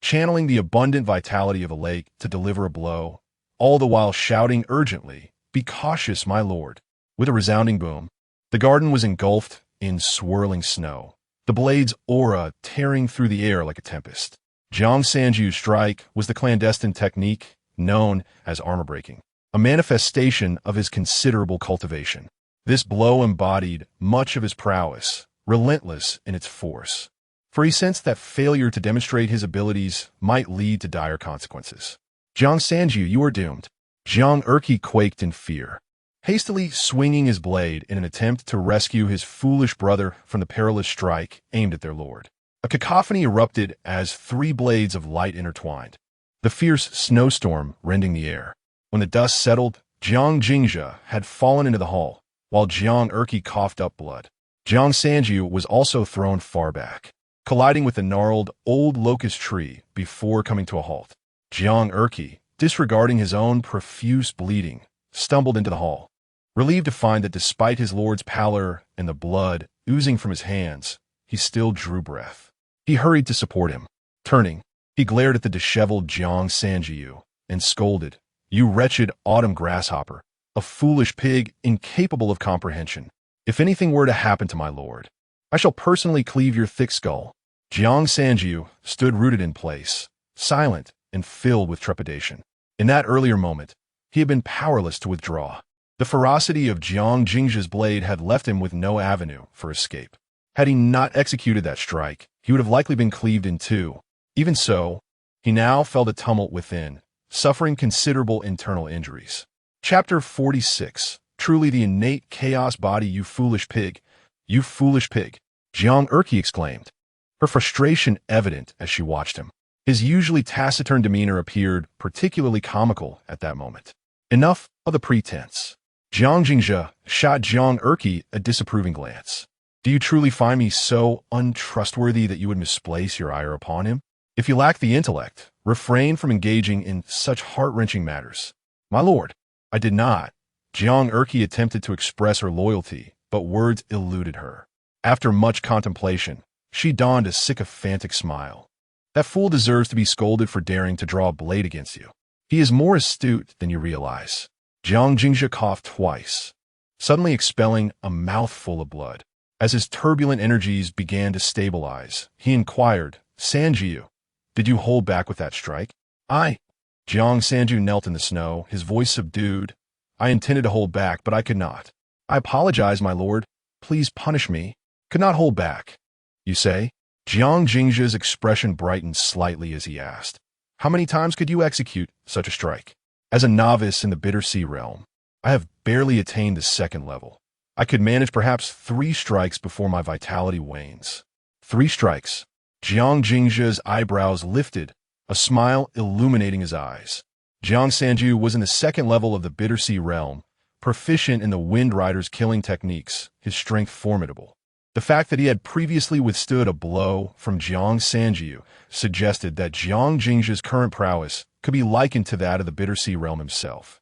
Channeling the abundant vitality of a lake to deliver a blow, all the while shouting urgently, "Be cautious, my lord." With a resounding boom, the garden was engulfed in swirling snow, the blade's aura tearing through the air like a tempest. Jiang Sanjiu's strike was the clandestine technique known as armor breaking, a manifestation of his considerable cultivation. This blow embodied much of his prowess, relentless in its force, for he sensed that failure to demonstrate his abilities might lead to dire consequences. "Jiang Sanjiu, you are doomed." Jiang Erqi quaked in fear, hastily swinging his blade in an attempt to rescue his foolish brother from the perilous strike aimed at their lord. A cacophony erupted as three blades of light intertwined, the fierce snowstorm rending the air. When the dust settled, Jiang Jingzhe had fallen into the hall, while Jiang Erqi coughed up blood. Jiang Sanjiu was also thrown far back, colliding with the gnarled old locust tree before coming to a halt. Jiang Erqi, disregarding his own profuse bleeding, stumbled into the hall, relieved to find that despite his lord's pallor and the blood oozing from his hands, he still drew breath. He hurried to support him. Turning, he glared at the disheveled Jiang Sanjiu and scolded, "You wretched autumn grasshopper, a foolish pig incapable of comprehension. If anything were to happen to my lord, I shall personally cleave your thick skull." Jiang Sanjiu stood rooted in place, silent and filled with trepidation. In that earlier moment, he had been powerless to withdraw. The ferocity of Jiang Jingzhe's blade had left him with no avenue for escape. Had he not executed that strike, he would have likely been cleaved in two. Even so, he now felt a tumult within, suffering considerable internal injuries. Chapter 46. Truly the innate chaos body, you foolish pig. You foolish pig. Jiang Erqi exclaimed, her frustration evident as she watched him. His usually taciturn demeanor appeared particularly comical at that moment. Enough of the pretense. Jiang Jingzhe shot Jiang Erqi a disapproving glance. Do you truly find me so untrustworthy that you would misplace your ire upon him? If you lack the intellect, refrain from engaging in such heart-wrenching matters. My lord, I did not. Jiang Erqi attempted to express her loyalty, but words eluded her. After much contemplation, she donned a sycophantic smile. That fool deserves to be scolded for daring to draw a blade against you. He is more astute than you realize. Jiang Jingzhe coughed twice, suddenly expelling a mouthful of blood. As his turbulent energies began to stabilize, he inquired, Sanjiu, did you hold back with that strike? I. Jiang Sanjiu knelt in the snow, his voice subdued. I intended to hold back, but I could not. I apologize, my lord. Please punish me. Could not hold back. You say? Jiang Jingzhe's expression brightened slightly as he asked, how many times could you execute such a strike? As a novice in the Bitter Sea realm, I have barely attained the second level. I could manage perhaps 3 strikes before my vitality wanes. 3 strikes. Jiang Jingzhe's eyebrows lifted, a smile illuminating his eyes. Jiang Sanjiu was in the second level of the Bitter Sea realm, proficient in the Wind Rider's killing techniques, his strength formidable. The fact that he had previously withstood a blow from Jiang Sanjiu suggested that Jiang Jingzhe's current prowess could be likened to that of the Bitter Sea realm himself.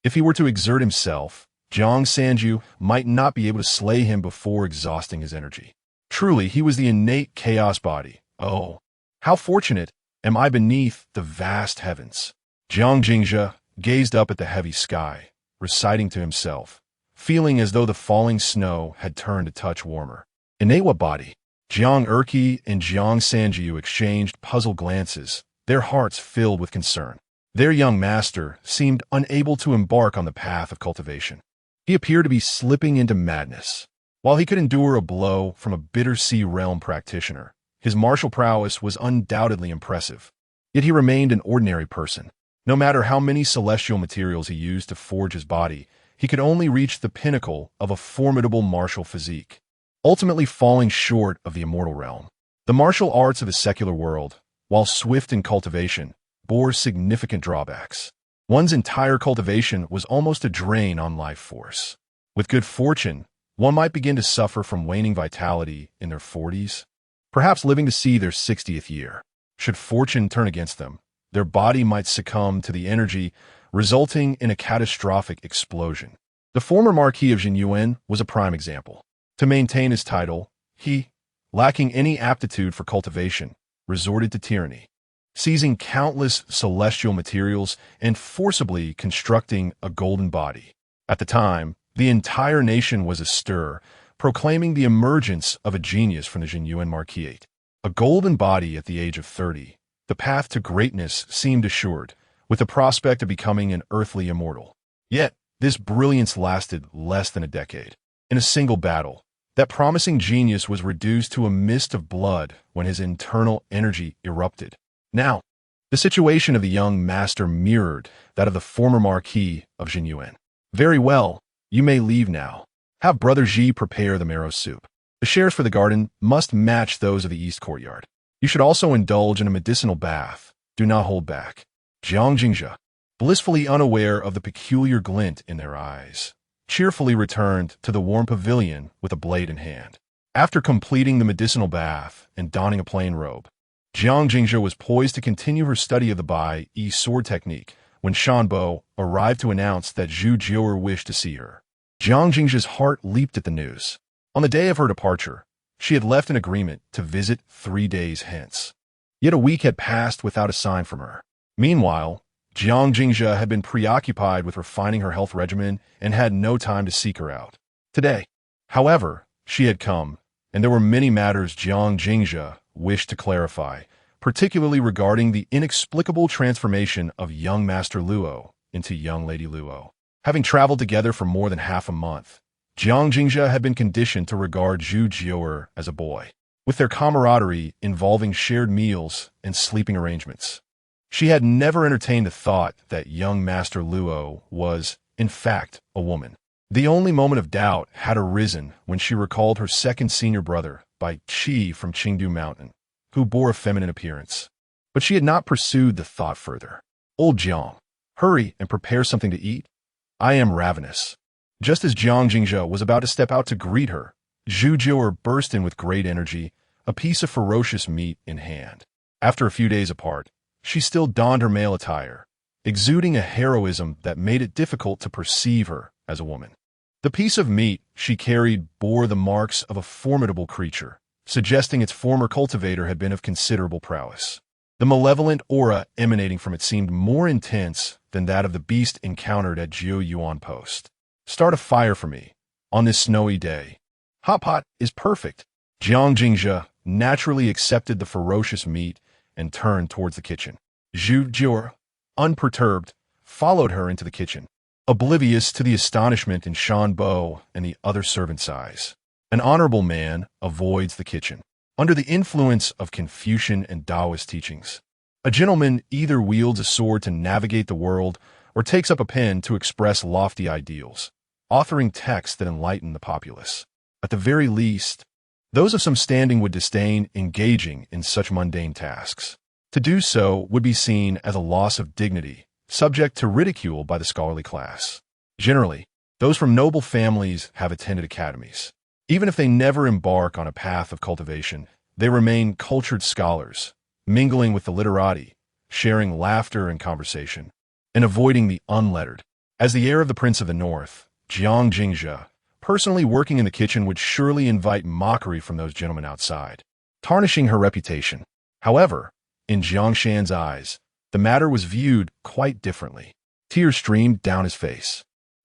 If he were to exert himself, Jiang Sanjiu might not be able to slay him before exhausting his energy. Truly, he was the innate chaos body. Oh, how fortunate am I beneath the vast heavens. Jiang Jingzhe gazed up at the heavy sky, reciting to himself, feeling as though the falling snow had turned a touch warmer. Innate what body? Jiang Erqi and Jiang Sanjiu exchanged puzzled glances, their hearts filled with concern. Their young master seemed unable to embark on the path of cultivation. He appeared to be slipping into madness. While he could endure a blow from a Bitter Sea realm practitioner, his martial prowess was undoubtedly impressive. Yet he remained an ordinary person. No matter how many celestial materials he used to forge his body, he could only reach the pinnacle of a formidable martial physique, ultimately falling short of the immortal realm. The martial arts of the secular world, while swift in cultivation, bore significant drawbacks. One's entire cultivation was almost a drain on life force. With good fortune, One might begin to suffer from waning vitality in their 40s, perhaps living to see their 60th year. Should fortune turn against them, their body might succumb to the energy, resulting in a catastrophic explosion. The former Marquis of Jinyuan was a prime example. To maintain his title, he, lacking any aptitude for cultivation, resorted to tyranny, seizing countless celestial materials and forcibly constructing a golden body. At the time, the entire nation was astir, proclaiming the emergence of a genius from the Jinyuan Marquisate. A golden body at the age of 30, the path to greatness seemed assured, with the prospect of becoming an earthly immortal. Yet, this brilliance lasted less than a decade. In a single battle, that promising genius was reduced to a mist of blood when his internal energy erupted. Now, the situation of the young master mirrored that of the former Marquis of Jinyuan. Very well, you may leave now. Have Brother Ji prepare the marrow soup. The shares for the garden must match those of the east courtyard. You should also indulge in a medicinal bath. Do not hold back. Jiang Jingzhe, blissfully unaware of the peculiar glint in their eyes, cheerfully returned to the warm pavilion with a blade in hand. After completing the medicinal bath and donning a plain robe, Jiang Jingzhe was poised to continue her study of the Bai Yi sword technique when Shanbo arrived to announce that Zhu Jiu'er wished to see her. Jiang Jingzhe's heart leaped at the news. On the day of her departure, she had left an agreement to visit 3 days hence. Yet a week had passed without a sign from her. Meanwhile, Jiang Jingzhe had been preoccupied with refining her health regimen and had no time to seek her out. Today, however, she had come, and there were many matters Jiang Jingzhe wished to clarify, particularly regarding the inexplicable transformation of young Master Luo into young Lady Luo. Having traveled together for more than half a month, Jiang Jingzhe had been conditioned to regard Zhu Jiu'er as a boy, with their camaraderie involving shared meals and sleeping arrangements. She had never entertained the thought that young Master Luo was, in fact, a woman. The only moment of doubt had arisen when she recalled her second senior brother, Bai Qi from Qingdu Mountain, who bore a feminine appearance. But she had not pursued the thought further. Old Jiang, hurry and prepare something to eat. I am ravenous. Just as Jiang Jingzhe was about to step out to greet her, Zhu Jiu'er burst in with great energy, a piece of ferocious meat in hand. After a few days apart, she still donned her male attire, exuding a heroism that made it difficult to perceive her as a woman. The piece of meat she carried bore the marks of a formidable creature, suggesting its former cultivator had been of considerable prowess. The malevolent aura emanating from it seemed more intense than that of the beast encountered at Jiu Yuan Post. Start a fire for me, on this snowy day. Hot pot is perfect. Jiang Jingzhe naturally accepted the ferocious meat and turned towards the kitchen. Zhu Jiu'er, unperturbed, followed her into the kitchen, oblivious to the astonishment in Shanbo and the other servants' eyes. An honorable man avoids the kitchen. Under the influence of Confucian and Taoist teachings, a gentleman either wields a sword to navigate the world or takes up a pen to express lofty ideals, authoring texts that enlighten the populace. At the very least, those of some standing would disdain engaging in such mundane tasks. To do so would be seen as a loss of dignity, subject to ridicule by the scholarly class. Generally, those from noble families have attended academies. Even if they never embark on a path of cultivation, they remain cultured scholars, mingling with the literati, sharing laughter and conversation, and avoiding the unlettered. As the heir of the Prince of the North, Jiang Jingzhe, personally working in the kitchen would surely invite mockery from those gentlemen outside, tarnishing her reputation. However, in Jiang Shan's eyes, the matter was viewed quite differently. Tears streamed down his face.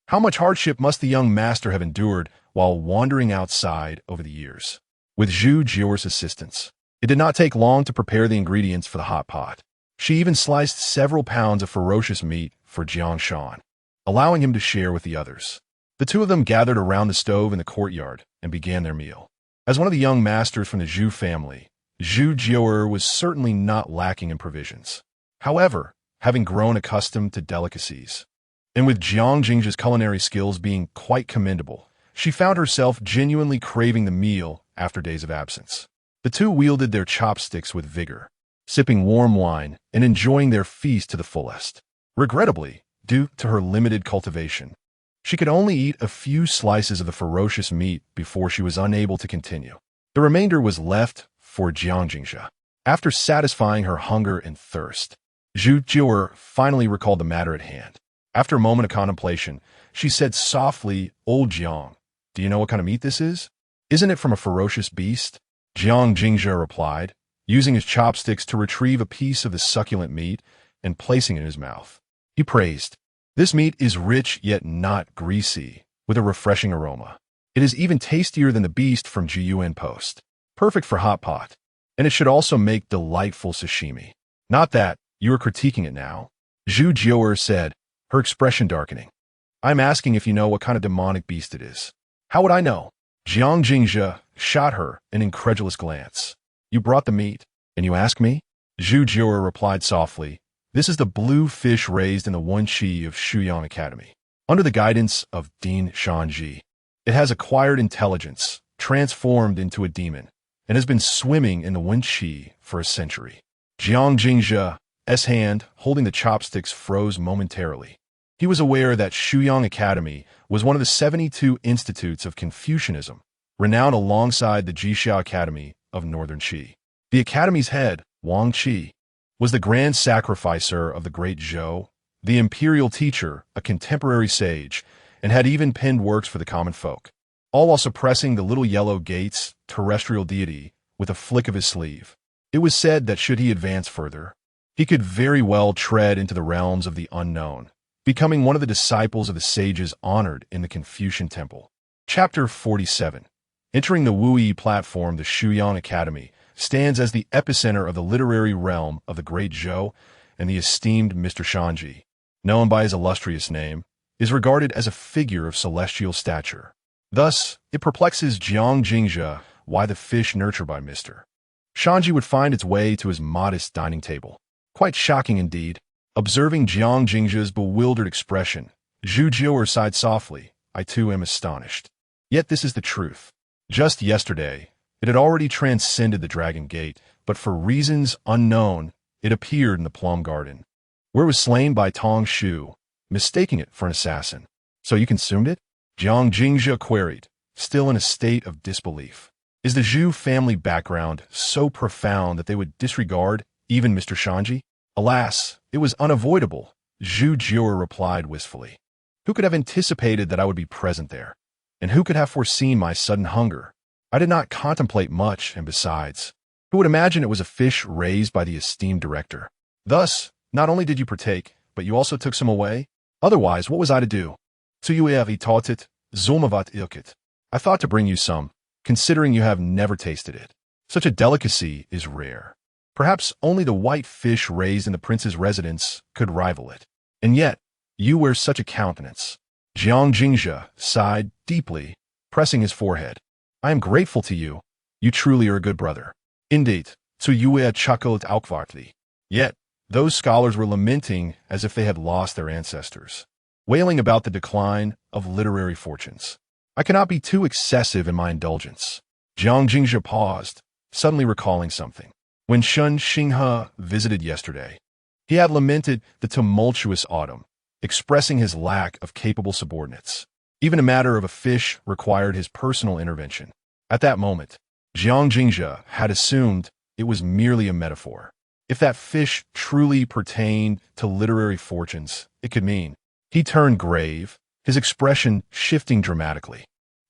How much hardship must the young master have endured while wandering outside over the years? With Zhu Jiu'er's assistance, it did not take long to prepare the ingredients for the hot pot. She even sliced several pounds of ferocious meat for Jiang Shan, allowing him to share with the others. The two of them gathered around the stove in the courtyard and began their meal. As one of the young masters from the Zhu family, Zhu Jiu'er was certainly not lacking in provisions. However, having grown accustomed to delicacies, and with Jiang Jingzhe's culinary skills being quite commendable, she found herself genuinely craving the meal after days of absence. The two wielded their chopsticks with vigor, sipping warm wine and enjoying their feast to the fullest. Regrettably, due to her limited cultivation, She could only eat a few slices of the ferocious meat before she was unable to continue. The remainder was left for Jiang Jingzhe. After satisfying her hunger and thirst, Zhu Jiu'er finally recalled the matter at hand. After a moment of contemplation, she said softly, "Old Jiang, do you know what kind of meat this is? Isn't it from a ferocious beast?" Jiang Jingzhe replied, using his chopsticks to retrieve a piece of the succulent meat and placing it in his mouth. He praised, "This meat is rich yet not greasy, with a refreshing aroma. It is even tastier than the beast from Jiyuan Post. Perfect for hot pot. And it should also make delightful sashimi. Not that you are critiquing it now," Zhu Jiu'er said, her expression darkening. "I'm asking if you know what kind of demonic beast it is." "How would I know?" Jiang Jingzhe shot her an incredulous glance. "You brought the meat, and you ask me?" Zhu Jiu'er replied softly, "This is the blue fish raised in the Wenqi of Shuyang Academy, under the guidance of Dean Shanji. It has acquired intelligence, transformed into a demon, and has been swimming in the Wenqi for a century." Jiang Jingzhe's hand, holding the chopsticks, froze momentarily. He was aware that Shuyang Academy was one of the 72 institutes of Confucianism, renowned alongside the Jixiao Academy of Northern Qi. The academy's head, Wang Qi, was the grand sacrificer of the great Zhou, the imperial teacher, a contemporary sage, and had even penned works for the common folk, all while suppressing the little yellow gates, terrestrial deity, with a flick of his sleeve. It was said that should he advance further, he could very well tread into the realms of the unknown, becoming one of the disciples of the sages honored in the Confucian temple. Chapter 47. Entering the Wuyi platform, the Shuyang Academy stands as the epicenter of the literary realm of the great Zhou, and the esteemed Mr. Shanji, known by his illustrious name, is regarded as a figure of celestial stature. Thus, it perplexes Jiang Jingzhe why the fish nurtured by Mr. Shanji would find its way to his modest dining table. Quite shocking indeed. Observing Jiang Jingzhe's bewildered expression, Zhu Jiu'er sighed softly. "I too am astonished. Yet this is the truth. Just yesterday, it had already transcended the Dragon Gate, but for reasons unknown, it appeared in the Plum Garden, where it was slain by Tong Shu, mistaking it for an assassin." "So you consumed it?" Jiang Jingzhe queried, still in a state of disbelief. Is the Zhu family background so profound that they would disregard even Mr. Shanji? "Alas, it was unavoidable," Zhu Jiu'er replied wistfully. "Who could have anticipated that I would be present there? And who could have foreseen my sudden hunger? I did not contemplate much, and besides, who would imagine it was a fish raised by the esteemed director? Thus, not only did you partake, but you also took some away? Otherwise, what was I to do? So you have taught it, zulmavat ilkit. I thought to bring you some, considering you have never tasted it. Such a delicacy is rare. Perhaps only the white fish raised in the prince's residence could rival it. And yet, you wear such a countenance." Jiang Jingzhe sighed deeply, pressing his forehead. "I am grateful to you. You truly are a good brother. Indeed, zu yue chuckled aukvartli." Yet, those scholars were lamenting as if they had lost their ancestors, wailing about the decline of literary fortunes. "I cannot be too excessive in my indulgence." Jiang Jingzhe paused, suddenly recalling something. When Shun Xinghe visited yesterday, he had lamented the tumultuous autumn, expressing his lack of capable subordinates. Even a matter of a fish required his personal intervention. At that moment, Jiang Jingzhe had assumed it was merely a metaphor. If that fish truly pertained to literary fortunes, it could mean. He turned grave, his expression shifting dramatically.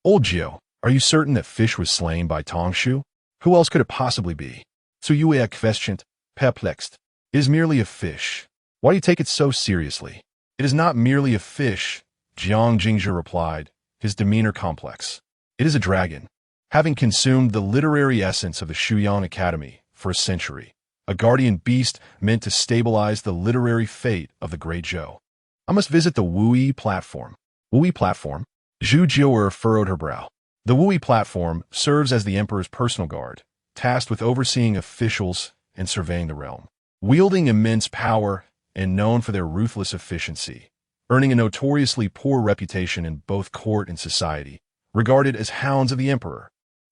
"Old Jiu, are you certain that fish was slain by Tong Shu? Who else could it possibly be?" "So you are questioned, perplexed. It is merely a fish. Why do you take it so seriously?" "It is not merely a fish," Jiang Jingzhe replied, his demeanor complex. "It is a dragon. Having consumed the literary essence of the Shuyang Academy for a century, a guardian beast meant to stabilize the literary fate of the great Zhou. I must visit the Wuyi platform." "Wuyi platform?" Zhu Jiu'er furrowed her brow. The Wuyi platform serves as the emperor's personal guard, tasked with overseeing officials and surveying the realm. Wielding immense power and known for their ruthless efficiency, earning a notoriously poor reputation in both court and society, regarded as hounds of the emperor.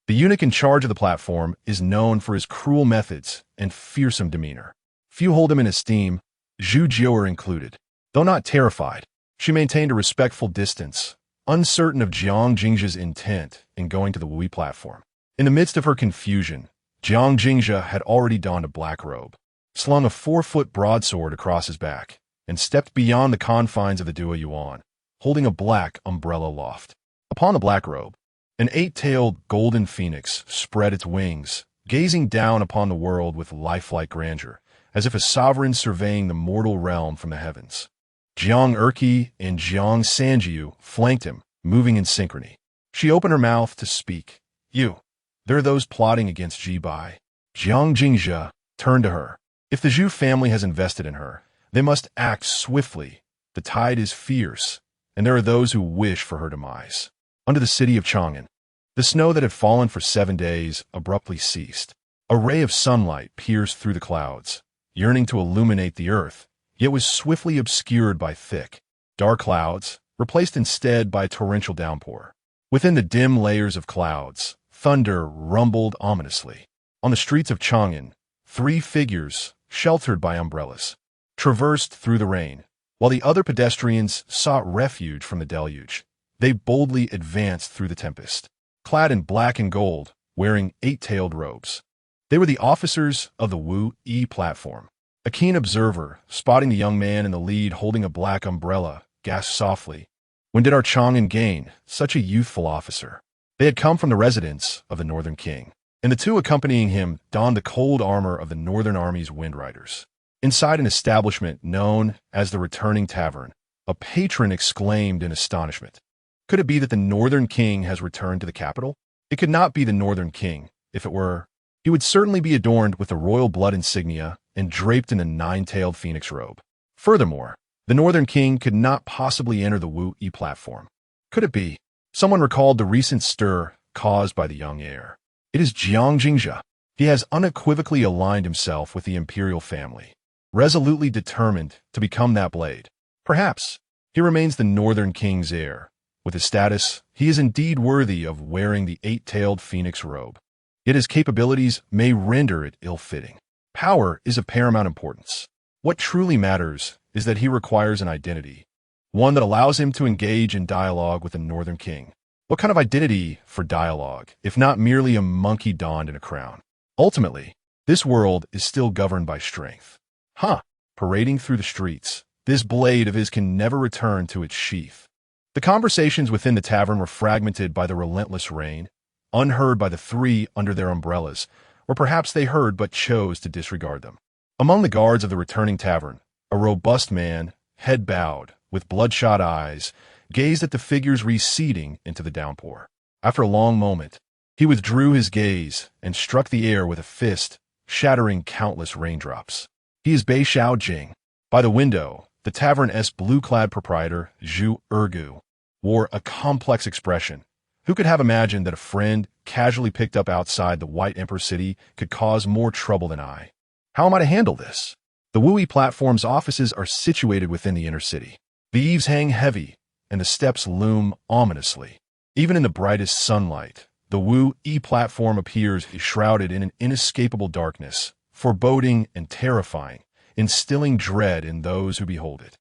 The eunuch in charge of the platform is known for his cruel methods and fearsome demeanor. Few hold him in esteem, Zhu Jiu'er included. Though not terrified, She maintained a respectful distance, uncertain of Jiang Jingzhe's intent in going to the Wui platform. In the midst of her confusion, Jiang Jingzhe had already donned a black robe, slung a 4-foot broadsword across his back, and stepped beyond the confines of the Dua Yuan, holding a black umbrella aloft. Upon the black robe, an 8-tailed golden phoenix spread its wings, gazing down upon the world with lifelike grandeur, as if a sovereign surveying the mortal realm from the heavens. Jiang Erqi and Jiang Sanjiu flanked him, moving in synchrony. She opened her mouth to speak. There are those plotting against Ji Bai. Jiang Jingzhe turned to her. If the Zhu family has invested in her, they must act swiftly. The tide is fierce, and there are those who wish for her demise. Under the city of Chang'an, the snow that had fallen for 7 days abruptly ceased. A ray of sunlight pierced through the clouds, yearning to illuminate the earth, yet was swiftly obscured by thick, dark clouds, replaced instead by a torrential downpour. Within the dim layers of clouds, thunder rumbled ominously. On the streets of Chang'an, 3 figures, sheltered by umbrellas, traversed through the rain, while the other pedestrians sought refuge from the deluge. They boldly advanced through the tempest, clad in black and gold, wearing 8-tailed robes. They were the officers of the Wu Yi platform. A keen observer, spotting the young man in the lead holding a black umbrella, gasped softly, "When did our Chang'an gain such a youthful officer?" They had come from the residence of the Northern King, and the 2 accompanying him donned the cold armor of the Northern Army's Wind Riders. Inside an establishment known as the Returning Tavern, a patron exclaimed in astonishment, "Could it be that the Northern King has returned to the capital?" It could not be the Northern King. If it were, he would certainly be adorned with the royal blood insignia and draped in a 9-tailed phoenix robe. Furthermore, the Northern King could not possibly enter the Wu Yi platform. Could it be? Someone recalled the recent stir caused by the young heir. It is Jiang Jingzhe. He has unequivocally aligned himself with the imperial family, resolutely determined to become that blade. Perhaps he remains the Northern King's heir. With his status, he is indeed worthy of wearing the 8-tailed phoenix robe. Yet his capabilities may render it ill-fitting. Power is of paramount importance. What truly matters is that he requires an identity, one that allows him to engage in dialogue with the Northern King. What kind of identity for dialogue, if not merely a monkey donned in a crown? Ultimately, this world is still governed by strength. Parading through the streets, this blade of his can never return to its sheath. The conversations within the tavern were fragmented by the relentless rain, unheard by the 3 under their umbrellas, or perhaps they heard but chose to disregard them. Among the guards of the Returning Tavern, a robust man, head bowed, with bloodshot eyes, gazed at the figures receding into the downpour. After a long moment, he withdrew his gaze and struck the air with a fist, shattering countless raindrops. He is Bei Xiao Jing. By the window, the tavern's blue-clad proprietor, Zhu Ergu, wore a complex expression. Who could have imagined that a friend casually picked up outside the White Emperor City could cause more trouble than I? How am I to handle this? The Wu Yi platform's offices are situated within the inner city. The eaves hang heavy, and the steps loom ominously. Even in the brightest sunlight, the Wu Yi platform appears shrouded in an inescapable darkness, foreboding and terrifying, instilling dread in those who behold it.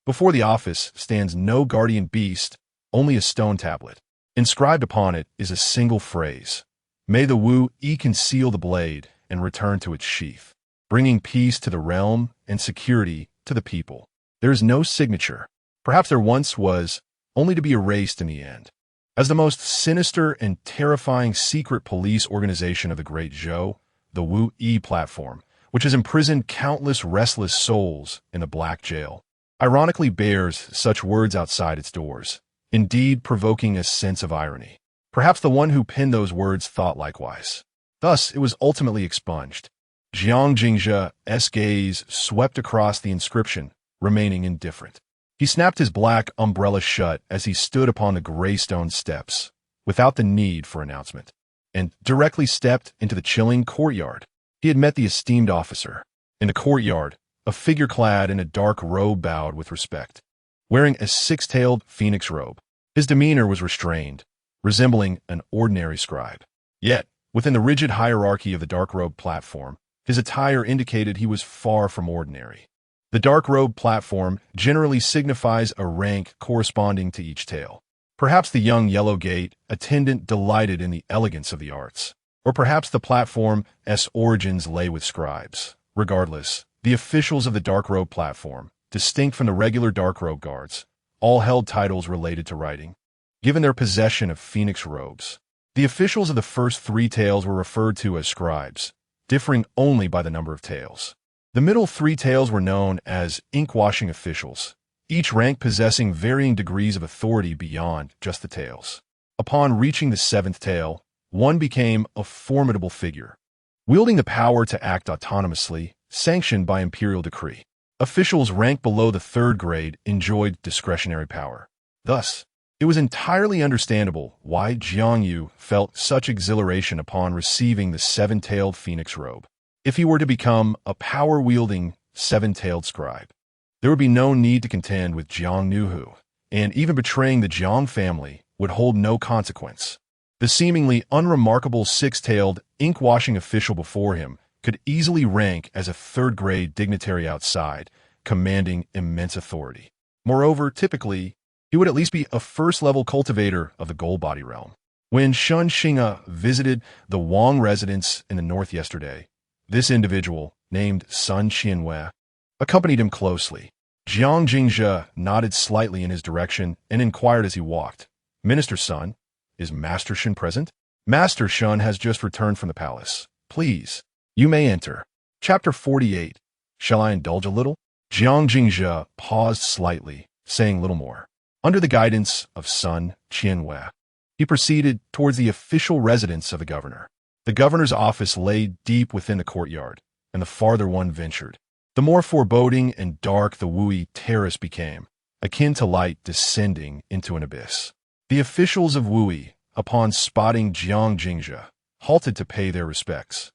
Before the office stands no guardian beast, only a stone tablet. Inscribed upon it is a single phrase: "May the Wu Yi conceal the blade and return to its sheath, bringing peace to the realm and security to the people." There is no signature. Perhaps there once was, only to be erased in the end. As the most sinister and terrifying secret police organization of the Great Zhou, the Wu Yi platform, which has imprisoned countless restless souls in the Black Jail, ironically bears such words outside its doors, indeed provoking a sense of irony. Perhaps the one who penned those words thought likewise. Thus, it was ultimately expunged. Jiang Jingzhe's gaze swept across the inscription, remaining indifferent. He snapped his black umbrella shut as he stood upon the gray stone steps, without the need for announcement, and directly stepped into the chilling courtyard. He had met the esteemed officer. In the courtyard, a figure clad in a dark robe bowed with respect, wearing a 6-tailed phoenix robe. His demeanor was restrained, resembling an ordinary scribe. Yet, within the rigid hierarchy of the dark-robed platform, his attire indicated he was far from ordinary. The dark robe platform generally signifies a rank corresponding to each tale. Perhaps the young yellow gate attendant delighted in the elegance of the arts, or perhaps the platform's origins lay with scribes. Regardless, the officials of the dark robe platform, distinct from the regular dark robe guards, all held titles related to writing, given their possession of phoenix robes. The officials of the first 3 tales were referred to as scribes, differing only by the number of tales. The middle 3 tales were known as ink-washing officials, each rank possessing varying degrees of authority beyond just the tales. Upon reaching the 7th tale, one became a formidable figure, wielding the power to act autonomously, sanctioned by imperial decree. Officials ranked below the 3rd grade enjoyed discretionary power. Thus, it was entirely understandable why Jiang Yu felt such exhilaration upon receiving the 7-tailed phoenix robe. If he were to become a power-wielding 7-tailed scribe, there would be no need to contend with Jiang Nuhu, and even betraying the Jiang family would hold no consequence. The seemingly unremarkable 6-tailed ink-washing official before him could easily rank as a 3rd-grade dignitary outside, commanding immense authority. Moreover, typically, he would at least be a 1st-level cultivator of the gold body realm. When Shun Xinghe visited the Wang residence in the north yesterday, this individual, named Sun Qianwei, accompanied him closely. Jiang Jingzhe nodded slightly in his direction and inquired as he walked, "Minister Sun, is Master Shun present?" "Master Shun has just returned from the palace. Please, you may enter." Chapter 48. Shall I indulge a little? Jiang Jingzhe paused slightly, saying little more. Under the guidance of Sun Qianwei, he proceeded towards the official residence of the governor. The governor's office lay deep within the courtyard, and the farther one ventured, the more foreboding and dark the Wui terrace became, akin to light descending into an abyss. The officials of Wui, upon spotting Jiang Jingzhe, halted to pay their respects,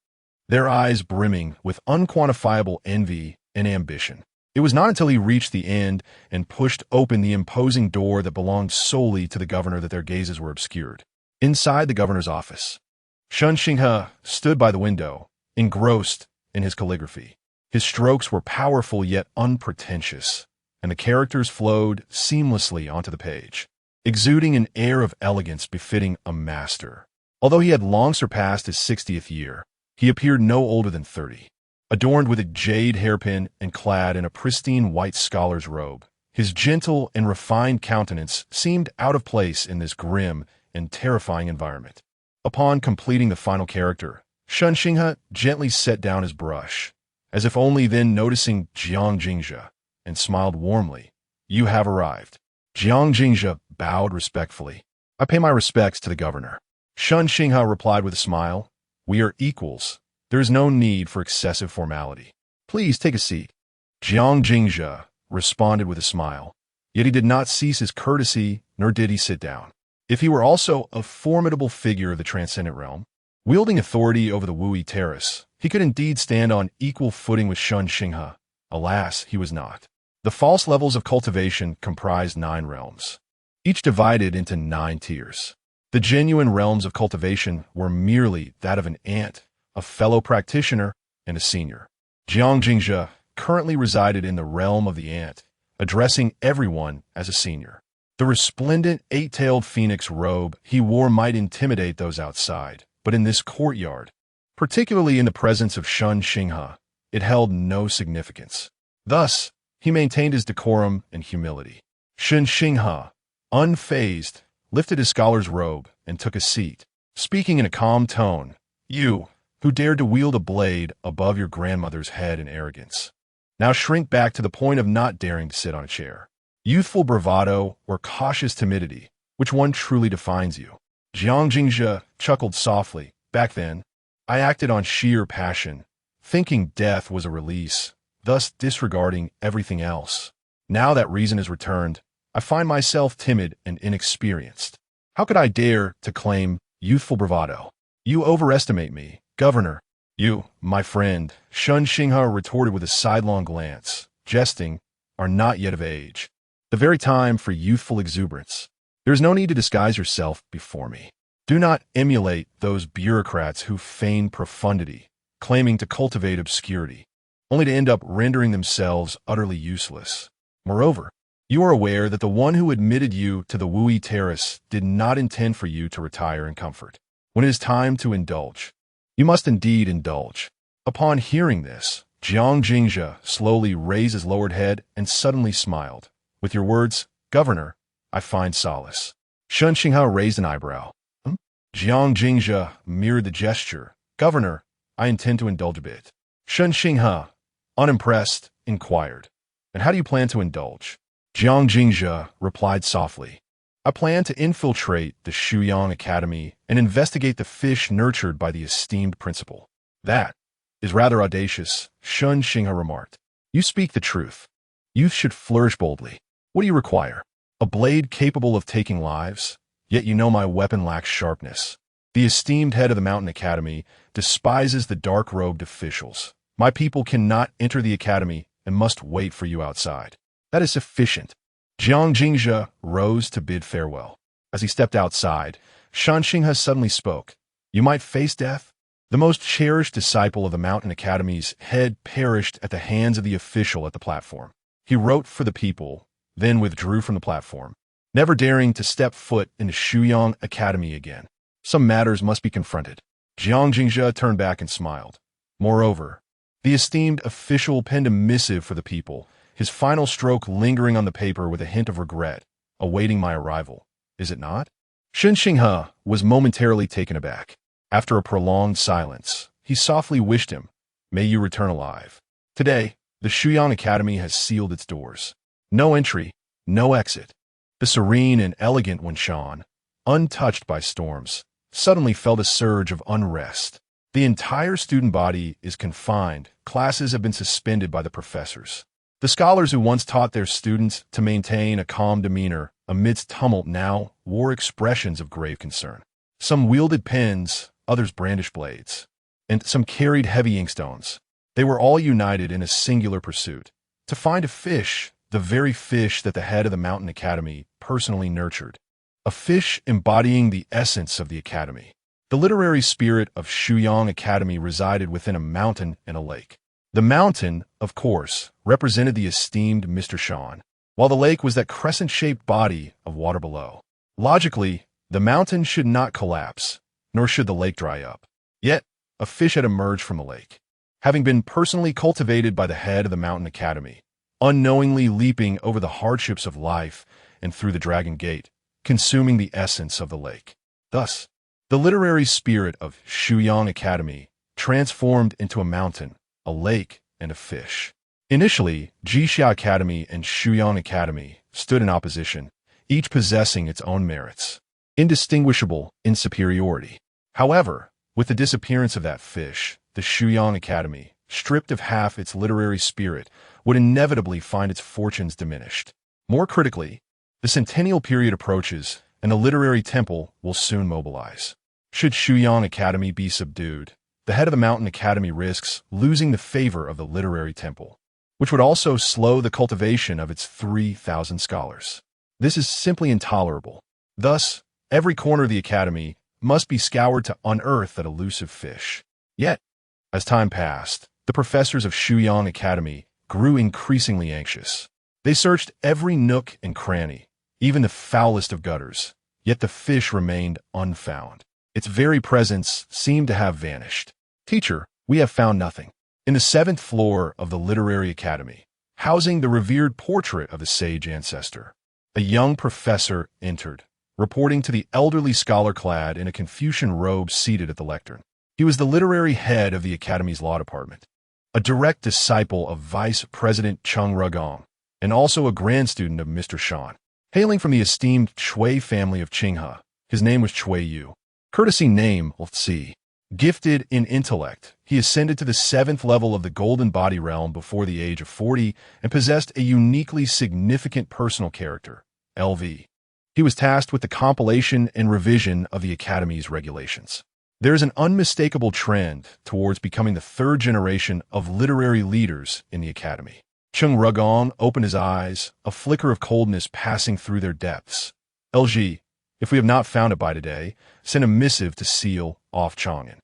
their eyes brimming with unquantifiable envy and ambition. It was not until he reached the end and pushed open the imposing door that belonged solely to the governor that their gazes were obscured. Inside the governor's office, Shun Xinghe stood by the window, engrossed in his calligraphy. His strokes were powerful yet unpretentious, and the characters flowed seamlessly onto the page, exuding an air of elegance befitting a master. Although he had long surpassed his 60th year, he appeared no older than 30. Adorned with a jade hairpin and clad in a pristine white scholar's robe, his gentle and refined countenance seemed out of place in this grim and terrifying environment. Upon completing the final character, Shun Xinghe gently set down his brush, as if only then noticing Jiang Jingzhe, and smiled warmly. "You have arrived." Jiang Jingzhe bowed respectfully. "I pay my respects to the governor." Shun Xinghe replied with a smile. "We are equals. There is no need for excessive formality. Please take a seat." Jiang Jingzhe responded with a smile, yet he did not cease his courtesy, nor did he sit down. If he were also a formidable figure of the transcendent realm, wielding authority over the Wui terrace, he could indeed stand on equal footing with Shun Xinghe. Alas, he was not. The false levels of cultivation comprised 9 realms, each divided into 9 tiers. The genuine realms of cultivation were merely that of an ant, a fellow practitioner, and a senior. Jiang Jingzhe currently resided in the realm of the ant, addressing everyone as a senior. The resplendent 8-tailed phoenix robe he wore might intimidate those outside, but in this courtyard, particularly in the presence of Shun Xinghe, it held no significance. Thus, he maintained his decorum and humility. Shun Xinghe, unfazed, lifted his scholar's robe and took a seat, speaking in a calm tone. "You, who dared to wield a blade above your grandmother's head in arrogance, now shrink back to the point of not daring to sit on a chair. Youthful bravado or cautious timidity, which one truly defines you?" Jiang Jingzhe chuckled softly. "Back then, I acted on sheer passion, thinking death was a release, thus disregarding everything else. Now that reason is returned, I find myself timid and inexperienced. How could I dare to claim youthful bravado? You overestimate me, Governor." "You, my friend," Shun Xinghe retorted with a sidelong glance, jesting, "are not yet of age. The very time for youthful exuberance. There is no need to disguise yourself before me. Do not emulate those bureaucrats who feign profundity, claiming to cultivate obscurity. only to end up rendering themselves utterly useless. Moreover, you are aware that the one who admitted you to the Wui Terrace did not intend for you to retire in comfort. When it is time to indulge, you must indeed indulge. Upon hearing this, Jiang Jingzhe slowly raised his lowered head and suddenly smiled. With your words, Governor, I find solace. Shen Xinghe raised an eyebrow. Jiang Jingzhe mirrored the gesture. Governor, I intend to indulge a bit. Shen Xinghe, unimpressed, inquired. And how do you plan to indulge? Jiang Jingzhe replied softly. I plan to infiltrate the Shuyang Academy and investigate the fish nurtured by the esteemed principal. That is rather audacious, Shen Xinghe remarked. You speak the truth. Youth should flourish boldly. What do you require? A blade capable of taking lives? Yet you know my weapon lacks sharpness. The esteemed head of the Mountain Academy despises the dark-robed officials. My people cannot enter the academy and must wait for you outside. That is sufficient. Jiang Jingzhe rose to bid farewell. As he stepped outside, Shen Xinghe suddenly spoke. You might face death? The most cherished disciple of the Mountain Academy's head perished at the hands of the official at the platform. He wrote for the people, then withdrew from the platform, never daring to step foot in the Shuyang Academy again. Some matters must be confronted. Jiang Jingzhe turned back and smiled. Moreover, the esteemed official penned a missive for the people, his final stroke lingering on the paper with a hint of regret, awaiting my arrival. Is it not? Shen Xinghe was momentarily taken aback. After a prolonged silence, he softly wished him, May you return alive. Today, the Shuyang Academy has sealed its doors. No entry, no exit. The serene and elegant Wenshan, untouched by storms, suddenly felt a surge of unrest. The entire student body is confined. Classes have been suspended by the professors. The scholars who once taught their students to maintain a calm demeanor amidst tumult now wore expressions of grave concern. Some wielded pens, others brandished blades, and some carried heavy inkstones. They were all united in a singular pursuit, to find a fish, the very fish that the head of the Mountain Academy personally nurtured. A fish embodying the essence of the academy. The literary spirit of Shuyang Academy resided within a mountain and a lake. The mountain, of course, represented the esteemed Mr. Shan, while the lake was that crescent-shaped body of water below. Logically, the mountain should not collapse, nor should the lake dry up. Yet, a fish had emerged from the lake, having been personally cultivated by the head of the Mountain Academy, unknowingly leaping over the hardships of life and through the Dragon Gate, consuming the essence of the lake. Thus, the literary spirit of Shuyang Academy transformed into a mountain, a lake, and a fish. Initially, Jixia Academy and Shuyang Academy stood in opposition, each possessing its own merits, indistinguishable in superiority. However, with the disappearance of that fish, the Shuyang Academy, stripped of half its literary spirit, would inevitably find its fortunes diminished. More critically, the centennial period approaches, and the literary temple will soon mobilize. Should Shuyang Academy be subdued, the head of the Mountain Academy risks losing the favor of the literary temple, which would also slow the cultivation of its 3,000 scholars. This is simply intolerable. Thus, every corner of the academy must be scoured to unearth that elusive fish. Yet, as time passed, the professors of Shuyang Academy grew increasingly anxious. They searched every nook and cranny, even the foulest of gutters, yet the fish remained unfound. Its very presence seemed to have vanished. Teacher, we have found nothing. In the 7th floor of the Literary Academy, housing the revered portrait of the sage ancestor, a young professor entered, reporting to the elderly scholar clad in a Confucian robe seated at the lectern. He was the literary head of the Academy's law department, a direct disciple of Vice President Cheng Rugong, and also a grand student of Mr. Shan. Hailing from the esteemed Chui family of Qinghe, his name was Chui Yu. Courtesy name, let's see. Gifted in intellect, he ascended to the 7th level of the Golden Body Realm before the age of 40 and possessed a uniquely significant personal character, LV. He was tasked with the compilation and revision of the Academy's regulations. There is an unmistakable trend towards becoming the 3rd generation of literary leaders in the Academy. Cheng Rugong opened his eyes, a flicker of coldness passing through their depths. LG, if we have not found it by today, send a missive to seal off Chang'an.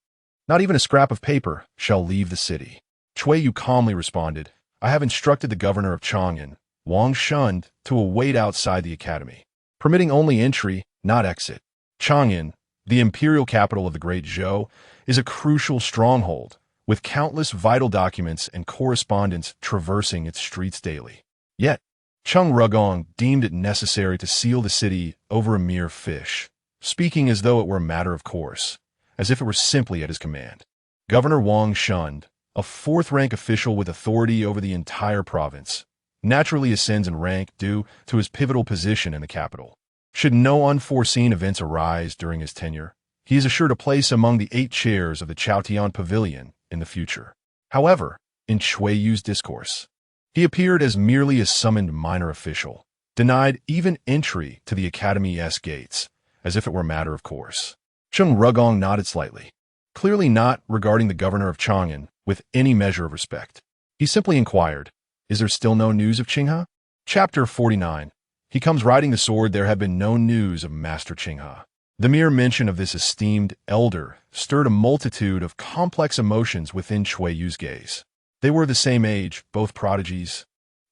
Not even a scrap of paper shall leave the city. Chui Yu calmly responded, I have instructed the governor of Chang'an, Wang Shun, to await outside the academy, permitting only entry, not exit. Chang'an, the imperial capital of the Great Zhou, is a crucial stronghold, with countless vital documents and correspondence traversing its streets daily. Yet, Cheng Rugong deemed it necessary to seal the city over a mere fish, speaking as though it were a matter of course, as if it were simply at his command. Governor Wang Shun, a fourth-rank official with authority over the entire province, naturally ascends in rank due to his pivotal position in the capital. Should no unforeseen events arise during his tenure, he is assured a place among the 8 chairs of the Chaotian Pavilion in the future. However, in Chui Yu's discourse, he appeared as merely a summoned minor official, denied even entry to the Academy's gates, as if it were a matter of course. Cheng Rugong nodded slightly, clearly not regarding the governor of Chang'an with any measure of respect. He simply inquired, Is there still no news of Qinghe? Chapter 49. He comes riding the sword. There had been no news of Master Qinghe. The mere mention of this esteemed elder stirred a multitude of complex emotions within Chui Yu's gaze. They were the same age, both prodigies,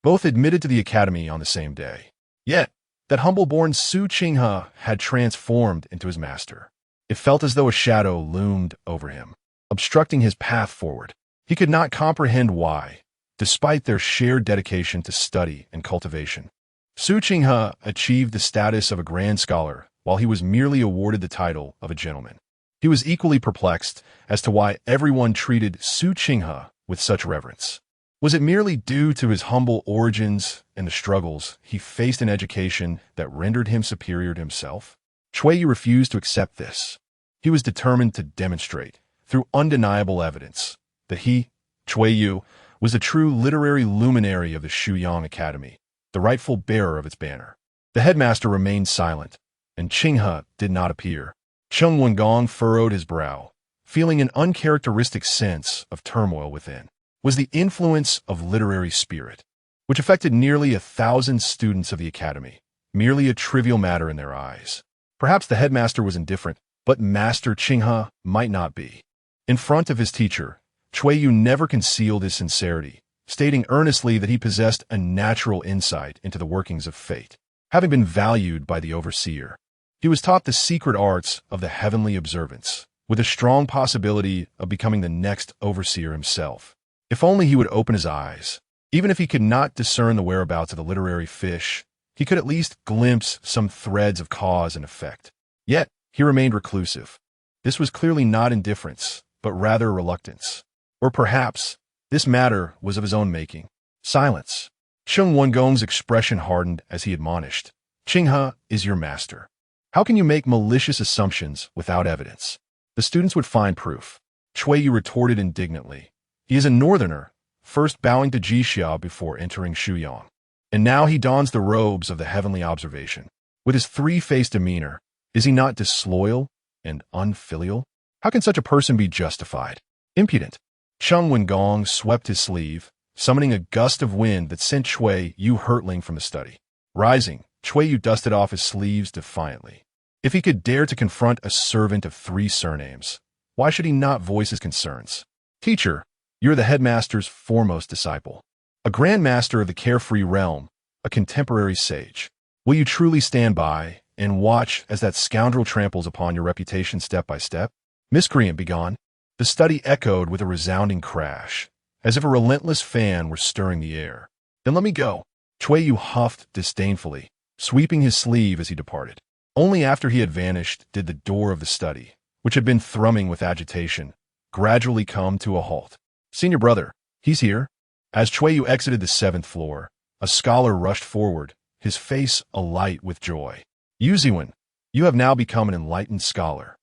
both admitted to the academy on the same day. Yet, that humble-born Su Qinghe had transformed into his master. It felt as though a shadow loomed over him, obstructing his path forward. He could not comprehend why, despite their shared dedication to study and cultivation. Su Qinghe achieved the status of a grand scholar while he was merely awarded the title of a gentleman. He was equally perplexed as to why everyone treated Su Qinghe with such reverence. Was it merely due to his humble origins and the struggles he faced in education that rendered him superior to himself? Chui Yu refused to accept this. He was determined to demonstrate, through undeniable evidence, that he, Chui Yu, was the true literary luminary of the Shuyang Academy, the rightful bearer of its banner. The headmaster remained silent, and Qinghe did not appear. Cheng Wengong furrowed his brow, feeling an uncharacteristic sense of turmoil within. Was the influence of literary spirit, which affected nearly 1,000 students of the academy, merely a trivial matter in their eyes? Perhaps the headmaster was indifferent, but Master Qinghe might not be. In front of his teacher, Chui Yu never concealed his sincerity, stating earnestly that he possessed a natural insight into the workings of fate. Having been valued by the overseer, he was taught the secret arts of the heavenly observance, with a strong possibility of becoming the next overseer himself. If only he would open his eyes. Even if he could not discern the whereabouts of the literary fish, he could at least glimpse some threads of cause and effect. Yet, he remained reclusive. This was clearly not indifference, but rather reluctance. Or perhaps, this matter was of his own making. Silence. Cheng Wengong's expression hardened as he admonished. Qinghe is your master. How can you make malicious assumptions without evidence? The students would find proof. Chui Yu retorted indignantly. He is a northerner, first bowing to Jixia before entering Shuyang. And now he dons the robes of the heavenly observation. With his three-faced demeanor, is he not disloyal and unfilial? How can such a person be justified? Impudent. Cheng Wengong swept his sleeve, summoning a gust of wind that sent Chui Yu hurtling from the study. Rising, Chui Yu dusted off his sleeves defiantly. If he could dare to confront a servant of 3 surnames, why should he not voice his concerns? Teacher, you're the headmaster's foremost disciple, a grand master of the carefree realm, a contemporary sage. Will you truly stand by and watch as that scoundrel tramples upon your reputation step by step? Miscreant, begone. The study echoed with a resounding crash, as if a relentless fan were stirring the air. Then let me go. Chui Yu huffed disdainfully, sweeping his sleeve as he departed. Only after he had vanished did the door of the study, which had been thrumming with agitation, gradually come to a halt. Senior brother, he's here. As Chui Yu exited the 7th floor, a scholar rushed forward, his face alight with joy. Yu Ziwen, you have now become an enlightened scholar.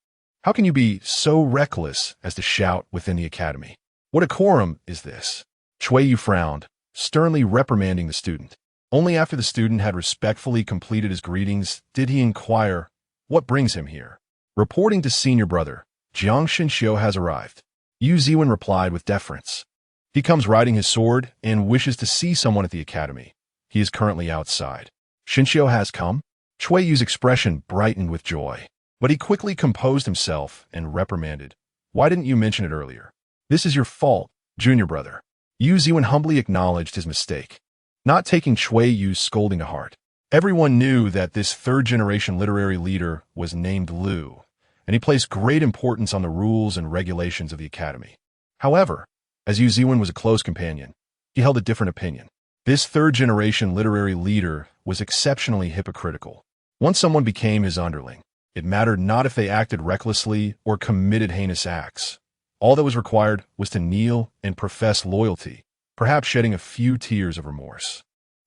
How can you be so reckless as to shout within the academy? What a quorum is this? Chui Yu frowned, sternly reprimanding the student. Only after the student had respectfully completed his greetings did he inquire, what brings him here? Reporting to senior brother, Jiang Xinxiu has arrived. Yu Ziwen replied with deference. He comes riding his sword and wishes to see someone at the academy. He is currently outside. Xinxiu has come? Chui Yu's expression brightened with joy, but he quickly composed himself and reprimanded. Why didn't you mention it earlier? This is your fault, junior brother. Yu Ziwen humbly acknowledged his mistake, not taking Cui Yu's scolding to heart. Everyone knew that this third-generation literary leader was named Lu, and he placed great importance on the rules and regulations of the academy. However, as Yu Ziwen was a close companion, he held a different opinion. This third-generation literary leader was exceptionally hypocritical. Once someone became his underling, it mattered not if they acted recklessly or committed heinous acts. All that was required was to kneel and profess loyalty, perhaps shedding a few tears of remorse.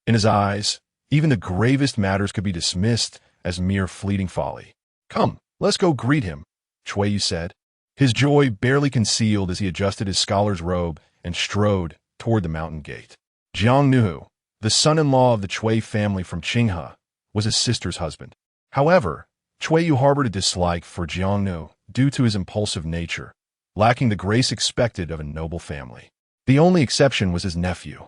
In his eyes, even the gravest matters could be dismissed as mere fleeting folly. "Come, let's go greet him," Cui Yu said, his joy barely concealed as he adjusted his scholar's robe and strode toward the mountain gate. Jiang Nu, the son-in-law of the Cui family from Qinghe, was his sister's husband. However, Cui Yu harbored a dislike for Jiang Nu due to his impulsive nature, lacking the grace expected of a noble family. The only exception was his nephew,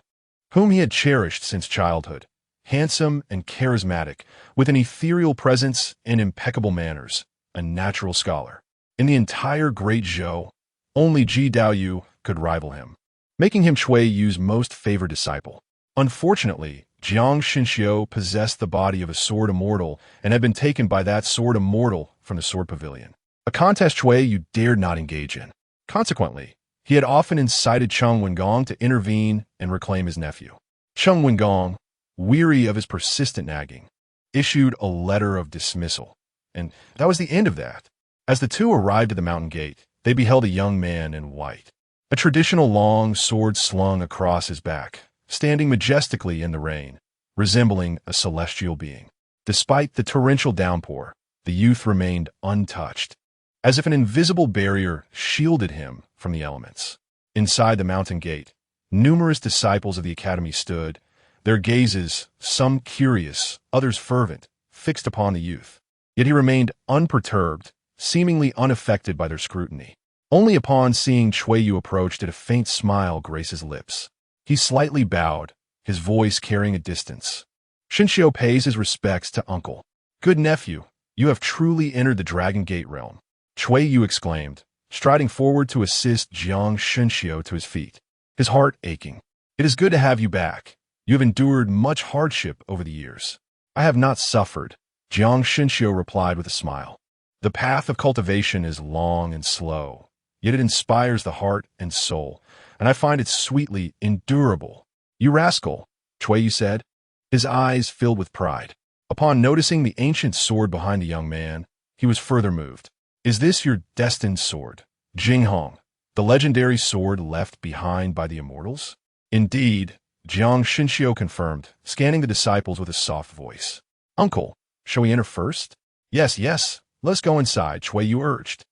whom he had cherished since childhood. Handsome and charismatic, with an ethereal presence and impeccable manners, a natural scholar. In the entire Great Zhou, only Ji Daoyu could rival him, making him Cui Yu's most favored disciple. Unfortunately, Jiang Xinxiu possessed the body of a sword immortal and had been taken by that sword immortal from the sword pavilion, a contest Cui Yu dared not engage in. Consequently, he had often incited Cheng Wengong to intervene and reclaim his nephew. Cheng Wengong, weary of his persistent nagging, issued a letter of dismissal, and that was the end of that. As the two arrived at the mountain gate, they beheld a young man in white, a traditional long sword slung across his back, standing majestically in the rain, resembling a celestial being. Despite the torrential downpour, the youth remained untouched, as if an invisible barrier shielded him from the elements. Inside the mountain gate, numerous disciples of the academy stood, their gazes, some curious, others fervent, fixed upon the youth. Yet he remained unperturbed, seemingly unaffected by their scrutiny. Only upon seeing Cui Yu approach did a faint smile grace his lips. He slightly bowed, his voice carrying a distance. "Xinxiu pays his respects to uncle. Good nephew, you have truly entered the Dragon Gate realm," Cui Yu exclaimed, striding forward to assist Jiang Xinxiu to his feet, his heart aching. "It is good to have you back. You have endured much hardship over the years." "I have not suffered," Jiang Xinxiu replied with a smile. "The path of cultivation is long and slow, yet it inspires the heart and soul, and I find it sweetly endurable." "You rascal," Cui Yu said, his eyes filled with pride. Upon noticing the ancient sword behind the young man, he was further moved. "Is this your destined sword, Jinghong, the legendary sword left behind by the immortals?" "Indeed," Jiang Xinxiu confirmed, scanning the disciples with a soft voice. "Uncle, shall we enter first?" Yes, let's go inside," Cui Yu urged,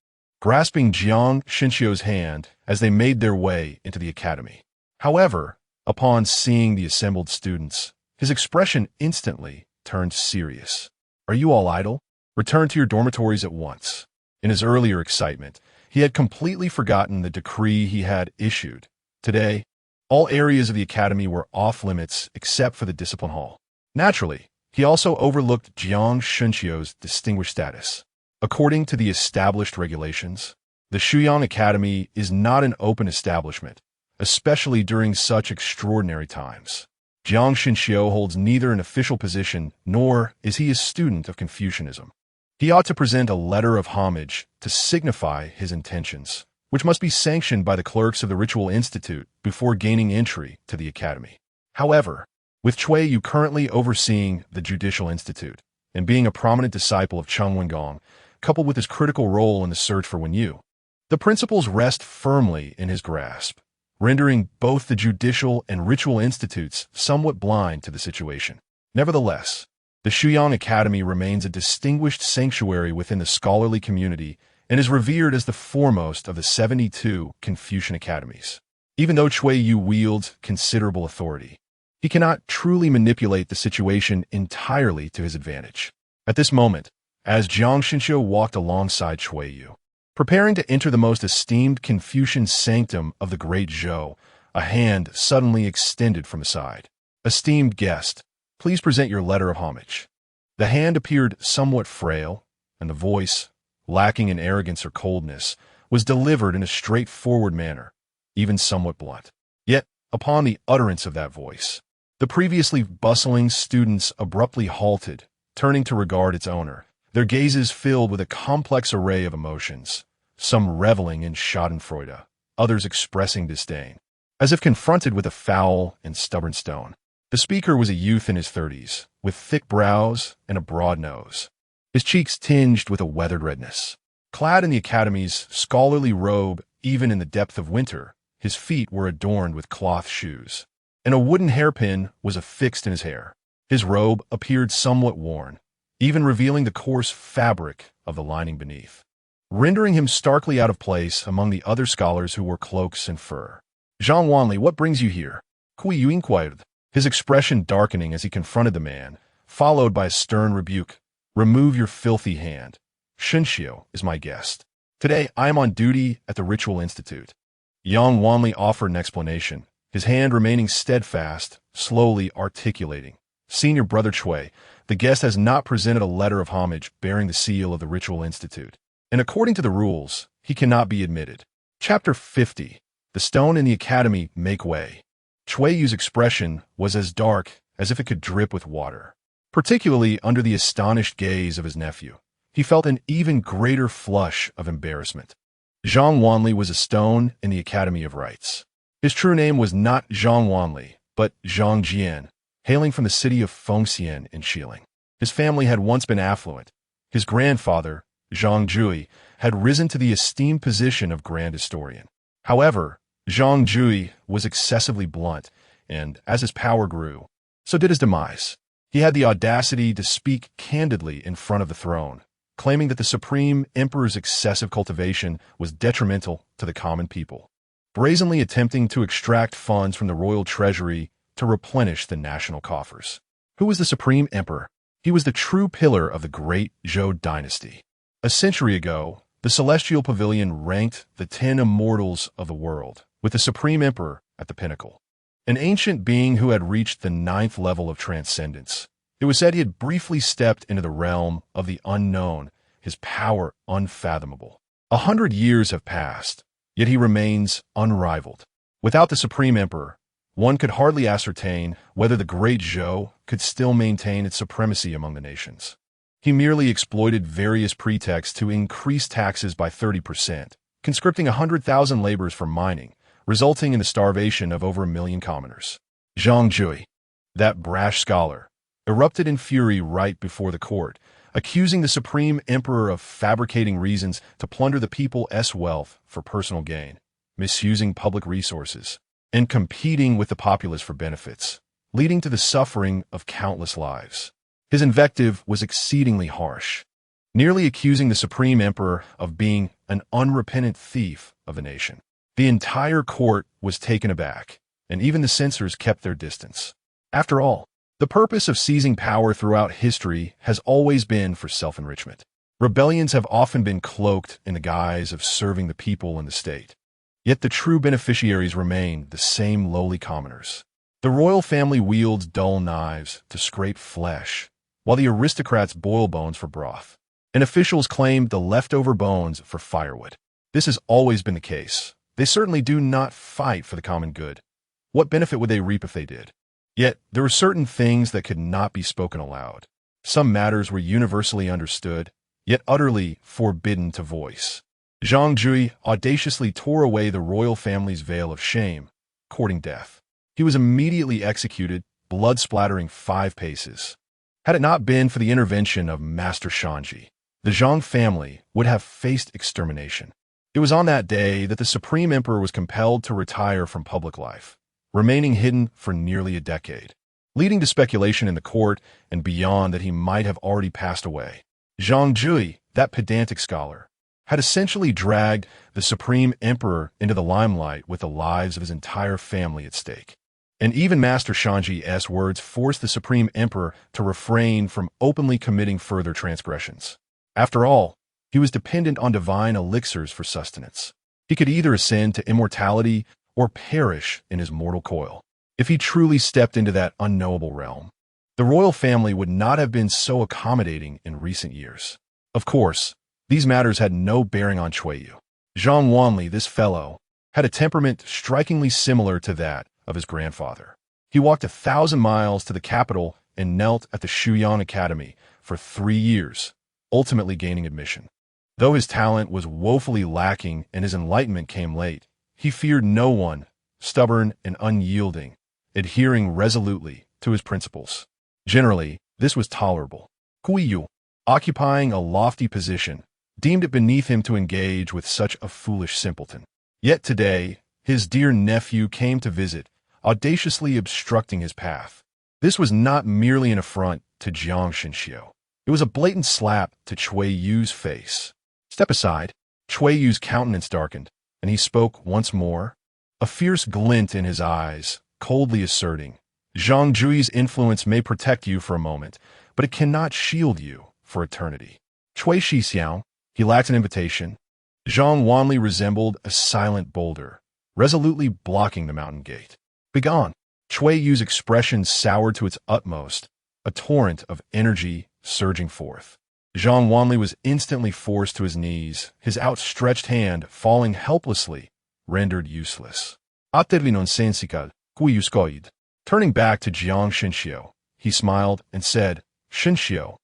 grasping Jiang Xinxiu's hand as they made their way into the academy. However, upon seeing the assembled students, his expression instantly turned serious. "Are you all idle? Return to your dormitories at once." In his earlier excitement, he had completely forgotten the decree he had issued. Today, all areas of the academy were off-limits except for the discipline hall. Naturally, he also overlooked Jiang Xinxiu's distinguished status. According to the established regulations, the Shuyang Academy is not an open establishment, especially during such extraordinary times. Jiang Xinxiu holds neither an official position nor is he a student of Confucianism. He ought to present a letter of homage to signify his intentions, which must be sanctioned by the clerks of the Ritual Institute before gaining entry to the academy. However, with Cui Yu currently overseeing the Judicial Institute and being a prominent disciple of Cheng Wengong, coupled with his critical role in the search for Wenyu, the principles rest firmly in his grasp, rendering both the Judicial and Ritual Institutes somewhat blind to the situation. Nevertheless, the Shuyang Academy remains a distinguished sanctuary within the scholarly community and is revered as the foremost of the 72 Confucian academies. Even though Cui Yu wields considerable authority, he cannot truly manipulate the situation entirely to his advantage. At this moment, as Jiang Xinxiu walked alongside Cui Yu, preparing to enter the most esteemed Confucian sanctum of the Great Zhou, a hand suddenly extended from the side. "Esteemed guest, please present your letter of homage." The hand appeared somewhat frail, and the voice, lacking in arrogance or coldness, was delivered in a straightforward manner, even somewhat blunt. Yet, Upon the utterance of that voice, the previously bustling students abruptly halted, turning to regard its owner, their gazes filled with a complex array of emotions, some reveling in schadenfreude, others expressing disdain, as if confronted with a foul and stubborn stone. The speaker was a youth in his 30s, with thick brows and a broad nose, his cheeks tinged with a weathered redness. Clad in the academy's scholarly robe, even in the depth of winter, his feet were adorned with cloth shoes, and a wooden hairpin was affixed in his hair. His robe appeared somewhat worn, even revealing the coarse fabric of the lining beneath, rendering him starkly out of place among the other scholars who wore cloaks and fur. "Jean Wanli, what brings you here?" "Qui you inquired?" His expression darkening as he confronted the man, followed by a stern rebuke. "Remove your filthy hand. Shunshio is my guest. Today I am on duty at the Ritual Institute." Yang Wanli offered an explanation, his hand remaining steadfast, slowly articulating. "Senior Brother Chui, the guest has not presented a letter of homage bearing the seal of the Ritual Institute, and according to the rules, he cannot be admitted." Chapter 50. The stone in the academy make way. Chui Yu's expression was as dark as if it could drip with water. Particularly under the astonished gaze of his nephew, he felt an even greater flush of embarrassment. Zhang Wanli was a stone in the Academy of Rites. His true name was not Zhang Wanli, but Zhang Jian, hailing from the city of Fengxian in Xiling. His family had once been affluent. His grandfather, Zhang Jui, had risen to the esteemed position of grand historian. However, Zhang Jui was excessively blunt, and as his power grew, so did his demise. He had the audacity to speak candidly in front of the throne, claiming that the Supreme Emperor's excessive cultivation was detrimental to the common people, brazenly attempting to extract funds from the royal treasury to replenish the national coffers. Who was the Supreme Emperor? He was the true pillar of the great Zhou dynasty. A century ago, the Celestial Pavilion ranked the 10 immortals of the world, with the Supreme Emperor at the pinnacle. An ancient being who had reached the 9th level of transcendence. It was said he had briefly stepped into the realm of the unknown, his power unfathomable. 100 years have passed, yet he remains unrivaled. Without the Supreme Emperor, one could hardly ascertain whether the great Zhou could still maintain its supremacy among the nations. He merely exploited various pretexts to increase taxes by 30%, conscripting 100,000 laborers for mining, resulting in the starvation of over 1 million commoners. Zhang Jui, that brash scholar, erupted in fury right before the court, accusing the Supreme Emperor of fabricating reasons to plunder the people's wealth for personal gain, misusing public resources, and competing with the populace for benefits, leading to the suffering of countless lives. His invective was exceedingly harsh, nearly accusing the Supreme Emperor of being an unrepentant thief of the nation. The entire court was taken aback, and even the censors kept their distance. After all, the purpose of seizing power throughout history has always been for self-enrichment. Rebellions have often been cloaked in the guise of serving the people and the state. Yet the true beneficiaries remain the same lowly commoners. The royal family wields dull knives to scrape flesh, while the aristocrats boil bones for broth, and officials claim the leftover bones for firewood. This has always been the case. They certainly do not fight for the common good. What benefit would they reap if they did? Yet, there were certain things that could not be spoken aloud. Some matters were universally understood, yet utterly forbidden to voice. Zhang Jui audaciously tore away the royal family's veil of shame, courting death. He was immediately executed, blood splattering 5 paces. Had it not been for the intervention of Master Shanji, the Zhang family would have faced extermination. It was on that day that the Supreme Emperor was compelled to retire from public life, remaining hidden for nearly a decade, leading to speculation in the court and beyond that he might have already passed away. Zhang Jui, that pedantic scholar, had essentially dragged the Supreme Emperor into the limelight with the lives of his entire family at stake. And even Master Shanji's words forced the Supreme Emperor to refrain from openly committing further transgressions. After all, he was dependent on divine elixirs for sustenance. He could either ascend to immortality or perish in his mortal coil. If he truly stepped into that unknowable realm, the royal family would not have been so accommodating in recent years. Of course, these matters had no bearing on Chui Yu. Zhang Wanli, this fellow, had a temperament strikingly similar to that of his grandfather. He walked 1,000 miles to the capital and knelt at the Shuyang Academy for 3 years, ultimately gaining admission. Though his talent was woefully lacking and his enlightenment came late, he feared no one, stubborn and unyielding, adhering resolutely to his principles. Generally, this was tolerable. Kuiyu, occupying a lofty position, deemed it beneath him to engage with such a foolish simpleton. Yet today, his dear nephew came to visit, audaciously obstructing his path. This was not merely an affront to Jiang Xinxiu. It was a blatant slap to Cui Yu's face. "Step aside." Cui Yu's countenance darkened, and he spoke once more, a fierce glint in his eyes, coldly asserting, "Zhang Jui's influence may protect you for a moment, but it cannot shield you for eternity." Cui Shixiao, he lacked an invitation. Zhang Wanli resembled a silent boulder, resolutely blocking the mountain gate. "Begone." Cui Yu's expression soured to its utmost, a torrent of energy surging forth. Zhang Wanli was instantly forced to his knees, his outstretched hand falling helplessly, rendered useless. "Atterli nonsensical, qui uscoid." Turning back to Jiang Xinxiu, he smiled and said, "Xinxiu,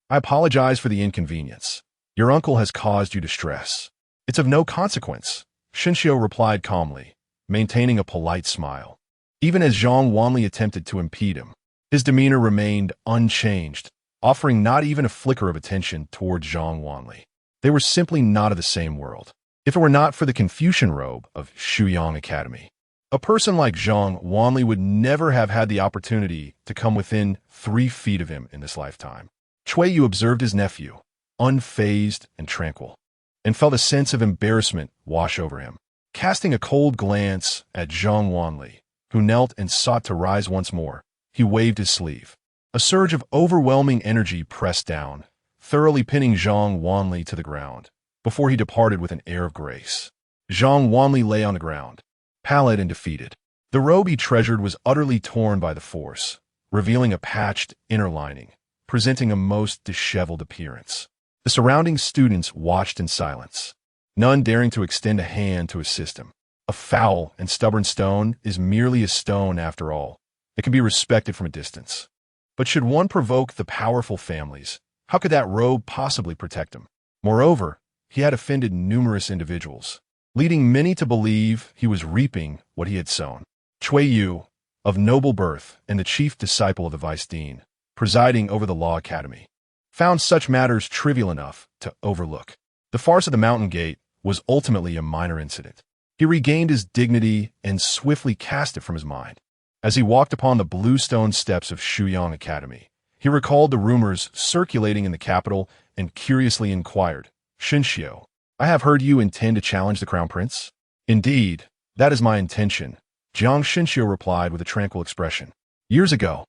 I apologize for the inconvenience. Your uncle has caused you distress." "It's of no consequence," Xinxiu replied calmly, maintaining a polite smile. Even as Zhang Wanli attempted to impede him, his demeanor remained unchanged, offering not even a flicker of attention toward Zhang Wanli. They were simply not of the same world. If it were not for the Confucian robe of Shuyang Academy, a person like Zhang Wanli would never have had the opportunity to come within 3 feet of him in this lifetime. Cui Yu observed his nephew, unfazed and tranquil, and felt a sense of embarrassment wash over him. Casting a cold glance at Zhang Wanli, who knelt and sought to rise once more, he waved his sleeve. A surge of overwhelming energy pressed down, thoroughly pinning Zhang Wanli to the ground, before he departed with an air of grace. Zhang Wanli lay on the ground, pallid and defeated. The robe he treasured was utterly torn by the force, revealing a patched inner lining, presenting a most disheveled appearance. The surrounding students watched in silence, none daring to extend a hand to assist him. A foul and stubborn stone is merely a stone after all. It can be respected from a distance. But should one provoke the powerful families, how could that robe possibly protect him? Moreover, he had offended numerous individuals, leading many to believe he was reaping what he had sown. Cui Yu, of noble birth and the chief disciple of the vice dean, presiding over the law academy, found such matters trivial enough to overlook. The farce of the mountain gate was ultimately a minor incident. He regained his dignity and swiftly cast it from his mind. As he walked upon the bluestone steps of Shuyang Academy, he recalled the rumors circulating in the capital and curiously inquired, "Xinxiu, I have heard you intend to challenge the crown prince?" "Indeed, that is my intention," Jiang Xinxiu replied with a tranquil expression. "Years ago,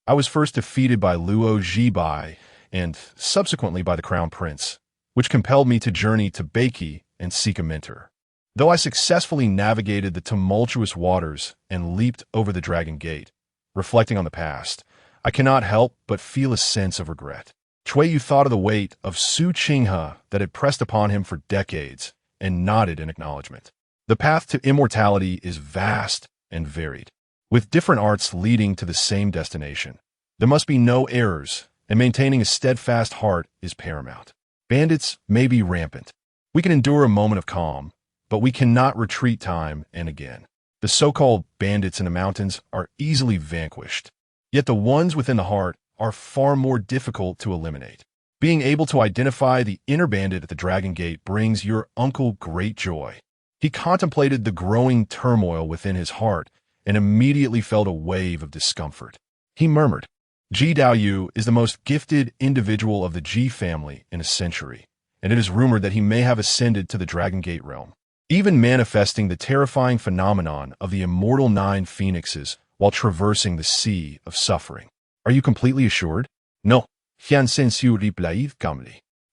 I was first defeated by Luo Zhibai and subsequently by the crown prince, which compelled me to journey to Beiki and seek a mentor. Though I successfully navigated the tumultuous waters and leaped over the Dragon Gate, reflecting on the past, I cannot help but feel a sense of regret." Cui Yu thought of the weight of Su Qinghe that had pressed upon him for decades and nodded in acknowledgement. The path to immortality is vast and varied, with different arts leading to the same destination. There must be no errors, and maintaining a steadfast heart is paramount. Bandits may be rampant. We can endure a moment of calm, but we cannot retreat time and again. The so-called bandits in the mountains are easily vanquished, yet the ones within the heart are far more difficult to eliminate. Being able to identify the inner bandit at the Dragon Gate brings your uncle great joy. He contemplated the growing turmoil within his heart and immediately felt a wave of discomfort. He murmured, "Ji Daoyu is the most gifted individual of the Ji family in a century, and it is rumored that he may have ascended to the Dragon Gate realm, even manifesting the terrifying phenomenon of the immortal 9 phoenixes while traversing the sea of suffering. Are you completely assured?" "No."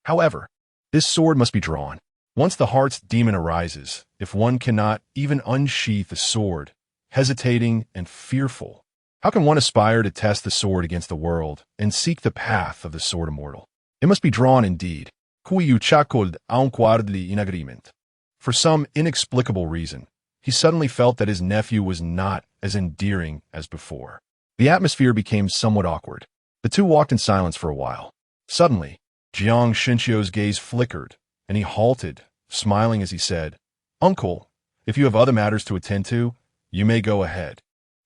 However, this sword must be drawn. Once the heart's demon arises, if one cannot even unsheath the sword, hesitating and fearful, how can one aspire to test the sword against the world and seek the path of the sword immortal? It must be drawn indeed. Cui Yu chuckled in agreement. For some inexplicable reason, he suddenly felt that his nephew was not as endearing as before. The atmosphere became somewhat awkward. The two walked in silence for a while. Suddenly, Jiang Shinshio's gaze flickered, and he halted, smiling as he said, "Uncle, if you have other matters to attend to, you may go ahead.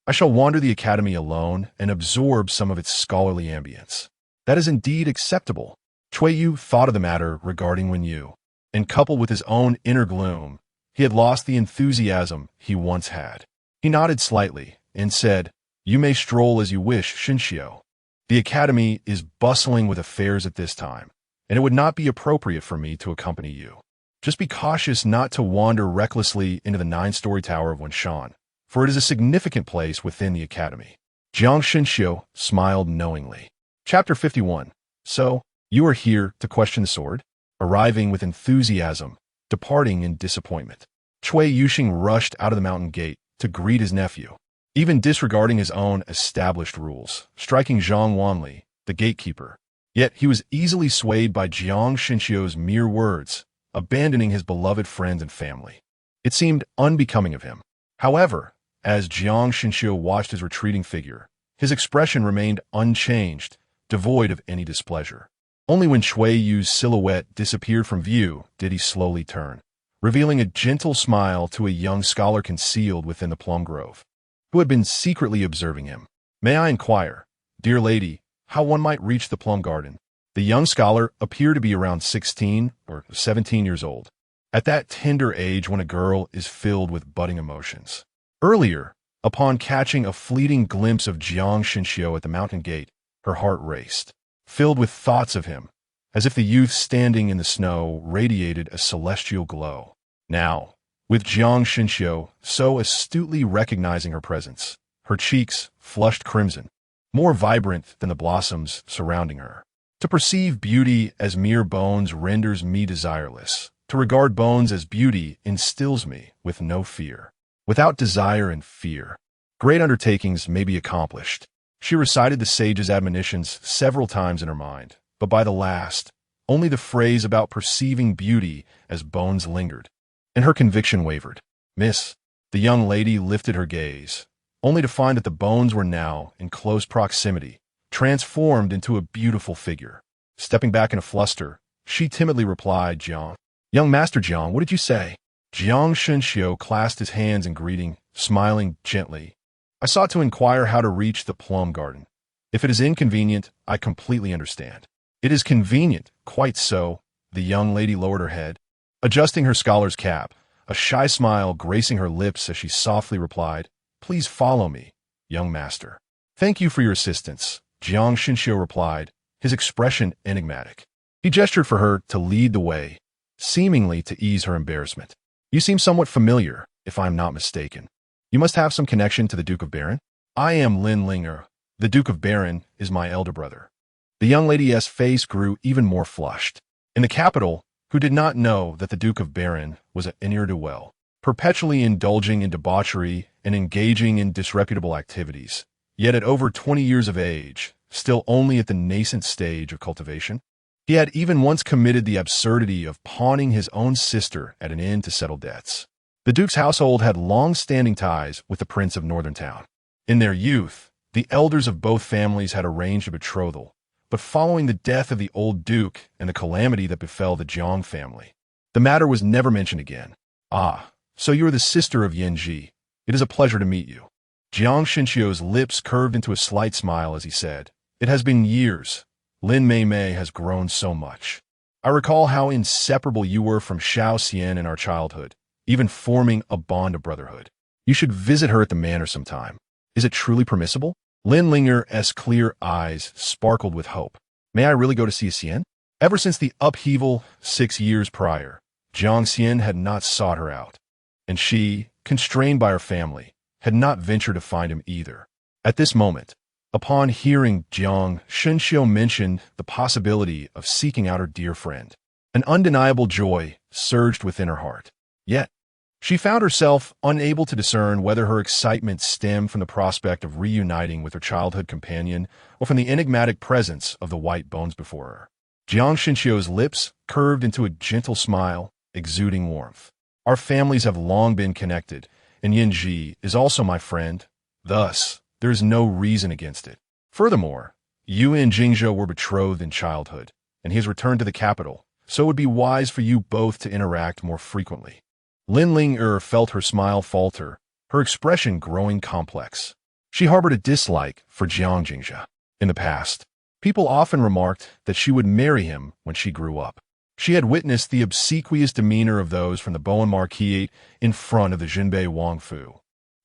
I shall wander the academy alone and absorb some of its scholarly ambience." "That is indeed acceptable." Cui Yu thought of the matter regarding Wen Yu, and coupled with his own inner gloom, he had lost the enthusiasm he once had. He nodded slightly and said, "You may stroll as you wish, Shinshio. The academy is bustling with affairs at this time, and it would not be appropriate for me to accompany you. Just be cautious not to wander recklessly into the 9-story tower of Wenshan, for it is a significant place within the academy." Jiang Shinshio smiled knowingly. Chapter 51. So, you are here to question the sword? Arriving with enthusiasm, departing in disappointment. Cui Yuxing rushed out of the mountain gate to greet his nephew, even disregarding his own established rules, striking Zhang Wanli, the gatekeeper. Yet he was easily swayed by Jiang Shinshio's mere words, abandoning his beloved friends and family. It seemed unbecoming of him. However, as Jiang Shinshio watched his retreating figure, his expression remained unchanged, devoid of any displeasure. Only when Cui Yu's silhouette disappeared from view did he slowly turn, revealing a gentle smile to a young scholar concealed within the plum grove, who had been secretly observing him. "May I inquire, dear lady, how one might reach the plum garden?" The young scholar appeared to be around 16 or 17 years old, at that tender age when a girl is filled with budding emotions. Earlier, upon catching a fleeting glimpse of Jiang Shinshio at the mountain gate, her heart raced, filled with thoughts of him, as if the youth standing in the snow radiated a celestial glow. Now, with Jiang Shinshio so astutely recognizing her presence, her cheeks flushed crimson, more vibrant than the blossoms surrounding her. To perceive beauty as mere bones renders me desireless. To regard bones as beauty instills me with no fear. Without desire and fear, great undertakings may be accomplished. She recited the sage's admonitions several times in her mind, but by the last, only the phrase about perceiving beauty as bones lingered, and her conviction wavered. "Miss," the young lady lifted her gaze, only to find that the bones were now in close proximity, transformed into a beautiful figure. Stepping back in a fluster, she timidly replied, "Jiang." "Young Master Jiang, what did you say?" Jiang Shinshio clasped his hands in greeting, smiling gently. "I sought to inquire how to reach the plum garden. If it is inconvenient, I completely understand." "It is convenient, quite so." The young lady lowered her head, adjusting her scholar's cap, a shy smile gracing her lips as she softly replied, "Please follow me, young master." "Thank you for your assistance," Jiang Shinshio replied, his expression enigmatic. He gestured for her to lead the way, seemingly to ease her embarrassment. "You seem somewhat familiar, if I am not mistaken. You must have some connection to the Duke of Baron?" "I am Lin Linger. The Duke of Baron is my elder brother." The young lady's face grew even more flushed. In the capital, who did not know that the Duke of Baron was an ne'er-do-well, perpetually indulging in debauchery and engaging in disreputable activities, yet at over 20 years of age, still only at the nascent stage of cultivation? He had even once committed the absurdity of pawning his own sister at an inn to settle debts. The Duke's household had long-standing ties with the Prince of Northern Town. In their youth, the elders of both families had arranged a betrothal, but following the death of the old Duke and the calamity that befell the Jiang family, the matter was never mentioned again. "Ah, so you are the sister of Yanji. It is a pleasure to meet you." Jiang Shinshio's lips curved into a slight smile as he said, "It has been years. Lin Mei Mei has grown so much. I recall how inseparable you were from Xiao Xian in our childhood, even forming a bond of brotherhood. You should visit her at the manor sometime. Is it truly permissible?" Lin Linger's clear eyes sparkled with hope. "May I really go to see Xian?" Ever since the upheaval 6 years prior, Jiang Xian had not sought her out, and she, constrained by her family, had not ventured to find him either. At this moment, upon hearing Jiang Shinshio mention the possibility of seeking out her dear friend, an undeniable joy surged within her heart. Yet, she found herself unable to discern whether her excitement stemmed from the prospect of reuniting with her childhood companion or from the enigmatic presence of the white bones before her. Jiang Shinshio's lips curved into a gentle smile, exuding warmth. "Our families have long been connected, and Yinji is also my friend. Thus, there is no reason against it. Furthermore, you and Jingzhou were betrothed in childhood, and he has returned to the capital, so it would be wise for you both to interact more frequently. Lin Ling felt her smile falter, her expression growing complex. She harbored a dislike for Jiang Jingzhou. In the past, people often remarked that she would marry him when she grew up. She had witnessed the obsequious demeanor of those from the Bowen Marquis in front of the Jinbei Wangfu,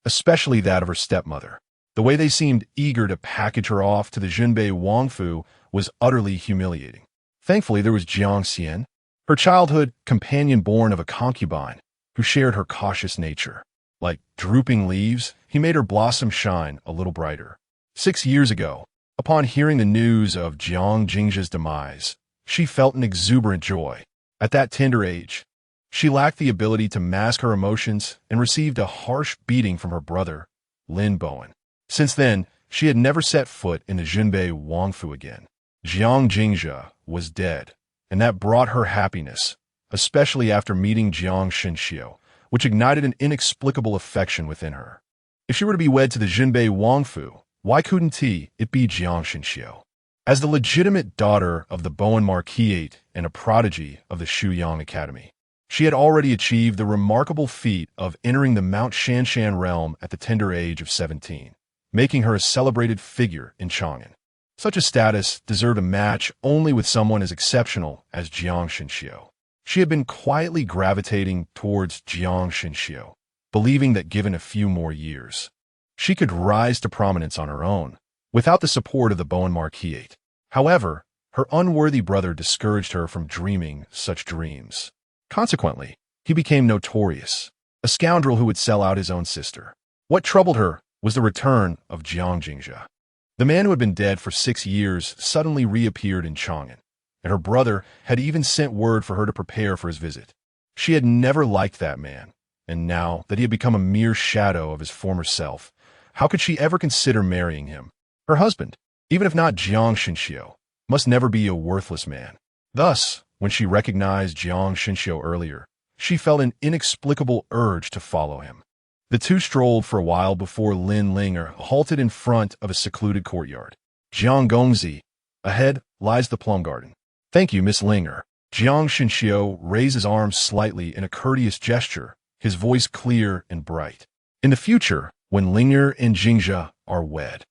especially that of her stepmother. The way they seemed eager to package her off to the Jinbei Wangfu was utterly humiliating. Thankfully, there was Jiang Xian, her childhood companion born of a concubine, who shared her cautious nature. Like drooping leaves, he made her blossom shine a little brighter. 6 years ago, upon hearing the news of Jiang Jingzhou's demise, she felt an exuberant joy. At that tender age, she lacked the ability to mask her emotions and received a harsh beating from her brother, Lin Bowen. Since then, she had never set foot in the Jinbei Wangfu again. Jiang Jingzhou was dead, and that brought her happiness, especially after meeting Jiang Shenxiu, which ignited an inexplicable affection within her. If she were to be wed to the Jinbei Wangfu, why couldn't it be Jiang Shenxiu? As the legitimate daughter of the Bowen Marquis and a prodigy of the Shuyang Academy, she had already achieved the remarkable feat of entering the Mount Shanshan realm at the tender age of 17, making her a celebrated figure in Chang'an. Such a status deserved a match only with someone as exceptional as Jiang Shenxiu. She had been quietly gravitating towards Jiang Shenxiu, believing that given a few more years, she could rise to prominence on her own, without the support of the Bowen Marquis. However, her unworthy brother discouraged her from dreaming such dreams. Consequently, he became notorious, a scoundrel who would sell out his own sister. What troubled her was the return of Jiang Jingzhou. The man who had been dead for 6 years suddenly reappeared in Chang'an, and her brother had even sent word for her to prepare for his visit. She had never liked that man, and now that he had become a mere shadow of his former self, how could she ever consider marrying him? Her husband, even if not Jiang Shenxiu, must never be a worthless man. Thus, when she recognized Jiang Shenxiu earlier, she felt an inexplicable urge to follow him. The two strolled for a while before Lin Linger halted in front of a secluded courtyard. Jiang Gongzi, ahead lies the plum garden. Thank you, Miss Linger. Jiang Shenxiu raised his arms slightly in a courteous gesture, his voice clear and bright. In the future, when Linger and Jingzhou are wed,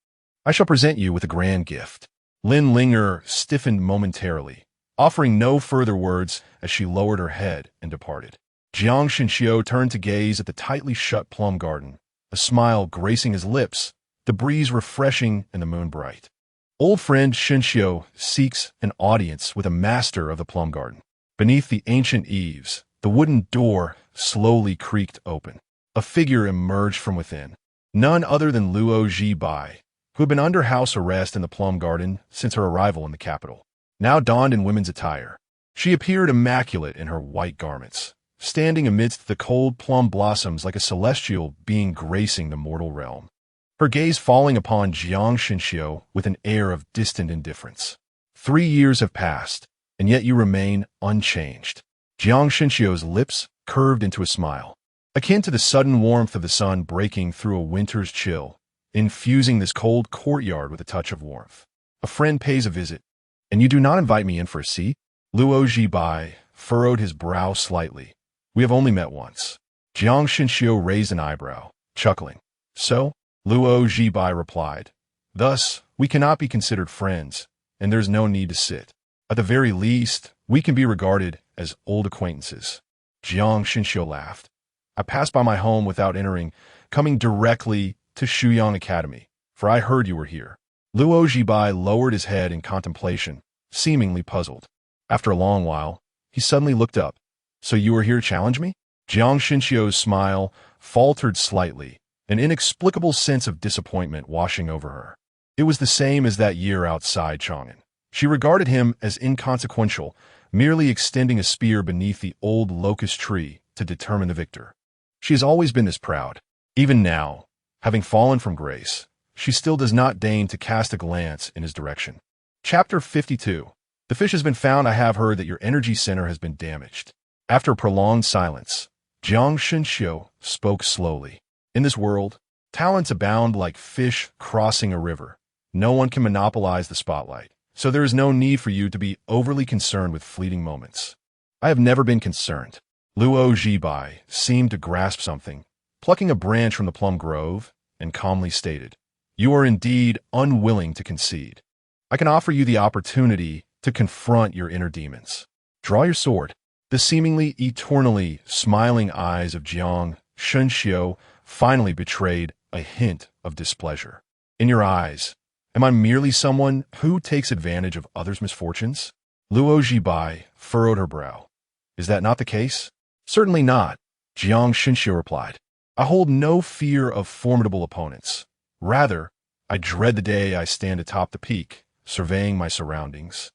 I shall present you with a grand gift. Lin Linger stiffened momentarily, offering no further words as she lowered her head and departed. Jiang Shenxiu turned to gaze at the tightly shut plum garden, a smile gracing his lips, the breeze refreshing and the moon bright. Old friend Shenxiu seeks an audience with a master of the plum garden. Beneath the ancient eaves, the wooden door slowly creaked open. A figure emerged from within, none other than Luo Zhibai, who had been under house arrest in the plum garden since her arrival in the capital. Now donned in women's attire, she appeared immaculate in her white garments, standing amidst the cold plum blossoms like a celestial being gracing the mortal realm. Her gaze falling upon Jiang Shenxiu with an air of distant indifference. 3 years have passed, and yet you remain unchanged. Jiang Shenxiu's lips curved into a smile, akin to the sudden warmth of the sun breaking through a winter's chill, infusing this cold courtyard with a touch of warmth. A friend pays a visit, and you do not invite me in for a seat? Luo Zhibai furrowed his brow slightly. We have only met once. Jiang Shenxiu raised an eyebrow, chuckling. So? Luo Zhibai replied. Thus, we cannot be considered friends, and there's no need to sit. At the very least, we can be regarded as old acquaintances. Jiang Shenxiu laughed. I passed by my home without entering, coming directly to Shuyang Academy, for I heard you were here. Luo Zhibai lowered his head in contemplation, seemingly puzzled. After a long while, he suddenly looked up. So you were here to challenge me? Jiang Shenxiu's smile faltered slightly, an inexplicable sense of disappointment washing over her. It was the same as that year outside Chang'an. She regarded him as inconsequential, merely extending a spear beneath the old locust tree to determine the victor. She has always been this proud. Even now, having fallen from grace, she still does not deign to cast a glance in his direction. Chapter 52. The fish has been found. I have heard that your energy center has been damaged. After a prolonged silence, Jiang Shenxiu spoke slowly. In this world, talents abound like fish crossing a river. No one can monopolize the spotlight, so there is no need for you to be overly concerned with fleeting moments. I have never been concerned. Luo Zhibai seemed to grasp something, plucking a branch from the plum grove, and calmly stated, "You are indeed unwilling to concede. I can offer you the opportunity to confront your inner demons. Draw your sword." The seemingly eternally smiling eyes of Jiang Shunxiu finally betrayed a hint of displeasure. "In your eyes, am I merely someone who takes advantage of others' misfortunes?" Luo Zhibai furrowed her brow. "Is that not the case?" "Certainly not," Jiang Shunxiu replied. "I hold no fear of formidable opponents. Rather, I dread the day I stand atop the peak, surveying my surroundings,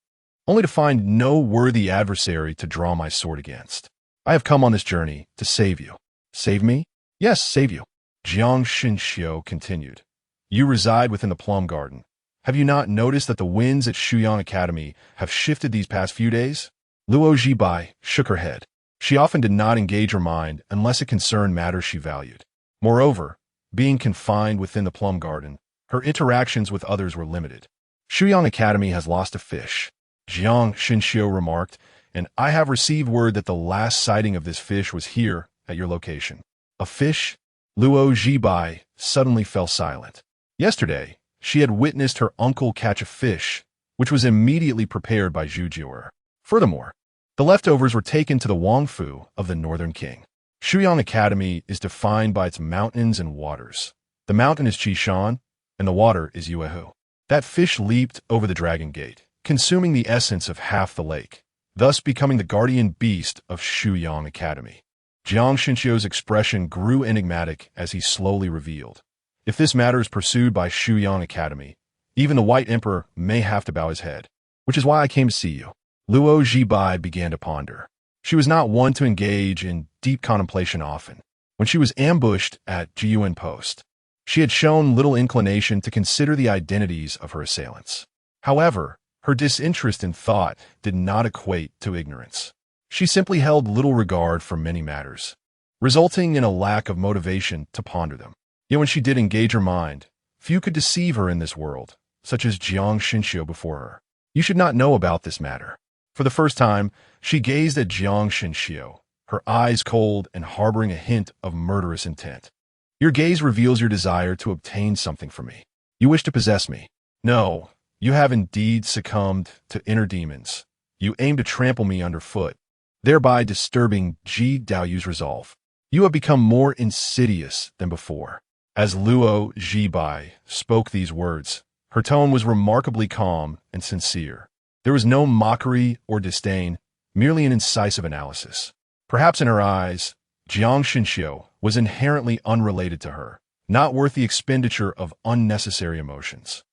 only to find no worthy adversary to draw my sword against. I have come on this journey to save you." "Save me?" "Yes, save you," Jiang Shunxiu continued. "You reside within the plum garden. Have you not noticed that the winds at Shuyang Academy have shifted these past few days?" Luo Zhibai shook her head. She often did not engage her mind unless it concerned matters she valued. Moreover, being confined within the plum garden, her interactions with others were limited. "Shuyang Academy has lost a fish," Jiang Shunxiu remarked, "and I have received word that the last sighting of this fish was here at your location." "A fish?" Luo Zhibai suddenly fell silent. Yesterday, she had witnessed her uncle catch a fish, which was immediately prepared by Zhu Jiu'er. Furthermore, the leftovers were taken to the Wangfu of the Northern King. Shuyang Academy is defined by its mountains and waters. The mountain is Qishan, and the water is Yuehu. That fish leaped over the Dragon Gate, consuming the essence of half the lake, thus becoming the guardian beast of Shuyang Academy. Jiang Shunxiu's expression grew enigmatic as he slowly revealed, "If this matter is pursued by Shuyang Academy, even the White Emperor may have to bow his head, which is why I came to see you." Luo Zhibai began to ponder. She was not one to engage in deep contemplation often. When she was ambushed at Jiyuan Post, she had shown little inclination to consider the identities of her assailants. However, her disinterest in thought did not equate to ignorance. She simply held little regard for many matters, resulting in a lack of motivation to ponder them. Yet when she did engage her mind, few could deceive her in this world, such as Jiang Shunxiu before her. "You should not know about this matter." For the first time, she gazed at Jiang Shunxiu, her eyes cold and harboring a hint of murderous intent. "Your gaze reveals your desire to obtain something from me. You wish to possess me. No, you have indeed succumbed to inner demons. You aim to trample me underfoot, thereby disturbing Ji Daoyu's resolve. You have become more insidious than before." As Luo Zhibai spoke these words, her tone was remarkably calm and sincere. There was no mockery or disdain, merely an incisive analysis. Perhaps in her eyes, Jiang Shunxiu was inherently unrelated to her, not worth the expenditure of unnecessary emotions.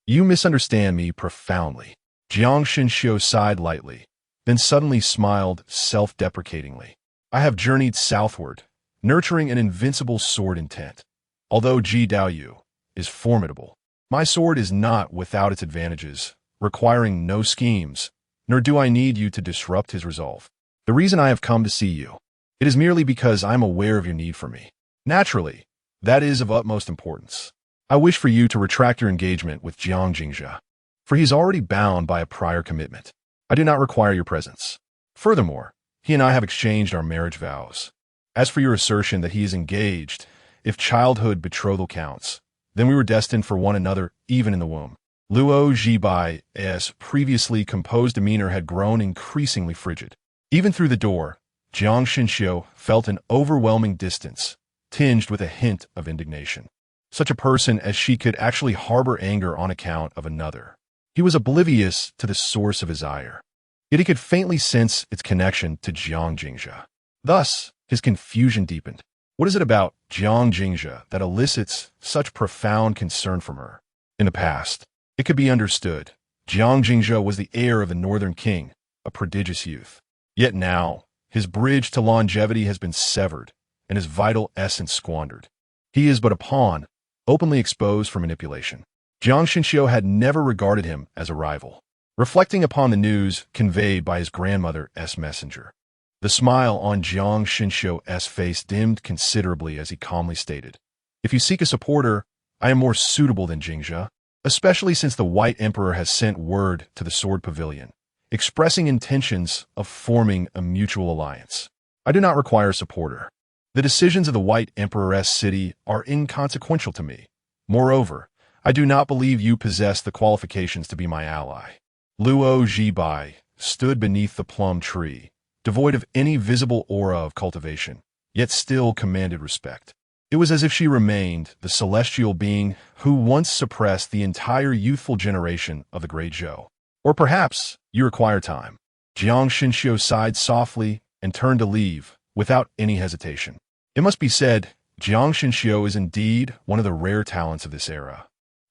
"You misunderstand me profoundly." Jiang Shunxiu sighed lightly, then suddenly smiled self-deprecatingly. "I have journeyed southward, nurturing an invincible sword intent. Although Ji Daoyu is formidable, my sword is not without its advantages, requiring no schemes, nor do I need you to disrupt his resolve. The reason I have come to see you, it is merely because I am aware of your need for me. Naturally, that is of utmost importance. I wish for you to retract your engagement with Jiang Jingzhe, for he is already bound by a prior commitment. I do not require your presence. Furthermore, he and I have exchanged our marriage vows. As for your assertion that he is engaged, if childhood betrothal counts, then we were destined for one another even in the womb." Luo Zhibai's previously composed demeanor had grown increasingly frigid. Even through the door, Jiang Shunxiu felt an overwhelming distance, tinged with a hint of indignation. Such a person as she could actually harbor anger on account of another. He was oblivious to the source of his ire, yet he could faintly sense its connection to Jiang Jingzhe. Thus, his confusion deepened. What is it about Jiang Jingzhe that elicits such profound concern from her? In the past, it could be understood, Jiang Jingzhe was the heir of the Northern King, a prodigious youth. Yet now, his bridge to longevity has been severed, and his vital essence squandered. He is but a pawn, openly exposed for manipulation. Jiang Shunxiu had never regarded him as a rival. Reflecting upon the news conveyed by his grandmother's messenger, the smile on Jiang Shunxiu's face dimmed considerably as he calmly stated, If you seek a supporter, I am more suitable than Jingzhe, especially since the White Emperor has sent word to the Sword Pavilion, expressing intentions of forming a mutual alliance. I do not require a supporter. The decisions of the White Emperor's city are inconsequential to me. Moreover, I do not believe you possess the qualifications to be my ally. Luo Zhibai stood beneath the plum tree, devoid of any visible aura of cultivation, yet still commanded respect. It was as if she remained the celestial being who once suppressed the entire youthful generation of the great Zhou. Or perhaps you require time. Jiang Xinxiu sighed softly and turned to leave without any hesitation. It must be said, Jiang Xinxiu is indeed one of the rare talents of this era.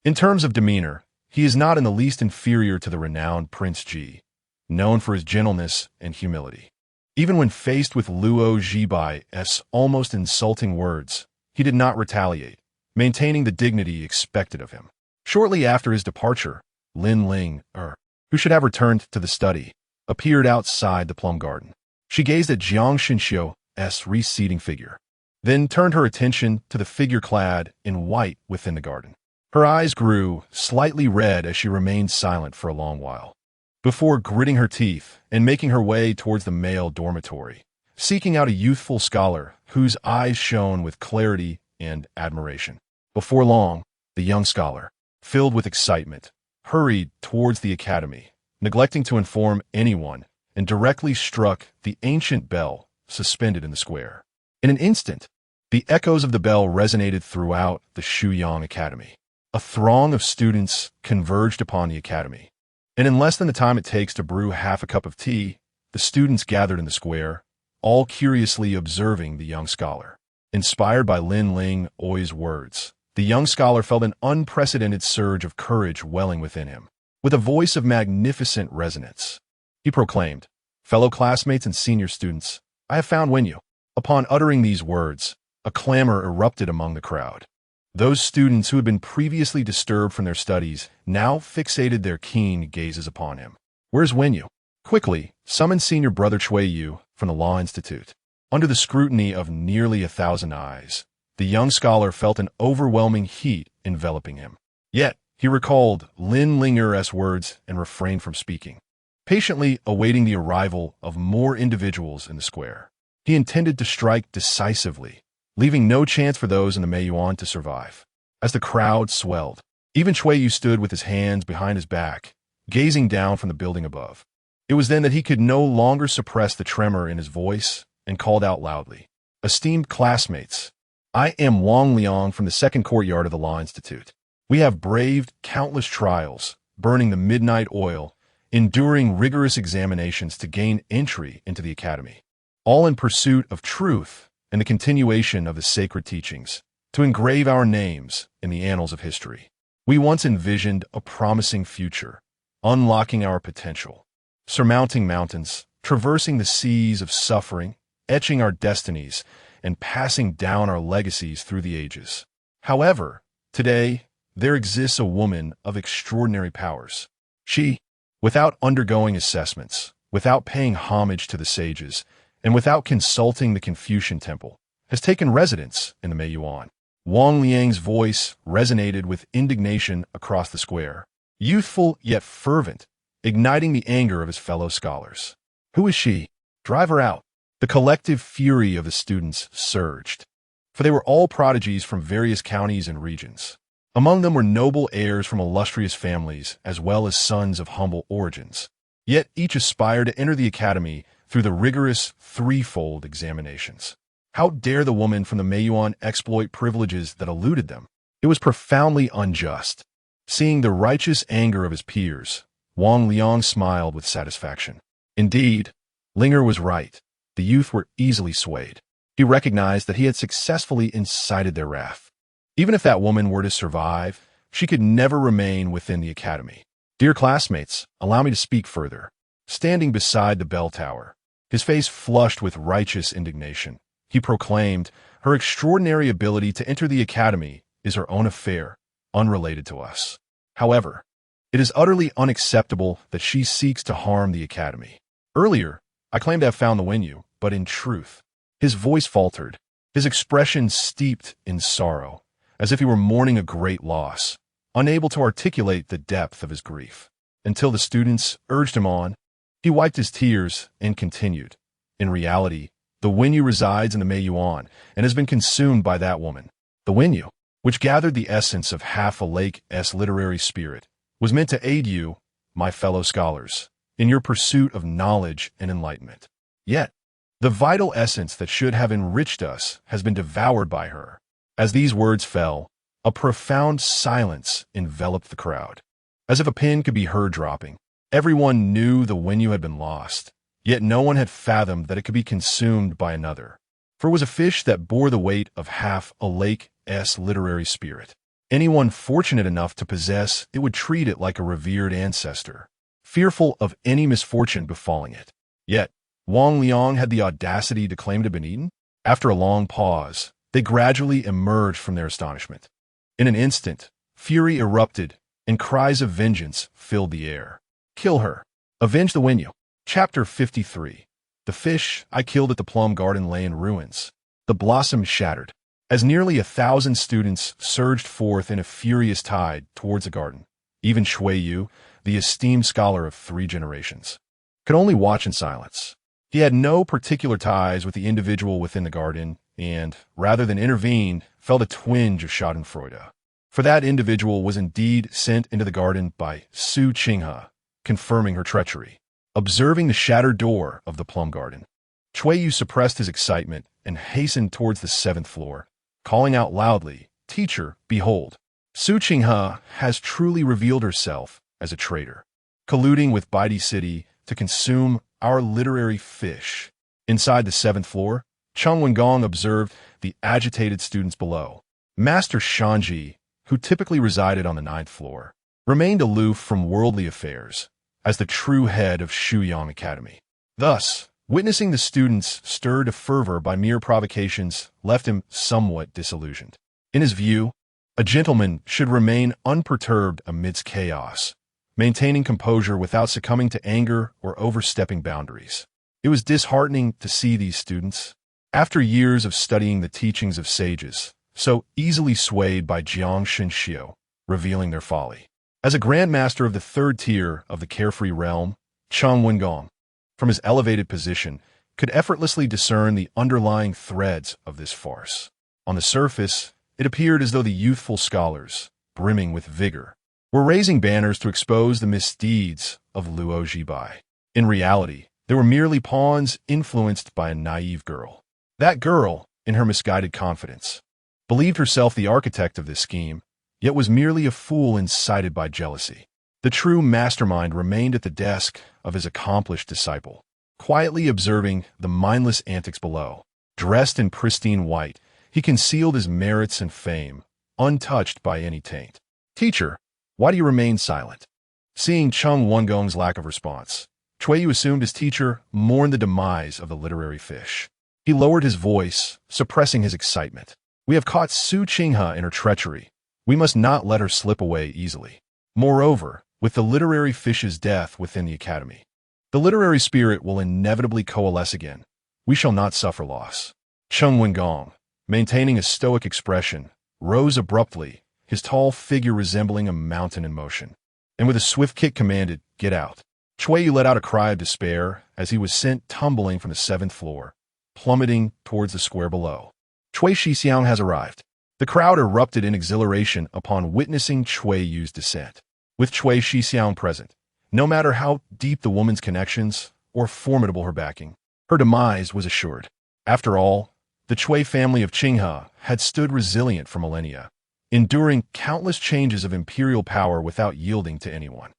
In terms of demeanor, he is not in the least inferior to the renowned Prince Ji, known for his gentleness and humility. Even when faced with Luo Zhibai's almost insulting words, he did not retaliate, maintaining the dignity expected of him. Shortly after his departure, Lin Ling, who should have returned to the study, appeared outside the plum garden. She gazed at Jiang Xinxiu's receding figure, then turned her attention to the figure clad in white within the garden. Her eyes grew slightly red as she remained silent for a long while, before gritting her teeth and making her way towards the male dormitory, seeking out a youthful scholar whose eyes shone with clarity and admiration. Before long, the young scholar, filled with excitement, hurried towards the academy, neglecting to inform anyone, and directly struck the ancient bell suspended in the square. In an instant, the echoes of the bell resonated throughout the Shuyang Academy. A throng of students converged upon the academy, and in less than the time it takes to brew half a cup of tea, the students gathered in the square, all curiously observing the young scholar. Inspired by Lin Ling Oi's words, the young scholar felt an unprecedented surge of courage welling within him. With a voice of magnificent resonance, he proclaimed, "Fellow classmates and senior students, I have found Wenyu." Upon uttering these words, a clamor erupted among the crowd. Those students who had been previously disturbed from their studies now fixated their keen gazes upon him. "Where's Wenyu? Quickly, summon Senior Brother Chui Yu from the Law Institute." Under the scrutiny of nearly 1,000 eyes, the young scholar felt an overwhelming heat enveloping him. Yet, he recalled Lin Linger's words and refrained from speaking, patiently awaiting the arrival of more individuals in the square. He intended to strike decisively, leaving no chance for those in the Meiyuan to survive. As the crowd swelled, even Chui Yu stood with his hands behind his back, gazing down from the building above. It was then that he could no longer suppress the tremor in his voice and called out loudly, "Esteemed classmates, I am Wang Liang from the second courtyard of the Law Institute. We have braved countless trials, burning the midnight oil, enduring rigorous examinations to gain entry into the academy, all in pursuit of truth and the continuation of the sacred teachings, to engrave our names in the annals of history. We once envisioned a promising future, unlocking our potential, surmounting mountains, traversing the seas of suffering, etching our destinies, and passing down our legacies through the ages. However, today, there exists a woman of extraordinary powers. She, without undergoing assessments, without paying homage to the sages, and without consulting the Confucian temple, has taken residence in the Meiyuan." Wang Liang's voice resonated with indignation across the square, youthful yet fervent, igniting the anger of his fellow scholars. "Who is she? Drive her out." The collective fury of the students surged, for they were all prodigies from various counties and regions. Among them were noble heirs from illustrious families as well as sons of humble origins. Yet each aspired to enter the academy through the rigorous threefold examinations. How dare the woman from the Meiyuan exploit privileges that eluded them? It was profoundly unjust. Seeing the righteous anger of his peers, Wang Liang smiled with satisfaction. Indeed, Linger was right. The youth were easily swayed. He recognized that he had successfully incited their wrath. Even if that woman were to survive, she could never remain within the academy. "Dear classmates, allow me to speak further." Standing beside the bell tower, his face flushed with righteous indignation, he proclaimed, "Her extraordinary ability to enter the academy is her own affair, unrelated to us. However, it is utterly unacceptable that she seeks to harm the academy. Earlier, I claimed to have found the Wenyu, but in truth," his voice faltered, his expression steeped in sorrow, as if he were mourning a great loss, unable to articulate the depth of his grief. Until the students urged him on, he wiped his tears and continued. In reality, the Wenyu resides in the Meiyuan and has been consumed by that woman. The Wenyu, which gathered the essence of half a lake's literary spirit, was meant to aid you, my fellow scholars, in your pursuit of knowledge and enlightenment. Yet, the vital essence that should have enriched us has been devoured by her. As these words fell, a profound silence enveloped the crowd. As if a pin could be heard dropping, everyone knew the Wenyu had been lost, yet no one had fathomed that it could be consumed by another. For it was a fish that bore the weight of half a lake's literary spirit. Anyone fortunate enough to possess it would treat it like a revered ancestor, fearful of any misfortune befalling it. Yet, Wang Liang had the audacity to claim to have been eaten? After a long pause, they gradually emerged from their astonishment. In an instant, fury erupted, and cries of vengeance filled the air. Kill her. Avenge the Wenyu. Chapter 53. The fish I killed at the plum garden lay in ruins. The blossoms shattered, as nearly 1,000 students surged forth in a furious tide towards the garden. Even Shui Yu, the esteemed scholar of 3 generations, could only watch in silence. He had no particular ties with the individual within the garden, and, rather than intervene, felt a twinge of schadenfreude. For that individual was indeed sent into the garden by Su Qinghe, confirming her treachery. Observing the shattered door of the plum garden, Shui Yu suppressed his excitement and hastened towards the 7th floor, calling out loudly, "Teacher, behold, Su Qinghe has truly revealed herself as a traitor, colluding with Baidi City to consume our literary fish." Inside the 7th floor, Cheng Wengong observed the agitated students below. Master Shanji, who typically resided on the 9th floor, remained aloof from worldly affairs as the true head of Shuyang Academy. Thus, witnessing the students stirred to fervor by mere provocations left him somewhat disillusioned. In his view, a gentleman should remain unperturbed amidst chaos, maintaining composure without succumbing to anger or overstepping boundaries. It was disheartening to see these students, after years of studying the teachings of sages, so easily swayed by Jiang Shenxiu, revealing their folly. As a grandmaster of the 3rd tier of the carefree realm, Cheng Wengong, from his elevated position, could effortlessly discern the underlying threads of this farce. On the surface, it appeared as though the youthful scholars, brimming with vigor, were raising banners to expose the misdeeds of Luo Zhibai. In reality, they were merely pawns influenced by a naive girl. That girl, in her misguided confidence, believed herself the architect of this scheme, yet was merely a fool incited by jealousy. The true mastermind remained at the desk of his accomplished disciple, quietly observing the mindless antics below. Dressed in pristine white, he concealed his merits and fame, untouched by any taint. "Teacher, why do you remain silent?" Seeing Cheng Wengong's lack of response, Shui Yu assumed his teacher mourned the demise of the literary fish. He lowered his voice, suppressing his excitement. "We have caught Su Qinghe in her treachery. We must not let her slip away easily. Moreover, with the literary fish's death within the academy, the literary spirit will inevitably coalesce again. We shall not suffer loss." Cheng Wengong, maintaining a stoic expression, rose abruptly, his tall figure resembling a mountain in motion, and with a swift kick commanded, "Get out." Shui Yu let out a cry of despair as he was sent tumbling from the 7th floor, plummeting towards the square below. Cui Shixiang has arrived. The crowd erupted in exhilaration upon witnessing Shui Yu's descent. With Cui Shixiang present, no matter how deep the woman's connections or formidable her backing, her demise was assured. After all, the Cui family of Qinghe had stood resilient for millennia, enduring countless changes of imperial power without yielding to anyone.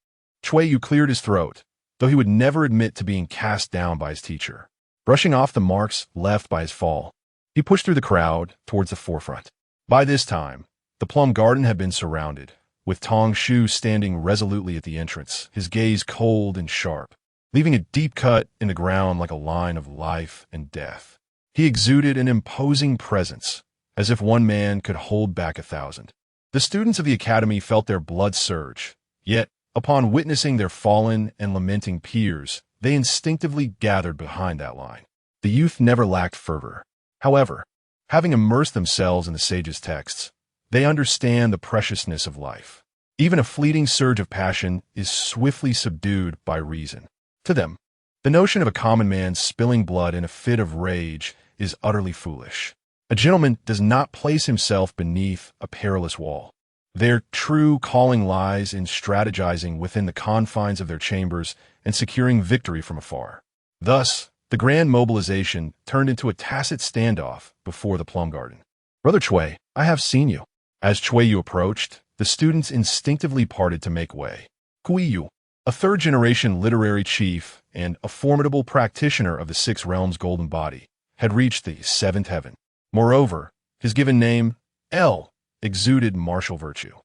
Shui Yu cleared his throat, though he would never admit to being cast down by his teacher. Brushing off the marks left by his fall, he pushed through the crowd towards the forefront. By this time, the plum garden had been surrounded, with Tong Shu standing resolutely at the entrance, his gaze cold and sharp, leaving a deep cut in the ground like a line of life and death. He exuded an imposing presence, as if one man could hold back 1,000. The students of the academy felt their blood surge, yet, upon witnessing their fallen and lamenting peers, they instinctively gathered behind that line. The youth never lacked fervor. However, having immersed themselves in the sage's texts, They understand the preciousness of life. Even a fleeting surge of passion is swiftly subdued by reason. To them, the notion of a common man spilling blood in a fit of rage is utterly foolish. A gentleman does not place himself beneath a perilous wall. Their true calling lies in strategizing within the confines of their chambers and securing victory from afar. Thus, the grand mobilization turned into a tacit standoff before the plum garden. "Brother Chui, I have seen you." As Chui Yu approached, the students instinctively parted to make way. Kui Yu, a third-generation literary chief and a formidable practitioner of the Six Realms' golden body, had reached the seventh heaven. Moreover, his given name, El, exuded martial virtue.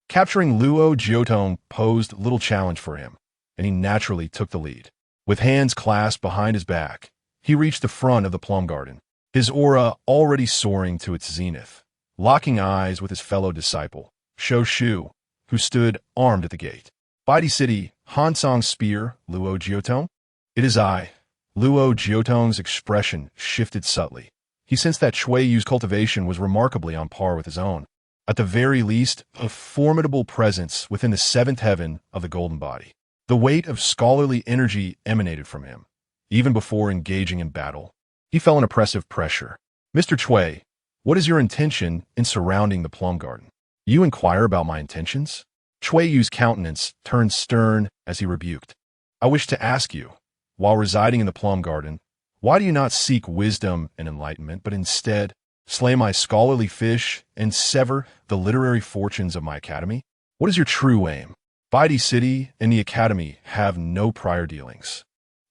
Capturing Luo Jiotong posed little challenge for him, and he naturally took the lead. With hands clasped behind his back, he reached the front of the plum garden, his aura already soaring to its zenith, locking eyes with his fellow disciple, Shou Shu, who stood armed at the gate. "Baidi City, Hansong's spear, Luo Jiotong?" "It is I." Luo Jiotong's expression shifted subtly. He sensed that Chui Yu's cultivation was remarkably on par with his own. At the very least, a formidable presence within the seventh heaven of the golden body. The weight of scholarly energy emanated from him. Even before engaging in battle, he felt an oppressive pressure. "Mr. Chui, what is your intention in surrounding the plum garden?" "You inquire about my intentions?" Chui Yu's countenance turned stern as he rebuked. "I wish to ask you, while residing in the plum garden, why do you not seek wisdom and enlightenment, but instead slay my scholarly fish and sever the literary fortunes of my academy? What is your true aim?" "Baidi City and the academy have no prior dealings.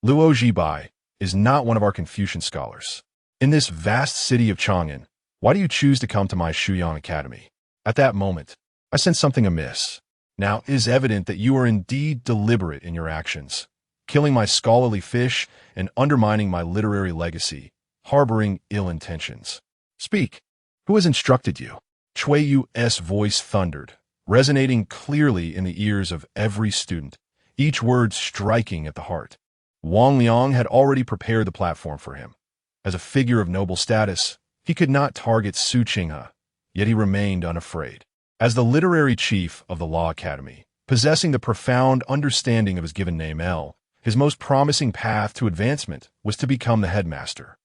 Luo Jibai is not one of our Confucian scholars. In this vast city of Chang'an, why do you choose to come to my Shuyang Academy?" At that moment, I sensed something amiss. Now it is evident that you are indeed deliberate in your actions, killing my scholarly fish and undermining my literary legacy, harboring ill intentions. "Speak. Who has instructed you?" Chui Yu's voice thundered, resonating clearly in the ears of every student, each word striking at the heart. Wang Liang had already prepared the platform for him. As a figure of noble status, he could not target Su Qinghe, yet he remained unafraid. As the literary chief of the Law Academy, possessing the profound understanding of his given name El, his most promising path to advancement was to become the headmaster,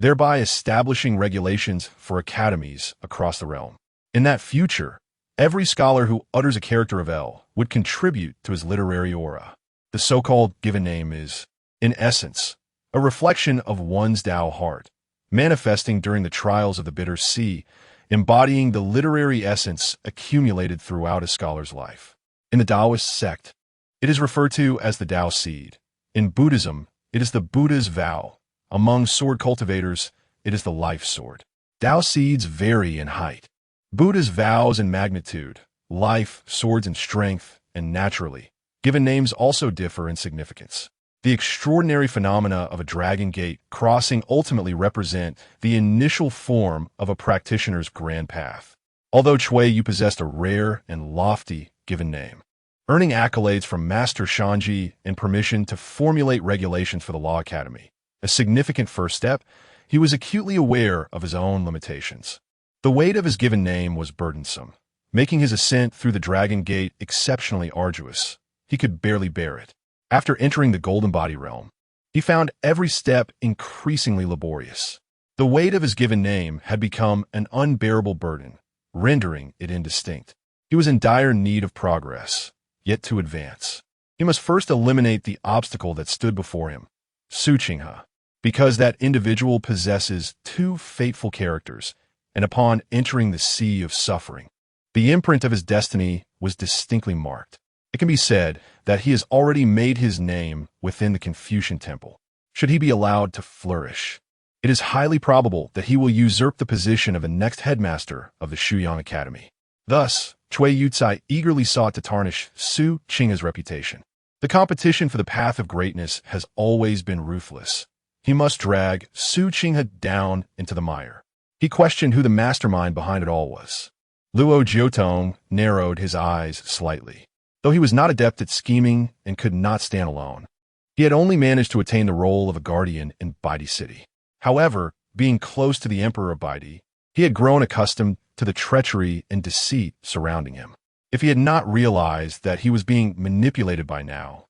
thereby establishing regulations for academies across the realm. In that future, every scholar who utters a character of El would contribute to his literary aura. The so-called given name is, in essence, a reflection of one's Tao heart, manifesting during the trials of the bitter sea, embodying the literary essence accumulated throughout a scholar's life. In the Taoist sect, it is referred to as the Tao seed. In Buddhism, it is the Buddha's vow. Among sword cultivators, it is the life sword. Tao seeds vary in height. Buddha's vows in magnitude, life, swords in strength, and naturally, given names also differ in significance. The extraordinary phenomena of a dragon gate crossing ultimately represent the initial form of a practitioner's grand path. Although Chui Yu possessed a rare and lofty given name, earning accolades from Master Shanji and permission to formulate regulations for the Law Academy, a significant first step, he was acutely aware of his own limitations. The weight of his given name was burdensome, making his ascent through the Dragon Gate exceptionally arduous. He could barely bear it. After entering the Golden Body realm, he found every step increasingly laborious. The weight of his given name had become an unbearable burden, rendering it indistinct. He was in dire need of progress, yet to advance, he must first eliminate the obstacle that stood before him, Su Qinghe, because that individual possesses two fateful characters, and upon entering the sea of suffering, the imprint of his destiny was distinctly marked. It can be said that he has already made his name within the Confucian temple. Should he be allowed to flourish, it is highly probable that he will usurp the position of the next headmaster of the Shuyang Academy. Thus, Chui Yucai eagerly sought to tarnish Su Qinghe's reputation. The competition for the path of greatness has always been ruthless. He must drag Su Qinghe down into the mire. He questioned who the mastermind behind it all was. Luo Jiotong narrowed his eyes slightly. Though he was not adept at scheming and could not stand alone, he had only managed to attain the role of a guardian in Baidi City. However, being close to the Emperor of Baidi, He had grown accustomed to the treachery and deceit surrounding him. If he had not realized that he was being manipulated by now,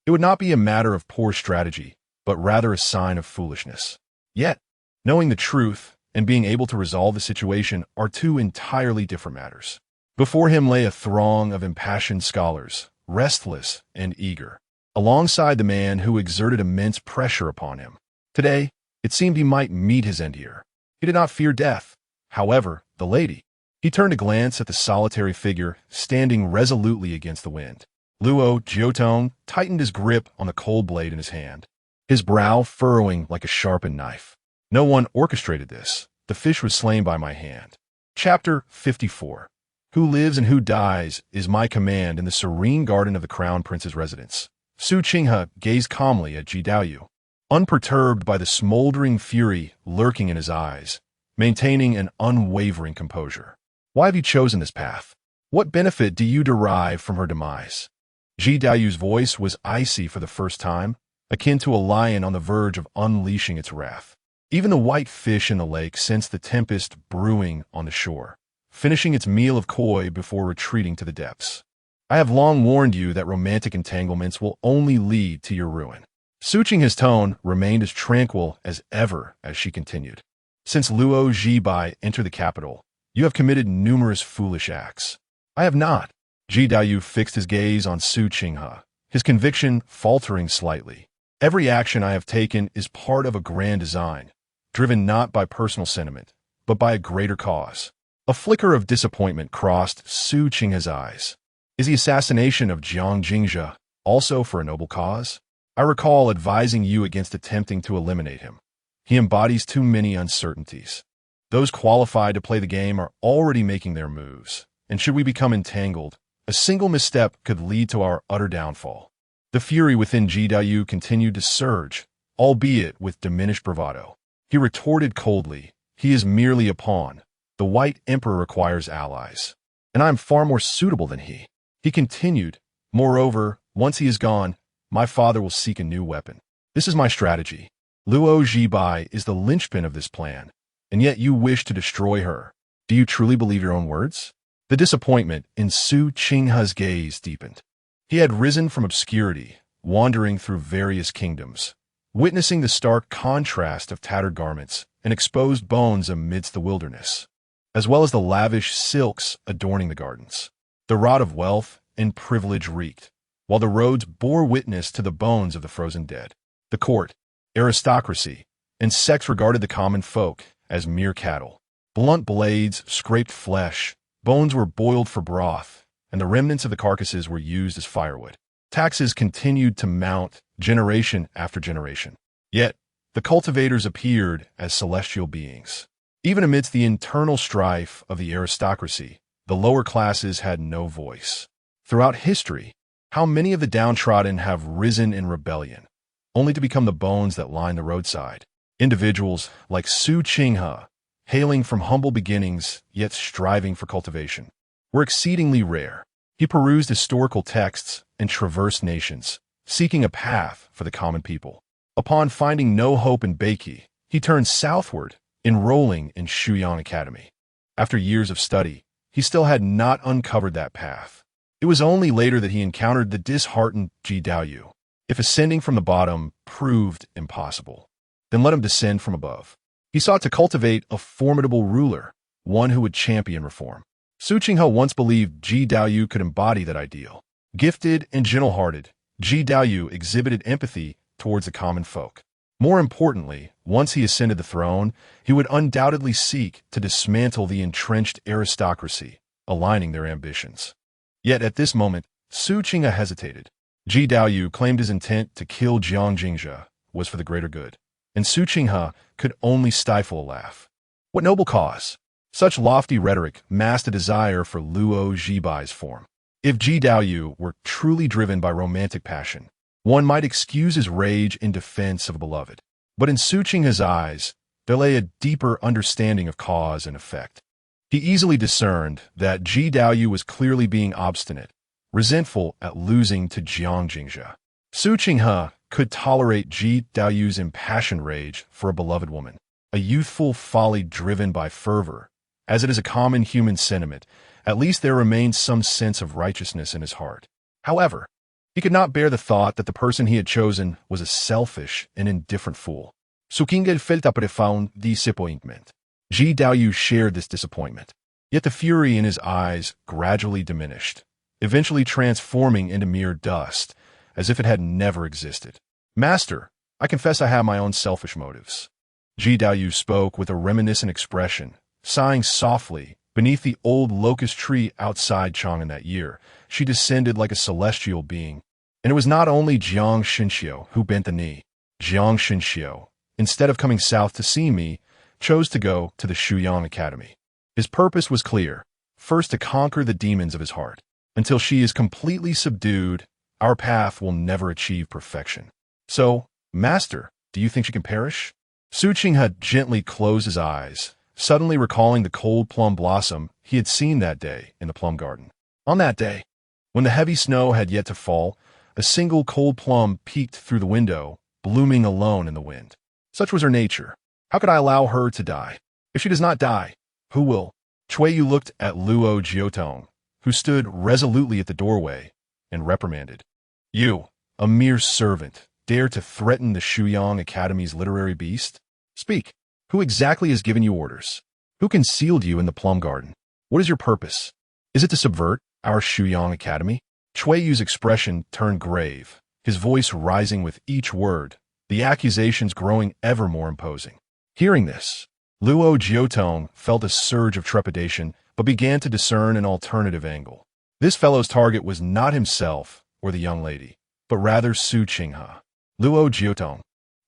it would not be a matter of poor strategy, but rather a sign of foolishness. Yet, knowing the truth and being able to resolve the situation are two entirely different matters. Before him lay a throng of impassioned scholars, restless and eager, alongside the man who exerted immense pressure upon him. Today, it seemed he might meet his end here. He did not fear death. However, the lady. He turned to glance at the solitary figure standing resolutely against the wind. Luo Jiotong tightened his grip on the cold blade in his hand, his brow furrowing like a sharpened knife. No one orchestrated this. The fish was slain by my hand. Chapter 54. Who lives and who dies is my command in the serene garden of the Crown Prince's residence. Su Qinghe gazed calmly at Ji Daoyu, unperturbed by the smoldering fury lurking in his eyes, maintaining an unwavering composure. Why have you chosen this path? What benefit do you derive from her demise? Ji Daoyu's voice was icy for the first time, akin to a lion on the verge of unleashing its wrath. Even the white fish in the lake sensed the tempest brewing on the shore, finishing its meal of koi before retreating to the depths. I have long warned you that romantic entanglements will only lead to your ruin. Su Qinghe's tone remained as tranquil as ever as she continued. Since Luo Zhibai entered the capital, you have committed numerous foolish acts. I have not. Ji Daoyu fixed his gaze on Su Qinghe, his conviction faltering slightly. Every action I have taken is part of a grand design, driven not by personal sentiment, but by a greater cause. A flicker of disappointment crossed Su Qinghe's eyes. Is the assassination of Jiang Jingzhe also for a noble cause? I recall advising you against attempting to eliminate him. He embodies too many uncertainties. Those qualified to play the game are already making their moves, and should we become entangled, a single misstep could lead to our utter downfall. The fury within Ji Daoyu continued to surge, albeit with diminished bravado. He retorted coldly, he is merely a pawn. The White Emperor requires allies, and I am far more suitable than he. He continued, moreover, once he is gone, my father will seek a new weapon. This is my strategy. Luo Zhibai is the linchpin of this plan, and yet you wish to destroy her. Do you truly believe your own words? The disappointment in Su Qinghe's gaze deepened. He had risen from obscurity, wandering through various kingdoms, witnessing the stark contrast of tattered garments and exposed bones amidst the wilderness, as well as the lavish silks adorning the gardens. The rot of wealth and privilege reeked, while the roads bore witness to the bones of the frozen dead. The court, aristocracy, and sex regarded the common folk as mere cattle. Blunt blades scraped flesh, bones were boiled for broth, and the remnants of the carcasses were used as firewood. Taxes continued to mount generation after generation. Yet, the cultivators appeared as celestial beings. Even amidst the internal strife of the aristocracy, the lower classes had no voice. Throughout history, how many of the downtrodden have risen in rebellion, only to become the bones that line the roadside? Individuals like Su Qinghe, hailing from humble beginnings yet striving for cultivation, were exceedingly rare. He perused historical texts and traversed nations, seeking a path for the common people. Upon finding no hope in Beiki, he turned southward, enrolling in Shuyang Academy. After years of study, he still had not uncovered that path. It was only later that he encountered the disheartened Ji Daoyu. If ascending from the bottom proved impossible, then let him descend from above. He sought to cultivate a formidable ruler, one who would champion reform. Su Qinghe once believed Ji Daoyu could embody that ideal. Gifted and gentle-hearted, Ji Daoyu exhibited empathy towards the common folk. More importantly, once he ascended the throne, he would undoubtedly seek to dismantle the entrenched aristocracy, aligning their ambitions. Yet at this moment, Su Qinghe hesitated. Ji Daoyu claimed his intent to kill Jiang Jingzhe was for the greater good, and Su Qinghe could only stifle a laugh. What noble cause! Such lofty rhetoric masked a desire for Luo Zhibai's form. If Ji Daoyu were truly driven by romantic passion, one might excuse his rage in defense of a beloved. But in Su Qinghe's eyes, there lay a deeper understanding of cause and effect. He easily discerned that Ji Daoyu was clearly being obstinate, resentful at losing to Jiang Jingzhe. Su Qinghe could tolerate Ji Daoyu's impassioned rage for a beloved woman, a youthful folly driven by fervor, As it is a common human sentiment, at least there remained some sense of righteousness in his heart. However, he could not bear the thought that the person he had chosen was a selfish and indifferent fool. Su Qingdu felt a profound disappointment. Ji Daoyu shared this disappointment. Yet the fury in his eyes gradually diminished, eventually transforming into mere dust, as if it had never existed. Master, I confess I have my own selfish motives. Ji Daoyu spoke with a reminiscent expression, sighing softly. Beneath the old locust tree outside Chang'an that year, she descended like a celestial being. And it was not only Jiang Xinxiu who bent the knee. Jiang Xinxiu, instead of coming south to see me, chose to go to the Shuyang Academy. His purpose was clear, first to conquer the demons of his heart. Until she is completely subdued, our path will never achieve perfection. So, Master, do you think she can perish? Su Qinghe gently closed his eyes, suddenly recalling the cold plum blossom he had seen that day in the plum garden. On that day, when the heavy snow had yet to fall, a single cold plum peeked through the window, blooming alone in the wind. Such was her nature. How could I allow her to die? If she does not die, who will? Chuiyu looked at Luo Jiotong, who stood resolutely at the doorway, and reprimanded. You, a mere servant, dare to threaten the Shuyang Academy's literary beast? Speak. Who exactly has given you orders? Who concealed you in the plum garden? What is your purpose? Is it to subvert our Shuyang Academy? Chuiyu's expression turned grave, his voice rising with each word, the accusations growing ever more imposing. Hearing this, Luo Jiotong felt a surge of trepidation but began to discern an alternative angle. This fellow's target was not himself or the young lady, but rather Su Qinghe. Luo Jiotong,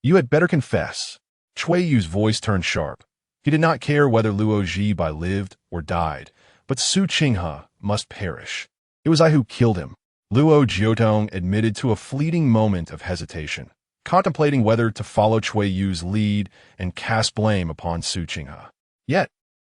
you had better confess. Chuiyu's voice turned sharp. He did not care whether Luo Jibai lived or died, but Su Qinghe must perish. It was I who killed him. Luo Jiotong admitted to a fleeting moment of hesitation, contemplating whether to follow Chuiyu's lead and cast blame upon Su Qinghe. Yet,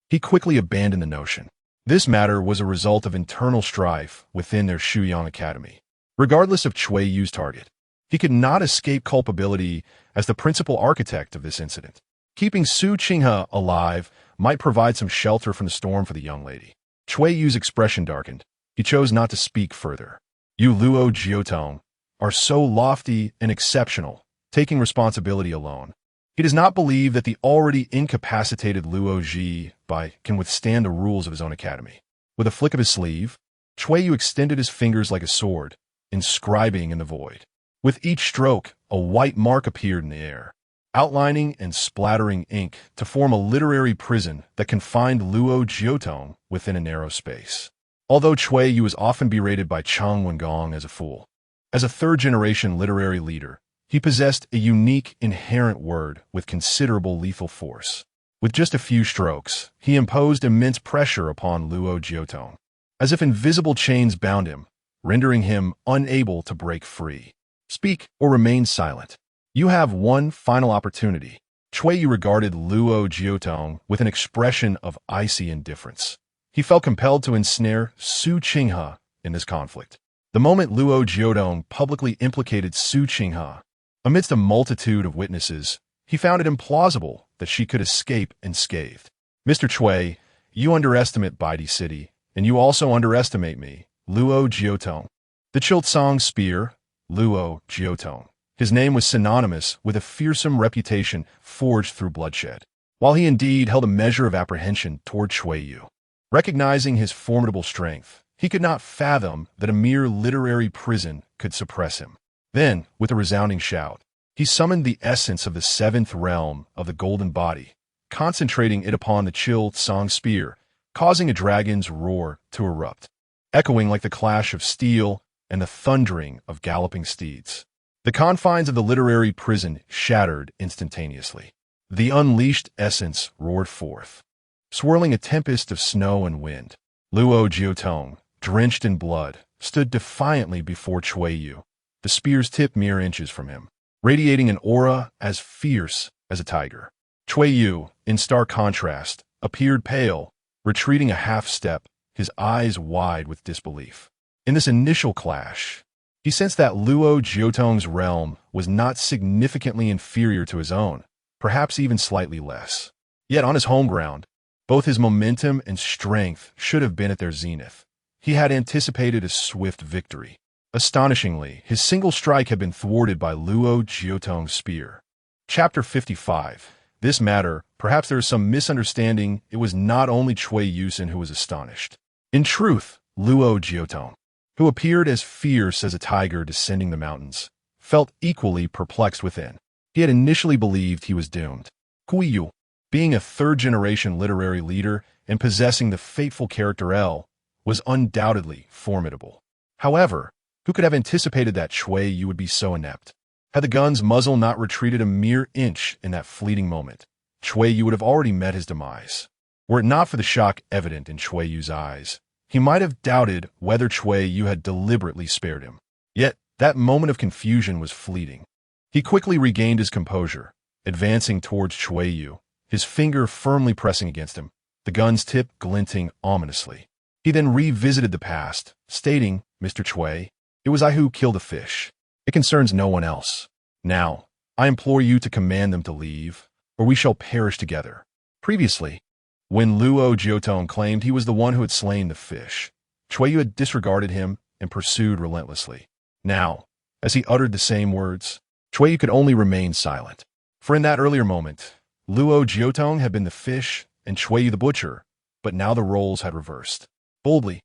he quickly abandoned the notion. This matter was a result of internal strife within their Shuyang Academy. Regardless of Chuiyu's target, he could not escape culpability as the principal architect of this incident. Keeping Su Qinghe alive might provide some shelter from the storm for the young lady. Chuiyu's expression darkened. He chose not to speak further. You Luo Jiotong are so lofty and exceptional, taking responsibility alone. He does not believe that the already incapacitated Luo Jibai can withstand the rules of his own academy. With a flick of his sleeve, Chuiyu extended his fingers like a sword, inscribing in the void. With each stroke, a white mark appeared in the air, outlining and splattering ink to form a literary prison that confined Luo Jiotong within a narrow space. Although Chuiyu was often berated by Chang Wengong as a fool, as a third-generation literary leader, he possessed a unique, inherent word with considerable lethal force. With just a few strokes, he imposed immense pressure upon Luo Jiotong, as if invisible chains bound him, rendering him unable to break free. Speak or remain silent. You have one final opportunity. Chuiyu regarded Luo Jiotong with an expression of icy indifference. He felt compelled to ensnare Su Qinghe in this conflict. The moment Luo Jiotong publicly implicated Su Qinghe, amidst a multitude of witnesses, he found it implausible that she could escape unscathed. Mr. Chui, you underestimate Baidi City, and you also underestimate me, Luo Jiotong. The Chiltsong spear, Luo Jiotong. His name was synonymous with a fearsome reputation forged through bloodshed. While he indeed held a measure of apprehension toward Chuiyu, recognizing his formidable strength, he could not fathom that a mere literary prison could suppress him. Then, with a resounding shout, he summoned the essence of the seventh realm of the golden body, concentrating it upon the Chiltsong spear, causing a dragon's roar to erupt, echoing like the clash of steel and the thundering of galloping steeds. The confines of the literary prison shattered instantaneously. The unleashed essence roared forth, swirling a tempest of snow and wind. Luo Jiotong, drenched in blood, stood defiantly before Chuiyu, the spear's tip mere inches from him, radiating an aura as fierce as a tiger. Chuiyu, in stark contrast, appeared pale, retreating a half-step, his eyes wide with disbelief. In this initial clash, he sensed that Luo Jiotong's realm was not significantly inferior to his own, perhaps even slightly less. Yet on his home ground, Both his momentum and strength should have been at their zenith. He had anticipated a swift victory. Astonishingly, his single strike had been thwarted by Luo Jiutong's spear. Chapter 55. This matter, perhaps there is some misunderstanding. It was not only Cui Yusin who was astonished. In truth, Luo Jiutong, who appeared as fierce as a tiger descending the mountains, felt equally perplexed within. He had initially believed he was doomed. Cui Yu, being a third-generation literary leader and possessing the fateful character L, was undoubtedly formidable. However, who could have anticipated that Cui Yu would be so inept? Had the gun's muzzle not retreated a mere inch in that fleeting moment, Cui Yu would have already met his demise. Were it not for the shock evident in Cui Yu's eyes, he might have doubted whether Cui Yu had deliberately spared him. Yet, that moment of confusion was fleeting. He quickly regained his composure, advancing towards Cui Yu, his finger firmly pressing against him, the gun's tip glinting ominously. He then revisited the past, stating, "Mr. Cui, it was I who killed the fish. It concerns no one else. Now, I implore you to command them to leave, or we shall perish together." Previously, when Luo Jiutong claimed he was the one who had slain the fish, Cui Yu had disregarded him and pursued relentlessly. Now, as he uttered the same words, Cui Yu could only remain silent. For in that earlier moment, Luo Jiutong had been the fish and Cui Yu the butcher, but now the roles had reversed. Boldly,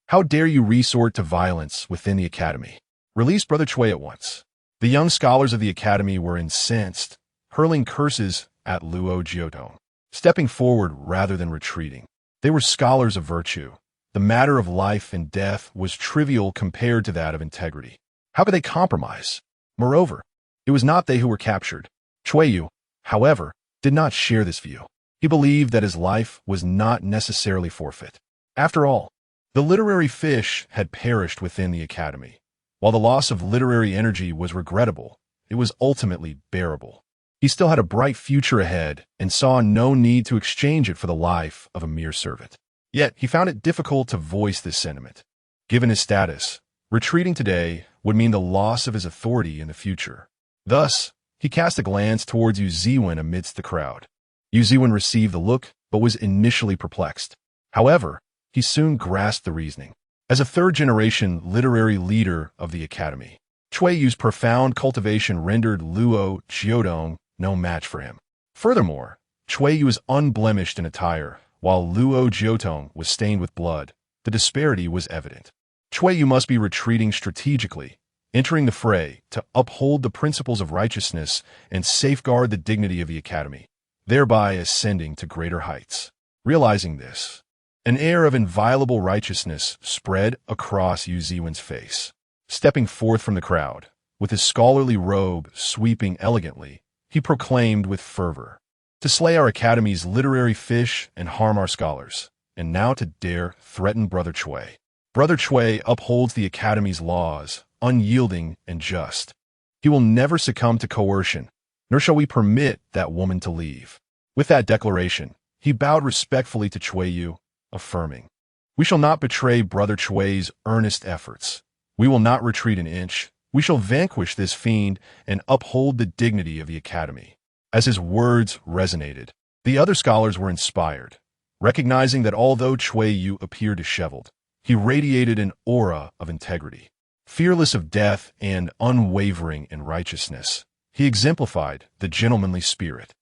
"How dare you resort to violence within the academy? Release Brother Cui at once." The young scholars of the academy were incensed, hurling curses at Luo Jiutong, stepping forward rather than retreating. They were scholars of virtue. The matter of life and death was trivial compared to that of integrity. How could they compromise? Moreover, it was not they who were captured. Cui Yu, however, did not share this view. He believed that his life was not necessarily forfeit. After all, the literary fish had perished within the academy. While the loss of literary energy was regrettable, it was ultimately bearable. He still had a bright future ahead and saw no need to exchange it for the life of a mere servant. Yet he found it difficult to voice this sentiment. Given his status, retreating today would mean the loss of his authority in the future. Thus, he cast a glance towards Yu Ziwen amidst the crowd. Yu Ziwen received the look, but was initially perplexed. However, he soon grasped the reasoning. As a third-generation literary leader of the academy, Cui Yu's profound cultivation rendered Luo Jiutong no match for him. Furthermore, Cui Yu was unblemished in attire, while Luo Jiutong was stained with blood. The disparity was evident. Cui Yu must be retreating strategically, entering the fray to uphold the principles of righteousness and safeguard the dignity of the academy, thereby ascending to greater heights. Realizing this, an air of inviolable righteousness spread across Yu Ziwen's face. Stepping forth from the crowd, with his scholarly robe sweeping elegantly, he proclaimed with fervor, "To slay our academy's literary fish and harm our scholars, and now to dare threaten Brother Cui. Brother Cui upholds the academy's laws, unyielding and just. He will never succumb to coercion, nor shall we permit that woman to leave." With that declaration, he bowed respectfully to Cui Yu, affirming, "We shall not betray Brother Cui's earnest efforts. We will not retreat an inch. We shall vanquish this fiend and uphold the dignity of the academy." As his words resonated, the other scholars were inspired, recognizing that although Cui Yu appeared disheveled, he radiated an aura of integrity. Fearless of death and unwavering in righteousness, he exemplified the gentlemanly spirit.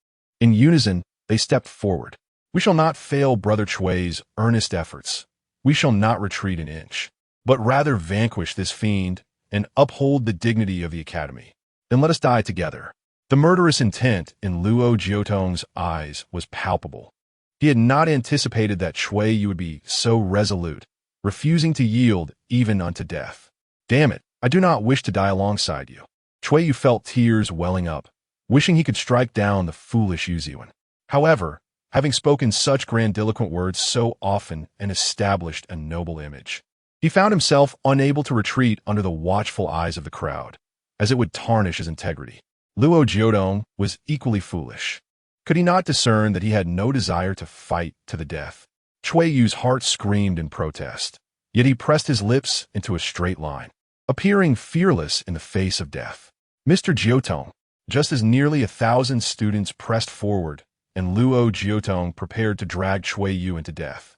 In unison, they stepped forward. "We shall not fail Brother Cui's earnest efforts. We shall not retreat an inch, but rather vanquish this fiend and uphold the dignity of the academy. Then let us die together." The murderous intent in Luo Jiutong's eyes was palpable. He had not anticipated that Cui Yu would be so resolute, refusing to yield even unto death. "Damn it, I do not wish to die alongside you." Cui Yu felt tears welling up, wishing he could strike down the foolish Yu Ziwen. However, having spoken such grandiloquent words so often and established a noble image, he found himself unable to retreat under the watchful eyes of the crowd, as it would tarnish his integrity. Luo Jiutong was equally foolish. Could he not discern that he had no desire to fight to the death? Cui Yu's heart screamed in protest, yet he pressed his lips into a straight line, appearing fearless in the face of death. "Mr. Jiutong," just as nearly 1,000 students pressed forward, and Luo Jiutong prepared to drag Cui Yu into death.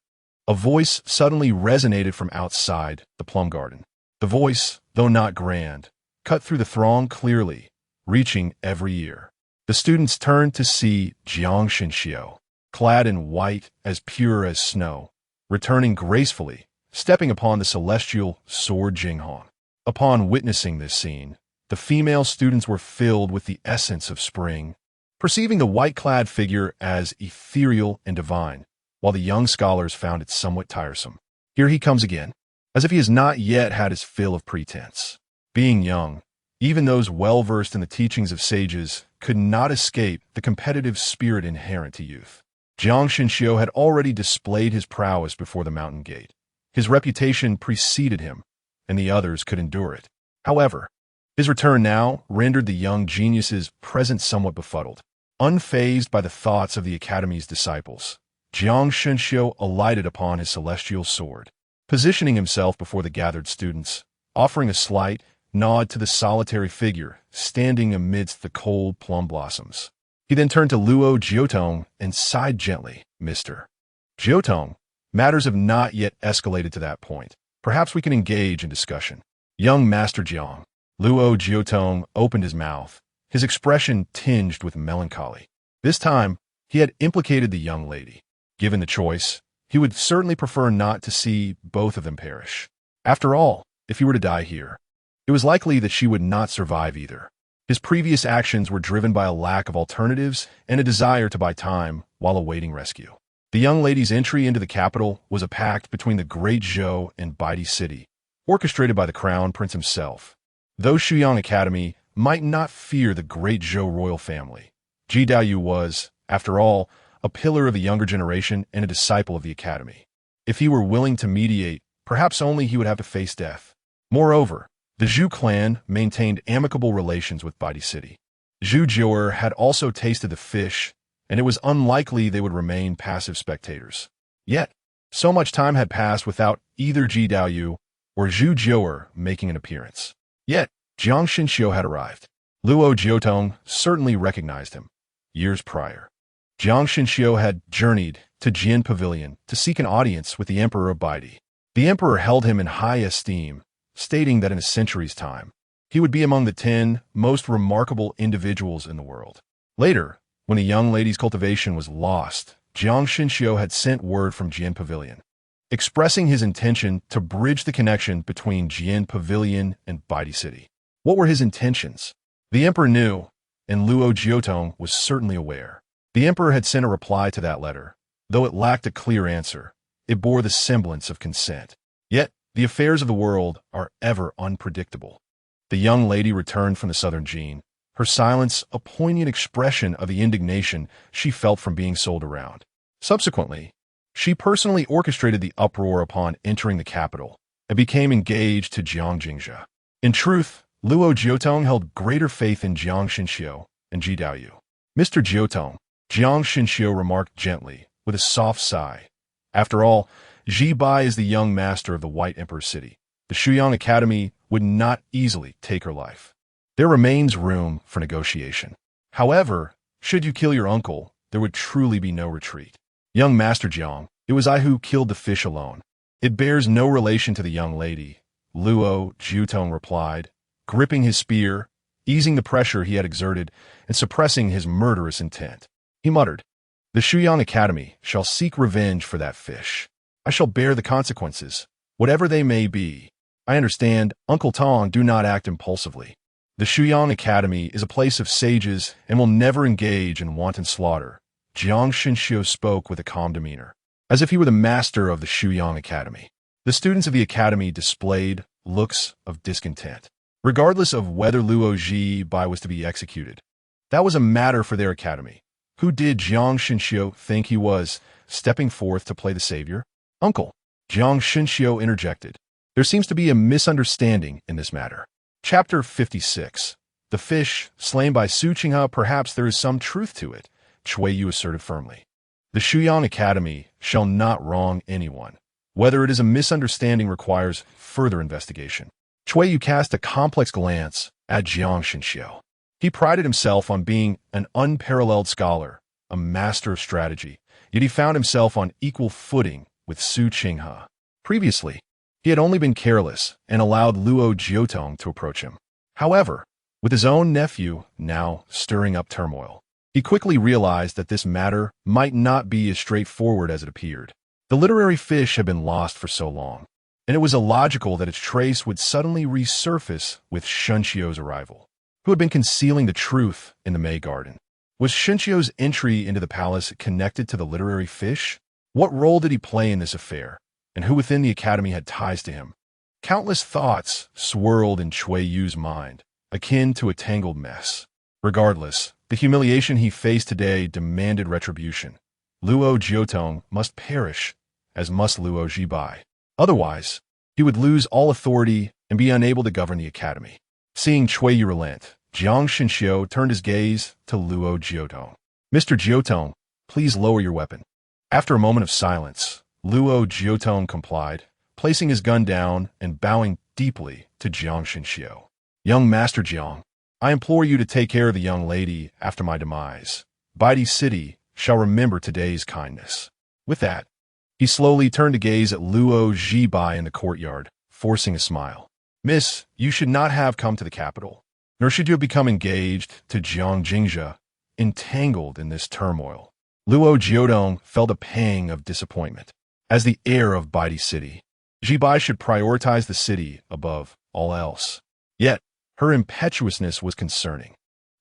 A voice suddenly resonated from outside the plum garden. The voice, though not grand, cut through the throng clearly, reaching every ear. The students turned to see Jiang Xinxiu, clad in white as pure as snow, returning gracefully, stepping upon the celestial sword Jinghong. Upon witnessing this scene, the female students were filled with the essence of spring, perceiving the white-clad figure as ethereal and divine, while the young scholars found it somewhat tiresome. Here he comes again, as if he has not yet had his fill of pretense. Being young, even those well-versed in the teachings of sages could not escape the competitive spirit inherent to youth. Jiang Xinxiu had already displayed his prowess before the mountain gate. His reputation preceded him, and the others could endure it. However, his return now rendered the young genius's presence somewhat befuddled. Unfazed by the thoughts of the Academy's disciples, Jiang Xinxiu alighted upon his celestial sword, positioning himself before the gathered students, offering a slight nod to the solitary figure standing amidst the cold plum blossoms. He then turned to Luo Jiutong and sighed gently, "Mr. Jiutong, matters have not yet escalated to that point. Perhaps we can engage in discussion." "Young Master Jiang." Luo Jiutong opened his mouth, his expression tinged with melancholy. This time, he had implicated the young lady. Given the choice, he would certainly prefer not to see both of them perish. After all, if he were to die here, it was likely that she would not survive either. His previous actions were driven by a lack of alternatives and a desire to buy time while awaiting rescue. The young lady's entry into the capital was a pact between the Great Zhou and Baidi City, orchestrated by the Crown Prince himself. Though Shuyang Academy might not fear the Great Zhou royal family, Ji Daoyu was, after all, a pillar of the younger generation and a disciple of the Academy. If he were willing to mediate, perhaps only he would have to face death. Moreover, the Zhu clan maintained amicable relations with Baidi City. Zhu Jiu'er had also tasted the fish, and it was unlikely they would remain passive spectators. Yet, so much time had passed without either Ji Daoyu or Zhu Jiu'er making an appearance. Yet, Jiang Xinxiu had arrived. Luo Jiutong certainly recognized him. Years prior, Jiang Xinxiu had journeyed to Jian Pavilion to seek an audience with the Emperor of Baidi. The Emperor held him in high esteem, stating that in a century's time, he would be among the 10 most remarkable individuals in the world. Later, when the young lady's cultivation was lost, Jiang Xinxiu had sent word from Jian Pavilion, expressing his intention to bridge the connection between Jian Pavilion and Baidi City. What were his intentions? The Emperor knew, and Luo Jiutong was certainly aware. The Emperor had sent a reply to that letter. Though it lacked a clear answer, it bore the semblance of consent. Yet, the affairs of the world are ever unpredictable. The young lady returned from the southern Jin, her silence a poignant expression of the indignation she felt from being sold around. Subsequently, she personally orchestrated the uproar upon entering the capital and became engaged to Jiang Jingzhe. In truth, Luo Jiutong held greater faith in Jiang Xinxiu and Ji Daoyu. "Mr. Jiutong," Jiang Xinxiu remarked gently, with a soft sigh. After all, Ji Bai is the young master of the White Emperor City. The Shuyang Academy would not easily take her life. There remains room for negotiation. However, should you kill your uncle, there would truly be no retreat. "Young Master Jiang, it was I who killed the fish alone. It bears no relation to the young lady," Luo Jiutong replied, gripping his spear, easing the pressure he had exerted, and suppressing his murderous intent. He muttered, "The Shuyang Academy shall seek revenge for that fish. I shall bear the consequences, whatever they may be. I understand, Uncle Tong, do not act impulsively. The Shuyang Academy is a place of sages and will never engage in wanton slaughter." Jiang Xinxiu spoke with a calm demeanor, as if he were the master of the Shuyang Academy. The students of the academy displayed looks of discontent, regardless of whether Luo Ji Bai was to be executed. That was a matter for their academy. Who did Jiang Xinxiu think he was, stepping forth to play the savior? "Uncle," Jiang Xinxiu interjected. "There seems to be a misunderstanding in this matter." Chapter 56. The fish, slain by Su Qinghe. Perhaps there is some truth to it, Cui Yu asserted firmly. The Shuyang Academy shall not wrong anyone. Whether it is a misunderstanding requires further investigation. Cui Yu cast a complex glance at Jiang Xinxiu. He prided himself on being an unparalleled scholar, a master of strategy, yet he found himself on equal footing with Su Qinghe. Previously, he had only been careless and allowed Luo Jiutong to approach him. However, with his own nephew now stirring up turmoil, he quickly realized that this matter might not be as straightforward as it appeared. The literary fish had been lost for so long, and it was illogical that its trace would suddenly resurface with Shunqiu's arrival, who had been concealing the truth in the May Garden. Was Shunqiu's entry into the palace connected to the literary fish? What role did he play in this affair, and who within the academy had ties to him? Countless thoughts swirled in Cui Yu's mind, akin to a tangled mess. Regardless, the humiliation he faced today demanded retribution. Luo Jiutong must perish, as must Luo Zhibai. Otherwise, he would lose all authority and be unable to govern the academy. Seeing Cui Yu relent, Jiang Xinxiu turned his gaze to Luo Jiutong. "Mr. Jiutong, please lower your weapon." After a moment of silence, Luo Jiutong complied, placing his gun down and bowing deeply to Jiang Xinxiu. "Young Master Jiang, I implore you to take care of the young lady after my demise. Baidi City shall remember today's kindness." With that, he slowly turned to gaze at Luo Zhibai in the courtyard, forcing a smile. "Miss, you should not have come to the capital, nor should you have become engaged to Jiang Jingzhe, entangled in this turmoil." Luo Jiutong felt a pang of disappointment. As the heir of Baidi City, Zhibai should prioritize the city above all else. Yet, her impetuousness was concerning.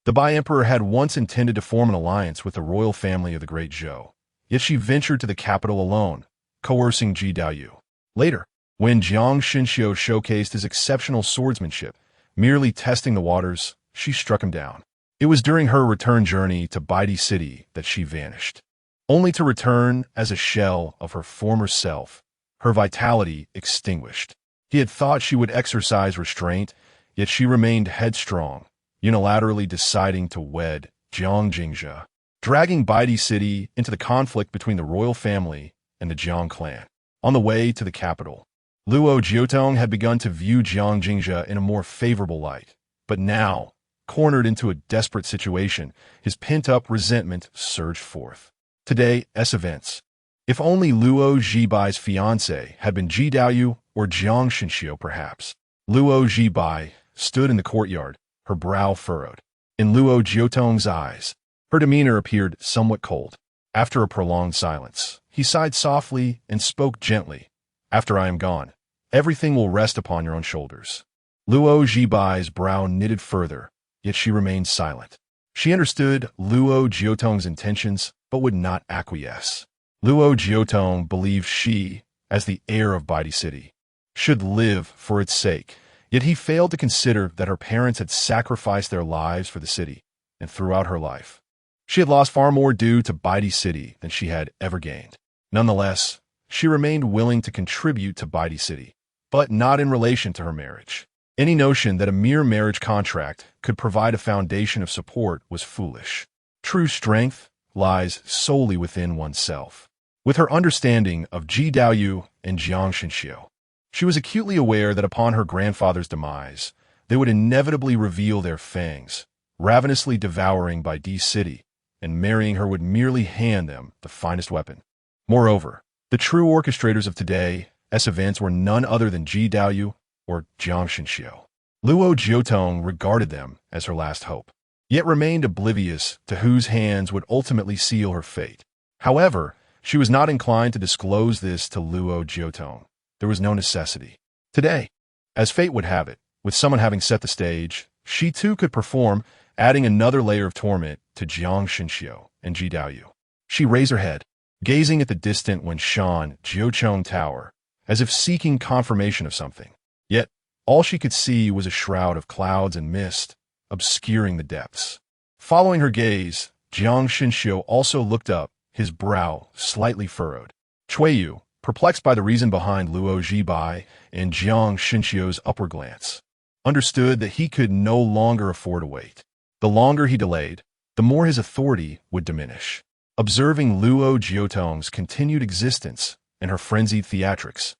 The Bai Emperor had once intended to form an alliance with the royal family of the Great Zhou, yet she ventured to the capital alone, coercing Ji Daoyu. Later, when Jiang Xinxiu showcased his exceptional swordsmanship, merely testing the waters, she struck him down. It was during her return journey to Baidi City that she vanished, only to return as a shell of her former self, her vitality extinguished. He had thought she would exercise restraint, yet she remained headstrong, unilaterally deciding to wed Jiang Jingzhe, dragging Baidi City into the conflict between the royal family and the Jiang clan. On the way to the capital, Luo Jiutong had begun to view Jiang Jingzhe in a more favorable light, but now, cornered into a desperate situation, his pent-up resentment surged forth. Today's events. If only Luo Zhibai's fiancé had been Ji Daoyu or Jiang Xinxiu perhaps. Luo Zhibai stood in the courtyard, her brow furrowed. In Luo Jiutong's eyes, her demeanor appeared somewhat cold. After a prolonged silence, he sighed softly and spoke gently. "After I am gone, everything will rest upon your own shoulders." Luo Zhibai's brow knitted further, yet she remained silent. She understood Luo Jiutong's intentions, but would not acquiesce. Luo Jiutong believed she, as the heir of Baidi City, should live for its sake, yet he failed to consider that her parents had sacrificed their lives for the city, and throughout her life, she had lost far more due to Baidi City than she had ever gained. Nonetheless, she remained willing to contribute to Baidi City, but not in relation to her marriage. Any notion that a mere marriage contract could provide a foundation of support was foolish. True strength lies solely within oneself. With her understanding of Ji Daoyu and Jiang Xinxiu, she was acutely aware that upon her grandfather's demise, they would inevitably reveal their fangs, ravenously devouring Baidi City, and marrying her would merely hand them the finest weapon. Moreover, the true orchestrators of today's events were none other than Ji Daoyu or Jiang Xinxiu. Luo Jiutong regarded them as her last hope, yet remained oblivious to whose hands would ultimately seal her fate. However, she was not inclined to disclose this to Luo Jiutong. There was no necessity. Today, as fate would have it, with someone having set the stage, she too could perform, adding another layer of torment to Jiang Xinxiu and Ji Daoyu. She raised her head, gazing at the distant Wenshan Jiuchong Tower, as if seeking confirmation of something. Yet, all she could see was a shroud of clouds and mist, obscuring the depths. Following her gaze, Jiang Xinxiu also looked up, his brow slightly furrowed. Cui Yu, perplexed by the reason behind Luo Zhibai and Jiang Xinxiu's upward glance, understood that he could no longer afford to wait. The longer he delayed, the more his authority would diminish. Observing Luo Jiutong's continued existence and her frenzied theatrics,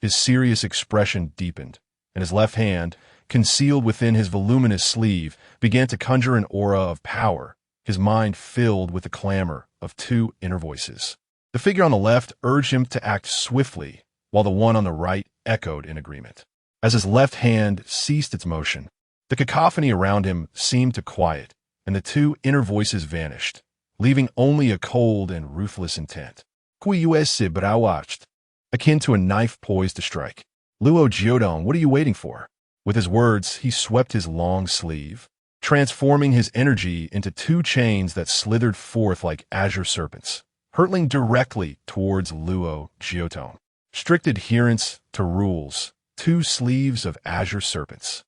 his serious expression deepened, and his left hand, concealed within his voluminous sleeve, began to conjure an aura of power his mind filled with the clamor of two inner voices. The figure on the left urged him to act swiftly, while the one on the right echoed in agreement. As his left hand ceased its motion, the cacophony around him seemed to quiet, and the two inner voices vanished, leaving only a cold and ruthless intent. Akin to a knife poised to strike. Luo Jiodong, what are you waiting for? With his words, he swept his long sleeve, transforming his energy into two chains that slithered forth like azure serpents, hurtling directly towards Luo Jiotong. Strict adherence to rules, two sleeves of azure serpents.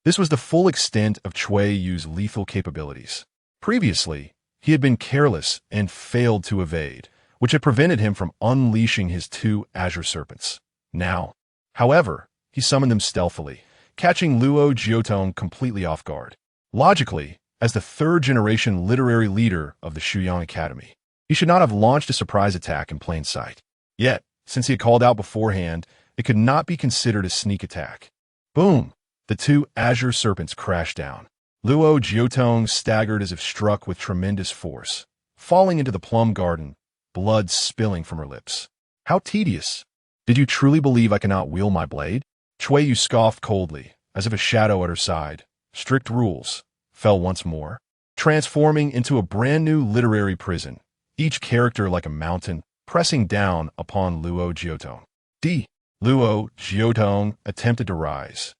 This was the full extent of Cui Yu's lethal capabilities. Previously, he had been careless and failed to evade, which had prevented him from unleashing his two azure serpents. Now, however, he summoned them stealthily, catching Luo Jiotong completely off guard. Logically, as the third-generation literary leader of the Shuyang Academy, he should not have launched a surprise attack in plain sight. Yet, since he had called out beforehand, it could not be considered a sneak attack. Boom! The two azure serpents crashed down. Luo Jiotong staggered as if struck with tremendous force, falling into the plum garden, blood spilling from her lips. How tedious! Did you truly believe I cannot wield my blade? Cui Yu scoffed coldly, as if a shadow at her side. Strict rules fell once more, transforming into a brand new literary prison, each character like a mountain, pressing down upon Luo Jiotong. Luo Jiotong attempted to rise,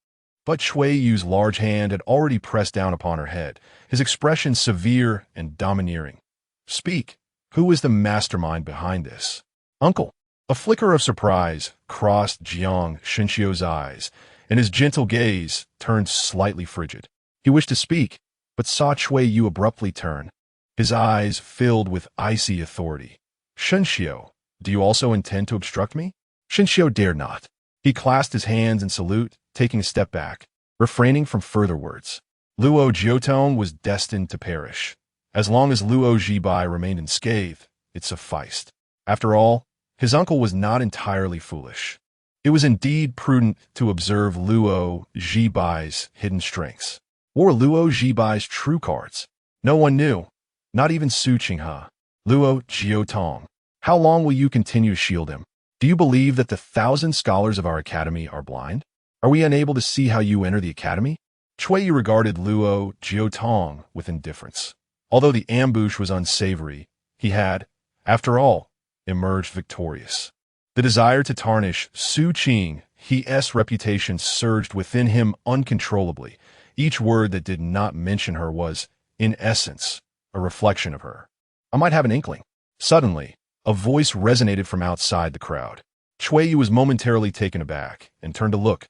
but Cui Yu's large hand had already pressed down upon her head, his expression severe and domineering. Speak. Who is the mastermind behind this? Uncle. A flicker of surprise crossed Jiang Shenxiu's eyes, and his gentle gaze turned slightly frigid. He wished to speak, but saw Cui Yu abruptly turn, his eyes filled with icy authority. Shenxiu, do you also intend to obstruct me? Shenxiu dared not. He clasped his hands in salute, taking a step back, refraining from further words. Luo Jiotong was destined to perish. As long as Luo Jibai remained unscathed, it sufficed. After all, his uncle was not entirely foolish. It was indeed prudent to observe Luo Jibai's hidden strengths. Or Luo Jibai's true cards. No one knew, not even Su Qinghe. Luo Jiotong, how long will you continue to shield him? Do you believe that the 1,000 scholars of our academy are blind? Are we unable to see how you enter the academy? Cui Yu regarded Luo Jiotong with indifference. Although the ambush was unsavory, he had, after all, emerged victorious. The desire to tarnish Su Qinghe's reputation surged within him uncontrollably. Each word that did not mention her was, in essence, a reflection of her. I might have an inkling. Suddenly, a voice resonated from outside the crowd. Cui Yu was momentarily taken aback and turned to look,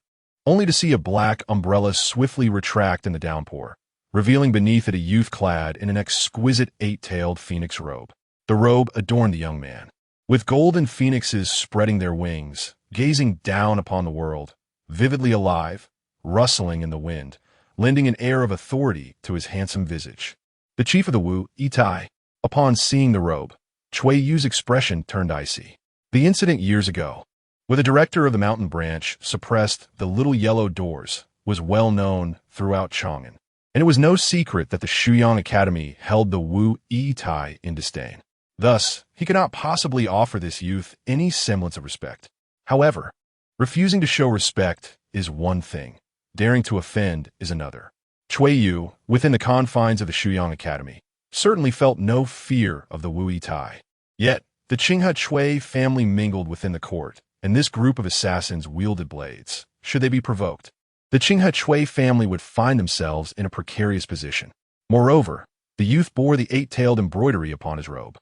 only to see a black umbrella swiftly retract in the downpour, revealing beneath it a youth clad in an exquisite eight-tailed phoenix robe. The robe adorned the young man, with golden phoenixes spreading their wings, gazing down upon the world, vividly alive, rustling in the wind, lending an air of authority to his handsome visage. The chief of the Wu, Yitai, upon seeing the robe, Cui Yu's expression turned icy. The incident years ago, where the director of the mountain branch suppressed the little yellow doors, was well known throughout Chang'an, and it was no secret that the Shuyang Academy held the Wu Yitai in disdain. Thus, he could not possibly offer this youth any semblance of respect. However, refusing to show respect is one thing, daring to offend is another. Cui Yu, within the confines of the Shuyang Academy, certainly felt no fear of the Wu Yitai. Yet, the Qinghe Cui family mingled within the court, and this group of assassins wielded blades, should they be provoked. The Qinghe Cui family would find themselves in a precarious position. Moreover, the youth bore the eight-tailed embroidery upon his robe.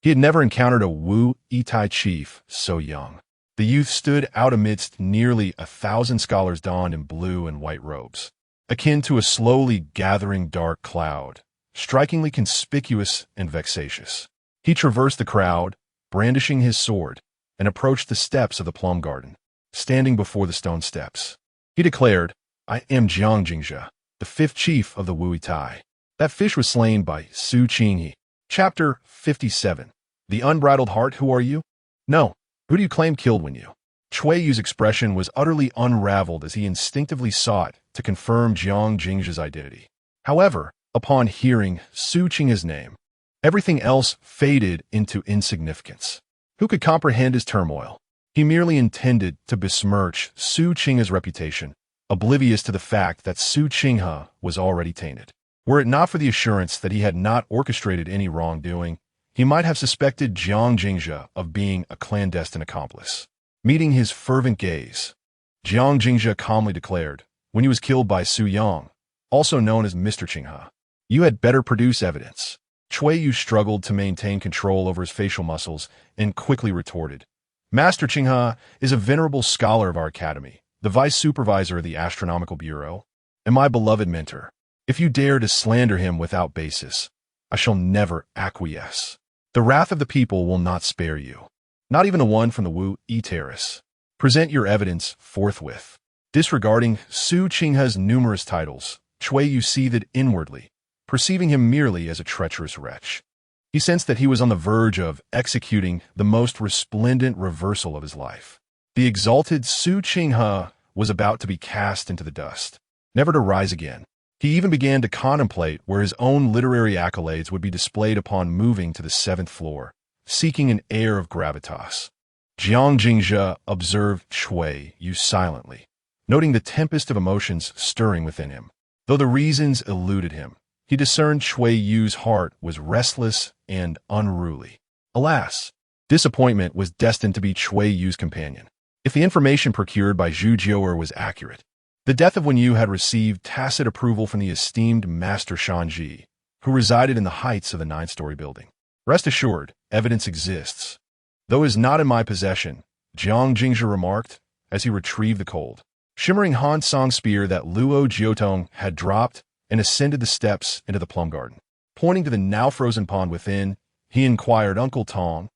He had never encountered a Wu Yitai chief so young. The youth stood out amidst nearly 1,000 scholars donned in blue and white robes, akin to a slowly gathering dark cloud, strikingly conspicuous and vexatious. He traversed the crowd, brandishing his sword, and approached the steps of the plum garden. Standing before the stone steps, he declared, I am Jiang Jingzhe, the 5th chief of the Wu Yitai. That fish was slain by Su Qinghe. Chapter 57. The Unbridled Heart, who are you? No. Who do you claim killed Wen Yu? Cui Yu's expression was utterly unraveled as he instinctively sought to confirm Jiang Jingzhe's identity. However, Upon hearing Su Qingha's name, everything else faded into insignificance. Who could comprehend his turmoil? He merely intended to besmirch Su Qingha's reputation, oblivious to the fact that Su Qingha was already tainted. Were it not for the assurance that he had not orchestrated any wrongdoing, he might have suspected Jiang Jingzhe of being a clandestine accomplice. Meeting his fervent gaze, Jiang Jingzhe calmly declared, when he was killed by Su Yang, also known as Mr. Qinghe, "You had better produce evidence." Cui Yu struggled to maintain control over his facial muscles and quickly retorted, "Master Qinghe is a venerable scholar of our academy, the vice supervisor of the Astronomical Bureau, and my beloved mentor. If you dare to slander him without basis, I shall never acquiesce. The wrath of the people will not spare you, not even the one from the Wu Yi Terrace. Present your evidence forthwith." Disregarding Su Qinghe's numerous titles, Cui Yu seethed inwardly, perceiving him merely as a treacherous wretch. He sensed that he was on the verge of executing the most resplendent reversal of his life. The exalted Su Qinghe was about to be cast into the dust, never to rise again. He even began to contemplate where his own literary accolades would be displayed upon moving to the 7th floor, seeking an air of gravitas. Jiang Jingzhe observed Cui Yu silently, noting the tempest of emotions stirring within him. Though the reasons eluded him, he discerned Cui Yu's heart was restless and unruly. Alas, disappointment was destined to be Cui Yu's companion. If the information procured by Zhu Jiu'er was accurate, the death of Wen Yu had received tacit approval from the esteemed Master Shanji, who resided in the heights of the 9-story building. Rest assured, evidence exists. Though it is not in my possession, Jiang Jingzhe remarked as he retrieved the cold, shimmering Han Song spear that Luo Jiotong had dropped and ascended the steps into the plum garden. Pointing to the now-frozen pond within, he inquired, "Uncle Tong,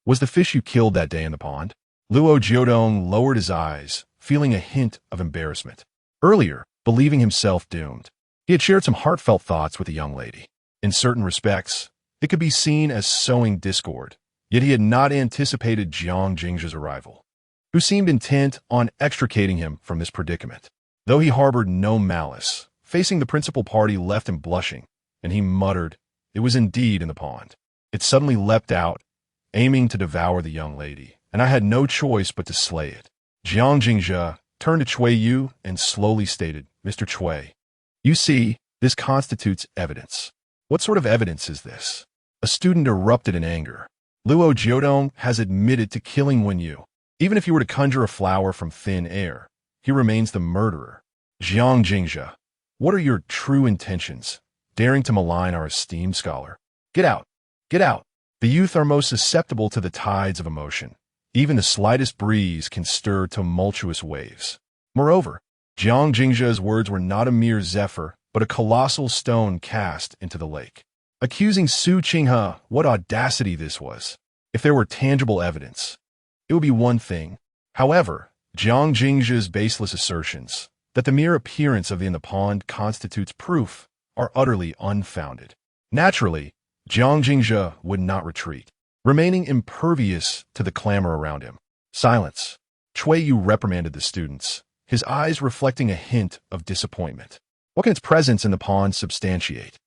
was the fish you killed that day in the pond?" Luo Jiotong lowered his eyes, feeling a hint of embarrassment. Earlier, believing himself doomed, he had shared some heartfelt thoughts with the young lady. In certain respects, it could be seen as sowing discord, yet he had not anticipated Jiang Jingzhe's arrival, who seemed intent on extricating him from this predicament. Though he harbored no malice, facing the principal party left him blushing, and he muttered, "It was indeed in the pond. It suddenly leapt out, aiming to devour the young lady, and I had no choice but to slay it." Jiang Jingzhe turned to Cui Yu and slowly stated, "Mr. Cui, you see, this constitutes evidence." "What sort of evidence is this?" A student erupted in anger. "Luo Jiotong has admitted to killing Wen Yu. Even if he were to conjure a flower from thin air, he remains the murderer." Jiang Jingzhe, what are your true intentions, daring to malign our esteemed scholar? Get out! Get out! The youth are most susceptible to the tides of emotion. Even the slightest breeze can stir tumultuous waves. Moreover, Jiang Jingzhe's words were not a mere zephyr, but a colossal stone cast into the lake. Accusing Su Qinghe, what audacity this was! If there were tangible evidence, it would be one thing. However, Jiang Jingzhe's baseless assertions that the mere appearance of the in the pond constitutes proof are utterly unfounded. Naturally, Jiang Jingzhe would not retreat, remaining impervious to the clamor around him. "Silence!" Cui Yu reprimanded the students, his eyes reflecting a hint of disappointment. What can its presence in the pond substantiate?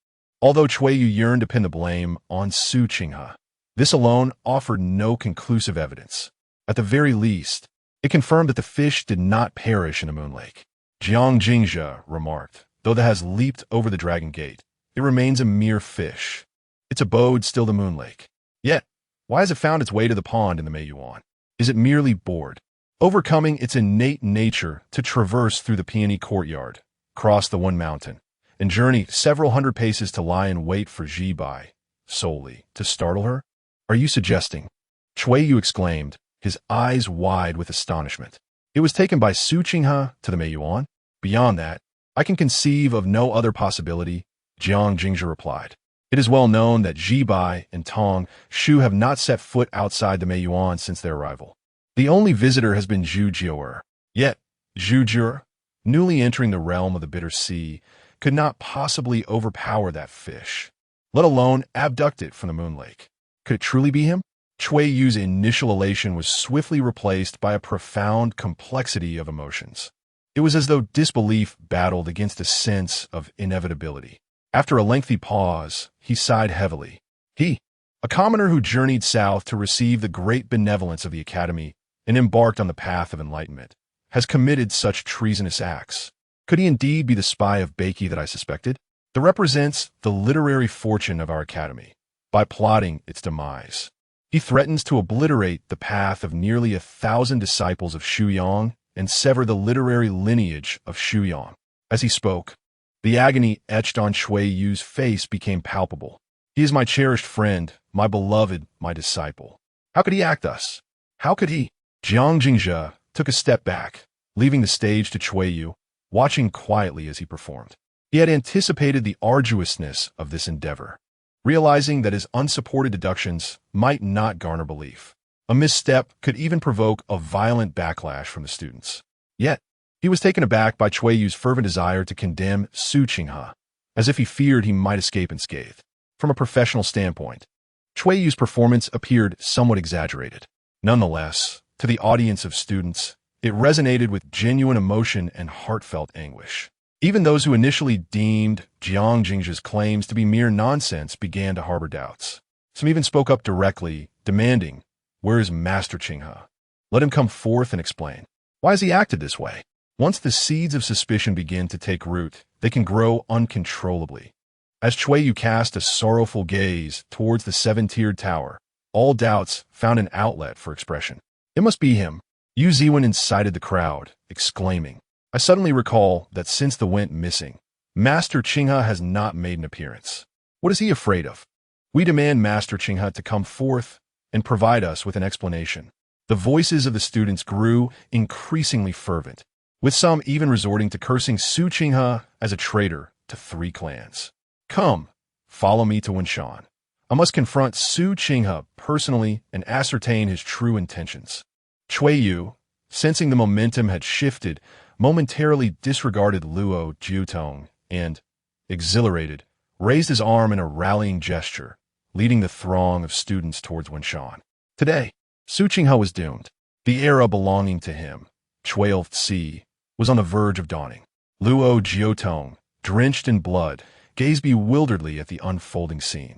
Although Cui Yu yearned to pin the blame on Su Qinghe, this alone offered no conclusive evidence. At the very least, it confirmed that the fish did not perish in the Moon Lake. Jiang Jingzhe remarked, "Though that has leaped over the Dragon Gate, it remains a mere fish. Its abode still the Moon Lake. Yet, why has it found its way to the pond in the Meiyuan? Is it merely bored, overcoming its innate nature to traverse through the peony courtyard, cross the Qingdu Mountain, and journey several hundred paces to lie in wait for Ji-Bai, solely to startle her? Are you suggesting?" Cui Yu exclaimed, his eyes wide with astonishment. "It was taken by Su Qinghe to the Meiyuan? Beyond that, I can conceive of no other possibility," Jiang Jingzhe replied. "It is well known that Ji-Bai and Tong Shu have not set foot outside the Meiyuan since their arrival. The only visitor has been Zhu Jiu'er. Yet, Zhu Jiu'er, newly entering the realm of the bitter sea, could not possibly overpower that fish, let alone abduct it from the Moon Lake. Could it truly be him?" Cui Yu's initial elation was swiftly replaced by a profound complexity of emotions. It was as though disbelief battled against a sense of inevitability. After a lengthy pause, he sighed heavily. He, a commoner who journeyed south to receive the great benevolence of the academy and embarked on the path of enlightenment, has committed such treasonous acts. Could he indeed be the spy of Beiki that I suspected? That represents the literary fortune of our academy, by plotting its demise. He threatens to obliterate the path of nearly 1,000 disciples of Shuyang and sever the literary lineage of Shuyang. As he spoke, the agony etched on Shui Yu's face became palpable. He is my cherished friend, my beloved, my disciple. How could he act thus? How could he? Jiang Jingzhe took a step back, leaving the stage to Shui Yu, watching quietly as he performed. He had anticipated the arduousness of this endeavor, realizing that his unsupported deductions might not garner belief. A misstep could even provoke a violent backlash from the students. Yet, he was taken aback by Shui Yu's fervent desire to condemn Su Qinghe, as if he feared he might escape unscathed. From a professional standpoint, Shui Yu's performance appeared somewhat exaggerated. Nonetheless, to the audience of students, it resonated with genuine emotion and heartfelt anguish. Even those who initially deemed Jiang Jingzhe's claims to be mere nonsense began to harbor doubts. Some even spoke up directly, demanding, "Where is Master Qinghe? Let him come forth and explain. Why has he acted this way?" Once the seeds of suspicion begin to take root, they can grow uncontrollably. As Shui Yu cast a sorrowful gaze towards the seven-tiered tower, all doubts found an outlet for expression. It must be him. Yu Ziwen incited the crowd, exclaiming, "I suddenly recall that since the went missing, Master Qinghe has not made an appearance. What is he afraid of? We demand Master Qinghe to come forth and provide us with an explanation." The voices of the students grew increasingly fervent, with some even resorting to cursing Su Qinghe as a traitor to 3 clans. "Come, follow me to Wenshan. I must confront Su Qinghe personally and ascertain his true intentions." Shui Yu, sensing the momentum had shifted, momentarily disregarded Luo Jiutong and, exhilarated, raised his arm in a rallying gesture, leading the throng of students towards Wenshan. Today, Su Qinghe was doomed. The era belonging to him, 12th C, was on the verge of dawning. Luo Jiutong, drenched in blood, gazed bewilderedly at the unfolding scene.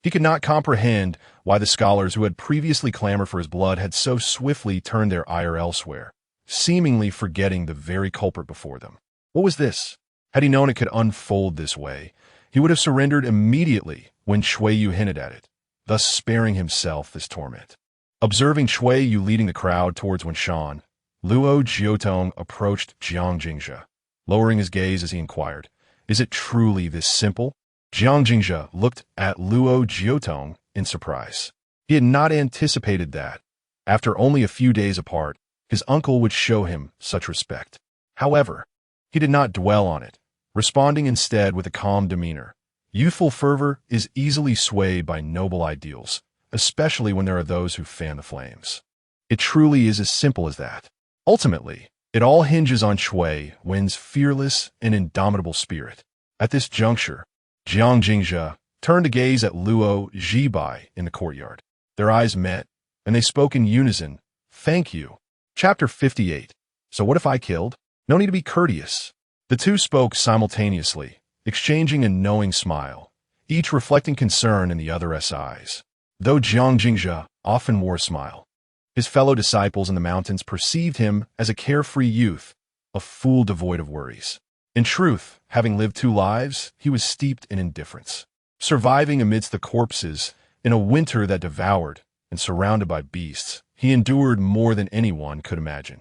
He could not comprehend why the scholars who had previously clamored for his blood had so swiftly turned their ire elsewhere, seemingly forgetting the very culprit before them. What was this? Had he known it could unfold this way, he would have surrendered immediately when Shui Yu hinted at it, thus sparing himself this torment. Observing Shui Yu leading the crowd towards Wenshan, Luo Jiutong approached Jiang Jingzhe, lowering his gaze as he inquired, "Is it truly this simple?" Jiang Jingzhe looked at Luo Jiutong in surprise. He had not anticipated that, after only a few days apart, his uncle would show him such respect. However, he did not dwell on it, responding instead with a calm demeanor. Youthful fervor is easily swayed by noble ideals, especially when there are those who fan the flames. It truly is as simple as that. Ultimately, it all hinges on Shui Wen's fearless and indomitable spirit. At this juncture, Jiang Jingzhe turned to gaze at Luo Zhibai in the courtyard. Their eyes met, and they spoke in unison, "Thank you." Chapter 58. So what if I killed? No need to be courteous. The two spoke simultaneously, exchanging a knowing smile, each reflecting concern in the other's eyes. Though Jiang Jingzhe often wore a smile, his fellow disciples in the mountains perceived him as a carefree youth, a fool devoid of worries. In truth, having lived 2 lives, he was steeped in indifference. Surviving amidst the corpses in a winter that devoured and surrounded by beasts, he endured more than anyone could imagine.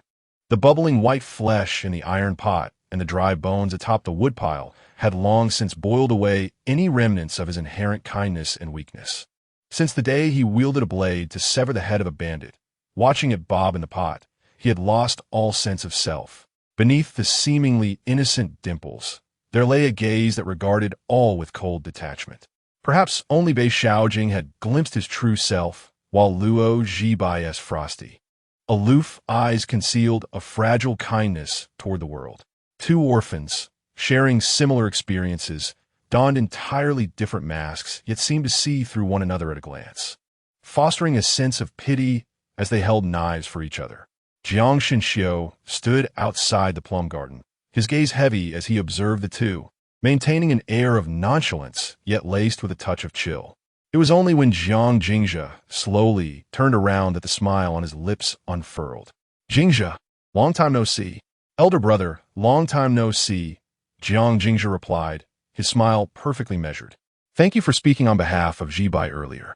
The bubbling white flesh in the iron pot and the dry bones atop the woodpile had long since boiled away any remnants of his inherent kindness and weakness. Since the day he wielded a blade to sever the head of a bandit, watching it bob in the pot, he had lost all sense of self. Beneath the seemingly innocent dimples, there lay a gaze that regarded all with cold detachment. Perhaps only Bei Shaojing had glimpsed his true self, while Luo Zhibai's frosty, aloof eyes concealed a fragile kindness toward the world. 2 orphans, sharing similar experiences, donned entirely different masks, yet seemed to see through one another at a glance, fostering a sense of pity as they held knives for each other. Jiang Shinxiu stood outside the plum garden, his gaze heavy as he observed the two, maintaining an air of nonchalance, yet laced with a touch of chill. It was only when Jiang Jingzhe slowly turned around that the smile on his lips unfurled. Jingzhe, long time no see. Elder brother, long time no see, Jiang Jingzhe replied, his smile perfectly measured. Thank you for speaking on behalf of Jibai earlier.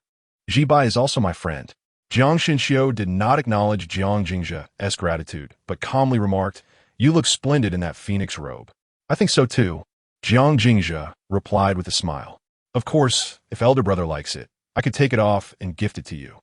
Jibai is also my friend. Jiang Xinxiu did not acknowledge Jiang Jingzhe's gratitude, but calmly remarked, You look splendid in that phoenix robe. I think so too. Jiang Jingzhe replied with a smile. Of course, if elder brother likes it, I could take it off and gift it to you.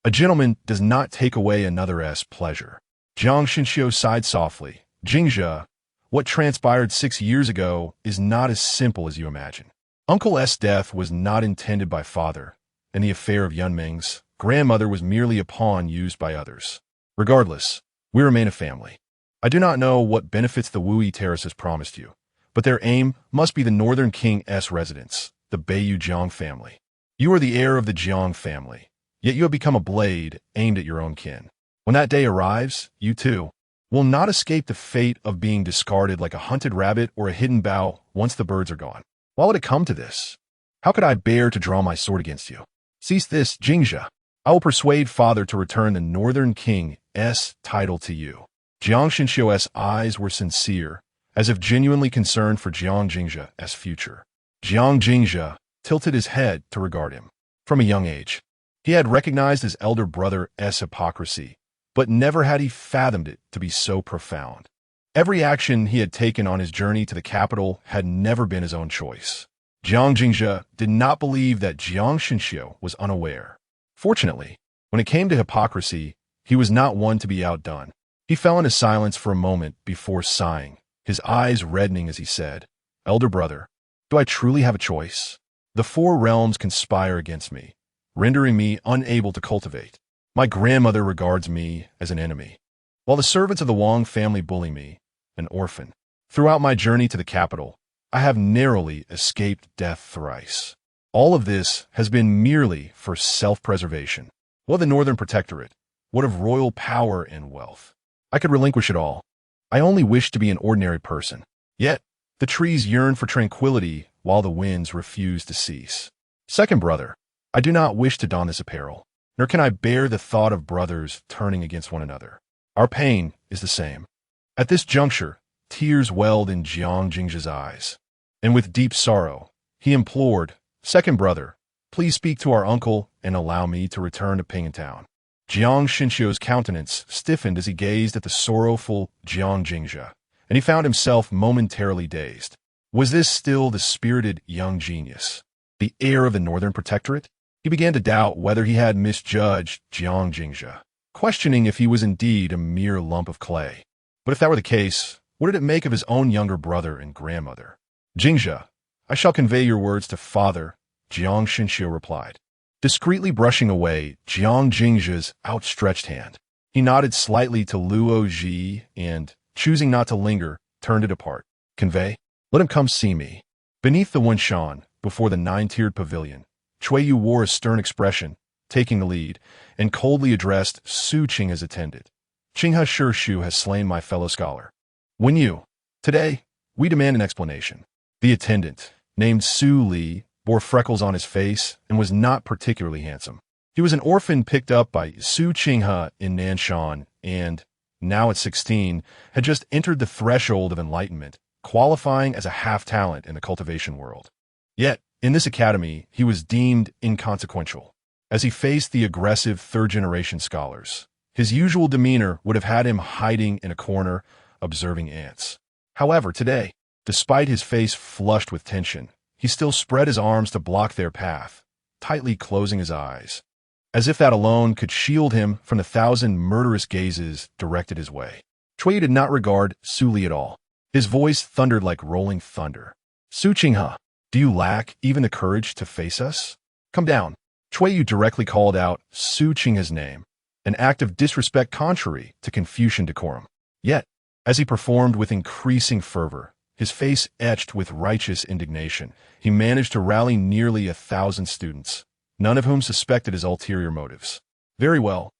A gentleman does not take away another's pleasure. Jiang Xinxiu sighed softly. Jingzhe, what transpired 6 years ago is not as simple as you imagine. Uncle S' death was not intended by father, and the affair of Yunming's grandmother was merely a pawn used by others. Regardless, we remain a family. I do not know what benefits the Wuyi terraces promised you, but their aim must be the Northern King's residence, the Beiyu Jiang family. You are the heir of the Jiang family, yet you have become a blade aimed at your own kin. When that day arrives, you too will not escape the fate of being discarded like a hunted rabbit or a hidden bough once the birds are gone. Why would it come to this? How could I bear to draw my sword against you? Cease this, Jingzhe. I will persuade father to return the Northern King's title to you. Jiang Xinxiu's eyes were sincere, as if genuinely concerned for Jiang Jingzhe's future. Jiang Jingzhe tilted his head to regard him. From a young age, he had recognized his elder brother's hypocrisy, but never had he fathomed it to be so profound. Every action he had taken on his journey to the capital had never been his own choice. Jiang Jingzhe did not believe that Jiang Xinxiu was unaware. Fortunately, when it came to hypocrisy, he was not one to be outdone. He fell into silence for a moment before sighing, his eyes reddening as he said, Elder brother, do I truly have a choice? The 4 realms conspire against me, rendering me unable to cultivate. My grandmother regards me as an enemy, while the servants of the Wang family bully me, an orphan. Throughout my journey to the capital, I have narrowly escaped death thrice. All of this has been merely for self-preservation. What of the Northern Protectorate? What of royal power and wealth? I could relinquish it all. I only wish to be an ordinary person. Yet, the trees yearn for tranquility while the winds refuse to cease. Second brother, I do not wish to don this apparel, nor can I bear the thought of brothers turning against one another. Our pain is the same. At this juncture, tears welled in Jiang Jingzhe's eyes, and with deep sorrow, he implored, Second brother, please speak to our uncle and allow me to return to Pingtown. Jiang Xinxiu's countenance stiffened as he gazed at the sorrowful Jiang Jingzhe, and he found himself momentarily dazed. Was this still the spirited young genius, the heir of the Northern Protectorate? He began to doubt whether he had misjudged Jiang Jingzhe, questioning if he was indeed a mere lump of clay. But if that were the case, what did it make of his own younger brother and grandmother? Jingzhe, I shall convey your words to father, Jiang Xinxiu replied, discreetly brushing away Jiang Jingzhe's outstretched hand. He nodded slightly to Luo Ji and, choosing not to linger, turned it apart. Convey? Let him come see me. Beneath the Wenshan, before the 9-tiered pavilion, Chuiyu wore a stern expression, taking the lead, and coldly addressed Su Qing as attended. Qinghe Shu has slain my fellow scholar. When you, today, we demand an explanation. The attendant, named Su Li, bore freckles on his face and was not particularly handsome. He was an orphan picked up by Su Qinghe in Nanshan and, now at 16, had just entered the threshold of enlightenment, qualifying as a half-talent in the cultivation world. Yet, in this academy, he was deemed inconsequential. As he faced the aggressive third-generation scholars, his usual demeanor would have had him hiding in a corner, observing ants. However, today, despite his face flushed with tension, he still spread his arms to block their path, tightly closing his eyes, as if that alone could shield him from the 1,000 murderous gazes directed his way. Cui did not regard Su Li at all. His voice thundered like rolling thunder. Su Qinghe, do you lack even the courage to face us? Come down. Cui directly called out Su Qinghe's name, an act of disrespect contrary to Confucian decorum. Yet, as he performed with increasing fervor, his face etched with righteous indignation, he managed to rally nearly 1,000 students, none of whom suspected his ulterior motives. Very well,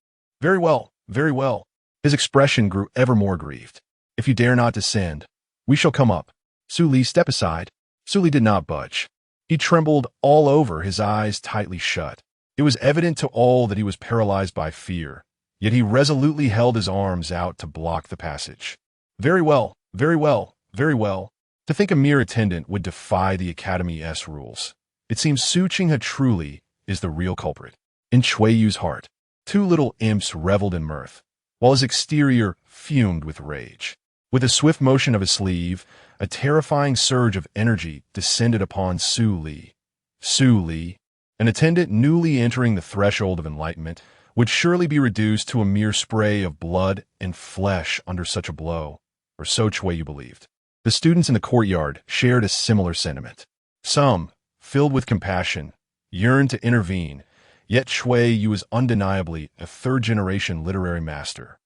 very well, very well. His expression grew ever more grieved. If you dare not descend, we shall come up. Su Li, step aside. Su Li did not budge. He trembled all over, his eyes tightly shut. It was evident to all that he was paralyzed by fear, yet he resolutely held his arms out to block the passage. Very well, very well, very well. To think a mere attendant would defy the Academy's rules. It seems Su Qinghe truly is the real culprit. In Cui Yu's heart, two little imps reveled in mirth, while his exterior fumed with rage. With a swift motion of his sleeve, a terrifying surge of energy descended upon Su Li. Su Li, an attendant newly entering the threshold of enlightenment, would surely be reduced to a mere spray of blood and flesh under such a blow, or so Cui Yu believed. The students in the courtyard shared a similar sentiment. Some, filled with compassion, yearned to intervene, yet Cui Yu was undeniably a third-generation literary master,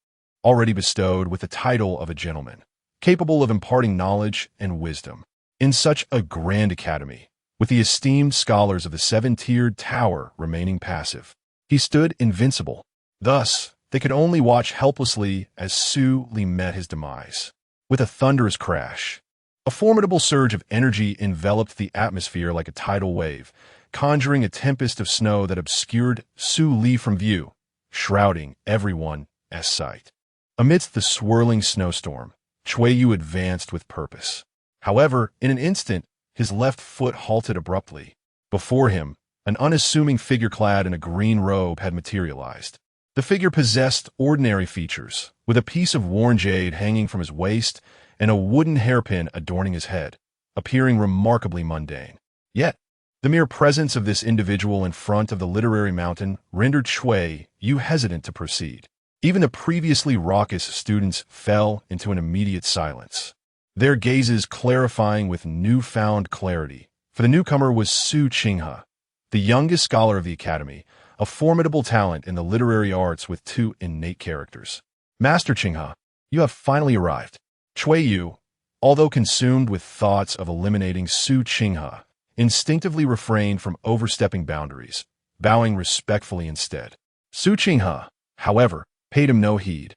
already bestowed with the title of a gentleman, capable of imparting knowledge and wisdom. In such a grand academy, with the esteemed scholars of the seven-tiered tower remaining passive, he stood invincible. Thus, they could only watch helplessly as Su Li met his demise. With a thunderous crash, a formidable surge of energy enveloped the atmosphere like a tidal wave, conjuring a tempest of snow that obscured Su Li from view, shrouding everyone's sight. Amidst the swirling snowstorm, Cui Yu advanced with purpose. However, in an instant, his left foot halted abruptly. Before him, an unassuming figure clad in a green robe had materialized. The figure possessed ordinary features, with a piece of worn jade hanging from his waist and a wooden hairpin adorning his head, appearing remarkably mundane. Yet, the mere presence of this individual in front of the literary mountain rendered Cui Yu hesitant to proceed. Even the previously raucous students fell into an immediate silence, their gazes clarifying with newfound clarity, for the newcomer was Su Qinghe, the youngest scholar of the academy, a formidable talent in the literary arts with two innate characters. Master Qinghe, you have finally arrived. Cui Yu, although consumed with thoughts of eliminating Su Qinghe, instinctively refrained from overstepping boundaries, bowing respectfully instead. Su Qinghe, however, paid him no heed,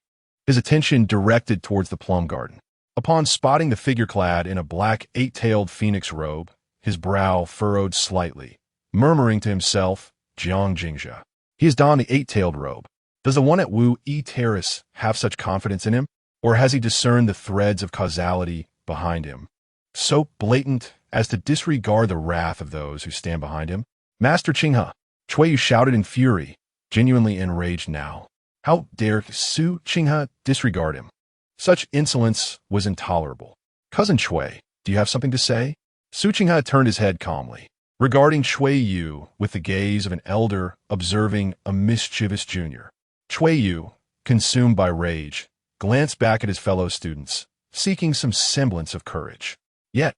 his attention directed towards the plum garden. Upon spotting the figure clad in a black eight-tailed phoenix robe, his brow furrowed slightly, murmuring to himself, Jiang Jingzhe. He has donned the eight-tailed robe. Does the one at Wu Yi Terrace have such confidence in him? Or has he discerned the threads of causality behind him, so blatant as to disregard the wrath of those who stand behind him? Master Qinghe, Cui Yu shouted in fury, genuinely enraged now. How dare Su Qinghe disregard him? Such insolence was intolerable. Cousin Cui, do you have something to say? Su Qinghe turned his head calmly, regarding Cui Yu with the gaze of an elder observing a mischievous junior. Cui Yu, consumed by rage, glanced back at his fellow students, seeking some semblance of courage. Yet,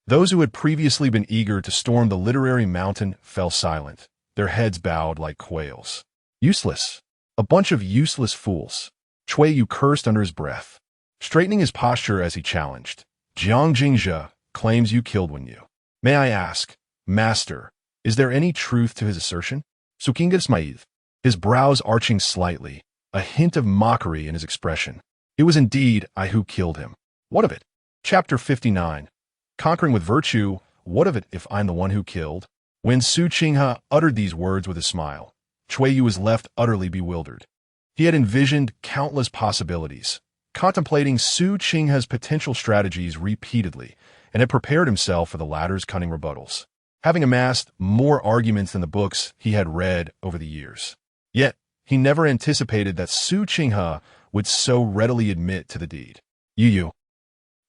those who had previously been eager to storm the literary mountain fell silent, their heads bowed like quails. Useless. A bunch of useless fools. Cui Yu cursed under his breath, straightening his posture as he challenged. Jiang Jingzhe claims you killed Wen Yu. May I ask, Master, is there any truth to his assertion? Su Qinghe smiled, his brows arching slightly, a hint of mockery in his expression. It was indeed I who killed him. What of it? Chapter 59. Conquering with virtue, what of it if I'm the one who killed? When Su Qinghe uttered these words with a smile, Cui Yu was left utterly bewildered. He had envisioned countless possibilities, contemplating Su Qinghe's potential strategies repeatedly, and had prepared himself for the latter's cunning rebuttals, having amassed more arguments than the books he had read over the years. Yet, he never anticipated that Su Qinghe would so readily admit to the deed. Yu.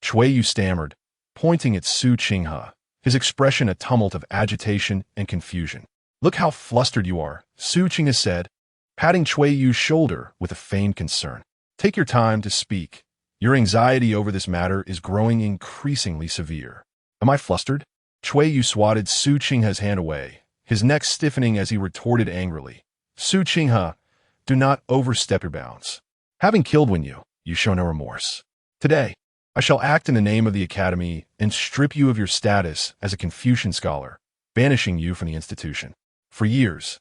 Cui Yu stammered, pointing at Su Qinghe, his expression a tumult of agitation and confusion. Look how flustered you are, Su Qinghe said, patting Cui Yu's shoulder with a feigned concern. Take your time to speak. Your anxiety over this matter is growing increasingly severe. Am I flustered? Cui Yu swatted Su Qinghe's hand away, his neck stiffening as he retorted angrily. Su Qinghe, do not overstep your bounds. Having killed Wen Yu, you show no remorse. Today, I shall act in the name of the Academy and strip you of your status as a Confucian scholar, banishing you from the institution. For years,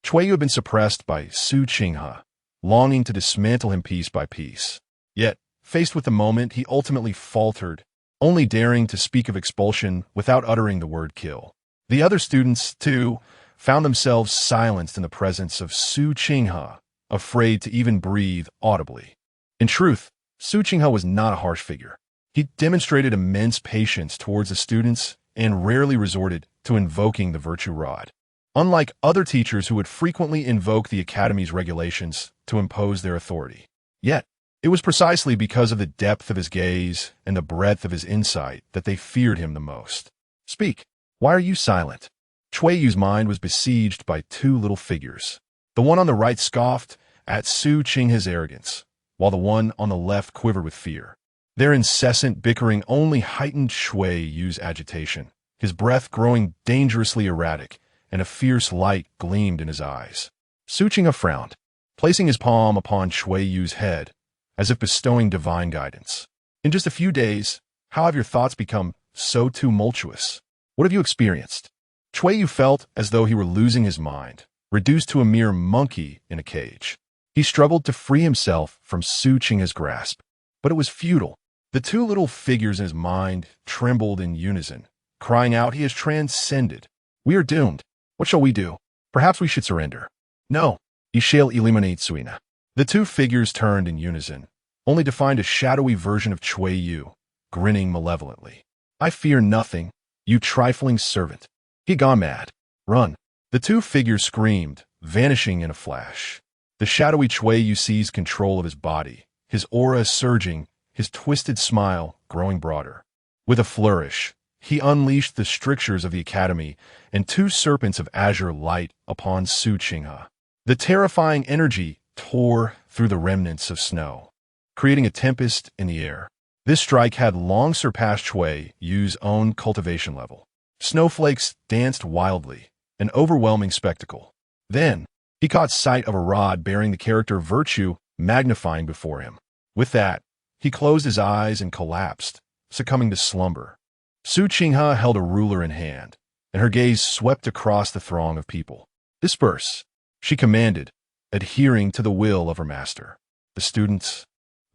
Cui Yu had been suppressed by Su Qinghe, longing to dismantle him piece by piece. Yet, faced with the moment, he ultimately faltered only daring to speak of expulsion without uttering the word kill. The other students, too, found themselves silenced in the presence of Su Qinghe, afraid to even breathe audibly. In truth, Su Qinghe was not a harsh figure. He demonstrated immense patience towards the students and rarely resorted to invoking the virtue rod. Unlike other teachers who would frequently invoke the academy's regulations to impose their authority. Yet, it was precisely because of the depth of his gaze and the breadth of his insight that they feared him the most. Speak. Why are you silent? Cui Yu's mind was besieged by two little figures. The one on the right scoffed at Su Qinghe's arrogance, while the one on the left quivered with fear. Their incessant bickering only heightened Cui Yu's agitation, his breath growing dangerously erratic, and a fierce light gleamed in his eyes. Su Qinghe frowned, placing his palm upon Cui Yu's head, as if bestowing divine guidance. In just a few days, how have your thoughts become so tumultuous? What have you experienced? Cui Yu felt as though he were losing his mind, reduced to a mere monkey in a cage. He struggled to free himself from Su Qinghe's grasp, but it was futile. The two little figures in his mind trembled in unison, crying out, "He is transcended. We are doomed. What shall we do? Perhaps we should surrender." "No, he shall eliminate Suina." The two figures turned in unison, only to find a shadowy version of Cui Yu, grinning malevolently. "I fear nothing, you trifling servant. He gone mad. Run." The two figures screamed, vanishing in a flash. The shadowy Cui Yu seized control of his body, his aura surging, his twisted smile growing broader. With a flourish, he unleashed the strictures of the academy and two serpents of azure light upon Su Qinghe. The terrifying energy tore through the remnants of snow, creating a tempest in the air. This strike had long surpassed Cui Yu's own cultivation level. Snowflakes danced wildly, an overwhelming spectacle. Then, he caught sight of a rod bearing the character virtue magnifying before him. With that, he closed his eyes and collapsed, succumbing to slumber. Su Qinghe held a ruler in hand, and her gaze swept across the throng of people. "Disperse," she commanded, adhering to the will of her master. The students,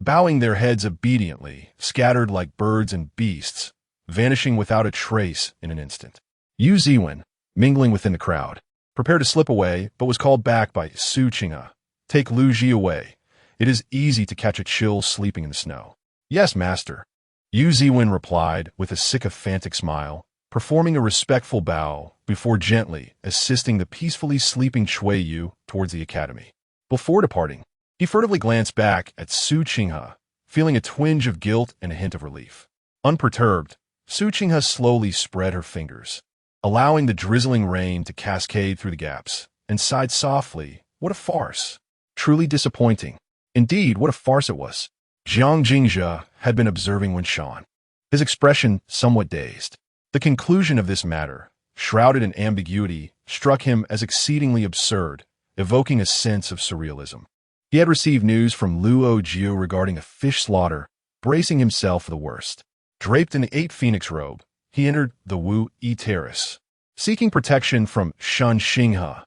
bowing their heads obediently, scattered like birds and beasts, vanishing without a trace in an instant. Yu Ziwen, mingling within the crowd, prepared to slip away, but was called back by Su Qinghe. "Take Lu Ji away. It is easy to catch a chill sleeping in the snow." "Yes, master," Yu Ziwen replied with a sycophantic smile, performing a respectful bow before gently assisting the peacefully sleeping Cui Yu towards the academy. Before departing, he furtively glanced back at Su Qinghe, feeling a twinge of guilt and a hint of relief. Unperturbed, Su Qinghe slowly spread her fingers, allowing the drizzling rain to cascade through the gaps, and sighed softly. What a farce! Truly disappointing. Indeed, what a farce it was. Jiang Jingzhe had been observing Wen Shan, his expression somewhat dazed. The conclusion of this matter, shrouded in ambiguity, struck him as exceedingly absurd, evoking a sense of surrealism. He had received news from Luo Jiu regarding a fish slaughter, bracing himself for the worst. Draped in the 8 phoenix robe, he entered the Wu Yi Terrace, seeking protection from Shan Xinghe,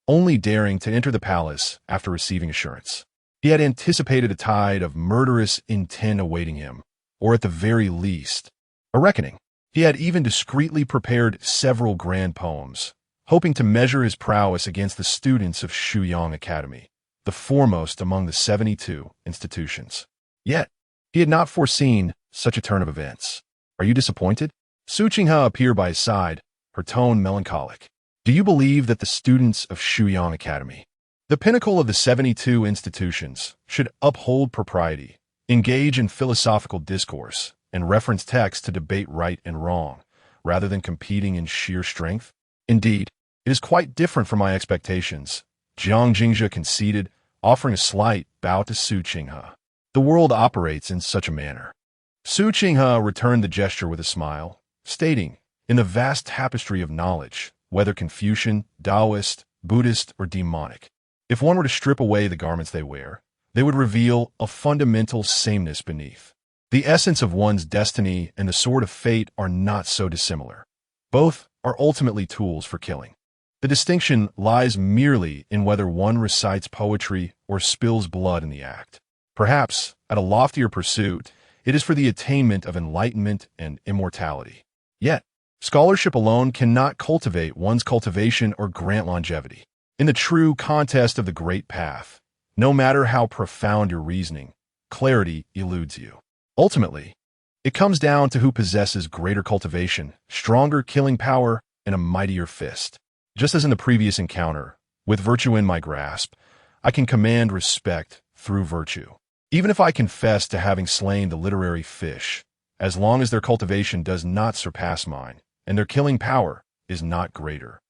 only daring to enter the palace after receiving assurance. He had anticipated a tide of murderous intent awaiting him, or at the very least, a reckoning. He had even discreetly prepared several grand poems, hoping to measure his prowess against the students of Shuyang Academy, the foremost among the 72 institutions. Yet, he had not foreseen such a turn of events. "Are you disappointed?" Su Qinghe appeared by his side, her tone melancholic. "Do you believe that the students of Shuyang Academy, the pinnacle of the 72 institutions, should uphold propriety, engage in philosophical discourse, and reference texts to debate right and wrong, rather than competing in sheer strength? Indeed, it is quite different from my expectations," Jiang Jingzhe conceded, offering a slight bow to Su Qinghe. "The world operates in such a manner." Su Qinghe returned the gesture with a smile, stating, "In the vast tapestry of knowledge, whether Confucian, Taoist, Buddhist, or demonic, if one were to strip away the garments they wear, they would reveal a fundamental sameness beneath. The essence of one's destiny and the sword of fate are not so dissimilar. Both are ultimately tools for killing. The distinction lies merely in whether one recites poetry or spills blood in the act. Perhaps, at a loftier pursuit, It is for the attainment of enlightenment and immortality. Yet, scholarship alone cannot cultivate one's cultivation or grant longevity. In the true contest of the great path, no matter how profound your reasoning, clarity eludes you. Ultimately, it comes down to who possesses greater cultivation, stronger killing power, and a mightier fist. Just as in the previous encounter, with virtue in my grasp, I can command respect through virtue. Even if I confess to having slain the literary fish, as long as their cultivation does not surpass mine, and their killing power is not greater.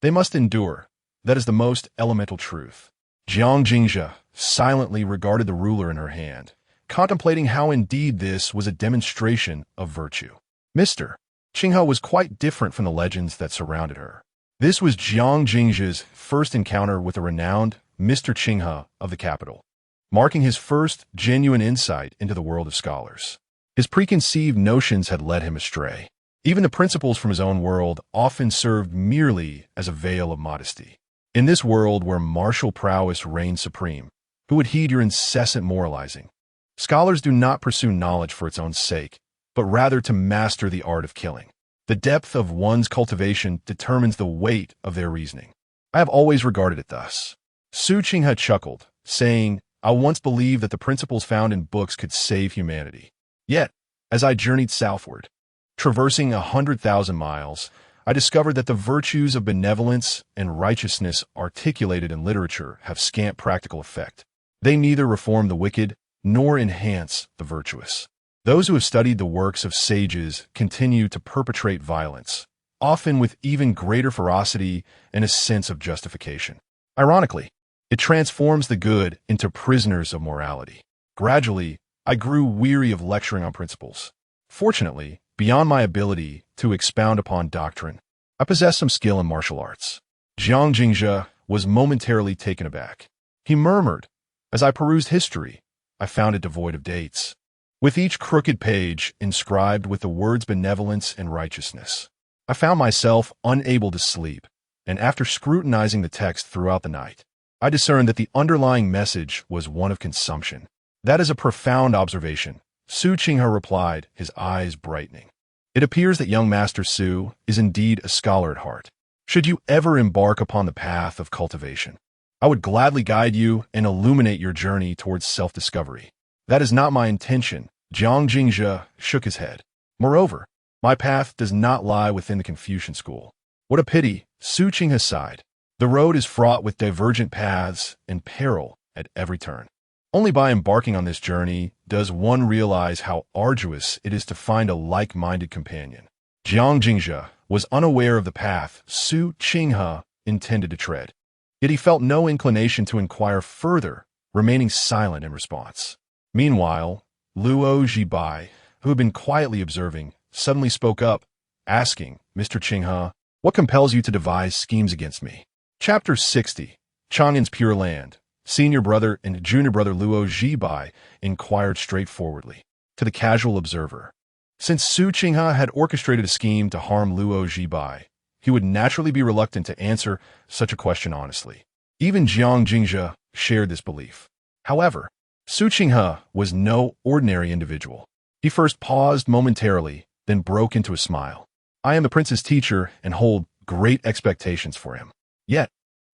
They must endure. That is the most elemental truth. Jiang Jingzhe silently regarded the ruler in her hand, contemplating how indeed this was a demonstration of virtue. Mr. Qinghe was quite different from the legends that surrounded her. This was Jiang Jingzhe's first encounter with a renowned Mr. Qinghe of the capital, marking his first genuine insight into the world of scholars. His preconceived notions had led him astray. Even the principles from his own world often served merely as a veil of modesty. In this world where martial prowess reigned supreme, who would heed your incessant moralizing? Scholars do not pursue knowledge for its own sake, but rather to master the art of killing. The depth of one's cultivation determines the weight of their reasoning. I have always regarded it thus. Su Qinghe chuckled, saying, I once believed that the principles found in books could save humanity. Yet, as I journeyed southward, traversing 100,000 miles, I discovered that the virtues of benevolence and righteousness articulated in literature have scant practical effect. They neither reform the wicked nor enhance the virtuous. Those who have studied the works of sages continue to perpetrate violence, often with even greater ferocity and a sense of justification. Ironically, it transforms the good into prisoners of morality. Gradually, I grew weary of lecturing on principles. Fortunately, beyond my ability to expound upon doctrine, I possessed some skill in martial arts. Jiang Jingzhe was momentarily taken aback. He murmured, as I perused history, I found it devoid of dates, with each crooked page inscribed with the words benevolence and righteousness. I found myself unable to sleep, and after scrutinizing the text throughout the night, I discerned that the underlying message was one of consumption. That is a profound observation, Su Qinghe replied, his eyes brightening. It appears that young Master Su is indeed a scholar at heart. Should you ever embark upon the path of cultivation, I would gladly guide you and illuminate your journey towards self-discovery. That is not my intention. Jiang Jingzhe shook his head. Moreover, my path does not lie within the Confucian school. What a pity, Su Qinghe sighed. The road is fraught with divergent paths and peril at every turn. Only by embarking on this journey does one realize how arduous it is to find a like-minded companion. Jiang Jingzhe was unaware of the path Su Qinghe intended to tread. Yet he felt no inclination to inquire further, remaining silent in response. Meanwhile, Luo Zhibai, who had been quietly observing, suddenly spoke up, asking, Mr. Qinghe, what compels you to devise schemes against me? Chapter 60, Chang'an's Pure Land. Senior brother and junior brother Luo Zhibai inquired straightforwardly to the casual observer. Since Su Qinghe had orchestrated a scheme to harm Luo Zhibai, he would naturally be reluctant to answer such a question honestly. Even Jiang Jingzhe shared this belief. However, Su Qinghe was no ordinary individual. He first paused momentarily, then broke into a smile. I am the prince's teacher and hold great expectations for him. Yet,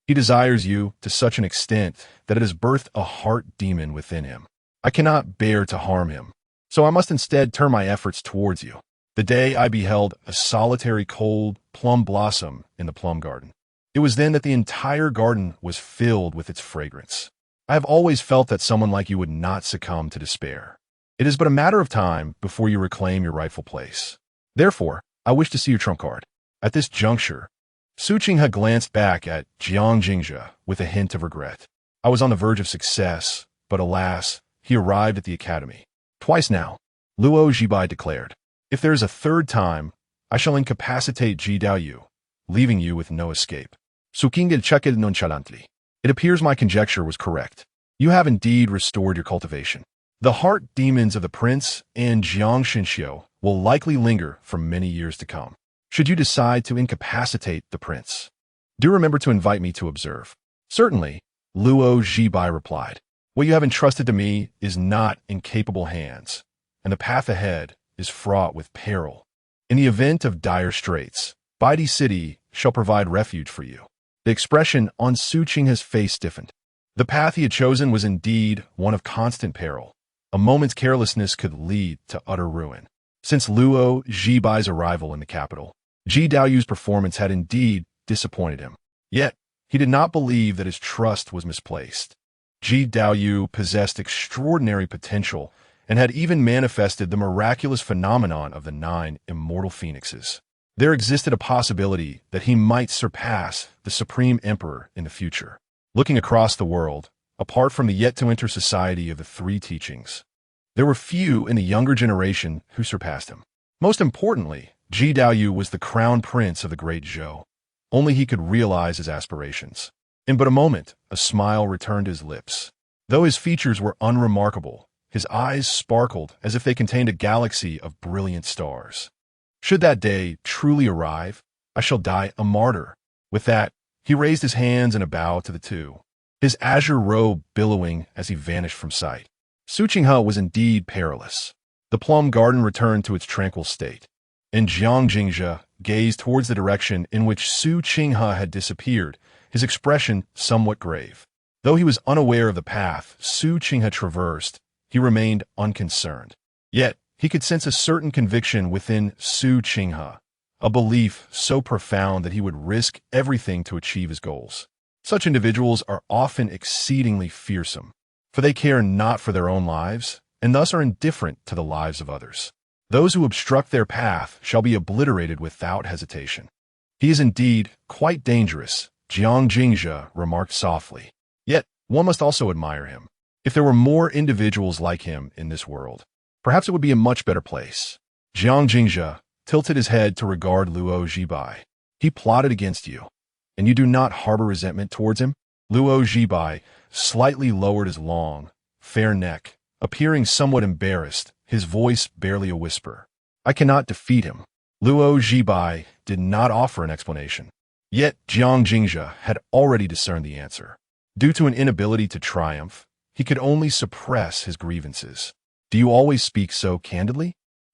he desires you to such an extent that it has birthed a heart demon within him. I cannot bear to harm him, so I must instead turn my efforts towards you. The day I beheld a solitary cold plum blossom in the plum garden. It was then that the entire garden was filled with its fragrance. I have always felt that someone like you would not succumb to despair. It is but a matter of time before you reclaim your rightful place. Therefore, I wish to see your trump card. At this juncture, Su Qinghe glanced back at Jiang Jingzhe with a hint of regret. I was on the verge of success, but alas, he arrived at the academy. Twice now, Luo Zhibai declared. If there is a third time, I shall incapacitate Ji Daoyu, leaving you with no escape. Su Qinghe chuckled nonchalantly. It appears my conjecture was correct. You have indeed restored your cultivation. The heart demons of the prince and Jiang Shinxiu will likely linger for many years to come. Should you decide to incapacitate the prince, do remember to invite me to observe. Certainly, Luo Zhibai replied. What you have entrusted to me is not in capable hands, and the path ahead is fraught with peril. In the event of dire straits, Baidi City shall provide refuge for you. The expression on Su Qinghe's face stiffened. The path he had chosen was indeed one of constant peril. A moment's carelessness could lead to utter ruin. Since Luo Zhibai's arrival in the capital, Ji Daoyu's performance had indeed disappointed him. Yet, he did not believe that his trust was misplaced. Ji Daoyu possessed extraordinary potential and had even manifested the miraculous phenomenon of the 9 immortal phoenixes. There existed a possibility that he might surpass the Supreme Emperor in the future. Looking across the world, apart from the yet-to-enter society of the 3 teachings, there were few in the younger generation who surpassed him. Most importantly, Ji Daoyu was the crown prince of the great Zhou. Only he could realize his aspirations. In but a moment, a smile returned to his lips. Though his features were unremarkable, his eyes sparkled as if they contained a galaxy of brilliant stars. Should that day truly arrive, I shall die a martyr. With that, he raised his hands in a bow to the 2, his azure robe billowing as he vanished from sight. Su Qinghe was indeed perilous. The plum garden returned to its tranquil state, and Jiang Jingzhe gazed towards the direction in which Su Qinghe had disappeared, his expression somewhat grave. Though he was unaware of the path Su Qinghe traversed, he remained unconcerned. Yet, he could sense a certain conviction within Su Qinghe, a belief so profound that he would risk everything to achieve his goals. Such individuals are often exceedingly fearsome, for they care not for their own lives, and thus are indifferent to the lives of others. Those who obstruct their path shall be obliterated without hesitation. He is indeed quite dangerous, Jiang Jingzhe remarked softly. Yet, one must also admire him. If there were more individuals like him in this world, perhaps it would be a much better place. Jiang Jingzhe tilted his head to regard Luo Zhibai. He plotted against you, and you do not harbor resentment towards him? Luo Zhibai slightly lowered his long, fair neck, appearing somewhat embarrassed, his voice barely a whisper. I cannot defeat him. Luo Zhibai did not offer an explanation. Yet Jiang Jingzhe had already discerned the answer. Due to an inability to triumph, he could only suppress his grievances. Do you always speak so candidly?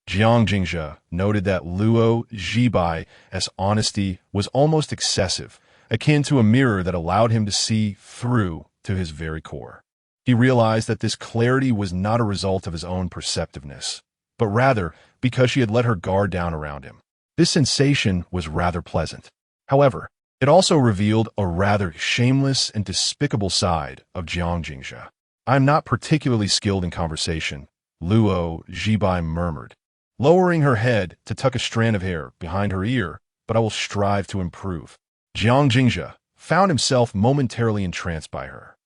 Jiang Jingzhe noted that Luo Zhibai's honesty was almost excessive, akin to a mirror that allowed him to see through to his very core. He realized that this clarity was not a result of his own perceptiveness, but rather because she had let her guard down around him. This sensation was rather pleasant. However, it also revealed a rather shameless and despicable side of Jiang Jingzhe. I am not particularly skilled in conversation, Luo Zhibai murmured, lowering her head to tuck a strand of hair behind her ear, but I will strive to improve. Jiang Jingzhe found himself momentarily entranced by her.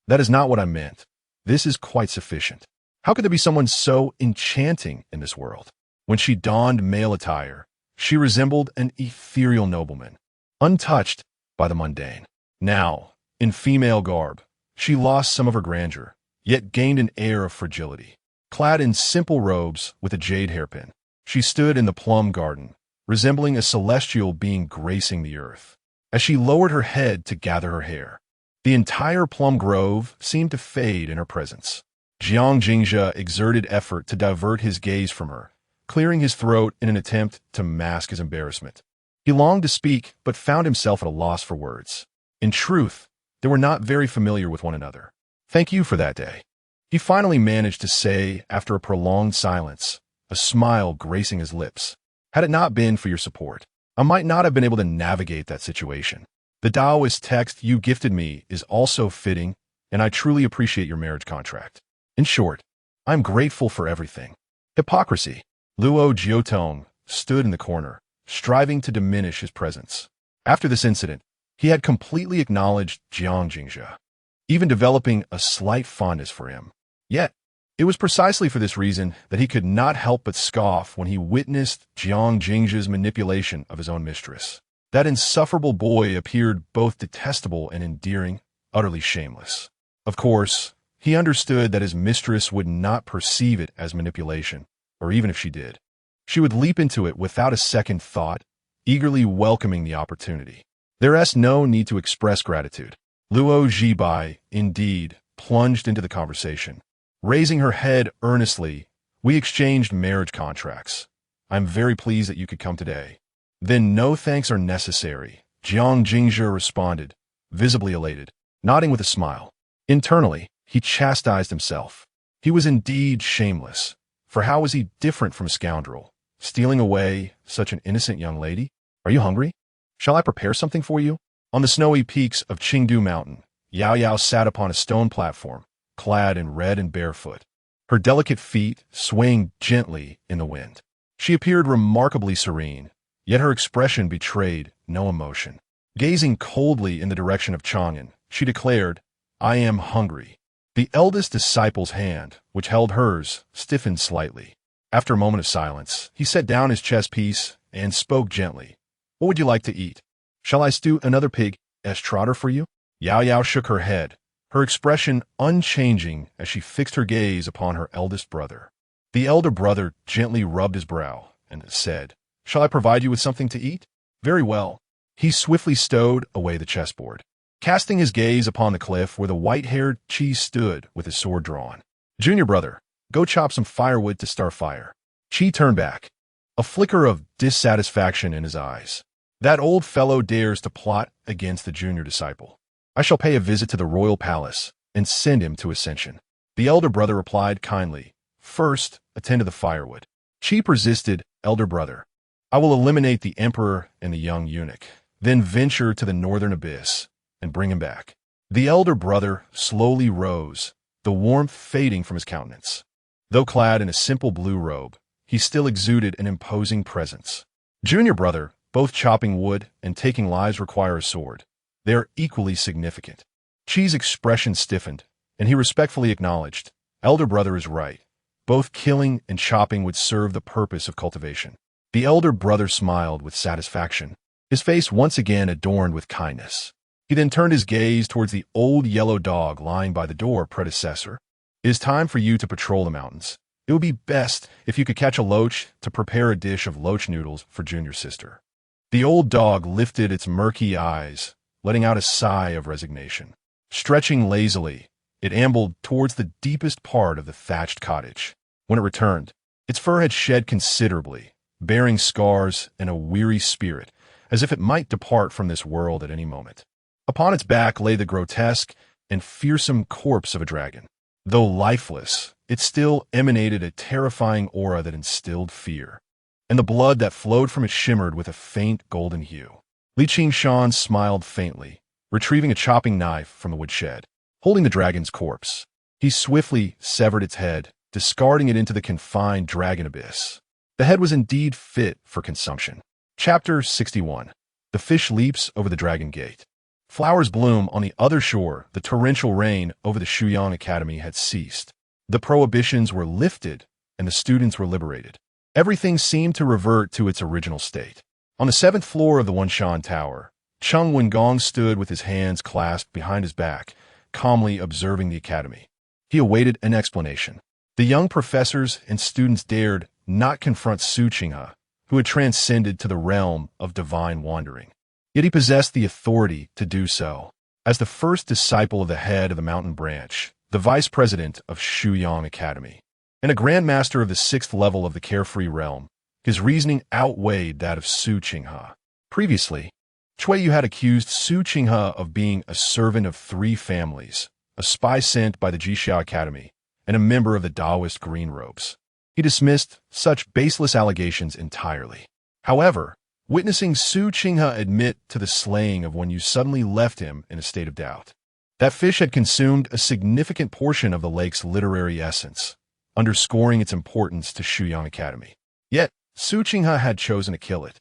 That is not what I meant. This is quite sufficient. How could there be someone so enchanting in this world? When she donned male attire, she resembled an ethereal nobleman, untouched by the mundane. Now, in female garb, she lost some of her grandeur, yet gained an air of fragility. Clad in simple robes with a jade hairpin, she stood in the plum garden, resembling a celestial being gracing the earth. As she lowered her head to gather her hair, the entire plum grove seemed to fade in her presence. Jiang Jingzhe exerted effort to divert his gaze from her, clearing his throat in an attempt to mask his embarrassment. He longed to speak, but found himself at a loss for words. In truth, they were not very familiar with one another. Thank you for that day, he finally managed to say after a prolonged silence, a smile gracing his lips. Had it not been for your support, I might not have been able to navigate that situation. The Taoist text you gifted me is also fitting, and I truly appreciate your marriage contract. In short, I'm grateful for everything. Hypocrisy. Luo Jiotong stood in the corner, striving to diminish his presence. After this incident, he had completely acknowledged Jiang Jingzhe, even developing a slight fondness for him. Yet, it was precisely for this reason that he could not help but scoff when he witnessed Jiang Jingzhe's manipulation of his own mistress. That insufferable boy appeared both detestable and endearing, utterly shameless. Of course, he understood that his mistress would not perceive it as manipulation, or even if she did, she would leap into it without a second thought, eagerly welcoming the opportunity. There is no need to express gratitude. Luo Zhibai, indeed, plunged into the conversation, raising her head earnestly We exchanged marriage contracts. I'm very pleased that you could come today. Then no thanks are necessary, Jiang Jingzhe responded, visibly elated, nodding with a smile. Internally, he chastised himself. He was indeed shameless, for how was he different from a scoundrel, stealing away such an innocent young lady? Are you hungry? Shall I prepare something for you? On the snowy peaks of Qingdu Mountain, Yao Yao sat upon a stone platform, clad in red and barefoot, her delicate feet swaying gently in the wind. She appeared remarkably serene, yet her expression betrayed no emotion. Gazing coldly in the direction of Chang'an, she declared, I am hungry. The eldest disciple's hand, which held hers, stiffened slightly. After a moment of silence, he set down his chess piece and spoke gently. What would you like to eat? Shall I stew another pig as trotter for you? Yao Yao shook her head, her expression unchanging as she fixed her gaze upon her eldest brother. The elder brother gently rubbed his brow and said, Shall I provide you with something to eat? Very well. He swiftly stowed away the chessboard, casting his gaze upon the cliff where the white-haired Qi stood with his sword drawn. Junior brother, go chop some firewood to start fire. Qi turned back, a flicker of dissatisfaction in his eyes. That old fellow dares to plot against the junior disciple. I shall pay a visit to the royal palace and send him to Ascension. The elder brother replied kindly, First, attend to the firewood. Qi persisted, Elder brother, I will eliminate the emperor and the young eunuch, then venture to the northern abyss and bring him back. The elder brother slowly rose, the warmth fading from his countenance. Though clad in a simple blue robe, he still exuded an imposing presence. Junior brother, both chopping wood and taking lives require a sword. They are equally significant. Qi's expression stiffened, and he respectfully acknowledged, Elder brother is right. Both killing and chopping would serve the purpose of cultivation. The elder brother smiled with satisfaction, his face once again adorned with kindness. He then turned his gaze towards the old yellow dog lying by the door. Predecessor, it is time for you to patrol the mountains. It would be best if you could catch a loach to prepare a dish of loach noodles for junior sister. The old dog lifted its murky eyes, letting out a sigh of resignation. Stretching lazily, it ambled towards the deepest part of the thatched cottage. When it returned, its fur had shed considerably, bearing scars and a weary spirit, as if it might depart from this world at any moment. Upon its back lay the grotesque and fearsome corpse of a dragon. Though lifeless, it still emanated a terrifying aura that instilled fear, and the blood that flowed from it shimmered with a faint golden hue. Li Qingshan smiled faintly, retrieving a chopping knife from the woodshed. Holding the dragon's corpse, he swiftly severed its head, discarding it into the confined dragon abyss. The head was indeed fit for consumption. Chapter 61. The fish leaps over the dragon gate. Flowers bloom on the other shore. The torrential rain over the Shuyang Academy had ceased. The prohibitions were lifted, and the students were liberated. Everything seemed to revert to its original state. On the 7th floor of the Wanshan Tower, Cheng Wengong stood with his hands clasped behind his back, calmly observing the academy. He awaited an explanation. The young professors and students dared not confront Su Qinghe, who had transcended to the realm of divine wandering. Yet he possessed the authority to do so. As the first disciple of the head of the mountain branch, the vice president of Shuyang Academy, and a grandmaster of the 6th level of the carefree realm, his reasoning outweighed that of Su Qinghe. Previously, Cui Yu had accused Su Qinghe of being a servant of 3 families, a spy sent by the Jixia Academy, and a member of the Taoist Green Robes. He dismissed such baseless allegations entirely. However, witnessing Su Qinghe admit to the slaying of Wen Yu suddenly left him in a state of doubt. That fish had consumed a significant portion of the lake's literary essence, underscoring its importance to Shuyang Academy. Yet, Su Qinghe had chosen to kill it,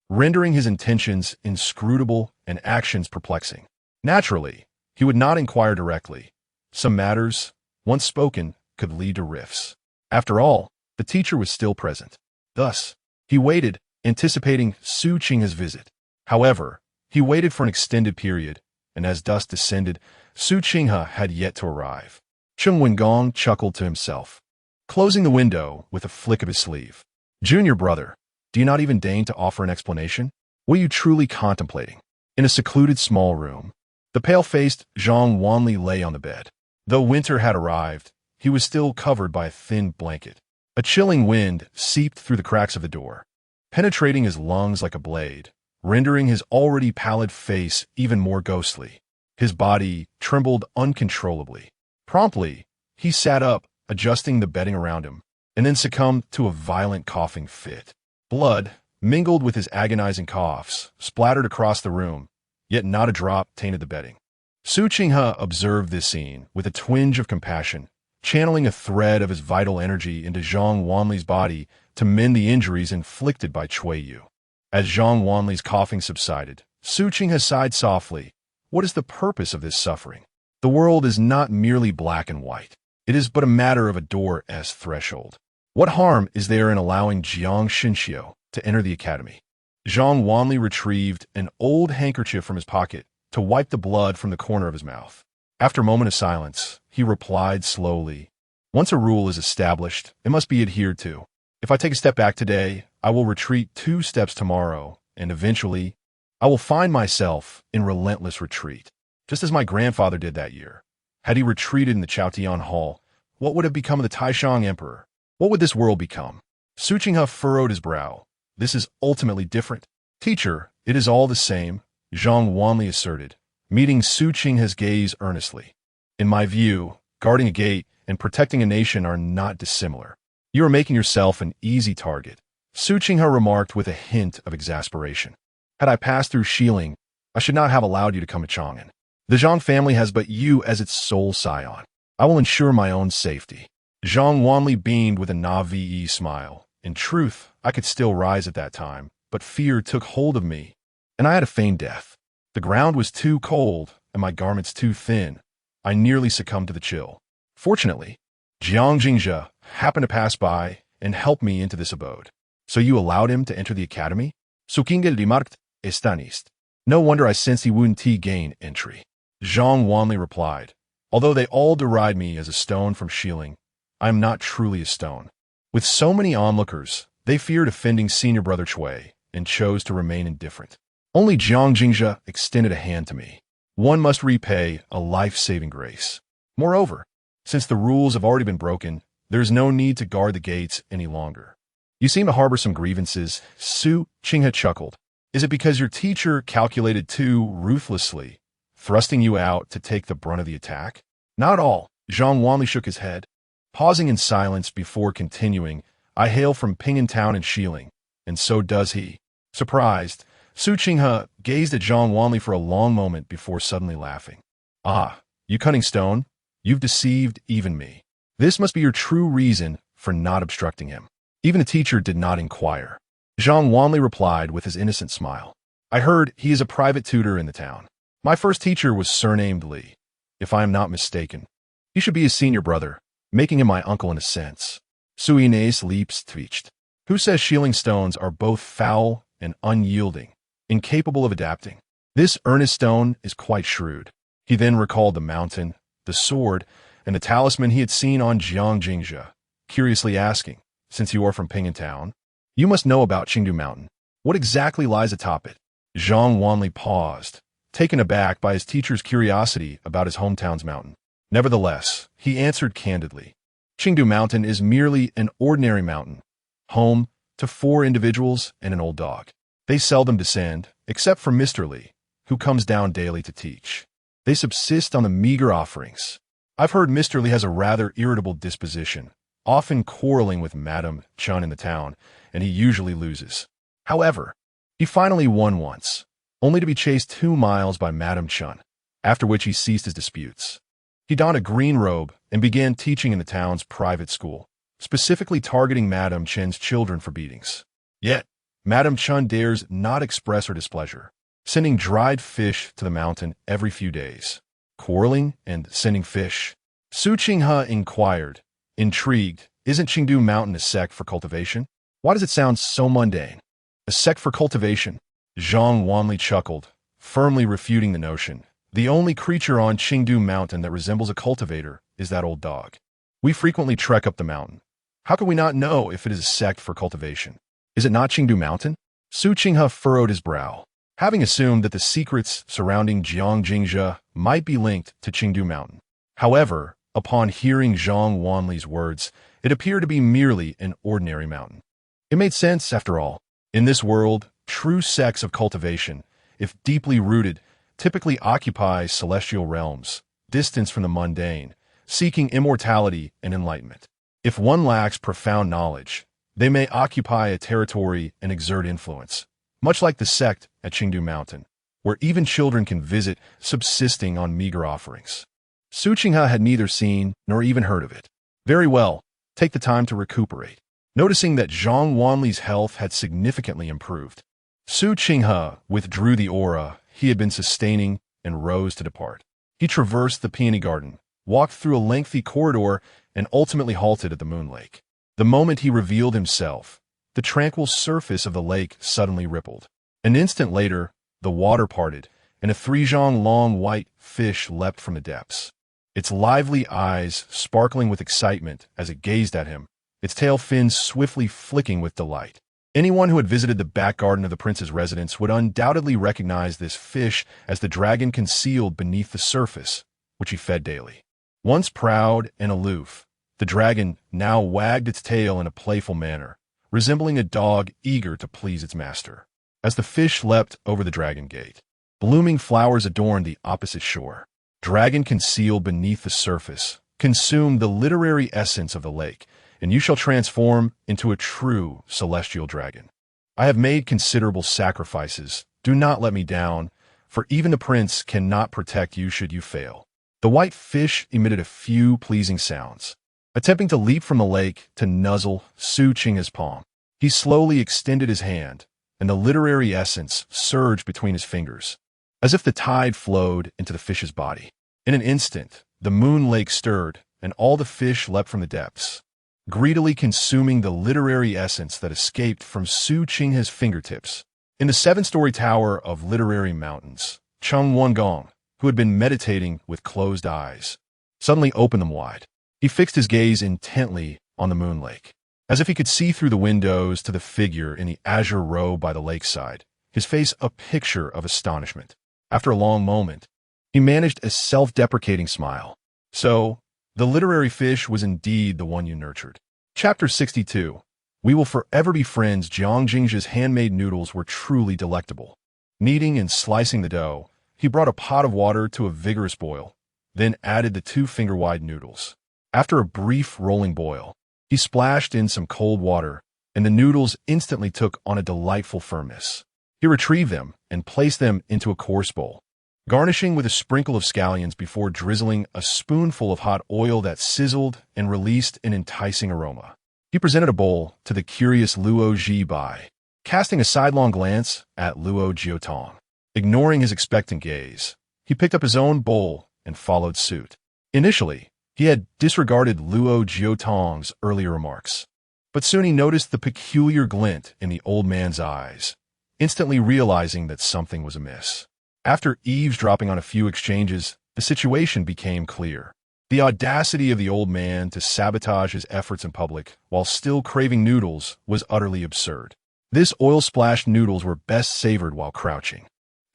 rendering his intentions inscrutable and actions perplexing. Naturally, he would not inquire directly. Some matters, once spoken, could lead to rifts. After all, the teacher was still present. Thus, he waited, anticipating Su Qinghe's visit. However, he waited for an extended period, and as dusk descended, Su Qinghe had yet to arrive. Cheng Wengong chuckled to himself, closing the window with a flick of his sleeve. Junior brother, do you not even deign to offer an explanation? What are you truly contemplating? In a secluded small room, the pale-faced Zhang Wanli lay on the bed. Though winter had arrived, he was still covered by a thin blanket. A chilling wind seeped through the cracks of the door, penetrating his lungs like a blade, rendering his already pallid face even more ghostly. His body trembled uncontrollably. Promptly, he sat up, adjusting the bedding around him, and then succumbed to a violent coughing fit. Blood, mingled with his agonizing coughs, splattered across the room, yet not a drop tainted the bedding. Su Qinghe observed this scene with a twinge of compassion, channeling a thread of his vital energy into Zhang Wanli's body to mend the injuries inflicted by Cui Yu. As Zhang Wanli's coughing subsided, Su Qinghe sighed softly. What is the purpose of this suffering? The world is not merely black and white. It is but a matter of a door's threshold. What harm is there in allowing Jiang Xinxiu to enter the academy? Zhang Wanli retrieved an old handkerchief from his pocket to wipe the blood from the corner of his mouth. After a moment of silence, he replied slowly, "Once a rule is established, it must be adhered to. If I take a step back today, I will retreat 2 steps tomorrow, and eventually, I will find myself in relentless retreat, just as my grandfather did that year. Had he retreated in the Chaotian Hall, what would have become of the Taishang Emperor? What would this world become?" Su Qinghe furrowed his brow. "This is ultimately different." "Teacher, it is all the same," Zhang Wanli asserted, meeting Su Qinghe's gaze earnestly. "In my view, guarding a gate and protecting a nation are not dissimilar. You are making yourself an easy target," Su Qinghe remarked with a hint of exasperation. "Had I passed through Xiling, I should not have allowed you to come to Chang'an. The Zhang family has but you as its sole scion. I will ensure my own safety." Zhang Wanli beamed with a naive smile. "In truth, I could still rise at that time, but fear took hold of me, and I had a feigned death. The ground was too cold, and my garments too thin. I nearly succumbed to the chill. Fortunately, Jiang Jingzhe happened to pass by and helped me into this abode." "So you allowed him to enter the academy?" "Su Qinghe remarked, astonished. "No wonder I sensed he wouldn't gain entry." Zhang Wanli replied, "Although they all deride me as a stone from Xiling, I am not truly a stone. With so many onlookers, they feared offending senior brother Cui and chose to remain indifferent. Only Jiang Jingzhe extended a hand to me. One must repay a life-saving grace. Moreover, since the rules have already been broken, there is no need to guard the gates any longer." "You seem to harbor some grievances," Su Qinghe chuckled. "Is it because your teacher calculated too ruthlessly, thrusting you out to take the brunt of the attack?" "Not at all." Zhang Wanli shook his head. Pausing in silence before continuing, "I hail from Ping'an Town in Xiling, and so does he." Surprised, Su Qinghe gazed at Zhang Wanli for a long moment before suddenly laughing. "Ah, you cunning stone, you've deceived even me. This must be your true reason for not obstructing him." Even the teacher did not inquire. Zhang Wanli replied with his innocent smile. "I heard he is a private tutor in the town. My first teacher was surnamed Li, if I am not mistaken. He should be his senior brother, making him my uncle in a sense." Suine's lips twitched. "Who says Xiling stones are both foul and unyielding, incapable of adapting? This earnest stone is quite shrewd." He then recalled the mountain, the sword, and the talisman he had seen on Jiang Jingzhe, curiously asking, "Since you are from Ping'an Town, you must know about Qingdu Mountain. What exactly lies atop it?" Zhang Wanli paused, taken aback by his teacher's curiosity about his hometown's mountain. Nevertheless, he answered candidly, "Qingdu Mountain is merely an ordinary mountain, home to 4 individuals and an old dog. They seldom descend, except for Mr. Li, who comes down daily to teach. They subsist on the meager offerings. I've heard Mr. Li has a rather irritable disposition, often quarreling with Madame Chun in the town, and he usually loses. However, he finally won once, only to be chased 2 miles by Madame Chun, after which he ceased his disputes. He donned a green robe and began teaching in the town's private school, specifically targeting Madame Chun's children for beatings. Yet, Madame Chun dares not express her displeasure, sending dried fish to the mountain every few days. Quarreling and sending fish. Su Qinghe inquired, intrigued, "Isn't Qingdu Mountain a sect for cultivation? Why does it sound so mundane?" "A sect for cultivation?" Zhang Wanli chuckled, firmly refuting the notion. "The only creature on Qingdu Mountain that resembles a cultivator is that old dog. We frequently trek up the mountain. How could we not know if it is a sect for cultivation? Is it not Qingdu Mountain?" Su Qinghe furrowed his brow. Having assumed that the secrets surrounding Jiang Jingzhe might be linked to Qingdu Mountain. However, upon hearing Zhang Wanli's words It appeared to be merely an ordinary mountain. It made sense, after all. In this world, true sects of cultivation, if deeply rooted, typically occupy celestial realms, distance from the mundane, seeking immortality and enlightenment. If one lacks profound knowledge, they may occupy a territory and exert influence, much like the sect at Qingdu Mountain, where even children can visit, subsisting on meager offerings. Su Qinghe had neither seen nor even heard of it. Very well, take the time to recuperate. Noticing that Zhang Wanli's health had significantly improved, Su Qinghe withdrew the aura he had been sustaining and rose to depart. He traversed the peony garden, walked through a lengthy corridor, and ultimately halted at the moon lake. The moment he revealed himself, the tranquil surface of the lake suddenly rippled. An instant later, the water parted, and a 3-zhang long white fish leapt from the depths. Its lively eyes sparkling with excitement as it gazed at him, its tail fins swiftly flicking with delight. Anyone who had visited the back garden of the prince's residence would undoubtedly recognize this fish as the dragon concealed beneath the surface, which he fed daily. Once proud and aloof, the dragon now wagged its tail in a playful manner, resembling a dog eager to please its master. As the fish leapt over the dragon gate, blooming flowers adorned the opposite shore. Dragon concealed beneath the surface, consume the literary essence of the lake, and you shall transform into a true celestial dragon. I have made considerable sacrifices. Do not let me down, for even the prince cannot protect you should you fail. The white fish emitted a few pleasing sounds, attempting to leap from the lake to nuzzle Su Qinghe's palm. He slowly extended his hand, and the literary essence surged between his fingers, as if the tide flowed into the fish's body. In an instant, the moon lake stirred, and all the fish leapt from the depths, greedily consuming the literary essence that escaped from Su Qinghe's fingertips. In the 7-story tower of literary mountains, Cheng Wangong, who had been meditating with closed eyes, suddenly opened them wide. He fixed his gaze intently on the moon lake, as if he could see through the windows to the figure in the azure robe by the lakeside, his face a picture of astonishment. After a long moment, he managed a self-deprecating smile. So, the literary fish was indeed the one you nurtured. Chapter 62. We will forever be friends. Jiang Jingzhe's handmade noodles were truly delectable. Kneading and slicing the dough, he brought a pot of water to a vigorous boil, then added the 2-finger-wide noodles. After a brief rolling boil, he splashed in some cold water, and the noodles instantly took on a delightful firmness. He retrieved them and placed them into a coarse bowl, garnishing with a sprinkle of scallions before drizzling a spoonful of hot oil that sizzled and released an enticing aroma. He presented a bowl to the curious Luo Zhibai, casting a sidelong glance at Luo Jiotong. Ignoring his expectant gaze, he picked up his own bowl and followed suit. Initially, he had disregarded Luo Jiotong's earlier remarks, but soon he noticed the peculiar glint in the old man's eyes, instantly realizing that something was amiss. After eavesdropping on a few exchanges, the situation became clear. The audacity of the old man to sabotage his efforts in public while still craving noodles was utterly absurd. This oil-splashed noodles were best savored while crouching.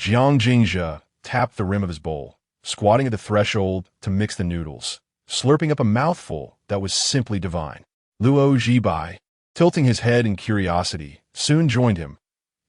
Jiang Jingzhe tapped the rim of his bowl, squatting at the threshold to mix the noodles, slurping up a mouthful that was simply divine. Luo Zhibai, tilting his head in curiosity, soon joined him,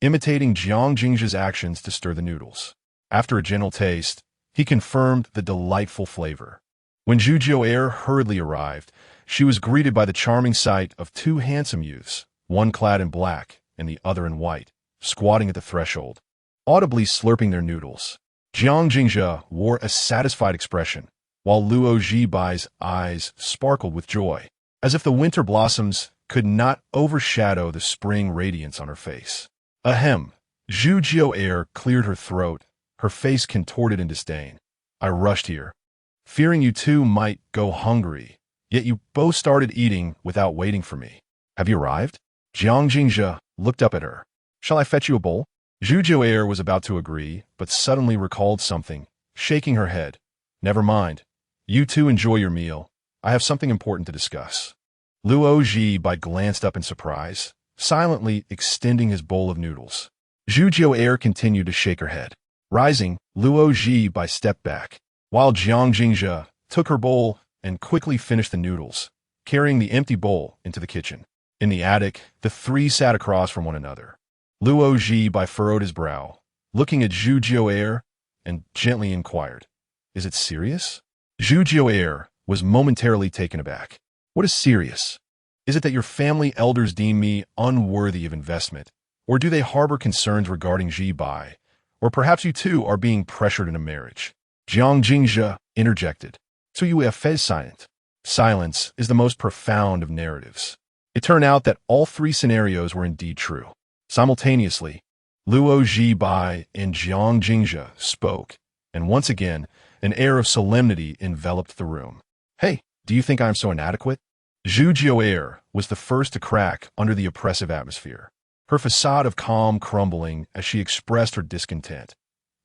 imitating Jiang Jingzhe's actions to stir the noodles. After a gentle taste, he confirmed the delightful flavor. When Zhu Jiu'er hurriedly arrived, she was greeted by the charming sight of 2 handsome youths, one clad in black and the other in white, squatting at the threshold, audibly slurping their noodles. Jiang Jingzhe wore a satisfied expression, while Luo Zhibai's eyes sparkled with joy, as if the winter blossoms could not overshadow the spring radiance on her face. Ahem. Zhu Jiu'er cleared her throat, her face contorted in disdain. I rushed here, fearing you two might go hungry, yet you both started eating without waiting for me. Have you arrived? Jiang Jingzhe looked up at her. Shall I fetch you a bowl? Zhu Jiu'er was about to agree, but suddenly recalled something, shaking her head. Never mind. You two enjoy your meal. I have something important to discuss. Luo Zhibai glanced up in surprise, silently extending his bowl of noodles. Zhu Jiu'er continued to shake her head. Rising, Luo Zhibai stepped back, while Jiang Jingzhe took her bowl and quickly finished the noodles, carrying the empty bowl into the kitchen. In the attic, the three sat across from one another. Luo Zhibai furrowed his brow, looking at Zhu Jio'er, and gently inquired, "Is it serious?" Zhu Jio'er was momentarily taken aback. "What is serious? Is it that your family elders deem me unworthy of investment, or do they harbor concerns regarding Zhibai, or perhaps you too are being pressured into marriage?" Jiang Jingzhe interjected. "So you have fed silent." Silence is the most profound of narratives. It turned out that all three scenarios were indeed true. Simultaneously, Luo Zhibai and Jiang Jingzhe spoke, and once again, an air of solemnity enveloped the room. "Hey, do you think I am so inadequate?" Zhu Jio'er was the first to crack under the oppressive atmosphere, her facade of calm crumbling as she expressed her discontent.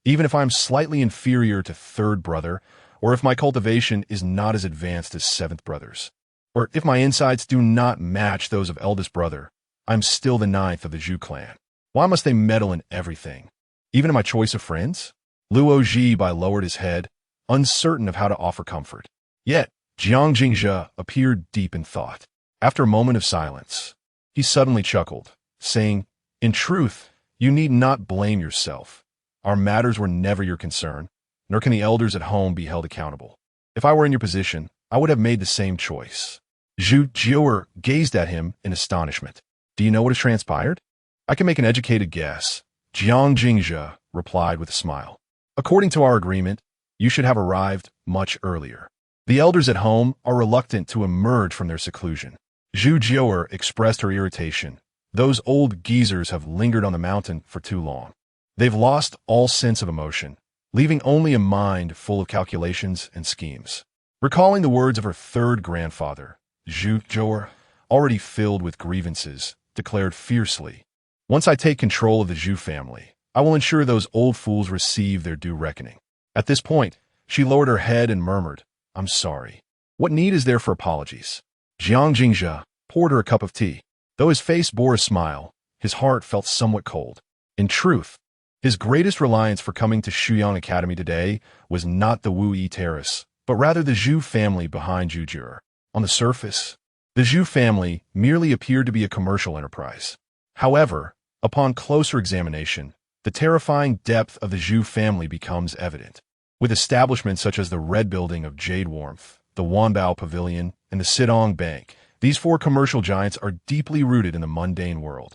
"Even if I am slightly inferior to third brother, or if my cultivation is not as advanced as seventh brother's, or if my insights do not match those of eldest brother, I'm still the ninth of the Zhu clan. Why must they meddle in everything? Even in my choice of friends?" Luo Zhibai lowered his head, uncertain of how to offer comfort. Yet, Jiang Jingzhe appeared deep in thought. After a moment of silence, he suddenly chuckled, saying, "In truth, you need not blame yourself. Our matters were never your concern, nor can the elders at home be held accountable. If I were in your position, I would have made the same choice." Zhu Jio'er gazed at him in astonishment. "Do you know what has transpired?" "I can make an educated guess," Jiang Jingzhe replied with a smile. "According to our agreement, you should have arrived much earlier. The elders at home are reluctant to emerge from their seclusion." Zhu Jio'er expressed her irritation. "Those old geezers have lingered on the mountain for too long. They've lost all sense of emotion, leaving only a mind full of calculations and schemes." Recalling the words of her third grandfather, Zhu Jio'er, already filled with grievances, declared fiercely, "Once I take control of the Zhu family, I will ensure those old fools receive their due reckoning." At this point, she lowered her head and murmured, "I'm sorry. What need is there for apologies?" Jiang Jingzhe poured her a cup of tea. Though his face bore a smile, his heart felt somewhat cold. In truth, his greatest reliance for coming to Shuyang Academy today was not the Wu Yi Terrace, but rather the Zhu family behind Zhu Jio'er. On the surface, the Zhu family merely appeared to be a commercial enterprise. However, upon closer examination, the terrifying depth of the Zhu family becomes evident. With establishments such as the Red Building of Jade Warmth, the Wanbao Pavilion, and the Sidong Bank, these four commercial giants are deeply rooted in the mundane world,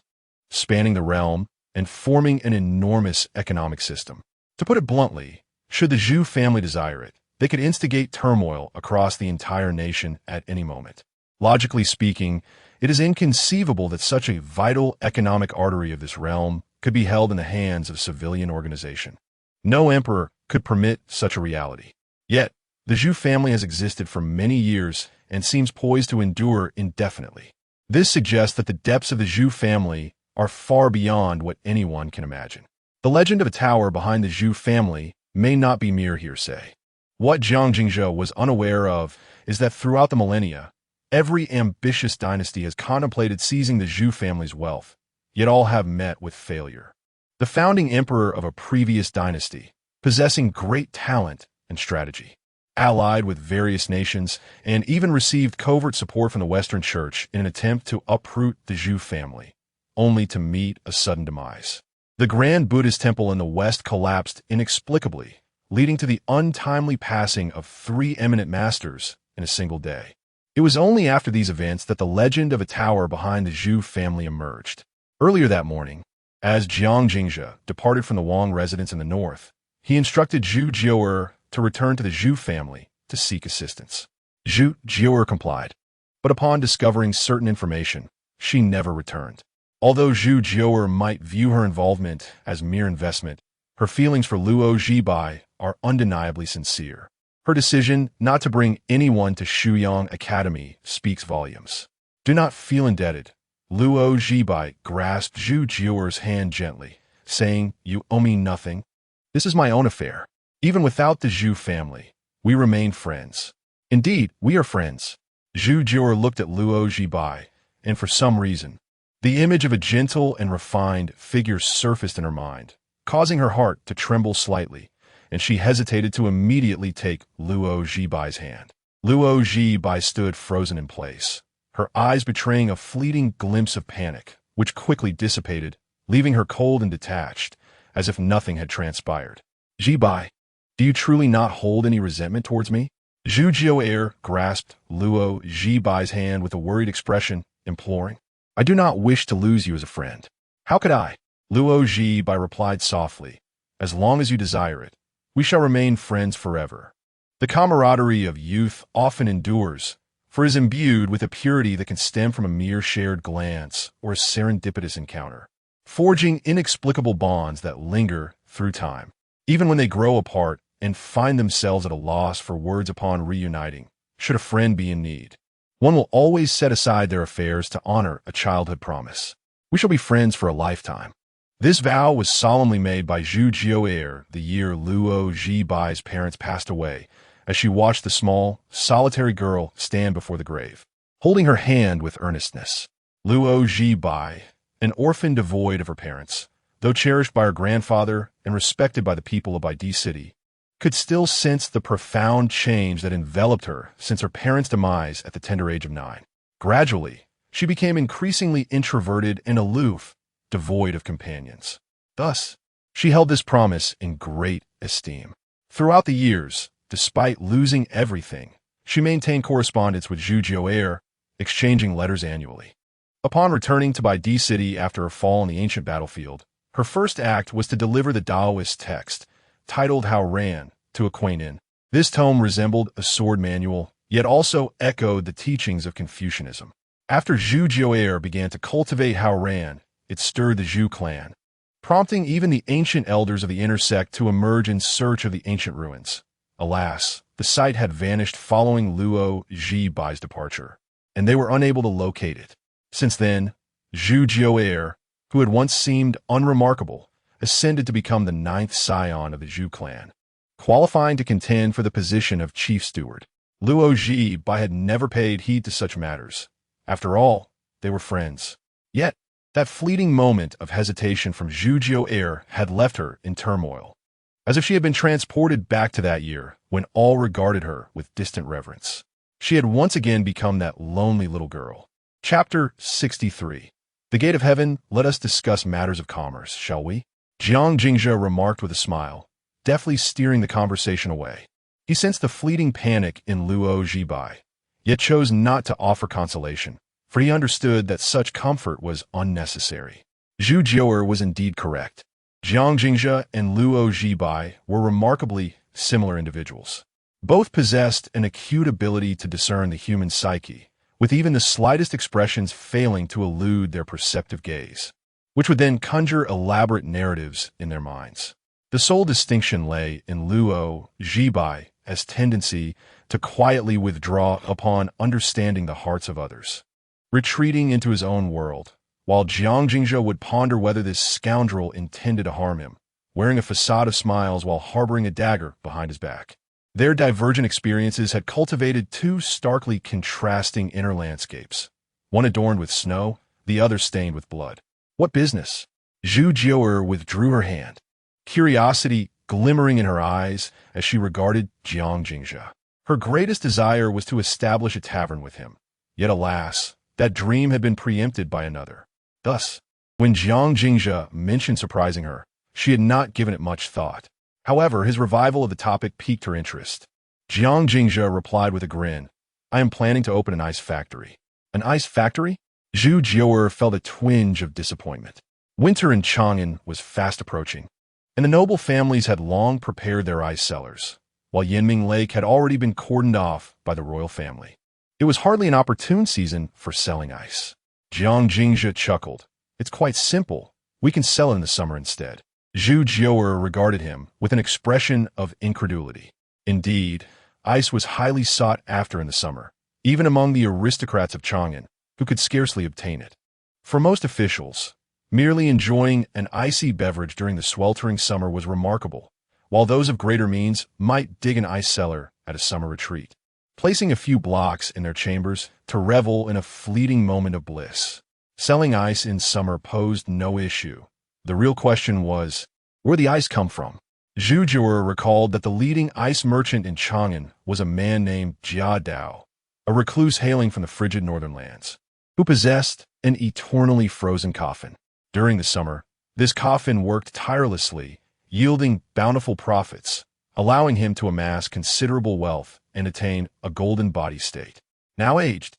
spanning the realm and forming an enormous economic system. To put it bluntly, should the Zhu family desire it, they could instigate turmoil across the entire nation at any moment. Logically speaking, it is inconceivable that such a vital economic artery of this realm could be held in the hands of civilian organization. No emperor could permit such a reality. Yet, the Zhu family has existed for many years and seems poised to endure indefinitely. This suggests that the depths of the Zhu family are far beyond what anyone can imagine. The legend of a tower behind the Zhu family may not be mere hearsay. What Jiang Jingzhe was unaware of is that throughout the millennia, every ambitious dynasty has contemplated seizing the Zhu family's wealth, yet all have met with failure. The founding emperor of a previous dynasty, possessing great talent and strategy, allied with various nations, and even received covert support from the Western Church in an attempt to uproot the Zhu family, only to meet a sudden demise. The grand Buddhist temple in the West collapsed inexplicably, leading to the untimely passing of three eminent masters in a single day. It was only after these events that the legend of a tower behind the Zhu family emerged. Earlier that morning, as Jiang Jingzhe departed from the Wang residence in the north, he instructed Zhu Jio'er to return to the Zhu family to seek assistance. Zhu Jio'er complied, but upon discovering certain information, she never returned. Although Zhu Jio'er might view her involvement as mere investment, her feelings for Luo Zhibai are undeniably sincere. Her decision not to bring anyone to Shuyang Academy speaks volumes. "Do not feel indebted." Luo Zhibai grasped Zhu Jio'er's hand gently, saying, "You owe me nothing. This is my own affair. Even without the Zhu family, we remain friends. Indeed, we are friends." Zhu Jio'er looked at Luo Zhibai, and for some reason, the image of a gentle and refined figure surfaced in her mind, causing her heart to tremble slightly, and she hesitated to immediately take Luo Zhibai's hand. Luo Zhibai stood frozen in place, her eyes betraying a fleeting glimpse of panic, which quickly dissipated, leaving her cold and detached, as if nothing had transpired. Zhibai, do you truly not hold any resentment towards me? Zhu Jio'er grasped Luo Zhibai's hand with a worried expression, imploring. I do not wish to lose you as a friend. How could I? Luo Zhibai replied softly. As long as you desire it, we shall remain friends forever. The camaraderie of youth often endures, for it is imbued with a purity that can stem from a mere shared glance or a serendipitous encounter, forging inexplicable bonds that linger through time. Even when they grow apart and find themselves at a loss for words upon reuniting, should a friend be in need, one will always set aside their affairs to honor a childhood promise. We shall be friends for a lifetime. This vow was solemnly made by Zhu Jio'er the year Luo Zhibai's parents passed away, as she watched the small, solitary girl stand before the grave, holding her hand with earnestness. Luo Zhibai, an orphan devoid of her parents, though cherished by her grandfather and respected by the people of Bai City, could still sense the profound change that enveloped her since her parents' demise at the tender age of 9. Gradually, she became increasingly introverted and aloof, devoid of companions. Thus, she held this promise in great esteem. Throughout the years, despite losing everything, she maintained correspondence with Zhu Jio'er, exchanging letters annually. Upon returning to Bai City after her fall on the ancient battlefield, her first act was to deliver the Taoist text, titled Hao Ran, to a Quainin. This tome resembled a sword manual, yet also echoed the teachings of Confucianism. After Zhu Jio'er began to cultivate Hao Ran, it stirred the Zhu clan, prompting even the ancient elders of the inner sect to emerge in search of the ancient ruins. Alas, the site had vanished following Luo Zhibai's departure, and they were unable to locate it. Since then, Zhu Jio'er, who had once seemed unremarkable, ascended to become the 9th scion of the Zhu clan, qualifying to contend for the position of chief steward. Luo Zhibai had never paid heed to such matters. After all, they were friends. Yet, that fleeting moment of hesitation from Zhu Jio'er had left her in turmoil, as if she had been transported back to that year when all regarded her with distant reverence. She had once again become that lonely little girl. Chapter 63. The Gate of Heaven. Let us discuss matters of commerce, shall we? Jiang Jingzhe remarked with a smile, deftly steering the conversation away. He sensed the fleeting panic in Luo Zhibai, yet chose not to offer consolation, for he understood that such comfort was unnecessary. Zhu Jio'er was indeed correct. Jiang Jingzhe and Luo Zhibai were remarkably similar individuals. Both possessed an acute ability to discern the human psyche, with even the slightest expressions failing to elude their perceptive gaze, which would then conjure elaborate narratives in their minds. The sole distinction lay in Luo Zhibai's tendency to quietly withdraw upon understanding the hearts of others, retreating into his own world, while Jiang Jingzhe would ponder whether this scoundrel intended to harm him, wearing a facade of smiles while harboring a dagger behind his back. Their divergent experiences had cultivated two starkly contrasting inner landscapes, one adorned with snow, the other stained with blood. What business? Zhu Jio'er withdrew her hand, curiosity glimmering in her eyes as she regarded Jiang Jingzhe. Her greatest desire was to establish a tavern with him, yet alas, that dream had been preempted by another. Thus, when Jiang Jingzhe mentioned surprising her, she had not given it much thought. However, his revival of the topic piqued her interest. Jiang Jingzhe replied with a grin, I am planning to open an ice factory. An ice factory? Zhu Jio'er felt a twinge of disappointment. Winter in Chang'an was fast approaching, and the noble families had long prepared their ice cellars, while Yanming Lake had already been cordoned off by the royal family. It was hardly an opportune season for selling ice. Jiang Jingzhe chuckled. It's quite simple. We can sell it in the summer instead. Zhu Jio'er regarded him with an expression of incredulity. Indeed, ice was highly sought after in the summer, even among the aristocrats of Chang'an, who could scarcely obtain it. For most officials, merely enjoying an icy beverage during the sweltering summer was remarkable, while those of greater means might dig an ice cellar at a summer retreat, placing a few blocks in their chambers to revel in a fleeting moment of bliss. Selling ice in summer posed no issue. The real question was, where the ice come from? Zhu Jie recalled that the leading ice merchant in Chang'an was a man named Jia Dao, a recluse hailing from the frigid northern lands, who possessed an eternally frozen coffin. During the summer, this coffin worked tirelessly, yielding bountiful profits, allowing him to amass considerable wealth and attain a golden body state. Now aged,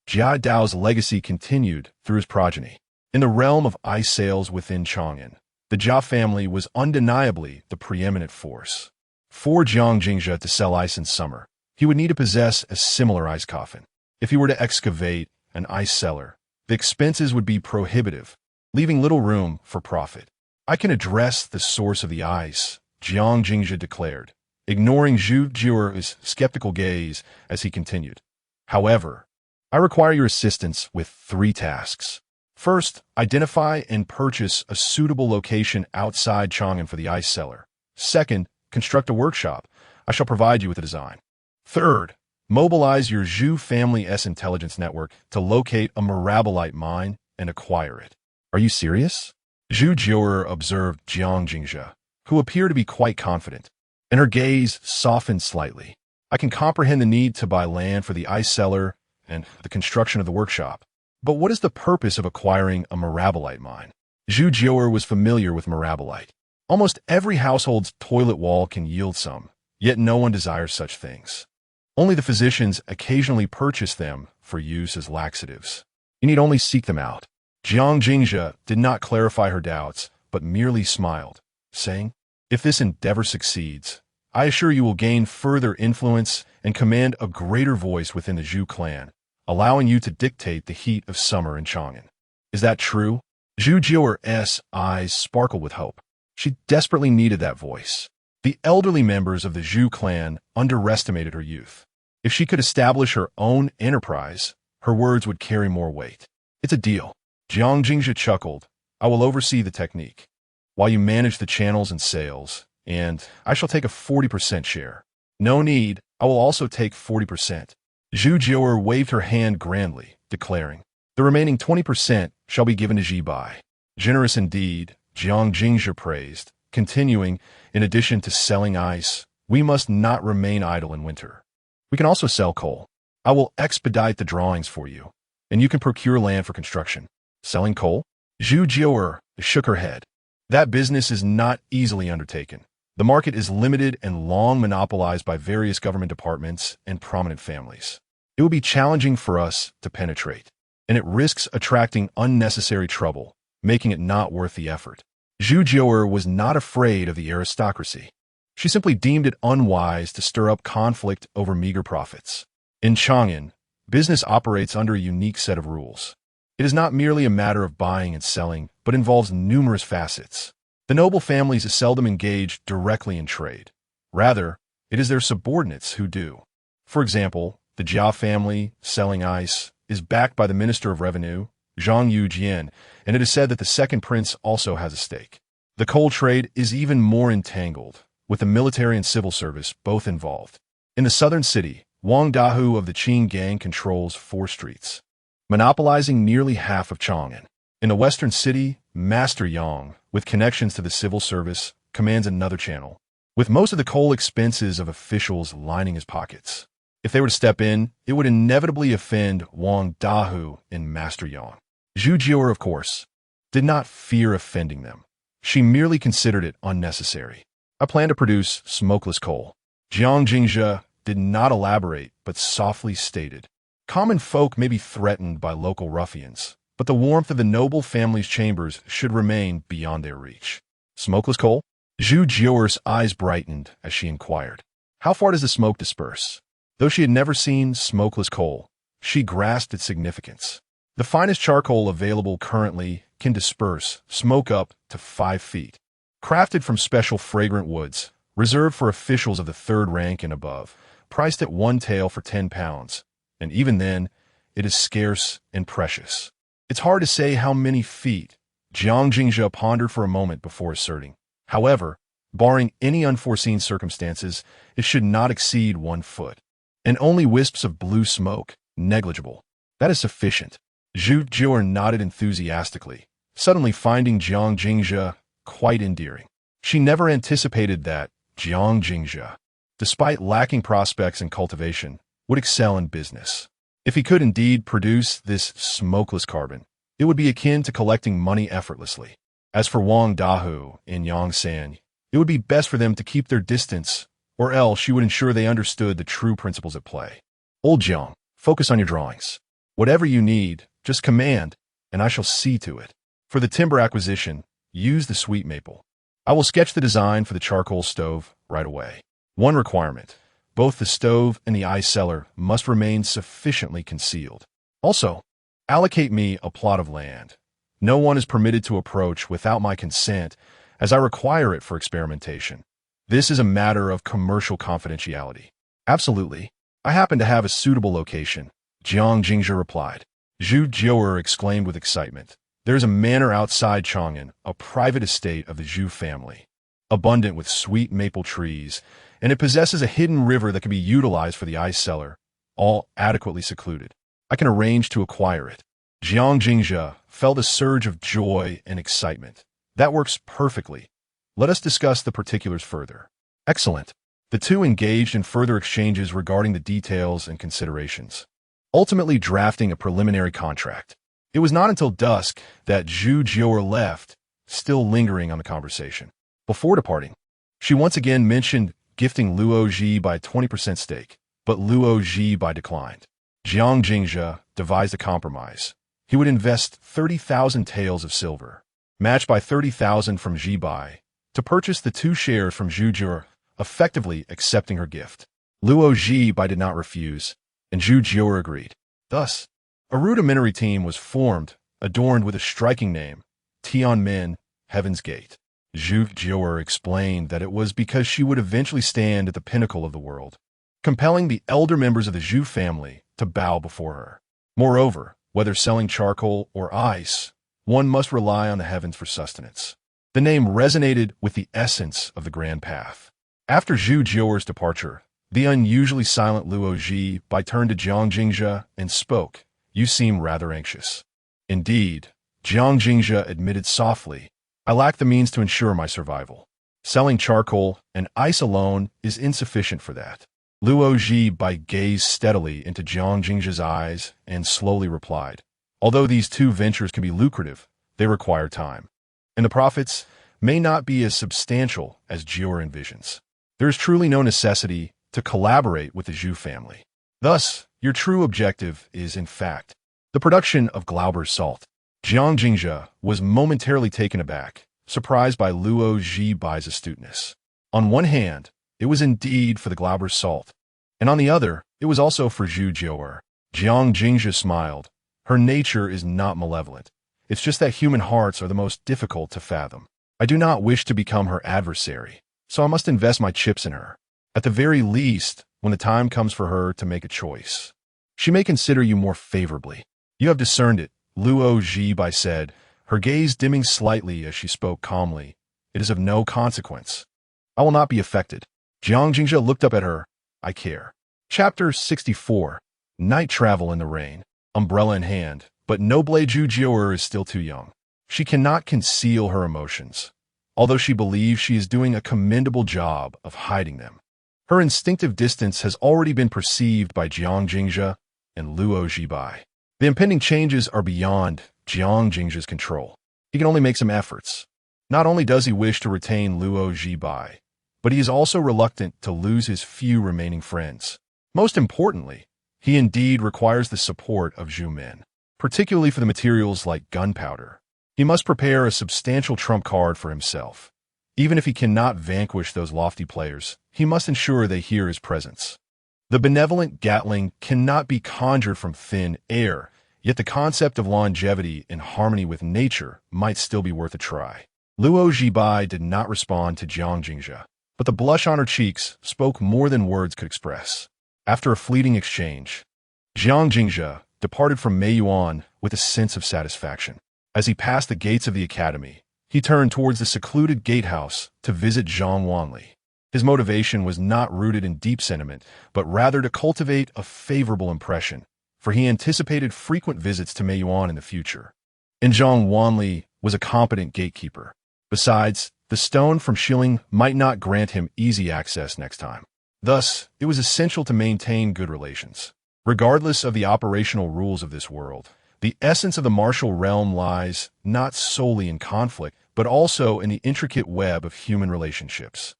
Jia Dao's legacy continued through his progeny. In the realm of ice sails within Chang'an, the Jia family was undeniably the preeminent force. For Jiang Jingzhe to sell ice in summer, he would need to possess a similar ice coffin. If he were to excavate an ice cellar, the expenses would be prohibitive, leaving little room for profit. I can address the source of the ice, Jiang Jingzhe declared, ignoring Zhu Jie's skeptical gaze as he continued. However, I require your assistance with 3 tasks. First, identify and purchase a suitable location outside Chang'an for the ice cellar. Second, construct a workshop. I shall provide you with a design. Third, mobilize your Zhu family's intelligence network to locate a mirabolite mine and acquire it. Are you serious? Zhu Jie observed Jiang Jingzhe, who appeared to be quite confident, and her gaze softened slightly. I can comprehend the need to buy land for the ice cellar and the construction of the workshop. But what is the purpose of acquiring a mirabolite mine? Zhu Jie was familiar with mirabolite. Almost every household's toilet wall can yield some, yet no one desires such things. Only the physicians occasionally purchase them for use as laxatives. You need only seek them out. Jiang Jingzhe did not clarify her doubts, but merely smiled, saying, "If this endeavor succeeds, I assure you will gain further influence and command a greater voice within the Zhu clan, allowing you to dictate the heat of summer in Chang'an." Is that true? Zhu Jie's eyes sparkled with hope. She desperately needed that voice. The elderly members of the Zhu clan underestimated her youth. If she could establish her own enterprise, her words would carry more weight. It's a deal. Jiang Jingzhe chuckled. I will oversee the technique, while you manage the channels and sales, and I shall take a 40% share. No need, I will also take 40%. Zhu Jie waved her hand grandly, declaring, the remaining 20% shall be given to Ji Bai. Generous indeed, Jiang Jingzhe praised, continuing, in addition to selling ice, we must not remain idle in winter. We can also sell coal. I will expedite the drawings for you, and you can procure land for construction. Selling coal? Zhu Jie shook her head. That business is not easily undertaken. The market is limited and long monopolized by various government departments and prominent families. It would be challenging for us to penetrate, and it risks attracting unnecessary trouble, making it not worth the effort. Zhu Jie was not afraid of the aristocracy. She simply deemed it unwise to stir up conflict over meager profits. In Chang'an, business operates under a unique set of rules. It is not merely a matter of buying and selling, but involves numerous facets. The noble families seldom engage directly in trade. Rather, it is their subordinates who do. For example, the Jia family, selling ice, is backed by the Minister of Revenue, Zhang Yujian, and it is said that the second prince also has a stake. The coal trade is even more entangled, with the military and civil service both involved. In the southern city, Wang Dahu of the Qing gang controls 4 streets, monopolizing nearly half of Chang'an. In the western city, Master Yang, with connections to the civil service, commands another channel, with most of the coal expenses of officials lining his pockets. If they were to step in, it would inevitably offend Wang Dahu and Master Yang. Zhu Jie, of course, did not fear offending them. She merely considered it unnecessary. I plan to produce smokeless coal. Jiang Jingzhe did not elaborate, but softly stated, common folk may be threatened by local ruffians, but the warmth of the noble family's chambers should remain beyond their reach. Smokeless coal? Zhu Jie's eyes brightened as she inquired, how far does the smoke disperse? Though she had never seen smokeless coal, she grasped its significance. The finest charcoal available currently can disperse smoke up to 5 feet. Crafted from special fragrant woods, reserved for officials of the 3rd rank and above, priced at 1 tael for 10 pounds, and even then, it is scarce and precious. It's hard to say how many feet. Jiang Jingzhe pondered for a moment before asserting. However, barring any unforeseen circumstances, it should not exceed 1 foot. And only wisps of blue smoke, negligible. That is sufficient. Zhu Jie nodded enthusiastically, suddenly finding Jiang Jingzhe quite endearing. She never anticipated that Jiang Jingzhe, despite lacking prospects in cultivation, would excel in business. If he could indeed produce this smokeless carbon, it would be akin to collecting money effortlessly. As for Wang Dahu and Yang San, it would be best for them to keep their distance, or else she would ensure they understood the true principles at play. Old Jiang, focus on your drawings. Whatever you need, just command, and I shall see to it. For the timber acquisition, use the sweet maple. I will sketch the design for the charcoal stove right away. One requirement: both the stove and the ice cellar must remain sufficiently concealed. Also, allocate me a plot of land. No one is permitted to approach without my consent, as I require it for experimentation. This is a matter of commercial confidentiality. Absolutely. I happen to have a suitable location, Jiang Jingzhe replied. Zhu Jiuer exclaimed with excitement. There is a manor outside Chang'an, a private estate of the Zhu family, abundant with sweet maple trees, and it possesses a hidden river that can be utilized for the ice cellar, all adequately secluded. I can arrange to acquire it. Jiang Jingzhe felt a surge of joy and excitement. That works perfectly. Let us discuss the particulars further. Excellent. The two engaged in further exchanges regarding the details and considerations, ultimately drafting a preliminary contract. It was not until dusk that Zhu Jiuer left, still lingering on the conversation. Before departing, she once again mentioned gifting Luo Ji by 20% stake, but Luo Ji by declined. Jiang Jingzhe devised a compromise. He would invest 30,000 taels of silver, matched by 30,000 from Ji Bai, to purchase the 2 shares from Zhu Jiuer, effectively accepting her gift. Luo Ji Bai did not refuse, and Zhu Jiuer agreed. Thus, a rudimentary team was formed, adorned with a striking name, Tianmen, Heaven's Gate. Zhu Jiuer explained that it was because she would eventually stand at the pinnacle of the world, compelling the elder members of the Zhu family to bow before her. Moreover, whether selling charcoal or ice, one must rely on the heavens for sustenance. The name resonated with the essence of the Grand Path. After Zhu Jiuer's departure, the unusually silent Luo Ji Bai turned to Jiang Jingzhe and spoke. You seem rather anxious. Indeed, Jiang Jingzhe admitted softly, I lack the means to ensure my survival. Selling charcoal and ice alone is insufficient for that. Luo Ji Bai gazed steadily into Jiang Jingzhe's eyes and slowly replied, although these two ventures can be lucrative, they require time, and the profits may not be as substantial as Jiuer envisions. There is truly no necessity to collaborate with the Zhu family. Thus, your true objective is, in fact, the production of Glauber's salt. Jiang Jingzhe was momentarily taken aback, surprised by Luo Ji Bai's astuteness. On one hand, it was indeed for the Glauber's salt, and on the other, it was also for Zhu Jiuer. Jiang Jingzhe smiled. Her nature is not malevolent. It's just that human hearts are the most difficult to fathom. I do not wish to become her adversary, so I must invest my chips in her. At the very least, when the time comes for her to make a choice, she may consider you more favorably. You have discerned it, Luo Ji Bai said, her gaze dimming slightly as she spoke calmly. It is of no consequence. I will not be affected. Jiang Jingzhe looked up at her. I care. Chapter 64. Night Travel in the Rain. Umbrella in hand, but noble Zhu Jiuer is still too young. She cannot conceal her emotions, although she believes she is doing a commendable job of hiding them. Her instinctive distance has already been perceived by Jiang Jingzhe and Luo Ji Bai. The impending changes are beyond Jiang Jingzhe's control. He can only make some efforts. Not only does he wish to retain Luo Ji Bai, but he is also reluctant to lose his few remaining friends. Most importantly, he indeed requires the support of Zhu men, particularly for the materials like gunpowder. He must prepare a substantial trump card for himself. Even if he cannot vanquish those lofty players, he must ensure they hear his presence. The benevolent Gatling cannot be conjured from thin air, yet the concept of longevity in harmony with nature might still be worth a try. Luo Ji Bai did not respond to Jiang Jingzhe, but the blush on her cheeks spoke more than words could express. After a fleeting exchange, Jiang Jingzhe departed from Meiyuan with a sense of satisfaction. As he passed the gates of the academy, he turned towards the secluded gatehouse to visit Zhang Wanli. His motivation was not rooted in deep sentiment, but rather to cultivate a favorable impression, for he anticipated frequent visits to Meiyuan in the future. And Zhang Wanli was a competent gatekeeper. Besides, The stone from Shilling might not grant him easy access next time. Thus, it was essential to maintain good relations. Regardless of the operational rules of this world, the essence of the martial realm lies not solely in conflict, but also in the intricate web of human relationships.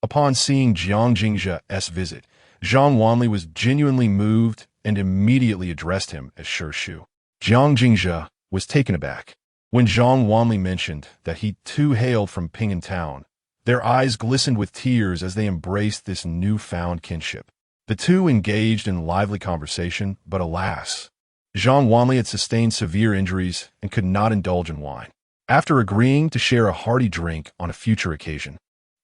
Upon seeing Jiang Jingzhe's visit, Zhang Wanli was genuinely moved and immediately addressed him as Shi Shu. Jiang Jingzhe was taken aback. When Zhang Wanli mentioned that he too hailed from Ping'an Town, their eyes glistened with tears as they embraced this newfound kinship. The two engaged in lively conversation, but alas, Zhang Wanli had sustained severe injuries and could not indulge in wine. After agreeing to share a hearty drink on a future occasion,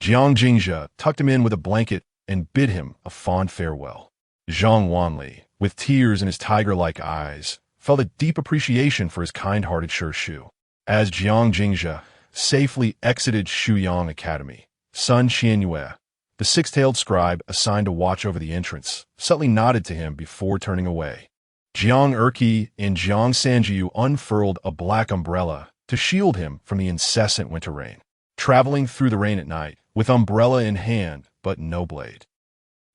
Jiang Jingzhe tucked him in with a blanket and bid him a fond farewell. Zhang Wanli, with tears in his tiger-like eyes, felt a deep appreciation for his kind-hearted Shi Shu. As Jiang Jingzhe safely exited Shuyang Academy, Sun Qianyue, the six-tailed scribe assigned to watch over the entrance, subtly nodded to him before turning away. Jiang Erqi and Jiang Sanjiu unfurled a black umbrella to shield him from the incessant winter rain, traveling through the rain at night, with umbrella in hand but no blade.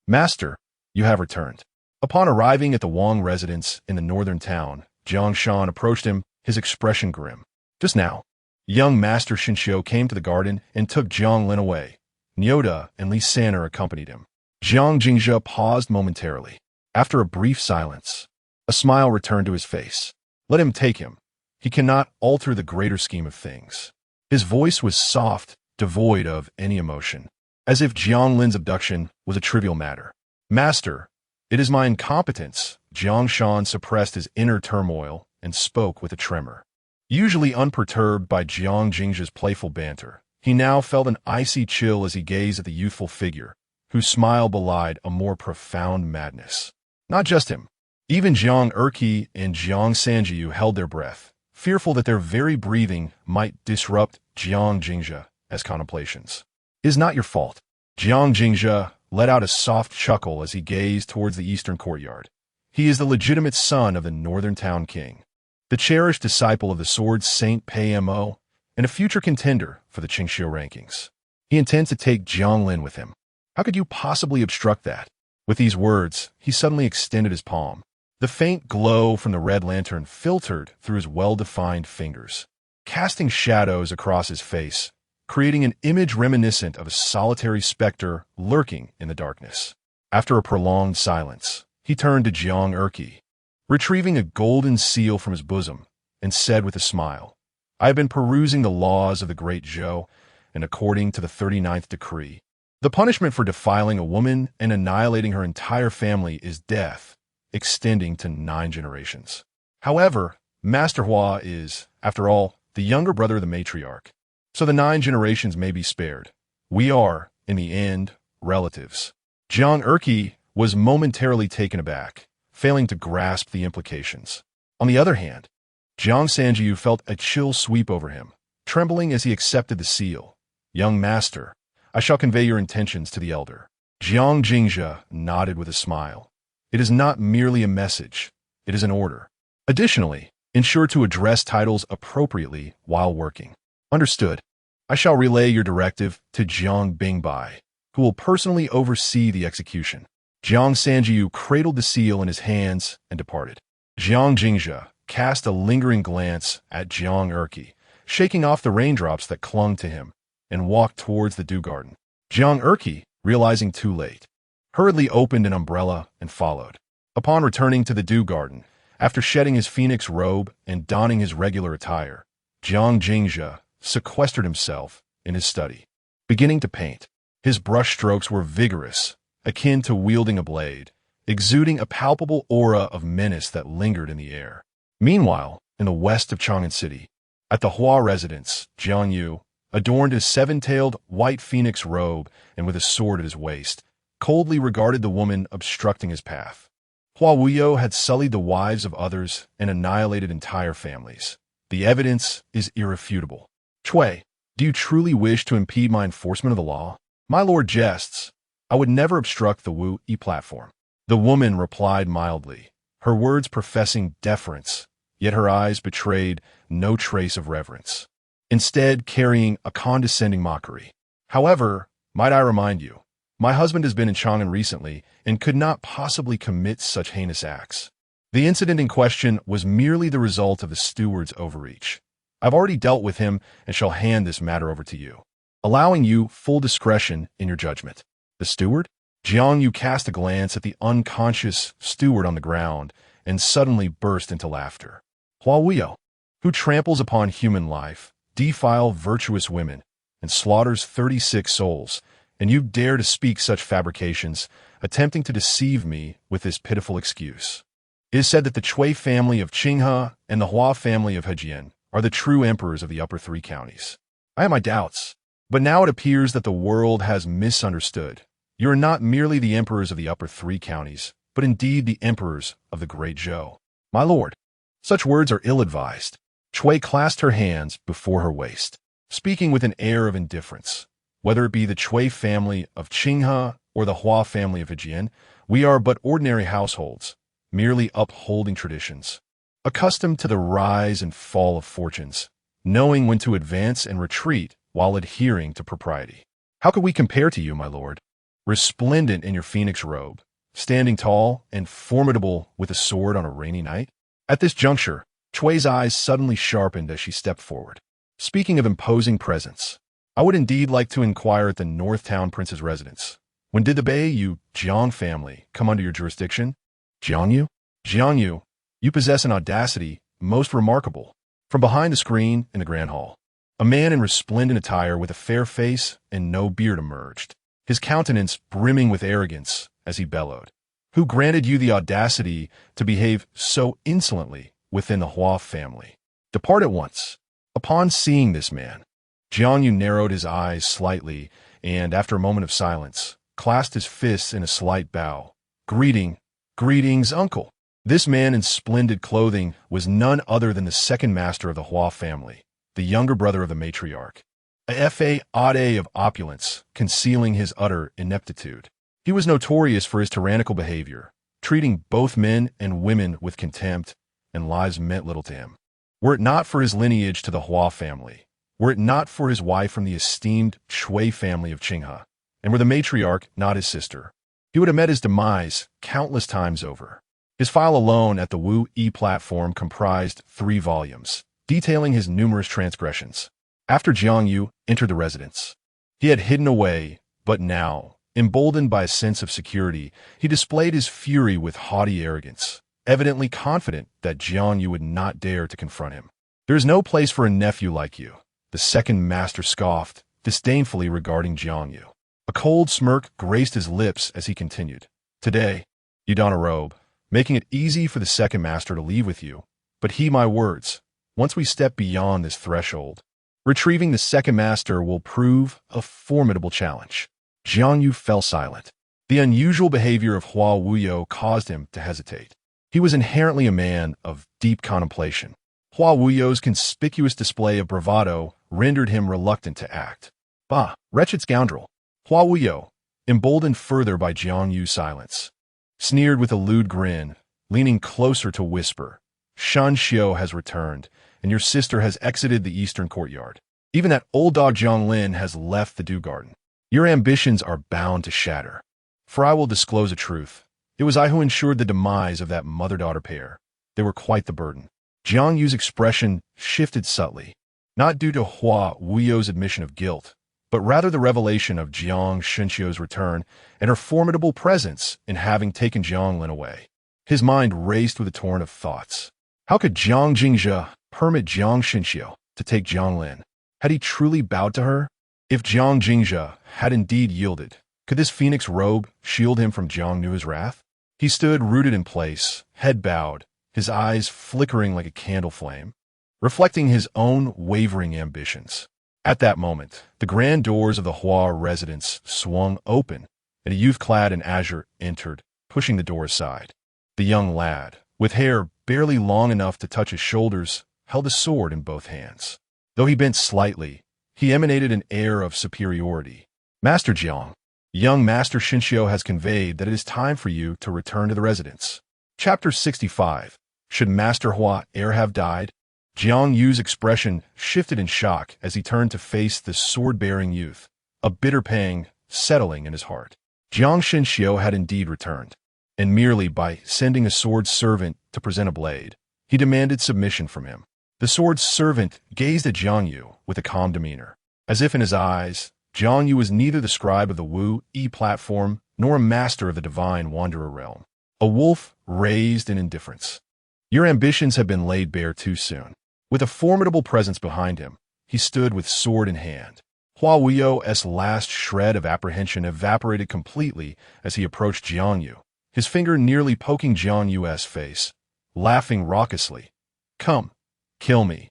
"Master, you have returned." Upon arriving at the Wang residence in the northern town, Jiang Shan approached him, his expression grim. Just now, young Master Shinshio came to the garden and took Jiang Lin away. Nyoda and Li Saner accompanied him. Jiang Jingzhe paused momentarily. After a brief silence, a smile returned to his face. Let him take him. He cannot alter the greater scheme of things. His voice was soft, devoid of any emotion, as if Jiang Lin's abduction was a trivial matter. "Master, it is my incompetence." Jiang Shan suppressed his inner turmoil and spoke with a tremor. Usually unperturbed by Jiang Jingzhe's playful banter, he now felt an icy chill as he gazed at the youthful figure, whose smile belied a more profound madness. Not just him. Even Jiang Erqi and Jiang Sanjiu held their breath, fearful that their very breathing might disrupt Jiang Jingzhe's contemplations. "It is not your fault." Jiang Jingzhe let out a soft chuckle as he gazed towards the eastern courtyard. He is the legitimate son of the northern town king, the cherished disciple of the sword Saint Pei Mo, and a future contender for the Qingxiu rankings. He intends to take Jiang Lin with him. How could you possibly obstruct that? With these words, he suddenly extended his palm. The faint glow from the red lantern filtered through his well-defined fingers, casting shadows across his face, creating an image reminiscent of a solitary specter lurking in the darkness. After a prolonged silence, he turned to Jiang Erqi, retrieving a golden seal from his bosom, and said with a smile, "I have been perusing the laws of the great Zhou, and according to the 39th decree, the punishment for defiling a woman and annihilating her entire family is death, extending to 9 generations. However, Master Hua is, after all, the younger brother of the matriarch, so the 9 generations may be spared. We are, in the end, relatives." Jiang Erqi was momentarily taken aback, failing to grasp the implications. On the other hand, Jiang Sanjiu felt a chill sweep over him, trembling as he accepted the seal. "Young master, I shall convey your intentions to the elder." Jiang Jingzhe nodded with a smile. "It is not merely a message, it is an order. Additionally, ensure to address titles appropriately while working." "Understood. I shall relay your directive to Jiang Bingbai, who will personally oversee the execution." Jiang Sanjiu cradled the seal in his hands and departed. Jiang Jingzhe cast a lingering glance at Jiang Erqi, shaking off the raindrops that clung to him, and walked towards the dew garden. Jiang Erqi, realizing too late, hurriedly opened an umbrella and followed. Upon returning to the dew garden, after shedding his phoenix robe and donning his regular attire, Jiang Jingzhe sequestered himself in his study, beginning to paint. His brushstrokes were vigorous, akin to wielding a blade, exuding a palpable aura of menace that lingered in the air. Meanwhile, in the west of Chang'an City, at the Hua residence, Jiang Yu, adorned his 7-tailed white phoenix robe and with a sword at his waist, coldly regarded the woman obstructing his path. Hua Wuyo had sullied the wives of others and annihilated entire families. The evidence is irrefutable. "Cui, do you truly wish to impede my enforcement of the law?" "My lord jests. I would never obstruct the Wu Yi platform." The woman replied mildly, her words professing deference, yet her eyes betrayed no trace of reverence. instead carrying a condescending mockery. However, might I remind you, my husband has been in Chang'an recently and could not possibly commit such heinous acts. The incident in question was merely the result of the steward's overreach. I've already dealt with him and shall hand this matter over to you, allowing you full discretion in your judgment. The steward? Jiang Yu cast a glance at the unconscious steward on the ground and suddenly burst into laughter. Hua Wuyo, who tramples upon human life, defiles virtuous women, and slaughters 36 souls, and you dare to speak such fabrications, attempting to deceive me with this pitiful excuse. It is said that the Cui family of Qinghe and the Hua family of Hejian are the true emperors of the upper three counties. I have my doubts, but now it appears that the world has misunderstood. You are not merely the emperors of the upper three counties, but indeed the emperors of the great Zhou. My lord, such words are ill-advised. Cui clasped her hands before her waist, speaking with an air of indifference. Whether it be the Cui family of Qinghe or the Hua family of Hejian, we are but ordinary households, merely upholding traditions, accustomed to the rise and fall of fortunes, knowing when to advance and retreat while adhering to propriety. How could we compare to you, my lord? Resplendent in your phoenix robe, standing tall and formidable with a sword on a rainy night? At this juncture, Cui's eyes suddenly sharpened as she stepped forward. Speaking of imposing presence, I would indeed like to inquire at the Northtown Prince's residence. When did the Beiyu Jiang family come under your jurisdiction? Jiang Yu, you possess an audacity most remarkable. From behind the screen in the Grand Hall, a man in resplendent attire with a fair face and no beard emerged, his countenance brimming with arrogance as he bellowed. Who granted you the audacity to behave so insolently within the Hua family? Depart at once. Upon seeing this man, Jiang Yu narrowed his eyes slightly and, after a moment of silence, clasped his fists in a slight bow. Greetings, uncle. This man in splendid clothing was none other than the second master of the Hua family, the younger brother of the matriarch. A fa of opulence, concealing his utter ineptitude. He was notorious for his tyrannical behavior, treating both men and women with contempt, and lives meant little to him. Were it not for his lineage to the Hua family, were it not for his wife from the esteemed Cui family of Qinghe, and were the matriarch not his sister, he would have met his demise countless times over. His file alone at the Wu Yi platform comprised 3 volumes, detailing his numerous transgressions. After Jiang Yu entered the residence, he had hidden away, but now, emboldened by a sense of security, he displayed his fury with haughty arrogance, evidently confident that Jiang Yu would not dare to confront him. There is no place for a nephew like you, the second master scoffed, disdainfully regarding Jiang Yu. A cold smirk graced his lips as he continued. Today, you don a robe, making it easy for the second master to leave with you, but heed my words. Once we step beyond this threshold, retrieving the second master will prove a formidable challenge. Jiang Yu fell silent. The unusual behavior of Hua Wuyo caused him to hesitate. He was inherently a man of deep contemplation. Hua Wuyo's conspicuous display of bravado rendered him reluctant to act. Bah, wretched scoundrel! Hua Wuyo, emboldened further by Jiang Yu's silence, sneered with a lewd grin, leaning closer to whisper, Shan Xiu has returned, and your sister has exited the eastern courtyard. Even that old dog Jiang Lin has left the Dew Garden. Your ambitions are bound to shatter. For I will disclose a truth. It was I who ensured the demise of that mother-daughter pair. They were quite the burden. Jiang Yu's expression shifted subtly, not due to Hua Wuyo's admission of guilt, but rather the revelation of Jiang Shenxiu's return and her formidable presence in having taken Jiang Lin away. His mind raced with a torrent of thoughts. How could Jiang Jingzhe permit Jiang Shenxiu to take Jiang Lin? Had he truly bowed to her? If Jiang Jingzhe had indeed yielded, could this phoenix robe shield him from Jiang Nu's wrath? He stood rooted in place, head bowed, his eyes flickering like a candle flame, reflecting his own wavering ambitions. At that moment, the grand doors of the Hua residence swung open, and a youth clad in azure entered, pushing the door aside. The young lad, with hair barely long enough to touch his shoulders, held a sword in both hands. Though he bent slightly, he emanated an air of superiority. Master Jiang, young Master Shenxiu has conveyed that it is time for you to return to the residence. Chapter 65. Should Master Hua e'er have died? Jiang Yu's expression shifted in shock as he turned to face the sword-bearing youth, a bitter pang settling in his heart. Jiang Shenxiu had indeed returned, and merely by sending a sword servant to present a blade, he demanded submission from him. The sword servant gazed at Jiang Yu with a calm demeanor, as if in his eyes, Jiang Yu was neither the scribe of the Wu-Yi platform nor a master of the divine wanderer realm. A wolf raised in indifference. Your ambitions have been laid bare too soon. With a formidable presence behind him, he stood with sword in hand. Hua Wuyo's last shred of apprehension evaporated completely as he approached Jiang Yu, his finger nearly poking Jiang Yu's face, laughing raucously. Come, kill me.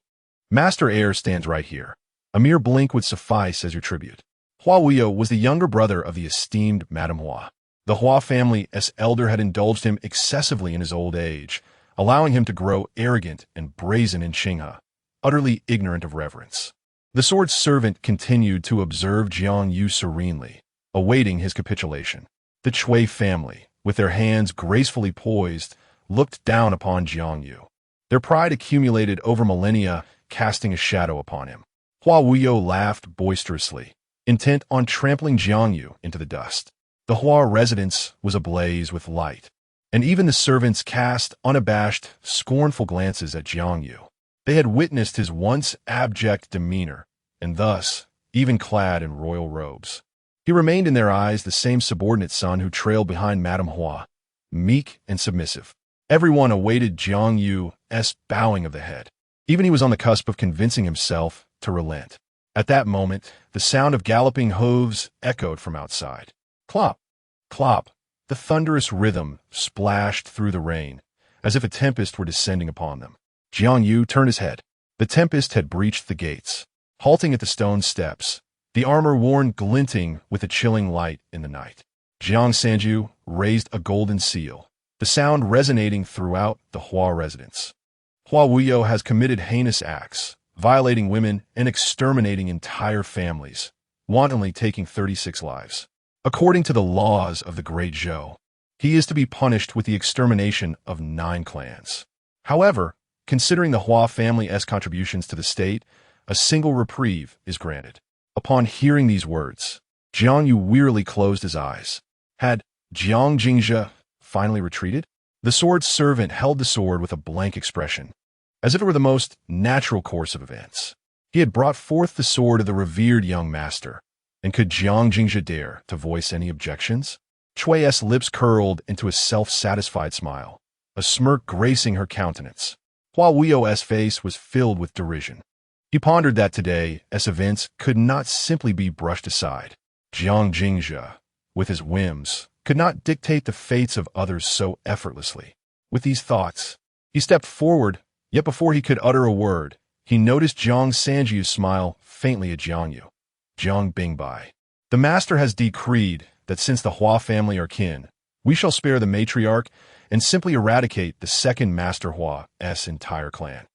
Master Heir stands right here. A mere blink would suffice as your tribute. Hua Wuyo was the younger brother of the esteemed Madame Hua. The Hua family's elder had indulged him excessively in his old age, allowing him to grow arrogant and brazen in Qinghe, utterly ignorant of reverence. The sword servant continued to observe Jiang Yu serenely, awaiting his capitulation. The Chui family, with their hands gracefully poised, looked down upon Jiang Yu. Their pride accumulated over millennia, casting a shadow upon him. Hua Wuyo laughed boisterously, intent on trampling Jiang Yu into the dust. The Hua residence was ablaze with light, and even the servants cast unabashed, scornful glances at Jiang Yu. They had witnessed his once abject demeanor, and thus, even clad in royal robes, he remained in their eyes the same subordinate son who trailed behind Madame Hua, meek and submissive. Everyone awaited Jiang Yu's bowing of the head. Even he was on the cusp of convincing himself to relent. At that moment, the sound of galloping hooves echoed from outside. Clop, clop, the thunderous rhythm splashed through the rain, as if a tempest were descending upon them. Jiang Yu turned his head. The tempest had breached the gates, halting at the stone steps, the armor worn glinting with a chilling light in the night. Jiang Sanju raised a golden seal, the sound resonating throughout the Hua residence. Hua Wuyo has committed heinous acts, violating women and exterminating entire families, wantonly taking 36 lives. According to the laws of the Great Zhou, he is to be punished with the extermination of 9 clans. However, considering the Hua family's contributions to the state, a single reprieve is granted. Upon hearing these words, Jiang Yu wearily closed his eyes. Had Jiang Jingzhe finally retreated? The sword servant held the sword with a blank expression, as if it were the most natural course of events. He had brought forth the sword of the revered young master, and could Jiang Jingzhe dare to voice any objections? Chui's lips curled into a self-satisfied smile, a smirk gracing her countenance. Hua Wuyo's face was filled with derision. He pondered that today, as events could not simply be brushed aside. Jiang Jingzhe, with his whims, could not dictate the fates of others so effortlessly. With these thoughts, he stepped forward, yet before he could utter a word, he noticed Jiang Sanjiu smile faintly at Jiang Yu. Jiang Bingbai. The master has decreed that since the Hua family are kin, we shall spare the matriarch and simply eradicate the second Master Hua's entire clan.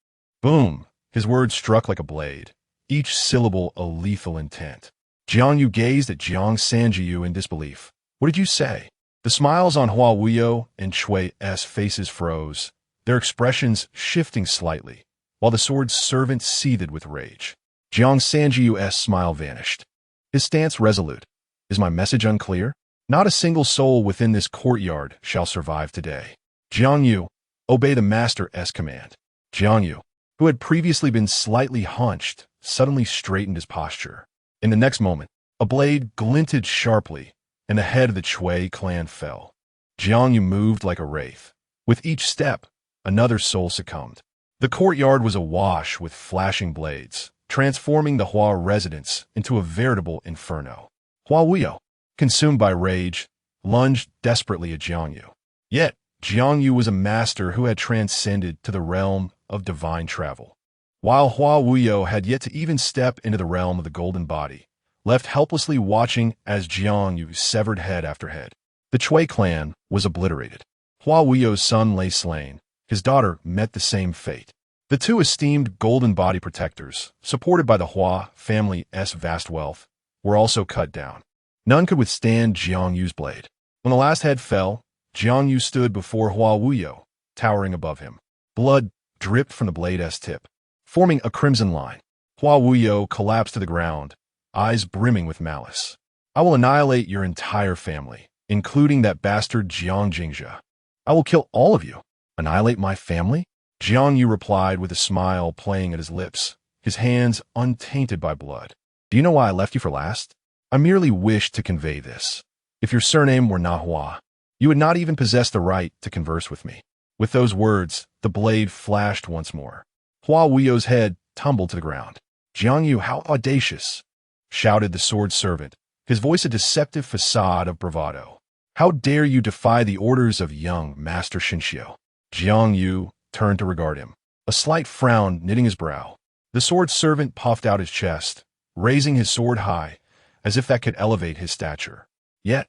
Boom! His words struck like a blade, each syllable a lethal intent. Jiang Yu gazed at Jiang Sanjiu in disbelief. What did you say? The smiles on Hua Wuyo and Chui's faces froze, their expressions shifting slightly, while the sword servant seethed with rage. Jiang Sanjiu's smile vanished, his stance resolute. Is my message unclear? Not a single soul within this courtyard shall survive today. Jiang Yu, obey the master's command. Jiang Yu, who had previously been slightly hunched, suddenly straightened his posture. In the next moment, a blade glinted sharply, and the head of the Chui clan fell. Jiang Yu moved like a wraith. With each step, another soul succumbed. The courtyard was awash with flashing blades, transforming the Hua residence into a veritable inferno. Hua Wuyo, consumed by rage, lunged desperately at Jiang Yu. Yet, Jiang Yu was a master who had transcended to the realm of divine travel, while Hua Wuyo had yet to even step into the realm of the golden body, left helplessly watching as Jiang Yu severed head after head. The Chui clan was obliterated. Hua Wuyo's son lay slain. His daughter met the same fate. The two esteemed golden body protectors, supported by the Hua family's vast wealth, were also cut down. None could withstand Jiang Yu's blade. When the last head fell, Jiang Yu stood before Hua Wuyo, towering above him. Blood dripped from the blade's tip. forming a crimson line. Hua Wuyo collapsed to the ground, eyes brimming with malice. I will annihilate your entire family, including that bastard Jiang Jingzhe. I will kill all of you. Annihilate my family? Jiang Yu replied with a smile playing at his lips, his hands untainted by blood. Do you know why I left you for last? I merely wished to convey this. If your surname were not Hua, you would not even possess the right to converse with me. With those words, the blade flashed once more. Hua Wuyo's head tumbled to the ground. Jiang Yu, how audacious! Shouted the sword servant, his voice a deceptive facade of bravado. How dare you defy the orders of young Master Shinshio? Jiang Yu turned to regard him, a slight frown knitting his brow. The sword servant puffed out his chest, raising his sword high, as if that could elevate his stature. Yet,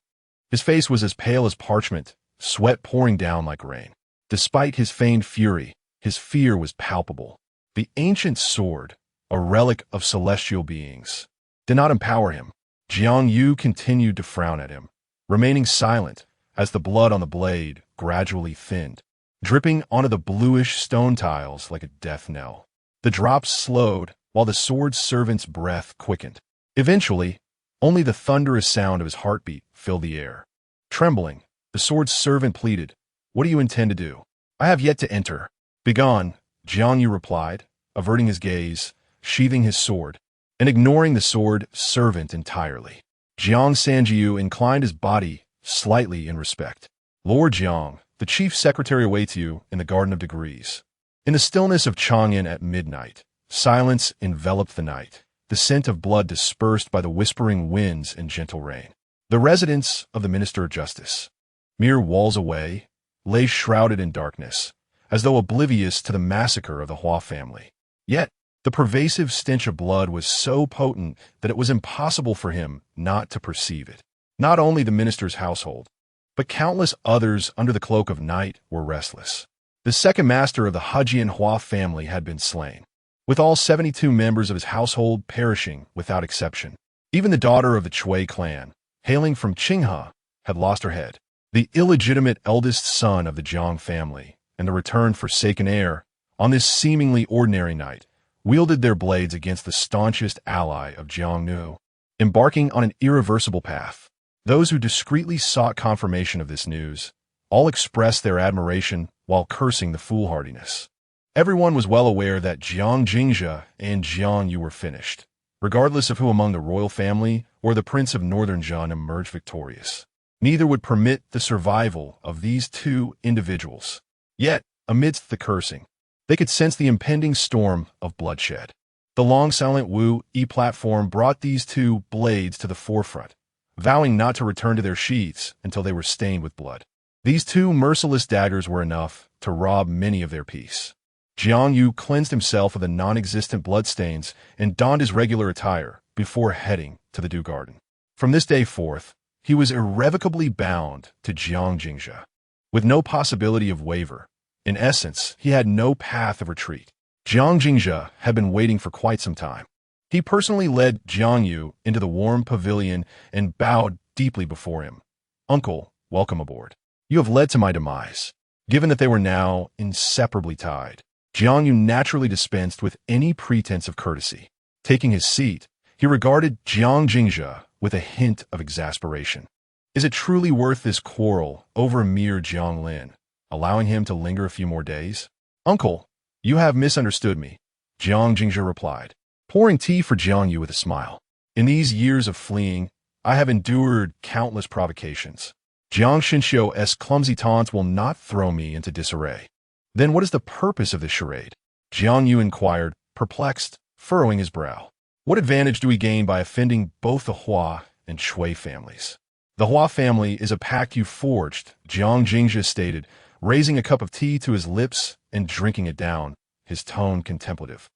his face was as pale as parchment, sweat pouring down like rain. Despite his feigned fury, his fear was palpable. The ancient sword, a relic of celestial beings, did not empower him. Jiang Yu continued to frown at him, remaining silent as the blood on the blade gradually thinned, dripping onto the bluish stone tiles like a death knell. The drops slowed while the sword servant's breath quickened. Eventually, only the thunderous sound of his heartbeat filled the air. Trembling, the sword servant pleaded, "What do you intend to do?" "I have yet to enter." "Begone," Jiang Yu replied, averting his gaze, sheathing his sword, and ignoring the sword servant entirely. Jiang Sanjiu inclined his body slightly in respect. "Lord Jiang, the chief secretary awaits you in the Garden of Degrees." In the stillness of Chang'an at midnight, silence enveloped the night, the scent of blood dispersed by the whispering winds and gentle rain. The residence of the Minister of Justice, mere walls away, lay shrouded in darkness, as though oblivious to the massacre of the Hua family. Yet, the pervasive stench of blood was so potent that it was impossible for him not to perceive it. Not only the minister's household, but countless others under the cloak of night were restless. The second master of the Hejian Hua family had been slain, with all 72 members of his household perishing without exception. Even the daughter of the Chui clan, hailing from Qinghe, had lost her head. The illegitimate eldest son of the Jiang family and the returned forsaken heir, on this seemingly ordinary night, wielded their blades against the staunchest ally of Jiangnu, embarking on an irreversible path. Those who discreetly sought confirmation of this news all expressed their admiration while cursing the foolhardiness. Everyone was well aware that Jiang Jingzhe and Jiang Yu were finished, regardless of who among the royal family or the prince of northern Zhen emerged victorious. Neither would permit the survival of these two individuals. Yet, amidst the cursing, they could sense the impending storm of bloodshed. The long silent Wu Yi platform brought these two blades to the forefront, vowing not to return to their sheaths until they were stained with blood. These two merciless daggers were enough to rob many of their peace. Jiang Yu cleansed himself of the non-existent bloodstains and donned his regular attire before heading to the Dew Garden. From this day forth, he was irrevocably bound to Jiang Jingzhe, with no possibility of waver. In essence, he had no path of retreat. Jiang Jingzhe had been waiting for quite some time. He personally led Jiang Yu into the warm pavilion and bowed deeply before him. "Uncle, welcome aboard. You have led to my demise." Given that they were now inseparably tied, Jiang Yu naturally dispensed with any pretense of courtesy. Taking his seat, he regarded Jiang Jingzhe with a hint of exasperation. Is it truly worth this quarrel over a mere Jianglin, allowing him to linger a few more days? "Uncle, you have misunderstood me," Jiang Jingzhe replied, pouring tea for Jiang Yu with a smile. "In these years of fleeing, I have endured countless provocations. Jiang Shinshio's clumsy taunts will not throw me into disarray." "Then what is the purpose of this charade?" Jiang Yu inquired, perplexed, furrowing his brow. "What advantage do we gain by offending both the Hua and Chui families?" "The Hua family is a pact you forged," Jiang Jingzhe stated, raising a cup of tea to his lips and drinking it down, his tone contemplative.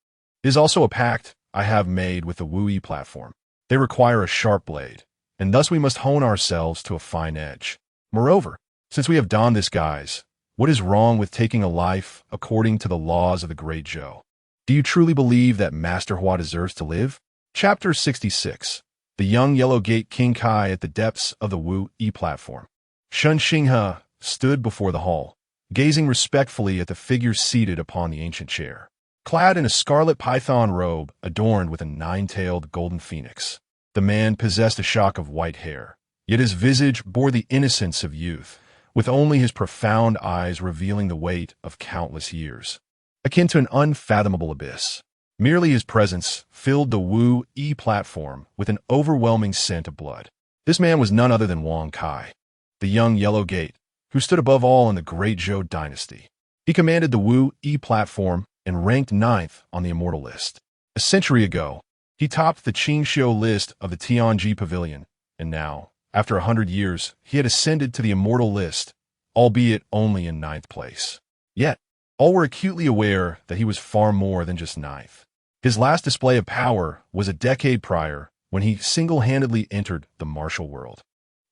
"It is also a pact I have made with the Wu Yi platform. They require a sharp blade, and thus we must hone ourselves to a fine edge. Moreover, since we have donned this guise, what is wrong with taking a life according to the laws of the Great Zhou? Do you truly believe that Master Hua deserves to live?" Chapter 66. The young Yellow Gate King Kai at the depths of the Wu Yi platform. Shen Xinghe stood before the hall, gazing respectfully at the figure seated upon the ancient chair. clad in a scarlet python robe adorned with a nine-tailed golden phoenix. The man possessed a shock of white hair, yet his visage bore the innocence of youth, with only his profound eyes revealing the weight of countless years. Akin to an unfathomable abyss, merely his presence filled the Wu-Yi platform with an overwhelming scent of blood. This man was none other than Wang Kai, the young yellow gate, who stood above all in the great Zhou dynasty. He commanded the Wu-Yi platform and ranked ninth on the immortal list. A century ago, he topped the Qingxiu list of the Tianji Pavilion, and now, after 100 years, he had ascended to the immortal list, albeit only in ninth place. Yet, all were acutely aware that he was far more than just ninth. His last display of power was a decade prior, when he single-handedly entered the martial world,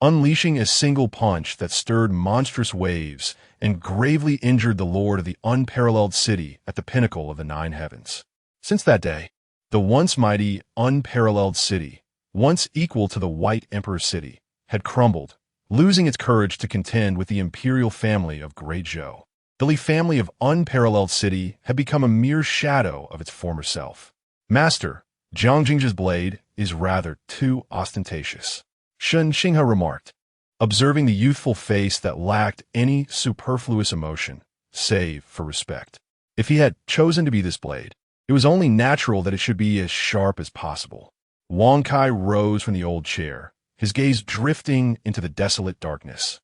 unleashing a single punch that stirred monstrous waves and gravely injured the lord of the unparalleled city at the pinnacle of the nine heavens. Since that day, the once mighty, unparalleled city, once equal to the White Emperor city, had crumbled, losing its courage to contend with the imperial family of Great Zhou. The Li family of unparalleled city had become a mere shadow of its former self. Master, Jiang Jingzhi's blade is rather too ostentatious, Shen Xinghe remarked, observing the youthful face that lacked any superfluous emotion, save for respect. If he had chosen to be this blade, it was only natural that it should be as sharp as possible. Wang Kai rose from the old chair, his gaze drifting into the desolate darkness,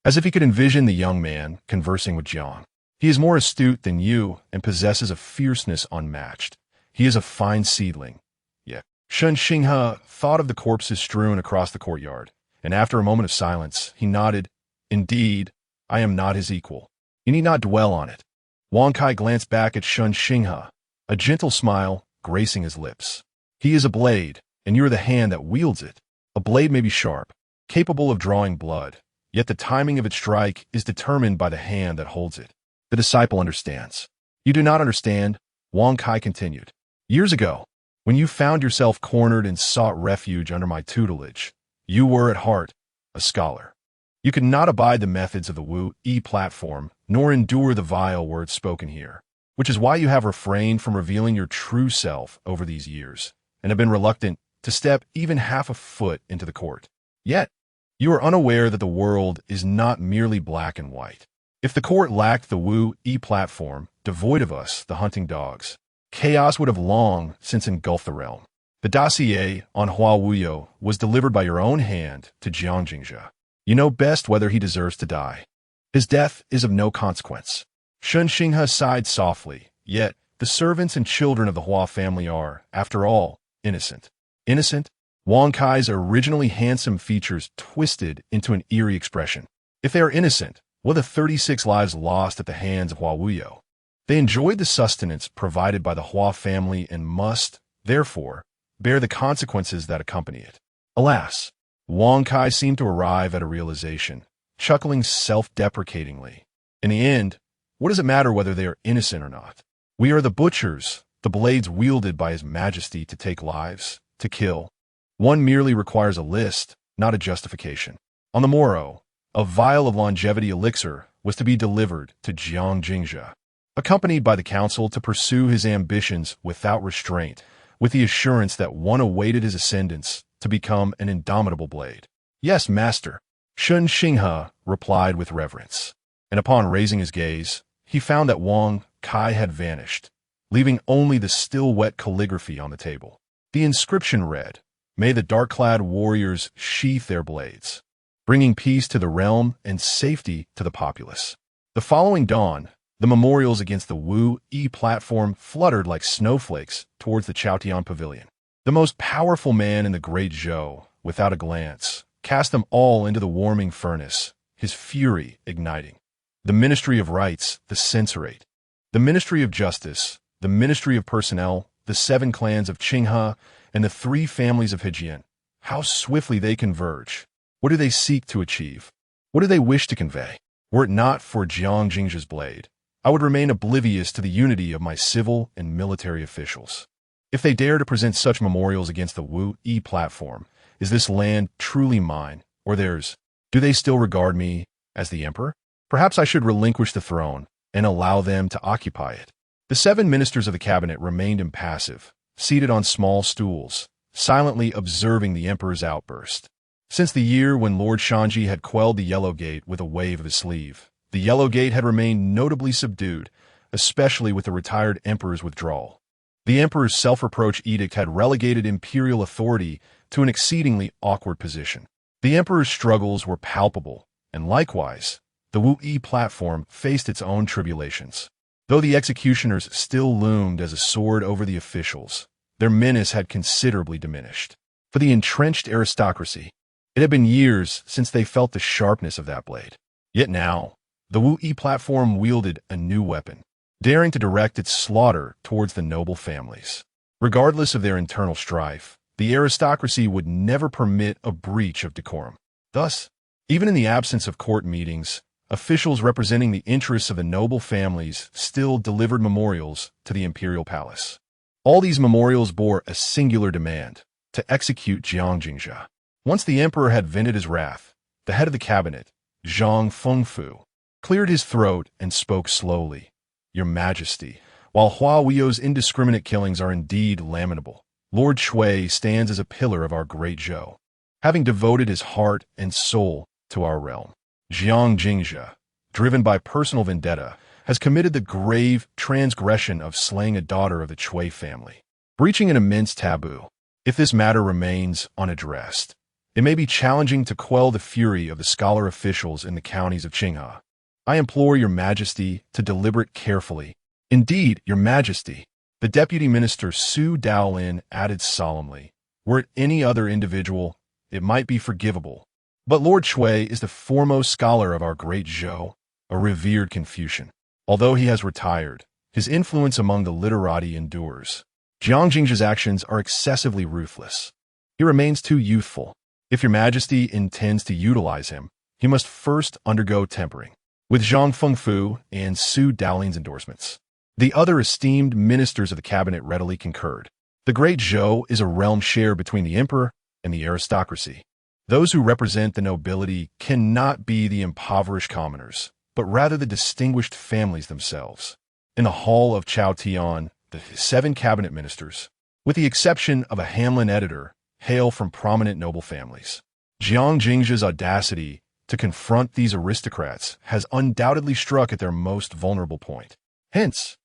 as if he could envision the young man conversing with Jiang. He is more astute than you and possesses a fierceness unmatched. He is a fine seedling. Yet, Shen Xinghe thought of the corpses strewn across the courtyard, and after a moment of silence, he nodded. Indeed, I am not his equal. You need not dwell on it. Wang Kai glanced back at Shen Xinghe, a gentle smile gracing his lips. He is a blade, and you are the hand that wields it. A blade may be sharp, capable of drawing blood, yet the timing of its strike is determined by the hand that holds it. The disciple understands. You do not understand, Wang Kai continued. Years ago, when you found yourself cornered and sought refuge under my tutelage, you were at heart a scholar. You could not abide the methods of the Wu-Yi platform, nor endure the vile words spoken here, which is why you have refrained from revealing your true self over these years, and have been reluctant to step even half a foot into the court. Yet, you are unaware that the world is not merely black and white. If the court lacked the Wu-Yi platform, devoid of us, the hunting dogs, chaos would have long since engulfed the realm. The dossier on Hua Wuyo was delivered by your own hand to Jiang Jingzhi. You know best whether he deserves to die. His death is of no consequence. Shen Xinghe sighed softly, yet the servants and children of the Hua family are, after all, innocent. Innocent? Wang Kai's originally handsome features twisted into an eerie expression. If they are innocent, what are the 36 lives lost at the hands of Hua Wuyo? They enjoyed the sustenance provided by the Hua family and must, therefore, bear the consequences that accompany it. Alas, Wang Kai seemed to arrive at a realization, chuckling self-deprecatingly. In the end, what does it matter whether they are innocent or not? We are the butchers, the blades wielded by His Majesty to take lives, to kill. One merely requires a list, not a justification. On the morrow, a vial of longevity elixir was to be delivered to Jiang Jingzhi, accompanied by the council to pursue his ambitions without restraint, with the assurance that one awaited his ascendance to become an indomitable blade. Yes, master, Shen Xinghe replied with reverence, and upon raising his gaze, he found that Wang Kai had vanished, leaving only the still wet calligraphy on the table. The inscription read, "May the dark-clad warriors sheath their blades, bringing peace to the realm and safety to the populace." The following dawn, the memorials against the Wu-Yi platform fluttered like snowflakes towards the Chaotian Pavilion. The most powerful man in the Great Zhou, without a glance, cast them all into the warming furnace, his fury igniting. The Ministry of Rights, the Censorate, the Ministry of Justice, the Ministry of Personnel, the 7 clans of Qinghe, and the 3 families of Hejian. How swiftly they converge. What do they seek to achieve? What do they wish to convey? Were it not for Jiang Jingzhi's blade, I would remain oblivious to the unity of my civil and military officials. If they dare to present such memorials against the Wu-Yi platform, is this land truly mine, or theirs? Do they still regard me as the emperor? Perhaps I should relinquish the throne and allow them to occupy it. The 7 ministers of the cabinet remained impassive, seated on small stools, silently observing the emperor's outburst. Since the year when Lord Shanji had quelled the Yellow Gate with a wave of his sleeve, the Yellow Gate had remained notably subdued, especially with the retired emperor's withdrawal. The emperor's self-reproach edict had relegated imperial authority to an exceedingly awkward position. The emperor's struggles were palpable, and likewise, the Wu Yi platform faced its own tribulations. Though the executioners still loomed as a sword over the officials, their menace had considerably diminished. For the entrenched aristocracy, it had been years since they felt the sharpness of that blade. Yet now, the Wu Yi platform wielded a new weapon, daring to direct its slaughter towards the noble families. Regardless of their internal strife, the aristocracy would never permit a breach of decorum. Thus, even in the absence of court meetings, officials representing the interests of the noble families still delivered memorials to the imperial palace. All these memorials bore a singular demand: to execute Jiang Jingzhi. Once the emperor had vented his wrath, the head of the cabinet, Zhang Fengfu, cleared his throat and spoke slowly. Your Majesty, while Hua Wuyo's indiscriminate killings are indeed lamentable, Lord Shui stands as a pillar of our great Zhou, having devoted his heart and soul to our realm. Jiang Jingzhi, driven by personal vendetta, has committed the grave transgression of slaying a daughter of the Chui family, breaching an immense taboo. If this matter remains unaddressed, it may be challenging to quell the fury of the scholar officials in the counties of Qinghe. I implore your Majesty to deliberate carefully. Indeed, your Majesty, the Deputy Minister Su Daolin added solemnly. Were it any other individual, it might be forgivable. But Lord Shui is the foremost scholar of our great Zhou, a revered Confucian. Although he has retired, his influence among the literati endures. Jiang Jingzhi's actions are excessively ruthless. He remains too youthful. If your Majesty intends to utilize him, he must first undergo tempering. With Zhang Fengfu and Su Daolin's endorsements, the other esteemed ministers of the cabinet readily concurred. The Great Zhou is a realm shared between the emperor and the aristocracy. Those who represent the nobility cannot be the impoverished commoners, but rather the distinguished families themselves. In the hall of Chao Tian, the 7 cabinet ministers, with the exception of a Hamlin editor, hail from prominent noble families. Jiang Jingzhi's audacity to confront these aristocrats has undoubtedly struck at their most vulnerable point. Hence,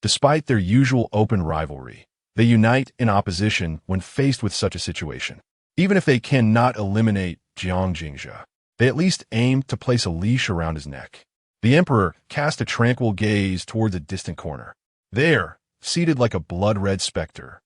despite their usual open rivalry, they unite in opposition when faced with such a situation. Even if they cannot eliminate Jiang Jingzhi, they at least aim to place a leash around his neck. The emperor cast a tranquil gaze towards a distant corner. There, seated like a blood-red specter,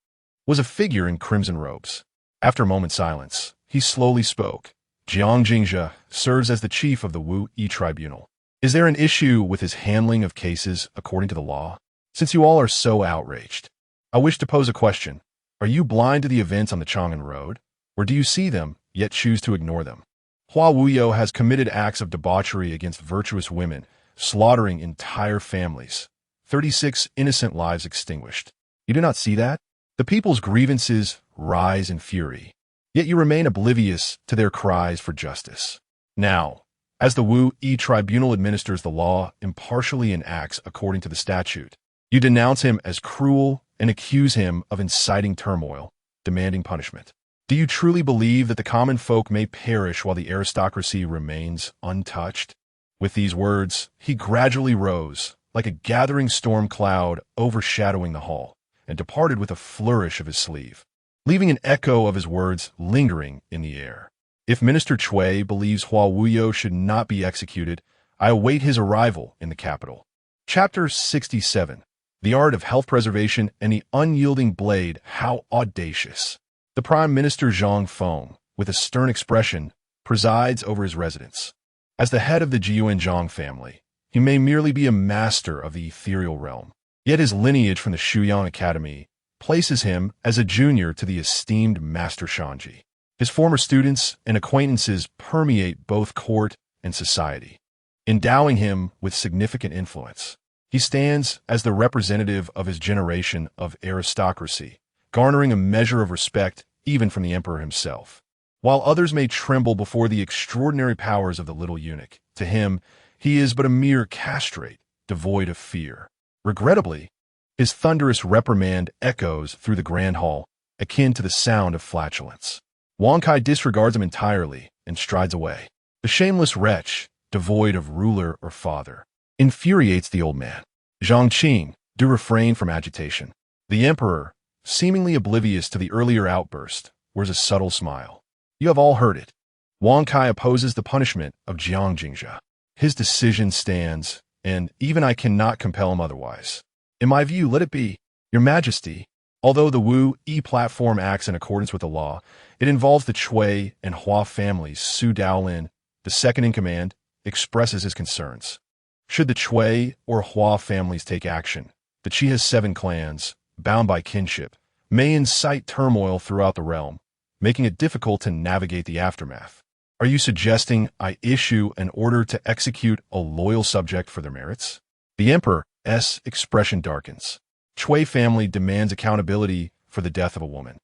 was a figure in crimson robes. After a moment's silence, he slowly spoke. Jiang Jingzhi serves as the chief of the Wu Yi tribunal. Is there an issue with his handling of cases according to the law? Since you all are so outraged, I wish to pose a question. Are you blind to the events on the Chang'an Road? Or do you see them, yet choose to ignore them? Hua Wuyo has committed acts of debauchery against virtuous women, slaughtering entire families. 36 innocent lives extinguished. You do not see that? The people's grievances rise in fury, yet you remain oblivious to their cries for justice. Now, as the Wu Yi tribunal administers the law impartially and acts according to the statute, you denounce him as cruel and accuse him of inciting turmoil, demanding punishment. Do you truly believe that the common folk may perish while the aristocracy remains untouched? With these words, he gradually rose, like a gathering storm cloud overshadowing the hall, and departed with a flourish of his sleeve, leaving an echo of his words lingering in the air. If Minister Chui believes Hua Wuyo should not be executed, I await his arrival in the capital. Chapter 67. The Art of Health Preservation and the Unyielding Blade. How audacious! The Prime Minister Zhang Feng, with a stern expression, presides over his residence. As the head of the Jiuanzhang family, he may merely be a master of the ethereal realm, yet his lineage from the Shuyang Academy places him as a junior to the esteemed Master Shanji. His former students and acquaintances permeate both court and society, endowing him with significant influence. He stands as the representative of his generation of aristocracy, garnering a measure of respect even from the emperor himself. While others may tremble before the extraordinary powers of the little eunuch, to him, he is but a mere castrate, devoid of fear. Regrettably, His thunderous reprimand echoes through the grand hall, akin to the sound of flatulence. Wang Kai disregards him entirely and strides away. The shameless wretch, devoid of ruler or father, infuriates the old man. Zhang Qing, do refrain from agitation. The emperor, seemingly oblivious to the earlier outburst, wears a subtle smile. You have all heard it. Wang Kai opposes the punishment of Jiang Jingzhe. His decision stands, and even I cannot compel him otherwise. In my view, let it be. Your Majesty, although the Wu Yi platform acts in accordance with the law, it involves the Chui and Hua families. Su Daolin, the second in command, expresses his concerns. Should the Chui or Hua families take action, the Qi has 7 clans, bound by kinship, may incite turmoil throughout the realm, making it difficult to navigate the aftermath. Are you suggesting I issue an order to execute a loyal subject for their merits? The emperor's expression darkens. Chui family demands accountability for the death of a woman.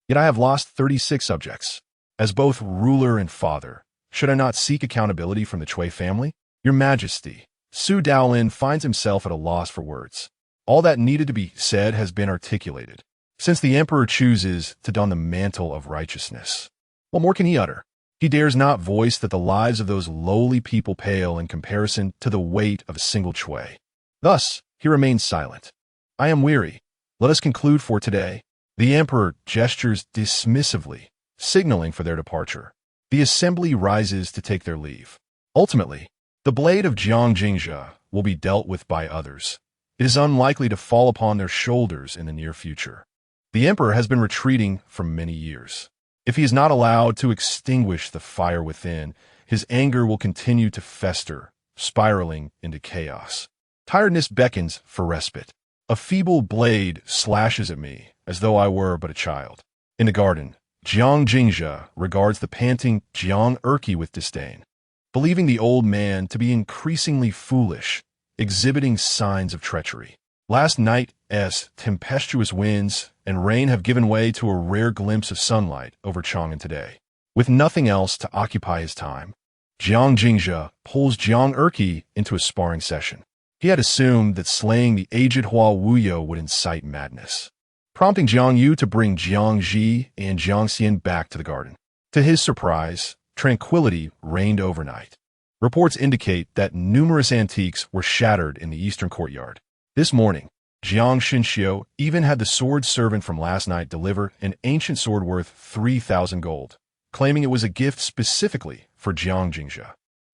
Yet I have lost 36 subjects. As both ruler and father, should I not seek accountability from the Chui family? Your Majesty, Su Daolin finds himself at a loss for words. All that needed to be said has been articulated. Since the emperor chooses to don the mantle of righteousness, what more can he utter? He dares not voice that the lives of those lowly people pale in comparison to the weight of a single Chui. Thus, he remains silent. I am weary. Let us conclude for today. The emperor gestures dismissively, signaling for their departure. The assembly rises to take their leave. Ultimately, the blade of Jiang Jingzhe will be dealt with by others. It is unlikely to fall upon their shoulders in the near future. The emperor has been retreating for many years. If he is not allowed to extinguish the fire within, his anger will continue to fester, spiraling into chaos. Tiredness beckons for respite. A feeble blade slashes at me, as though I were but a child. In the garden, Jiang Jingzhe regards the panting Jiang Erqi with disdain, believing the old man to be increasingly foolish, exhibiting signs of treachery. Last night's tempestuous winds and rain have given way to a rare glimpse of sunlight over Chang'an today. With nothing else to occupy his time, Jiang Jingzhe pulls Jiang Erqi into a sparring session. He had assumed that slaying the aged Hua Wuyo would incite madness, prompting Jiang Yu to bring Jiang Ji and Jiang Xian back to the garden. To his surprise, tranquility reigned overnight. Reports indicate that numerous antiques were shattered in the eastern courtyard. This morning, Jiang Xinxiu even had the sword servant from last night deliver an ancient sword worth 3,000 gold, claiming it was a gift specifically for Jiang Jingzhe.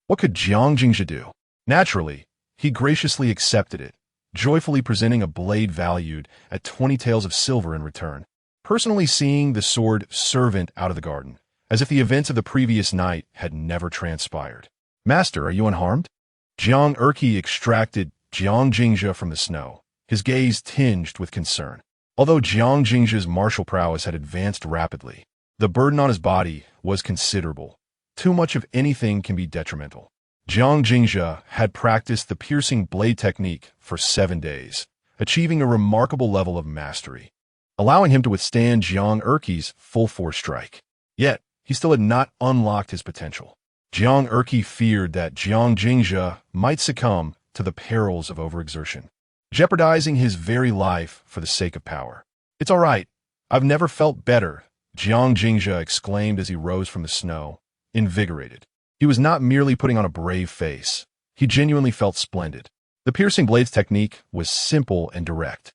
What could Jiang Jingzhe do? Naturally, he graciously accepted it, joyfully presenting a blade valued at 20 taels of silver in return, personally seeing the sword servant out of the garden, as if the events of the previous night had never transpired. Master, are you unharmed? Jiang Erqi extracted Jiang Jingzhe from the snow, his gaze tinged with concern. Although Jiang Jingzhe's martial prowess had advanced rapidly, the burden on his body was considerable. Too much of anything can be detrimental. Jiang Jingzhe had practiced the piercing blade technique for 7 days, achieving a remarkable level of mastery, allowing him to withstand Jiang Erqi's full-force strike. Yet, he still had not unlocked his potential. Jiang Erqi feared that Jiang Jingzhe might succumb to the perils of overexertion, jeopardizing his very life for the sake of power. It's all right. I've never felt better, Jiang Jingzhe exclaimed as he rose from the snow, invigorated. He was not merely putting on a brave face. He genuinely felt splendid. The piercing blades technique was simple and direct,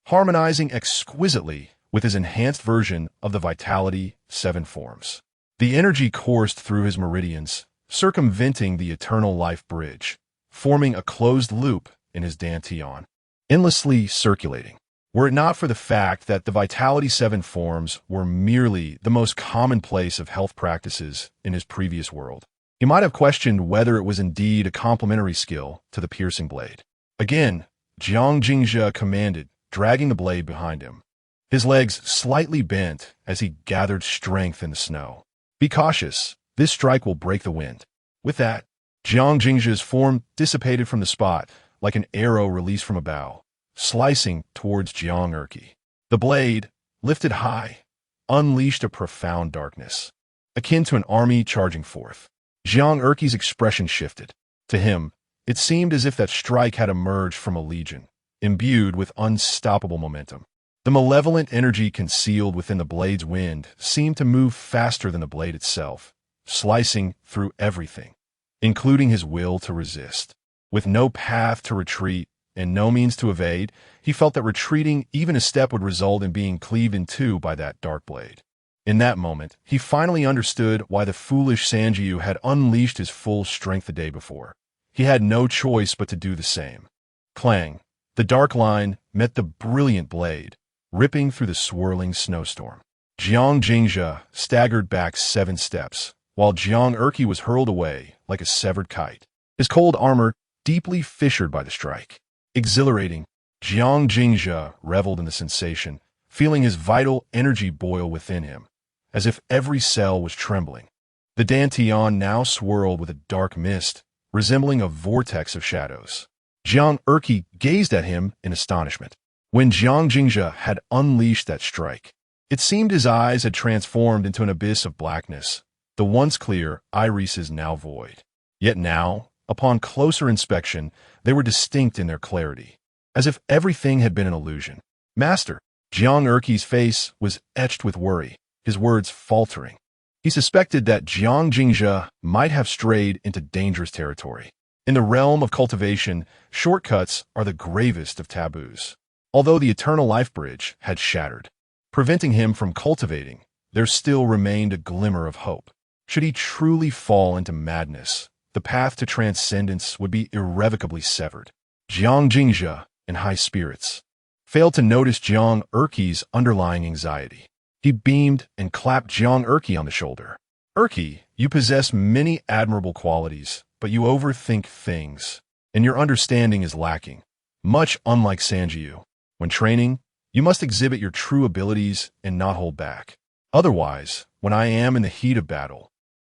harmonizing exquisitely with his enhanced version of the Vitality 7 forms. The energy coursed through his meridians, circumventing the eternal life bridge, forming a closed loop in his dantian, endlessly circulating. Were it not for the fact that the Vitality 7 forms were merely the most commonplace of health practices in his previous world, he might have questioned whether it was indeed a complementary skill to the piercing blade. Again, Jiang Jingzhe commanded, dragging the blade behind him. His legs slightly bent as he gathered strength in the snow. Be cautious, this strike will break the wind. With that, Jiang Jingzhe's form dissipated from the spot like an arrow released from a bow, slicing towards Jiang Erqi. The blade, lifted high, unleashed a profound darkness, akin to an army charging forth. Jiang Erqi's expression shifted. To him, it seemed as if that strike had emerged from a legion, imbued with unstoppable momentum. The malevolent energy concealed within the blade's wind seemed to move faster than the blade itself, slicing through everything, including his will to resist. With no path to retreat and no means to evade, he felt that retreating even a step would result in being cleaved in two by that dark blade. In that moment, he finally understood why the foolish Sanjiu had unleashed his full strength the day before. He had no choice but to do the same. Clang! The dark line met the brilliant blade, ripping through the swirling snowstorm. Jiang Jingzhe staggered back 7 steps, while Jiang Erqi was hurled away like a severed kite, his cold armor deeply fissured by the strike. Exhilarating, Jiang Jingzhe reveled in the sensation, feeling his vital energy boil within him, as if every cell was trembling. The Dantian now swirled with a dark mist, resembling a vortex of shadows. Jiang Erqi gazed at him in astonishment. When Jiang Jingzhe had unleashed that strike, it seemed his eyes had transformed into an abyss of blackness, the once clear irises now void. Yet now, upon closer inspection, they were distinct in their clarity, as if everything had been an illusion. Master, Jiang Erqi's face was etched with worry, his words faltering. He suspected that Jiang Jingzhe might have strayed into dangerous territory. In the realm of cultivation, shortcuts are the gravest of taboos. Although the eternal life bridge had shattered, preventing him from cultivating, there still remained a glimmer of hope. Should he truly fall into madness, the path to transcendence would be irrevocably severed. Jiang Jingzhe, in high spirits, failed to notice Jiang Erqi's underlying anxiety. He beamed and clapped Jiang Erqi on the shoulder. Erqi, you possess many admirable qualities, but you overthink things, and your understanding is lacking, much unlike Sanjiu. When training, you must exhibit your true abilities and not hold back. Otherwise, when I am in the heat of battle,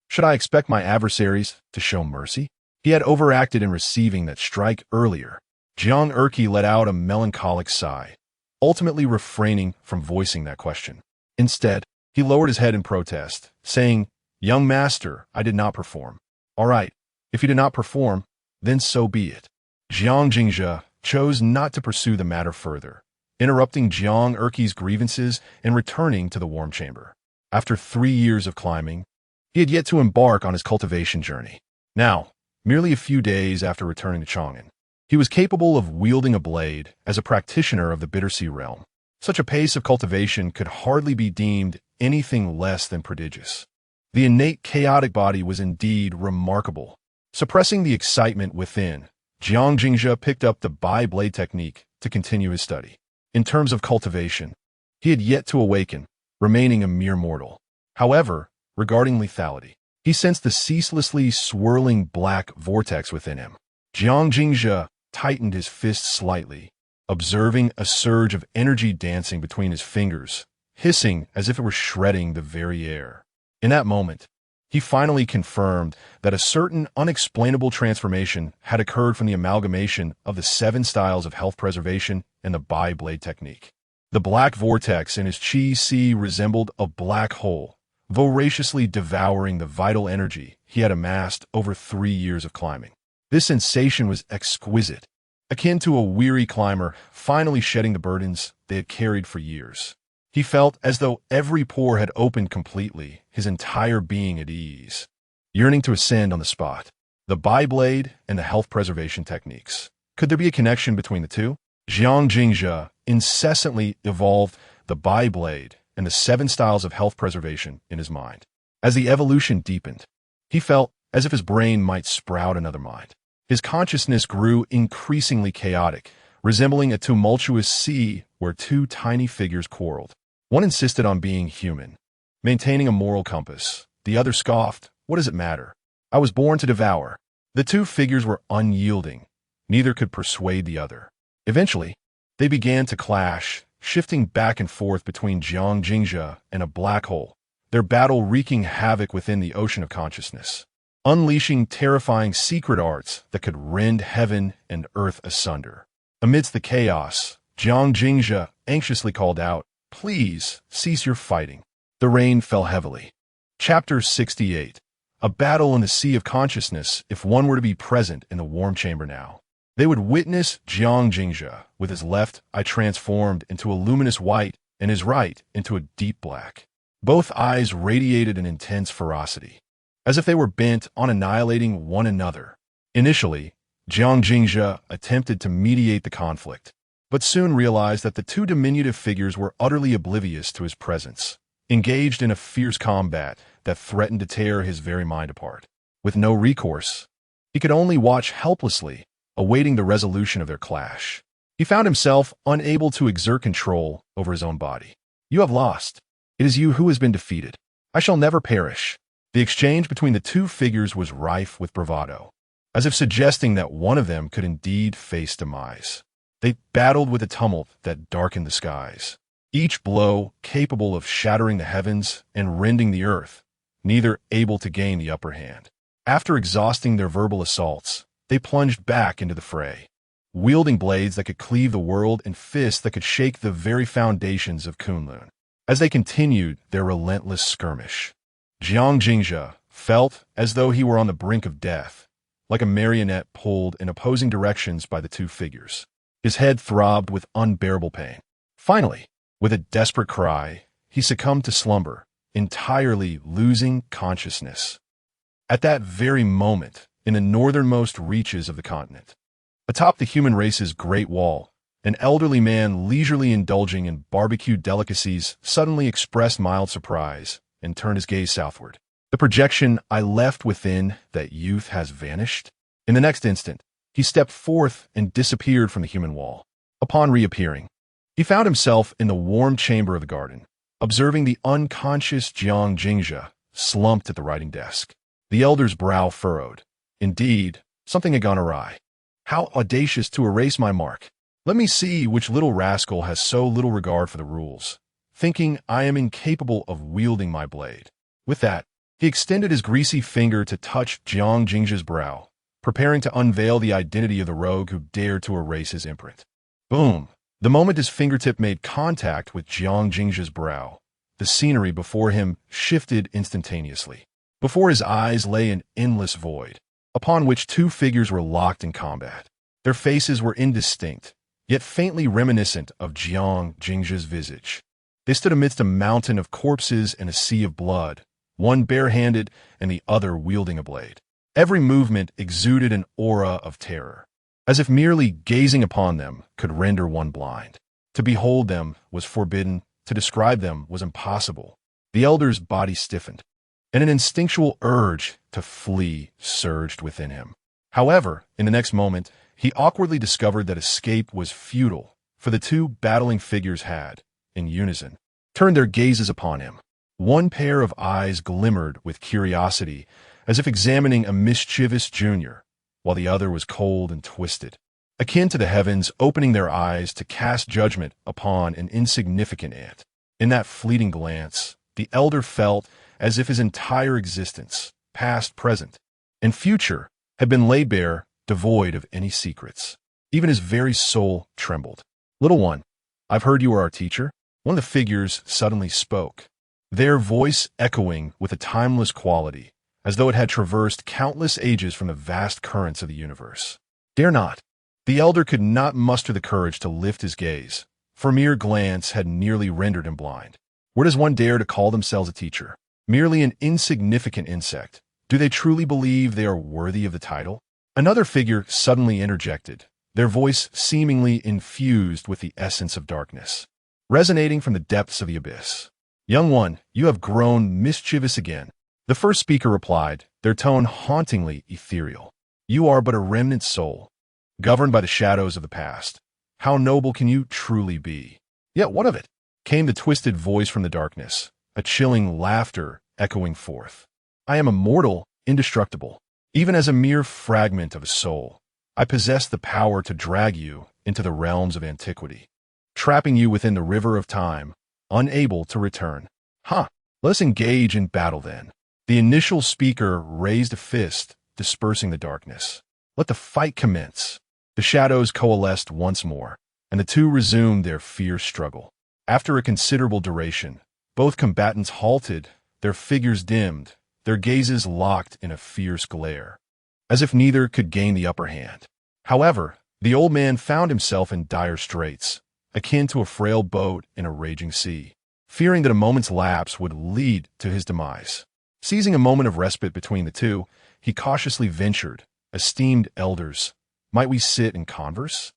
should I expect my adversaries to show mercy? He had overacted in receiving that strike earlier. Jiang Erqi let out a melancholic sigh, ultimately refraining from voicing that question. Instead, he lowered his head in protest, saying, "Young master, I did not perform." "All right, if you did not perform, then so be it." Jiang Jingzhe chose not to pursue the matter further, interrupting Jiang Erqi's grievances and returning to the warm chamber. After 3 years of climbing, he had yet to embark on his cultivation journey. Now, merely a few days after returning to Chang'an, he was capable of wielding a blade as a practitioner of the Bittersea realm. Such a pace of cultivation could hardly be deemed anything less than prodigious. The innate chaotic body was indeed remarkable. Suppressing the excitement within, Jiang Jingzhe picked up the Bai blade technique to continue his study. In terms of cultivation, he had yet to awaken, remaining a mere mortal. However, regarding lethality, he sensed the ceaselessly swirling black vortex within him. Jiang Jingzhe tightened his fist slightly, observing a surge of energy dancing between his fingers, hissing as if it were shredding the very air. In that moment, he finally confirmed that a certain unexplainable transformation had occurred from the amalgamation of the 7 styles of health preservation and the Bai blade technique. The black vortex in his Qi resembled a black hole, voraciously devouring the vital energy he had amassed over 3 years of climbing. This sensation was exquisite, akin to a weary climber finally shedding the burdens they had carried for years. He felt as though every pore had opened completely, his entire being at ease, yearning to ascend on the spot. The Bai blade and the health preservation techniques. Could there be a connection between the two? Jiang Jingzhe incessantly evolved the Bai blade and the 7 styles of health preservation in his mind. As the evolution deepened, he felt as if his brain might sprout another mind. His consciousness grew increasingly chaotic, resembling a tumultuous sea where 2 tiny figures quarreled. One insisted on being human, maintaining a moral compass. The other scoffed, "What does it matter? I was born to devour." The 2 figures were unyielding. Neither could persuade the other. Eventually, they began to clash, shifting back and forth between Jiang Jingzhe and a black hole, their battle wreaking havoc within the ocean of consciousness, unleashing terrifying secret arts that could rend heaven and earth asunder. Amidst the chaos, Jiang Jingzhe anxiously called out, "Please, cease your fighting." The rain fell heavily. Chapter 68. A battle in the sea of consciousness if one were to be present in the warm chamber now. They would witness Jiang Jingzhe with his left eye transformed into a luminous white and his right into a deep black. Both eyes radiated an intense ferocity, as if they were bent on annihilating one another. Initially, Jiang Jingzhe attempted to mediate the conflict, but soon realized that the two diminutive figures were utterly oblivious to his presence, engaged in a fierce combat that threatened to tear his very mind apart. With no recourse, he could only watch helplessly, awaiting the resolution of their clash. He found himself unable to exert control over his own body. "You have lost. It is you who has been defeated. I shall never perish." The exchange between the two figures was rife with bravado, as if suggesting that one of them could indeed face demise. They battled with a tumult that darkened the skies, each blow capable of shattering the heavens and rending the earth, neither able to gain the upper hand. After exhausting their verbal assaults, they plunged back into the fray, wielding blades that could cleave the world and fists that could shake the very foundations of Kunlun. As they continued their relentless skirmish, Jiang Jingzhe felt as though he were on the brink of death, like a marionette pulled in opposing directions by the two figures. His head throbbed with unbearable pain. Finally, with a desperate cry, he succumbed to slumber, entirely losing consciousness. At that very moment, in the northernmost reaches of the continent, atop the human race's Great Wall, an elderly man leisurely indulging in barbecue delicacies suddenly expressed mild surprise and turned his gaze southward. The projection I left within that youth has vanished. In the next instant, he stepped forth and disappeared from the human wall. Upon reappearing, he found himself in the warm chamber of the garden, observing the unconscious Jiang Jingzhe slumped at the writing desk. The elder's brow furrowed. Indeed, something had gone awry. How audacious to erase my mark! Let me see which little rascal has so little regard for the rules, thinking I am incapable of wielding my blade. With that, he extended his greasy finger to touch Jiang Jingzhe's brow, preparing to unveil the identity of the rogue who dared to erase his imprint. Boom! The moment his fingertip made contact with Jiang Jingzhe's brow, the scenery before him shifted instantaneously. Before his eyes lay an endless void, upon which two figures were locked in combat. Their faces were indistinct, yet faintly reminiscent of Jiang Jingzhe's visage. They stood amidst a mountain of corpses and a sea of blood, one barehanded and the other wielding a blade. Every movement exuded an aura of terror, as if merely gazing upon them could render one blind. To behold them was forbidden, to describe them was impossible. The elder's body stiffened, and an instinctual urge to flee surged within him. However, in the next moment, he awkwardly discovered that escape was futile, for the two battling figures had, in unison, turned their gazes upon him. One pair of eyes glimmered with curiosity, as if examining a mischievous junior, while the other was cold and twisted, akin to the heavens opening their eyes to cast judgment upon an insignificant ant. In that fleeting glance, the elder felt as if his entire existence, past, present, and future, had been laid bare, devoid of any secrets. Even his very soul trembled. "Little one, I've heard you are our teacher." One of the figures suddenly spoke, their voice echoing with a timeless quality, as though it had traversed countless ages from the vast currents of the universe. "Dare not." The elder could not muster the courage to lift his gaze, for mere glance had nearly rendered him blind. Where does one dare to call themselves a teacher? Merely an insignificant insect. Do they truly believe they are worthy of the title? Another figure suddenly interjected, their voice seemingly infused with the essence of darkness, resonating from the depths of the abyss. "Young one, you have grown mischievous again." The first speaker replied, their tone hauntingly ethereal. "You are but a remnant soul, governed by the shadows of the past. How noble can you truly be?" "Yet what of it?" came the twisted voice from the darkness, a chilling laughter echoing forth. "I am immortal, indestructible. Even as a mere fragment of a soul, I possess the power to drag you into the realms of antiquity, trapping you within the river of time, unable to return." "Ha! Let us engage in battle then." The initial speaker raised a fist, dispersing the darkness. "Let the fight commence." The shadows coalesced once more, and the two resumed their fierce struggle. After a considerable duration, both combatants halted, their figures dimmed, their gazes locked in a fierce glare, as if neither could gain the upper hand. However, The old man found himself in dire straits, akin to a frail boat in a raging sea, fearing that a moment's lapse would lead to his demise. Seizing a moment of respite between the two, he cautiously ventured, "Esteemed elders, might we sit and converse?"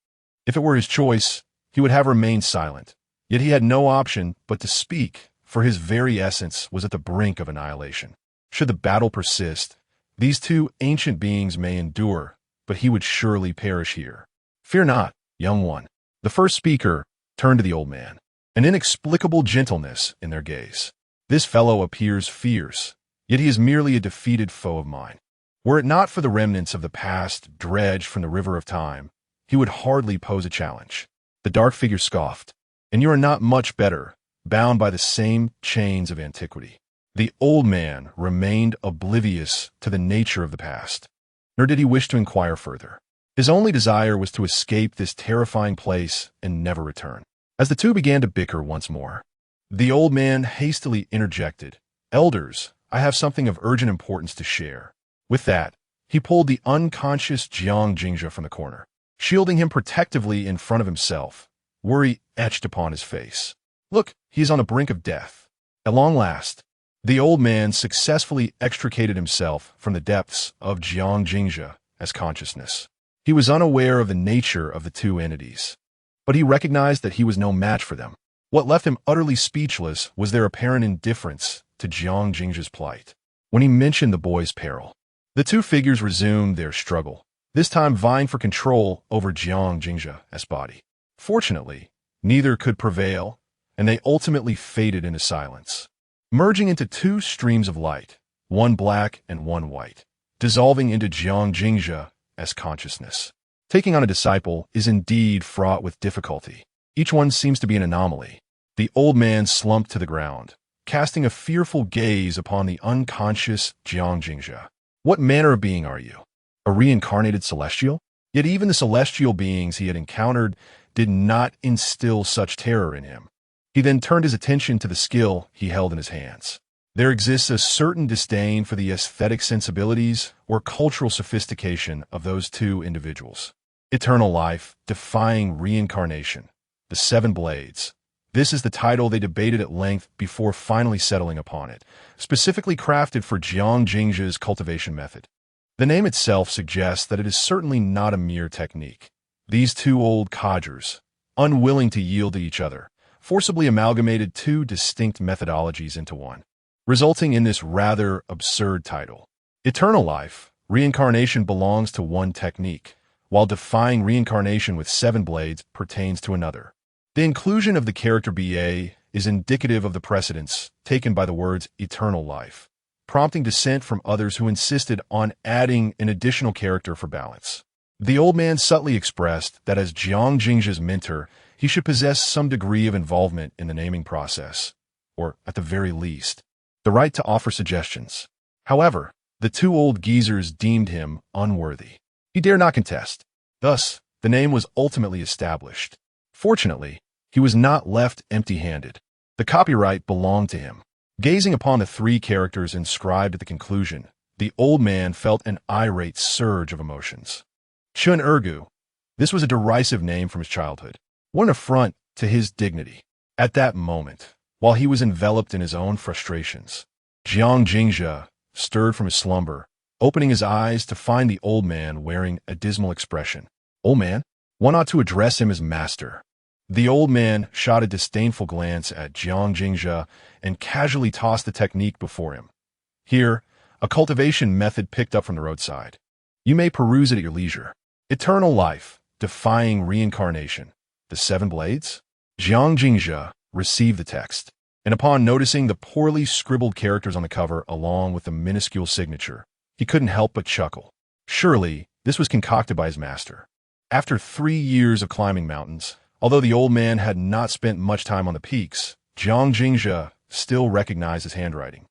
If it were his choice, he would have remained silent, yet he had no option but to speak, for his very essence was at the brink of annihilation. Should the battle persist, these two ancient beings may endure, but he would surely perish here. "Fear not, young one." The first speaker turned to the old man, an inexplicable gentleness in their gaze. "This fellow appears fierce, yet he is merely a defeated foe of mine. Were it not for the remnants of the past dredged from the river of time, he would hardly pose a challenge." The dark figure scoffed. "And you are not much better, bound by the same chains of antiquity." The old man remained oblivious to the nature of the past, nor did he wish to inquire further. His only desire was to escape this terrifying place and never return. As the two began to bicker once more, the old man hastily interjected, "Elders, I have something of urgent importance to share." With that, he pulled the unconscious Jiang Jingzhe from the corner, shielding him protectively in front of himself, worry etched upon his face. "Look, he is on the brink of death." At long last, the old man successfully extricated himself from the depths of Jiang Jingzhe as consciousness. He was unaware of the nature of the two entities, but he recognized that he was no match for them. What left him utterly speechless was their apparent indifference to Jiang Jingzhe's plight. When he mentioned the boy's peril, the two figures resumed their struggle, this time vying for control over Jiang Jingzhe's body. Fortunately, neither could prevail, and they ultimately faded into silence, merging into two streams of light, one black and one white, dissolving into Jiang Jingzhe as consciousness. Taking on a disciple is indeed fraught with difficulty. Each one seems to be an anomaly. The old man slumped to the ground, casting a fearful gaze upon the unconscious Jiang Jingzhe. "What manner of being are you? A reincarnated celestial?" Yet even the celestial beings he had encountered did not instill such terror in him. He then turned his attention to the skill he held in his hands. There exists a certain disdain for the aesthetic sensibilities or cultural sophistication of those two individuals. Eternal life, defying reincarnation. The Seven Blades. This is the title they debated at length before finally settling upon it, specifically crafted for Jiang Jingzhe's cultivation method. The name itself suggests that it is certainly not a mere technique. These two old codgers, unwilling to yield to each other, forcibly amalgamated two distinct methodologies into one, resulting in this rather absurd title. Eternal life, reincarnation belongs to one technique, while defying reincarnation with seven blades pertains to another. The inclusion of the character BA is indicative of the precedence taken by the words eternal life, prompting dissent from others who insisted on adding an additional character for balance. The old man subtly expressed that as Jiang Jingzhe's mentor, he should possess some degree of involvement in the naming process, or, at the very least, the right to offer suggestions. However, the two old geezers deemed him unworthy. He dare not contest. Thus, the name was ultimately established. Fortunately, he was not left empty-handed. The copyright belonged to him. Gazing upon the three characters inscribed at the conclusion, the old man felt an irate surge of emotions. Chun Ergu. This was a derisive name from his childhood, one affront to his dignity. At that moment, while he was enveloped in his own frustrations, Jiang Jingzhe stirred from his slumber, opening his eyes to find the old man wearing a dismal expression. "Old man? One ought to address him as master." The old man shot a disdainful glance at Jiang Jingzhe and casually tossed the technique before him. "Here, a cultivation method picked up from the roadside. You may peruse it at your leisure. Eternal life, defying reincarnation. The Seven Blades?" Jiang Jingzhe received the text, and upon noticing the poorly scribbled characters on the cover along with the minuscule signature, he couldn't help but chuckle. Surely, this was concocted by his master. After 3 years of climbing mountains, although the old man had not spent much time on the peaks, Jiang Jingzhe still recognized his handwriting,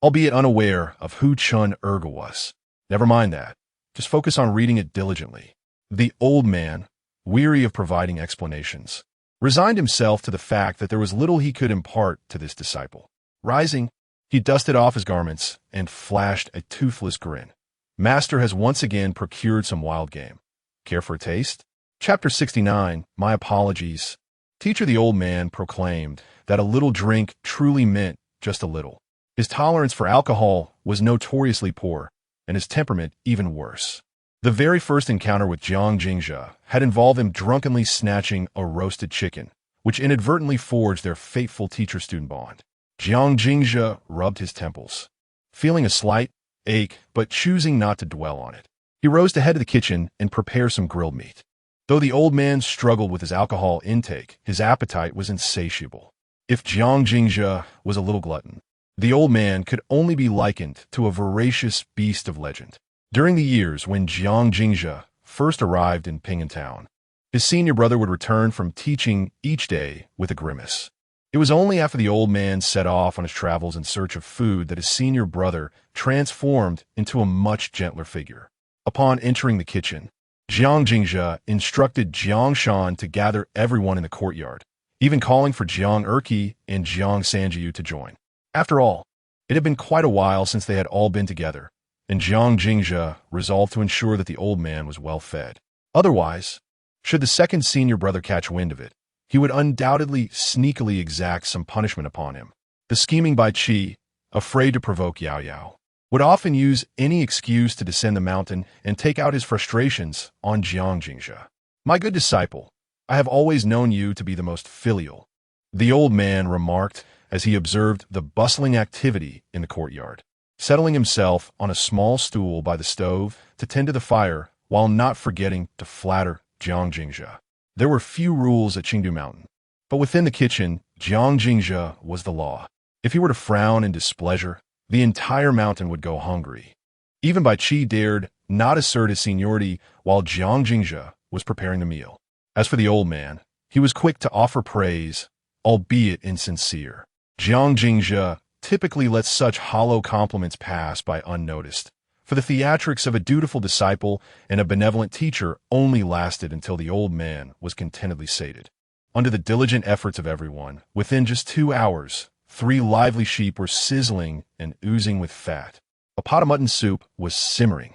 albeit unaware of who Chun Ergu was. Never mind that. Just focus on reading it diligently. The old man, weary of providing explanations, resigned himself to the fact that there was little he could impart to this disciple. Rising, he dusted off his garments and flashed a toothless grin. "Master has once again procured some wild game. Care for a taste?" Chapter 69, My Apologies. Teacher, the old man proclaimed that a little drink truly meant just a little. His tolerance for alcohol was notoriously poor, and his temperament even worse. The very first encounter with Jiang Jingzhe had involved him drunkenly snatching a roasted chicken, which inadvertently forged their fateful teacher-student bond. Jiang Jingzhe rubbed his temples, feeling a slight ache but choosing not to dwell on it. He rose to head to the kitchen and prepare some grilled meat. Though the old man struggled with his alcohol intake, his appetite was insatiable. If Jiang Jingzhe was a little glutton, the old man could only be likened to a voracious beast of legend. During the years when Jiang Jingzhe first arrived in Ping'an Town, his senior brother would return from teaching each day with a grimace. It was only after the old man set off on his travels in search of food that his senior brother transformed into a much gentler figure. Upon entering the kitchen, Jiang Jingzhe instructed Jiang Shan to gather everyone in the courtyard, even calling for Jiang Erqi and Jiang Sanjiu to join. After all, it had been quite a while since they had all been together, and Jiang Jingzhe resolved to ensure that the old man was well fed. Otherwise, should the second senior brother catch wind of it, he would undoubtedly sneakily exact some punishment upon him. The scheming Bai Qi, afraid to provoke Yao Yao, would often use any excuse to descend the mountain and take out his frustrations on Jiang Jingzhe. My good disciple, I have always known you to be the most filial, the old man remarked as he observed the bustling activity in the courtyard, settling himself on a small stool by the stove to tend to the fire while not forgetting to flatter Jiang Jingzhe. There were few rules at Qingdu Mountain, but within the kitchen, Jiang Jingzhe was the law. If he were to frown in displeasure, the entire mountain would go hungry. Even Bai Qi dared not assert his seniority while Jiang Jingzhe was preparing the meal. As for the old man, he was quick to offer praise, albeit insincere. Jiang Jingzhe typically let such hollow compliments pass by unnoticed, for the theatrics of a dutiful disciple and a benevolent teacher only lasted until the old man was contentedly sated. Under the diligent efforts of everyone, within just 2 hours, 3 lively sheep were sizzling and oozing with fat. A pot of mutton soup was simmering,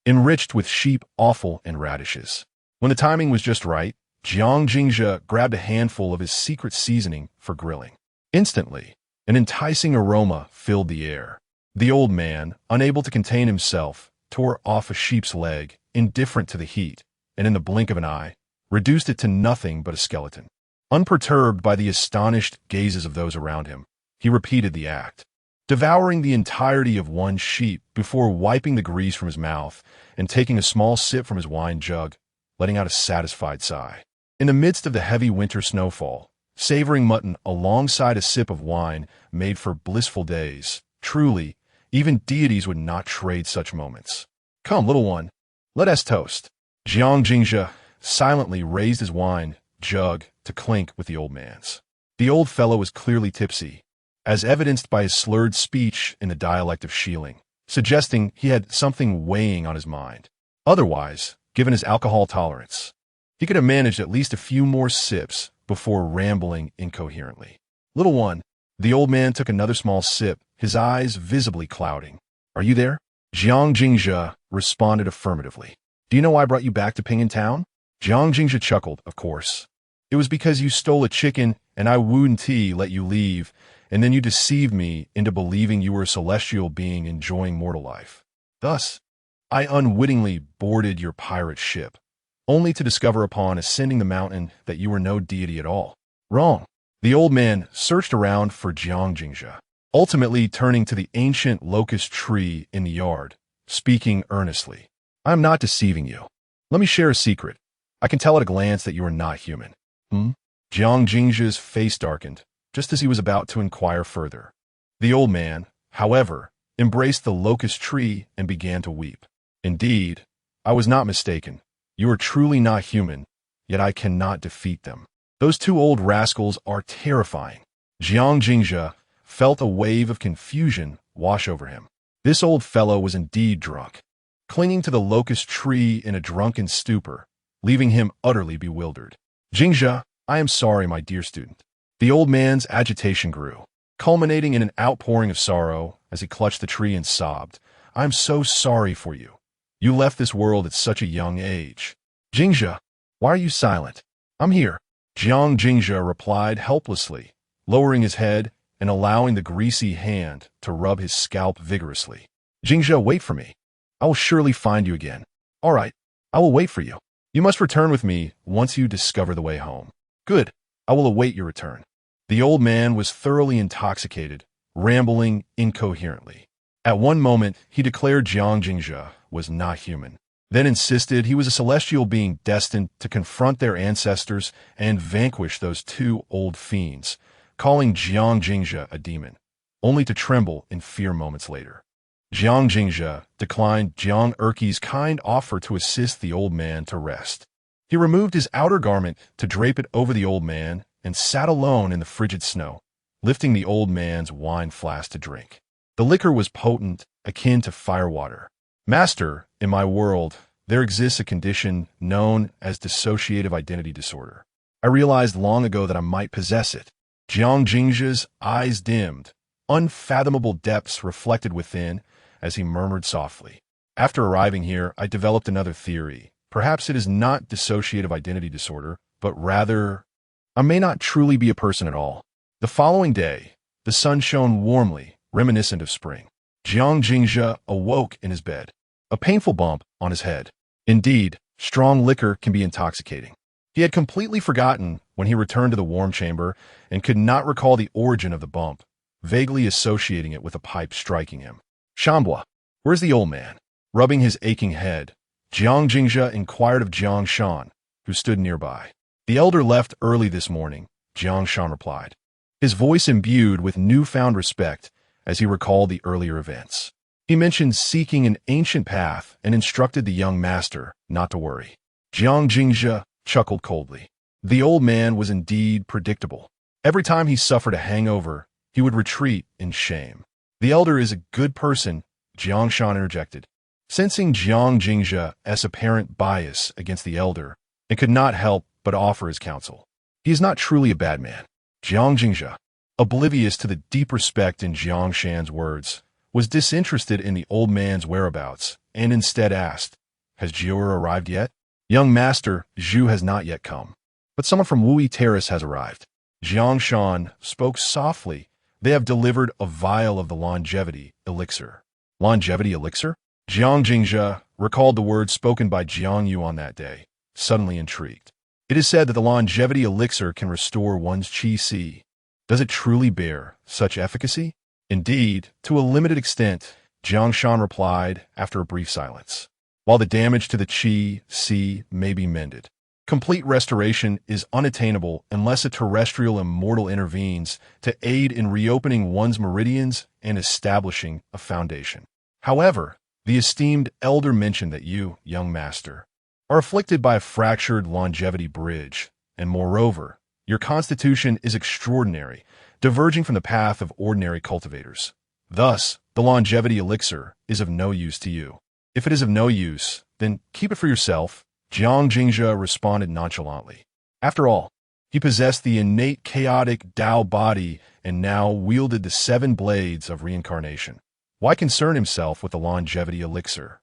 enriched with sheep offal and radishes. When the timing was just right, Jiang Jingzhe grabbed a handful of his secret seasoning for grilling. Instantly, an enticing aroma filled the air. The old man, unable to contain himself, tore off a sheep's leg, indifferent to the heat, and in the blink of an eye, reduced it to nothing but a skeleton. Unperturbed by the astonished gazes of those around him, he repeated the act, devouring the entirety of one sheep before wiping the grease from his mouth and taking a small sip from his wine jug, letting out a satisfied sigh. In the midst of the heavy winter snowfall, savoring mutton alongside a sip of wine made for blissful days. Truly, even deities would not trade such moments. Come, little one, let us toast. Jiang Jingzhe silently raised his wine jug to clink with the old man's. The old fellow was clearly tipsy, as evidenced by his slurred speech in the dialect of Xiling, suggesting he had something weighing on his mind. Otherwise, given his alcohol tolerance, he could have managed at least a few more sips before rambling incoherently. Little one, the old man took another small sip, his eyes visibly clouding. Are you there? Jiang Jingzhe responded affirmatively. Do you know why I brought you back to Ping'an Town? Jiang Jingzhe chuckled, of course. It was because you stole a chicken and I wouldn't let you leave, and then you deceived me into believing you were a celestial being enjoying mortal life. Thus, I unwittingly boarded your pirate ship, only to discover upon ascending the mountain that you were no deity at all. Wrong. The old man searched around for Jiang Jingzhe, ultimately turning to the ancient locust tree in the yard, speaking earnestly. I am not deceiving you. Let me share a secret. I can tell at a glance that you are not human. Jiang Jingzhe's face darkened, just as he was about to inquire further. The old man, however, embraced the locust tree and began to weep. Indeed, I was not mistaken. You are truly not human, yet I cannot defeat them. Those 2 old rascals are terrifying. Jiang Jingzhe felt a wave of confusion wash over him. This old fellow was indeed drunk, clinging to the locust tree in a drunken stupor, leaving him utterly bewildered. Jingzhe, I am sorry, my dear student. The old man's agitation grew, culminating in an outpouring of sorrow as he clutched the tree and sobbed. I am so sorry for you. You left this world at such a young age. Jingzhe, Why are you silent? I'm here. Jiang Jingzhe replied helplessly, lowering his head and allowing the greasy hand to rub his scalp vigorously. Jingzhe, wait for me. I will surely find you again. All right, I will wait for you. You must return with me once you discover the way home. Good, I will await your return. The old man was thoroughly intoxicated, rambling incoherently. At one moment, he declared Jiang Jingzhe was not human, then insisted he was a celestial being destined to confront their ancestors and vanquish those two old fiends, calling Jiang Jingzhe a demon, only to tremble in fear moments later. Jiang Jingzhe declined Jiang Erqi's kind offer to assist the old man to rest. He removed his outer garment to drape it over the old man and sat alone in the frigid snow, lifting the old man's wine flask to drink. The liquor was potent, akin to firewater. Master, in my world, there exists a condition known as dissociative identity disorder. I realized long ago that I might possess it. Jiang Jingzhe's eyes dimmed, unfathomable depths reflected within as he murmured softly. After arriving here, I developed another theory. Perhaps it is not dissociative identity disorder, but rather, I may not truly be a person at all. The following day, the sun shone warmly, reminiscent of spring. Jiang Jingzhe awoke in his bed, a painful bump on his head. Indeed, strong liquor can be intoxicating. He had completely forgotten when he returned to the warm chamber and could not recall the origin of the bump, vaguely associating it with a pipe striking him. Shambhua, where's the old man? Rubbing his aching head, Jiang Jingzhe inquired of Jiang Shan, who stood nearby. The elder left early this morning, Jiang Shan replied, his voice imbued with newfound respect as he recalled the earlier events. He mentioned seeking an ancient path and instructed the young master not to worry. Jiang Jingzhe chuckled coldly. The old man was indeed predictable. Every time he suffered a hangover, he would retreat in shame. The elder is a good person, Jiang Shan interjected, sensing Jiang Jingzhe's apparent bias against the elder, and could not help but offer his counsel. He is not truly a bad man. Jiang Jingzhe, oblivious to the deep respect in Jiang Shan's words, was disinterested in the old man's whereabouts and instead asked, has Zhu arrived yet? Young master, Zhu has not yet come, but someone from Wui Terrace has arrived. Jiang Shan spoke softly. They have delivered a vial of the longevity elixir. Longevity elixir? Jiang Jingzhe recalled the words spoken by Jiang Yu on that day, suddenly intrigued. It is said that the longevity elixir can restore one's qi. Does it truly bear such efficacy? Indeed, to a limited extent, Jiang Shan replied after a brief silence. While the damage to the qi may be mended, complete restoration is unattainable unless a terrestrial immortal intervenes to aid in reopening one's meridians and establishing a foundation. However, the esteemed elder mentioned that you, young master, are afflicted by a fractured longevity bridge, and moreover, your constitution is extraordinary, diverging from the path of ordinary cultivators. Thus, the longevity elixir is of no use to you. If it is of no use, then keep it for yourself, Jiang Jingzhe responded nonchalantly. After all, he possessed the innate chaotic Tao body and now wielded the 7 blades of reincarnation. Why concern himself with the longevity elixir?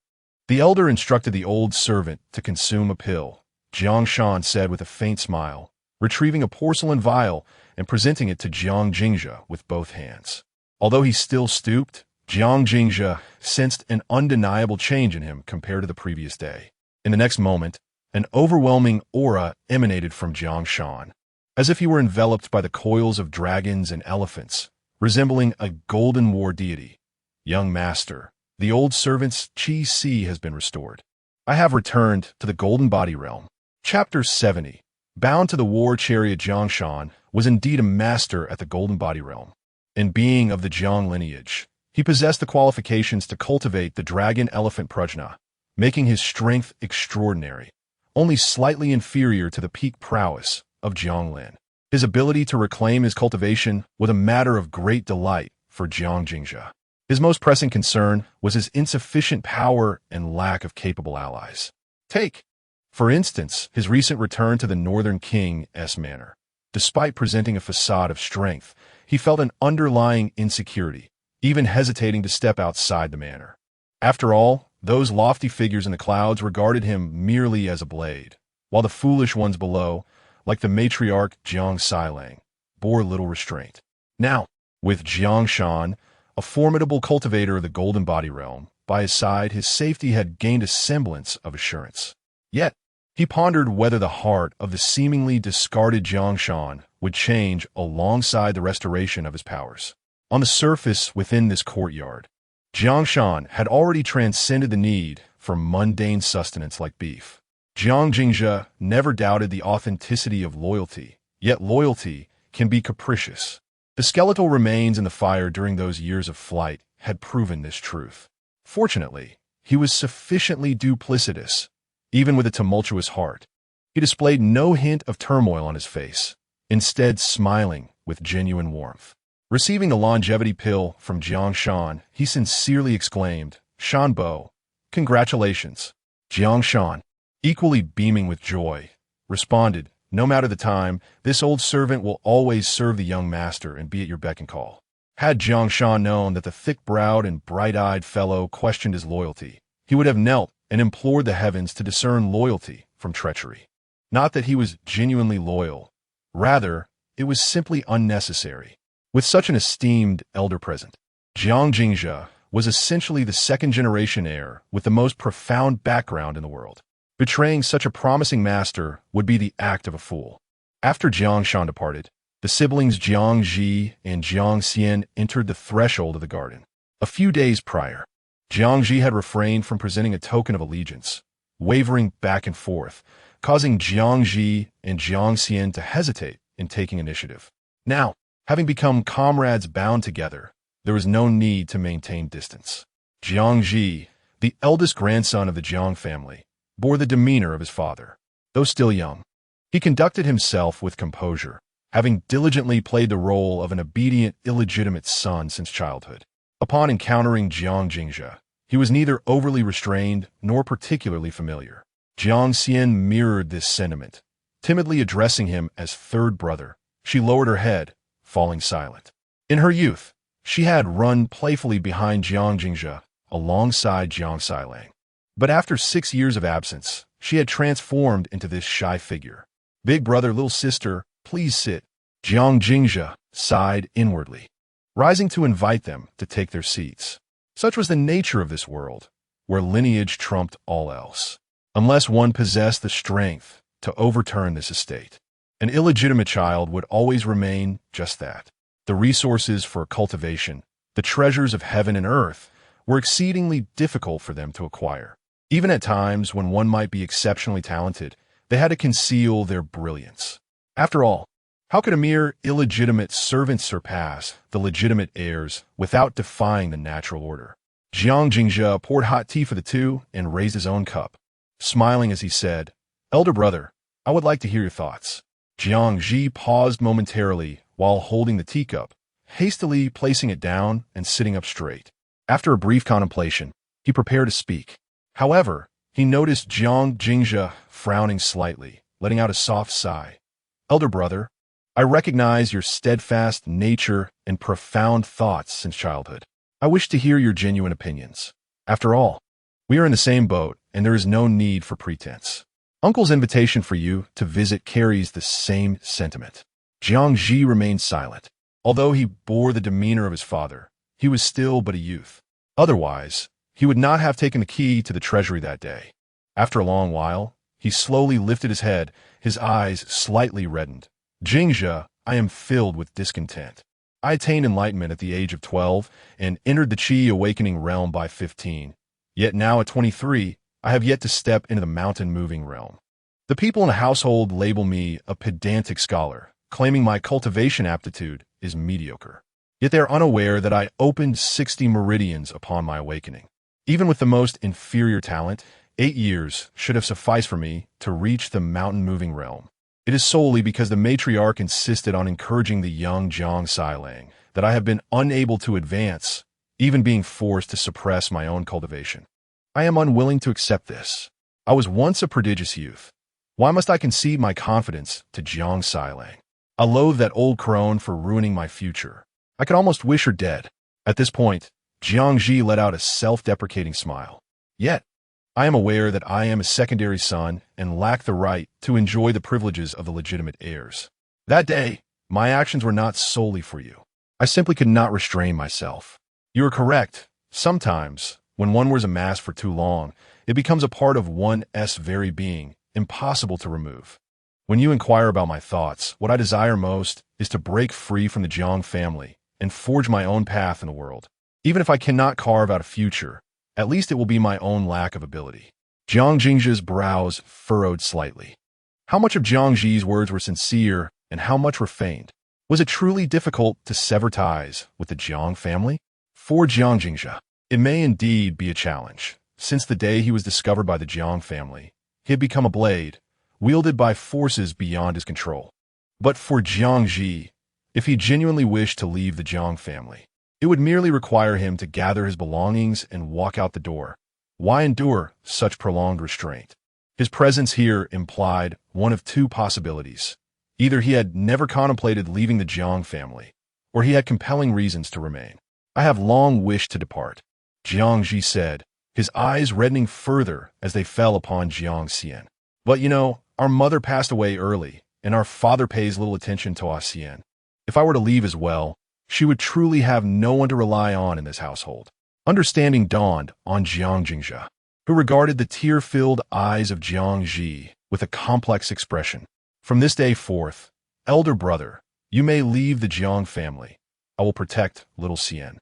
The elder instructed the old servant to consume a pill, Jiang Shan said with a faint smile, retrieving a porcelain vial and presenting it to Jiang Jingzhe with both hands. Although he still stooped, Jiang Jingzhe sensed an undeniable change in him compared to the previous day. In the next moment, an overwhelming aura emanated from Jiang Shan, as if he were enveloped by the coils of dragons and elephants, resembling a golden war deity. Young master, the old servant's qi has been restored. I have returned to the golden body realm. Chapter 70. Bound to the war chariot, Jiang Shan was indeed a master at the golden body realm. And being of the Jiang lineage, he possessed the qualifications to cultivate the dragon elephant prajna, making his strength extraordinary, only slightly inferior to the peak prowess of Jianglin. His ability to reclaim his cultivation was a matter of great delight for Jiang Jingzhe. His most pressing concern was his insufficient power and lack of capable allies. Take, for instance, his recent return to the Northern King's manor. Despite presenting a facade of strength, he felt an underlying insecurity, even hesitating to step outside the manor. After all, those lofty figures in the clouds regarded him merely as a blade, while the foolish ones below, like the matriarch Jiang Sailang, bore little restraint. Now, with Jiang Shan, a formidable cultivator of the golden body realm, by his side, his safety had gained a semblance of assurance. Yet, he pondered whether the heart of the seemingly discarded Jiang Shan would change alongside the restoration of his powers. On the surface within this courtyard, Jiang Shan had already transcended the need for mundane sustenance like beef. Jiang Jingzhe never doubted the authenticity of loyalty, yet loyalty can be capricious. The skeletal remains in the fire during those years of flight had proven this truth. Fortunately, he was sufficiently duplicitous, even with a tumultuous heart. He displayed no hint of turmoil on his face, instead smiling with genuine warmth. Receiving the longevity pill from Jiang Shan, he sincerely exclaimed, "Shanbo, congratulations." Jiang Shan, equally beaming with joy, responded, "No matter the time, this old servant will always serve the young master and be at your beck and call." Had Jiang Shan known that the thick-browed and bright-eyed fellow questioned his loyalty, he would have knelt and implored the heavens to discern loyalty from treachery. Not that he was genuinely loyal. Rather, it was simply unnecessary. With such an esteemed elder present, Jiang Jingzhe was essentially the second-generation heir with the most profound background in the world. Betraying such a promising master would be the act of a fool. After Jiang Shan departed, the siblings Jiang Ji and Jiang Xian entered the threshold of the garden. A few days prior, Jiang Ji had refrained from presenting a token of allegiance, wavering back and forth, causing Jiang Ji and Jiang Xian to hesitate in taking initiative. Now, having become comrades bound together, there was no need to maintain distance. Jiang Ji, the eldest grandson of the Jiang family, bore the demeanor of his father. Though still young, he conducted himself with composure, having diligently played the role of an obedient, illegitimate son since childhood. Upon encountering Jiang Jingzhe, he was neither overly restrained nor particularly familiar. Jiang Xian mirrored this sentiment. Timidly addressing him as third brother, she lowered her head, falling silent. In her youth, she had run playfully behind Jiang Jingzhe alongside Jiang Sailang. But after 6 years of absence, she had transformed into this shy figure. "Big brother, little sister, please sit." Jiang Jingzhe sighed inwardly, rising to invite them to take their seats. Such was the nature of this world, where lineage trumped all else. Unless one possessed the strength to overturn this estate, an illegitimate child would always remain just that. The resources for cultivation, the treasures of heaven and earth, were exceedingly difficult for them to acquire. Even at times when one might be exceptionally talented, they had to conceal their brilliance. After all, how could a mere illegitimate servant surpass the legitimate heirs without defying the natural order? Jiang Jingzhe poured hot tea for the two and raised his own cup, smiling as he said, "Elder brother, I would like to hear your thoughts." Jiang Ji paused momentarily while holding the teacup, hastily placing it down and sitting up straight. After a brief contemplation, he prepared to speak. However, he noticed Jiang Jingzhe frowning slightly, letting out a soft sigh. "Elder brother, I recognize your steadfast nature and profound thoughts since childhood. I wish to hear your genuine opinions. After all, we are in the same boat, and there is no need for pretense. Uncle's invitation for you to visit carries the same sentiment." Jiang Ji remained silent. Although he bore the demeanor of his father, he was still but a youth. Otherwise, he would not have taken the key to the treasury that day. After a long while, he slowly lifted his head, his eyes slightly reddened. "Jingzhe, I am filled with discontent. I attained enlightenment at the age of 12 and entered the Qi awakening realm by 15. Yet now at 23, I have yet to step into the mountain-moving realm. The people in the household label me a pedantic scholar, claiming my cultivation aptitude is mediocre. Yet they are unaware that I opened 60 meridians upon my awakening. Even with the most inferior talent, 8 years should have sufficed for me to reach the mountain-moving realm. It is solely because the matriarch insisted on encouraging the young Jiang Sailang that I have been unable to advance, even being forced to suppress my own cultivation. I am unwilling to accept this. I was once a prodigious youth. Why must I concede my confidence to Jiang Sailang? I loathe that old crone for ruining my future. I could almost wish her dead." At this point, Jiang Ji let out a self-deprecating smile. Yet, I am aware that I am a secondary son and lack the right to enjoy the privileges of the legitimate heirs. That day, my actions were not solely for you. I simply could not restrain myself. You are correct. Sometimes, when one wears a mask for too long, it becomes a part of one's very being, impossible to remove. When you inquire about my thoughts, what I desire most is to break free from the Jiang family and forge my own path in the world. Even if I cannot carve out a future, at least it will be my own lack of ability. Jiang Jingzhi's brows furrowed slightly. How much of Jiang Ji's words were sincere and how much were feigned? Was it truly difficult to sever ties with the Jiang family? For Jiang Jingzhi, it may indeed be a challenge. Since the day he was discovered by the Jiang family, he had become a blade, wielded by forces beyond his control. But for Jiang Ji, if he genuinely wished to leave the Jiang family, it would merely require him to gather his belongings and walk out the door. Why endure such prolonged restraint? His presence here implied one of two possibilities. Either he had never contemplated leaving the Jiang family, or he had compelling reasons to remain. I have long wished to depart, Jiang Ji said, his eyes reddening further as they fell upon Jiang Xian. But our mother passed away early, and our father pays little attention to us Xian. If I were to leave as well, she would truly have no one to rely on in this household. Understanding dawned on Jiang Jingzhi, who regarded the tear-filled eyes of Jiang Ji with a complex expression. From this day forth, elder brother, you may leave the Jiang family. I will protect little Xian.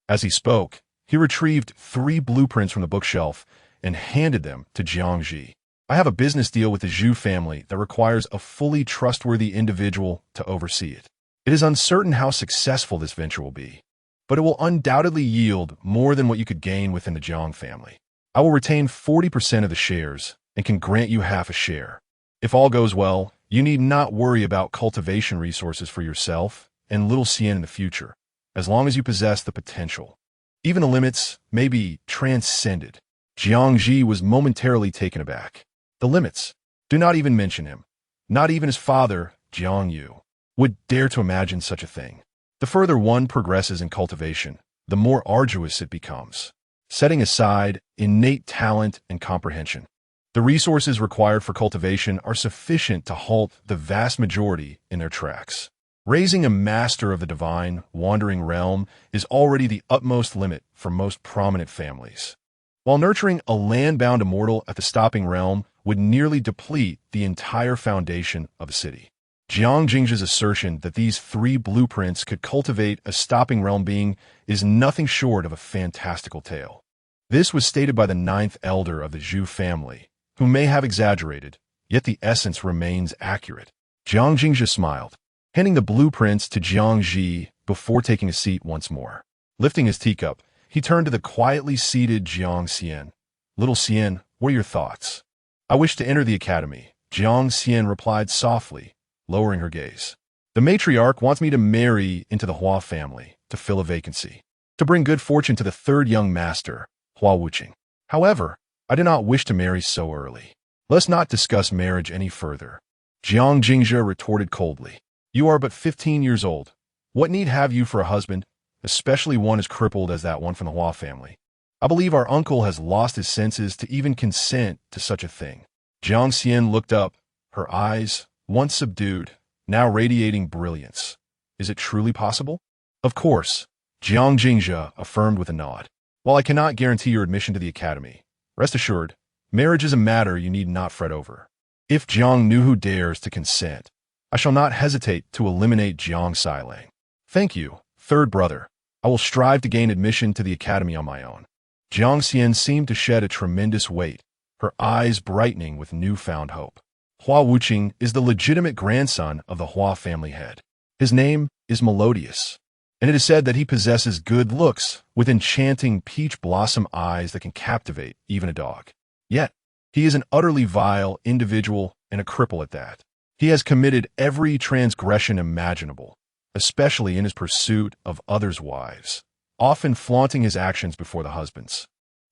As he spoke, he retrieved 3 blueprints from the bookshelf and handed them to Jiang Ji. I have a business deal with the Zhu family that requires a fully trustworthy individual to oversee it. It is uncertain how successful this venture will be, but it will undoubtedly yield more than what you could gain within the Jiang family. I will retain 40% of the shares and can grant you half a share. If all goes well, you need not worry about cultivation resources for yourself and little Xian in the future, as long as you possess the potential. Even the limits may be transcended. Jiang Ji was momentarily taken aback. The limits? Do not even mention him. Not even his father, Jiang Yu, would dare to imagine such a thing. The further one progresses in cultivation, the more arduous it becomes. Setting aside innate talent and comprehension, the resources required for cultivation are sufficient to halt the vast majority in their tracks. Raising a master of the divine, wandering realm is already the utmost limit for most prominent families, while nurturing a land-bound immortal at the stopping realm would nearly deplete the entire foundation of a city. Jiang Jingzhi's assertion that these 3 blueprints could cultivate a stopping realm being is nothing short of a fantastical tale. This was stated by the 9th elder of the Zhu family, who may have exaggerated, yet the essence remains accurate. Jiang Jingzhi smiled, handing the blueprints to Jiang Ji before taking a seat once more. Lifting his teacup, he turned to the quietly seated Jiang Xian. Little Xian, what are your thoughts? I wish to enter the academy, Jiang Xian replied softly, lowering her gaze. The matriarch wants me to marry into the Hua family to fill a vacancy, to bring good fortune to the 3rd young master, Hua Wuqing. However, I do not wish to marry so early. Let's not discuss marriage any further. Jiang Jingzhi retorted coldly. You are but 15 years old. What need have you for a husband, especially one as crippled as that one from the Hua family? I believe our uncle has lost his senses to even consent to such a thing. Jiang Xian looked up, her eyes, once subdued, now radiating brilliance. Is it truly possible? Of course, Jiang Jingzhi affirmed with a nod. While I cannot guarantee your admission to the academy, rest assured, marriage is a matter you need not fret over. If Jiang Nuhu dares to consent, I shall not hesitate to eliminate Jiang Sailang. Thank you, 3rd brother. I will strive to gain admission to the academy on my own. Jiang Xian seemed to shed a tremendous weight, her eyes brightening with newfound hope. Hua Wuqing is the legitimate grandson of the Hua family head. His name is Melodious, and it is said that he possesses good looks with enchanting peach blossom eyes that can captivate even a dog. Yet, he is an utterly vile individual and a cripple at that. He has committed every transgression imaginable, especially in his pursuit of others' wives, often flaunting his actions before the husbands.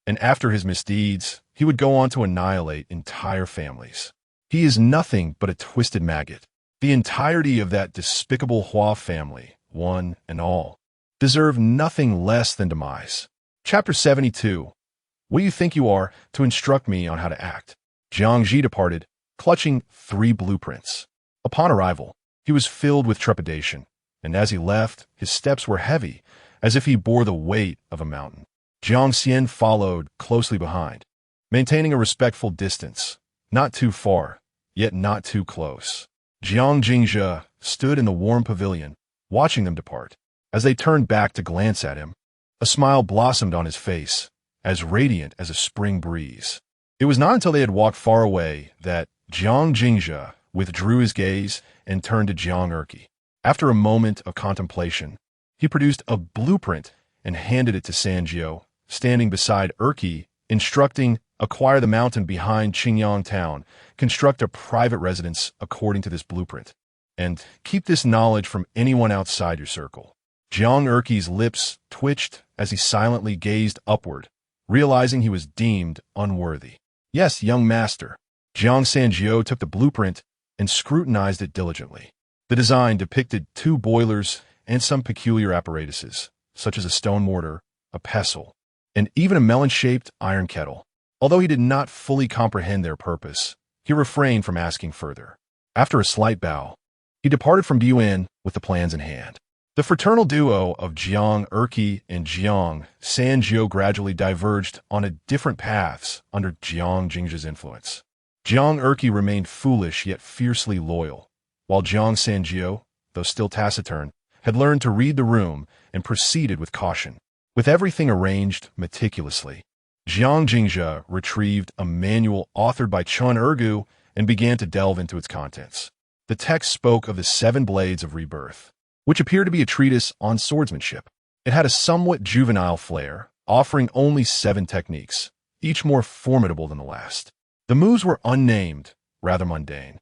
And after his misdeeds, he would go on to annihilate entire families. He is nothing but a twisted maggot. The entirety of that despicable Hua family, one and all, deserve nothing less than demise. Chapter 72. What do you think you are to instruct me on how to act? Jiang Ji departed, clutching 3 blueprints. Upon arrival, he was filled with trepidation, and as he left, his steps were heavy, as if he bore the weight of a mountain. Jiang Xian followed closely behind, maintaining a respectful distance, not too far, yet not too close. Jiang Jingzhe stood in the warm pavilion, watching them depart. As they turned back to glance at him, a smile blossomed on his face, as radiant as a spring breeze. It was not until they had walked far away that Jiang Jingzhe withdrew his gaze and turned to Jiang Erqi. After a moment of contemplation, he produced a blueprint and handed it to Sanjiu, standing beside Erqi, instructing, acquire the mountain behind Qingyang town, construct a private residence according to this blueprint, and keep this knowledge from anyone outside your circle. Jiang Erqi's lips twitched as he silently gazed upward, realizing he was deemed unworthy. Yes, young master. Jiang Sanjiu took the blueprint and scrutinized it diligently. The design depicted 2 boilers and some peculiar apparatuses, such as a stone mortar, a pestle, and even a melon-shaped iron kettle. Although he did not fully comprehend their purpose, he refrained from asking further. After a slight bow, he departed from Buan with the plans in hand. The fraternal duo of Jiang Erqi and Jiang Sanjiu gradually diverged on different paths under Jiang Jingzhe's influence. Jiang Erqi remained foolish yet fiercely loyal, while Jiang Sanjiu, though still taciturn, had learned to read the room and proceeded with caution. With everything arranged meticulously, Jiang Jingzhe retrieved a manual authored by Chun Ergu and began to delve into its contents. The text spoke of the 7 blades of rebirth, which appeared to be a treatise on swordsmanship. It had a somewhat juvenile flair, offering only 7 techniques, each more formidable than the last. The moves were unnamed, rather mundane.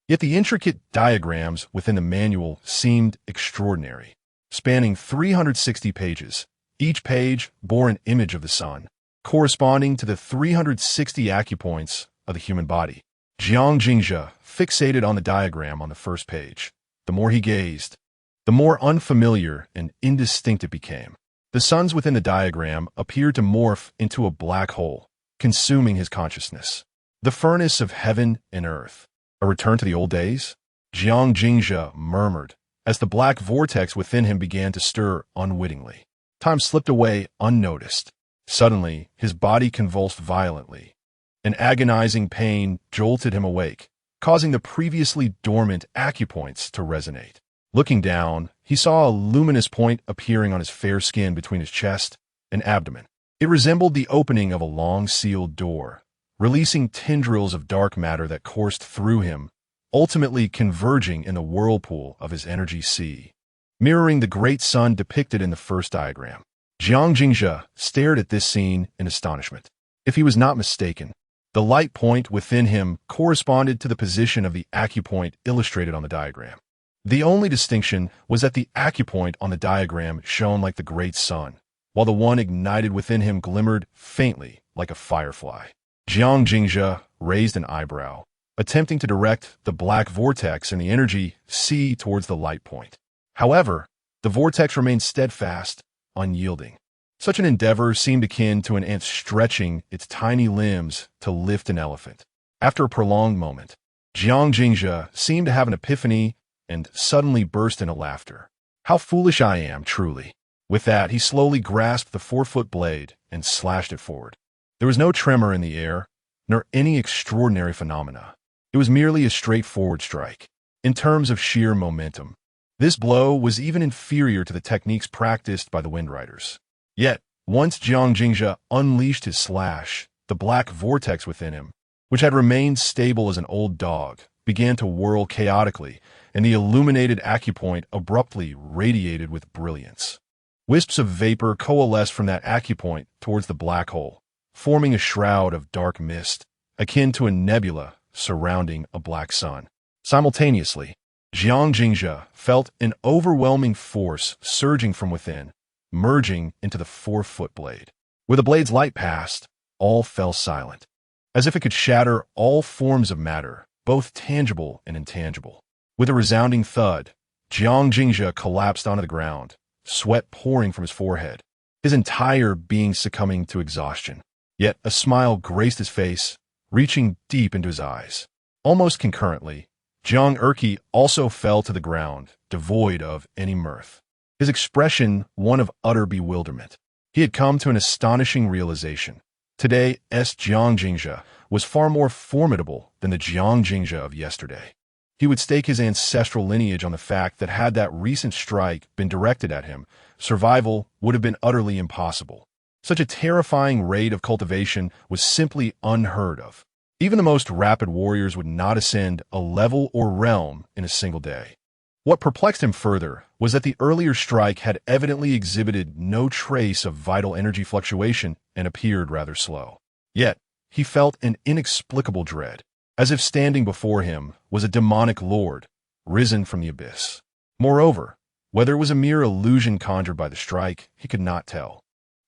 Yet the intricate diagrams within the manual seemed extraordinary. Spanning 360 pages, each page bore an image of the sun, corresponding to the 360 acupoints of the human body. Jiang Jingzhe fixated on the diagram on the first page. The more he gazed, the more unfamiliar and indistinct it became. The suns within the diagram appeared to morph into a black hole, consuming his consciousness. The furnace of heaven and earth. A return to the old days? Jiang Jingzhe murmured, as the black vortex within him began to stir unwittingly. Time slipped away unnoticed. Suddenly, his body convulsed violently. An agonizing pain jolted him awake, causing the previously dormant acupoints to resonate. Looking down, he saw a luminous point appearing on his fair skin between his chest and abdomen. It resembled the opening of a long sealed door, releasing tendrils of dark matter that coursed through him, ultimately converging in the whirlpool of his energy sea, mirroring the great sun depicted in the first diagram. Jiang Jingzhe stared at this scene in astonishment. If he was not mistaken, the light point within him corresponded to the position of the acupoint illustrated on the diagram. The only distinction was that the acupoint on the diagram shone like the great sun, while the one ignited within him glimmered faintly like a firefly. Jiang Jingzhe raised an eyebrow, attempting to direct the black vortex and the energy sea towards the light point. However, the vortex remained steadfast, unyielding. Such an endeavor seemed akin to an ant stretching its tiny limbs to lift an elephant. After a prolonged moment, Jiang Jingzhe seemed to have an epiphany and suddenly burst into laughter. How foolish I am, truly. With that, he slowly grasped the 4-foot blade and slashed it forward. There was no tremor in the air, nor any extraordinary phenomena. It was merely a straightforward strike. In terms of sheer momentum, this blow was even inferior to the techniques practiced by the Windriders. Yet, once Jiang Jingzhe unleashed his slash, the black vortex within him, which had remained stable as an old dog, began to whirl chaotically, and the illuminated acupoint abruptly radiated with brilliance. Wisps of vapor coalesced from that acupoint towards the black hole, forming a shroud of dark mist, akin to a nebula surrounding a black sun. Simultaneously, Jiang Jingzhe felt an overwhelming force surging from within, merging into the 4-foot blade. Where the blade's light passed, all fell silent, as if it could shatter all forms of matter, both tangible and intangible. With a resounding thud, Jiang Jingzhe collapsed onto the ground, sweat pouring from his forehead, his entire being succumbing to exhaustion. Yet a smile graced his face, reaching deep into his eyes. Almost concurrently, Jiang Erqi also fell to the ground, devoid of any mirth. His expression one of utter bewilderment. He had come to an astonishing realization. Today's Jiang Jingzhe was far more formidable than the Jiang Jingzhe of yesterday. He would stake his ancestral lineage on the fact that had that recent strike been directed at him, survival would have been utterly impossible. Such a terrifying rate of cultivation was simply unheard of. Even the most rapid warriors would not ascend a level or realm in a single day. What perplexed him further was that the earlier strike had evidently exhibited no trace of vital energy fluctuation and appeared rather slow. Yet, he felt an inexplicable dread, as if standing before him was a demonic lord, risen from the abyss. Moreover, whether it was a mere illusion conjured by the strike, he could not tell.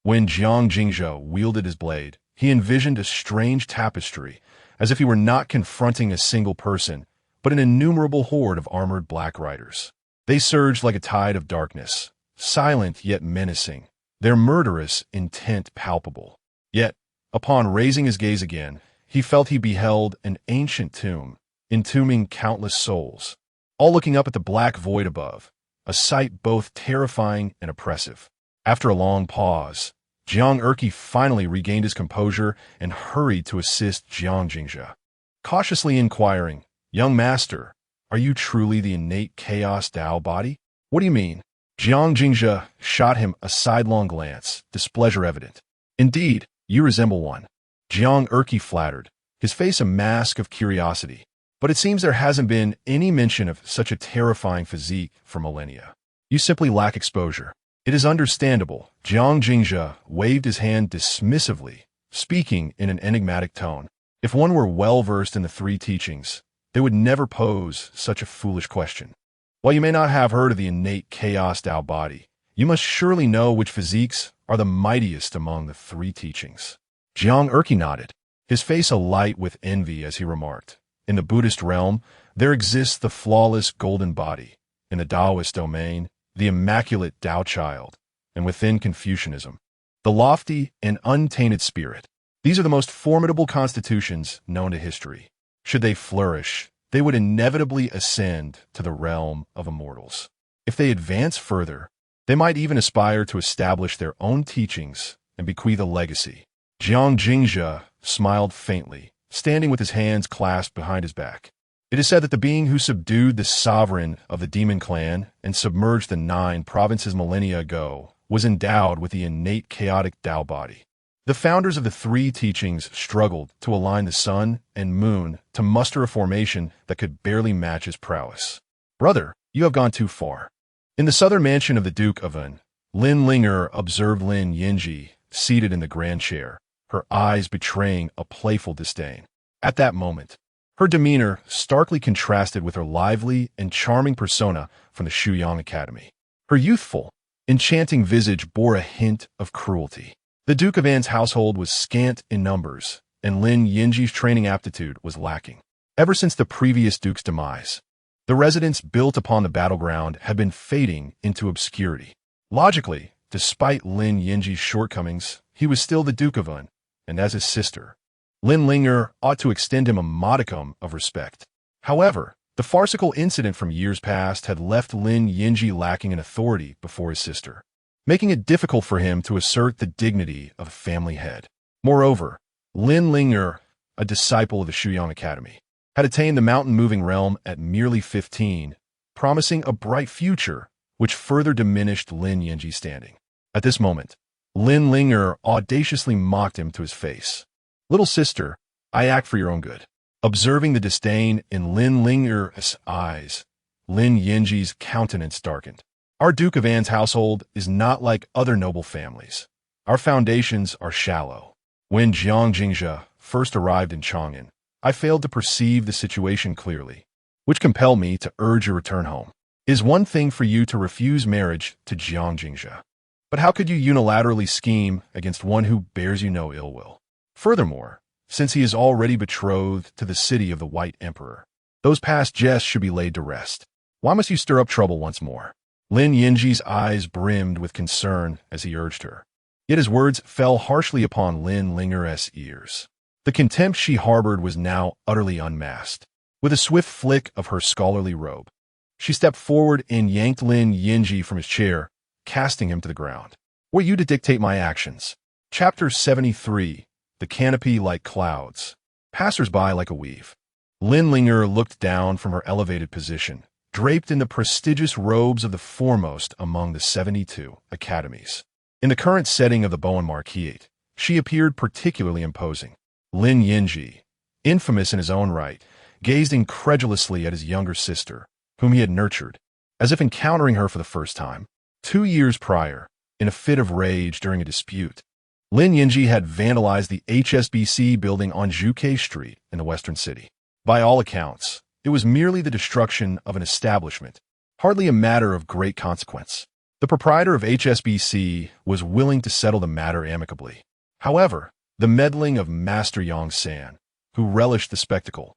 When Jiang Jingzhe wielded his blade, he envisioned a strange tapestry, as if he were not confronting a single person, but an innumerable horde of armored black riders. They surged like a tide of darkness, silent yet menacing, their murderous intent palpable. Yet, upon raising his gaze again, he felt he beheld an ancient tomb, entombing countless souls, all looking up at the black void above, a sight both terrifying and oppressive. After a long pause, Jiang Erqi finally regained his composure and hurried to assist Jiang Jingzhe, cautiously inquiring, "Young master, are you truly the innate chaos Tao body?" "What do you mean?" Jiang Jingzhe shot him a sidelong glance, displeasure evident. "Indeed, you resemble one." Jiang Erqi flattered, his face a mask of curiosity. "But it seems there hasn't been any mention of such a terrifying physique for millennia. You simply lack exposure." "It is understandable." Jiang Jingzhe waved his hand dismissively, speaking in an enigmatic tone. "If one were well-versed in the three teachings, they would never pose such a foolish question. While you may not have heard of the innate chaos Tao body, you must surely know which physiques are the mightiest among the three teachings." Jiang Erqi nodded, his face alight with envy as he remarked, "In the Buddhist realm, there exists the flawless golden body. In the Taoist domain, the immaculate Tao child, and within Confucianism, the lofty and untainted spirit. These are the most formidable constitutions known to history. Should they flourish, they would inevitably ascend to the realm of immortals. If they advance further, they might even aspire to establish their own teachings and bequeath a legacy." Jiang Jingzhe smiled faintly, standing with his hands clasped behind his back. "It is said that the being who subdued the sovereign of the demon clan and submerged the 9 provinces millennia ago was endowed with the innate chaotic Tao body. The founders of the three teachings struggled to align the sun and moon to muster a formation that could barely match his prowess." "Brother, you have gone too far." In the southern mansion of the Duke of An, Lin Linger observed Lin Yinji seated in the grand chair, her eyes betraying a playful disdain. At that moment, her demeanor starkly contrasted with her lively and charming persona from the Shuyang Academy. Her youthful, enchanting visage bore a hint of cruelty. The Duke of An's household was scant in numbers, and Lin Yinji's training aptitude was lacking. Ever since the previous duke's demise, the residence built upon the battleground had been fading into obscurity. Logically, despite Lin Yinji's shortcomings, he was still the Duke of An, and as his sister, Lin Linger ought to extend him a modicum of respect. However, the farcical incident from years past had left Lin Yinji lacking in authority before his sister, making it difficult for him to assert the dignity of a family head. Moreover, Lin Linger, a disciple of the Shuyang Academy, had attained the mountain-moving realm at merely 15, promising a bright future, which further diminished Lin Yinji's standing. At this moment, Lin Linger audaciously mocked him to his face. "Little sister, I act for your own good." Observing the disdain in Lin Linger's eyes, Lin Yinji's countenance darkened. "Our Duke of An's household is not like other noble families. Our foundations are shallow. When Jiang Jingzhe first arrived in Chang'an, I failed to perceive the situation clearly, which compelled me to urge your return home. It is one thing for you to refuse marriage to Jiang Jingzhe, but how could you unilaterally scheme against one who bears you no ill will? Furthermore, since he is already betrothed to the city of the White Emperor, those past jests should be laid to rest. Why must you stir up trouble once more?" Lin Yinji's eyes brimmed with concern as he urged her. Yet his words fell harshly upon Lin Linger's ears. The contempt she harbored was now utterly unmasked. With a swift flick of her scholarly robe, she stepped forward and yanked Lin Yinji from his chair, casting him to the ground. Were you to dictate my actions? Chapter 73. The Canopy Like Clouds. Passers-by like a weave. Lin Linger looked down from her elevated position, draped in the prestigious robes of the foremost among the 72 academies. In the current setting of the Bowen Marquisate, she appeared particularly imposing. Lin Yinji, infamous in his own right, gazed incredulously at his younger sister, whom he had nurtured, as if encountering her for the first time. 2 years prior, in a fit of rage during a dispute, Lin Yinji had vandalized the HSBC building on Zhuke Street in the Western City. By all accounts, it was merely the destruction of an establishment, hardly a matter of great consequence. The proprietor of HSBC was willing to settle the matter amicably. However, the meddling of Master Yang San, who relished the spectacle,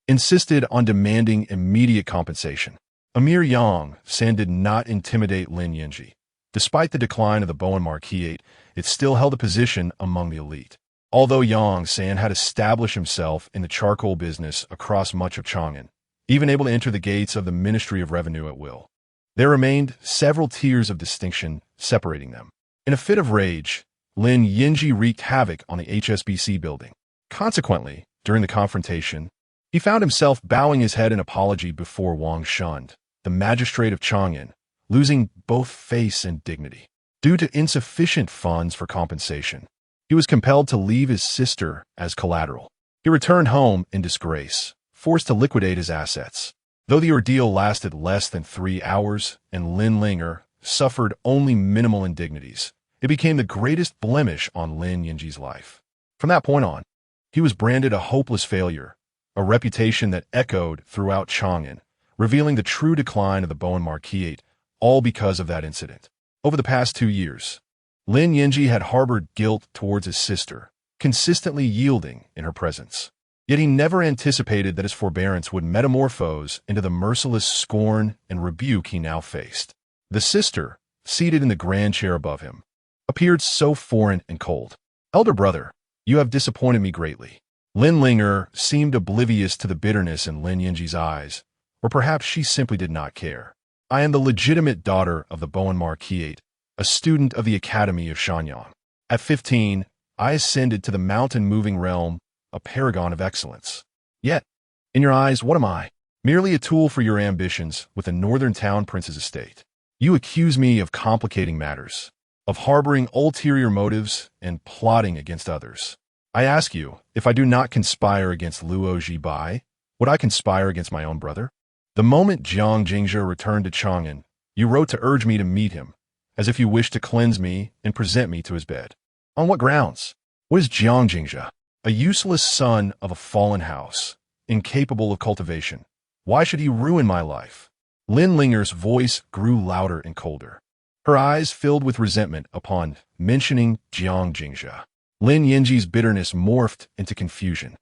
insisted on demanding immediate compensation. Emir Yang San did not intimidate Lin Yinji. Despite the decline of the Bowen Marquisate, it still held a position among the elite. Although Yang San had established himself in the charcoal business across much of Chang'an, even able to enter the gates of the Ministry of Revenue at will, there remained several tiers of distinction separating them. In a fit of rage, Lin Yinji wreaked havoc on the HSBC building. Consequently, during the confrontation, he found himself bowing his head in apology before Wang Shund, the magistrate of Chang'an, losing both face and dignity. Due to insufficient funds for compensation, he was compelled to leave his sister as collateral. He returned home in disgrace, forced to liquidate his assets. Though the ordeal lasted less than 3 hours and Lin Linger suffered only minimal indignities, it became the greatest blemish on Lin Yinji's life. From that point on, he was branded a hopeless failure, a reputation that echoed throughout Chang'an, revealing the true decline of the Bowen Marquisate, all because of that incident. Over the past 2 years, Lin Yinji had harbored guilt towards his sister, consistently yielding in her presence. Yet he never anticipated that his forbearance would metamorphose into the merciless scorn and rebuke he now faced. The sister, seated in the grand chair above him, appeared so foreign and cold. "Elder brother, you have disappointed me greatly." Lin Linger seemed oblivious to the bitterness in Lin Yinji's eyes, or perhaps she simply did not care. "I am the legitimate daughter of the Bowen Marquisate, a student of the Academy of Shanyang. At 15, I ascended to the mountain-moving realm, a paragon of excellence. Yet, in your eyes, what am I? Merely a tool for your ambitions with the northern town prince's estate. You accuse me of complicating matters, of harboring ulterior motives and plotting against others. I ask you, if I do not conspire against Luo Zhibai, would I conspire against my own brother? The moment Jiang Jingzhe returned to Chang'an, you wrote to urge me to meet him, as if you wished to cleanse me and present me to his bed. On what grounds? What is Jiang Jingzhe? A useless son of a fallen house, incapable of cultivation. Why should he ruin my life?" Lin Linger's voice grew louder and colder. Her eyes filled with resentment upon mentioning Jiang Jingzhe. Lin Yinji's bitterness morphed into confusion.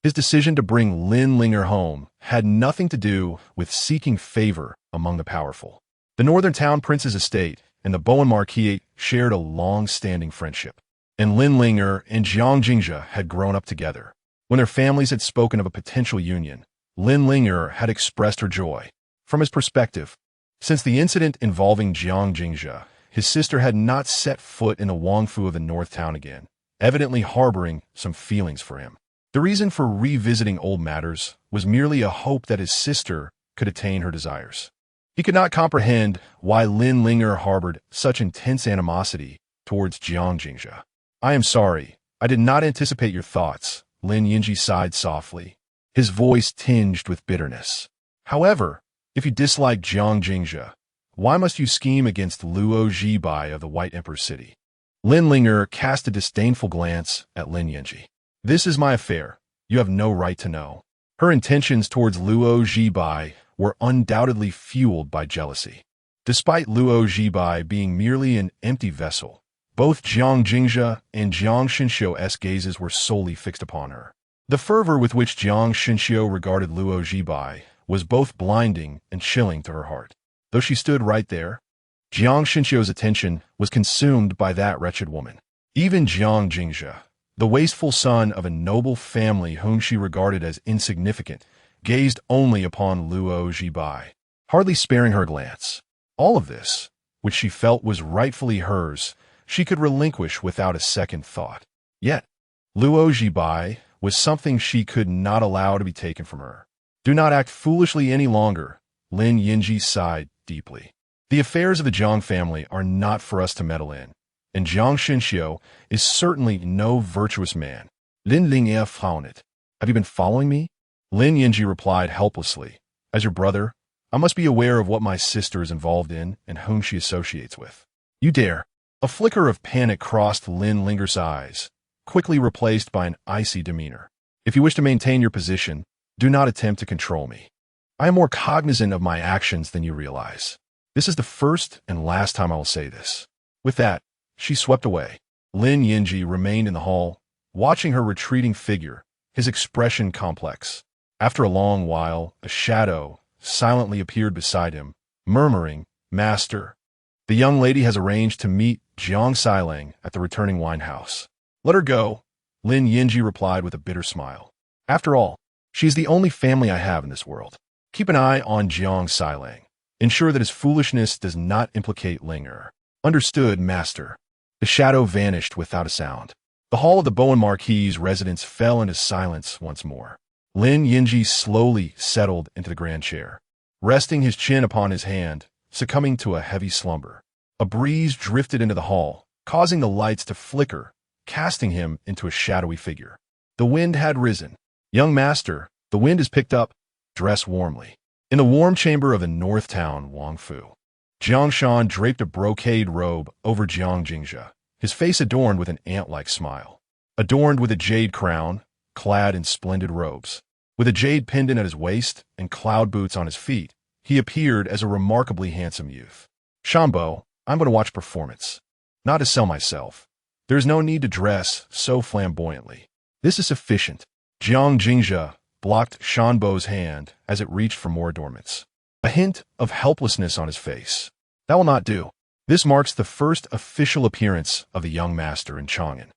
His decision to bring Lin Linger home had nothing to do with seeking favor among the powerful. The northern town prince's estate and the Bowen Marquisate shared a long-standing friendship, and Lin Linger and Jiang Jingzhe had grown up together. When their families had spoken of a potential union, Lin Linger had expressed her joy. From his perspective, since the incident involving Jiang Jingzhe, his sister had not set foot in the Wangfu of the North Town again, evidently harboring some feelings for him. The reason for revisiting old matters was merely a hope that his sister could attain her desires. He could not comprehend why Lin Linger harbored such intense animosity towards Jiang Jingzhe. "I am sorry. I did not anticipate your thoughts," Lin Yinji sighed softly, his voice tinged with bitterness. "However, if you dislike Jiang Jingzhe, why must you scheme against Luo Zhibai of the White Emperor City?" Lin Linger cast a disdainful glance at Lin Yinji. "This is my affair. You have no right to know." Her intentions towards Luo Zhibai were undoubtedly fueled by jealousy. Despite Luo Zhibai being merely an empty vessel, both Jiang Jingzhe and Jiang Shinshio's gazes were solely fixed upon her. The fervor with which Jiang Shinshio regarded Luo Zhibai was both blinding and chilling to her heart. Though she stood right there, Jiang Shinshio's attention was consumed by that wretched woman. Even Jiang Jingzhe, the wasteful son of a noble family whom she regarded as insignificant, gazed only upon Luo Zhibai, hardly sparing her a glance. All of this, which she felt was rightfully hers, she could relinquish without a second thought. Yet, Luo Zhibai was something she could not allow to be taken from her. Do not act foolishly any longer, Lin Yinji sighed deeply. The affairs of the Jiang family are not for us to meddle in, and Jiang Xinxiu is certainly no virtuous man. Lin Lingye frowned. Have you been following me? Lin Yinji replied helplessly. As your brother, I must be aware of what my sister is involved in and whom she associates with. You dare. A flicker of panic crossed Lin Linger's eyes, quickly replaced by an icy demeanor. If you wish to maintain your position, do not attempt to control me. I am more cognizant of my actions than you realize. This is the first and last time I will say this. With that, she swept away. Lin Yinji remained in the hall, watching her retreating figure, his expression complex. After a long while, a shadow silently appeared beside him, murmuring, "Master, the young lady has arranged to meet Jiang Xilang at the returning wine house." "Let her go," Lin Yinji replied with a bitter smile. "After all, she is the only family I have in this world. Keep an eye on Jiang Xilang. Ensure that his foolishness does not implicate Linger." "Understood, master." The shadow vanished without a sound. The hall of the Bowen Marquis's residence fell into silence once more. Lin Yinji slowly settled into the grand chair, resting his chin upon his hand, succumbing to a heavy slumber. A breeze drifted into the hall, causing the lights to flicker, casting him into a shadowy figure. The wind had risen. "Young master, the wind has picked up. Dress warmly." In the warm chamber of the North Town, Wangfu, Jiang Shan draped a brocade robe over Jiang Jingzhe, his face adorned with an ant-like smile. Adorned with a jade crown, clad in splendid robes, with a jade pendant at his waist and cloud boots on his feet, he appeared as a remarkably handsome youth. "Shambo, I'm going to watch performance. Not to sell myself. There's no need to dress so flamboyantly. This is sufficient." Jiang Jingzhe blocked Shanbo's hand as it reached for more adornments. A hint of helplessness on his face. "That will not do. This marks the first official appearance of the young master in Chang'an,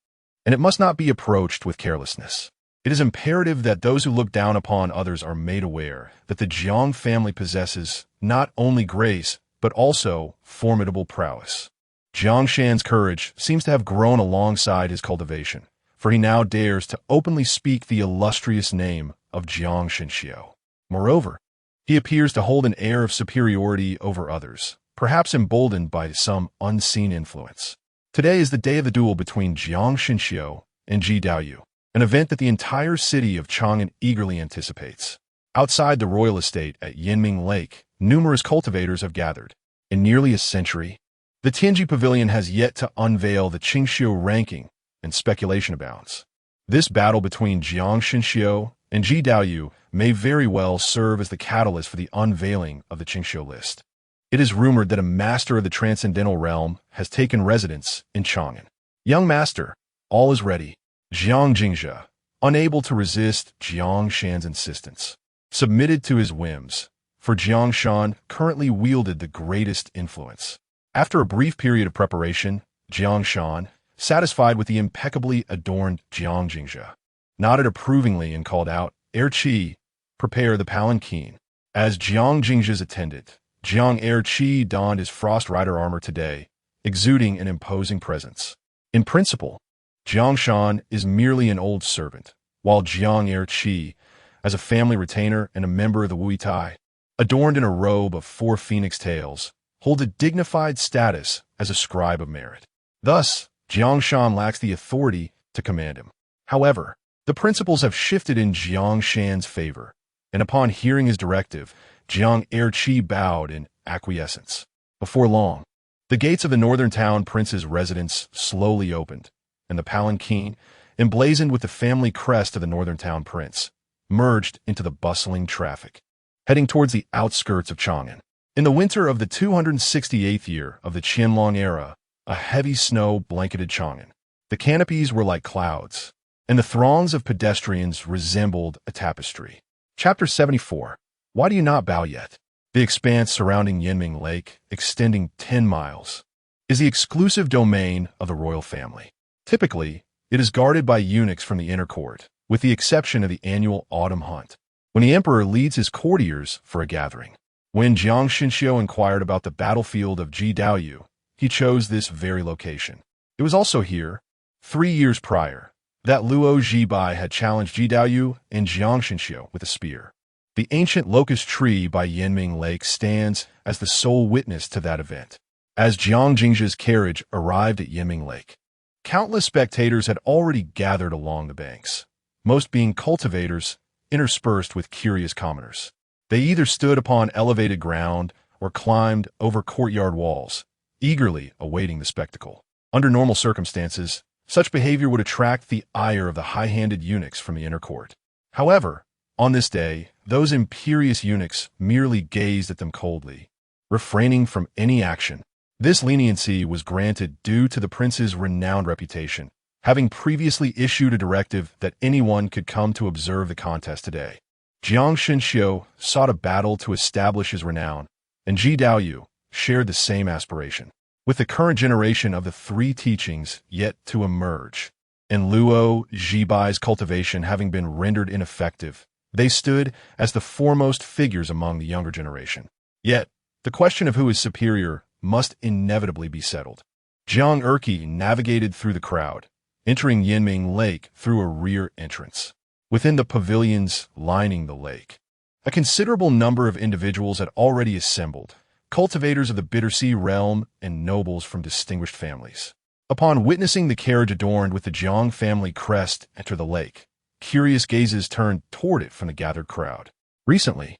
and it must not be approached with carelessness. It is imperative that those who look down upon others are made aware that the Jiang family possesses not only grace, but also formidable prowess." Jiang Shan's courage seems to have grown alongside his cultivation, for he now dares to openly speak the illustrious name of Jiang Xinxiu. Moreover, he appears to hold an air of superiority over others, perhaps emboldened by some unseen influence. Today is the day of the duel between Jiang Xinxiu and Ji Daoyu, an event that the entire city of Chang'an eagerly anticipates. Outside the royal estate at Yinming Lake, numerous cultivators have gathered. In nearly a century, the Tianji Pavilion has yet to unveil the Qingxiu ranking, and speculation abounds. This battle between Jiang Xinxiu and Ji Daoyu may very well serve as the catalyst for the unveiling of the Qingxiu list. It is rumored that a master of the transcendental realm has taken residence in Chang'an. "Young master, all is ready." Jiang Jingzhe, unable to resist Jiang Shan's insistence, submitted to his whims, for Jiang Shan currently wielded the greatest influence. After a brief period of preparation, Jiang Shan, satisfied with the impeccably adorned Jiang Jingzhe, nodded approvingly and called out, "Erqi, prepare the palanquin." As Jiang Jingzhe's attendant, Jiang Erqi donned his Frost Rider armor today, exuding an imposing presence. In principle, Jiang Shan is merely an old servant, while Jiang Erqi, as a family retainer and a member of the Wu Tai, adorned in a robe of 4 phoenix tails, holds a dignified status as a scribe of merit. Thus, Jiang Shan lacks the authority to command him. However, the principles have shifted in Jiang Shan's favor, and upon hearing his directive, Jiang Erqi bowed in acquiescence. Before long, the gates of the northern town prince's residence slowly opened, and the palanquin, emblazoned with the family crest of the northern town prince, merged into the bustling traffic, heading towards the outskirts of Chang'an. In the winter of the 268th year of the Qianlong era, a heavy snow blanketed Chang'an. The canopies were like clouds, and the throngs of pedestrians resembled a tapestry. Chapter 74. Why do you not bow yet? The expanse surrounding Yinming Lake, extending 10 miles, is the exclusive domain of the royal family. Typically, it is guarded by eunuchs from the inner court, with the exception of the annual autumn hunt, when the emperor leads his courtiers for a gathering. When Jiang Xinxiu inquired about the battlefield of Jidaoyu, he chose this very location. It was also here, 3 years prior, that Luo Zhibai had challenged Jidaoyu and Jiang Xinxiu with a spear. The ancient locust tree by Yanming Lake stands as the sole witness to that event. As Jiang Jingzhi's carriage arrived at Yanming Lake, countless spectators had already gathered along the banks, most being cultivators interspersed with curious commoners. They either stood upon elevated ground or climbed over courtyard walls, eagerly awaiting the spectacle. Under normal circumstances, such behavior would attract the ire of the high-handed eunuchs from the inner court. However, on this day, those imperious eunuchs merely gazed at them coldly, refraining from any action. This leniency was granted due to the prince's renowned reputation, having previously issued a directive that anyone could come to observe the contest today. Jiang Xinxiu sought a battle to establish his renown, and Ji Daoyu shared the same aspiration. With the current generation of the 3 teachings yet to emerge, and Luo Zhibai's cultivation having been rendered ineffective, they stood as the foremost figures among the younger generation. Yet, the question of who is superior must inevitably be settled. Jiang Erqi navigated through the crowd, entering Yanming Lake through a rear entrance. Within the pavilions lining the lake, a considerable number of individuals had already assembled, cultivators of the Bittersea realm and nobles from distinguished families. Upon witnessing the carriage adorned with the Jiang family crest enter the lake, curious gazes turned toward it from the gathered crowd. Recently,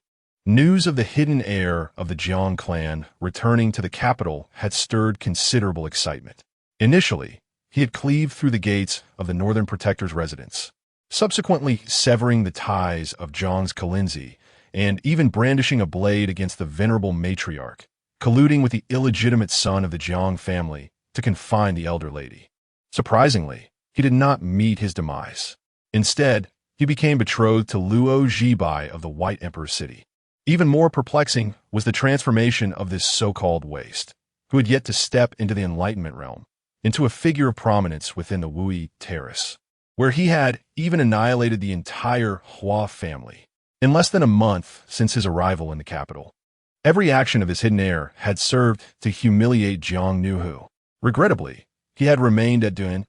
news of the hidden heir of the Jiang clan returning to the capital had stirred considerable excitement. Initially, he had cleaved through the gates of the Northern Protector's residence, subsequently severing the ties of Jiang's Kalinzi and even brandishing a blade against the venerable matriarch, colluding with the illegitimate son of the Jiang family to confine the elder lady. Surprisingly, he did not meet his demise. Instead, he became betrothed to Luo Zhibai of the White Emperor City. Even more perplexing was the transformation of this so-called waste, who had yet to step into the Enlightenment realm, into a figure of prominence within the Wui Terrace, where he had even annihilated the entire Hua family. In less than a month since his arrival in the capital, every action of his hidden heir had served to humiliate Jiang Nuhu. Regrettably, he had remained at Duan,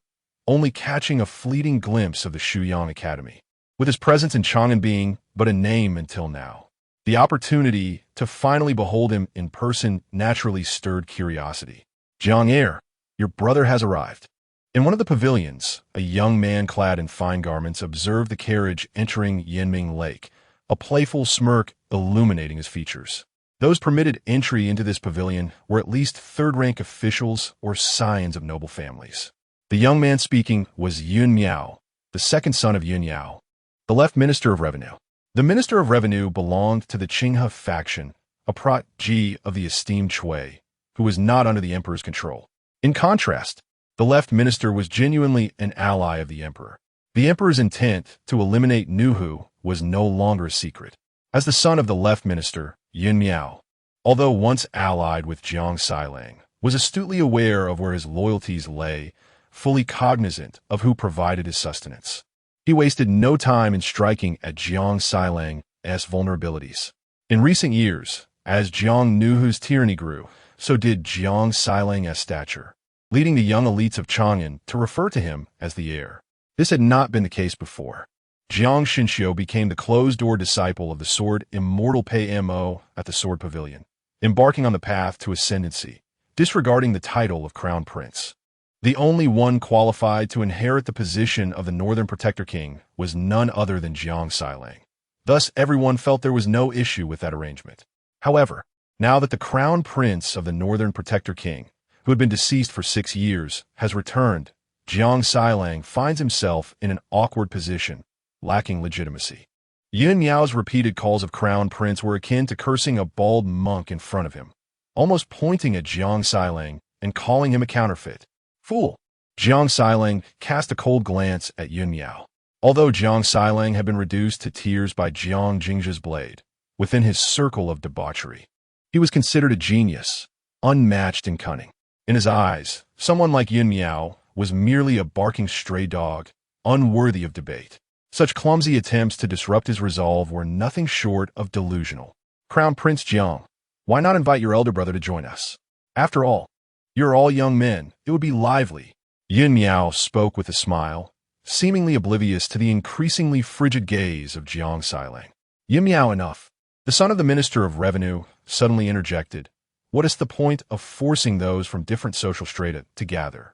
only catching a fleeting glimpse of the Shuyang Academy, with his presence in Chang'an being but a name until now. The opportunity to finally behold him in person naturally stirred curiosity. Jiang heir, your brother has arrived. In one of the pavilions, a young man clad in fine garments observed the carriage entering Yanming Lake, a playful smirk illuminating his features. Those permitted entry into this pavilion were at least third-rank officials or scions of noble families. The young man speaking was Yun Miao, the second son of Yun Yao, the left Minister of Revenue. The Minister of Revenue belonged to the Qinghe faction, a protege of the esteemed Chui, who was not under the emperor's control. In contrast, the left minister was genuinely an ally of the emperor. The emperor's intent to eliminate Nuhu was no longer a secret. As the son of the left minister, Yun Miao, although once allied with Jiang Sailang, was astutely aware of where his loyalties lay, fully cognizant of who provided his sustenance. He wasted no time in striking at Jiang Sailang's vulnerabilities. In recent years, as Jiang Nuhu's tyranny grew, so did Jiang Sailang's stature, leading the young elites of Chang'an to refer to him as the heir. This had not been the case before. Jiang Xinxiu became the closed-door disciple of the sword Immortal Pei Mo at the Sword Pavilion, embarking on the path to ascendancy, disregarding the title of Crown Prince. The only one qualified to inherit the position of the Northern Protector King was none other than Jiang Sailang. Thus, everyone felt there was no issue with that arrangement. However, now that the Crown Prince of the Northern Protector King, who had been deceased for 6 years, has returned, Jiang Sailang finds himself in an awkward position, lacking legitimacy. Yun Yao's repeated calls of Crown Prince were akin to cursing a bald monk in front of him, almost pointing at Jiang Sailang and calling him a counterfeit. Fool! Jiang Sailang cast a cold glance at Yun Yao. Although Jiang Sailang had been reduced to tears by Jiang Jingzhi's blade, within his circle of debauchery, he was considered a genius, unmatched in cunning. In his eyes, someone like Yun Yao was merely a barking stray dog, unworthy of debate. Such clumsy attempts to disrupt his resolve were nothing short of delusional. Crown Prince Jiang, why not invite your elder brother to join us? After all, you're all young men. It would be lively. Yin Miao spoke with a smile, seemingly oblivious to the increasingly frigid gaze of Jiang Sailang. Yin Miao, enough. The son of the Minister of Revenue suddenly interjected. What is the point of forcing those from different social strata to gather?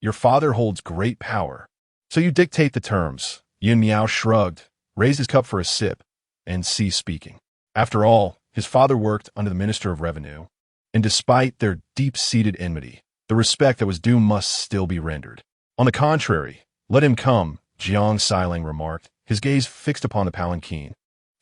Your father holds great power. So you dictate the terms. Yin Miao shrugged, raised his cup for a sip, and ceased speaking. After all, his father worked under the Minister of Revenue, and despite their deep-seated enmity, the respect that was due must still be rendered. On the contrary, let him come, Jiang Sailang remarked, his gaze fixed upon the palanquin,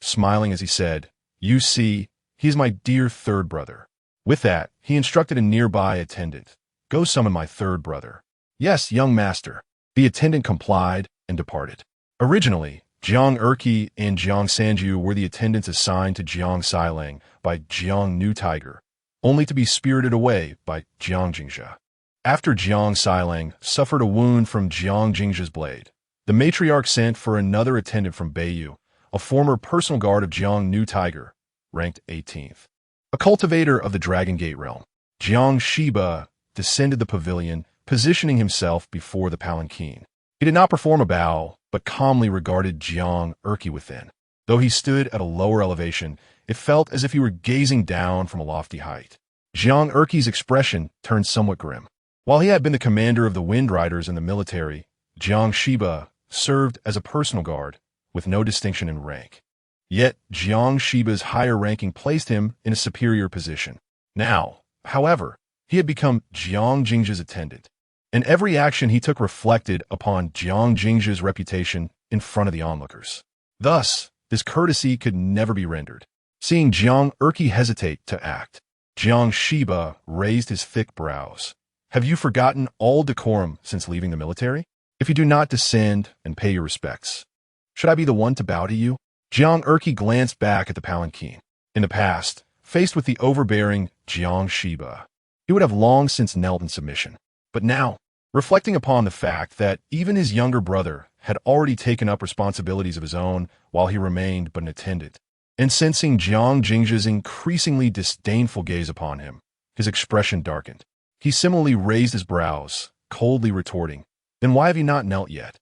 smiling as he said, You see, he is my dear third brother. With that, he instructed a nearby attendant, Go summon my third brother. Yes, young master. The attendant complied and departed. Originally, Jiang Erqi and Jiang Sanju were the attendants assigned to Jiang Sailang by Jiang New Tiger, only to be spirited away by Jiang Jingzhe. After Jiang Sailang suffered a wound from Jiang Jingzhe's blade, the matriarch sent for another attendant from Beiyu, a former personal guard of Jiang New Tiger, ranked 18th. A cultivator of the Dragon Gate realm, Jiang Shiba descended the pavilion, positioning himself before the palanquin. He did not perform a bow, but calmly regarded Jiang Erqi within. Though he stood at a lower elevation, it felt as if he were gazing down from a lofty height. Jiang Erqi's expression turned somewhat grim. While he had been the commander of the Wind Riders in the military, Jiang Shiba served as a personal guard, with no distinction in rank. Yet, Jiang Shiba's higher ranking placed him in a superior position. Now, however, he had become Jiang Jingzhe's attendant, and every action he took reflected upon Jiang Jingzhe's reputation in front of the onlookers. Thus, this courtesy could never be rendered. Seeing Jiang Erqi hesitate to act, Jiang Shiba raised his thick brows. Have you forgotten all decorum since leaving the military? If you do not descend and pay your respects, should I be the one to bow to you? Jiang Erqi glanced back at the palanquin. In the past, faced with the overbearing Jiang Shiba, he would have long since knelt in submission. But now, reflecting upon the fact that even his younger brother had already taken up responsibilities of his own while he remained but an attendant, and sensing Jiang Jingzhe's increasingly disdainful gaze upon him, his expression darkened. He similarly raised his brows, coldly retorting, Then why have you not knelt yet?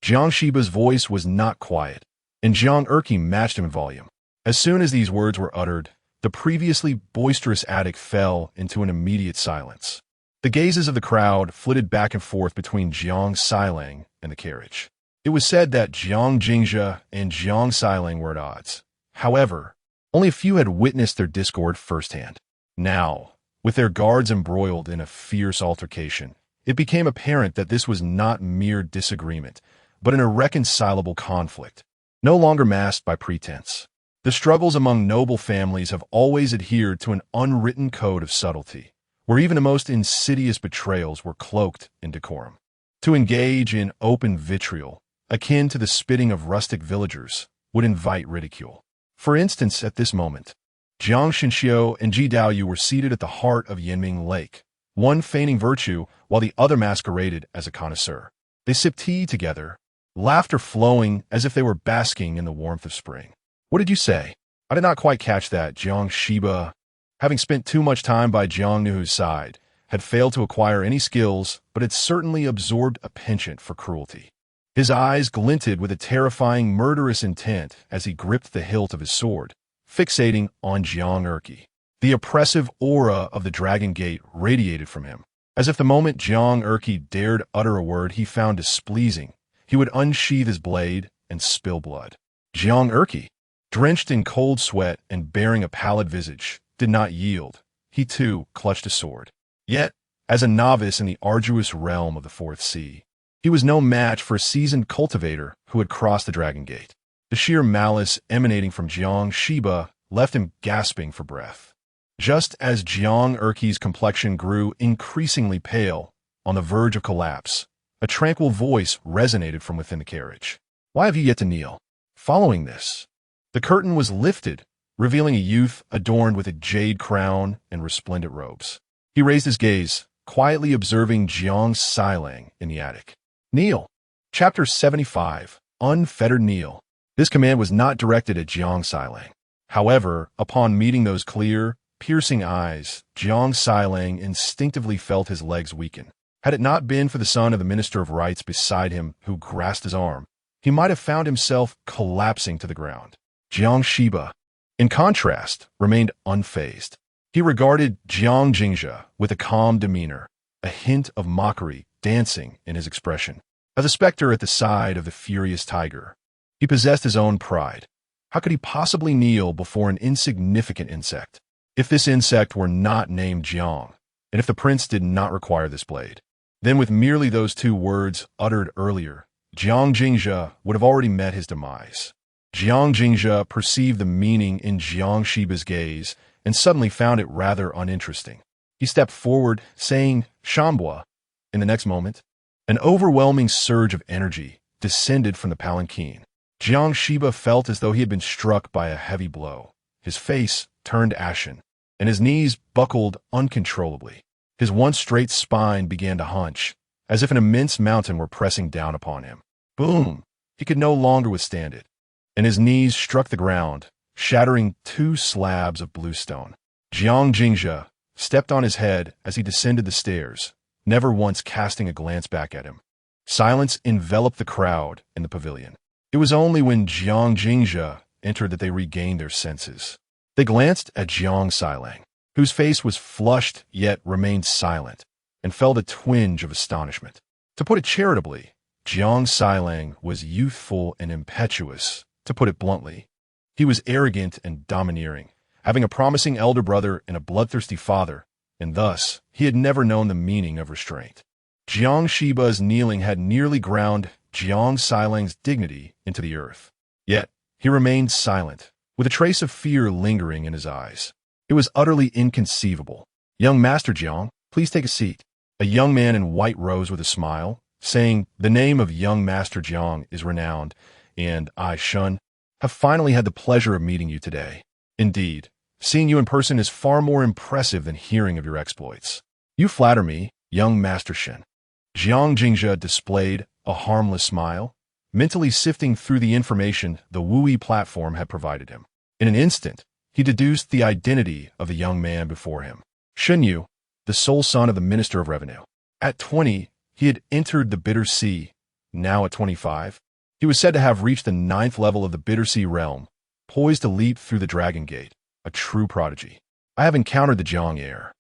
Jiang Shiba's voice was not quiet, and Jiang Erqi matched him in volume. As soon as these words were uttered, the previously boisterous attic fell into an immediate silence. The gazes of the crowd flitted back and forth between Jiang Sailang and the carriage. It was said that Jiang Jingzhe and Jiang Sailang were at odds. However, only a few had witnessed their discord firsthand. Now, with their guards embroiled in a fierce altercation, it became apparent that this was not mere disagreement, but an irreconcilable conflict, no longer masked by pretense. The struggles among noble families have always adhered to an unwritten code of subtlety, where even the most insidious betrayals were cloaked in decorum. To engage in open vitriol, akin to the spitting of rustic villagers, would invite ridicule. For instance, at this moment, Jiang Xinxiu and Ji Daoyu were seated at the heart of Yinming Lake, one feigning virtue while the other masqueraded as a connoisseur. They sipped tea together, laughter flowing as if they were basking in the warmth of spring. What did you say? I did not quite catch that. Jiang Shiba, having spent too much time by Jiang Nuhu's side, had failed to acquire any skills, but had certainly absorbed a penchant for cruelty. His eyes glinted with a terrifying, murderous intent as he gripped the hilt of his sword, fixating on Jiang Erqi. The oppressive aura of the Dragon Gate radiated from him, as if the moment Jiang Erqi dared utter a word he found displeasing, he would unsheathe his blade and spill blood. Jiang Erqi, drenched in cold sweat and bearing a pallid visage, did not yield. He too clutched a sword. Yet, as a novice in the arduous realm of the Fourth Sea, he was no match for a seasoned cultivator who had crossed the Dragon Gate. The sheer malice emanating from Jiang Shiba left him gasping for breath. Just as Jiang Erqi's complexion grew increasingly pale, on the verge of collapse, a tranquil voice resonated from within the carriage. Why have you yet to kneel? Following this, the curtain was lifted, revealing a youth adorned with a jade crown and resplendent robes. He raised his gaze, quietly observing Jiang Xilang in the attic. Kneel. Chapter 75. Unfettered Kneel. This command was not directed at Jiang Xilang. However, upon meeting those clear, piercing eyes, Jiang Xilang instinctively felt his legs weaken. Had it not been for the son of the Minister of Rites beside him who grasped his arm, he might have found himself collapsing to the ground. Jiang Shiba, in contrast, remained unfazed. He regarded Jiang Jingzhe with a calm demeanor, a hint of mockery dancing in his expression. As a specter at the side of the furious tiger, he possessed his own pride. How could he possibly kneel before an insignificant insect? If this insect were not named Jiang, and if the prince did not require this blade, then with merely those two words uttered earlier, Jiang Jingzhe would have already met his demise. Jiang Jingzhe perceived the meaning in Jiang Shiba's gaze and suddenly found it rather uninteresting. He stepped forward, saying, "Shambua." In the next moment, an overwhelming surge of energy descended from the palanquin. Jiang Shiba felt as though he had been struck by a heavy blow. His face turned ashen, and his knees buckled uncontrollably. His once straight spine began to hunch, as if an immense mountain were pressing down upon him. Boom! He could no longer withstand it, and his knees struck the ground, shattering 2 slabs of bluestone. Jiang Jingzhe stepped on his head as he descended the stairs, never once casting a glance back at him. Silence enveloped the crowd in the pavilion. It was only when Jiang Jingzhe entered that they regained their senses. They glanced at Jiang Xilang, whose face was flushed yet remained silent, and felt a twinge of astonishment. To put it charitably, Jiang Xilang was youthful and impetuous, to put it bluntly. He was arrogant and domineering, having a promising elder brother and a bloodthirsty father, and thus he had never known the meaning of restraint. Jiang Shiba's kneeling had nearly ground Jiang Xilang's dignity into the earth. Yet he remained silent, with a trace of fear lingering in his eyes. It was utterly inconceivable. "Young Master Jiang, please take a seat." A young man in white rose with a smile, saying, "The name of young Master Jiang is renowned, and I, Shun, have finally had the pleasure of meeting you today. Indeed, seeing you in person is far more impressive than hearing of your exploits. You flatter me, young Master Shen." Jiang Jingzhe displayed a harmless smile, mentally sifting through the information the Wui platform had provided him. In an instant, he deduced the identity of the young man before him. Shen Yu, the sole son of the Minister of Revenue. At 20, he had entered the Bitter Sea. Now at 25, he was said to have reached the 9th level of the Bitter Sea realm, poised to leap through the Dragon Gate, a true prodigy. "I have encountered the Jiang heir."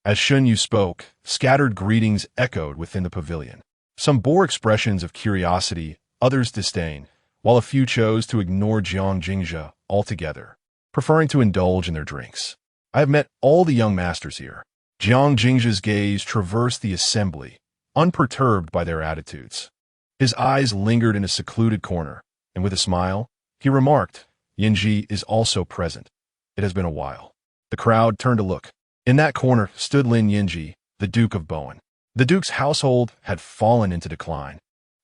As Shen Yu spoke, scattered greetings echoed within the pavilion. Some bore expressions of curiosity, others disdain, while a few chose to ignore Jiang Jingzhe altogether, preferring to indulge in their drinks. "I have met all the young masters here." Jiang Jingzhe's gaze traversed the assembly, unperturbed by their attitudes. His eyes lingered in a secluded corner, and with a smile, he remarked, "Yinji is also present. It has been a while." The crowd turned to look. In that corner stood Lin Yinji, the Duke of Bowen. The Duke's household had fallen into decline,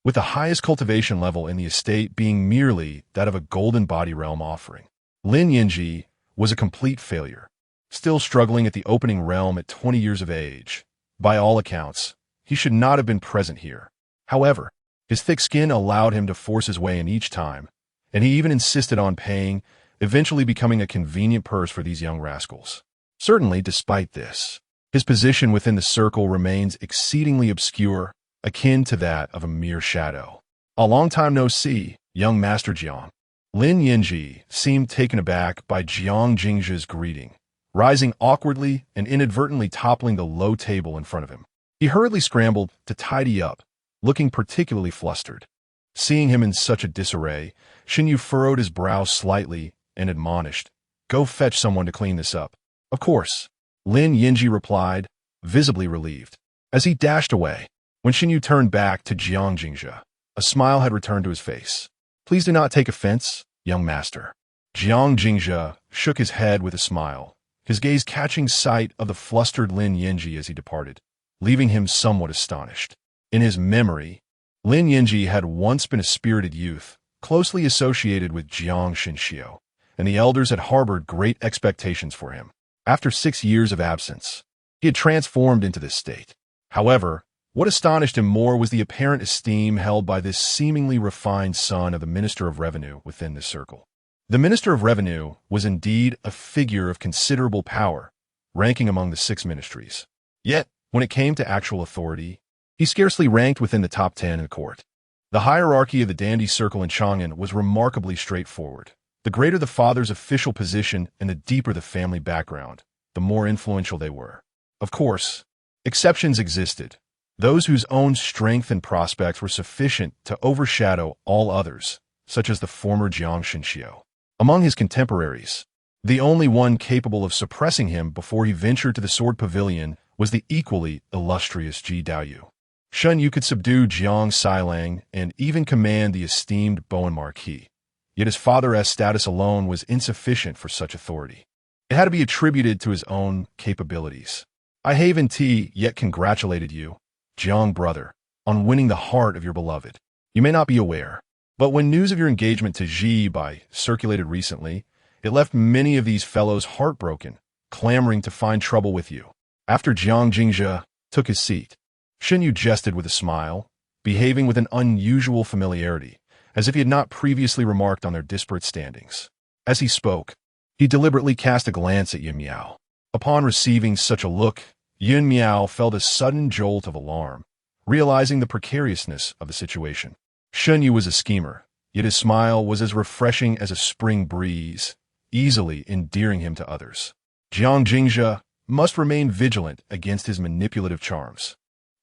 with the highest cultivation level in the estate being merely that of a golden body realm offering. Lin Yinji was a complete failure, still struggling at the opening realm at 20 years of age. By all accounts, he should not have been present here. However, his thick skin allowed him to force his way in each time, and he even insisted on paying, eventually becoming a convenient purse for these young rascals. Certainly, despite this, his position within the circle remains exceedingly obscure, akin to that of a mere shadow. "A long time no see, young Master Jiang." Lin Yinji seemed taken aback by Jiang Jingzhe's greeting, rising awkwardly and inadvertently toppling the low table in front of him. He hurriedly scrambled to tidy up, looking particularly flustered. Seeing him in such a disarray, Shen Yu furrowed his brow slightly and admonished, "Go fetch someone to clean this up." "Of course," Lin Yinji replied, visibly relieved. As he dashed away, when Shen Yu turned back to Jiang Jingzhe, a smile had returned to his face. "Please do not take offense, young master." Jiang Jingzhe shook his head with a smile, his gaze catching sight of the flustered Lin Yinji as he departed, leaving him somewhat astonished. In his memory, Lin Yinji had once been a spirited youth, closely associated with Jiang Shenxiu, and the elders had harbored great expectations for him. After 6 years of absence, he had transformed into this state. However, what astonished him more was the apparent esteem held by this seemingly refined son of the Minister of Revenue within this circle. The Minister of Revenue was indeed a figure of considerable power, ranking among the 6 ministries. Yet, when it came to actual authority, he scarcely ranked within the top 10 in the court. The hierarchy of the dandy circle in Chang'an was remarkably straightforward. The greater the father's official position and the deeper the family background, the more influential they were. Of course, exceptions existed, those whose own strength and prospects were sufficient to overshadow all others, such as the former Jiang Shenxiu. Among his contemporaries, the only one capable of suppressing him before he ventured to the sword pavilion was the equally illustrious Ji Daoyu. Shen Yu could subdue Jiang Sailang and even command the esteemed Bowen Marquis, yet his father's status alone was insufficient for such authority. It had to be attributed to his own capabilities. I haven't yet congratulated you, Jiang brother, on winning the heart of your beloved. You may not be aware, but when news of your engagement to Ji Bai circulated recently, it left many of these fellows heartbroken, clamoring to find trouble with you. After Jiang Jingzhe took his seat, Shen Yu jested with a smile, behaving with an unusual familiarity, as if he had not previously remarked on their disparate standings. As he spoke, he deliberately cast a glance at Yun Miao. Upon receiving such a look, Yun Miao felt a sudden jolt of alarm, realizing the precariousness of the situation. Shen Yu was a schemer, yet his smile was as refreshing as a spring breeze, easily endearing him to others. Jiang Jingzhe must remain vigilant against his manipulative charms.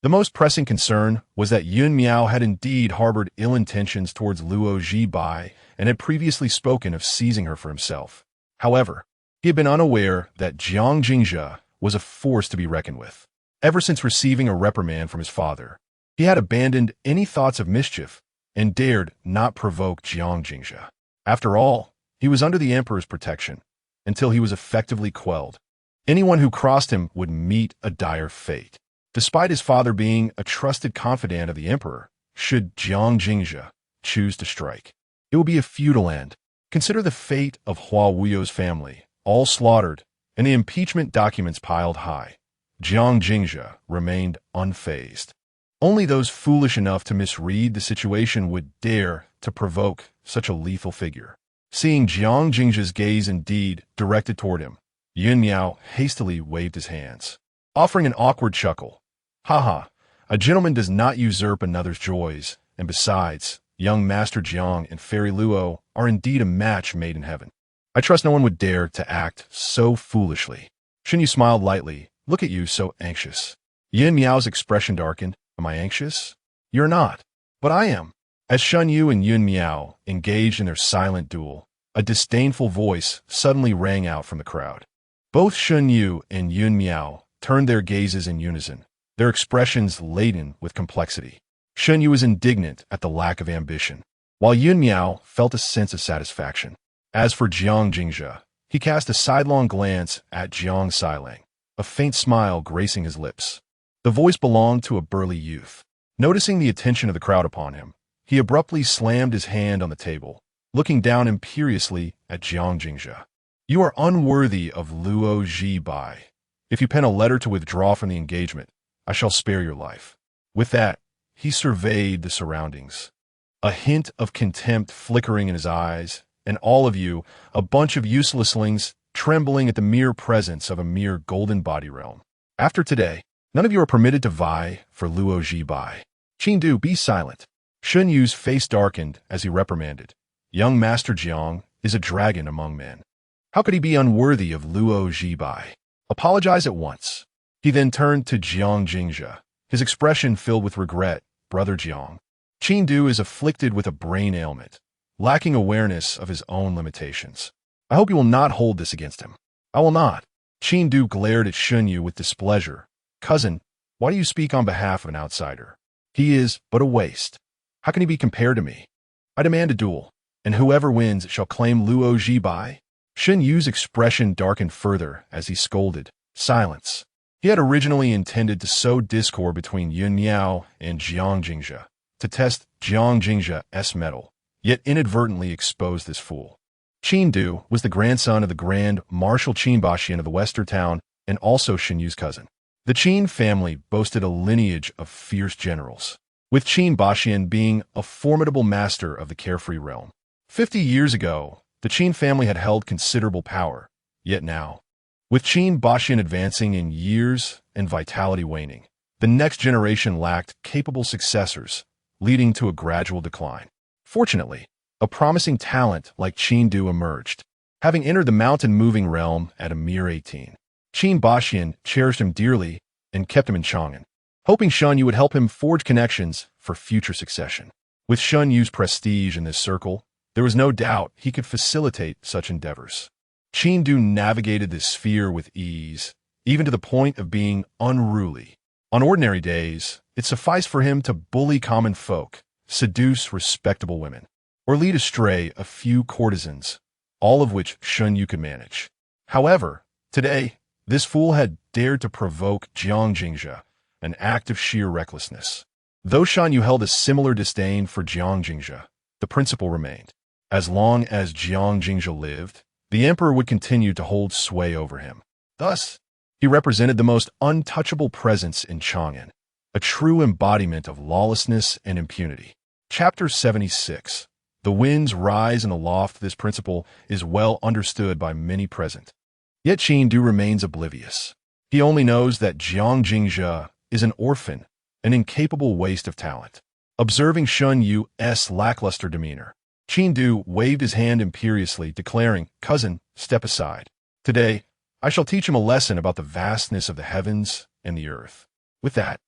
The most pressing concern was that Yun Miao had indeed harbored ill intentions towards Luo Ji Bai and had previously spoken of seizing her for himself. However, he had been unaware that Jiang Jingzhe was a force to be reckoned with. Ever since receiving a reprimand from his father, he had abandoned any thoughts of mischief and dared not provoke Jiang Jingzhe. After all, he was under the emperor's protection until he was effectively quelled. Anyone who crossed him would meet a dire fate. Despite his father being a trusted confidant of the emperor, should Jiang Jingzhe choose to strike, it would be a futile end. Consider the fate of Hua Wuyo's family, all slaughtered, and the impeachment documents piled high. Jiang Jingzhe remained unfazed. Only those foolish enough to misread the situation would dare to provoke such a lethal figure. Seeing Jiang Jingzhe's gaze indeed directed toward him, Yun Miao hastily waved his hands, offering an awkward chuckle. "Ha, a gentleman does not usurp another's joys, and besides, young Master Jiang and Fairy Luo are indeed a match made in heaven. I trust no one would dare to act so foolishly." Shen Yu smiled lightly. "Look at you, so anxious." Yun Miao's expression darkened. "Am I anxious?" "You're not, but I am." As Shen Yu and Yun Miao engaged in their silent duel, a disdainful voice suddenly rang out from the crowd. Both Shen Yu and Yun Miao turned their gazes in unison, their expressions laden with complexity. Shen Yu was indignant at the lack of ambition, while Yun Miao felt a sense of satisfaction. As for Jiang Jingzhe, he cast a sidelong glance at Jiang Sailang, a faint smile gracing his lips. The voice belonged to a burly youth. Noticing the attention of the crowd upon him, he abruptly slammed his hand on the table, looking down imperiously at Jiang Jingzhe. "You are unworthy of Luo Ji Bai. If you pen a letter to withdraw from the engagement, I shall spare your life." With that, he surveyed the surroundings, a hint of contempt flickering in his eyes, and all of you, a bunch of uselesslings, trembling at the mere presence of a mere golden body realm. After today, none of you are permitted to vie for Luo Ji Bai. Qingdu, be silent. Shen Yu's face darkened as he reprimanded. Young Master Jiang is a dragon among men. How could he be unworthy of Luo Ji Bai? Apologize at once. He then turned to Jiang Jingzhe, his expression filled with regret. Brother Jiang, Qingdu is afflicted with a brain ailment, lacking awareness of his own limitations. I hope you will not hold this against him. I will not. Qingdu glared at Shen Yu with displeasure. Cousin, why do you speak on behalf of an outsider? He is but a waste. How can he be compared to me? I demand a duel, and whoever wins shall claim Luo Ji Bai. Shen Yu's expression darkened further as he scolded. Silence. He had originally intended to sow discord between Yun Miao and Jiang Jingzhe, to test Jiang Jingzhe's mettle, yet inadvertently exposed this fool. Qingdu was the grandson of the Grand Marshal Qin Bashian of the Western Town and also Shen Yu's cousin. The Qin family boasted a lineage of fierce generals, with Qin Baxian being a formidable master of the carefree realm. 50 years ago, the Qin family had held considerable power, yet now, with Qin Baxian advancing in years and vitality waning, the next generation lacked capable successors, leading to a gradual decline. Fortunately, a promising talent like Qingdu emerged. Having entered the mountain-moving realm at a mere 18, Qin Baxian cherished him dearly and kept him in Chang'an, hoping Shun Yu would help him forge connections for future succession. With Shun Yu's prestige in this circle, there was no doubt he could facilitate such endeavors. Qingdu navigated this sphere with ease, even to the point of being unruly. On ordinary days, it sufficed for him to bully common folk, seduce respectable women, or lead astray a few courtesans, all of which Shun Yu could manage. However, today, this fool had dared to provoke Jiang Jingzhe, an act of sheer recklessness. Though Shun Yu held a similar disdain for Jiang Jingzhe, the principle remained. As long as Jiang Jingzhe lived, the emperor would continue to hold sway over him. Thus, he represented the most untouchable presence in Chang'an, a true embodiment of lawlessness and impunity. Chapter 76. The winds rise and aloft. This principle is well understood by many present. Yet Qingdu remains oblivious. He only knows that Jiang Jingzhe is an orphan, an incapable waste of talent. Observing Shun Yu's lackluster demeanor, Qingdu waved his hand imperiously, declaring, "Cousin, step aside. Today, I shall teach him a lesson about the vastness of the heavens and the earth." With that,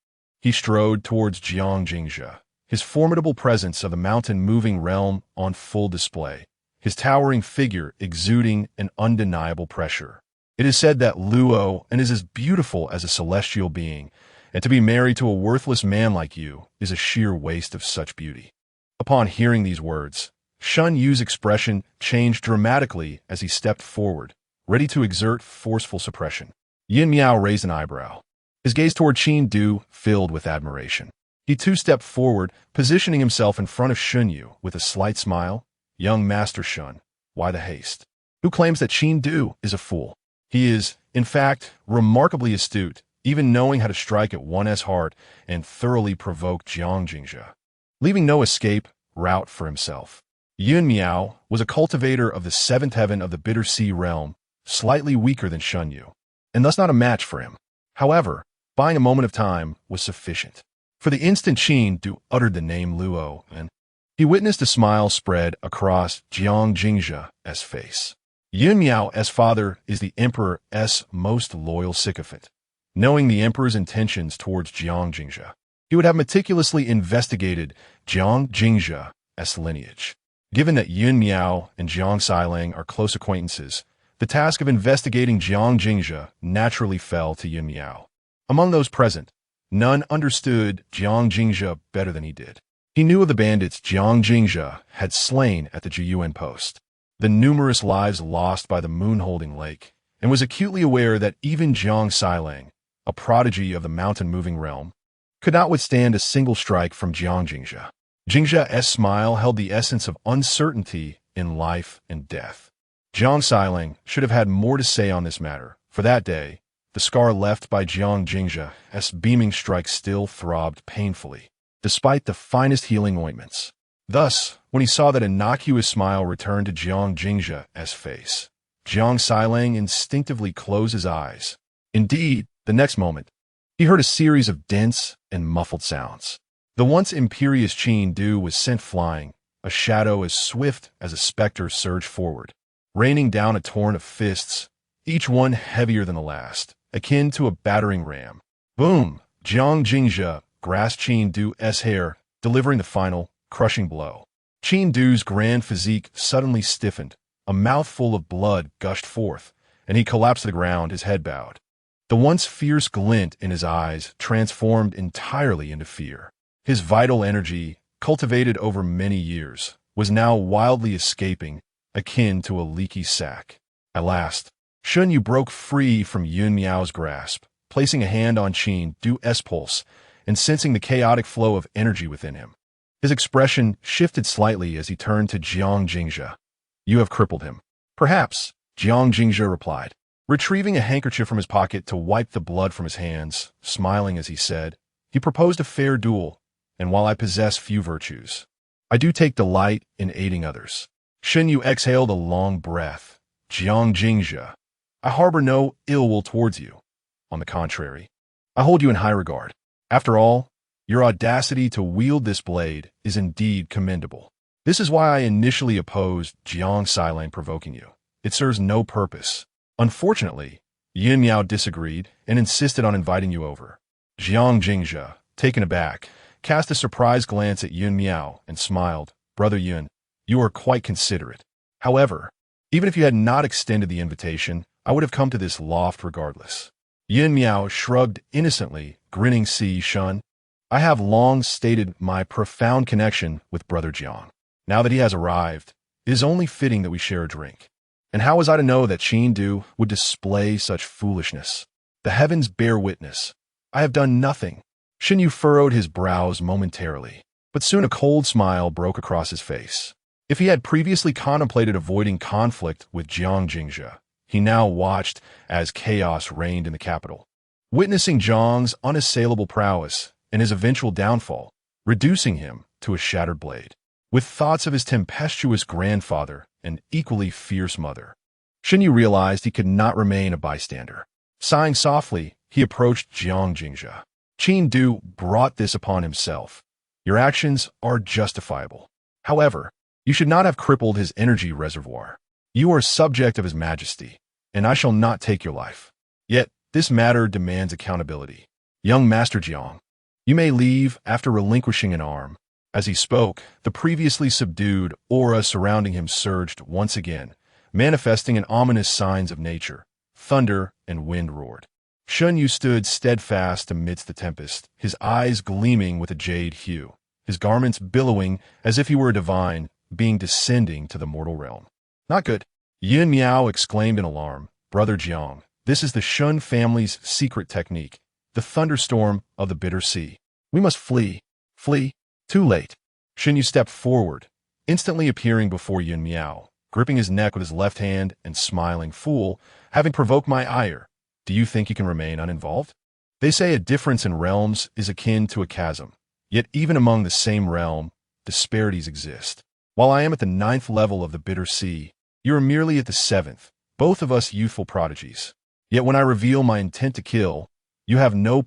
he strode towards Jiang Jingzhe, his formidable presence of the mountain-moving realm on full display, his towering figure exuding an undeniable pressure. It is said that Luo is as beautiful as a celestial being, and to be married to a worthless man like you is a sheer waste of such beauty. Upon hearing these words, Shun Yu's expression changed dramatically as he stepped forward, ready to exert forceful suppression. Yin Miao raised an eyebrow. His gaze toward Qingdu filled with admiration. He too stepped forward, positioning himself in front of Shun Yu with a slight smile. "Young Master Shun, why the haste? Who claims that Qingdu is a fool? He is, in fact, remarkably astute, even knowing how to strike at one's heart and thoroughly provoke Jiang Jingzhe, leaving no escape route for himself." Yun Miao was a cultivator of the seventh heaven of the Bitter Sea realm, slightly weaker than Shun Yu, and thus not a match for him. However, buying a moment of time was sufficient. For the instant Qingdu uttered the name Luo, and he witnessed a smile spread across Jiang Jingzhe's face. Yun Miao's father is the emperor's most loyal sycophant. Knowing the emperor's intentions towards Jiang Jingzhe, he would have meticulously investigated Jiang Jingzhe's lineage. Given that Yun Miao and Jiang Xilang are close acquaintances, the task of investigating Jiang Jingzhe naturally fell to Yun Miao. Among those present, none understood Jiang Jingzhe better than he did. He knew of the bandits Jiang Jingzhe had slain at the Jiyuan post, the numerous lives lost by the moon-holding lake, and was acutely aware that even Jiang Xilang, a prodigy of the mountain-moving realm, could not withstand a single strike from Jiang Jingzhe. Jingzhe's smile held the essence of uncertainty in life and death. Jiang Xilang should have had more to say on this matter, for that day, the scar left by Jiang Jingzhe's beaming strike still throbbed painfully, despite the finest healing ointments. Thus, when he saw that innocuous smile return to Jiang Jingzhe's face, Jiang Xilang instinctively closed his eyes. Indeed, the next moment, he heard a series of dense and muffled sounds. The once imperious Qingdu was sent flying, a shadow as swift as a specter surged forward, raining down a torrent of fists, each one heavier than the last, akin to a battering ram. Boom! Jiang Jingzhe grasped Qingdu's hair, delivering the final, crushing blow. Qingdu's grand physique suddenly stiffened, a mouthful of blood gushed forth, and he collapsed to the ground, his head bowed. The once fierce glint in his eyes transformed entirely into fear. His vital energy, cultivated over many years, was now wildly escaping, akin to a leaky sack. At last, Shun Yu broke free from Yun Miao's grasp, placing a hand on Qingdu's pulse and sensing the chaotic flow of energy within him. His expression shifted slightly as he turned to Jiang Jingzhe. "You have crippled him." "Perhaps," Jiang Jingzhe replied. Retrieving a handkerchief from his pocket to wipe the blood from his hands, smiling as he said, "He proposed a fair duel, and while I possess few virtues, I do take delight in aiding others." Shen Yu exhaled a long breath. "Jiang Jingzhe, I harbor no ill will towards you. On the contrary, I hold you in high regard. After all, your audacity to wield this blade is indeed commendable. This is why I initially opposed Jiang Xilang provoking you. It serves no purpose. Unfortunately, Yin Miao disagreed and insisted on inviting you over." Jiang Jingzhe, taken aback, cast a surprised glance at Yun Miao and smiled. "Brother Yun, you are quite considerate. However, even if you had not extended the invitation, I would have come to this loft regardless." Yin Miao shrugged innocently, grinning. "See, Shun, I have long stated my profound connection with Brother Jiang. Now that he has arrived, it is only fitting that we share a drink. And how was I to know that Qingdu would display such foolishness? The heavens bear witness. I have done nothing." Shen Yu furrowed his brows momentarily, but soon a cold smile broke across his face. If he had previously contemplated avoiding conflict with Jiang Jingzhe, he now watched as chaos reigned in the capital. Witnessing Jiang's unassailable prowess and his eventual downfall, reducing him to a shattered blade, with thoughts of his tempestuous grandfather and equally fierce mother, Shen Yu realized he could not remain a bystander. Sighing softly, he approached Jiang Jingzhe. "Qingdu brought this upon himself. Your actions are justifiable. However, you should not have crippled his energy reservoir. You are subject of his majesty, and I shall not take your life. Yet, this matter demands accountability. Young Master Jiang, you may leave after relinquishing an arm." As he spoke, the previously subdued aura surrounding him surged once again, manifesting in ominous signs of nature. Thunder and wind roared. Shen Yu stood steadfast amidst the tempest, his eyes gleaming with a jade hue, his garments billowing as if he were a divine being descending to the mortal realm. "Not good," Yin Miao exclaimed in alarm. "Brother Jiang, this is the Shun family's secret technique, the thunderstorm of the bitter sea. We must flee. Flee. Too late." Shen Yu stepped forward, instantly appearing before Yin Miao, gripping his neck with his left hand and smiling. "Fool, having provoked my ire, do you think you can remain uninvolved? They say a difference in realms is akin to a chasm, yet even among the same realm, disparities exist. While I am at the 9th level of the bitter sea, you are merely at the 7th, both of us youthful prodigies. Yet when I reveal my intent to kill, you have no